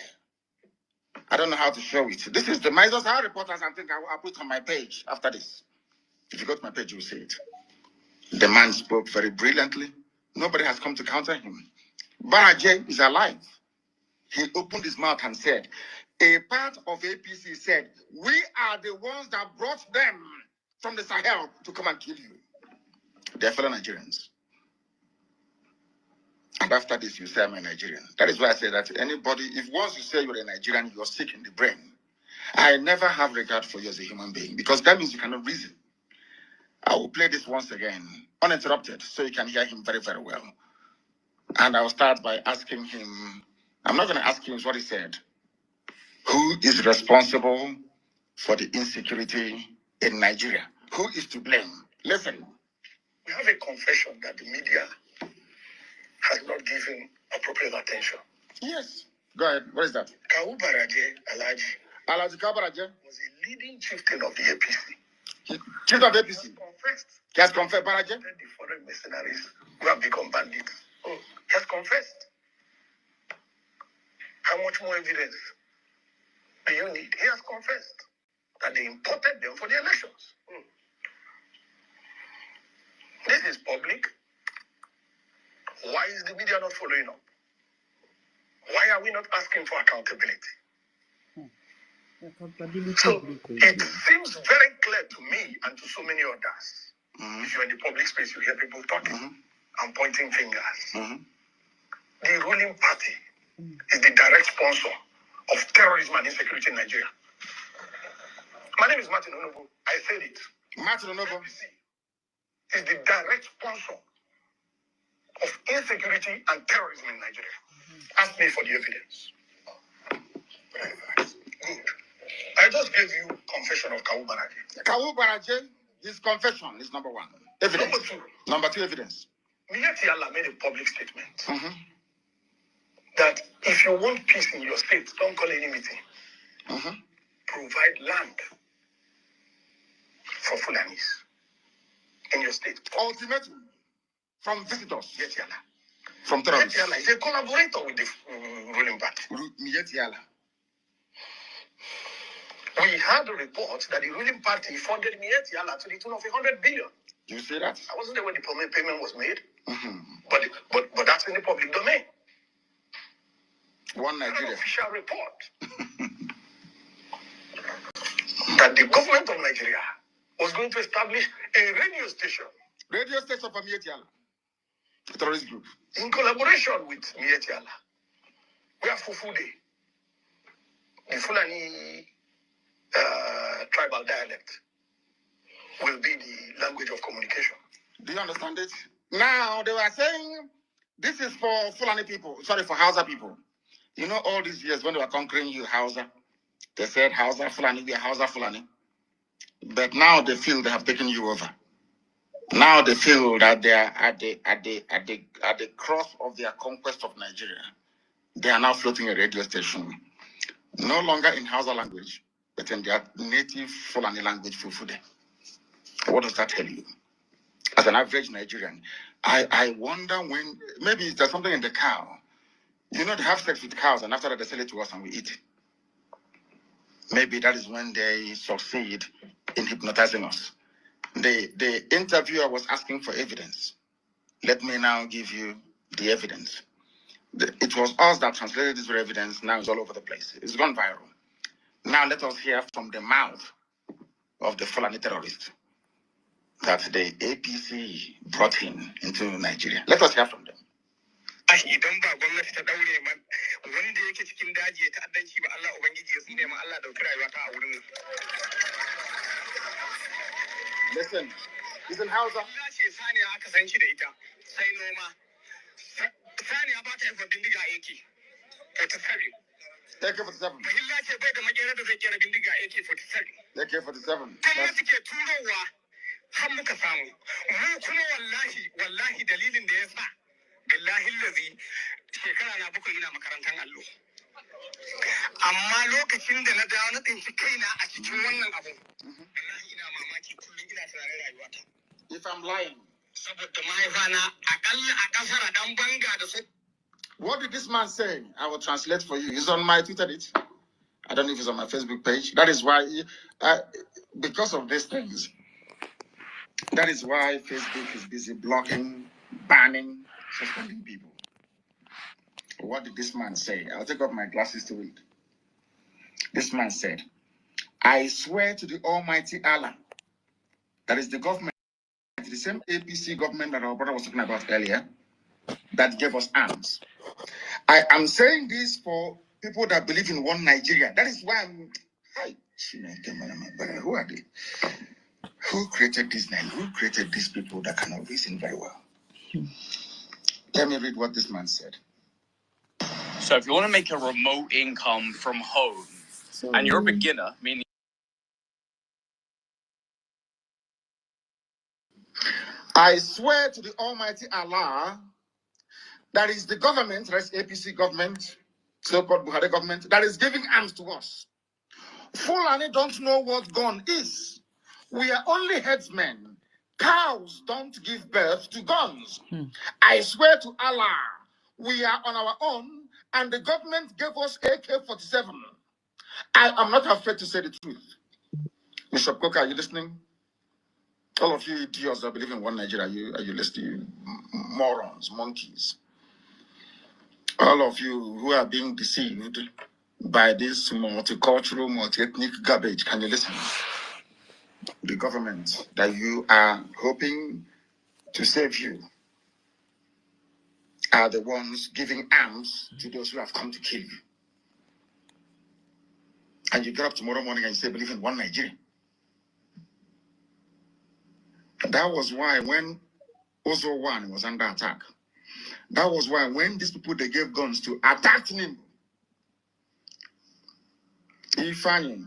Speaker 20: I don't know how to show it. This is the Mises High Reporters, I think I'll put on my page after this. If you go to my page, you'll see it. The man spoke very brilliantly. Nobody has come to counter him. BRGIE is alive. He opened his mouth and said, a part of APC said, we are the ones that brought them from the Sahel to come and kill you. They're fellow Nigerians. And after this, you say I'm a Nigerian. That is why I say that anybody, if once you say you're a Nigerian, you're sick in the brain. I never have regard for you as a human being because that means you cannot reason. I will play this once again, uninterrupted, so you can hear him very, very well. And I'll start by asking him, I'm not going to ask him what he said. Who is responsible for the insecurity in Nigeria? Who is to blame? Listen. We have a confession that the media has not given appropriate attention. Yes. Go ahead. What is that? Kawu BRGIE Alhaji Kabaraje was a leading chieftain of the APC. Chief of APC? He has confessed BRGIE? The foreign mercenaries who have become bandits. Oh, he has confessed. How much more evidence do you need? He has confessed that they imported them for the elections. This is public. Why is the media not following up? Why are we not asking for accountability? So it seems very clear to me and to so many others. If you're in the public space, you hear people talking and pointing fingers. The ruling party is the direct sponsor of terrorism and insecurity in Nigeria. My name is Martin Onuwu. I said it. Martin Onuwu is the direct sponsor of insecurity and terrorism in Nigeria. Ask me for the evidence. Good. I just gave you confession of Kawu BRGIE. Kawu BRGIE, his confession is number one. Evidence. Number two, evidence. Miyetti Allah made a public statement that if you want peace in your state, don't call any meeting. Provide land for Fulanis in your state. Ultimatum from visitors. Miyetti Allah. From terrorists. Miyetti Allah is a collaborator with the ruling party. Miyetti Allah. We had a report that the ruling party funded Miyetti Allah to the tune of 100 billion. Do you see that? I wasn't there when the payment was made. But that's in the public domain. One Nigeria. An official report that the government of Nigeria was going to establish a radio station. Radio station for Miyetti Allah. A terrorist group. In collaboration with Miyetti Allah. We have Fufu Day. The Fulani tribal dialect will be the language of communication. Do you understand it? Now, they were saying this is for Fulani people, sorry, for Hausa people. You know, all these years when they were conquering you, Hausa, they said Hausa, Fulani, we are Hausa, Fulani. But now they feel they have taken you over. Now they feel that they are at the cross of their conquest of Nigeria. They are now floating a radio station, no longer in Hausa language, but in their native Fulani language, Fufude. What does that tell you? As an average Nigerian, I wonder when, maybe there's something in the cow. You know, they have sex with cows and after that they sell it to us and we eat it. Maybe that is when they succeed in hypnotizing us. The interviewer was asking for evidence. Let me now give you the evidence. It was us that translated this evidence. Now it's all over the place. It's gone viral. Now let us hear from the mouth of the Fulani terrorist that the APC brought into Nigeria. Let us hear from them. Idan ba gwamnati ta daure man wanda yake cikin daji ya ta'addanci ba Allah ubangiji ya tsine ma Allah dauki rayuwa ta a wurin. Listen, listen Hausa. Allah ce saniya aka san shi da ita sai noma. Saniya ba ta yi bindiga AK-47. AK-47. Allah ce bai da makera da zai kera bindiga AK-47. AK-47. Kuma suke turowa har muka samu. Mu kuma wallahi dalilin da ya sa billahi lazi shekara na bakwai ina makarantar allo. Amma lokacin da na dawo na tsinci kaina a cikin wannan abu. Wallahi ina mamaki kullum ina tunanin rayuwata. If I'm lying. Saboda mahaifana akalla a kasar dan banga da su. What did this man say? I will translate for you. It's on my Twitter. I don't know if it's on my Facebook page. That is why, because of these things, That is why Facebook is busy blocking, banning, suspending people. What did this man say? I'll take off my glasses to read. This man said, I swear to the Almighty Allah, that is the government, the same APC government that our brother was talking about earlier, that gave us arms. I am saying this for people that believe in one Nigeria. That is why I'm. Who are they? Who created this name? Who created these people that cannot reason very well? Let me read what this man said.
Speaker 9: So if you want to make a remote income from home, and you're a beginner, meaning
Speaker 20: I swear to the Almighty Allah, that is the government, that's APC government, so-called Buhari government, that is giving arms to us. Fulani don't know what gun is. We are only headsmen. Cows don't give birth to guns. I swear to Allah, we are on our own, and the government gave us AK-47. I am not afraid to say the truth. Bishop Coker, are you listening? All of you idiots that believe in one Nigeria, are you listening? Morons, monkeys. All of you who are being deceived by this multicultural, multi-ethnic garbage, can you listen? The government that you are hoping to save you are the ones giving arms to those who have come to kill you. And you get up tomorrow morning and you say, believe in one Nigeria. That was why when Ozo 1 was under attack, that was why when these people, they gave guns to attack him, Ifeanyi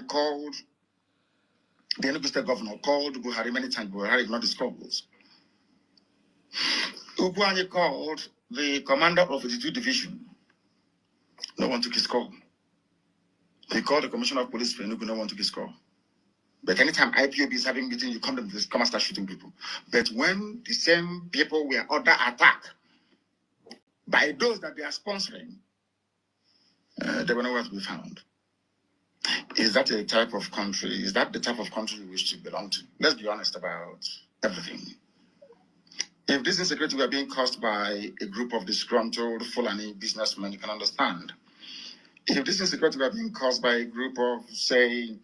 Speaker 20: called, the Enugu State governor called Buhari many times, Buhari ignored his calls. Ifeanyi called the commander of the 2 division. No one took his call. He called the commissioner of police for Enugu, no one took his call. But anytime IPOB is having meeting, you come and start shooting people. But when the same people were under attack by those that they are sponsoring, they were nowhere to be found. Is that a type of country? Is that the type of country you wish to belong to? Let's be honest about everything. If this insecurity were being caused by a group of disgruntled Fulani businessmen, you can understand. If this insecurity were being caused by a group of, say,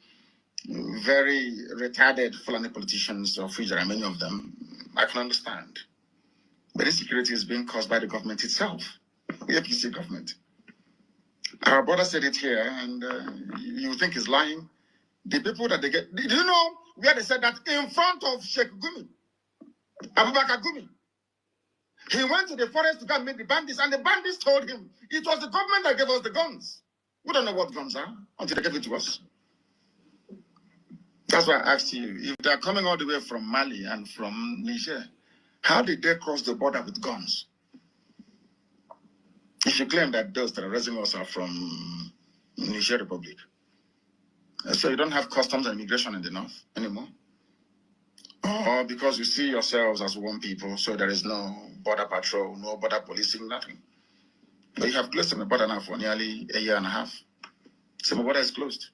Speaker 20: very retarded Fulani politicians, of which there are many of them, I can understand. But insecurity is being caused by the government itself, the APC government. Our brother said it here, and you think he's lying. The people that they get, do you know where they said that? In front of Sheikh Gumi, Abubakar Gumi. He went to the forest to go and meet the bandits, and the bandits told him it was the government that gave us the guns. We don't know what guns are until they give it to us. That's why I asked you, if they're coming all the way from Mali and from Niger, how did they cross the border with guns? If you claim that those that are raising us are from Niger Republic, so you don't have customs and immigration in the north anymore? Or because you see yourselves as one people, so there is no border patrol, no border policing, nothing. But you have closed the border now for nearly a year and a half. So the border is closed.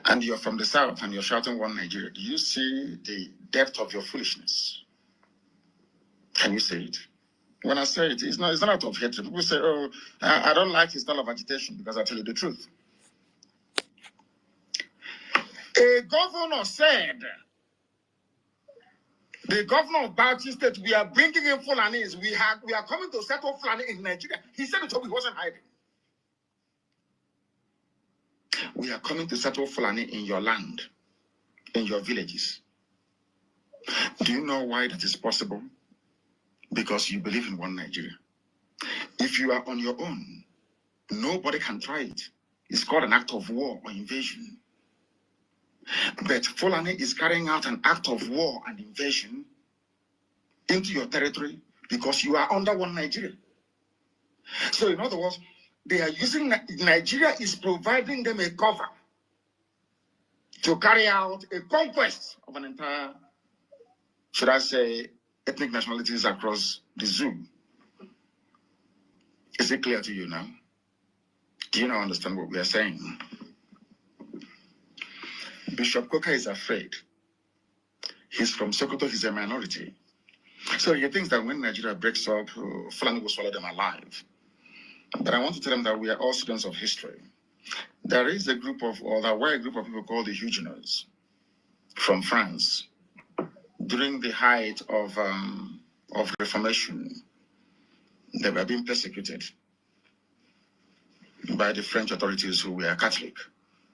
Speaker 20: And you're from the south and you're shouting one Nigeria. Do you see the depth of your foolishness? Can you say it? When I say it, it's not out of hatred. People say, oh, I don't like his style of agitation, because I tell you the truth. A governor said, the governor of Bauchi State, we are bringing in Fulanis. We are coming to settle Fulani in Nigeria. He said it, so he wasn't hiding. We are coming to settle Fulani in your land, in your villages. Do you know why that is possible? Because you believe in one Nigeria. If you are on your own, nobody can try it. It's called an act of war or invasion. But Fulani is carrying out an act of war and invasion into your territory because you are under one Nigeria. So in other words, they are using, Nigeria is providing them a cover to carry out a conquest of an entire, should I say, ethnic nationalities across the zoo. Is it clear to you now? Do you now understand what we are saying? Bishop Coker is afraid He's from Sokoto, he's a minority. So he thinks that when Nigeria breaks up, Fulani will swallow them alive. But I want to tell them that we are all students of history. There is a group of, or there were a group of people called the Huguenots from France during the height of Reformation. They were being persecuted by the French authorities who were Catholic.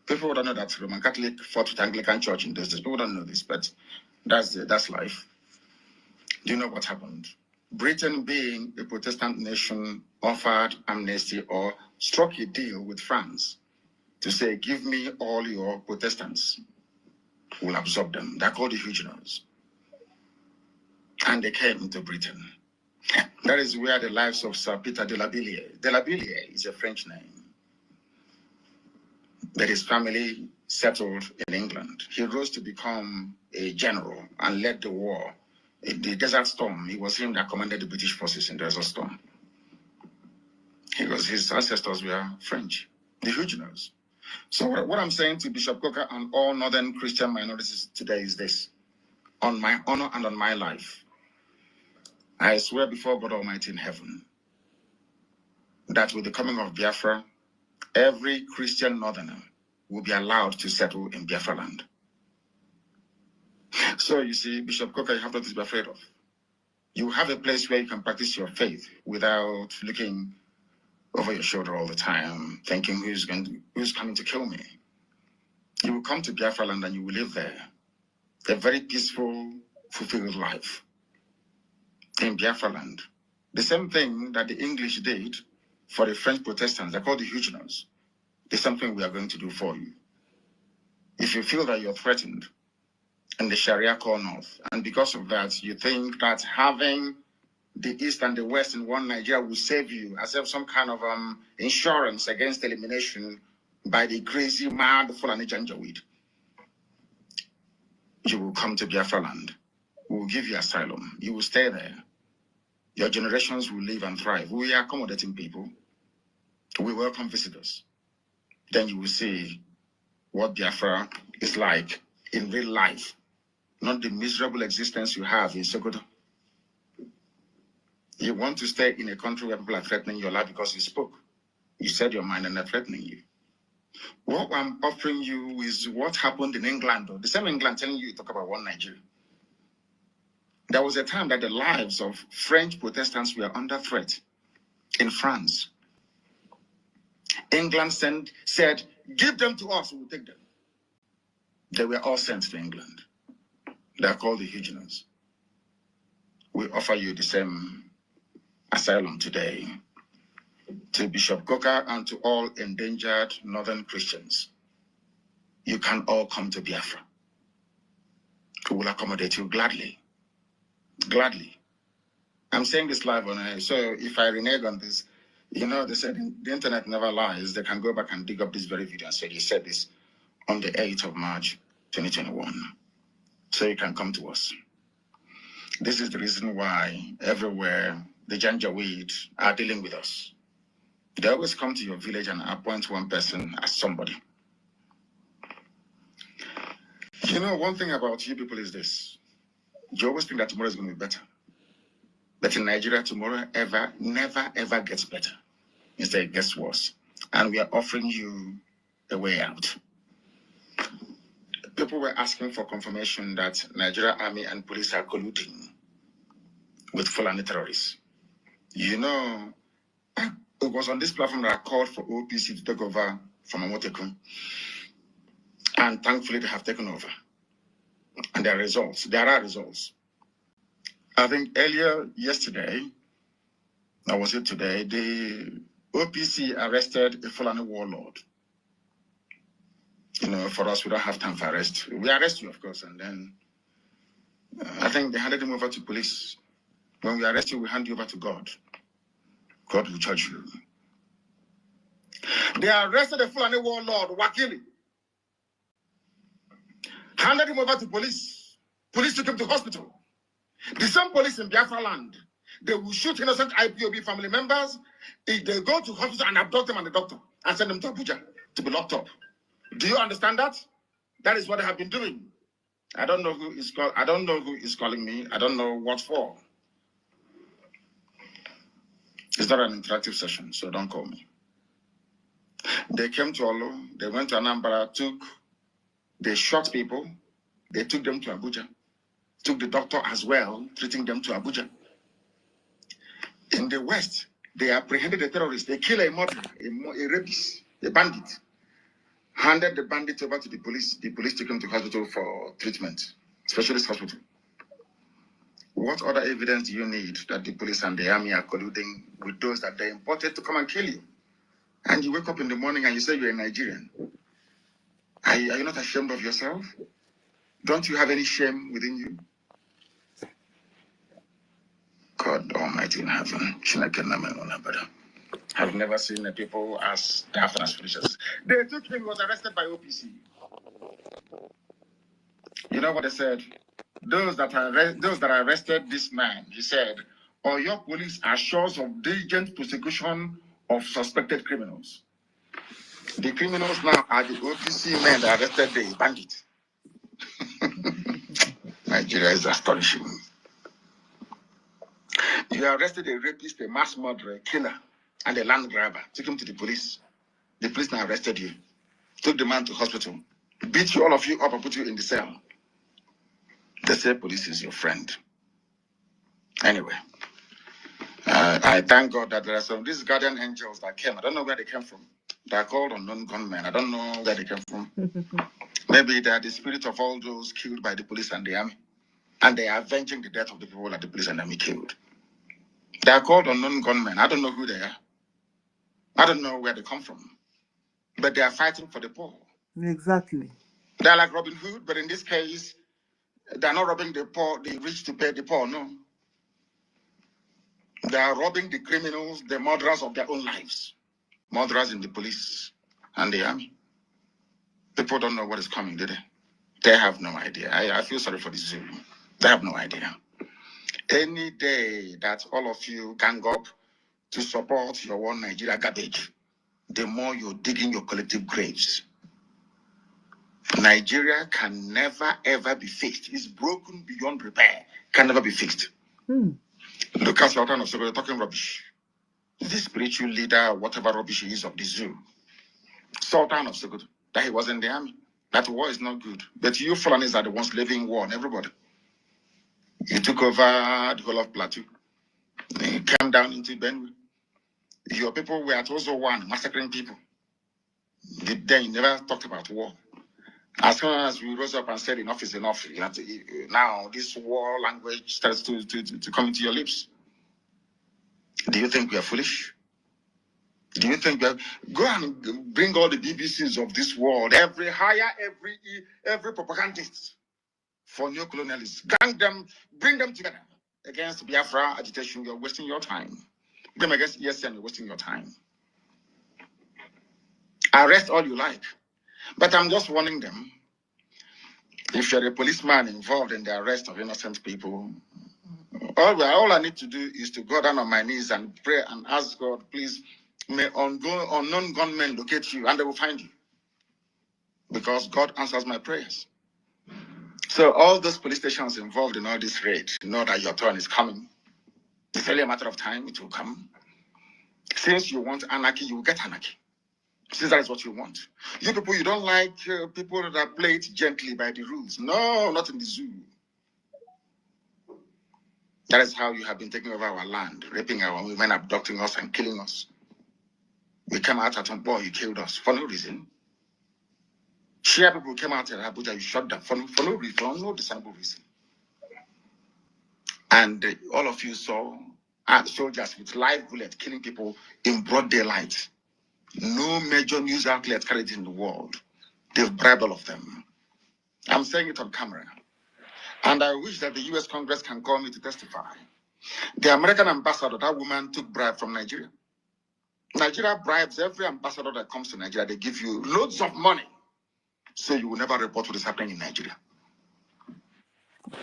Speaker 20: People don't know that Roman Catholic fought with Anglican Church in those days. People don't know this, but that's life. Do you know what happened? Britain, being a Protestant nation, offered amnesty or struck a deal with France to say, give me all your Protestants. We'll absorb them. They're called the Huguenots. And they came into Britain. That is where the lives of Sir Peter de la Billière is a French name. But his family settled in England. He rose to become a general and led the war. In the Desert Storm, it was him that commanded the British forces in Desert Storm. His ancestors were French, the Huguenots. So what I'm saying to Bishop Coker and all northern Christian minorities today is this. On my honor and on my life, I swear before God Almighty in heaven that with the coming of Biafra, every Christian northerner will be allowed to settle in Biafra land. So you see, Bishop Coker, you have nothing to be afraid of. You have a place where you can practice your faith without looking over your shoulder all the time, thinking who's coming to kill me. You will come to Biafra land and you will live there. A very peaceful, fulfilled life in Biafra land. The same thing that the English did for the French Protestants, they're called the Huguenots. The same thing we are going to do for you. If you feel that you're threatened in the Sharia core north, and because of that, you think that having the East and the West in one Nigeria will save you, as if some kind of insurance against elimination by the crazy, mad Fulani Janjaweed, you will come to Biafra land. We will give you asylum. You will stay there. Your generations will live and thrive. We are accommodating people. We welcome visitors. Then you will see what Biafra is like in real life, not the miserable existence you have in Sokoto. You want to stay in a country where people are threatening your life because you spoke. You said your mind and they're threatening you. What I'm offering you is what happened in England, though. The same England telling you to talk about one Nigeria. There was a time that the lives of French Protestants were under threat in France. England said, give them to us, we'll take them. They were all sent to England. They are called the Huguenots. We offer you the same asylum today to Bishop Coker and to all endangered northern Christians. You can all come to Biafra. We will accommodate you gladly. Gladly. I'm saying this live on air, so if I renege on this, you know, they said the internet never lies. They can go back and dig up this very video and say you said this on the 8th of March, 2021. So you can come to us. This is the reason why everywhere the Janjaweed are dealing with us. They always come to your village and appoint one person as somebody. You know, one thing about you people is this. You always think that tomorrow is going to be better. But in Nigeria, tomorrow never, ever gets better. Instead, it gets worse. And we are offering you a way out. People were asking for confirmation that Nigeria Army and police are colluding with Fulani terrorists. You know, it was on this platform that I called for OPC to take over from Amotekun. And thankfully, they have taken over. And there are results. There are results. I think earlier yesterday, or was it today, the OPC arrested a Fulani warlord. You know, for us, we don't have time for arrest. We arrest you, of course, and then I think they handed him over to police. When we arrest you, we hand you over to God. God will judge you. They arrested a Fulani warlord, Wakili. Handed him over to police. Police took him to hospital. The same police in Biafra land, they will shoot innocent IPOB family members if they go to hospital and abduct them and the doctor and send them to Abuja to be locked up. Do you understand that? That is what they have been doing. I don't know who is call. I don't know who is calling me. I don't know what for. It's not an interactive session, so don't call me. They came to Olo. They went to Anambra. They shot people. They took them to Abuja. Took the doctor as well, treating them to Abuja. In the West, they apprehended a terrorist. They killed a murderer, a rapist, a bandit. Handed the bandit over to the police. The police took him to hospital for treatment, specialist hospital. What other evidence do you need that the police and the army are colluding with those that they imported to come and kill you? And you wake up in the morning and you say you're a Nigerian. Are you not ashamed of yourself? Don't you have any shame within you? God Almighty in heaven. I've never seen the people as daft as foolish. They took him, was arrested by OPC. You know what they said? Those that arrested this man, he said, or your police are sure of diligent prosecution of suspected criminals. The criminals now are the OPC men that arrested the bandit. Nigeria is astonishing. You arrested a rapist, a mass murderer, a killer, and a land grabber. Took him to the police. The police now arrested you. Took the man to hospital. Beat you, all of you up and put you in the cell. They say police is your friend. Anyway, I thank God that there are some these guardian angels that came. I don't know where they came from. They are called unknown gunmen. I don't know where they came from. Maybe they are the spirit of all those killed by the police and the army. And they are avenging the death of the people that the police and the army killed. They are called unknown gunmen. I don't know who they are. I don't know where they come from. But they are fighting for the poor.
Speaker 2: Exactly.
Speaker 20: They are like Robin Hood, but in this case, they are not robbing the poor, the rich to pay the poor, no. They are robbing the criminals, the murderers of their own lives. Murderers in the police and the army. People don't know what is coming, do they? They have no idea. I feel sorry for the zoo. They have no idea. Any day that all of you gang up to support your one Nigeria garbage, the more you're digging your collective graves. Nigeria can never ever be fixed. It's broken beyond repair. Can never be fixed. Look at Sultan of Sokoto talking rubbish. The spiritual leader, whatever rubbish he is of the zoo. Sultan of Sokoto, that he was in the army. That war is not good. But you Fulanis are the ones living war on everybody. You took over the whole of Plateau. Then you came down into Benue. Your people were at also one, massacring people. Then you never talked about war. As soon as we rose up and said enough is enough, you have to, now this war language starts to come into your lips. Do you think we are foolish? Do you think we are, go and bring all the BBCs of this world, every propagandist for neo-colonialists, gang them, bring them together against Biafra agitation. You're wasting your time. Them against ESN, you're wasting your time. Arrest all you like. But I'm just warning them. If you're a policeman involved in the arrest of innocent people, all I need to do is to go down on my knees and pray and ask God, please, may unknown gunmen locate you and they will find you. Because God answers my prayers. So all those police stations involved in all this raid know that your turn is coming. It's only a matter of time, it will come. Since you want anarchy, you will get anarchy. Since that is what you want. You people, you don't like people that play it gently by the rules. No, not in the zoo. That is how you have been taking over our land, raping our women, abducting us and killing us. We came out at Ombo, you killed us for no reason. Shia people came out at Abuja, you shot them for no reason, for no discernible reason. And all of you saw soldiers with live bullets killing people in broad daylight. No major news outlet carried in the world. They've bribed all of them. I'm saying it on camera. And I wish that the US Congress can call me to testify. The American ambassador, that woman took bribe from Nigeria. Nigeria bribes every ambassador that comes to Nigeria. They give you loads of money. So you will never report what is happening in Nigeria.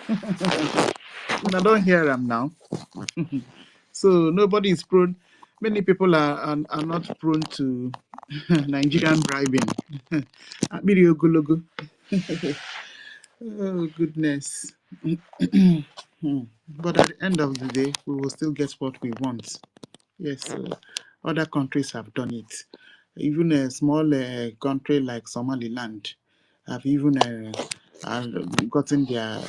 Speaker 2: I don't hear them now. So nobody is prone. Many people are not prone to Nigerian bribing. Oh, goodness. But at the end of the day, we will still get what we want. Yes, other countries have done it. Even a small country like Somaliland have even gotten their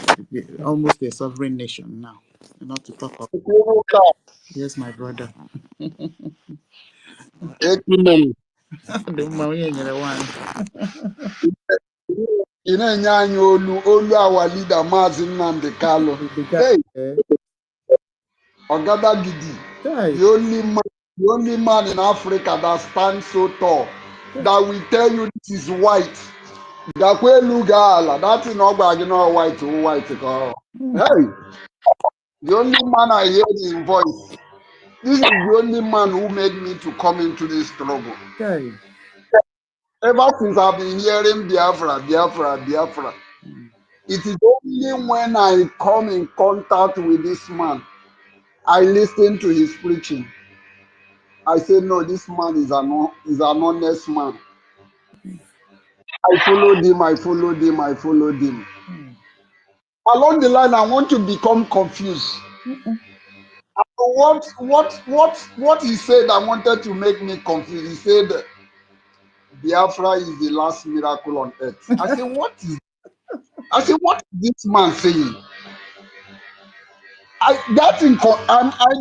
Speaker 2: almost a sovereign nation now. Not to talk of. Yes, my brother.
Speaker 16: na-enye anyị olu our leader Maazị Nnamdi Kalu. Hey, Ogadagidi, the only man in Africa that stands so tall that will tell you this is white. Gakwelu Gala, that's in Ogba, white or white. Hey, the only man I hear his voice. This is the only man who made me to come into this struggle.
Speaker 2: Okay.
Speaker 16: Ever since I've been hearing Biafra, Biafra, Biafra, it is only when I come in contact with this man, I listen to his preaching. I say, no, this man is an honest man. I followed him, I followed him, I followed him. Along the line, I want to become confused. What he said, I wanted to make me confused. He said, Biafra is the last miracle on earth. I said, what is this man saying?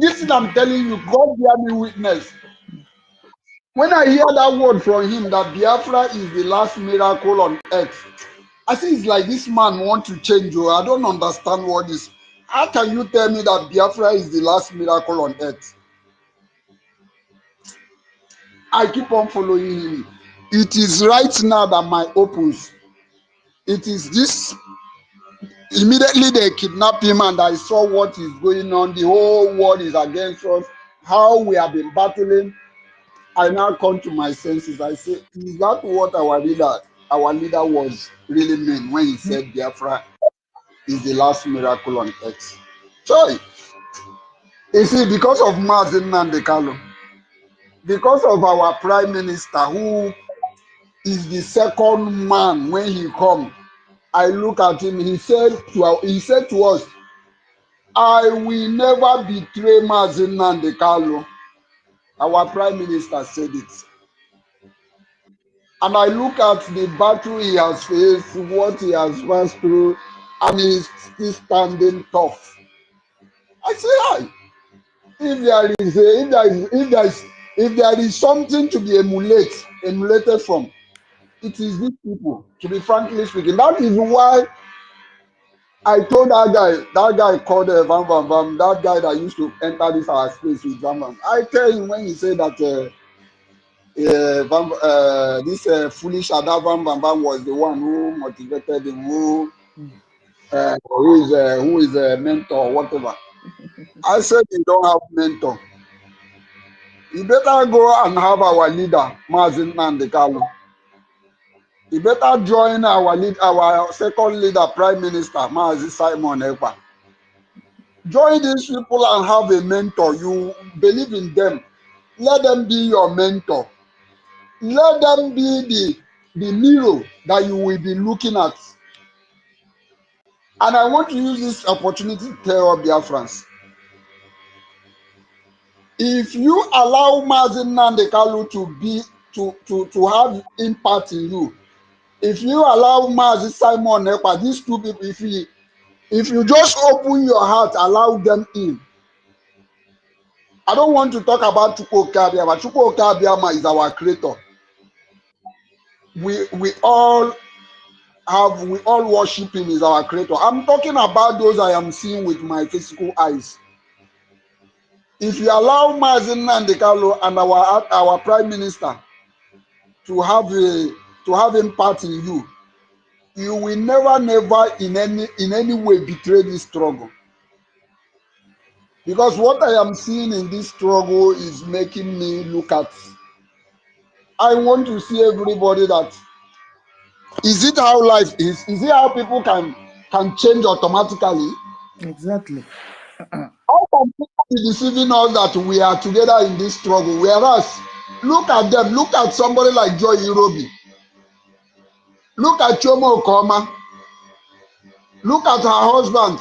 Speaker 16: This thing I'm telling you, God bear me witness. When I hear that word from him, that Biafra is the last miracle on earth, I see it's like this man want to change you. I don't understand what is. How can you tell me that Biafra is the last miracle on earth? I keep on following him. It is right now that my opens. It is this. Immediately they kidnap him and I saw what is going on. The whole world is against us. How we have been battling. I now come to my senses. I say, is that what our leader was really mean when he said Biafra is the last miracle on earth? So, you see, because of Maazị Nnamdi Kalu, because of our prime minister who is the second man when he come, I look at him. He said to us, I will never betray Maazị Nnamdi Kalu. Our prime minister said it. And I look at the battle he has faced, what he has passed through, and he's still standing tough. I say, hi. If there is something to be emulated from, it is these people, to be frankly speaking. That is why I told that guy called Van Van Van, that guy that used to enter this our space with Van Van. I tell him when he said that this foolish Ada Van Van Van was the one who motivated him, who is a mentor, whatever. I said you don't have mentor. You better go and have our leader, Maazị Nnamdi Kalu. You better join our second leader, Prime Minister, Maazị Simon Ekpa. Join these people and have a mentor. You believe in them. Let them be your mentor. Let them be the mirror that you will be looking at. And I want to use this opportunity to tell Biafrans. If you allow Maazị Nnamdi Kalu to have impact in you, if you allow Maazị Simon Ekpa, these two people, if you just open your heart, allow them in. I don't want to talk about Chukwu Abiyama. Chukwu Abiyama is our creator. We all worship him as our creator. I'm talking about those I am seeing with my physical eyes. If you allow Maazị Nnamdi Kalu and our prime minister to have impact in you, you will never in any way betray this struggle. Because what I am seeing in this struggle is making me look at. I want to see everybody that. Is it how life is? Is it how people can change automatically?
Speaker 2: Exactly.
Speaker 16: How can people be deceiving us that we are together in this struggle? Whereas, look at them. Look at somebody like Joy Irobi. Look at Chomo Okoma. Look at her husband.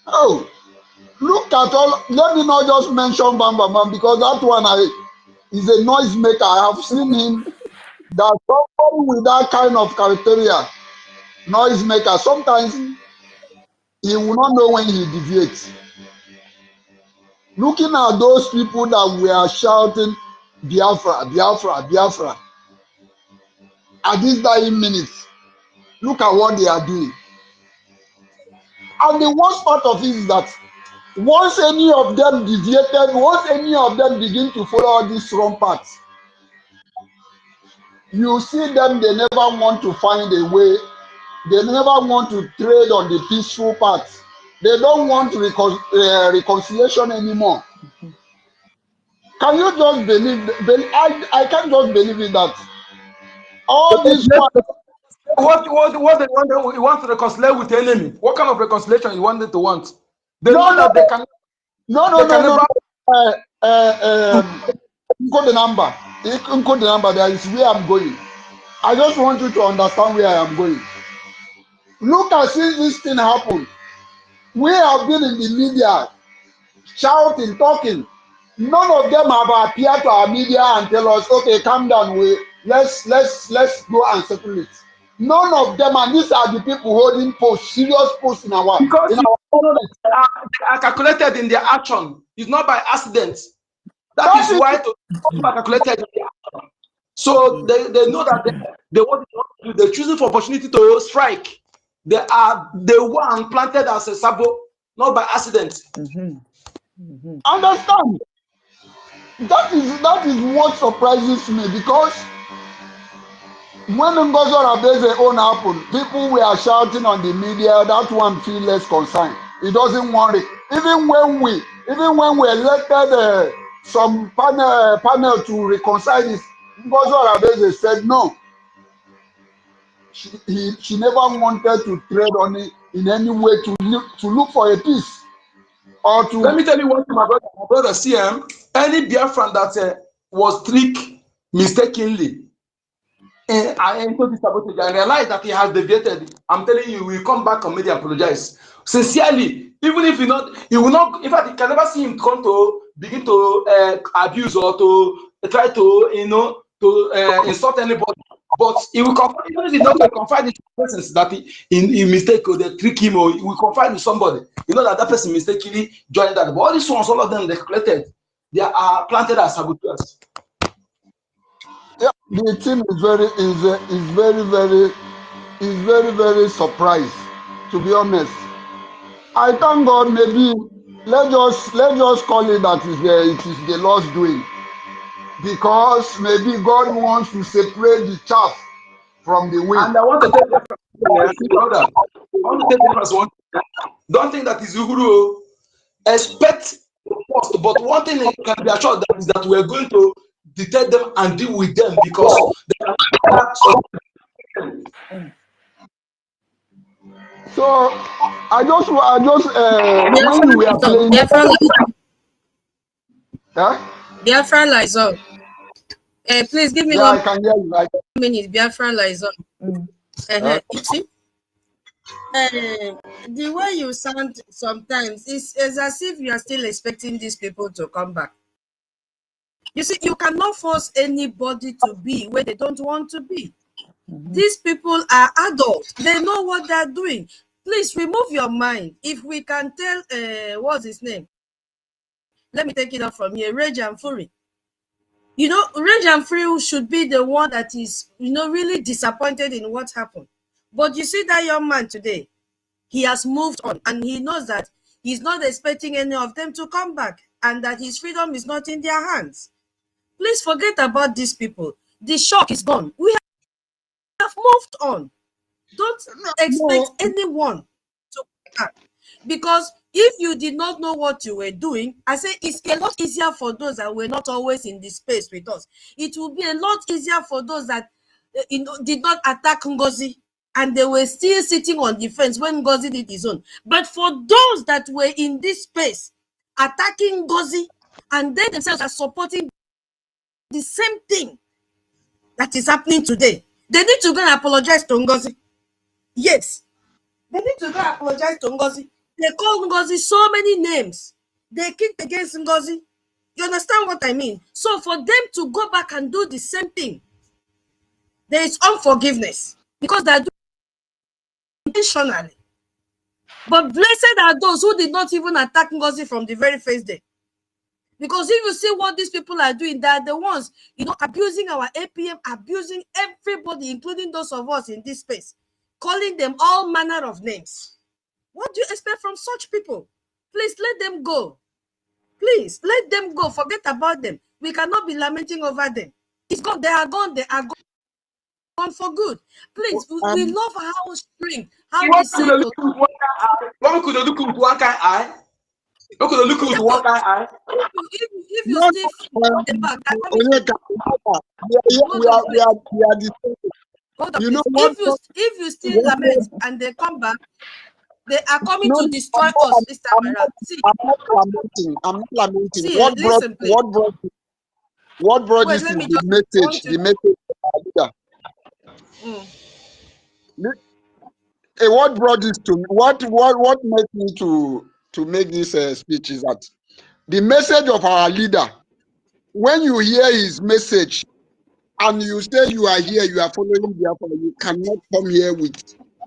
Speaker 16: Oh, look at all. Let me not just mention Bam Bam Bam because that one is a noise maker. I have seen him. That somebody with that kind of criteria, noise maker, sometimes he will not know when he deviates. Looking at those people that were shouting Biafra, Biafra, Biafra, at this dying minute, look at what they are doing. And the worst part of it is that once any of them deviated, once any of them begin to follow all these wrong paths, you see them, they never want to find a way. They never want to trade on the peaceful path. They don't want reconciliation anymore. Can you just believe? I can't just believe it that all these
Speaker 14: what they want? You want to reconcile with the enemy? What kind of reconciliation you want them to want? They know that they can.
Speaker 16: No. Encode the number. Encode the number. That is where I'm going. I just want you to understand where I am going. Look at since this thing happened. We have been in the media shouting, talking. None of them have appeared to our media and tell us, okay, calm down, let's go and settle it. None of them, and these are the people holding posts, serious posts in our
Speaker 14: because you know that they are calculated in their action. It's not by accident. That is why to calculated in their action. So they know that they want to do. They're choosing for opportunity to strike. They are the one planted as a sabo, not by accident.
Speaker 16: Understand? That is what surprises me, because when NGOZI Orabufulani own happened, people were shouting on the media. That one feel less concerned. It doesn't want it. Even when we elected some panel to reconcile this, NGOZI Orabufulani said no. She never wanted to tread on it in any way to look for a peace. Or to
Speaker 14: let me tell you what my brother CM, any Biafran that was tricked mistakenly into this sabotage and realize that he has deviated, I'm telling you, he will come back and maybe apologize sincerely. Even if he will not. In fact, you can never see him come to begin to abuse or to try to insult anybody. But he will confide, even if he not confide in persons that he mistake or they trick him, or he will confide with somebody. You know that person mistakenly joined that. But all these ones, all of them, they calculated. They are planted as saboteurs.
Speaker 16: Yeah, the team is very surprised. To be honest, I thank God. Maybe let's just call it that it is the Lord's doing, because maybe God wants to separate the chaff from the wheat.
Speaker 14: And I want to tell you, brother, I want to tell you one. Don't think that is Uhuru. Expect the worst, but one thing you can be assured that is that we are going to detect them and deal with them, because they are.
Speaker 16: So I just when you were playing,
Speaker 1: Biafra lies on. Please give me
Speaker 16: I can hear you.
Speaker 1: 1 minute. Biafra lies on. You see, the way you sound sometimes is as if you are still expecting these people to come back. You see, you cannot force anybody to be where they don't want to be. These people are adults. They know what they're doing. Please remove your mind. If we can tell, what's his name? Let me take it up from here. Rage and Fury. You know, Rage and Fury should be the one that is, really disappointed in what happened. But you see that young man today, he has moved on, and he knows that he's not expecting any of them to come back, and that his freedom is not in their hands. Please forget about these people. The shock is gone. We have moved on. Don't expect anyone to come back, because if you did not know what you were doing, I say it's a lot easier for those that were not always in the space with us. It will be a lot easier for those that did not attack NGOZI, and they were still sitting on the fence when NGOZI did his own. But for those that were in this space attacking NGOZI, and they themselves are supporting the same thing that is happening today, they need to go and apologize to NGOZI. Yes, They need to go apologize to NGOZI. They call NGOZI so many names. They kicked against NGOZI. You understand what I mean? So for them to go back and do the same thing, there is unforgiveness because they are doing it intentionally. But blessed are those who did not even attack NGOZI from the very first day. Because if you see what these people are doing, they are the ones, abusing our APM, abusing everybody, including those of us in this space, calling them all manner of names. What do you expect from such people? Please let them go. Please let them go. Forget about them. We cannot be lamenting over them. It's gone. They are gone. They are gone for good. Please, we love how spring, how we say to.
Speaker 14: What could look with one eye? What could look with one eye?
Speaker 1: If you still feel the back, if you still lament and they come back, they are coming to destroy us this time around. See,
Speaker 16: I'm not lamenting.
Speaker 1: See,
Speaker 16: What
Speaker 1: listen,
Speaker 16: brought this is the message. The message of Hey, what brought this to me? What made me to make this speech is that the message of our leader. When you hear his message and you say you are here, you are following Biafra, you cannot come here with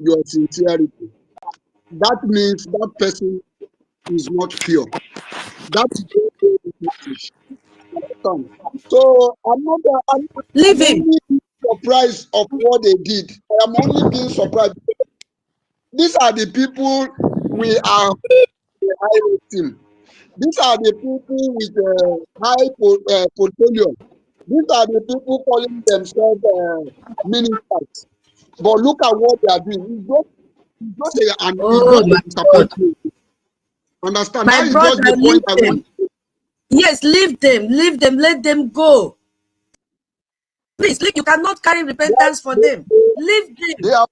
Speaker 16: your sincerity. That means that person is not pure. That's the message. So I'm only surprised of what they did. I'm only being surprised. These are the people we are highlighting. These are the people with high portfolio. These are the people calling themselves ministers. But look at what they are doing. It's just an disappointment. Understand?
Speaker 1: My
Speaker 16: that is
Speaker 1: brother,
Speaker 16: just the point I want.
Speaker 1: Yes, leave them, let them go. Please, you cannot carry repentance for them. Leave them.
Speaker 16: They have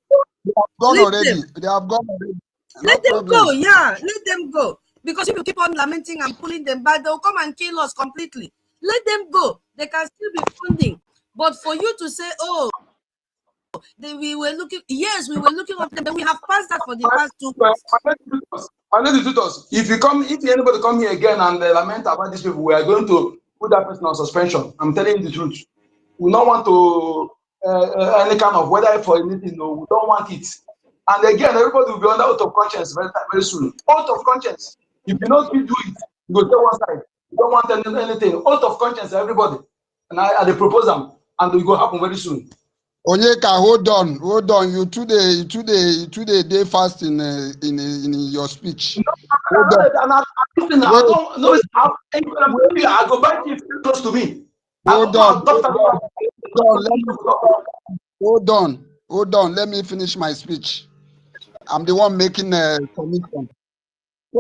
Speaker 16: gone already.
Speaker 1: Them.
Speaker 16: They have gone already.
Speaker 1: Let them go, yeah, let them go. Because if you keep on lamenting and pulling them back, they'll come and kill us completely. Let them go. They can still be funding. But for you to say, oh, we were looking, yes, we were looking up them. We have passed that for the past 2 months.
Speaker 14: If anybody come here again and lament about these people, we are going to put that person on suspension. I'm telling you the truth. We don't want to any kind of whether for anything. No, we don't want it. And again, everybody will be under oath of conscience very soon. Oath of conscience. If you don't do it, you go to one side. You don't want anything. Oath of conscience, everybody. And I propose them, and it will happen very soon.
Speaker 16: Onyeka, hold on. You today day fast in your speech. Hold on.
Speaker 14: I go back if you're close to me.
Speaker 16: Hold on. Let me finish my speech. I'm the one making a commitment. So,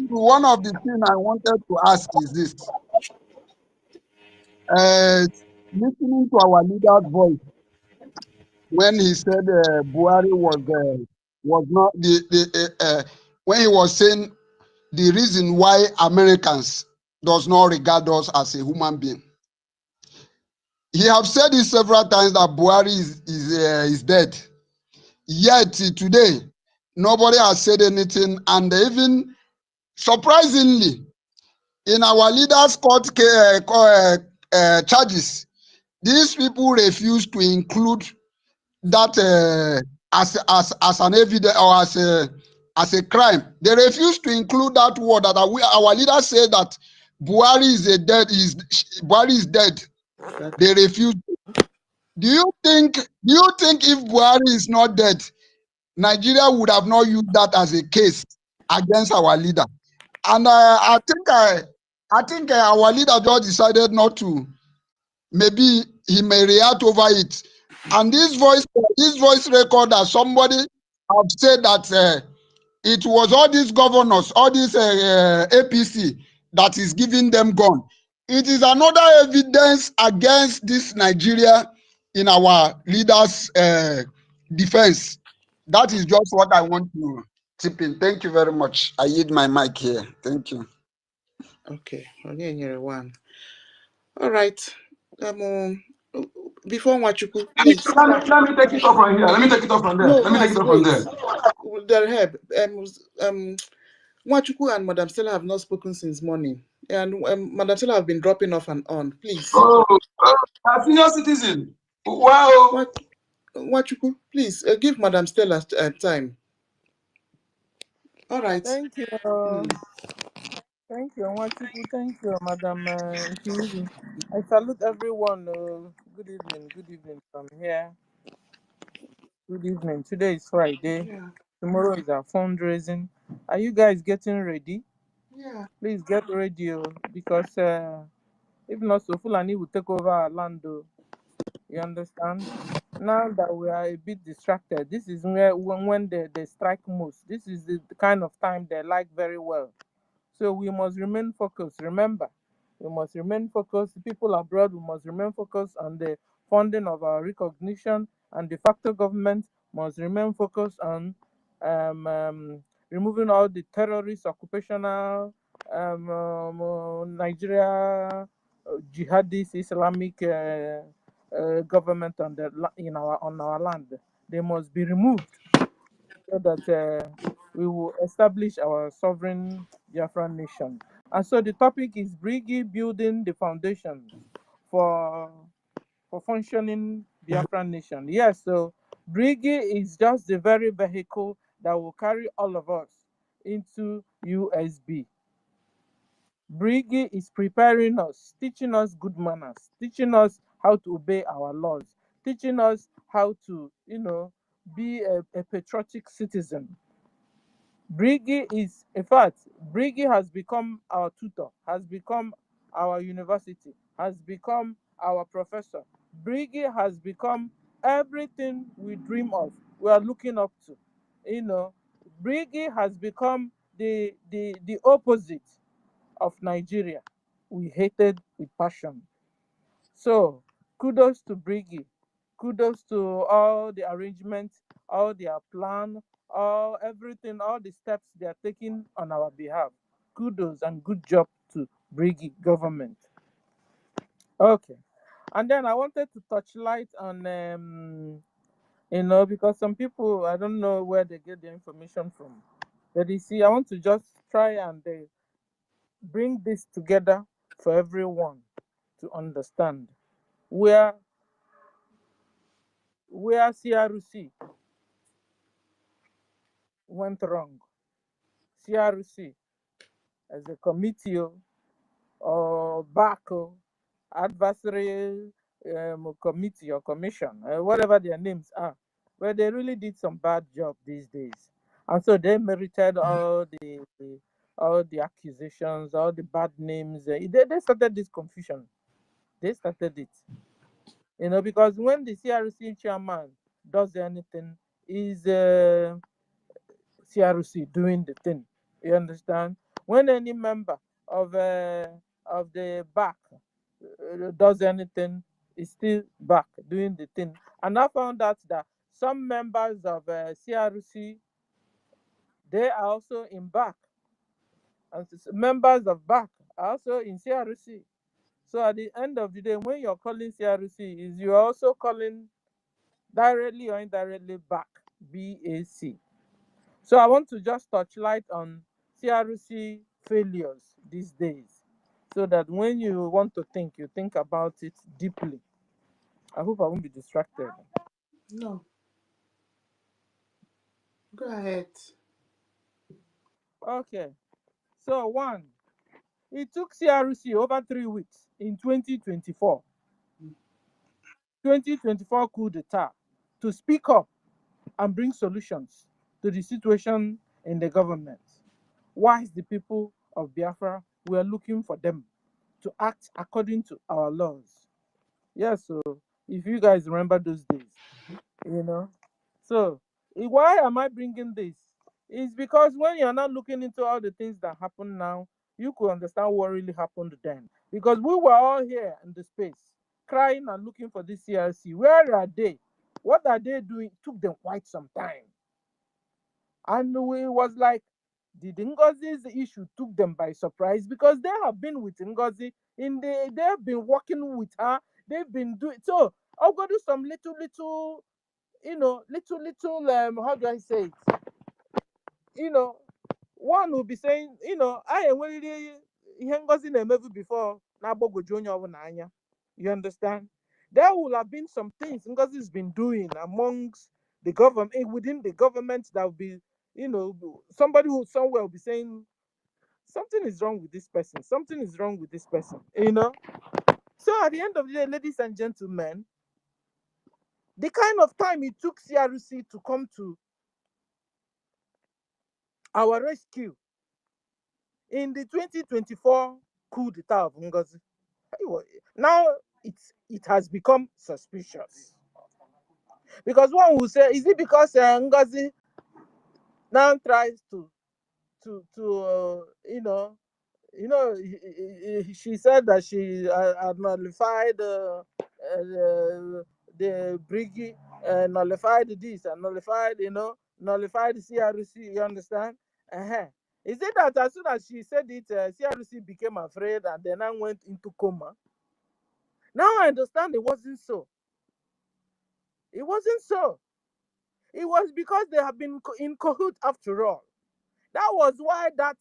Speaker 16: one of the things I wanted to ask is this. Listening to our leader's voice when he said Buhari was not when he was saying the reason why Americans does not regard us as a human being. He have said it several times that Buhari is dead. Yet today, nobody has said anything, and even surprisingly, in our leaders' court charges, these people refuse to include that as an evidence or as a crime. They refuse to include that word that our leaders say that Buhari is dead. They refuse. Do you think if Buhari is not dead, Nigeria would have not used that as a case against our leader? And I think our leader just decided not to. Maybe he may react over it. And this voice record that somebody have said that it was all these governors, all these APC that is giving them gun. It is another evidence against this Nigeria in our leaders' defense. That is just what I want to tip in. Thank you very much. I yield my mic here. Thank you.
Speaker 2: Okay, one. All right. Before Wachuku,
Speaker 14: let me take it off from here. Let me take it off from there.
Speaker 2: No,
Speaker 14: let me take it off from there.
Speaker 2: their help. Nwachukwu and Madam Stella have not spoken since morning, and Madam Stella have been dropping off and on. Please.
Speaker 14: Oh, a senior citizen. Wow.
Speaker 2: Nwachukwu, please give Madam Stella time. All right.
Speaker 4: Thank you. Thank you, Nwachukwu. Thank you, Madam Nkiru. I salute everyone. Good evening. Good evening from here. Good evening. Today is Friday.
Speaker 2: Yeah.
Speaker 4: Tomorrow is our fundraising. Are you guys getting ready?
Speaker 2: Yeah.
Speaker 4: Please get ready, because if not, so Fulani will take over our land. You understand? Now that we are a bit distracted, this is when they strike most. This is the kind of time they like very well. So we must remain focused. Remember, we must remain focused. The people abroad, we must remain focused on the funding of our recognition, and de facto government must remain focused on removing all the terrorist, occupational, Nigeria, jihadist, Islamic government on our land. They must be removed, so that we will establish our sovereign Biafran nation. And so the topic is BRGIE building the foundations for functioning Biafran nation. Yes, so BRGIE is just the very vehicle that will carry all of us into USB. BRGIE is preparing us, teaching us good manners, teaching us how to obey our laws, teaching us how to, be a patriotic citizen. BRGIE is, in fact, BRGIE has become our tutor, has become our university, has become our professor. BRGIE has become everything we dream of, we are looking up to. BRGIE has become the opposite of Nigeria. We hated with passion. So kudos to BRGIE. Kudos to all the arrangements, all their plan, everything, all the steps they are taking on our behalf. Kudos and good job to BRGIE government. Okay. And then I wanted to touch light on because some people, I don't know where they get the information from. But you see, I want to just try and bring this together for everyone to understand where CRC went wrong. CRC as a committee or BACO, adversary committee or commission, whatever their names are, where they really did some bad job these days. And so they merited all the accusations, all the bad names. They started this confusion. They started it. Because when the CRC chairman does anything, is CRC doing the thing. You understand? When any member of the back does anything, is still back doing the thing. And I found out that some members of CRC, they are also in back, and members of back are also in CRC. So at the end of the day, when you're calling CRC, is you're also calling directly or indirectly back, BAC. So I want to just touch light on CRC failures these days, so that when you want to think, you think about it deeply. I hope I won't be distracted.
Speaker 2: No. Go ahead.
Speaker 4: Okay. So one, it took CRC over 3 weeks in 2024. 2024 coup d'etat to speak up and bring solutions to the situation in the government. Whilst the people of Biafra were looking for them to act according to our laws. Yes, so if you guys remember those days, So why am I bringing this? It's because when you're not looking into all the things that happen now, you could understand what really happened then. Because we were all here in the space, crying and looking for this CRC. Where are they? What are they doing? It took them quite some time. And we was like, did Ngozi's issue took them by surprise? Because they have been with Ngozi, they have been working with her, they've been doing so. I'll go do some little how do I say it? one will be saying, I am really Ngozi na-emevu before na agbogoju onye ọbụla anya. You understand? There will have been some things Ngozi's been doing amongst the government, within the government, that will be, somebody who somewhere will be saying something is wrong with this person. Something is wrong with this person. So at the end of the day, ladies and gentlemen, the kind of time it took CRC to come to our rescue in the 2024 coup d'etat of Ngozi, now it has become suspicious. Because one will say, is it because Ngozi now tries to she said that she nullified the BRGIE, nullified this and nullified, nullified CRC, you understand? Is it that as soon as she said it, CRC became afraid and then I went into coma? Now I understand it wasn't so. It wasn't so. It was because they have been in cahoot after all. That was why that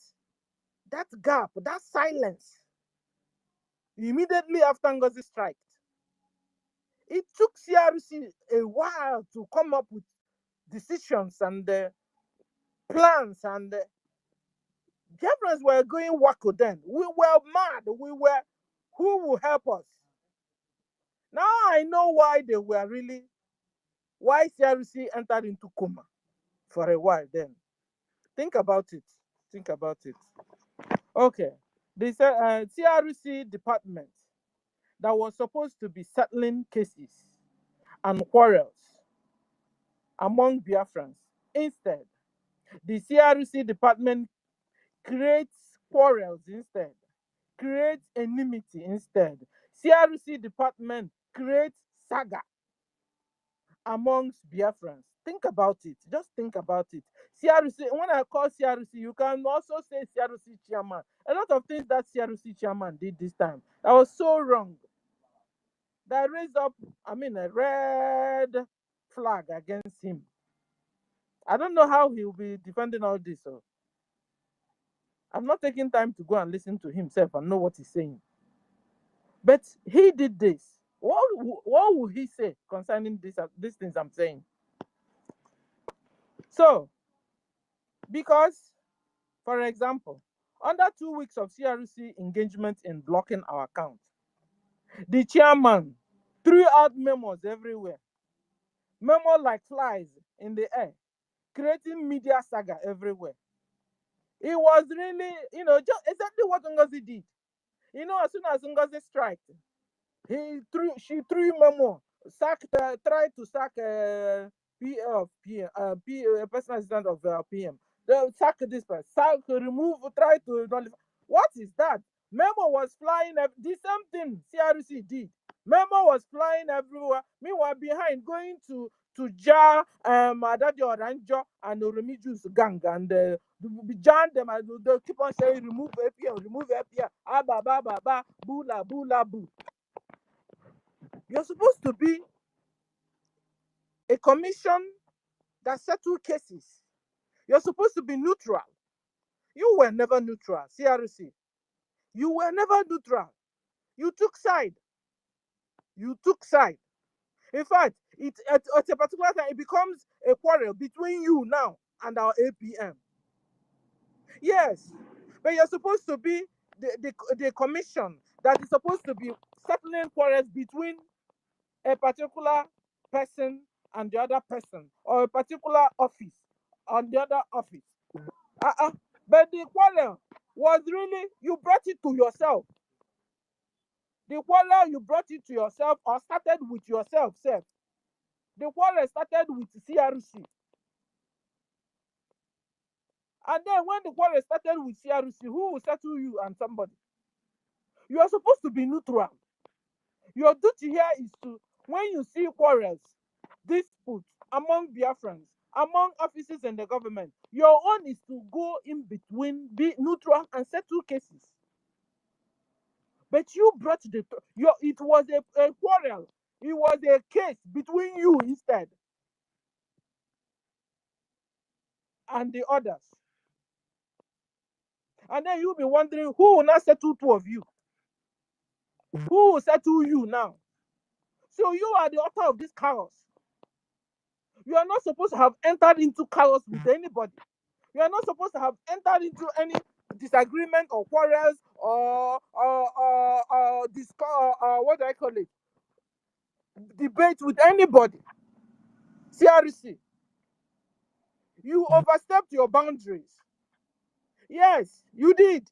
Speaker 4: gap, that silence, immediately after Ngozi strike, it took CRC a while to come up with decisions and plans, and Biafrans were going wacko then. We were mad. Who will help us? Now I know why CRC entered into coma for a while then. Think about it. Okay. The CRC department that was supposed to be settling cases and quarrels among Biafrans. Instead, the CRC department creates quarrels instead, creates enmity instead. CRC department creates saga amongst Biafrans. Think about it. Just think about it. CRC, when I call CRC, you can also say CRC chairman. A lot of things that CRC chairman did this time that was so wrong. That raised up, a red flag against him. I don't know how he will be defending all this. So I'm not taking time to go and listen to himself and know what he's saying. But he did this. What will he say concerning these things I'm saying? So, because, for example, under 2 weeks of CRC engagement in blocking our account, the chairman threw out memos everywhere. Memos like flies in the air, creating media saga everywhere. It was really, just exactly what Ngozi did. As soon as Ngozi strike, she threw memo, tried to sack personal assistant of PM. They sack this person, remove, try to nullify. What is that? Memo was flying. The same thing CRC did. Memo was flying everywhere. Meanwhile, behind, going to jar Adadi Oranjo and Oremiju's gang, and jar them, and they keep on saying remove APM, remove APM, bula bula boo. You're supposed to be a commission that settles cases. You're supposed to be neutral. You were never neutral, CRC. You were never neutral. You took side. In fact, at a particular time, it becomes a quarrel between you now and our APM. Yes, but you're supposed to be the commission that is supposed to be settling quarrels between a particular person and the other person, or a particular office and the other office. But the quarrel was really, you brought it to yourself. The quarrel, you brought it to yourself, or started with yourself, self. The quarrel started with CRC. And then when the quarrel started with CRC, who will settle you and somebody? You are supposed to be neutral. Your duty here is to, when you see quarrels, disputes among Biafrans, among offices in the government, your own is to go in between, be neutral, and settle cases. But you brought it was a quarrel. It was a case between you instead and the others. And then you'll be wondering who will not settle two of you? Who will settle you now? So you are the author of this chaos. You are not supposed to have entered into chaos with anybody. You are not supposed to have entered into any disagreement or quarrels or what do I call it? Debate with anybody. CRC, you overstepped your boundaries. Yes, you did.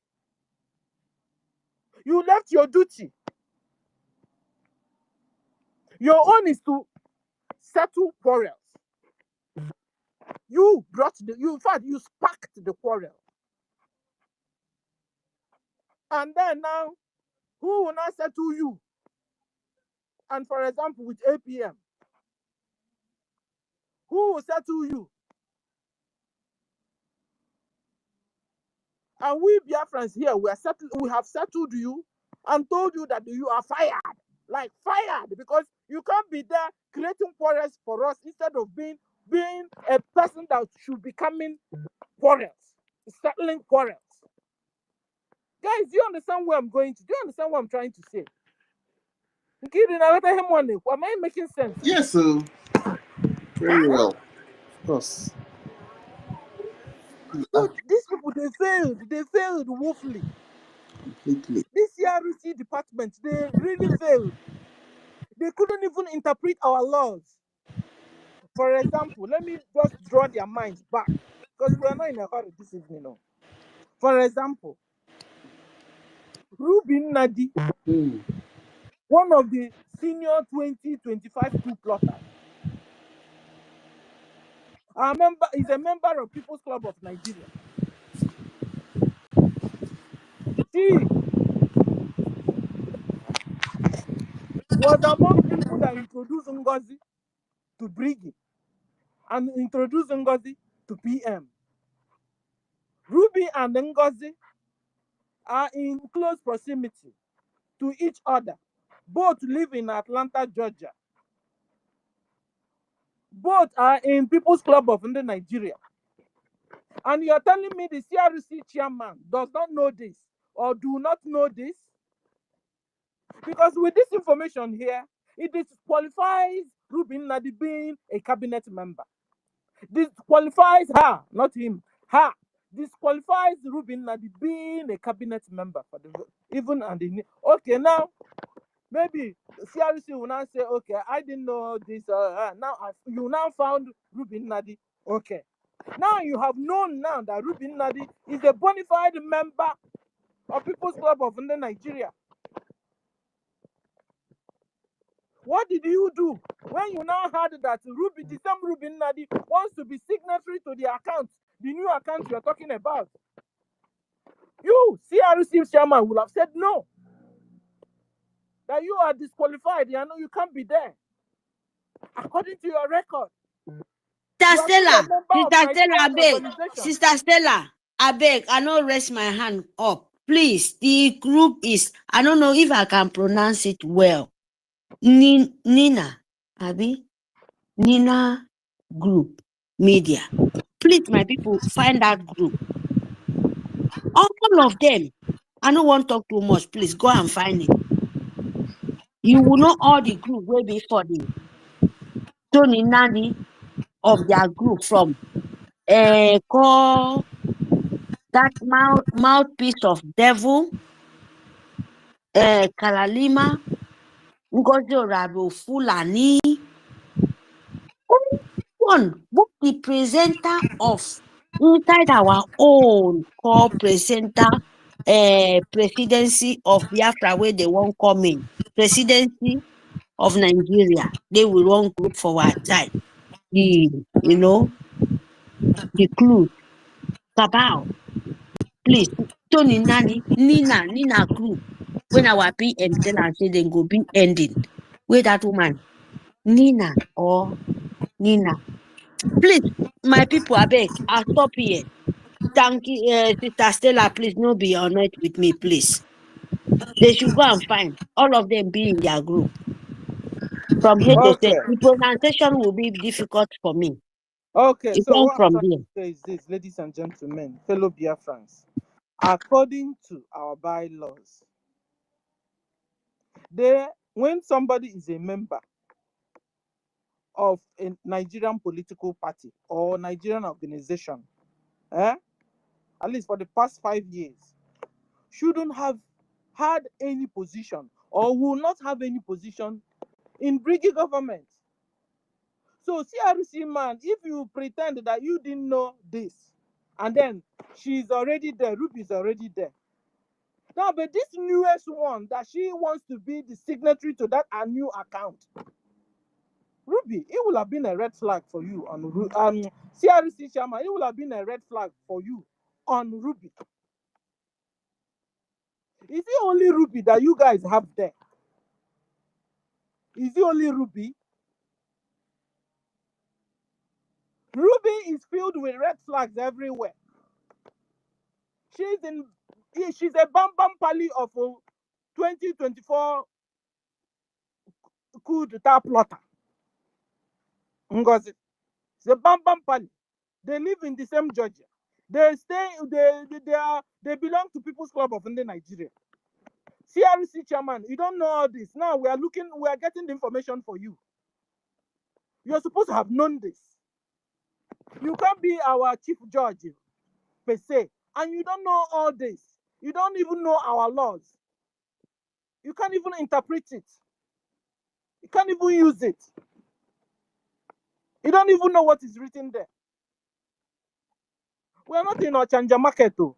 Speaker 4: You left your duty. Your own is to settle quarrels. You in fact, you sparked the quarrel. And then now, who will not settle you? And for example, with APM, who will settle you? And we Biafrans here, we have settled you and told you that you are fired. Like fired, because you can't be there creating quarrels for us instead of being a person that should be coming quarrels, settling quarrels. Guys, do you understand where I'm going to? Do you understand what I'm trying to say? Am I making sense?
Speaker 2: Yes, sir. Very well. Of course.
Speaker 4: So these people, they failed woefully.
Speaker 2: Completely.
Speaker 4: This CRC department, they really failed. They couldn't even interpret our laws. For example, let me just draw their minds back, because we are not in a hurry this evening. No. For example, Rubin Nadi, one of the senior 2025 coup plotters, is a member of People's Club of Nigeria. She was among the people that introduced NGOZI to BRGIE and introduced NGOZI to PM. Ruby and NGOZI are in close proximity to each other. Both live in Atlanta, Georgia. Both are in People's Club of Nigeria. And you're telling me the CRC chairman does not know this or do not know this? Because with this information here, it disqualifies Rubin Nadi being a cabinet member. Disqualifies her, not him, her. Disqualifies Rubin Nadi being a cabinet member for the even and the okay now. Maybe CRC will now say, okay, I didn't know this. You now found Rubin Nadi. Okay. Now you have known now that Rubin Nadi is a bona fide member of People's Club of Nigeria. What did you do when you now heard that the same Rubin Nadi wants to be signatory to the account, the new account you're talking about? You, CRC chairman, will have said no. That you are disqualified. You know you can't be there. According to your record.
Speaker 9: Sister Stella, I beg, I don't raise my hand up. Please, the group is, I don't know if I can pronounce it well. Nina Group Media. Please, my people, find that group. All of them. I don't want to talk too much. Please go and find it. You will know all the group will be for the Tony Nani of their group from call that mouthpiece of devil, Kalalima, Ngozi Orabufulani, both the presenter of inside our own presenter presidency of Biafra where they won't come in. Presidency of Nigeria. They will run group for our time. The clue. Kabao. Please, Tony Nani, Nina group. When our PM tell and say they go be ending. Where that woman, Nina. Please, my people, I beg, I'll stop here. Thank you, Sister Stella, please, no be honest with me, please. They should go and find all of them be in their group. From here to say, the pronunciation will be difficult for me.
Speaker 4: Okay,
Speaker 9: It's
Speaker 4: so
Speaker 9: all
Speaker 4: what
Speaker 9: from
Speaker 4: I'm trying
Speaker 9: there.
Speaker 4: to say is this, ladies and gentlemen, fellow Biafrans. according to our bylaws, when somebody is a member of a Nigerian political party or Nigerian organization, at least for the past 5 years, shouldn't have had any position or will not have any position in BRGIE government. So CRC man, if you pretend that you didn't know this, and then she's already there, Ruby is already there. Now, but this newest one that she wants to be the signatory to that a new account, Ruby, it will have been a red flag for you on CRC chairman. It will have been a red flag for you on Ruby. Is it only Ruby that you guys have there? Is it only Ruby? Ruby is filled with red flags everywhere. She's a bam bam pally of 2024 coup d'etat plotter. NGOZI. It's a bam bam pally. They live in the same Georgia. They belong to People's Club of Nigeria. CRC chairman, you don't know all this. Now we are getting the information for you. You're supposed to have known this. You can't be our chief judge per se, and you don't know all this. You don't even know our laws. You can't even interpret it. You can't even use it. You don't even know what is written there. We are not in Ochanja market though.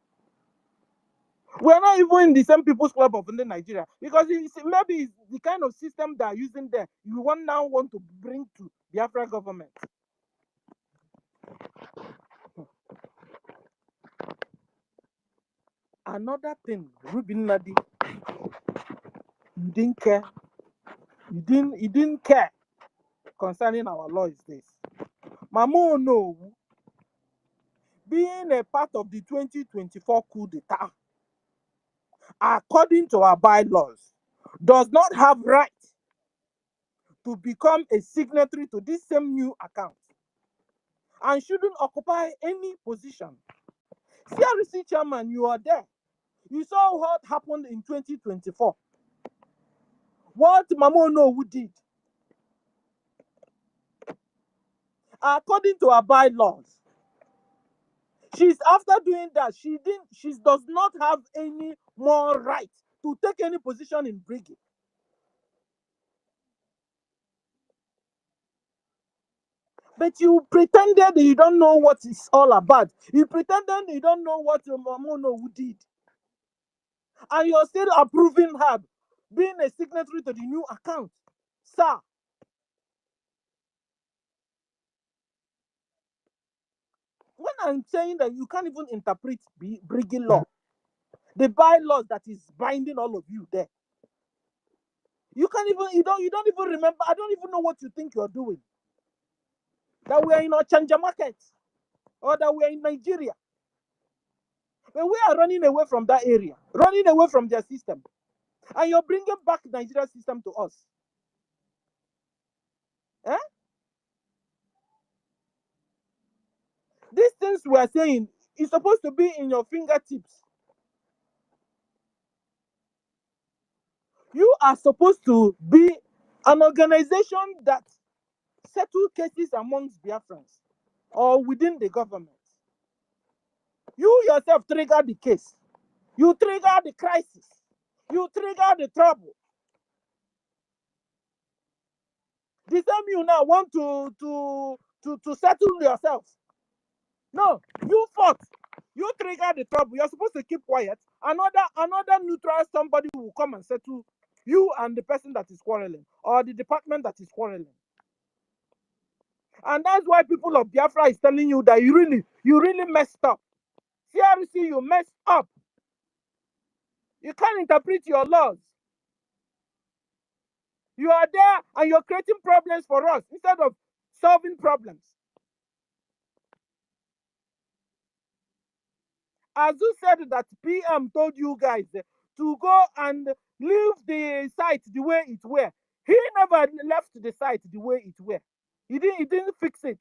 Speaker 4: We are not even in the same People's Club of Nigeria, because maybe it's the kind of system they are using there. You now want to bring to Biafra government. Another thing, Ruben Nadi, you didn't care. You didn't care concerning our law is this. Mama Onuwu, being a part of the 2024 coup d'etat, according to our bylaws, does not have right to become a signatory to this same new account and shouldn't occupy any position. CRC chairman, you are there. You saw what happened in 2024. What Mama Onuwu did. According to our bylaws, she's after doing that, she does not have any more right to take any position in BRGIE. But you pretended you don't know what it's all about. You pretended you don't know what Mama Onuwu did. And you're still approving her being a signatory to the new account. Sir, when I'm saying that you can't even interpret BRGIE law, the bylaws that is binding all of you there, you don't even remember. I don't even know what you think you're doing. That we are in Ochanja market, or that we are in Nigeria. But we are running away from that area, running away from their system. And you're bringing back Nigeria system to us. Eh? These things we are saying is supposed to be in your fingertips. You are supposed to be an organization that settles cases amongst Biafrans or within the government. You yourself trigger the case. You trigger the crisis. You trigger the trouble. The same you now want to settle yourself. No, you fought. You trigger the trouble. You're supposed to keep quiet. Another neutral somebody will come and settle you and the person that is quarreling, or the department that is quarreling. And that's why people of Biafra is telling you that you really messed up. CRC, you messed up. You can't interpret your laws. You are there and you're creating problems for us instead of solving problems. Azu said that PM told you guys to go and leave the site the way it were. He never left the site the way it were. He didn't fix it.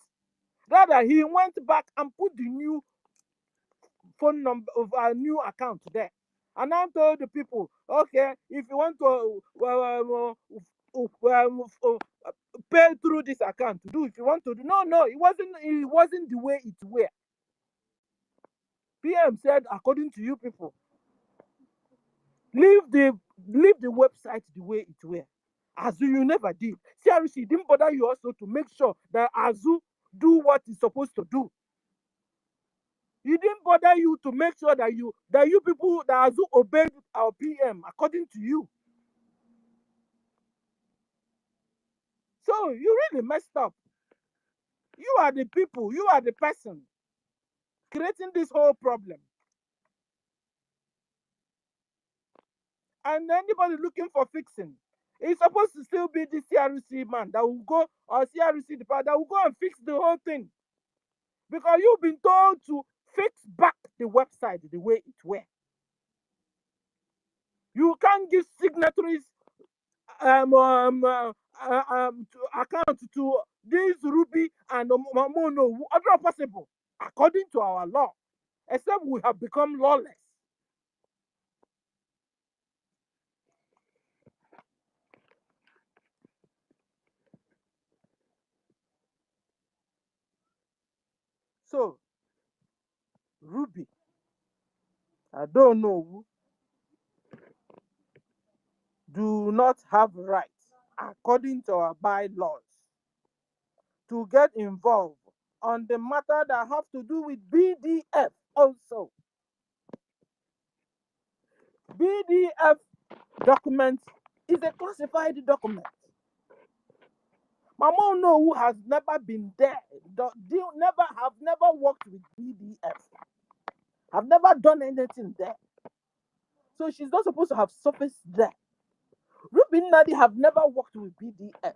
Speaker 4: Rather, he went back and put the new phone number of a new account there. And I told the people, okay, if you want to pay through this account, do if you want to do. No, it wasn't the way it were. PM said, according to you people, leave the website the way it were. Azu, you never did. Seriously, didn't bother you also to make sure that Azu do what he's supposed to do. He didn't bother you to make sure that you people that Azu obeyed our PM according to you. So you really messed up. You are the people, you are the person creating this whole problem. And anybody looking for fixing, it's supposed to still be the CRC man that will go, or CRC department that will go and fix the whole thing. Because you've been told to fix back the website the way it were. You can't give signatories to account to this Ruby and Mono, other possible, according to our law, except we have become lawless. So, Ruby, I don't know, do not have rights, according to our bylaws, to get involved on the matter that have to do with BDF also. BDF document is a classified document. Mama Onuwu has never been there, have never worked with BDF, have never done anything there. So she's not supposed to have surfaced there. Ruby Nadi have never worked with BDF.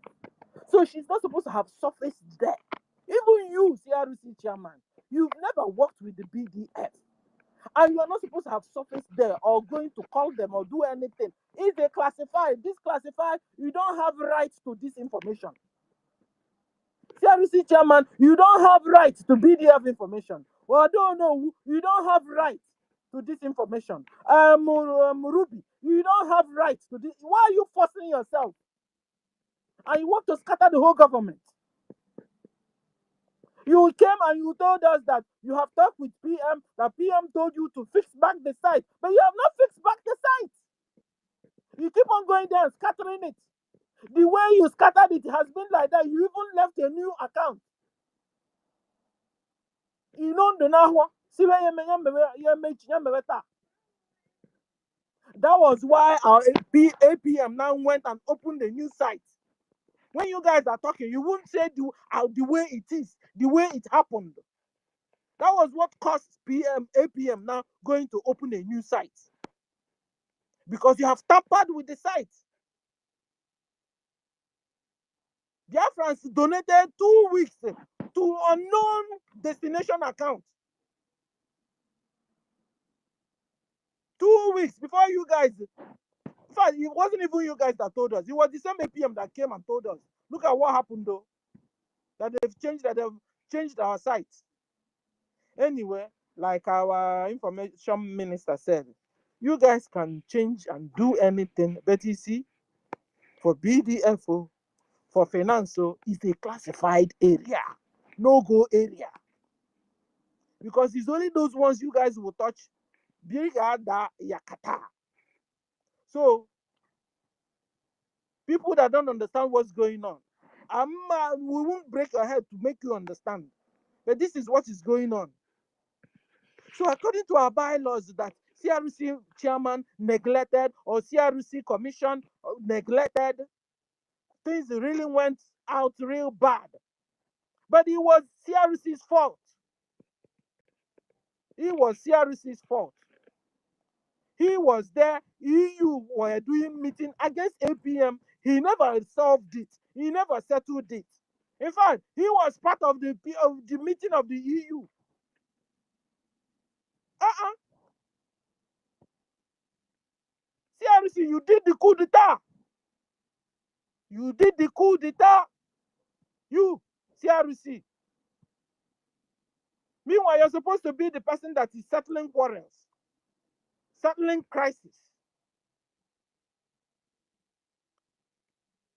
Speaker 4: So she's not supposed to have surfaced there. Even you, CRC chairman, you've never worked with the BDF. And you're not supposed to have surfaced there or going to call them or do anything. If they classify, disclassify, you don't have rights to this information. CRC chairman, you don't have rights to BDF information. Well, I don't know, you don't have rights to this information. Ruby, you don't have rights to this. Why are you forcing yourself? And you want to scatter the whole government. You came and you told us that you have talked with PM, that PM told you to fix back the site, but you have not fixed back the site. You keep on going there and scattering it. The way you scattered it has been like that. You even left a new account. You know the now. That was why our APM now went and opened a new site. When you guys are talking, you won't say the way it is, the way it happened. That was what caused APM now going to open a new site. Because you have tampered with the site. BIAFRANS donated 2 weeks to unknown destination account. 2 weeks before you guys. In fact, it wasn't even you guys that told us. It was the same APM that came and told us. Look at what happened though. That they've changed our site. Anyway, like our information minister said, you guys can change and do anything, but you see, for BDF, for finance, it's a classified area, no-go area. Because it's only those ones you guys will touch, Brigada Yakata. So, people that don't understand what's going on, we won't break your head to make you understand. But this is what is going on. So according to our bylaws that CRC chairman neglected or CRC commission neglected, things really went out real bad. But it was CRC's fault. It was CRC's fault. He was there, EU were doing meeting against APM. He never solved it. He never settled it. In fact, he was part of the meeting of the EU. CRC, you did the coup d'etat. You did the coup d'etat. You, CRC. Meanwhile, you're supposed to be the person that is settling quarrels, settling crisis.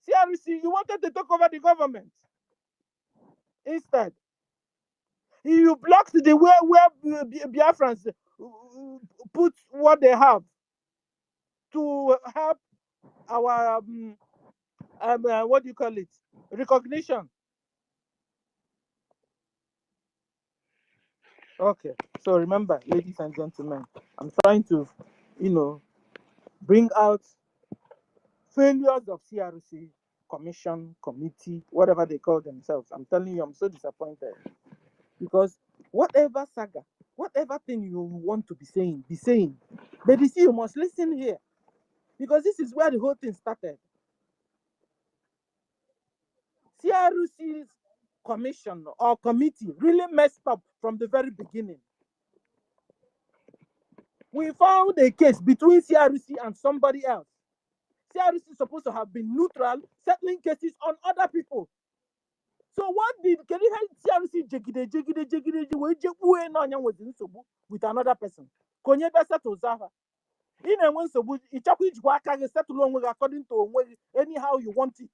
Speaker 4: CRC, you wanted to take over the government. Instead, you blocked the way where Biafrans put what they have to help our what do you call it? Recognition. Okay, so remember, ladies and gentlemen, I'm trying to, bring out failures of CRC, commission, committee, whatever they call themselves. I'm telling you, I'm so disappointed. Because whatever saga, whatever thing you want to be saying, be saying. But you see, you must listen here. Because this is where the whole thing started. CRC's commission or committee really messed up from the very beginning. We found a case between CRC and somebody else. CRC is supposed to have been neutral, settling cases on other people. So what did CRC with another person? Konye be settle Zaha. In a one so settle according to anyhow you want it.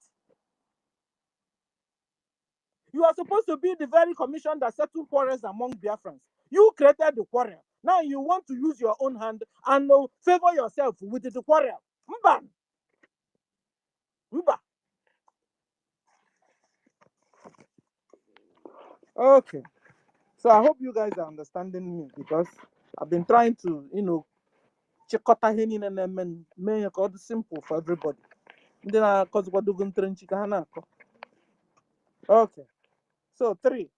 Speaker 4: You are supposed to be the very commission that settle quarrels among Biafrans. You created the quarrel. Now you want to use your own hand and favor yourself with the quarrel. Mba. Mba. Okay. So I hope you guys are understanding me because I've been trying to, check out and make it simple for everybody. Okay. So 3.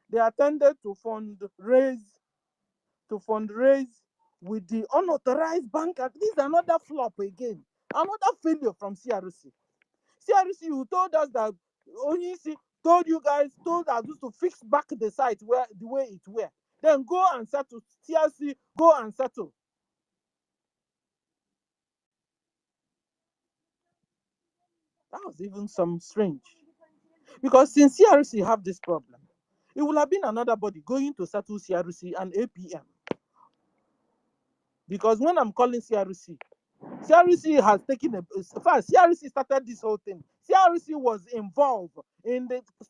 Speaker 4: They attended to fundraise with the unauthorized bank. This is another flop again. Another failure from CRC. CRC, you told us that Onyisi told us to fix back the site where the way it were. Then go and settle. CRC, go and settle. That was even some strange. Because since CRC have this problem, it would have been another body going to settle CRC and APM. Because when I'm calling CRC has taken first, CRC started this whole thing. CRC was involved in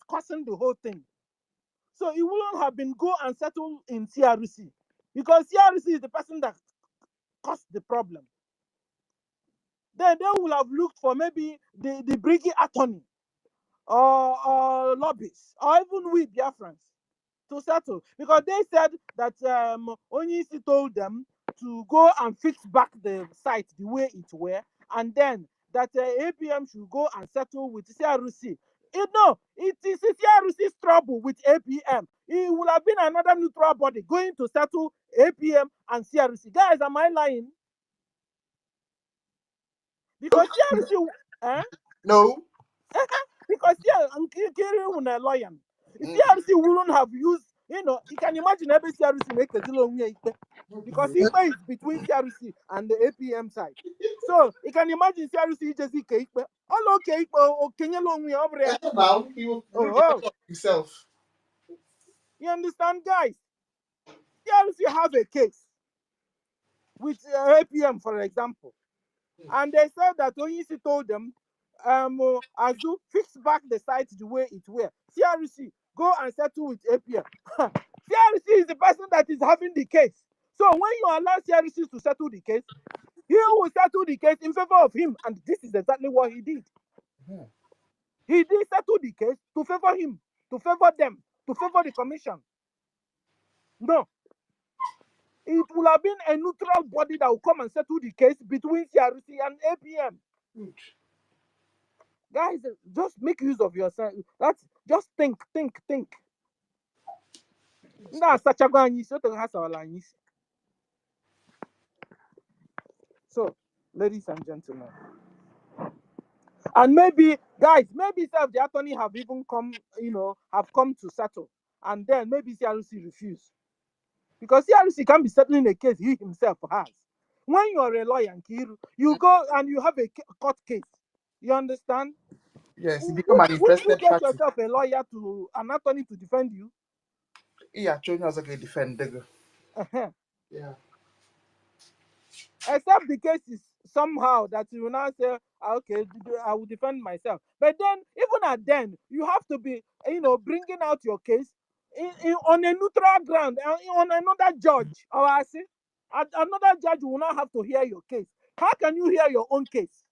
Speaker 4: causing the whole thing. So it wouldn't have been go and settle in CRC. Because CRC is the person that caused the problem. Then they will have looked for maybe the BRGIE attorney or lobbyists or even we Biafrans to settle. Because they said that Onyisi told them to go and fix back the site the way it were, and then that APM should go and settle with CRC. It is CRC's trouble with APM. It would have been another neutral body going to settle APM and CRC. Guys, am I lying? Because CRC,
Speaker 2: No.
Speaker 4: because I'm a lawyer. CRC wouldn't have used, you can imagine every CRC make a deal because Ikpe is between CRC and the APM side. So you can imagine CRC just Ikpe. All okay, Kenya long way over there.
Speaker 2: Now he will himself.
Speaker 4: You understand, guys? CRC have a case with APM, for example, and they said that Onyisi told them, Azu, fix back the site the way it were. CRC, go and settle with APM. CRC is the person that is having the case. So when you allow CRC to settle the case, he will settle the case in favor of him. And this is exactly what he did. He did settle the case to favor him, to favor them, to favor the commission. No. It will have been a neutral body that will come and settle the case between CRC and APM. Guys, just make use of yourself. That's just think. So, ladies and gentlemen, and maybe, guys, some of the attorney have even come, have come to settle, and then maybe CRC refuse, because CRC can be settling a case he himself has. When you are a lawyer, Nkiru, you go and you have a court case. You understand?
Speaker 2: Yes, you become an
Speaker 4: Would you
Speaker 2: interested
Speaker 4: get
Speaker 2: party.
Speaker 4: yourself a lawyer an attorney to defend you?
Speaker 2: Yeah, Chonyo has a defend. Yeah.
Speaker 4: Except the case is somehow that you will now say, okay, I will defend myself. But then, even at then, you have to be, bringing out your case on a neutral ground, on another judge. Or I see, another judge will not have to hear your case. How can you hear your own case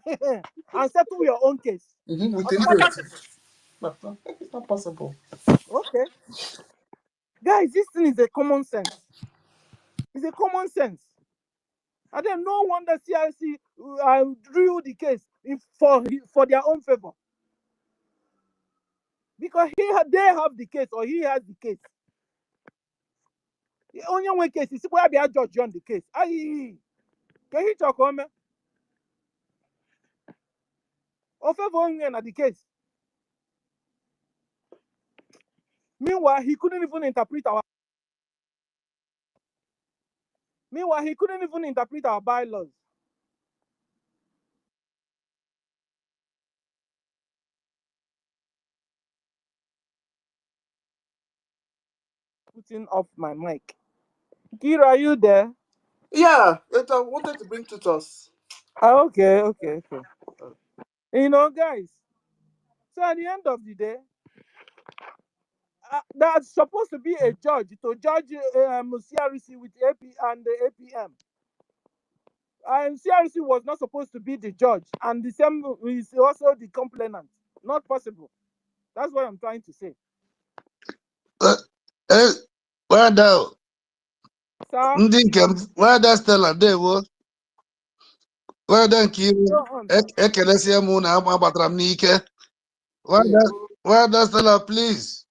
Speaker 4: and settle your own case?
Speaker 2: With it's not possible.
Speaker 4: Okay, guys, this thing is a common sense. It's a common sense. And then no wonder CIC drew the case for their own favor. Because they have the case, or he has the case. The only one case is where they are judge on the case. Aye, can he talk on me? Or favor only at the case. Meanwhile, he couldn't even interpret our bylaws. Putting off my mic. Kira, are you there?
Speaker 2: Yeah, I wanted to bring to us.
Speaker 4: Okay. Guys. So at the end of the day, that's supposed to be a judge to judge CRC with AP and the APM. And CRC was not supposed to be the judge, and the same is also the complainant. Not possible. That's what I'm trying to say.
Speaker 11: Where the
Speaker 4: Sir?
Speaker 11: where the Stella they were? Where the Kiru?
Speaker 4: Go on.
Speaker 11: Ekelesia Muna Abatram Nike. Where the Stella, please?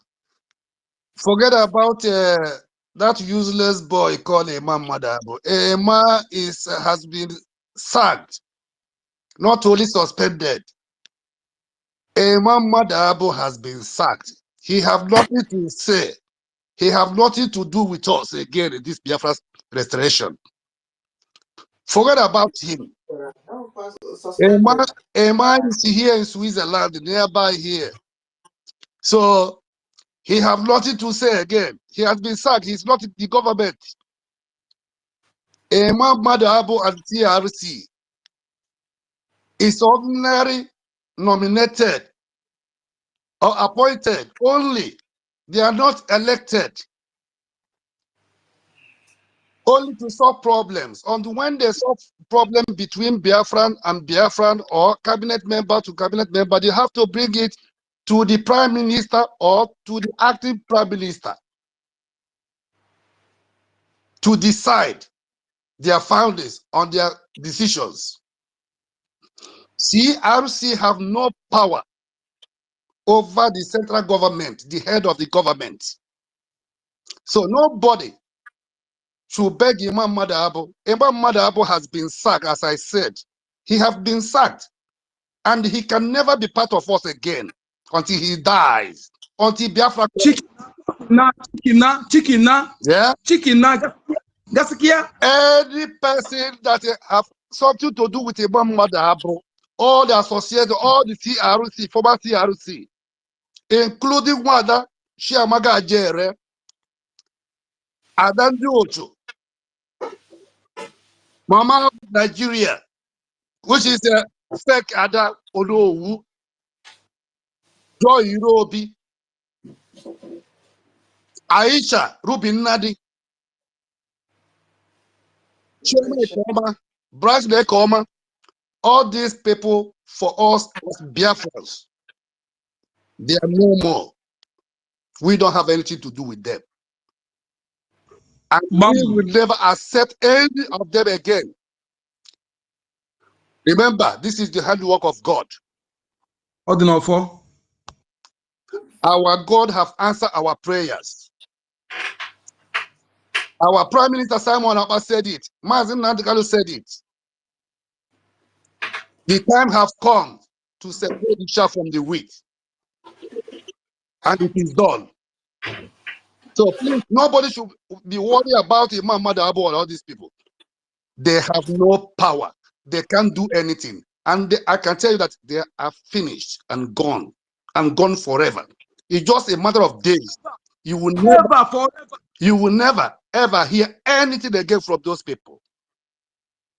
Speaker 11: Forget about that useless boy called Imam Madabo. Emma has been sacked, not only suspended. Imam Madabo has been sacked. He have nothing to say. He have nothing to do with us again in this Biafra restoration. Forget about him. Emma is here in Switzerland, nearby here. So he have nothing to say again. He has been sacked. He's not in the government. Emma Madabo and TRC is ordinary nominated or appointed only. They are not elected. Only to solve problems. And when they solve problem between Biafran and Biafran or cabinet member to cabinet member, they have to bring it to the prime minister or to the acting prime minister to decide their findings on their decisions. CRC have no power over the central government, the head of the government. So nobody should beg Imam Madabo. Imam Madabo has been sacked, as I said. He has been sacked. And he can never be part of us again until he dies. Until Biafra.
Speaker 14: Chicken
Speaker 11: Yeah. Any person that have something to do with Imam Madabo, all the associated, all the CRC, former CRC, including Wada, Shiamaga Ajere, Adandi Ocho, Mama of Nigeria, which is a fake Ada Onuwu, Joy Irobi, Aisha Rubin Nadi, Choma, Bryce Lekoma, all these people for us as Biafrans, they are no more. We don't have anything to do with them. And we will never accept any of them again. Remember, this is the handwork of God. Our God have answered our prayers. Our Prime Minister Simon Abba said it. Mazin Nandikalu said it. The time has come to separate the chaff from the wheat. And it is done. So please, nobody should be worried about Imam Madabo and all these people. They have no power. They can't do anything. And I can tell you that they are finished and gone forever. It's just a matter of days You will never, ever hear anything again from those people.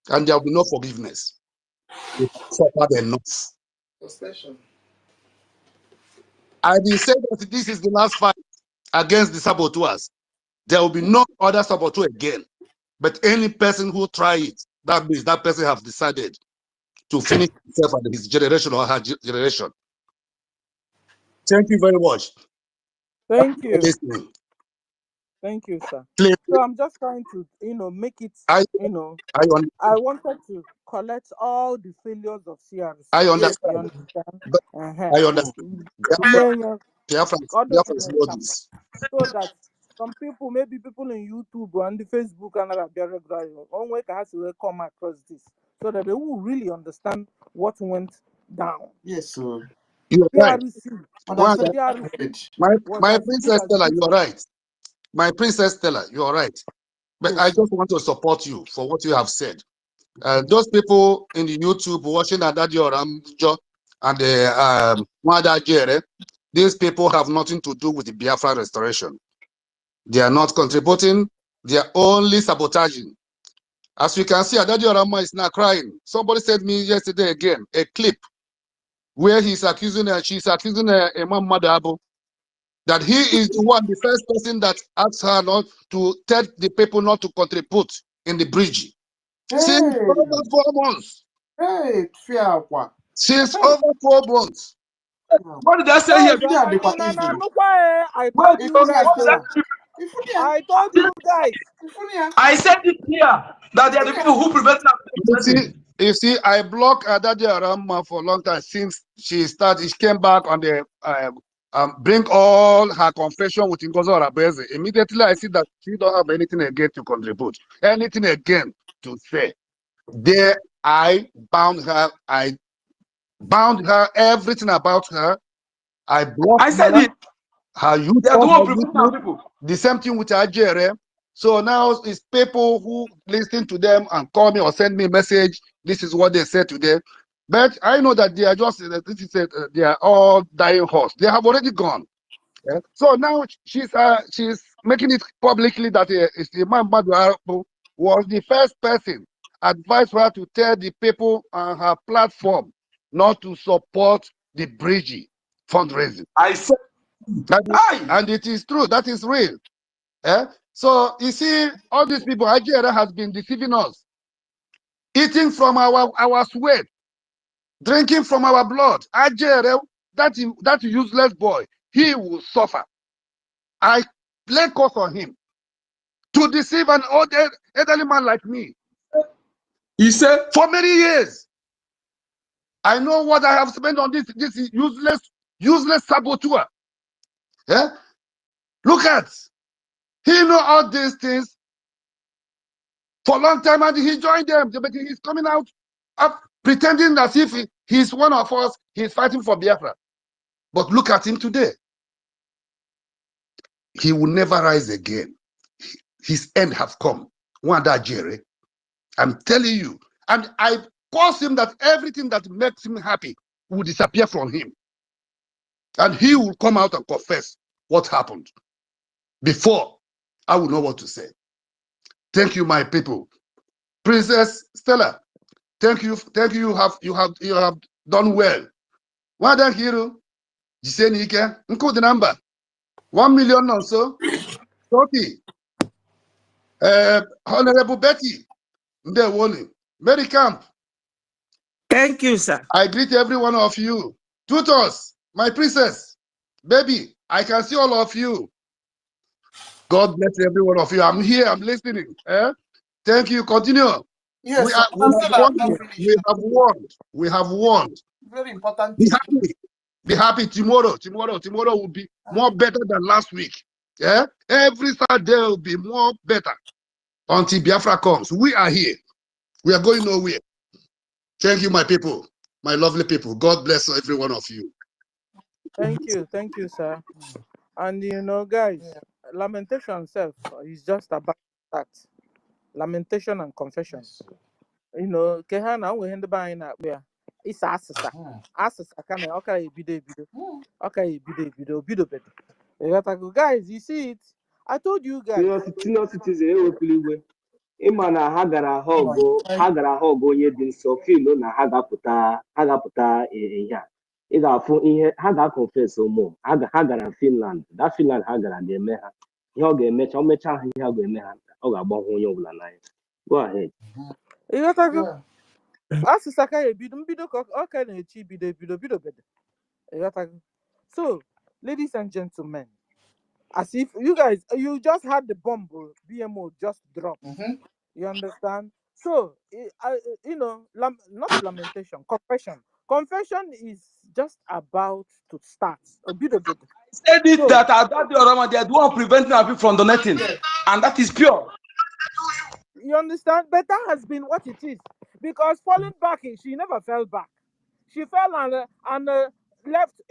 Speaker 11: And there will be no forgiveness. They suffered enough. I will say that this is the last fight against the saboteurs. There will be no other saboteur again. But any person who try it, that means that person have decided to finish himself and his generation or her generation. Thank you very much.
Speaker 4: Thank you.
Speaker 11: Listening.
Speaker 4: Thank you, sir.
Speaker 11: Please.
Speaker 4: So I'm just trying to, make it, I wanted to collect all the failures of CRC.
Speaker 11: I understand.
Speaker 4: You understand?
Speaker 11: I understand. Biafra know this.
Speaker 4: So that some people, maybe people in YouTube and the Facebook and BRGIE, one way will come across this, so that they will really understand what went down.
Speaker 5: Yes, sir.
Speaker 11: You're right.
Speaker 4: My
Speaker 11: Princess Stella, you're right. My Princess Stella, you're right. But yes, I just want to support you for what you have said. Those people in the YouTube watching Adadi Oramjo and the Mwada Jere, these people have nothing to do with the Biafra restoration. They are not contributing. They are only sabotaging. As we can see, Adadi Orama is now crying. Somebody sent me yesterday again a clip where she's accusing Imam Madabo that he is the one, the first person that asked her not to tell the people not to contribute in the BRGIE. Since over 4 months. Since over 4 months.
Speaker 5: What did I say here?
Speaker 4: I told you guys.
Speaker 5: I said it here that they are the people who prevent us.
Speaker 11: You see, I blocked Adadi Arama for a long time since she came back on the bring all her confession with NGOZI Orabufulani. Immediately I see that she don't have anything again to contribute, anything again to say. There I bound her, everything about her. I blocked her. Her YouTube, the same thing with Ajere. So now it's people who listen to them and call me or send me a message. This is what they said today. But I know that they are just, they are all dying horse. They have already gone. Yeah? So now she's making it publicly that Imam Madu was the first person advised her to tell the people on her platform not to support the BRGIE fundraising.
Speaker 5: I said,
Speaker 11: and it is true. That is real. Eh? So you see, all these people, Nigeria has been deceiving us, eating from our sweat, drinking from our blood. Nigeria, that useless boy, he will suffer. I lay curse on him to deceive an old elderly man like me.
Speaker 5: He said,
Speaker 11: for many years, I know what I have spent on this useless saboteur. Yeah? Look at, he know all these things for a long time, and he joined them. But he's coming out pretending as if he's one of us. He's fighting for Biafra. But look at him today. He will never rise again. His end have come. Wanda Jerry. I'm telling you. And I curse him that everything that makes him happy will disappear from him. And he will come out and confess what happened. Before I will know what to say. Thank you, my people. Princess Stella, thank you. You have done well. Wada Hero, Jisenike, Nko the number 1 million or so. 30. Honorable Betty, Ndewoli, Mary Camp.
Speaker 10: Thank you, sir.
Speaker 11: I greet every one of you. Tutors, my princess, baby, I can see all of you. God bless every one of you. I'm here, I'm listening. Thank you. Continue.
Speaker 2: Yes,
Speaker 11: we have won. We have won.
Speaker 2: Very important.
Speaker 11: Be happy. Be happy tomorrow. Tomorrow will be more better than last week. Yeah, every Saturday will be more better until Biafra comes. We are here. We are going nowhere. Thank you, my people, my lovely people. God bless every one of you.
Speaker 4: Thank you, sir. And guys, lamentation self is just about that. Lamentation and confession. Kehana we hand by na where it's asasa. Asasa kana okay ebido. Okay ebido bed. Guys, you see it? I told you guys.
Speaker 3: Senior citizen ewepụla iwe ịma na ha gara họgụ onye dị nsọ filu na ha ga-apụta ihe a ị ga-afụ ihe ha ga-akọnfes ụmụ ha gara Finland Finland ha gara ga-eme ha ihe ọ ga-emecha o mechaa ha ihe ọ ga-eme ha ọ ga-agbanwe onye ọbụla n'anya. Go ahead.
Speaker 4: Asịsa ka mbido ka ọ ka na-echi bido bede. So, ladies and gentlemen, as if you just had the bomb BMO just drop. You understand? So, not lamentation, confession. Confession is just about to start. A bit of it.
Speaker 14: Said it that about the Orama, they are the one preventing our people from donating, and that is pure.
Speaker 4: You understand? But that has been what it is. Because falling back, she never fell back. She fell and left,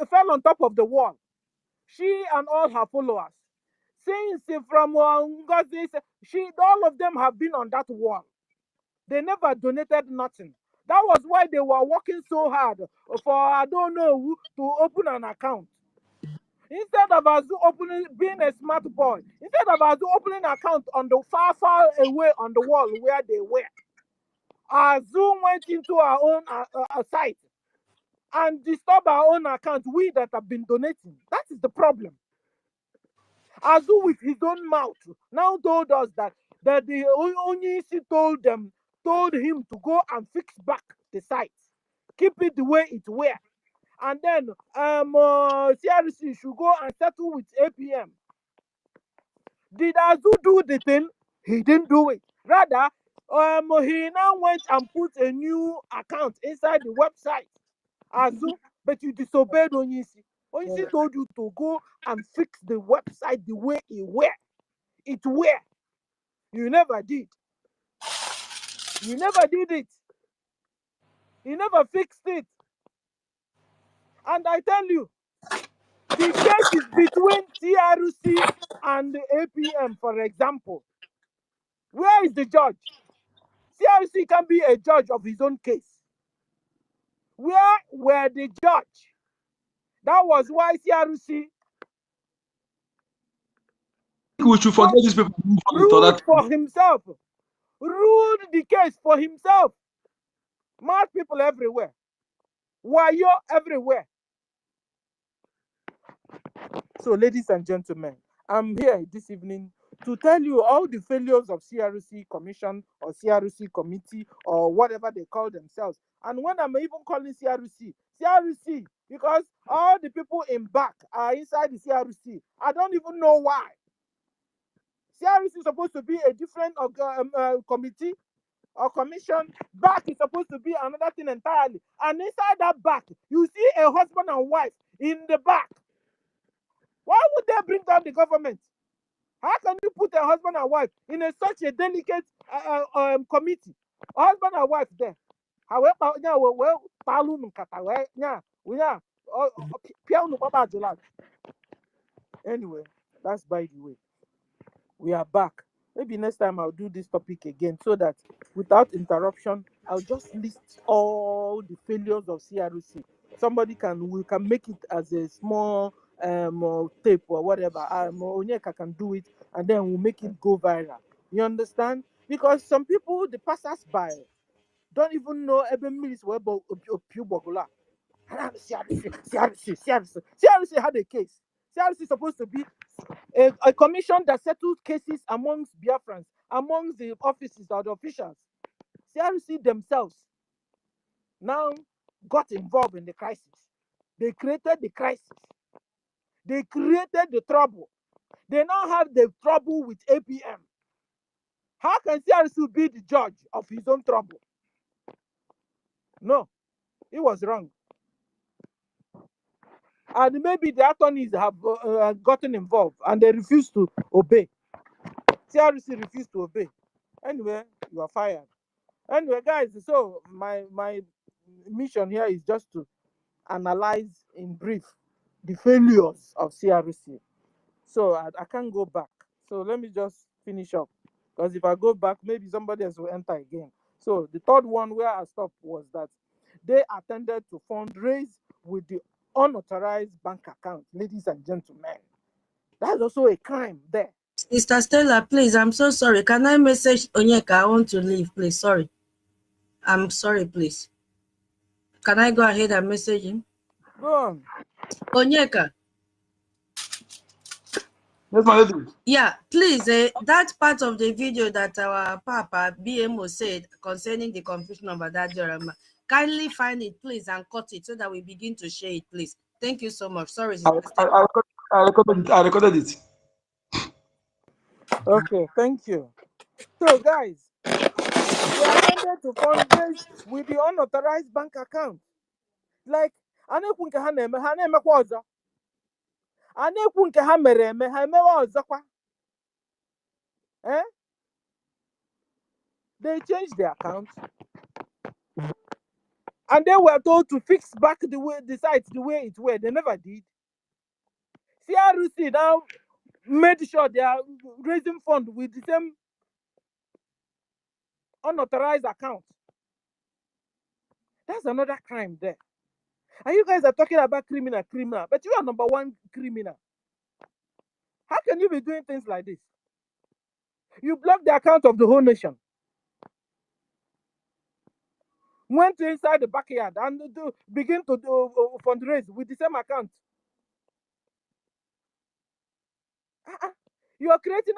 Speaker 4: fell on top of the wall. She and all her followers. Since from NGOZI, all of them have been on that wall. They never donated nothing. That was why they were working so hard for I don't know who to open an account. Instead of us being a smart boy, instead of us opening an account on the far away on the wall where they were, Azu went into our own site and disturbed our own account. We that have been donating. That is the problem. Azu with his own mouth now told us that the Onyisi told him to go and fix back the site, keep it the way it were, and then CRC should go and settle with APM. Did Azu do the thing? He didn't do it. Rather, he now went and put a new account inside the website. Azu, but you disobeyed Onyisi. Onyisi told you to go and fix the website the way it were. It were. You never did. You never did it. You never fixed it. And I tell you, the case is between TRC and the APM, for example. Where is the judge? TRC can be a judge of his own case. Where were the judge? That was why TRC
Speaker 14: We should forget these people.
Speaker 4: Ruled for himself. Ruled the case for himself. Mad people everywhere. Wayo everywhere. So, ladies and gentlemen, I'm here this evening to tell you all the failures of CRC Commission or CRC Committee or whatever they call themselves. And when I'm even calling CRC, because all the people in back are inside the CRC. I don't even know why. CRC is supposed to be a different committee or commission. Back is supposed to be another thing entirely. And inside that back, you see a husband and wife in the back. Why would they bring down the government? How can you put a husband and wife in such a delicate committee? A husband and wife there. Anyway, that's by the way. We are back. Maybe next time I'll do this topic again so that without interruption, I'll just list all the failures of CRC. We can make it as a small tape or whatever. Onyeka can do it and then we'll make it go viral. You understand? Because some people, the passers-by, don't even know even minutes where CRC had a case. CRC is supposed to be a commission that settles cases amongst Biafrans, amongst the offices or the officials. CRC themselves now got involved in the crisis. They created the crisis. They created the trouble. They now have the trouble with APM. How can CRC be the judge of his own trouble? No, it was wrong. And maybe the attorneys have gotten involved and they refuse to obey. CRC refused to obey. Anyway, you are fired. Anyway, guys, so my mission here is just to analyze in brief the failures of CRC. So I can't go back. So let me just finish up. Because if I go back, maybe somebody else will enter again. So the third one where I stopped was that they attended to fundraise with the unauthorized bank account, ladies and gentlemen. That's also a crime there.
Speaker 7: Sister Stella, please, I'm so sorry. Can I message Onyeka? I want to leave, please. Sorry. I'm sorry, please. Can I go ahead and message him?
Speaker 4: Go on.
Speaker 7: Onyeka.
Speaker 14: Yes, my lady.
Speaker 7: Yeah, please, that part of the video that our Papa BMO said concerning the confusion of Adajorama, kindly find it, please, and cut it so that we begin to share it, please. Thank you so much. Sorry, Sister Stella.
Speaker 14: I recorded it.
Speaker 4: Okay, thank you. So, guys, they attempted to fundraise with the unauthorized bank account. Like, I know nke ha na-emekwa ọzọ. A na-ekwu nke ha mere eme, ha emewe ọzọkwa. They changed the account. And they were told to fix back the site the way it were. They never did. CRC now made sure they are raising funds with the same unauthorized account. That's another crime there. And you guys are talking about criminal, but you are number one criminal. How can you be doing things like this? You blocked the account of the whole nation. Went inside the backyard and begin to fundraise with the same account. You are creating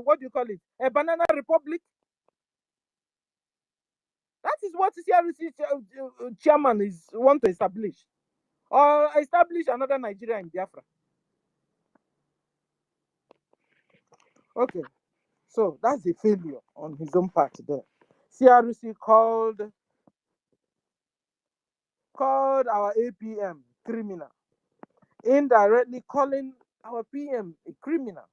Speaker 4: what do you call it? A banana republic. That is what CRC chairman want to establish, or establish another Nigeria in Biafra. Okay, so that's a failure on his own part there. CRC called our APM criminal, indirectly calling our PM a criminal.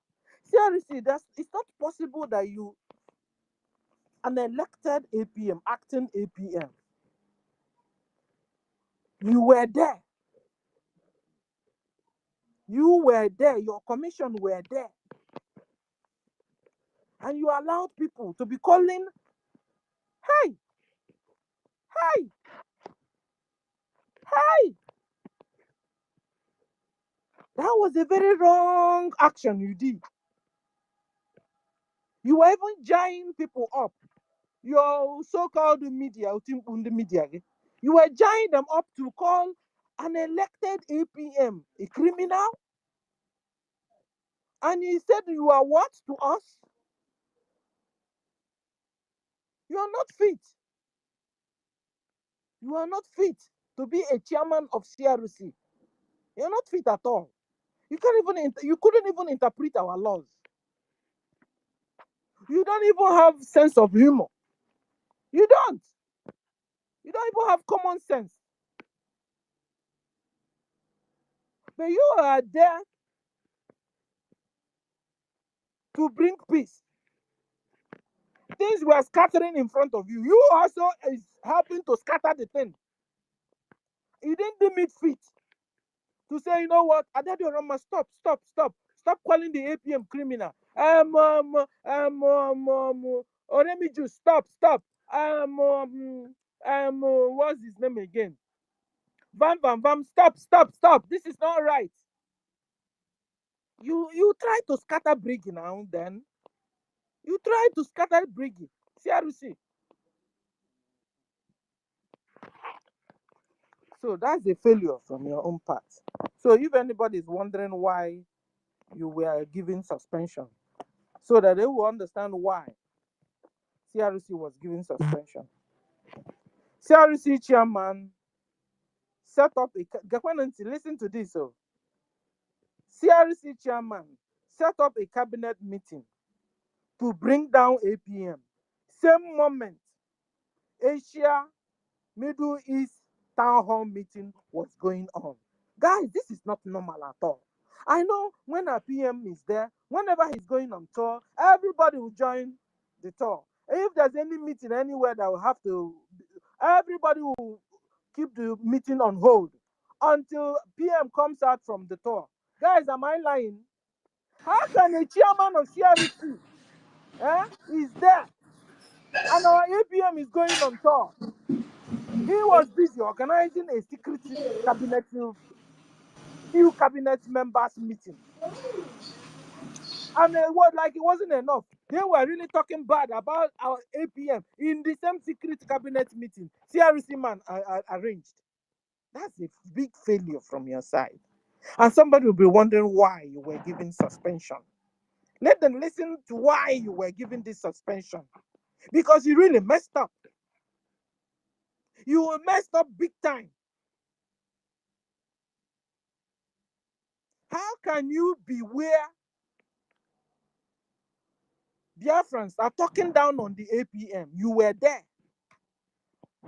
Speaker 4: CRC, it's not possible that you, an elected APM, acting APM, you were there. You were there, your commission were there. And you allowed people to be calling, hey, hey, hey. That was a very wrong action you did. You were even gying people up. Your so-called media, you were gying them up to call an elected APM a criminal. And he said, you are what to us? You are not fit. You are not fit to be a chairman of CRC. You're not fit at all. You couldn't even interpret our laws. You don't even have sense of humor. You don't. You don't even have common sense. But you are there to bring peace. Things were scattering in front of you. You also is helping to scatter the thing. You didn't deem it fit to say, you know what, Adediorama, stop calling the APM criminal. Oremiju, stop. What's his name again? Vam, stop. This is not right. You try to scatter BRGIE now, then. You try to scatter BRGIE. CRC. So that's a failure from your own part. So if anybody is wondering why you were given suspension, so that they will understand why CRC was given suspension. CRC chairman set up listen to this. So CRC chairman set up a cabinet meeting to bring down APM. Same moment, Asia Middle East town hall meeting was going on. Guys, this is not normal at all. I know when our PM is there, whenever he's going on tour, everybody will join the tour. If there's any meeting anywhere that will have to, everybody will keep the meeting on hold until PM comes out from the tour. Guys, am I lying? How can a chairman of CRC is there and our APM is going on tour? He was busy organizing a secret cabinet, few cabinet members meeting. And it wasn't enough. They were really talking bad about our APM in the same secret cabinet meeting CRC man arranged. That's a big failure from your side. And somebody will be wondering why you were given suspension. Let them listen to why you were given this suspension. Because you really messed up. You messed up big time. How can you be where Biafrans are talking down on the APM? You were there.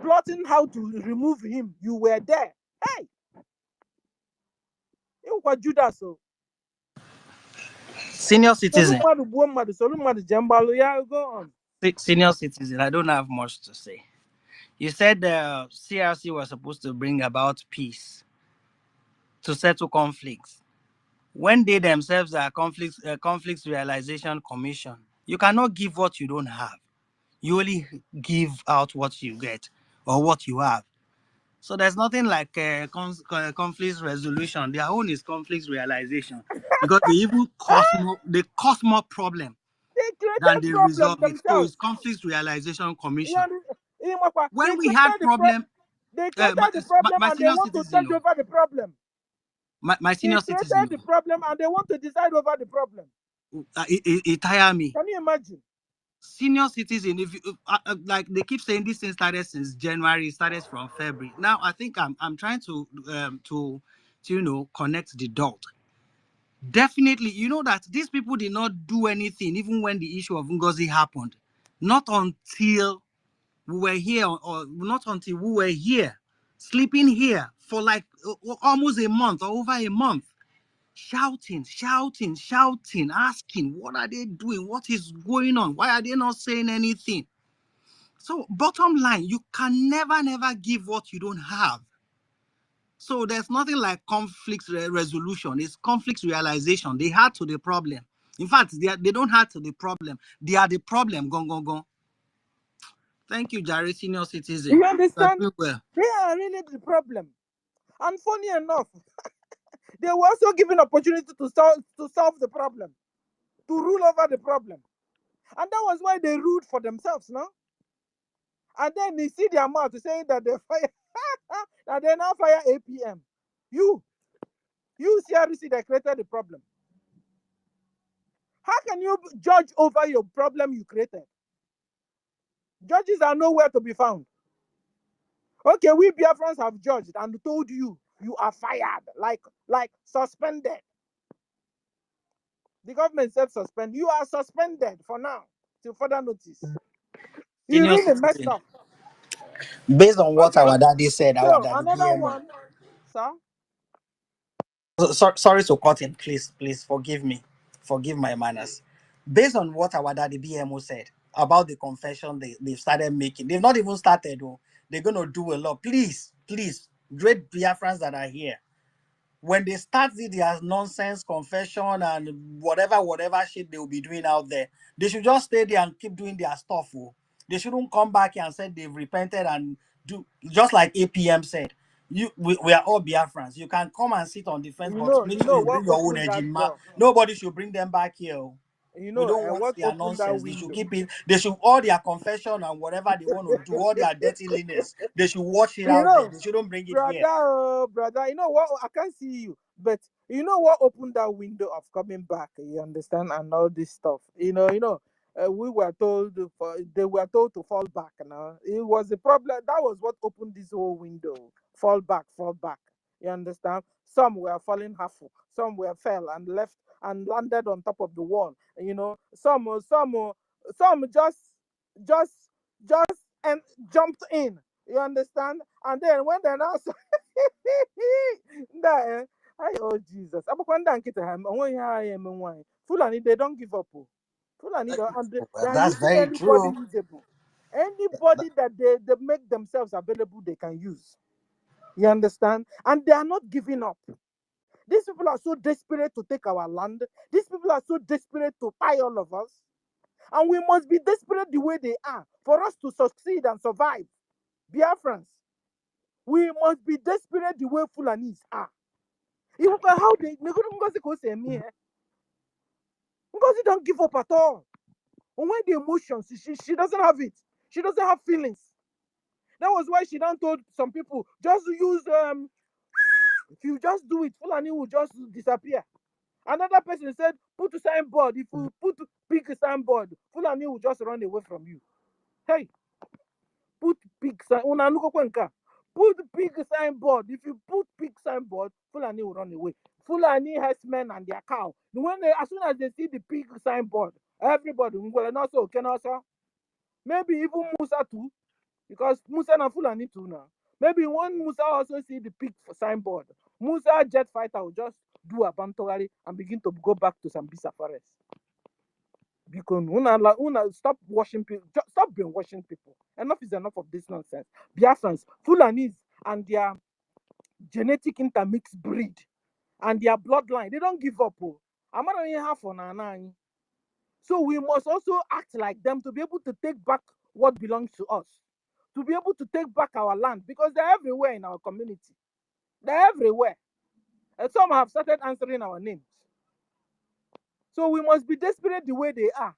Speaker 4: Plotting how to remove him. You were there. Hey! You were Judas. So.
Speaker 9: Senior citizen.
Speaker 4: Go on.
Speaker 9: Senior citizen, I don't have much to say. You said the CRC was supposed to bring about peace to settle conflicts. When they themselves are conflicts realization commission, you cannot give what you don't have. You only give out what you get or what you have. So there's nothing like conflict resolution. Their own is conflict realization because they even cause more problem than they resolve it. So it's conflict realization commission. When we had problem,
Speaker 4: they created the problem
Speaker 9: my
Speaker 4: and they
Speaker 9: senior
Speaker 4: want to
Speaker 9: citizen,
Speaker 4: judge over the problem.
Speaker 9: my senior
Speaker 4: They created
Speaker 9: citizen,
Speaker 4: the problem and they want to decide over the problem.
Speaker 9: it tire me.
Speaker 4: Can you imagine?
Speaker 9: Senior citizen, if you like, they keep saying this thing started since January, it started from February. Now I think I'm trying to connect the dot. Definitely, you know that these people did not do anything even when the issue of NGOZI happened. Not until we were here, or not until we were here, sleeping here for like almost a month or over a month, shouting, asking, what are they doing? What is going on? Why are they not saying anything? So bottom line, you can never give what you don't have. So there's nothing like conflict resolution. It's conflict realization. They had to the problem. In fact, they don't have to the problem. They are the problem. Gong. Thank you, Jerry, senior citizen.
Speaker 4: You understand?
Speaker 9: Well.
Speaker 4: They are really the problem. And funny enough, they were also given opportunity to solve the problem, to rule over the problem. And that was why they ruled for themselves, no? And then they see their mouth saying that they fire, that they now fire APM. You CRC that created the problem. How can you judge over your problem you created? Judges are nowhere to be found. Okay, we Biafrans have judged and told you are fired, like suspended. The government said suspend. You are suspended for now till further notice. You really messed up.
Speaker 9: Based on what our daddy said, our daddy
Speaker 4: another
Speaker 9: BMO.
Speaker 4: one, sir.
Speaker 9: Sorry to cut in, please forgive me. Forgive my manners. Based on what our daddy BMO said about the confession they've started making, they've not even started, though. They're going to do a lot. Please, great Biafrans that are here. When they start their nonsense confession and whatever shit they'll be doing out there, they should just stay there and keep doing their stuff. Oh. They shouldn't come back here and say they've repented and do just like APM said. We are all Biafrans. You can come and sit on the fence, but make sure you bring your own ejima. Nobody should bring them back here. Oh. We don't want their nonsense. They should keep it. They should all their confession and whatever they want to do, all their dirtiness. They should watch it out there. They shouldn't bring it here.
Speaker 4: Brother, you know what? I can't see you, but you know what opened that window of coming back? You understand, and all this stuff. We were told they were told to fall back. Now it was the problem. That was what opened this whole window. Fall back. You understand? Some were falling half. Some were fell and left and landed on top of the wall. Some just and jumped in. You understand? And then when they now oh Jesus. Fulani, they don't give up. Fulani, they are
Speaker 9: That's
Speaker 4: using
Speaker 9: very
Speaker 4: anybody
Speaker 9: true.
Speaker 4: usable. Anybody that they make themselves available, they can use. You understand? And they are not giving up. These people are so desperate to take our land. These people are so desperate to buy all of us. And we must be desperate the way they are for us to succeed and survive. Biafrans, We must be desperate the way Fulanis are. You look at how they Ngozi go say me. Ngozi don't give up at all. And when the emotions, she doesn't have it. She doesn't have feelings. That was why she done told some people, just use if you just do it, Fulani will just disappear. Another person said, put a signboard. If you put big signboard, Fulani will just run away from you. Hey, put big sign. Put big signboard. If you put big signboard, Fulani will run away. Fulani has men and their cow. As soon as they see the big signboard, everybody will also can also. Maybe even Musa too, because Musa and Fulani too now. Maybe when Musa also see the big signboard, Musa jet fighter will just do a bantogari and begin to go back to Sambisa forest. Because stop washing people, stop brainwashing people. Enough is enough of this nonsense. Biafrans, Fulanis, and their genetic intermixed breed and their bloodline, they don't give up. I'm not only half on ANNANG. So we must also act like them to be able to take back what belongs to us, to be able to take back our land, because they're everywhere in our community. They're everywhere. And some have started answering our names. So we must be desperate the way they are.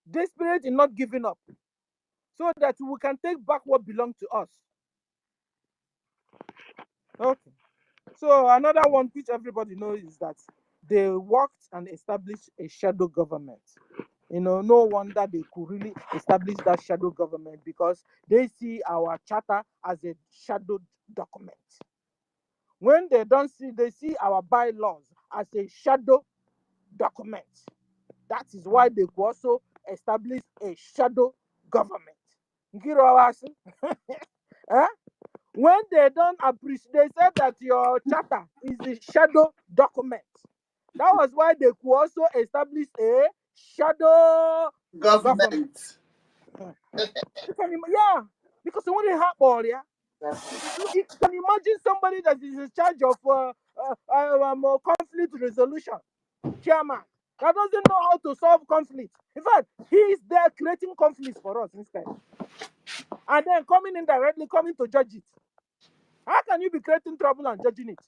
Speaker 4: Desperate in not giving up, so that we can take back what belongs to us. Okay. So another one which everybody knows is that they worked and established a shadow government. No wonder they could really establish that shadow government, because they see our charter as a shadow document. When they don't see, they see our bylaws as a shadow document. That is why they could also establish a shadow government. When they don't appreciate, they said that your charter is a shadow document. That was why they could also establish a shadow government. Yeah, because when they have all, yeah, you can imagine somebody that is in charge of conflict resolution, chairman, that doesn't know how to solve conflict. In fact, he is there creating conflicts for us instead, and then coming to judge it. How can you be creating trouble and judging it?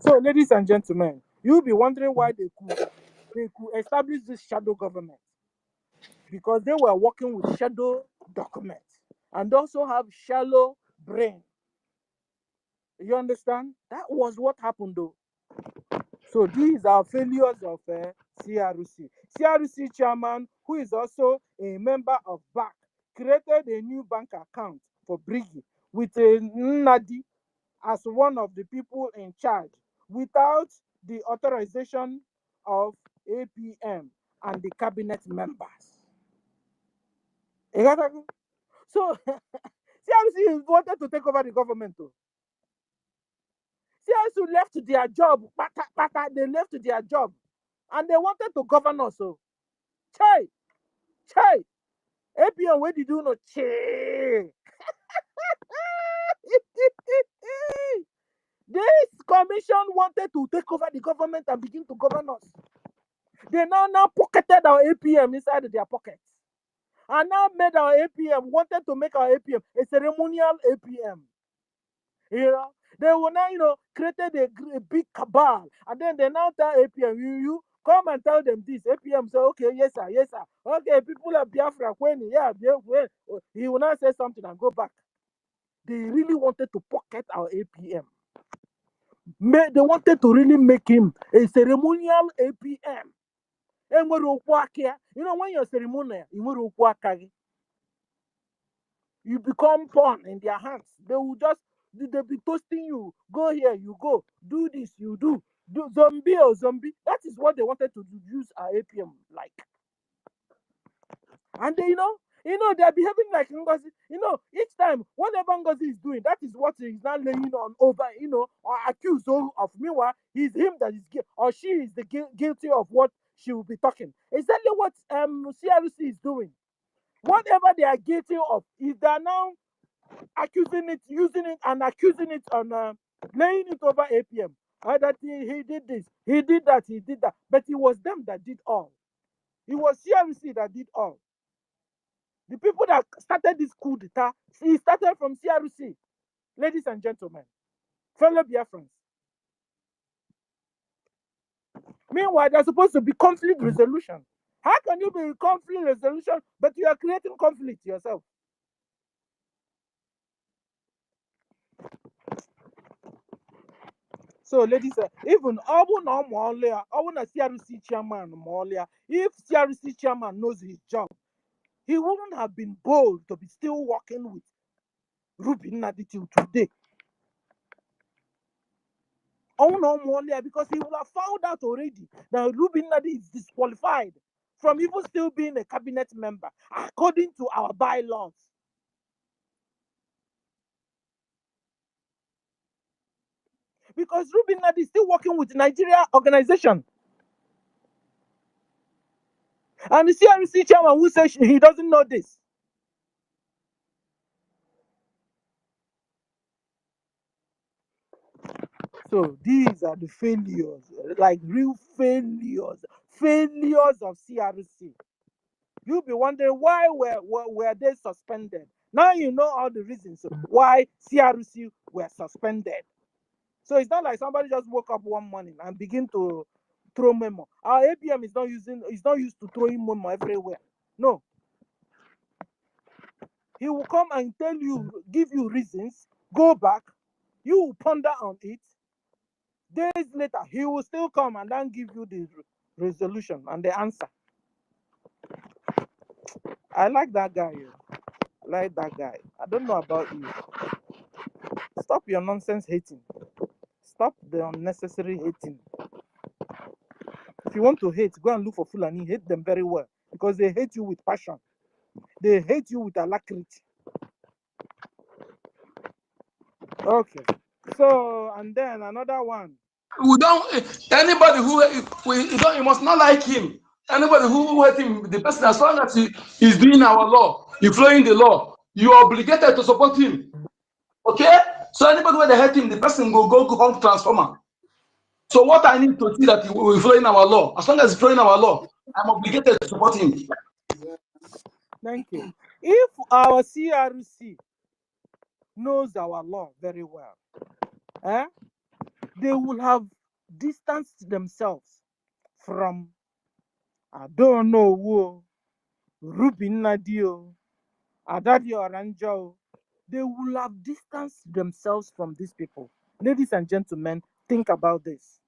Speaker 4: So, ladies and gentlemen, you'll be wondering why they could establish this shadow government, because they were working with shadow documents and also have shallow brain. You understand? That was what happened, though. So these are failures of CRC. CRC chairman, who is also a member of BAC, created a new bank account for BRGIE with a Nnadi as one of the people in charge, without the authorization of APM and the cabinet members. So CRC wanted to take over the government too. CRC left their job, they left their job, and they wanted to govern us. So, Chai, APM, where did you know? This commission wanted to take over the government and begin to govern us. They now pocketed our APM inside their pockets, and now made our APM, wanted to make our APM a ceremonial APM. They will now, created a big cabal, and then they now tell APM, you come and tell them this. APM say, okay, yes sir. Okay, people of BIAFRACOIN, yeah, he will now say something and go back. They really wanted to pocket our APM. They wanted to really make him a ceremonial APM. When you're ceremonial, you become pawn in their hands. They'll be toasting you. Go here, you go. Do this, you do. Do zombie. That is what they wanted to use our APM like. And they're behaving like Ngozi. Each time, whatever Ngozi is doing, that is what he's now laying on over, or accused of. Meanwhile, he's him that is guilty, or she is the guilty of what she will be talking. Exactly what CRC is doing. Whatever they are guilty of, is they are now accusing it, using it, and accusing it on laying it over APM. That he did this, he did that. But it was them that did all. It was CRC that did all. The people that started this coup d'etat, it started from CRC. Ladies and gentlemen, fellow Biafrans. Meanwhile, there's supposed to be conflict resolution. How can you be conflict resolution, but you are creating conflict yourself? So, ladies, even CRC chairman, if CRC chairman knows his job, he wouldn't have been bold to be still working with Rubin Nadi till today. Because he would have found out already that Rubin Nadi is disqualified from even still being a cabinet member, according to our bylaws. Because Rubin Nadi is still working with Nigeria organization. And the CRC chairman who says he doesn't know this. So these are the failures, like real failures of CRC. You'll be wondering why were they suspended. Now you know all the reasons why CRC were suspended. So it's not like somebody just woke up one morning and begin to throw memo. Our APM is not used to throwing memo everywhere. No. He will come and tell you, give you reasons, go back, you will ponder on it. Days later, he will still come and then give you the resolution and the answer. I like that guy. I like that guy. I don't know about you. Stop your nonsense hating. Stop the unnecessary hating. If you want to hate, go and look for Fulani. Hate them very well because they hate you with passion. They hate you with alacrity. Okay. So, and then another one.
Speaker 14: We don't, anybody who, you must not like him. Anybody who hate him, the person, as long as he is doing our law, he's following the law, you are obligated to support him. Okay? So anybody who they hate him, the person go home transformer. So what I need to see that we're following our law. As long as he's following our law, I'm obligated to support him.
Speaker 4: Thank you. If our CRC knows our law very well, they will have distanced themselves from, I don't know who, Rubin Nadio, Adadi Oranjo. They will have distanced themselves from these people. Ladies and gentlemen, think about this.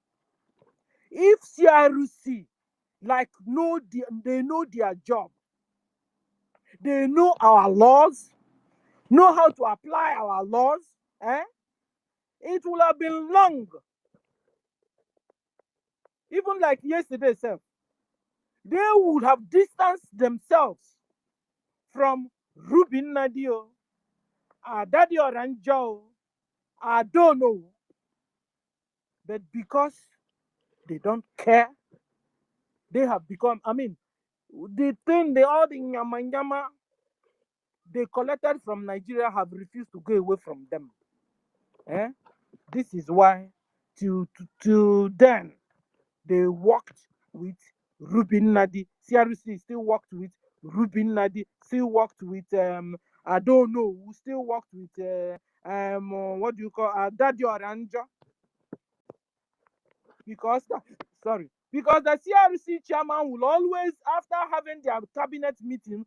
Speaker 4: If CRC, like, they know their job, they know our laws, know how to apply our laws, it will have been long. Even like yesterday, sir, they would have distanced themselves from Rubin Nadio, Daddy Oranjo, I don't know. But because they don't care, they have become, the thing, all the nyama they collected from Nigeria have refused to go away from them. This is why till then they worked with Rubin Nadi. CRC still worked with Rubin Nadi, still worked with I don't know, who still worked with what do you call Daddy Oranja. Because the CRC chairman will always, after having their cabinet meeting,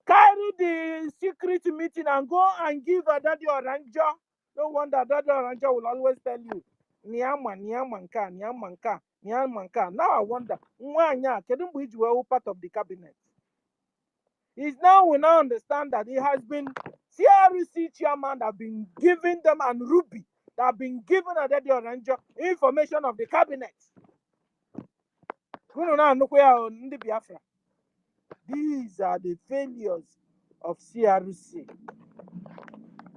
Speaker 4: carry the secret meeting and go and give a Daddy Oranja. No wonder Daddy Oranja will always tell you, Niamanka. Now I wonder, part of the cabinet. We now understand that it has been CRC chairman that have been giving them, and Ruby that have been given a Daddy Oranja information of the cabinet. These are the failures of CRC.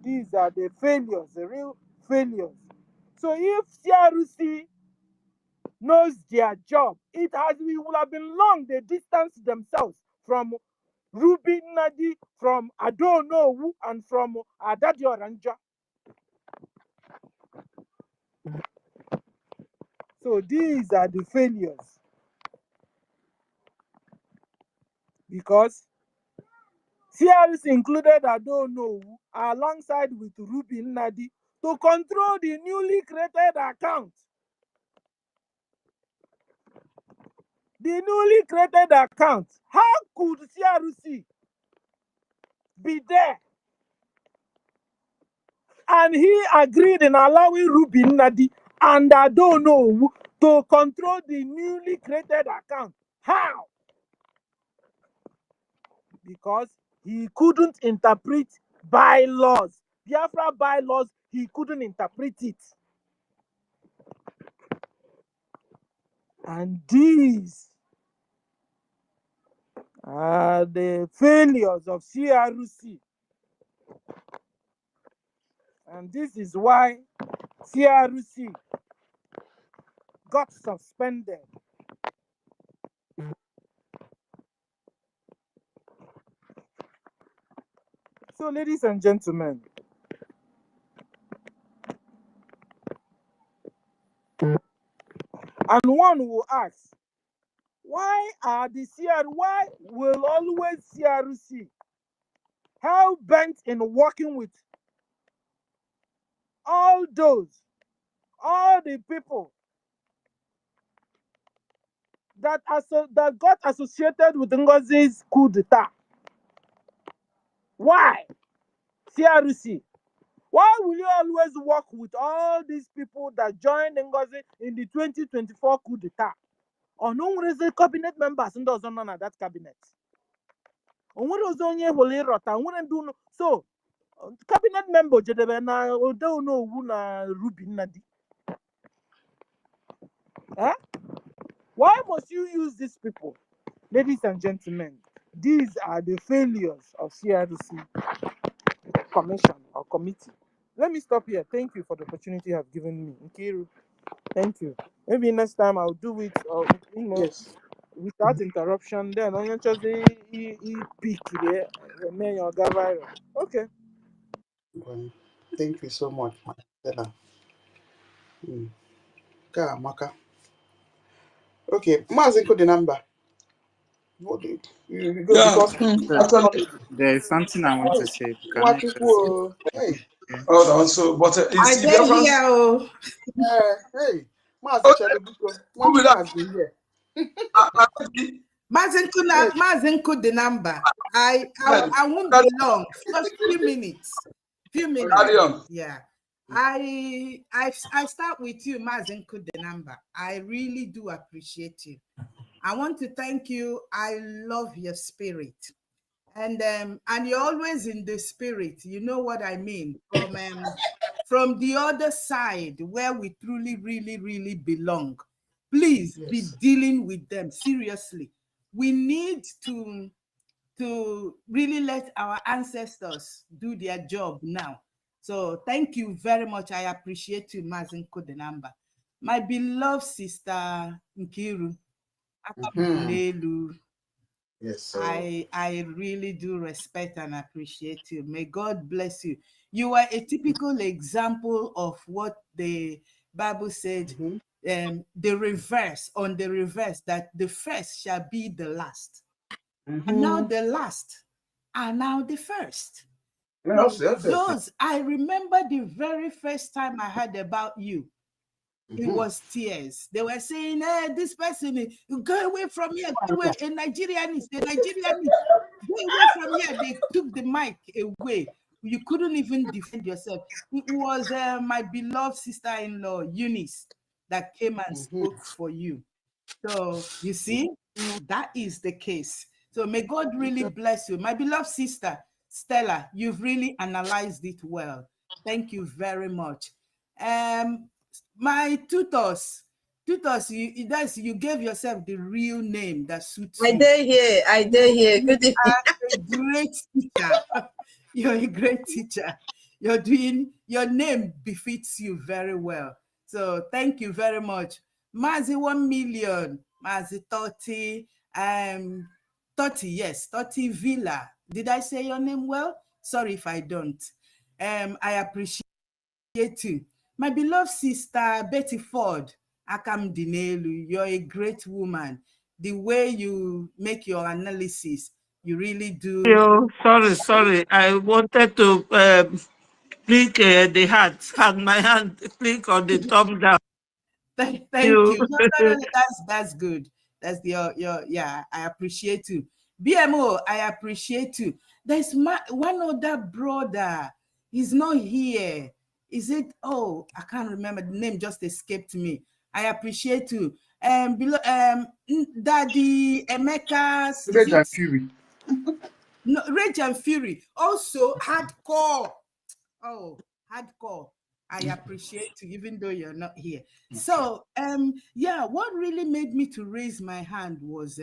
Speaker 4: These are the failures, the real failures. So if CRC knows their job, it will have been long they distanced themselves from Ruby Nadi, from I don't know who, and from Adadi Oranja. So these are the failures. Because CRC included Onuwu alongside with Ruby Nnadi to control the newly created account. The newly created account. How could CRC be there? And he agreed in allowing Ruby Nnadi and Onuwu to control the newly created account. How? Because he couldn't interpret bylaws. Biafra bylaws, he couldn't interpret it. And these are the failures of CRC. And this is why CRC got suspended. So, ladies and gentlemen, and one will ask, why will always CRC hell bent in working with all the people that got associated with NGOZI's coup d'etat? Why? CRC. Why will you always work with all these people that joined NGOZI in the 2024 coup d'etat? Or no one is the cabinet members and those on that cabinet. So, cabinet member Jedebena Onuwu na Ruby Nnadi. Why must you use these people? Ladies and gentlemen, these are the failures of CRC commission or committee. Let me stop here. Thank you for the opportunity you have given me. Nkiru, thank you. Maybe next time I'll do it
Speaker 2: Yes.
Speaker 4: without interruption. Then on just peak there, remain your viral. Okay.
Speaker 2: Well, thank you so much, Stella. Maka. Okay, Mazinko the number. What do you go
Speaker 14: Yeah,
Speaker 2: because
Speaker 14: actually,
Speaker 13: There is something I want to say. Can
Speaker 2: what
Speaker 13: I just
Speaker 2: people hey.
Speaker 14: hold on. So, but
Speaker 7: I
Speaker 14: is
Speaker 7: did
Speaker 14: Biafrans?
Speaker 7: here. Oh.
Speaker 2: Hey,
Speaker 14: Oh,
Speaker 2: Mazinko,
Speaker 14: who will
Speaker 2: Mazinko here.
Speaker 7: Mazenko the number. I won't be long. Just few minutes.
Speaker 14: Carry on.
Speaker 7: Yeah. I start with you, Mazenko the number. I really do appreciate you. I want to thank you. I love your spirit. And you're always in the spirit. You know what I mean? From the other side where we truly, really, really belong. Please be dealing with them seriously. We need to really let our ancestors do their job now. So thank you very much. I appreciate you, Mazinko the number. My beloved sister Nkiru,
Speaker 2: Yes, sir.
Speaker 7: I really do respect and appreciate you. May God bless you. You are a typical example of what the Bible said, the reverse, that the first shall be the last. And now the last are now the first. I remember the very first time I heard about you. It was tears. They were saying, hey, this person, go away from here, go away. A Nigerian, go away from here. They took the mic away. You couldn't even defend yourself. It was my beloved sister-in-law, Eunice, that came and spoke for you. So you see, that is the case. So may God really bless you. My beloved sister, Stella, you've really analyzed it well. Thank you very much. My tutors, you gave yourself the real name that suits you.
Speaker 1: I dare here. Good evening.
Speaker 7: You are a great teacher. You're a great teacher. Your name befits you very well. So thank you very much. Mazi 1 million, Mazi 30, 30 Villa. Did I say your name well? Sorry if I don't. I appreciate you. My beloved sister, Betty Ford, Akam Dinelu, you're a great woman. The way you make your analysis,
Speaker 1: You really do.
Speaker 10: Yo, sorry. I wanted to click the heart, and my hand click on the thumb down.
Speaker 1: Thank
Speaker 10: You.
Speaker 1: you. No, that's good. That's your yeah. I appreciate you. BMO, I appreciate you. There's one other brother. He's not here. Is it? Oh, I can't remember. The name just escaped me. I appreciate you. Below Daddy Emeka's.
Speaker 2: Rage and Fury.
Speaker 1: No, Rage and Fury. Also hardcore. Oh, hardcore. I appreciate you, even though you're not here. Okay. So, yeah, what really made me to raise my hand was,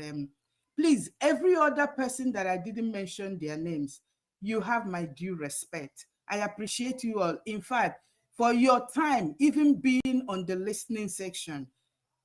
Speaker 1: please, every other person that I didn't mention their names, you have my due respect. I appreciate you all. In fact, for your time, even being on the listening section,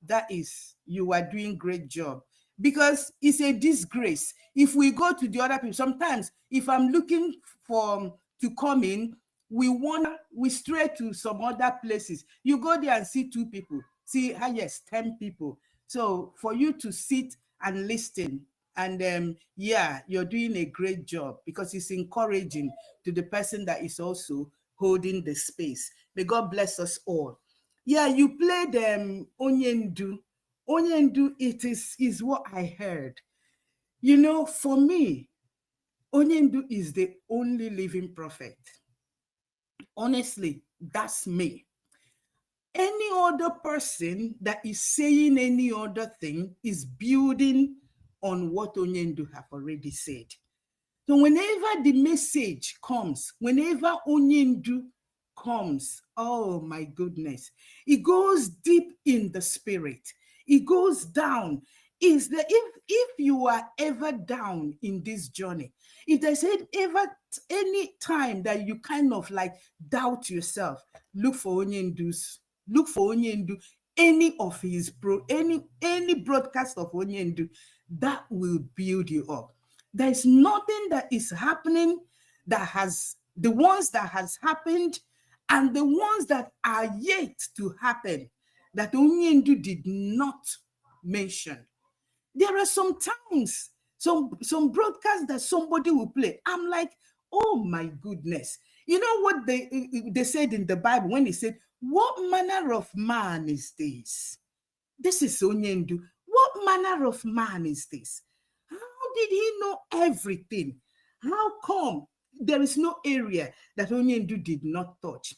Speaker 1: that is, you are doing great job, because it's a disgrace if we go to the other people. Sometimes if I'm looking for to come in, we stray to some other places. You go there and see 2 people, see yes 10 people. So for you to sit and listen, and yeah, you're doing a great job, because it's encouraging to the person that is also holding the space. May God bless us all. Yeah, you played Onyendu. Onyendu, it is what I heard. You know, for me, Onyendu is the only living prophet. Honestly, that's me. Any other person that is saying any other thing is building on what Onyendu have already said. So whenever the message comes, whenever Onyendu comes, oh my goodness, it goes deep in the spirit. It goes down. Is that if you are ever down in this journey, if there's ever any time that you kind of like doubt yourself, look for Onyendu's. Look for Onyendu, any of his any broadcast of Onyendu, that will build you up. There's nothing that is happening that has, the ones that has happened and the ones that are yet to happen, that Onyendu did not mention. There are some times, some broadcasts that somebody will play. I'm like, oh my goodness. You know what they said in the Bible when he said, what manner of man is this? This is Onyendu. What manner of man is this? How did he know everything? How come there is no area that Onyendu did not touch?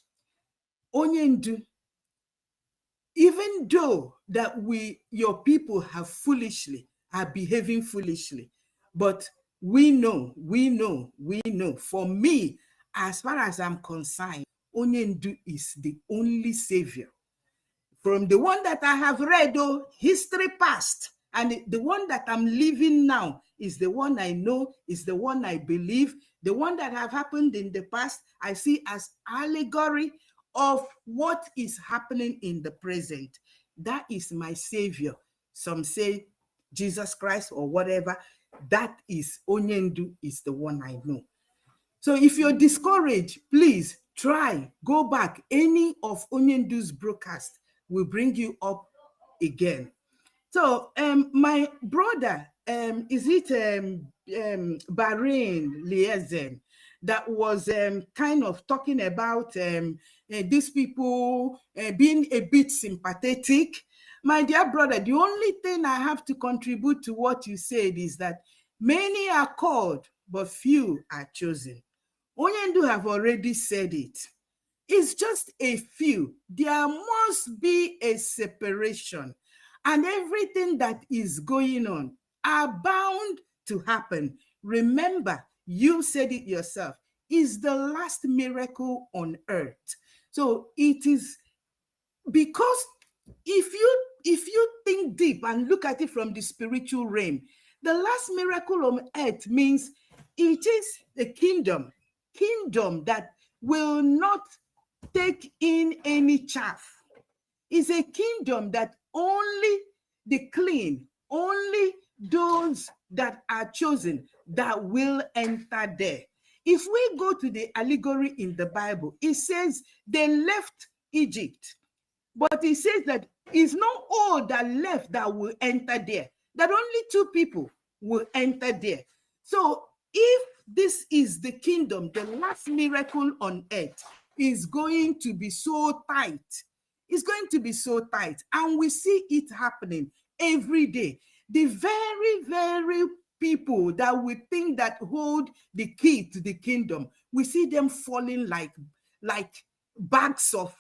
Speaker 1: Onyendu, even though that your people have are behaving foolishly, but we know, for me, as far as I'm concerned, Onyendu is the only savior. From the one that I have read, history past, and the one that I'm living now is the one I know, is the one I believe. The one that have happened in the past, I see as allegory of what is happening in the present. That is my savior. Some say Jesus Christ or whatever. That is Onyendu, is the one I know. So if you're discouraged, please try, go back. Any of Onyendu's broadcast will bring you up again. So my brother, is it Bahrain Liaison, that was kind of talking about these people being a bit sympathetic. My dear brother, the only thing I have to contribute to what you said is that many are called, but few are chosen. Onyendu have already said it. It's just a few. There must be a separation, and everything that is going on are bound to happen. Remember, you said it yourself, is the last miracle on earth. So it is, because if you think deep and look at it from the spiritual realm, the last miracle on earth means it is a kingdom that will not take in any chaff. It's a kingdom that only the clean, only those that are chosen, that will enter there. If we go to the allegory in the Bible, it says they left Egypt, but it says that it's not all that left that will enter there, that only 2 people will enter there.
Speaker 8: So if this is the kingdom, the last miracle on earth is going to be so tight. It's going to be so tight. And we see it happening every day. The very, very people that we think that hold the key to the kingdom, we see them falling like bags of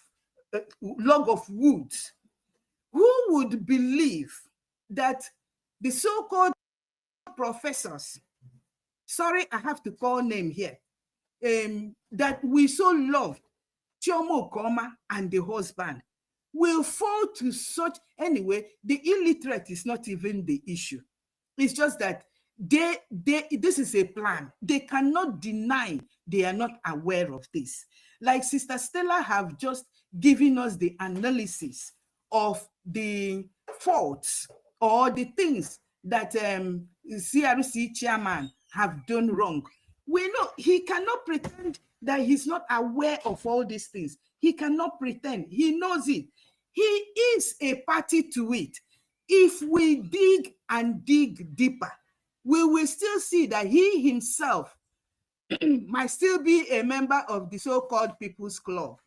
Speaker 8: log of wood. Who would believe that the so-called professors, sorry, I have to call name here, that we so loved, Chioma Okoma and the husband, will fall to such, anyway, the illiterate is not even the issue. It's just that this is a plan. They cannot deny they are not aware of this. Like Sister Stella have just given us the analysis of the faults or the things that CRC chairman have done wrong. We know he cannot pretend that he's not aware of all these things. He cannot pretend. He knows it. He is a party to it. If we dig and dig deeper, we will still see that he himself might still be a member of the so-called People's Club.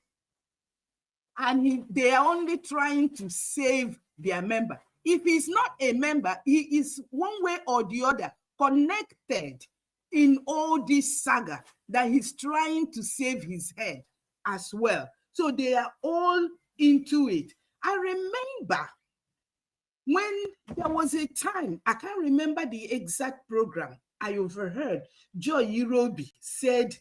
Speaker 8: And they are only trying to save their member. If he's not a member, he is one way or the other connected in all this saga that he's trying to save his head as well. So they are all into it. I remember when there was a time, I can't remember the exact program, I overheard Joy Irobi said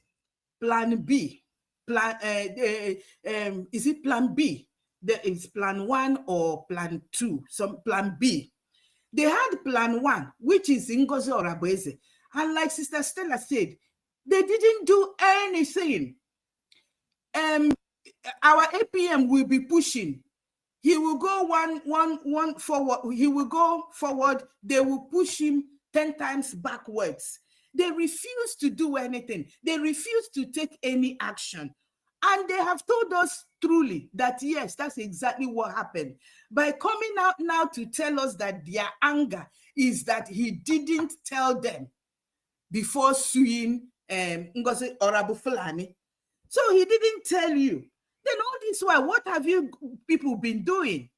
Speaker 8: plan B, is it plan B? There is plan 1 or plan 2, some plan B. They had plan 1, which is NGOZI Orabufulani. And like Sister Stella said, they didn't do anything. Our APM will be pushing. He will go one forward. He will go forward. They will push him 10 times backwards. They refuse to do anything. They refuse to take any action. And they have told us truly that, yes, that's exactly what happened. By coming out now to tell us that their anger is that he didn't tell them before suing NGOZI Orabufulani. So he didn't tell you. Then all this while, what have you people been doing?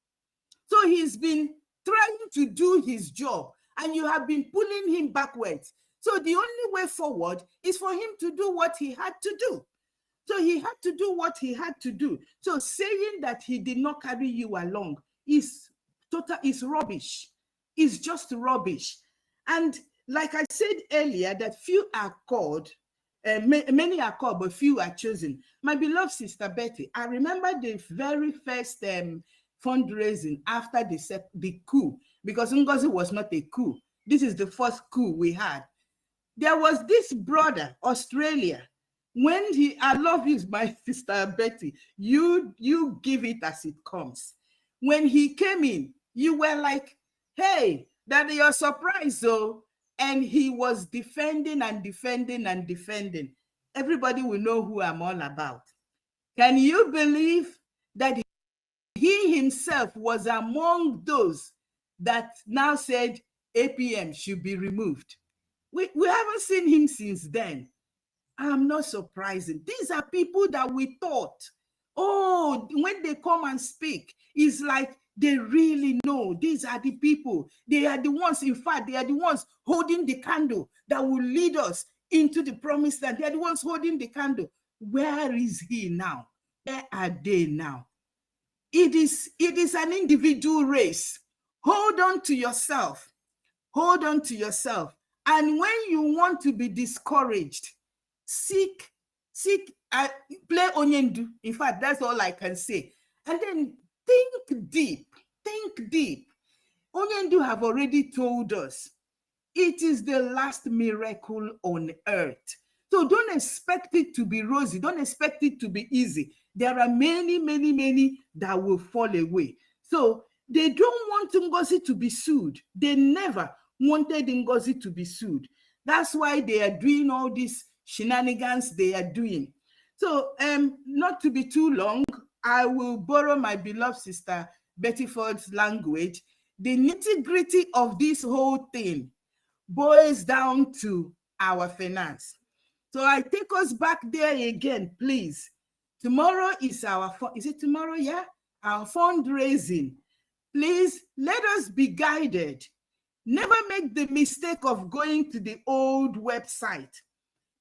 Speaker 8: So he's been trying to do his job, and you have been pulling him backwards. So the only way forward is for him to do what he had to do. So he had to do what he had to do. So saying that he did not carry you along is rubbish. It's just rubbish. And like I said earlier, that few are called, many are called, but few are chosen. My beloved Sister Betty, I remember the very first fundraising after the coup, because NGOZI was not a coup. This is the first coup we had. There was this brother, Australia, when I love you, my Sister Betty, you give it as it comes. When he came in, you were like, hey, that you're surprised, though. And he was defending and defending and defending. Everybody will know who I'm all about. Can you believe that he himself was among those that now said APM should be removed? We haven't seen him since then. I'm not surprised. These are people that we thought, oh, when they come and speak, it's like they really know. These are the people. They are the ones, in fact, they are the ones holding the candle that will lead us into the promised land. They are the ones holding the candle. Where is he now? Where are they now? It is an individual race. Hold on to yourself. Hold on to yourself. And when you want to be discouraged, seek, play onyendu. In fact, that's all I can say. And then think deep. Onyendu have already told us it is the last miracle on earth. So don't expect it to be rosy. Don't expect it to be easy. There are many, many, many that will fall away. So they don't want NGOZI to be sued. They never wanted NGOZI to be sued. That's why they are doing all these shenanigans they are doing. So not to be too long, I will borrow my beloved Sister Betty Ford's language. The nitty-gritty of this whole thing boils down to our finance. So I take us back there again, please. Tomorrow is our, is it tomorrow? Yeah, our fundraising. Please let us be guided. Never make the mistake of going to the old website.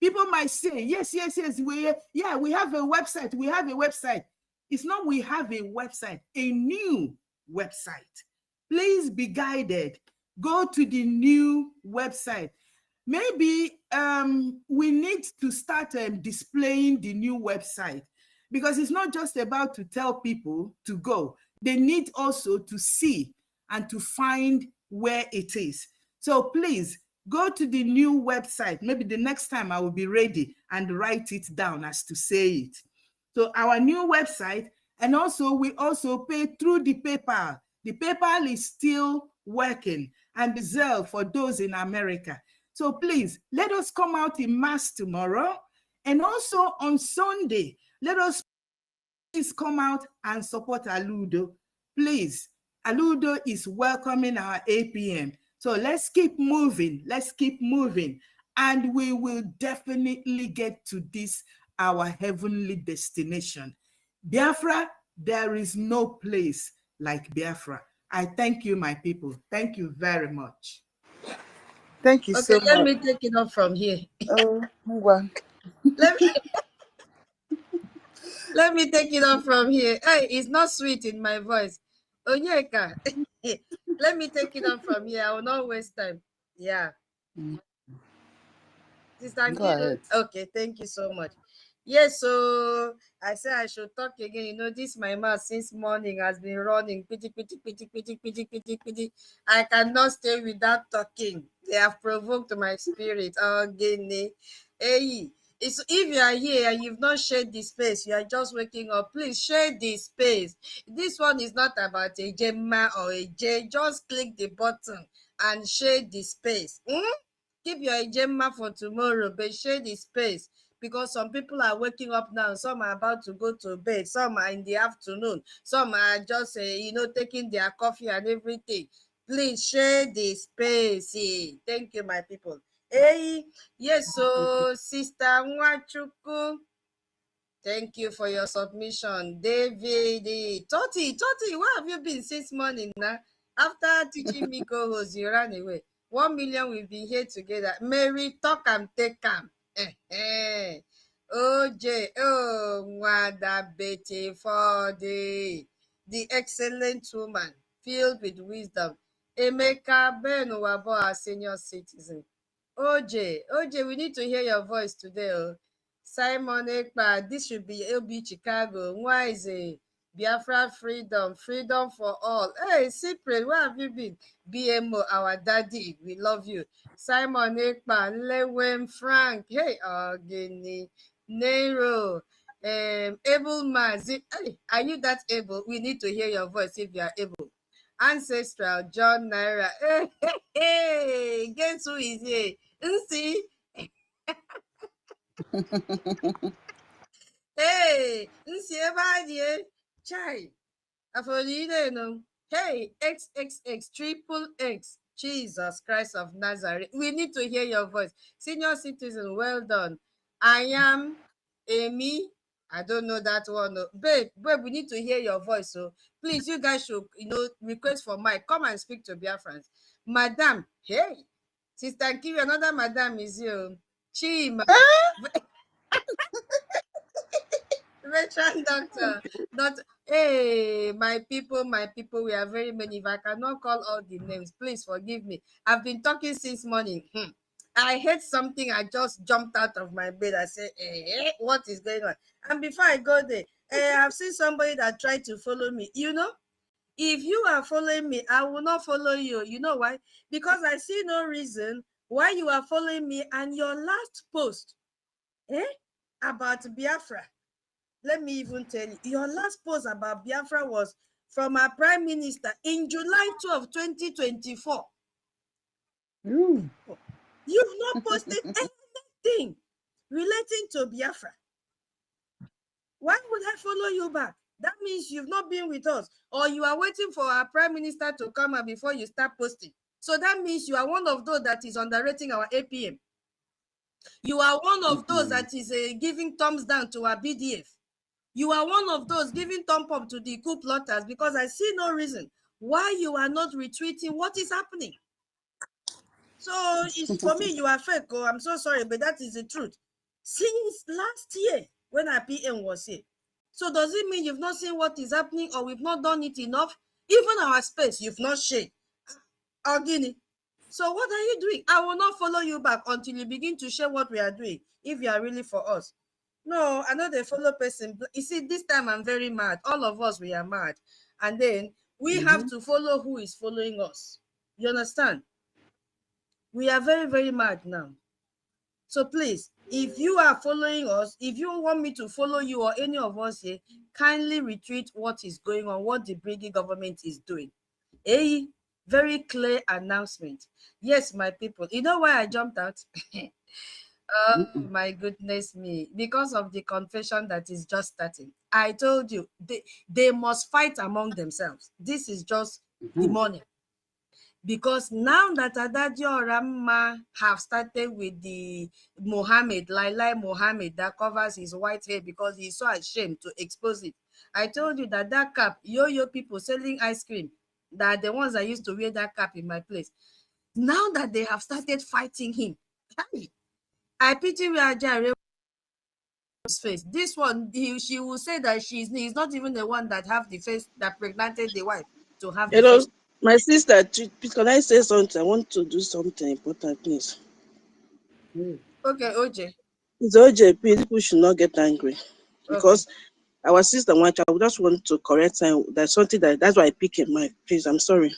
Speaker 8: People might say, yes, we have a website. We have a website. It's not we have a website, a new website. Please be guided. Go to the new website. Maybe we need to start displaying the new website, because it's not just about to tell people to go. They need also to see and to find where it is. So please go to the new website. Maybe the next time I will be ready and write it down as to say it. So our new website, and also we also pay through the PayPal. The PayPal is still working, and the Zelle for those in America. So please, let us come out in mass tomorrow. And also on Sunday, let us please come out and support Aludo. Please, Aludo is welcoming our APM. So let's keep moving. Let's keep moving. And we will definitely get to this, our heavenly destination. Biafra, there is no place like Biafra. I thank you, my people. Thank you very much.
Speaker 2: Thank you so much.
Speaker 1: Let me take it up from here.
Speaker 2: Oh, well.
Speaker 1: Let me take it up from here. Hey, it's not sweet in my voice. Onyeka, let me take it up from here. I will not waste time. Yeah.
Speaker 2: Go ahead.
Speaker 1: Okay, thank you so much. Yes, so I said I should talk again. You know, this my mouth since morning has been running. Pity. I cannot stay without talking. They have provoked my spirit. Again, hey. If you are here and you've not shared the space, you are just waking up, please share the space. This one is not about a Gemma or a J. Just click the button and share the space. Keep your agenda for tomorrow, but share the space, because some people are waking up now. Some are about to go to bed. Some are in the afternoon. Some are just, taking their coffee and everything. Please share the space. Thank you, my people. Hey, yes, so Sister Nwachuku, thank you for your submission. David, Toti, where have you been since morning now? After teaching me co-host, you ran away. 1 million will be here together. Mary, talk and take calm. OJ, oh, Mwada Betty for the excellent woman, filled with wisdom. Emeka Ben Wabo, our senior citizen. OJ, we need to hear your voice today. Oh. Simon Ekpa, this should be LB Chicago. Why is it? Biafra freedom for all. Hey, Cyprian, where have you been? BMO, our daddy, we love you. Simon Ekpa, Lewem Frank, hey, Ogini, Nero, able man. Hey, are you that able? We need to hear your voice if you are able. Ancestral, John Naira. Hey, guess who is here? See? Hey, see everybody. Chai. No. Hey, XXX, triple X. Jesus Christ of Nazareth. We need to hear your voice. Senior citizen, well done. I am Amy. I don't know that one. No. Babe, we need to hear your voice. So please, you guys should, request for Mike. Come and speak to Biafrans. Madam, hey. Sister Kiwi, another madam is here. Chima. Veteran doctor. Hey, my people, we are very many. If I cannot call all the names, please forgive me. I've been talking since morning. I heard something. I just jumped out of my bed. I said, what is going on? And before I go there, I've seen somebody that tried to follow me. If you are following me, I will not follow you. You know why? Because I see no reason why you are following me. And your last post about Biafra, let me even tell you, your last post about Biafra was from our Prime Minister in July 12, 2024. You've not posted anything relating to Biafra. Why would I follow you back? That means you've not been with us, or you are waiting for our Prime Minister to come out before you start posting. So that means you are one of those that is underrating our APM. You are one of those that is giving thumbs down to our BDF. You are one of those giving thumb up to the coup plotters, because I see no reason why you are not retweeting what is happening. So it's, for me, you are fake. Oh, I'm so sorry, but that is the truth. Since last year, when our PM was here. So does it mean you've not seen what is happening, or we've not done it enough? Even our space, you've not shared. Guinea. So what are you doing? I will not follow you back until you begin to share what we are doing, if you are really for us. No, I know the follow person. You see, this time I'm very mad. All of us, we are mad. And then we have to follow who is following us. You understand? We are very, very mad now. So please, if you are following us, if you want me to follow you or any of us here, kindly retweet what is going on, what the BRGIE government is doing. A very clear announcement. Yes, my people. You know why I jumped out? Oh my goodness me. Because of the confession that is just starting. I told you, they must fight among themselves. This is just the morning. Because now that Adadio Ramma have started with the Mohammed, Lai Mohammed, that covers his white hair because he's so ashamed to expose it. I told you that that cap, yo people selling ice cream, that the ones that used to wear that cap in my place. Now that they have started fighting him, I pity BRGIE face. This one, she will say that he's not even the one that have the face that pregnanted the wife to have the face.
Speaker 7: My sister, please, can I say something? I want to do something important, please.
Speaker 1: Okay, OJ.
Speaker 7: It's OJ, people should not get angry. Because our sister, I just want to correct her. That's something that's why I pick in mind. Please, I'm sorry.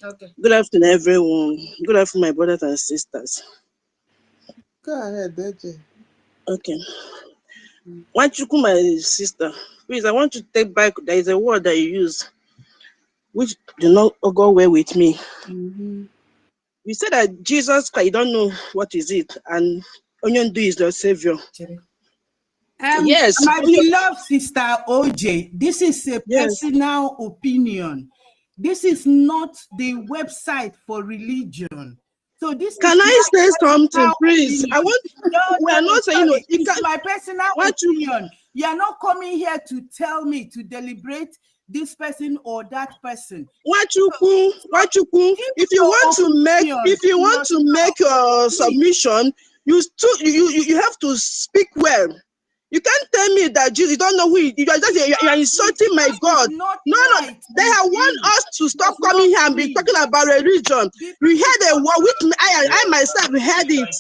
Speaker 1: Okay.
Speaker 7: Good afternoon, everyone. Good afternoon, my brothers and sisters.
Speaker 2: Go ahead, OJ.
Speaker 7: Okay. Wanchuku, my sister, please, I want to take back. There is a word that you use, which do not go well with me. You said that Jesus Christ, you don't know what is it, and Onyendu is the savior. Yes,
Speaker 8: my beloved sister OJ, this is a personal opinion. This is not the website for religion. So this
Speaker 7: can I say something, please?
Speaker 8: Opinion.
Speaker 7: I want. We are not saying
Speaker 8: no. It's my personal opinion. You are not coming here to tell me to deliberate this person or that person.
Speaker 7: Wachuku, if you want to make your submission, you have to speak well. You can't tell me that Jesus, you don't know who you are insulting my God. No, they have want us to stop coming here and be talking about religion. We heard a word with I myself heard it.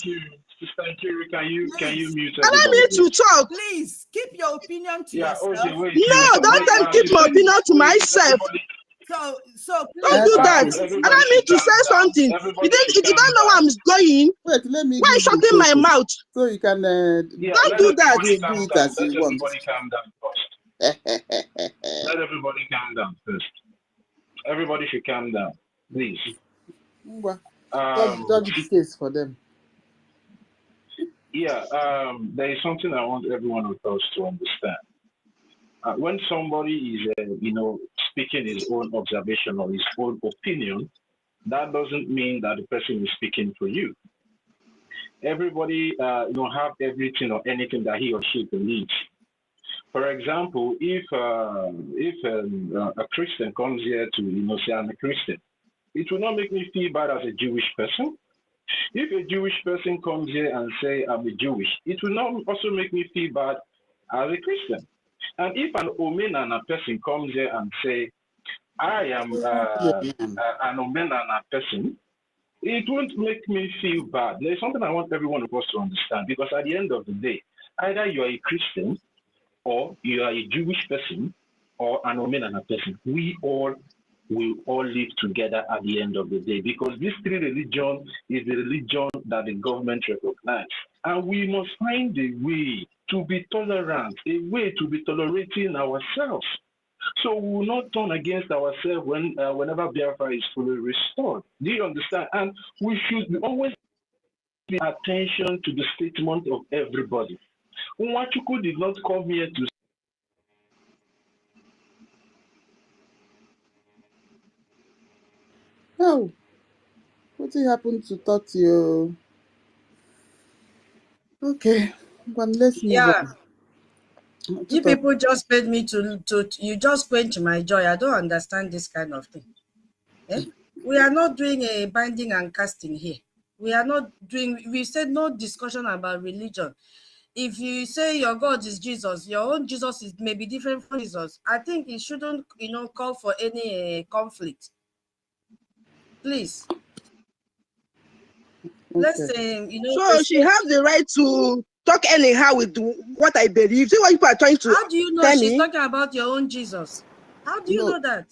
Speaker 15: Can you mute
Speaker 7: allow me to talk?
Speaker 8: Please keep your opinion to yourself.
Speaker 7: No, don't tell me keep my opinion to myself.
Speaker 8: So
Speaker 7: don't do that. Allow me to say something. You don't know where I'm going.
Speaker 2: Wait, let me.
Speaker 7: Why are you shutting my mouth?
Speaker 2: So you can.
Speaker 7: Don't do that.
Speaker 2: Do it as you want.
Speaker 15: Everybody calm down first. Let everybody calm down first. Everybody should calm down, please.
Speaker 2: Judge the case for them.
Speaker 15: Yeah, there is something I want every one of us to understand. When somebody is, speaking his own observation or his own opinion, that doesn't mean that the person is speaking for you. Everybody, have everything or anything that he or she believes. For example, if a Christian comes here to, say I'm a Christian, it will not make me feel bad as a Jewish person. If a Jewish person comes here and say I'm a Jewish, it will not also make me feel bad as a Christian. And if an Omenana person comes here and say I am an Omenana person, it won't make me feel bad. There's something I want every one of us to understand, because at the end of the day, either you are a Christian or you are a Jewish person or an Omenana person. We all will all live together at the end of the day, because this three religion is the religion that the government recognizes. And we must find a way to be tolerant, a way to be tolerating ourselves. So we will not turn against ourselves whenever Biafra is fully restored. Do you understand? And we should always pay attention to the statement of everybody. Nwachukwu did not come here to
Speaker 2: Oh, what happened to Totio? Okay, but let's move
Speaker 1: Yeah.
Speaker 2: on.
Speaker 1: You people just paid me to you just quench my joy. I don't understand this kind of thing. Eh? We are not doing a binding and casting here. We are not doing, we said no discussion about religion. If you say your God is Jesus, your own Jesus is maybe different from Jesus. I think it shouldn't, call for any conflict. Please. Let's say,
Speaker 7: So she has the right to talk anyhow with what I believe. See what people are trying to
Speaker 1: how do you know
Speaker 7: tell
Speaker 1: she's
Speaker 7: me?
Speaker 1: talking about your own Jesus? How do you know that?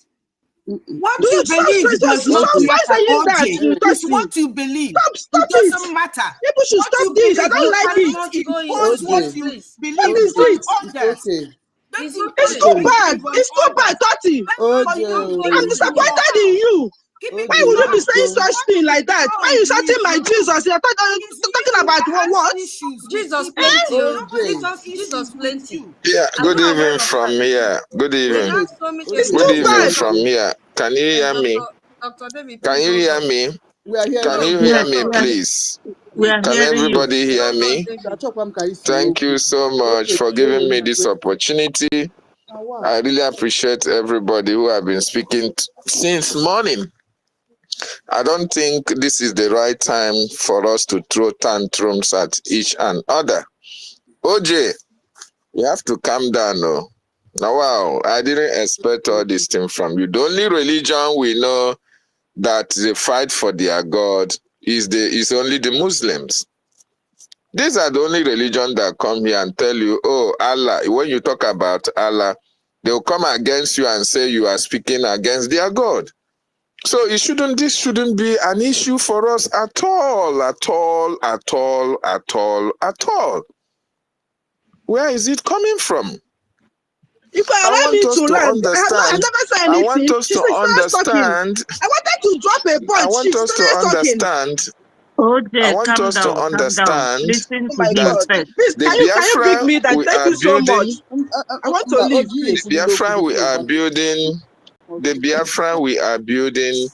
Speaker 8: What
Speaker 7: Do
Speaker 8: you
Speaker 7: you
Speaker 8: believe does not
Speaker 7: stop
Speaker 8: matter,
Speaker 7: saying that?
Speaker 8: OJ.
Speaker 7: You
Speaker 8: It's
Speaker 7: touch
Speaker 8: what
Speaker 7: me.
Speaker 8: you believe.
Speaker 7: Stop
Speaker 8: It
Speaker 7: it.
Speaker 8: doesn't matter.
Speaker 7: People should
Speaker 8: What
Speaker 7: stop
Speaker 8: you
Speaker 7: this. I
Speaker 8: believe,
Speaker 7: don't
Speaker 8: you
Speaker 7: like it.
Speaker 8: cannot
Speaker 1: go
Speaker 8: impose
Speaker 1: into
Speaker 8: what
Speaker 1: it,
Speaker 8: you
Speaker 1: please.
Speaker 8: believe
Speaker 7: What is
Speaker 8: on
Speaker 7: it?
Speaker 2: It's
Speaker 8: others.
Speaker 2: okay.
Speaker 8: Don't
Speaker 1: It's
Speaker 8: impose
Speaker 7: It's
Speaker 1: okay,
Speaker 7: too
Speaker 8: what you
Speaker 1: please.
Speaker 7: bad.
Speaker 8: believe on
Speaker 7: It's too bad,
Speaker 8: others.
Speaker 7: Tati.
Speaker 8: Everybody
Speaker 1: Keep
Speaker 8: has
Speaker 1: it
Speaker 8: got
Speaker 7: I'm
Speaker 8: to
Speaker 1: close
Speaker 2: OJ,
Speaker 1: to
Speaker 8: keep your
Speaker 7: disappointed in
Speaker 8: house.
Speaker 7: you.
Speaker 8: Keep it
Speaker 7: Why
Speaker 2: OJ,
Speaker 7: would you
Speaker 8: in your
Speaker 7: be
Speaker 8: house.
Speaker 2: let's
Speaker 7: saying
Speaker 2: go.
Speaker 8: You
Speaker 7: such
Speaker 8: want
Speaker 7: thing
Speaker 8: to keep
Speaker 7: like
Speaker 8: it
Speaker 7: that?
Speaker 8: how
Speaker 7: Why are
Speaker 8: it
Speaker 7: you
Speaker 8: is
Speaker 7: shouting
Speaker 8: for
Speaker 7: my
Speaker 8: you.
Speaker 7: Jesus? You're
Speaker 8: It's
Speaker 7: talking
Speaker 8: you
Speaker 7: about
Speaker 8: that has
Speaker 7: what?
Speaker 8: issues with
Speaker 1: Jesus
Speaker 8: people.
Speaker 1: plenty.
Speaker 8: Nobody
Speaker 2: OJ,
Speaker 8: has
Speaker 1: Jesus
Speaker 8: issues with
Speaker 1: plenty.
Speaker 8: you.
Speaker 17: Yeah,
Speaker 1: I'm
Speaker 17: good
Speaker 1: not aware
Speaker 17: evening
Speaker 1: of
Speaker 17: from
Speaker 1: that.
Speaker 17: here. Good
Speaker 1: We
Speaker 17: evening.
Speaker 1: have
Speaker 2: OJ,
Speaker 1: so many
Speaker 7: It's
Speaker 17: Good
Speaker 7: too
Speaker 17: evening
Speaker 7: bad.
Speaker 17: from here. Can you hear me?
Speaker 1: Dr. David,
Speaker 17: Can
Speaker 1: please
Speaker 17: you
Speaker 1: hold
Speaker 17: hear
Speaker 1: on.
Speaker 17: me?
Speaker 2: we are hearing
Speaker 17: Can
Speaker 1: No,
Speaker 17: you
Speaker 2: you.
Speaker 17: hear
Speaker 10: Yeah,
Speaker 17: me,
Speaker 1: hold on.
Speaker 17: please?
Speaker 10: we are
Speaker 17: Can
Speaker 10: hearing you.
Speaker 17: everybody hear
Speaker 1: Hold on,
Speaker 17: me?
Speaker 1: David.
Speaker 17: Thank you so much for giving me this opportunity. I really appreciate everybody who have been speaking since morning. I don't think this is the right time for us to throw tantrums at each and other. OJ, you have to calm down, no. Now, wow, I didn't expect all this thing from you. The only religion we know that they fight for their God is only the Muslims. These are the only religion that come here and tell you, oh, Allah. When you talk about Allah, they will come against you and say you are speaking against their God. So this shouldn't be an issue for us at all, at all, at all, at all, at all. Where is it coming from?
Speaker 7: You can
Speaker 17: I
Speaker 7: allow
Speaker 17: want
Speaker 7: me
Speaker 17: us
Speaker 7: to
Speaker 17: to
Speaker 7: land. I
Speaker 17: understand.
Speaker 7: never said
Speaker 17: I want
Speaker 7: anything.
Speaker 17: us
Speaker 7: She
Speaker 17: to
Speaker 7: started talking.
Speaker 17: understand.
Speaker 7: I wanted to drop a
Speaker 17: I
Speaker 7: punch. She
Speaker 17: want us to
Speaker 7: started talking.
Speaker 17: understand. I
Speaker 10: OJ,
Speaker 17: want
Speaker 10: calm
Speaker 17: us to
Speaker 10: down, calm down.
Speaker 17: understand
Speaker 10: Listen
Speaker 7: Oh
Speaker 10: to
Speaker 7: my
Speaker 10: him
Speaker 17: that
Speaker 7: God.
Speaker 10: first.
Speaker 7: Please,
Speaker 17: the
Speaker 7: can you bring
Speaker 17: Biafra
Speaker 7: me that?
Speaker 17: we
Speaker 7: Thank
Speaker 17: are
Speaker 7: you so much.
Speaker 17: building,
Speaker 7: I want to leave,
Speaker 17: the
Speaker 7: please.
Speaker 17: Biafra we are building, the Biafra we are building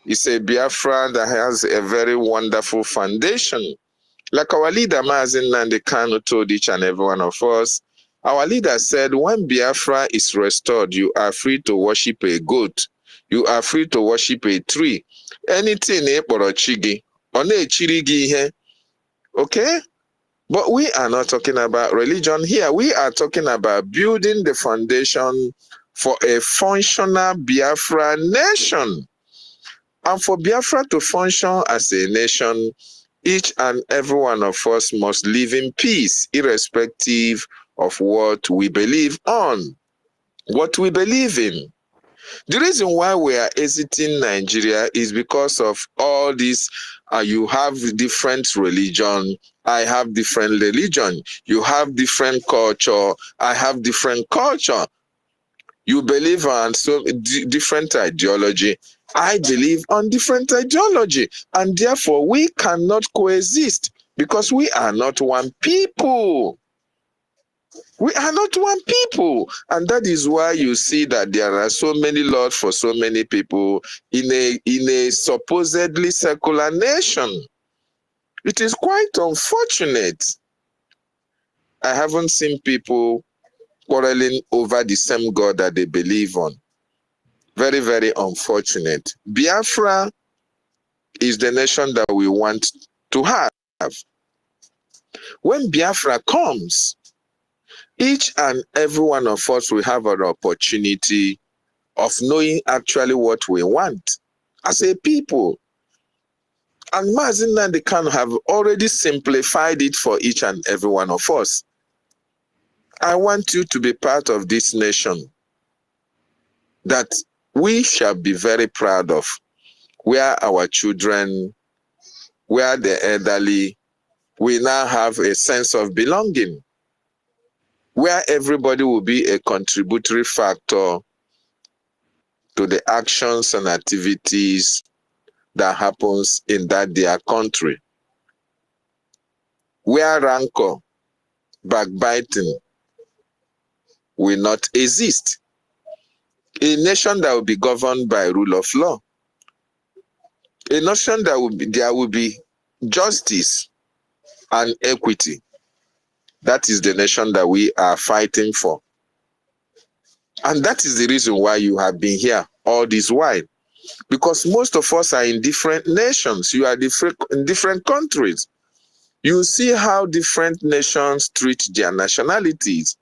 Speaker 17: is a Biafra that has a very wonderful foundation. Like our leader, Mazen Nandi Kanu, told each and every one of us, our leader said, when Biafra is restored, you are free to worship a goat. You are free to worship a tree. Anything, okay? But we are not talking about religion here. We are talking about building the foundation for a functional Biafra nation. And for Biafra to function as a nation, each and every one of us must live in peace, irrespective of what we believe on, what we believe in. The reason why we are exiting Nigeria is because of all this. You have different religion, I have different religion. You have different culture, I have different culture. You believe on so different ideology. I believe on different ideology. And therefore, we cannot coexist because we are not one people. We are not one people. And that is why you see that there are so many laws for so many people in a supposedly secular nation. It is quite unfortunate. I haven't seen people quarreling over the same God that they believe on. Very, very unfortunate. Biafra is the nation that we want to have. When Biafra comes, each and every one of us will have an opportunity of knowing actually what we want as a people. And Mazen Nnamdi Kanu have already simplified it for each and every one of us. I want you to be part of this nation that we shall be very proud of, where our children, where the elderly, we now have a sense of belonging, where everybody will be a contributory factor to the actions and activities that happens in that their country, where rancor, backbiting will not exist. A nation that will be governed by rule of law, a nation that there will be justice and equity. That is the nation that we are fighting for. And that is the reason why you have been here all this while. Because most of us are in different nations. You are in different countries. You see how different nations treat their nationalities.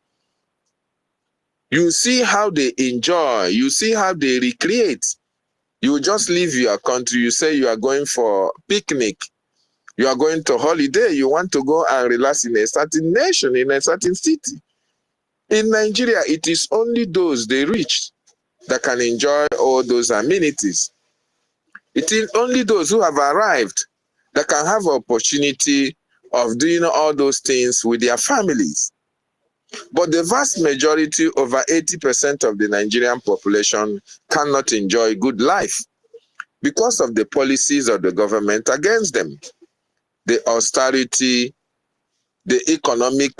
Speaker 17: You see how they enjoy. You see how they recreate. You just leave your country. You say you are going for picnic. You are going to holiday. You want to go and relax in a certain nation, in a certain city. In Nigeria, it is only those they reach that can enjoy all those amenities. It is only those who have arrived that can have opportunity of doing all those things with their families. But the vast majority, over 80% of the Nigerian population, cannot enjoy good life because of the policies of the government against them. The austerity, the economic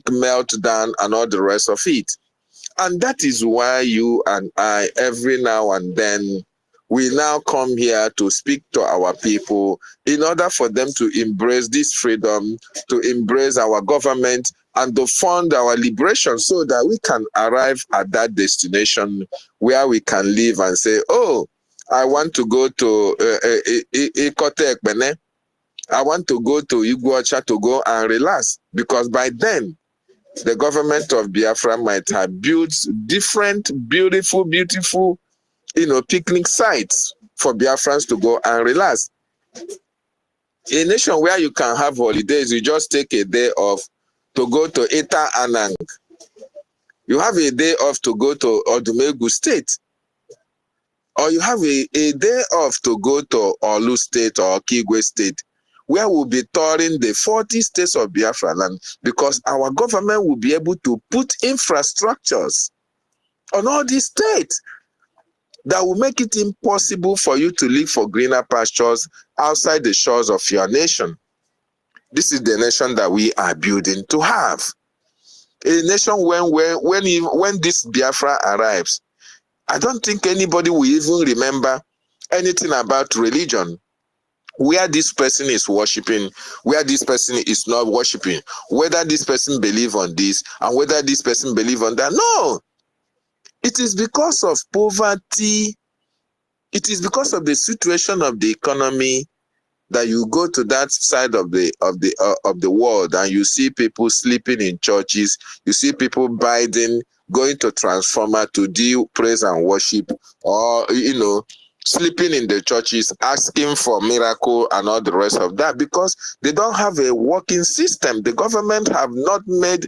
Speaker 17: meltdown, and all the rest of it. And that is why you and I, every now and then, we now come here to speak to our people in order for them to embrace this freedom, to embrace our government, and to fund our liberation so that we can arrive at that destination where we can live and say, oh, I want to go to Ikotekbene. I want to go to OGOJA to go and relax. Because by then, the government of Biafra might have built different, beautiful, picnic sites for Biafrans to go and relax. A nation where you can have holidays, you just take a day off to go to ANNANG. You have a day off to go to Odumegu State. Or you have a day off to go to Olu State or Kigwe State, where we'll be touring the 40 states of Biafra land, because our government will be able to put infrastructures on all these states that will make it impossible for you to live for greener pastures outside the shores of your nation. This is the nation that we are building to have. A nation when this Biafra arrives, I don't think anybody will even remember anything about religion, where this person is worshiping, where this person is not worshiping, whether this person believes on this and whether this person believes on that. No! It is because of poverty. It is because of the situation of the economy that you go to that side of the world and you see people sleeping in churches. You see people going to transformer to do praise and worship, or sleeping in the churches, asking for miracle and all the rest of that, because they don't have a working system. The government have not made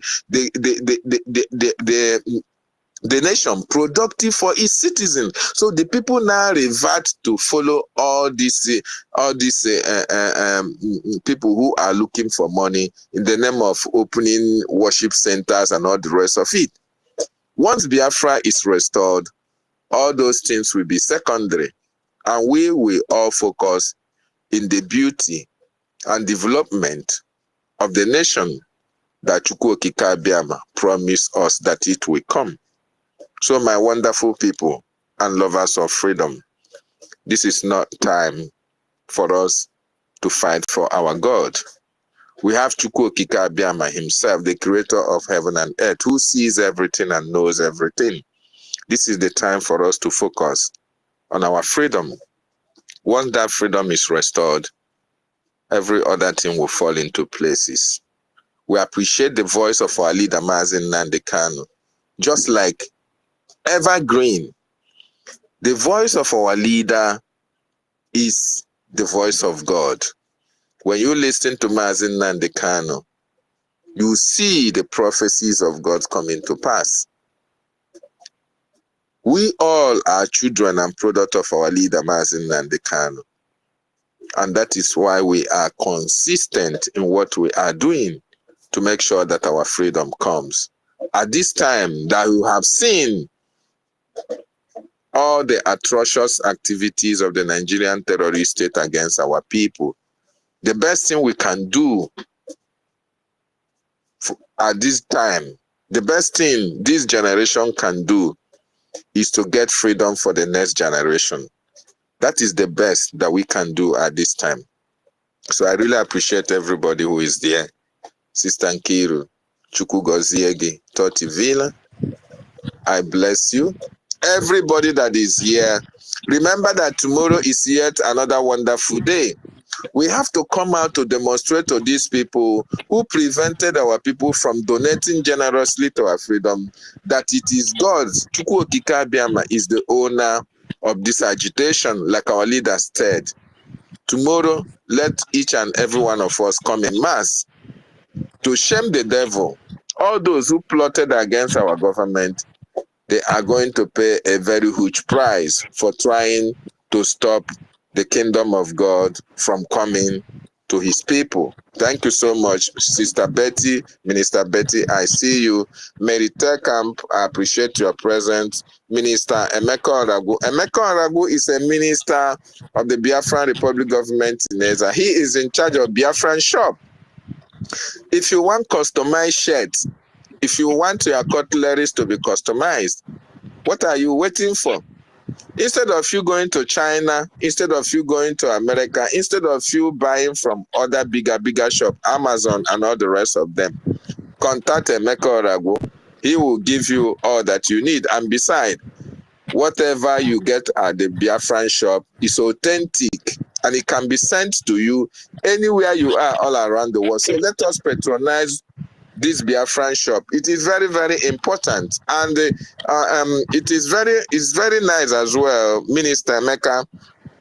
Speaker 17: the nation productive for its citizens. So the people now revert to follow all these people who are looking for money in the name of opening worship centers and all the rest of it. Once Biafra is restored, all those things will be secondary, and we will all focus in the beauty and development of the nation that Chukwuokike promised us that it will come. So my wonderful people and lovers of freedom, this is not time for us to fight for our God. We have Chukwuokike himself, the creator of heaven and earth, who sees everything and knows everything. This is the time for us to focus on our freedom. Once that freedom is restored, every other thing will fall into places. We appreciate the voice of our leader, Mazi Nnamdi Kanu, just like evergreen. The voice of our leader is the voice of God. When you listen to Mazi Nnamdi Kanu, you see the prophecies of God coming to pass. We all are children and product of our leader, Mazi Nnamdi Kanu. And that is why we are consistent in what we are doing to make sure that our freedom comes. At this time that we have seen all the atrocious activities of the Nigerian terrorist state against our people, the best thing we can do at this time, the best thing this generation can do is to get freedom for the next generation. That is the best that we can do at this time. So I really appreciate everybody who is there. Sister Nkiru, Chukwugoziege, Toti Villa, I bless you. Everybody that is here, remember that tomorrow is yet another wonderful day. We have to come out to demonstrate to these people who prevented our people from donating generously to our freedom that it is God, Chukwu Okike Abiama, is the owner of this agitation, like our leader said. Tomorrow, let each and every one of us come in mass to shame the devil. All those who plotted against our government, they are going to pay a very huge price for trying to stop the kingdom of God from coming to his people. Thank you so much, Sister Betty, Minister Betty. I see you. Mary Terkamp, I appreciate your presence. Minister Emeka Oragu. Emeka Oragu is a minister of the Biafran Republic government in Eza. He is in charge of Biafran shop. If you want customized shirts, if you want your cutleries to be customized, what are you waiting for? Instead of you going to China, instead of you going to America, instead of you buying from other bigger shops, Amazon and all the rest of them, contact Emeka Oragu. He will give you all that you need. And besides, whatever you get at the Biafran shop is authentic and it can be sent to you anywhere you are all around the world. So let us patronize this Biafran shop. It is very, very important, and it's very nice as well, Minister Emeka.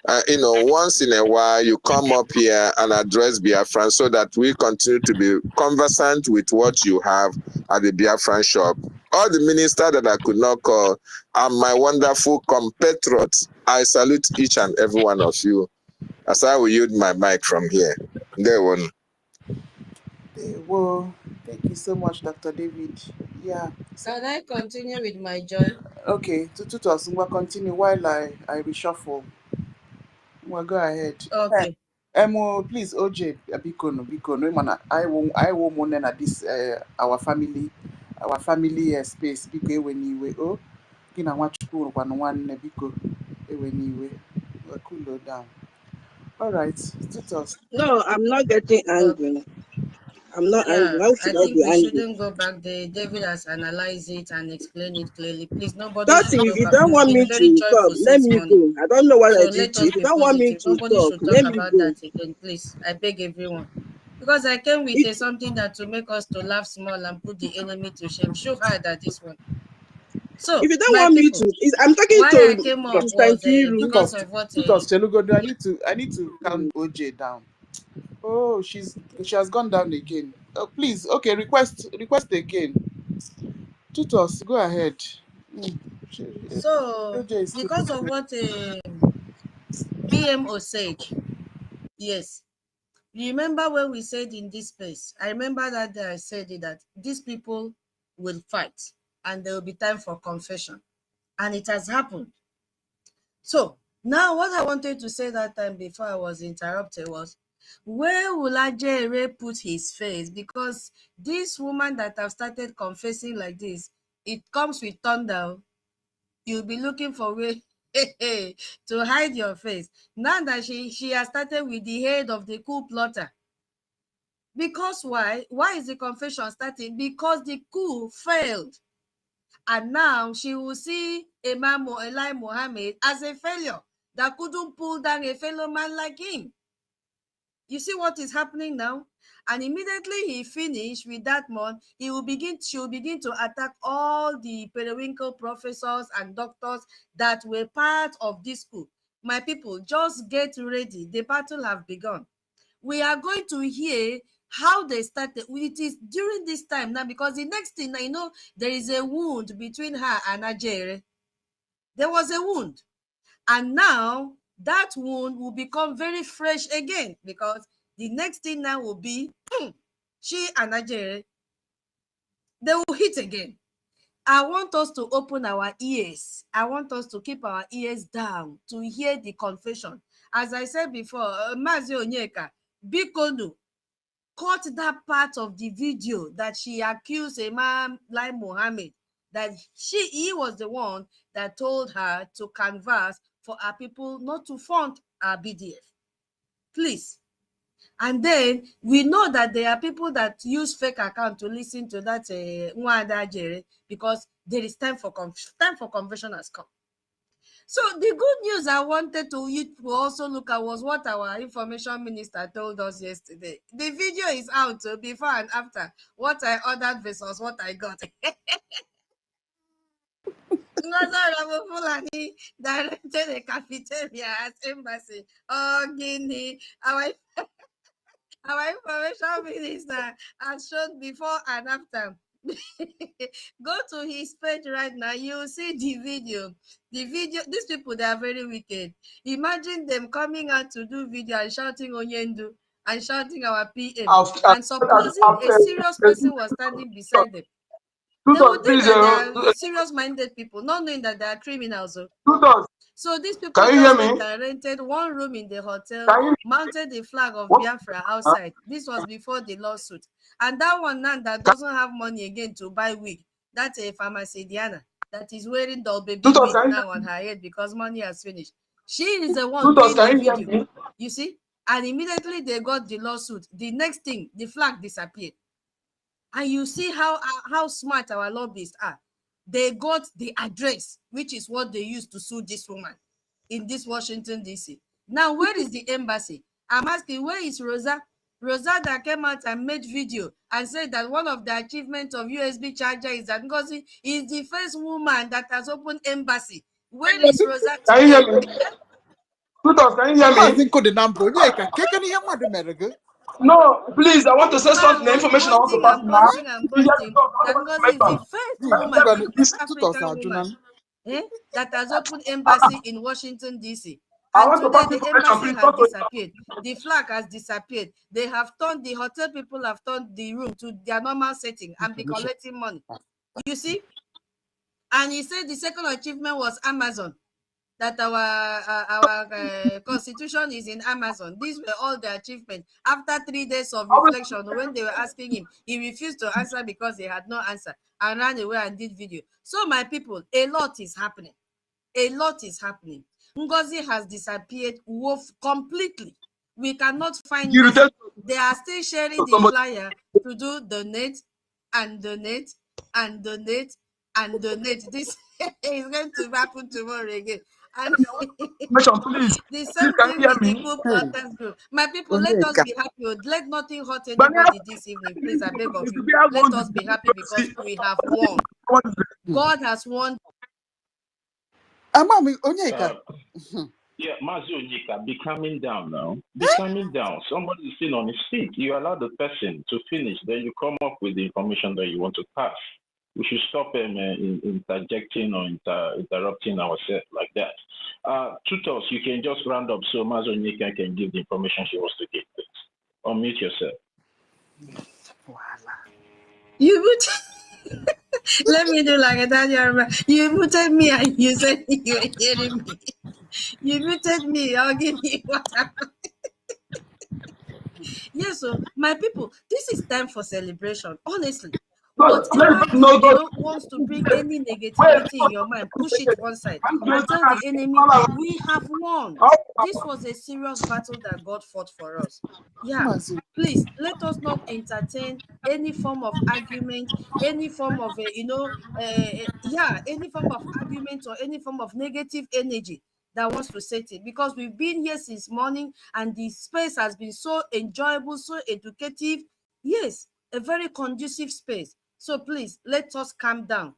Speaker 17: Once in a while you come up here and address Biafran so that we continue to be conversant with what you have at the Biafran shop. All the ministers that I could not call are my wonderful compatriots. I salute each and every one of you as I will yield my mic from here. There one.
Speaker 2: Well, thank you so much, Dr. David. Yeah.
Speaker 1: Can I continue with my joy?
Speaker 2: Okay, we'll continue while I reshuffle. Well, go ahead.
Speaker 1: Okay.
Speaker 2: Please, OJ, Bikono, I won't want this our family space. Biko anyway. Oh, kina wachukuru one biko anyway. Cool down. All right, tutus.
Speaker 7: No, I'm not getting
Speaker 1: Okay.
Speaker 7: angry. I'm not angry.
Speaker 1: Yeah,
Speaker 7: Why
Speaker 1: I
Speaker 7: should I
Speaker 1: think
Speaker 7: be
Speaker 1: we
Speaker 7: angry?
Speaker 1: shouldn't go back there. David has analyzed it and explained it clearly. Please, nobody
Speaker 7: Thought
Speaker 1: should
Speaker 7: if
Speaker 1: go
Speaker 7: you
Speaker 1: back.
Speaker 7: don't
Speaker 1: We've
Speaker 7: want
Speaker 1: been
Speaker 7: me
Speaker 1: very
Speaker 7: to talk,
Speaker 1: joyful
Speaker 7: let
Speaker 1: since
Speaker 7: me
Speaker 1: morning.
Speaker 7: go. I don't know what
Speaker 1: So
Speaker 7: I did
Speaker 1: let
Speaker 7: to you.
Speaker 1: us
Speaker 7: If you
Speaker 1: be
Speaker 7: don't want me
Speaker 1: positive.
Speaker 7: to
Speaker 1: Nobody
Speaker 7: talk,
Speaker 1: should talk
Speaker 7: let me
Speaker 1: about
Speaker 7: go.
Speaker 1: that again, please. I beg everyone. Because I came with something that to make us to laugh small and put the enemy to shame. Show her that this one. So,
Speaker 7: If you don't
Speaker 1: my
Speaker 7: want me
Speaker 1: people,
Speaker 7: to, I'm talking
Speaker 1: why I
Speaker 7: to
Speaker 1: came up
Speaker 7: Mr.
Speaker 1: was
Speaker 7: Nkiru.
Speaker 1: because of what...
Speaker 2: Chelugodo, I need to calm OJ down. Oh, she has gone down again. Oh, please, okay, request again. Tutus, go ahead.
Speaker 1: So,
Speaker 2: OJ is
Speaker 1: because of what BMO said, yes. Remember when we said in this place, I remember that day I said it, that these people will fight and there will be time for confession. And it has happened. So now what I wanted to say that time before I was interrupted was, where will Ajere put his face? Because this woman that have started confessing like this, it comes with thunder. You'll be looking for way to hide your face. Now that she has started with the head of the coup plotter. Because why? Why is the confession starting? Because the coup failed. And now she will see Imam Eli Mohammed as a failure that couldn't pull down a fellow man like him. You see what is happening now? And immediately he finished with that month, she will begin to attack all the periwinkle professors and doctors that were part of this coup. My people, just get ready. The battle have begun. We are going to hear how they started. It is during this time now, because the next thing I know, there is a wound between her and Ajere. There was a wound. And now that wound will become very fresh again, because the next thing now will be she and Ajere, they will hit again. I want us to open our ears. I want us to keep our ears down to hear the confession. As I said before, Mazi Onyeka, Bikonu, cut that part of the video that she accused Imam Lai Mohammed that he was the one that told her to canvass for our people not to fund our BDF. Please, And then we know that there are people that use fake account to listen to that because there is time for conversion has come. So the good news I wanted you to also look at was what our information minister told us yesterday. The video is out before and after what I ordered versus what I got. Orabufulani directed a cafeteria at embassy. Oh, Guinea. Our information minister has shown before and after. Go to his page right now. You will see the video. The video, these people, they are very wicked. Imagine them coming out to do video and shouting Onyendu and shouting our PM. And supposing a serious person was standing beside them. They would think that they are serious-minded people, not knowing that they are criminals. So these people just went and rented one room in the hotel, mounted the flag of Biafra outside. This was before the lawsuit. And that one now that doesn't have money again to buy wig, that's a pharmacy Diana that is wearing doll baby wig now on her head because money has finished. She is the one doing the video. You see? And immediately they got the lawsuit. The next thing, the flag disappeared. And you see how smart our lobbyists are. They got the address, which is what they used to sue this woman in this Washington, D.C. Now, where is the embassy? I'm asking, where is Rosa? Rosa that came out and made video and said that one of the achievements of USB charger is that NGOZI is the first woman that has opened embassy. Where is Rosa today?
Speaker 14: Can you hear me? Tutos, can you hear me? No, please, I want to say something. The information I want to pass now.
Speaker 1: And boasting that NGOZI is the first woman, West African woman, that has opened embassy in Washington, D.C. And today the embassy has disappeared. The flag has disappeared. They have turned, the hotel people have turned the room to their normal setting and be collecting money. You see? And he said the second achievement was Amazon. That our constitution is in Amazon. These were all the achievements. After 3 days of reflection, when they were asking him, he refused to answer because he had no answer and ran away and did video. So my people, a lot is happening. A lot is happening. NGOZI has disappeared completely. We cannot find it. They are still sharing the flyer to do donate and donate and donate and donate. This is going to happen tomorrow again. And the same thing with the group planters group. My people, let us be happy. Let nothing hurt anybody this evening. Please, I beg of you. Let us be happy because we have won. God has won.
Speaker 18: Yeah, Mazi Onyeka, be calming down now. Be calming down. Somebody is still on his feet. You allow the person to finish, then you come up with the information that you want to pass. We should stop interjecting or interrupting ourselves like that. Tutos, you can just round up so Mazi Onyeka can give the information she wants to give. Unmute yourself.
Speaker 1: You would let me do like a Daniel. You muted me and you said you were hearing me. You muted me. I'll give you what happened. Yes, so my people, this is time for celebration. Honestly, whatever wants to bring any negativity in your mind, push it one side and tell the enemy we have won. This was a serious battle that God fought for us. Yeah, please let us not entertain any form of argument, any form of any form of argument or any form of negative energy that wants to set it, because we've been here since morning and the space has been so enjoyable, so educative. Yes, a very conducive space. So please let us calm down.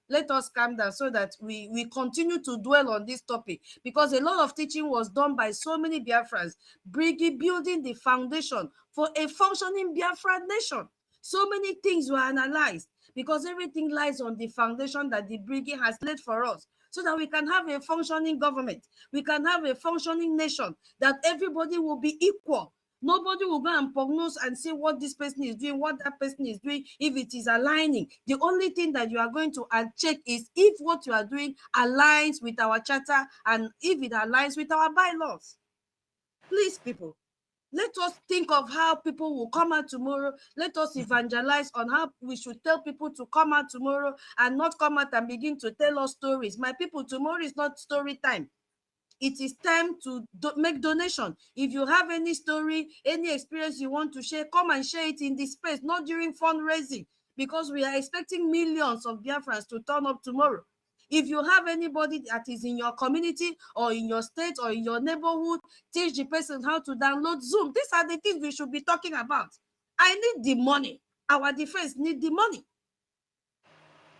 Speaker 1: Let us calm down so that we continue to dwell on this topic, because a lot of teaching was done by so many Biafrans, building the foundation for a functioning Biafra nation. So many things were analyzed because everything lies on the foundation that the BRGIE has laid for us, so that we can have a functioning government, we can have a functioning nation, that everybody will be equal. Nobody will go and prognose and say what this person is doing, what that person is doing, if it is aligning. The only thing that you are going to check is if what you are doing aligns with our charter and if it aligns with our bylaws. Please, people, let us think of how people will come out tomorrow. Let us evangelize on how we should tell people to come out tomorrow and not come out and begin to tell us stories. My people, tomorrow is not story time. It is time to make donation. If you have any story, any experience you want to share, come and share it in this space, not during fundraising, because we are expecting millions of Biafrans to turn up tomorrow. If you have anybody that is in your community or in your state or in your neighborhood, teach the person how to download Zoom. These are the things we should be talking about. I need the money. Our defense need the money.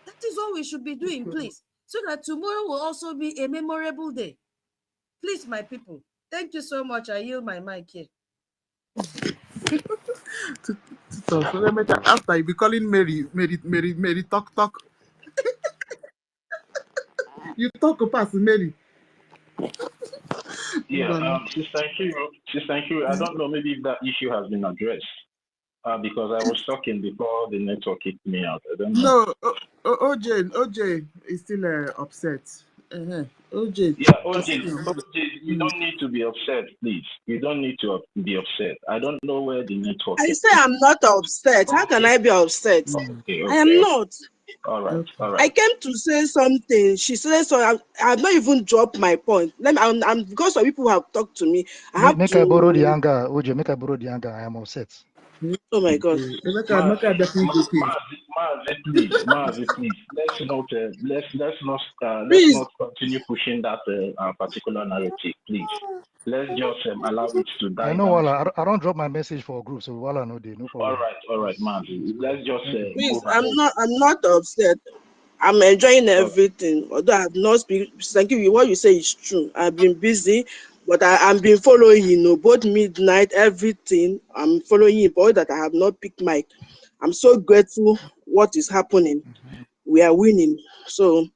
Speaker 1: That is what we should be doing, please, so that tomorrow will also be a memorable day. Please, my people, thank you so much. I yield my mic here.
Speaker 2: So after you be calling Mary, talk. You talk past Mary.
Speaker 18: Yeah, Sister Nkiru, I don't know maybe if that issue has been addressed because I was talking before the network kicked me out. I don't know.
Speaker 2: No, OJ is still upset. OJ.
Speaker 18: Yeah, OJ, you don't need to be upset, please. You don't need to be upset. I don't know where the network
Speaker 7: I
Speaker 18: is.
Speaker 7: say I'm not upset. How can I be upset?
Speaker 18: Okay.
Speaker 7: I am not.
Speaker 18: All right.
Speaker 7: I came to say something. She said so. I have not even dropped my point. I'm because of people who have talked to me. I have
Speaker 19: Make
Speaker 7: to.
Speaker 19: I borrow the anger, OJ. Make I borrow the anger. I am upset.
Speaker 7: Oh my God.
Speaker 18: Mazi, please. Let's
Speaker 7: Please.
Speaker 18: not continue pushing that particular narrative, please. Let's just allow it to die
Speaker 19: I know,
Speaker 18: down.
Speaker 19: Wala. I don't drop my message for a group, so Wala no day, no problem.
Speaker 18: All right, Mazi. Let's just
Speaker 7: Please,
Speaker 18: move ahead.
Speaker 7: I'm not upset. I'm enjoying everything. Although I have not speak. Thank you. What you say is true. I've been busy, but I've been following, both midnight, everything. I'm following you, but that I have not picked mic. I'm so grateful what is happening. We are winning. So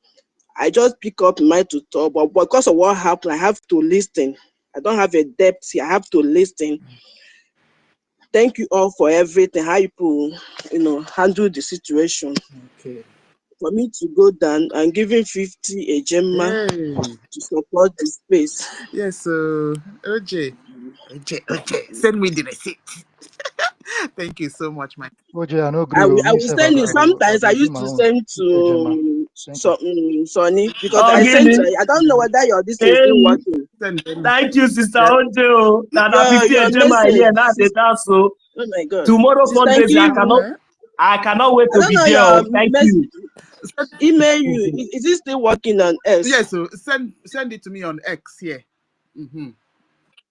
Speaker 7: I just pick up mic to talk, but because of what happened, I have to listen. I don't have a depth here. I have to listen. Thank you all for everything. How you handle the situation.
Speaker 2: Okay.
Speaker 7: For me to go down and giving 50 a gemma to support the space.
Speaker 2: Yes, OJ, send me the receipt. Thank you so much, my.
Speaker 19: OJ, I no
Speaker 7: I
Speaker 19: agree.
Speaker 7: will send you. Sometimes I used to send to Sonny because I sent. I don't know whether your this is still working.
Speaker 12: Thank you, Sister Ojo. Now that 50
Speaker 7: Your
Speaker 12: Ejema here, now
Speaker 7: message.
Speaker 12: they so.
Speaker 7: Oh my God.
Speaker 12: Tomorrow
Speaker 7: Thank
Speaker 12: fundraising,
Speaker 7: you.
Speaker 12: I cannot wait
Speaker 7: I
Speaker 12: to
Speaker 7: don't
Speaker 12: be
Speaker 7: know
Speaker 12: there.
Speaker 7: your
Speaker 12: Thank
Speaker 7: message.
Speaker 12: you.
Speaker 7: Email you. Is it still working on X?
Speaker 2: Yes, so send it to me on X here.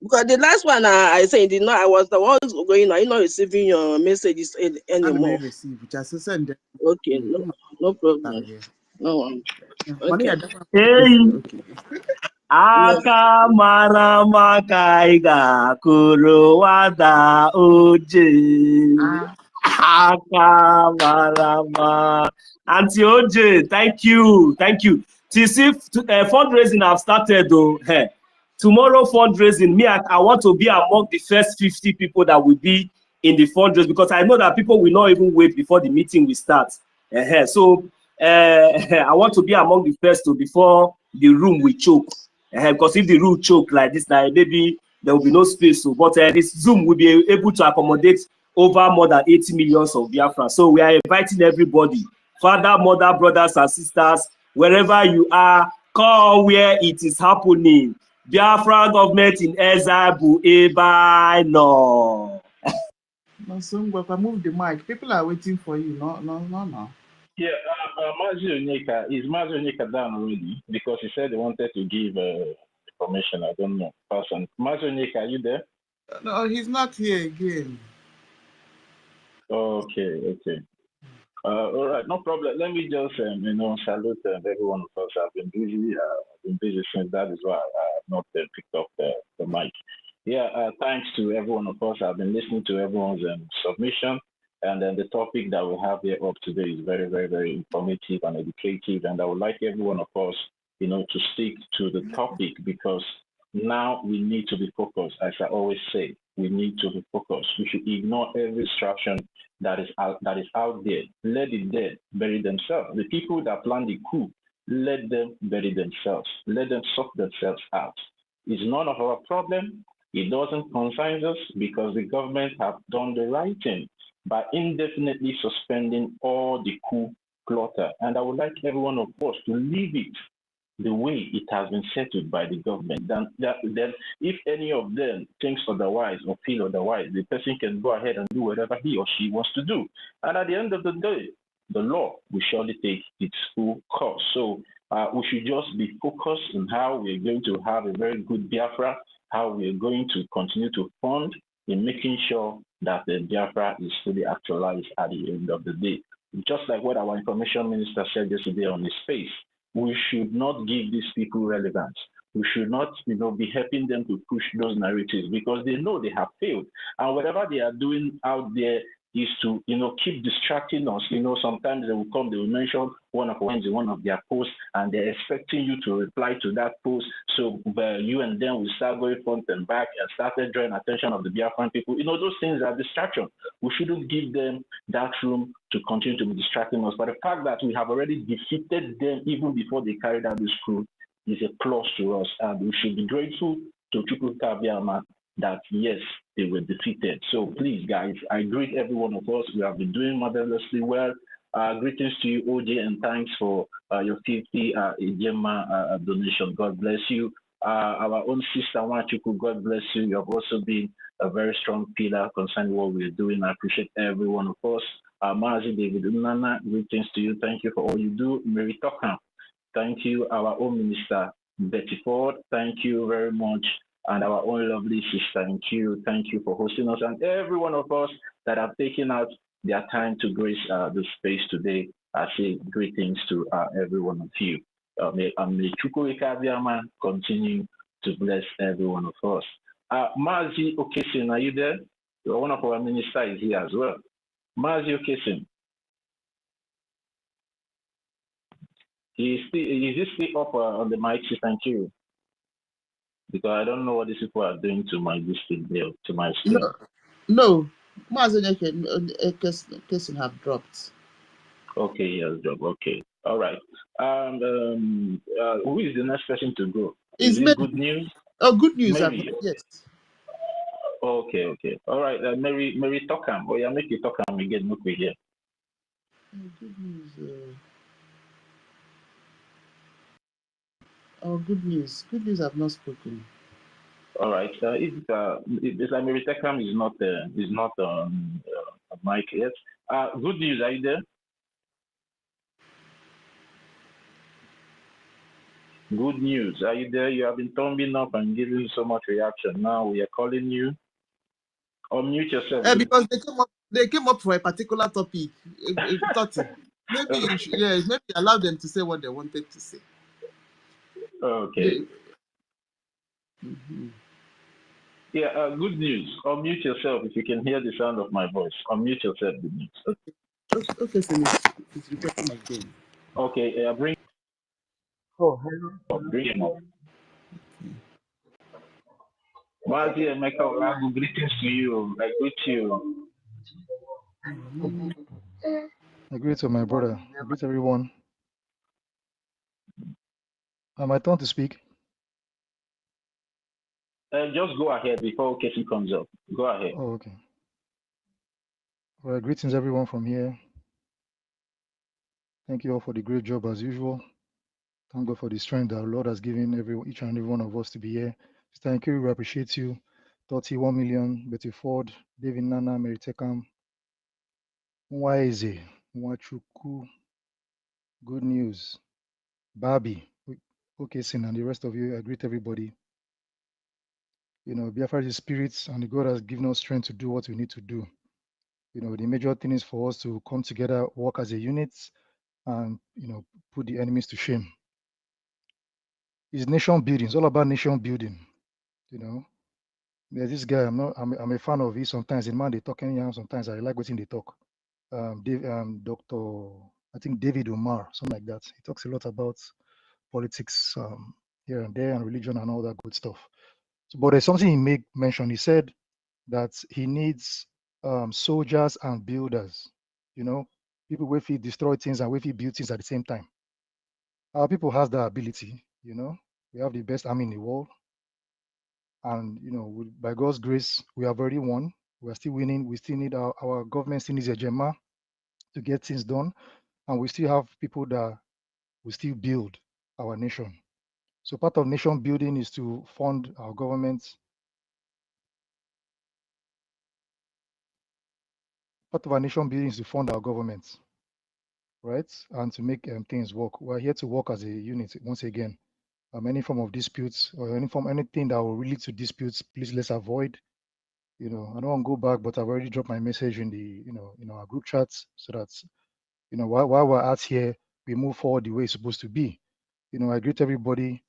Speaker 7: Because the last one I said did not. I was the one going. Are you not receiving your messages anymore?
Speaker 2: I receive. Just send it.
Speaker 7: Okay, no problem. No. Okay.
Speaker 12: Hey. Aka mara maka iga kuru wada oje. Aka mara ma. Auntie OJ, thank you. See, fundraising have started though. Hey. Tomorrow fundraising, I want to be among the first 50 people that will be in the fundraising because I know that people will not even wait before the meeting will start. So I want to be among the first before the room will choke. Because if the room choke like this, now maybe there will be no space. But this Zoom will be able to accommodate over more than 80 million of Biafra. So we are inviting everybody, father, mother, brothers and sisters, wherever you are, call where it is happening. Biafra government in exile, no.
Speaker 2: No, so move the mic. People are waiting for you. No.
Speaker 18: Yeah, Mazi Onyeka, is Mazi Onyeka down already? Because he said he wanted to give information. I don't know. Person. Mazi Onyeka, are you there?
Speaker 2: No, he's not here again.
Speaker 18: Okay. All right, no problem. Let me just, salute every one of us. I've been busy since. That is why I have not picked up the mic. Yeah, thanks to every one of us. I've been listening to everyone's submission. And then the topic that we have here up today is very, very, very informative and educative. And I would like every one of us, to stick to the topic because now we need to be focused. As I always say, we need to be focused. We should ignore every distraction that is out there. Let the dead bury themselves. The people that plan the coup, let them bury themselves. Let them suck themselves out. It's none of our problem. It doesn't concern us because the government have done the right thing by indefinitely suspending all the coup plotter. And I would like every one of us to leave it. the way it has been settled by the government. Then if any of them thinks otherwise or feel otherwise, the person can go ahead and do whatever he or she wants to do. And at the end of the day, the law will surely take its full course. So we should just be focused on how we're going to have a very good Biafra, how we're going to continue to fund in making sure that the Biafra is fully actualized at the end of the day. Just like what our information minister said yesterday on his space, we should not give these people relevance. We should not, be helping them to push those narratives because they know they have failed. And whatever they are doing out there is to, keep distracting us. Sometimes they will come, they will mention one of their posts, and they're expecting you to reply to that post. So you and them will start going front and back and started drawing attention of the Biafran people. Those things are distraction. We shouldn't give them that room to continue to be distracting us. But the fact that we have already defeated them even before they carried out this coup is a plus to us, and we should be grateful to Chukwuka Abiyama that yes, they were defeated. So please, guys, I greet every one of us. We have been doing marvelously well. Greetings to you, OJ, and thanks for your 50 Ijema donation. God bless you. Our own sister Wachuku, God bless you. You have also been a very strong pillar concerning what we're doing. I appreciate every one of us. Mazi David Unana, greetings to you. Thank you for all you do. Mary Tokham, thank you. Our own minister, Betty Ford, thank you very much. And our own lovely sister, thank you for hosting us, and every one of us that have taken out their time to grace the space today. I say greetings to every one of you. May Chukwuka Abiyama continue to bless every one of us. Mazi Okesin, are you there? One of our ministers is here as well. Mazi Okesin. Is he still up on the mic, thank you? Because I don't know what these people are doing to my listing there, to my screen.
Speaker 2: No. Mazi have dropped.
Speaker 18: Okay, he has dropped. Okay. All right. Who is the next person to go? Is it good news?
Speaker 2: Oh, good news.
Speaker 18: Mary.
Speaker 2: Yes.
Speaker 18: Okay. All right. Mary Tokham. Oh, yeah, make you Tokham again. Look here.
Speaker 2: Good news. Good news. Good news. I've not spoken.
Speaker 18: All right. It's Mary Tokham is not on mic yet. Good news. Are you there? Good news. Are you there? You have been thumbing up and giving so much reaction. Now we are calling you. Unmute yourself.
Speaker 2: Because they came up for a particular topic. Maybe maybe allow them to say what they wanted to say.
Speaker 18: Okay. Yeah, good news. Unmute yourself if you can hear the sound of my voice. Unmute yourself, good news.
Speaker 2: Okay, so it's requesting again.
Speaker 18: Okay, bring.
Speaker 2: Oh, hello.
Speaker 18: Bring him up. Mazi Emeka, greetings to you. I greet you.
Speaker 19: I greet to my brother. I greet everyone. My turn to speak.
Speaker 18: Just go ahead before Casey comes up. Go ahead.
Speaker 19: Oh, okay. Well, greetings everyone from here. Thank you all for the great job as usual. Thank God for the strength that the Lord has given each and every one of us to be here. Thank you. We appreciate you. 31 million, Betty Ford, David Nana, Mary Tekam, Nwaize, Nwachuku, good news, Barbie, Okesin, and the rest of you. I greet everybody. Biafra is spirits, and God has given us strength to do what we need to do. The major thing is for us to come together, work as a unit, and put the enemies to shame. It's nation building. It's all about nation building. There's this guy. I'm a fan of his. Sometimes the man they talk anyhow. Sometimes I like watching they talk. Dr. I think David Umar, something like that. He talks a lot about politics here and there and religion and all that good stuff. But there's something he made mention. He said that he needs soldiers and builders. People where he destroy things and where he build things at the same time. Our people has that ability. We have the best army in the world. And by God's grace, we have already won. We are still winning. We still need our government still needs a gemma to get things done, and we still have people that will still build our nation. So part of nation building is to fund our government. Part of our nation building is to fund our government, right? And to make things work. We're here to work as a unit once again. Any form of disputes or anything that will lead to disputes, please let's avoid. I don't want to go back, but I've already dropped my message in the, in our group chats so that, while we're out here, we move forward the way it's supposed to be. I greet everybody.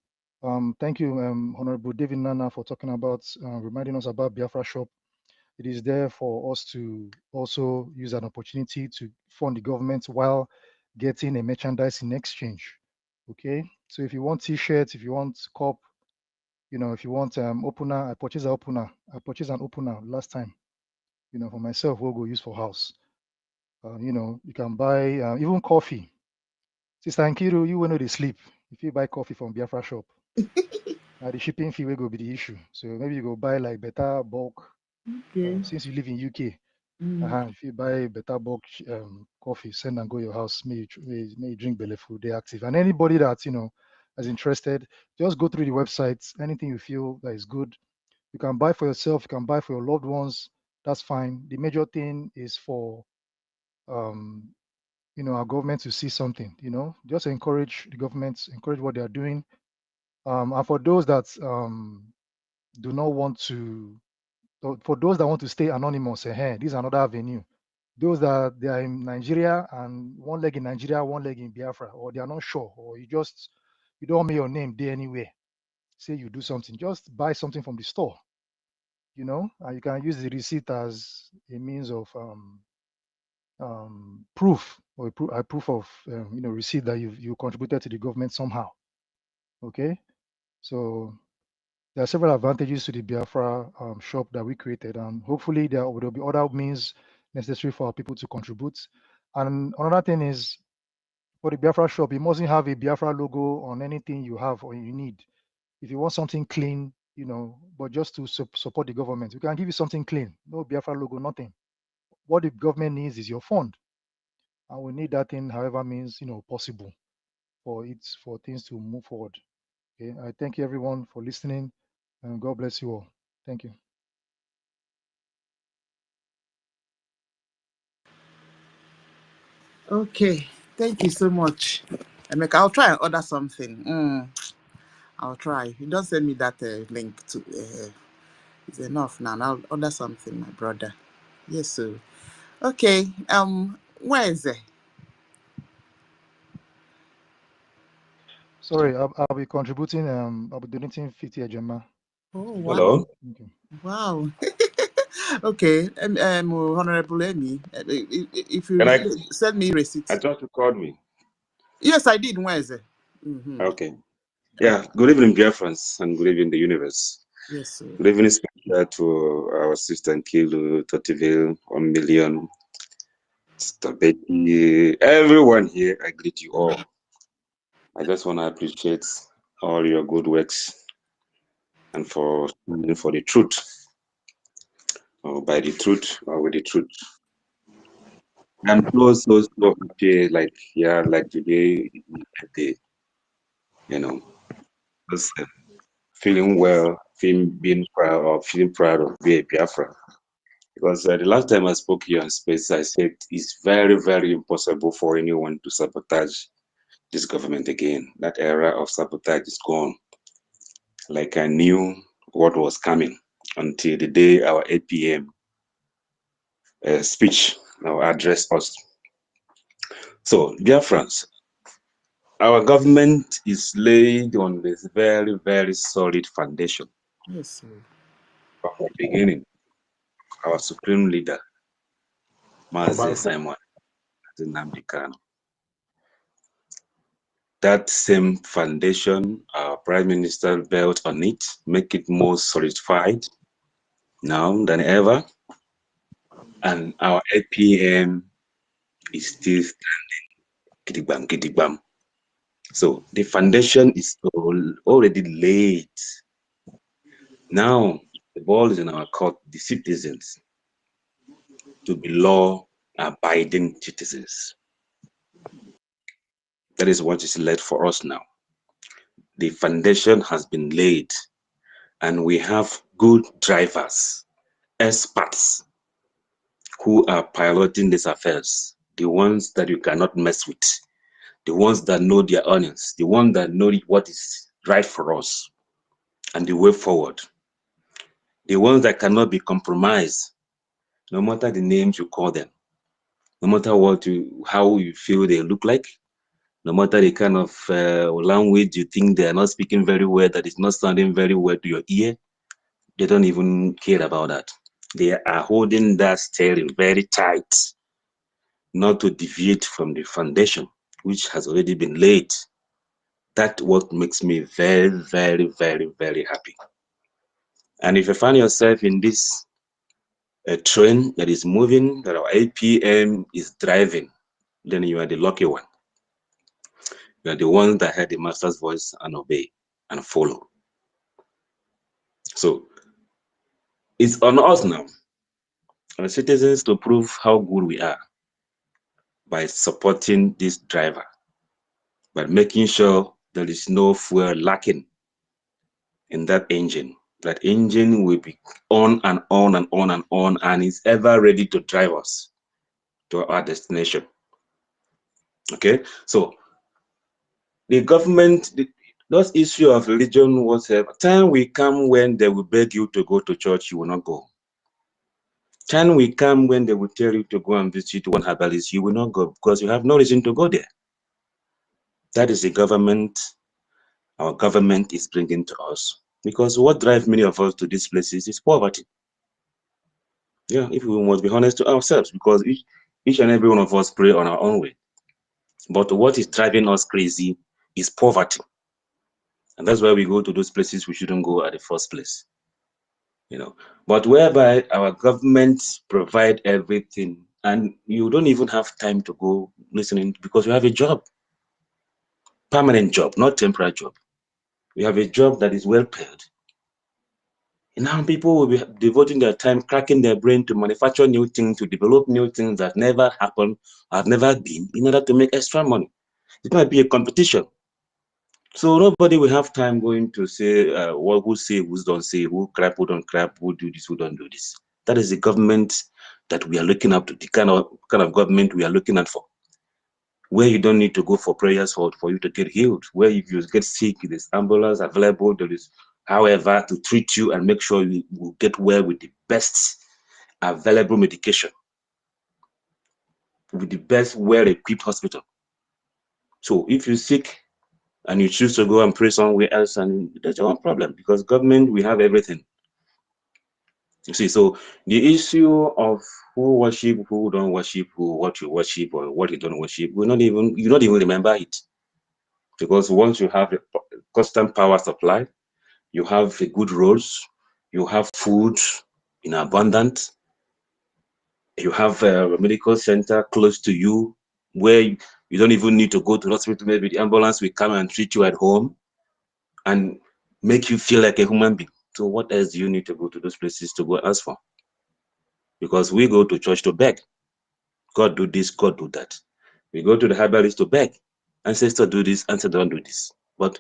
Speaker 19: Thank you, Honorable David Nana, for talking about, reminding us about Biafra Shop. It is there for us to also use an opportunity to fund the government while getting a merchandise in exchange. Okay, so if you want T-shirts, if you want cup, if you want opener, I purchased an opener. I purchased an opener last time. For myself, we'll go use for house. You can buy even coffee. Sister Nkiru, you will know they sleep. If you buy coffee from Biafra Shop, the shipping fee will go be the issue. So maybe you go buy like better bulk.
Speaker 10: Okay.
Speaker 19: Since you live in UK, if you buy better bulk coffee, send and go your house. May you drink belly food. They're active. And anybody that is interested, just go through the websites. Anything you feel that is good, you can buy for yourself. You can buy for your loved ones. That's fine. The major thing is for our government to see something. Just encourage the government, encourage what they are doing. And for those that do not want to, for those that want to stay anonymous, this is another avenue. Those that they are in Nigeria and one leg in Nigeria, one leg in Biafra, or they are not sure, or you don't want your name there anywhere. Say you do something, just buy something from the store, and you can use the receipt as a means of proof or a proof of receipt that you contributed to the government somehow. Okay, so there are several advantages to the Biafra shop that we created, and hopefully there will be other means necessary for our people to contribute. And another thing is, for the Biafra shop, you mustn't have a Biafra logo on anything you have or you need. If you want something clean, but just to support the government, we can give you something clean. No Biafra logo, nothing. What the government needs is your fund, and we need that thing, however means possible, for things to move forward. Okay, I thank you everyone for listening, and God bless you all. Thank you.
Speaker 13: Okay, thank you so much. Emeka, I'll try and order something. I'll try. You don't send me that link to. It's enough now. I'll order something, my brother. Yes, sir. Okay. Where is it?
Speaker 19: Sorry, I'll be contributing. I'll be donating 50 Ejema.
Speaker 13: Oh, wow.
Speaker 3: Hello.
Speaker 19: Okay.
Speaker 13: Wow. Okay. Honorable Amy, if you
Speaker 3: Can I?
Speaker 13: send me receipts.
Speaker 3: I thought you called me.
Speaker 13: Yes, I did. Where is it?
Speaker 3: Okay. Yeah. Good evening, BIAFRANS, and good evening, the universe.
Speaker 13: Yes, sir.
Speaker 3: Good evening, special to our sister Nkilu, Totiville, 1 million, Sister Betty, everyone here. I greet you all. I just want to appreciate all your good works and for standing for the truth, or by the truth, or with the truth. I'm so happy, like today, just feeling well, being proud, or feeling proud of being a Biafra. Because the last time I spoke here on space, I said it's very, very impossible for anyone to sabotage this government again. That era of sabotage is gone. Like I knew what was coming until the day our APM speech now addressed us. So, dear friends, our government is laid on this very, very solid foundation.
Speaker 13: Yes, sir.
Speaker 3: From the beginning, our supreme leader, Mazi Simon Nnamdi Kanu. That same foundation, our Prime Minister built on it, make it more solidified now than ever. And our APM is still standing. Gidigbam, gidigbam. So the foundation is already laid. Now the ball is in our court, the citizens, to be law-abiding citizens. That is what is left for us now.
Speaker 21: The foundation has been laid, and we have good drivers, experts who are piloting these affairs, the ones that you cannot mess with, the ones that know their onions, the ones that know what is right for us and the way forward, the ones that cannot be compromised, no matter the names you call them, no matter how you feel they look like, no matter the kind of language you think they are not speaking very well, that is not sounding very well to your ear, they don't even care about that. They are holding that steering very tight, not to deviate from the foundation, which has already been laid. That's what makes me very, very, very, very happy. And if you find yourself in this train that is moving, that our APM is driving, then you are the lucky one. You are the one that heard the master's voice and obey and follow. So it's on us now, our citizens, to prove how good we are by supporting this driver, by making sure there is no fuel lacking in that engine. That engine will be on and on and on and on, and is ever ready to drive us to our destination. Okay, so the government, those issue of religion, whatever, time will come when they will beg you to go to church, you will not go. Time will come when they will tell you to go and visit one herbalist, you will not go because you have no reason to go there. That is the government our government is bringing to us. Because what drives many of us to these places is poverty. Yeah, if we must be honest to ourselves, because each and every one of us pray on our own way. But what is driving us crazy is poverty. And that's why we go to those places we shouldn't go at the first place. You know, but whereby our government provide everything, and you don't even have time to go listening because you have a job, permanent job, not temporary job. You have a job that is well paid. And now people will be devoting their time, cracking their brain to manufacture new things, to develop new things that never happened, have never been, in order to make extra money. It's going to be a competition. So nobody will have time going to say who say, who don't say, who crap, who don't crap, who do this, who don't do this. That is the government that we are looking up to, the kind of government we are looking at for. Where you don't need to go for prayers for you to get healed. Where if you get sick, there's ambulance available, there is, however, to treat you and make sure you will get well with the best available medication, with the best well-equipped hospital. So if you're sick and you choose to go and pray somewhere else, and that's your own problem, because government, we have everything. You see, so the issue of who worship, who don't worship, what you worship or what you don't worship, you not even remember it. Because once you have a constant power supply, you have good roads, you have food in abundance, you have a medical center close to you where you don't even need to go to the hospital. Maybe the ambulance will come and treat you at home and make you feel like a human being. So what else do you need to go to those places to go ask for? Because we go to church to beg. God do this, God do that. We go to the herbalist to beg. Ancestor do this, ancestor don't do this. But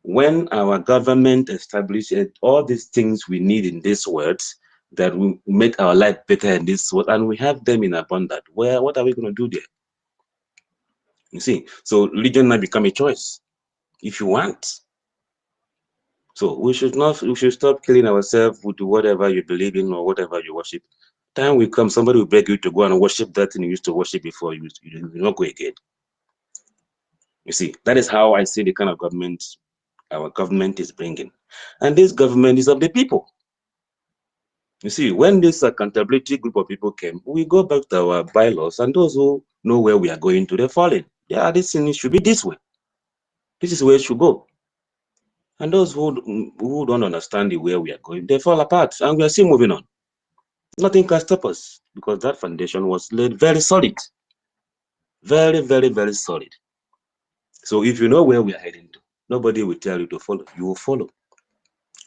Speaker 21: when our government establishes all these things we need in this world that will make our life better in this world, and we have them in abundance, what are we going to do there? You see, so religion might become a choice if you want. So we should stop killing ourselves with whatever you believe in or whatever you worship. Time will come, somebody will beg you to go and worship that thing you used to worship before, you will not go again. You see, that is how I see the kind of government our government is bringing. And this government is of the people. You see, when this accountability group of people came, we go back to our bylaws, and those who know where we are going to, they're falling. Yeah, this thing should be this way. This is where it should go. And those who don't understand the way we are going, they fall apart, and we are still moving on. Nothing can stop us, because that foundation was laid very solid. Very, very, very solid. So if you know where we are heading to, nobody will tell you to follow. You will follow.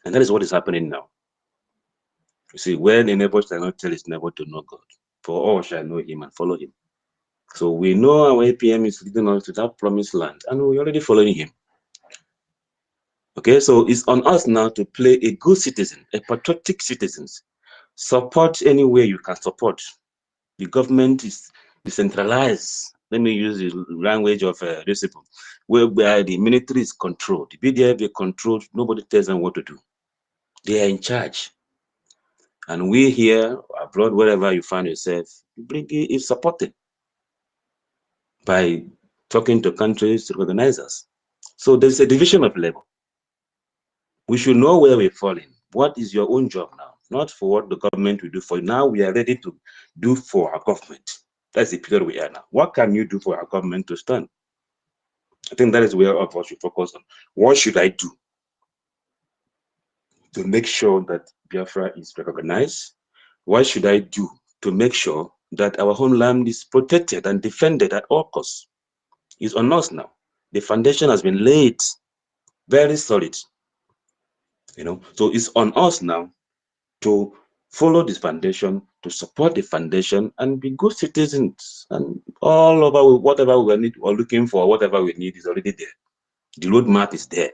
Speaker 21: And that is what is happening now. You see, when a neighbor shall not tell his neighbor to know God, for all shall know him and follow him. So we know our APM is leading us to that promised land, and we're already following him. Okay, so it's on us now to play a good citizen, a patriotic citizen. Support any way you can support. The government is decentralized. Let me use the language of these people, whereby the military is controlled, the BDF is controlled, nobody tells them what to do. They are in charge. And we here, abroad, wherever you find yourself, BRGIE is supported by talking to countries to recognize us. So there's a division of labor. We should know where we're falling. What is your own job now? Not for what the government will do for you. Now we are ready to do for our government. That's the period we are now. What can you do for our government to stand? I think that is where all of us should focus on. What should I do to make sure that Biafra is recognized? What should I do to make sure that our homeland is protected and defended at all costs? It's on us now. The foundation has been laid very solid. So it's on us now to follow this foundation, to support the foundation, and be good citizens. And all over whatever we need or looking for, whatever we need is already there. The roadmap is there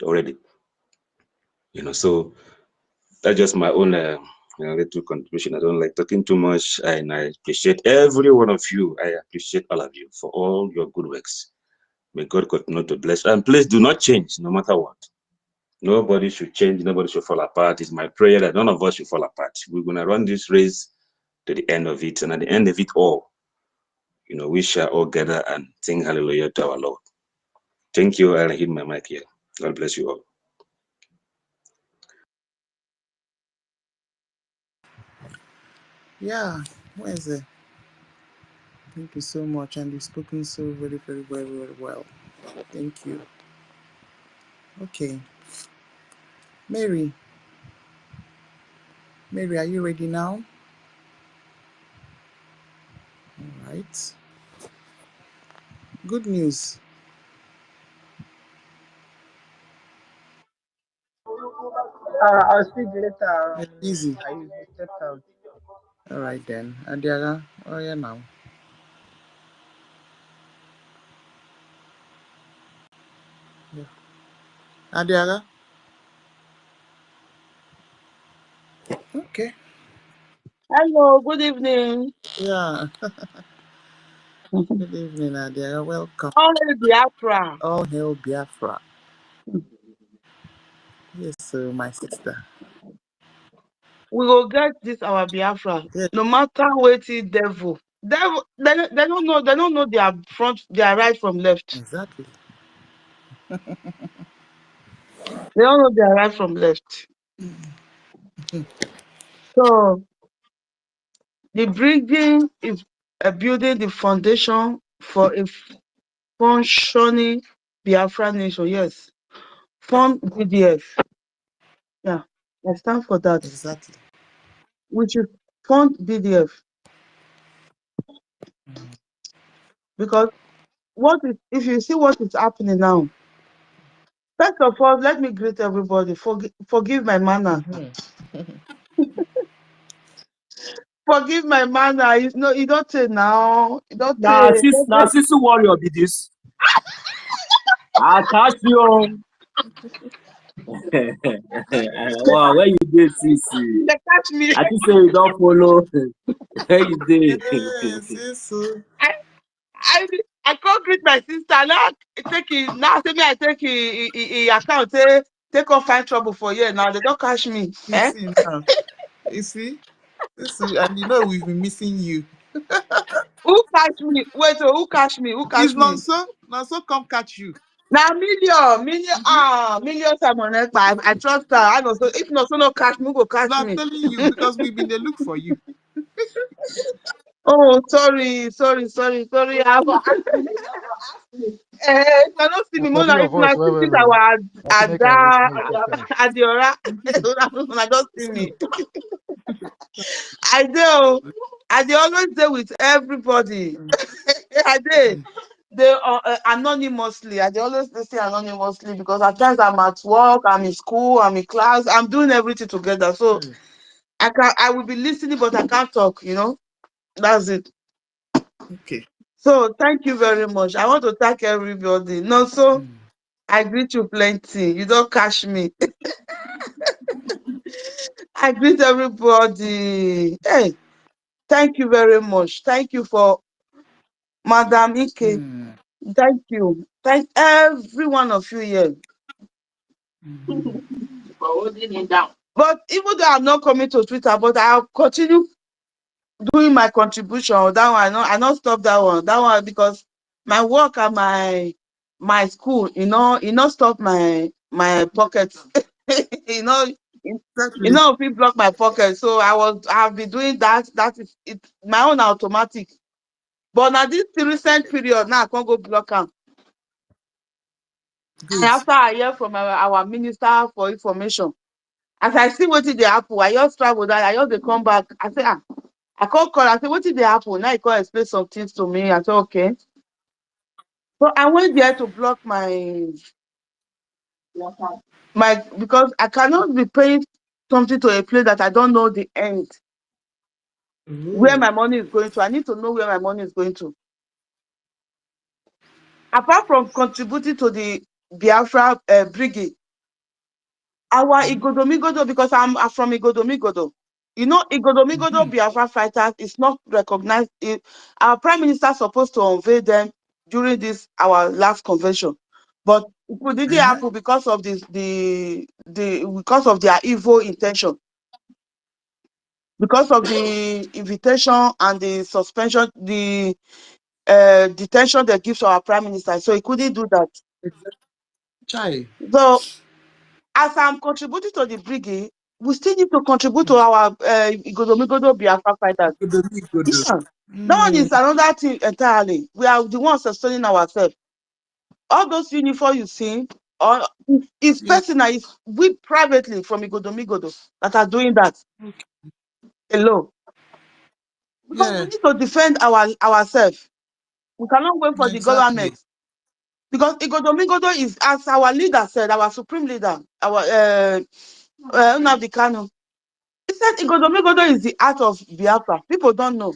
Speaker 21: already. So that's just my own little contribution. I don't like talking too much, and I appreciate every one of you. I appreciate all of you for all your good works. May God continue to bless. And please do not change, no matter what. Nobody should change. Nobody should fall apart. It's my prayer that none of us should fall apart. We're going to run this race to the end of it. And at the end of it all, we shall all gather and sing hallelujah to our Lord. Thank you. I'll hit my mic here. God bless you all.
Speaker 13: Yeah, where is it? Thank you so much, and you've spoken so very, very, very, very well. Thank you. Okay. Mary, are you ready now? All right. Good news.
Speaker 6: I'll speak later.
Speaker 13: Easy.
Speaker 6: I will step out.
Speaker 13: All right then. Adiaga, oh yeah now. Yeah. Adiaga. Okay.
Speaker 10: Hello, good evening.
Speaker 13: Yeah. Good evening, Adiaga. Welcome.
Speaker 10: All hail Biafra.
Speaker 13: All hail Biafra. Yes, sir, my sister.
Speaker 10: We will get this our Biafra.
Speaker 13: Yeah.
Speaker 10: No matter what the devil. They don't know their right from left.
Speaker 13: Exactly.
Speaker 10: They don't know their right from left. So the BRGIE is building the foundation for a functioning Biafra nation. Yes. Fund BDF. Yeah. I stand for that.
Speaker 13: Exactly.
Speaker 10: Which is fund BDF. Because if you see what is happening now, first of all, let me greet everybody. Forgive my manner. Forgive my manner. You don't say now. You don't say.
Speaker 12: Now, sister warrior be this. I catch you. Wow, where you did, Sisi?
Speaker 10: They catch me.
Speaker 12: I think say you don't follow. Where you did?
Speaker 10: I can't greet my sister. Now say me I take account. Take off find trouble for you. Now they don't catch me.
Speaker 13: You see now. You see? And you know we've been missing you.
Speaker 10: Who catch me? Wait, who catch me? Who catch me?
Speaker 13: Now so come catch you.
Speaker 10: Now million time on it, I trust her. I know so if not so no catch me, who go catch me.
Speaker 13: I'm telling you because we've been there look for you.
Speaker 10: Oh, sorry. If I don't see me more if my sister our Adiora, I don't see me. I do. They always there with everybody. They anonymously. They always listen anonymously because at times I'm at work, I'm in school, I'm in class, I'm doing everything together. So I will be listening, but I can't talk. That's it.
Speaker 13: Okay.
Speaker 10: So thank you very much. I want to thank everybody. I greet you plenty. You don't catch me. I greet everybody. Hey, thank you very much. Thank you for Madam Ike. Thank you. Thank every one of you here. For holding it down. But even though I'm not coming to Twitter, but I'll continue doing my contribution. That one, I not stop that one. That one because my work and my school, you know, stop my pockets. you know, if you block my pocket. So I've been doing that. That is it, my own automatic. But now this recent period, now I can't go block them. And after I hear from our Minister for Information, as I see what did they happen, I just travel that, I just they come back. I say, I can't call. I say, what did they happen? Now he can explain some things to me. I said, okay. So I went there to block my because I cannot be paying something to a place that I don't know the end. Where my money is going to. I need to know where my money is going to. Apart from contributing to the Biafra BRGIE, our Igodomigodo, because I'm from Igodomigodo. You know, Igodomigodo Biafra fighters is not recognized. Our Prime Minister is supposed to unveil them during this our last convention, but it didn't happen because of because of their evil intention, because of the invitation and the suspension, the detention they give to our Prime Minister. So he couldn't do that. So as I'm contributing to the BRGIE, we still need to contribute to our Igodomigodo Biafra fighters. Yeah. That one is another thing entirely. We are the ones sustaining ourselves. All those uniforms you see, or it's personal, it's we privately from Igodomigodo that are doing that. Alone. Because we need to defend ourselves. We cannot wait for the government. Because Igodomigodo is, as our leader said, our supreme leader, our Nnamdi Kanu. He said Igodomigodo is the heart of Biafra. People don't know.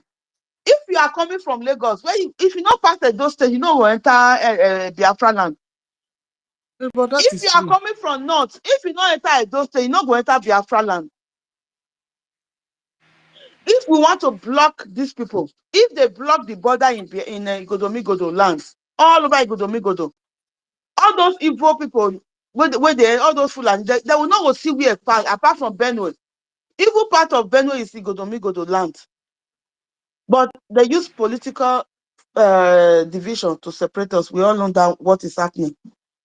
Speaker 10: If you are coming from Lagos, if you not pass those states, you know will enter Biafra land. If you are coming from north, if you not enter those states, you not go enter Biafra land. If we want to block these people, if they block the border in Igodomigodo lands, all over Igodomigodo, all those evil people, where they all those Fulani, they will not go see where apart from Benue. Evil part of Benue is Igodomigodo land. But they use political division to separate us. We all know that what is happening.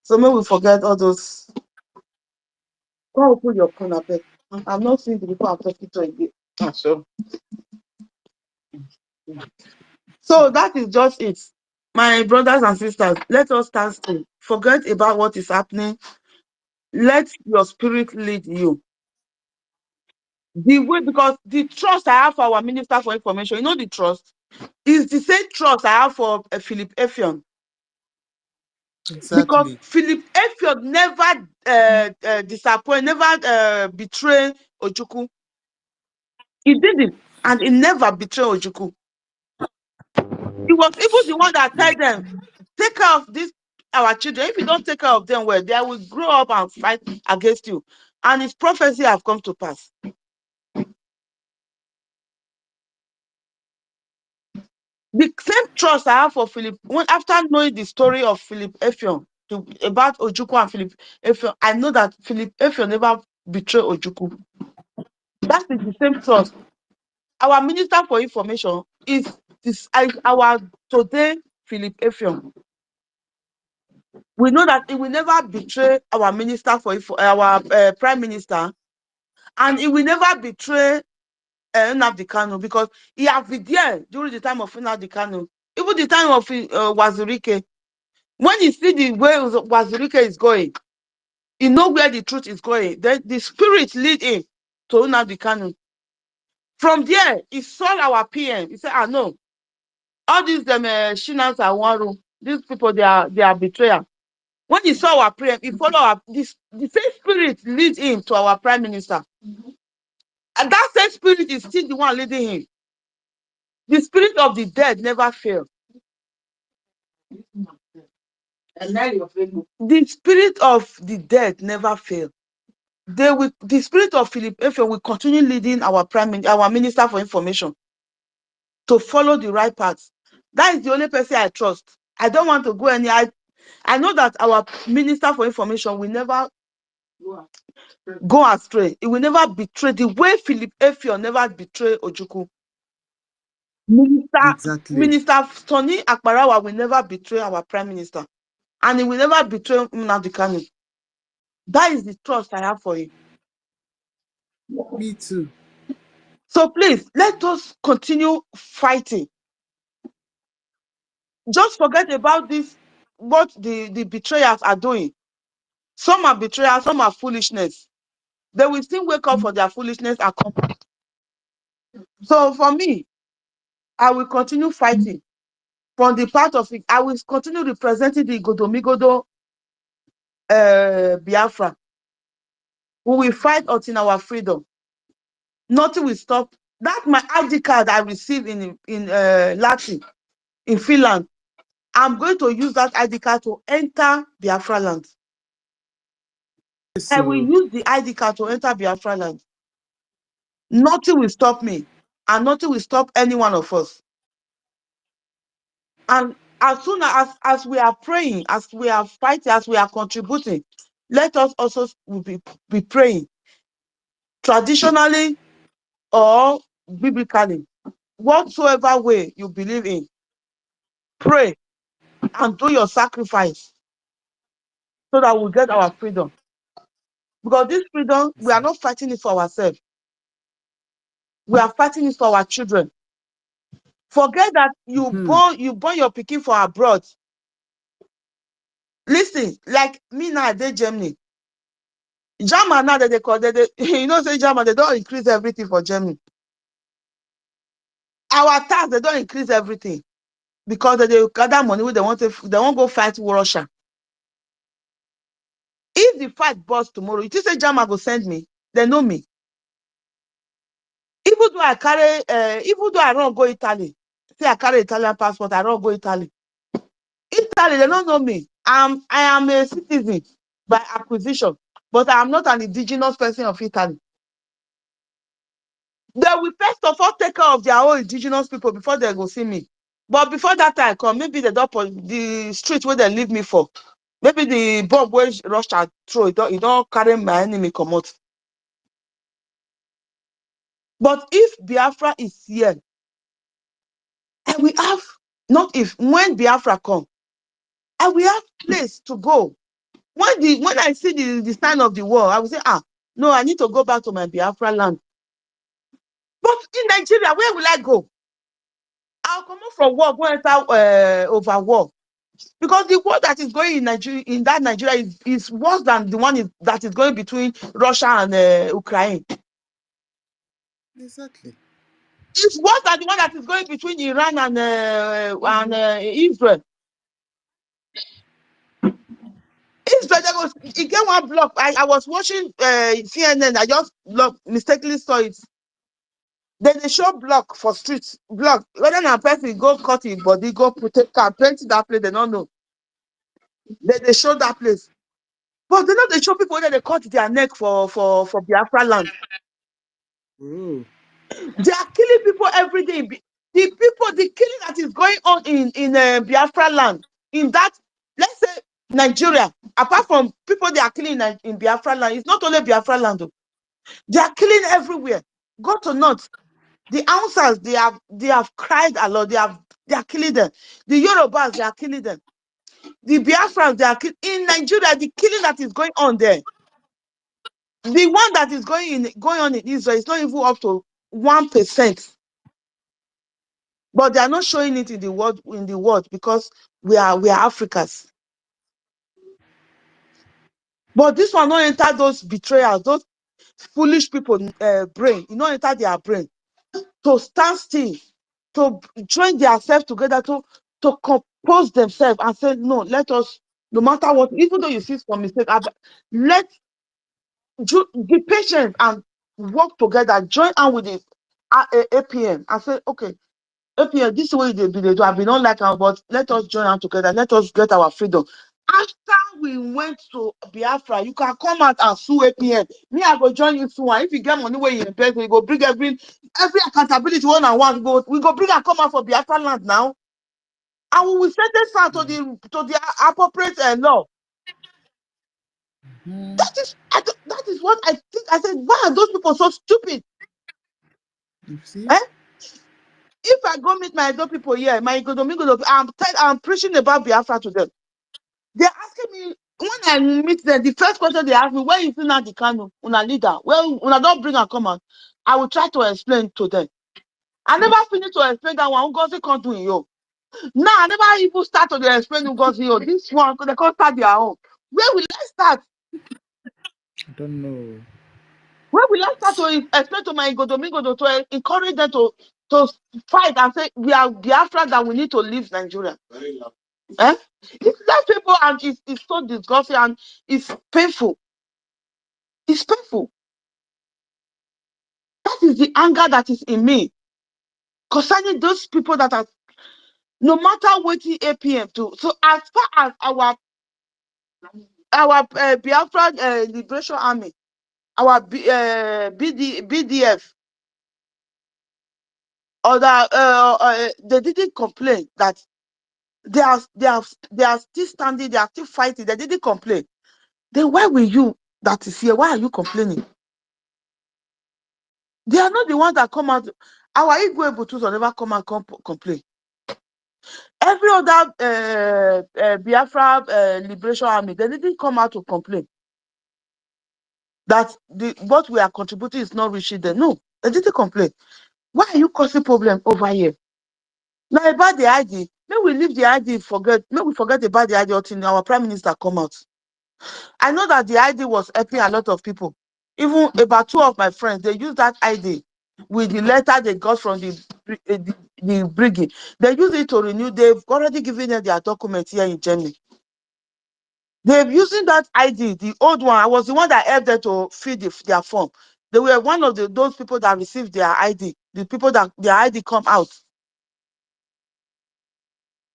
Speaker 10: So maybe we forget all those. Go open your corner back. I'm not seeing the people I'm talking to again. So that is just it. My brothers and sisters, let us stand still. Forget about what is happening. Let your spirit lead you. The way, because the trust I have for our Minister for Information, you know the trust, is the same trust I have for Philip Effiong. Because Philip Effiong never disappoint, never betray Ojukwu. He did it, and he never betrayed Ojukwu. He was even the one that told them, take care of this our children. If you don't take care of them well, they will grow up and fight against you. And his prophecy have come to pass. The same trust I have for Philip, after knowing the story of Philip Effiong about Ojukwu and Philip Effiong, I know that Philip Effiong never betrayed Ojukwu. That is the same trust. Our Minister for Information is our today Philip Effiong. We know that he will never betray our Minister for our Prime Minister, and he will never betray Nnamdi Kanu, because he has been there during the time of Nnamdi Kanu, even the time of Wazirike. When you see the way Wazirike is going, you know where the truth is going. Then the spirit lead him to Nnamdi Kanu. From there, he saw our PM. He said, no, all these Shinas are one room. These people, they are betrayers. When he saw our prayer, he followed the same spirit lead him to our Prime Minister. And that same spirit is still the one leading him. The spirit of the dead never fails. The spirit of the dead never fail. The spirit of Philip Efe will continue leading our our Minister for Information to follow the right path. That is the only person I trust. I don't want to go any. I know that our Minister for Information will never go astray. It will never betray the way Philip Efe never betray Ojukwu. Minister Tony Akbarawa will never betray our Prime Minister, and he will never betray Nnamdi Kanu. That is the trust I have for him.
Speaker 13: Me too.
Speaker 10: So please, let us continue fighting. Just forget about this, what the betrayers are doing. Some are betrayers, some are foolishness. They will still wake up for their foolishness and come back. So for me, I will continue fighting. From the part of it, I will continue representing the Godomigodo Biafra. We will fight until our freedom. Nothing will stop. That's my ID card I received in Latin, in Finland. I'm going to use that ID card to enter Biafra land. I will use the ID card to enter Biafra land. Nothing will stop me, and nothing will stop any one of us. And as soon as we are praying, as we are fighting, as we are contributing, let us also be praying traditionally or biblically, whatsoever way you believe in. Pray and do your sacrifice so that we'll get our freedom. Because this freedom, we are not fighting it for ourselves. We are fighting it for our children. Forget that you born your pikin for abroad. Listen, like me now, they Germany. German now that they call you know, say German, they don't increase everything for Germany. Our tax, they don't increase everything because they gather money they won't go fight Russia. If the fight bursts tomorrow, it is a German go send me, they know me. Even though I carry, even though I don't go Italy, say I carry Italian passport, I don't go Italy. Italy, they don't know me. I am a citizen by acquisition, but I am not an indigenous person of Italy. They will first of all take care of their own indigenous people before they go see me. But before that time come, maybe the street where they leave me for, maybe the bomb where Russia throw it don't carry my enemy come out. But if Biafra is here, and we have, not if, when Biafra come, and we have place to go. When I see the sign of the war, I will say, no, I need to go back to my Biafra land. But in Nigeria, where will I go? I'll come out from war, go enter over war. Because the war that is going in Nigeria, is worse than the one that is going between Russia and Ukraine.
Speaker 13: Exactly.
Speaker 10: It's worse than the one that is going between Iran and Israel. Israel, it get one block. I was watching CNN. I just mistakenly saw it. Then they show block for streets. Block. Whether a person go cut his body, go put a car, paint that place, they don't know. They show that place. But they show people that they cut their neck for Biafra land. They are killing people every day. The killing that is going on in Biafra land, in that, let's say Nigeria, apart from people they are killing in Biafra land, it's not only Biafra land though. They are killing everywhere. Go to North. The Hausas, they have cried a lot. They are killing them. The Yorubas, they are killing them. The Biafrans, they are killing. In Nigeria, the killing that is going on there, the one that is going on in Israel is not even up to 1%. But they are not showing it in the world because we are Africans. But this one not enter those betrayers, those foolish people brain. You not enter their brain to stand still, to join themselves together, to compose themselves and say, no, let us, no matter what, even though you see some mistake, let be patient and work together, join on with the APM and say, okay, APM, this way they do. I've been not like our, but let us join on together. Let us get our freedom.
Speaker 20: After we went to Biafra, you can come out and sue APM. Me, I go join you soon. If you get money where you invest, we go bring every accountability one and one. We go bring and come out for Biafra land now. And we will send this out to the appropriate law. That is what I think. I said, why are those people so stupid?
Speaker 13: You see?
Speaker 20: Eh? If I go meet my other people here, I'm preaching about Biafra to them. They're asking me, when I meet them, the first question they ask me, where is Nnamdi Kanu, una leader? Well, una don't bring a comment. I will try to explain to them. I never finish to explain that one. Ngozi can't do it. Now, I never even start to explain Ngozi. This one, they can't start their own. Where will I start?
Speaker 13: I don't know.
Speaker 20: Where will I start to explain to my Igodomigodo to encourage them to fight and say, we are Biafra that we need to leave Nigeria? Eh? It's that people, and it's so disgusting and it's painful. It's painful. That is the anger that is in me concerning those people that are, no matter what the APM do. So as far as our Biafra Liberation Army, our BDF, or that they didn't complain that they are still standing, they are still fighting. They didn't complain. Then why will you that is here? Why are you complaining? They are not the ones that come out. Our Igwe Butus will never come and complain. Every other Biafra Liberation Army, they didn't come out to complain that what we are contributing is not reaching them. No, they didn't complain. Why are you causing problem over here? Now about the ID, may we leave the ID, may we forget about the ID until our Prime Minister come out. I know that the ID was helping a lot of people. Even about 2 of my friends, they used that ID with the letter they got from the BRGIE. They use it to renew. They've already given them their documents here in Germany. They're using that ID, the old one. I was the one that helped them to fill their form. They were one of those people that received their ID, the people that their ID come out.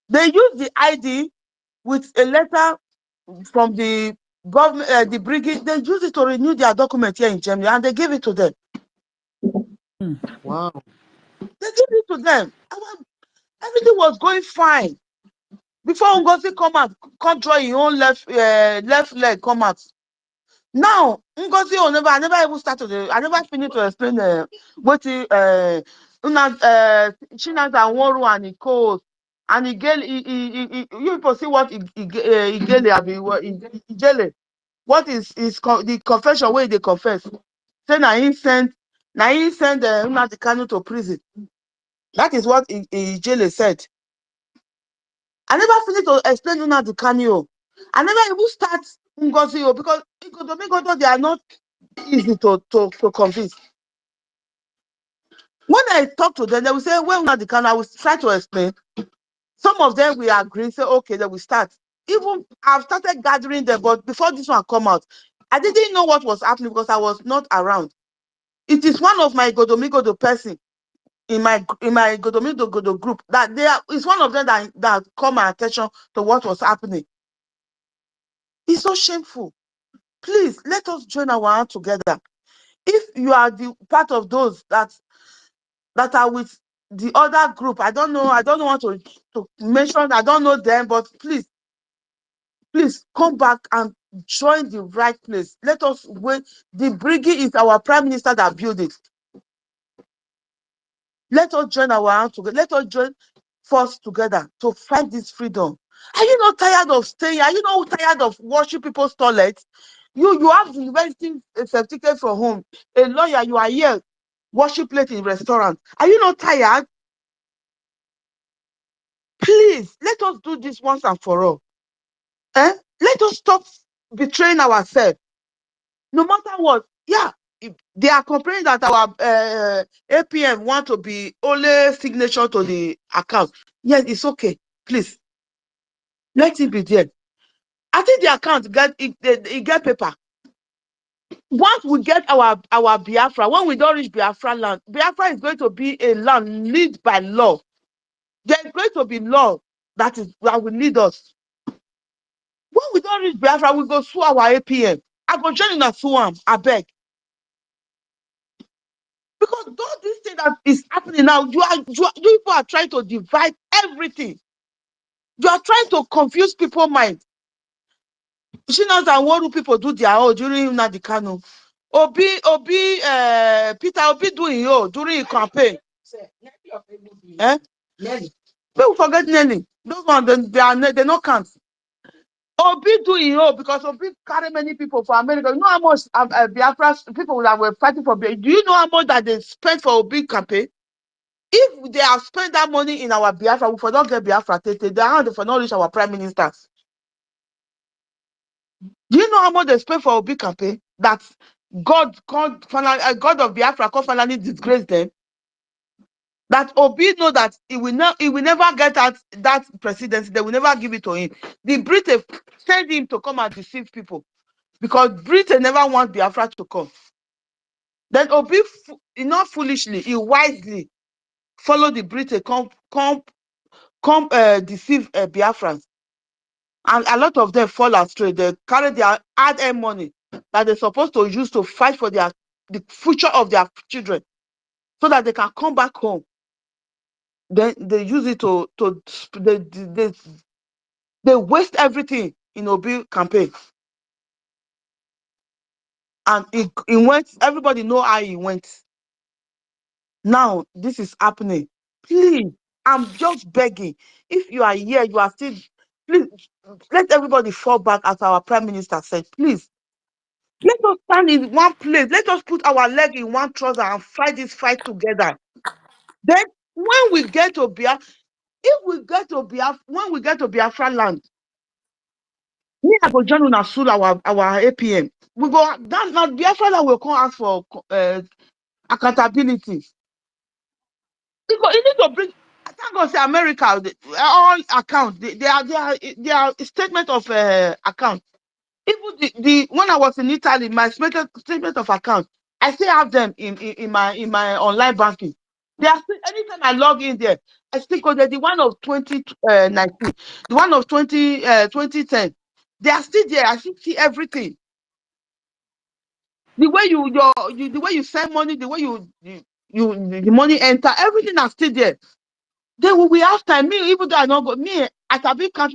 Speaker 20: They use the ID with a letter from the government, the BRGIE. They use it to renew their document here in Germany, and they gave it to them.
Speaker 13: Wow.
Speaker 20: They gave it to them. Everything was going fine. Before Ngozi come draw his own left leg come out. Now, Ngozi I never even started. I never finished to explain what Chinaza Nworu and Iko and you people see what Igele, what is the confession where they confess. Say na he send Nnamdi Kanu to prison. That is what Igele said. I never finished to explain Nnamdi Kanu. I never even start Ngozi because they are not easy to convince. When I talk to them, they will say, well, Nnamdi Kanu, I will try to explain. Some of them will agree, say, okay, then we start. Even I've started gathering them, but before this one come out, I didn't know what was happening because I was not around. It is one of my Godomigodo person in my Godomigodo group that it's one of them that called my attention to what was happening. It's so shameful. Please let us join our hands together. If you are the part of those that are with the other group, I don't want to mention, I don't know them, but please come back and join the right place. Let us wait. The BRGIE is our Prime Minister that built it. Let us join our hands together. Let us join force together to fight this freedom. Are you not tired of staying? Are you not tired of washing people's toilets? You have the university certificate from home. A lawyer, you are here washing plates in restaurants. Are you not tired? Please, let us do this once and for all. Let us stop betraying ourselves. No matter what, yeah, they are complaining that our APM want to be only signature to the account. Yes, it's okay. Please, let it be there. I think the account get paper. Once we get our Biafra, when we don't reach Biafra land, Biafra is going to be a land led by law. There's going to be law that will lead us. When we don't reach Biafra, we go sue our APM. I go join in a sue am, I beg. Because all this thing that is happening now, you people are trying to divide everything. You are trying to confuse people's mind. She knows that what do people do their own during Nadikano. Peter Obi doing during the campaign. Eh? People forget Nelly. Those ones, they not count. Obi doing because Obi carry many people for America. You know how much Biafra people that were fighting for Biafra. Do you know how much that they spent for Obi campaign? If they have spent that money in our Biafra, we for not get Biafra. They for not reach our prime ministers. Do you know how much they spent for Obi campaign? That God of Biafra finally disgrace them. That Obi know that he will never get that presidency. They will never give it to him. The British send him to come and deceive people because Britain never want Biafra to come. Then Obi, not foolishly, he wisely follow the British come deceive Biafrans. And a lot of them fall astray. They carry their hard-earned money that they're supposed to use to fight for the future of their children so that they can come back home. Then they use it they waste everything in Obi campaign. And it went, everybody know how it went. Now, this is happening. Please, I'm just begging. If you are here, you are still, please, let everybody fall back as our Prime Minister said. Please, let us stand in one place. Let us put our leg in one trouser and fight this fight together. Then, when we get to Biafra, when we get to Biafra land, we are going to sue our APM. We go, that's not Biafra that will come ask for accountability. Because you need to bring, I thank God say America, all accounts, they are statement of account. Even when I was in Italy, my statement of account, I still have them in my online banking. They are still, anytime I log in there, I still go there. The one of 2019, the one of 2010, they are still there. I still see everything. The way the way you send money, the way the money enter, everything is still there. Then we have time. Me, even though I not go, me, I can be count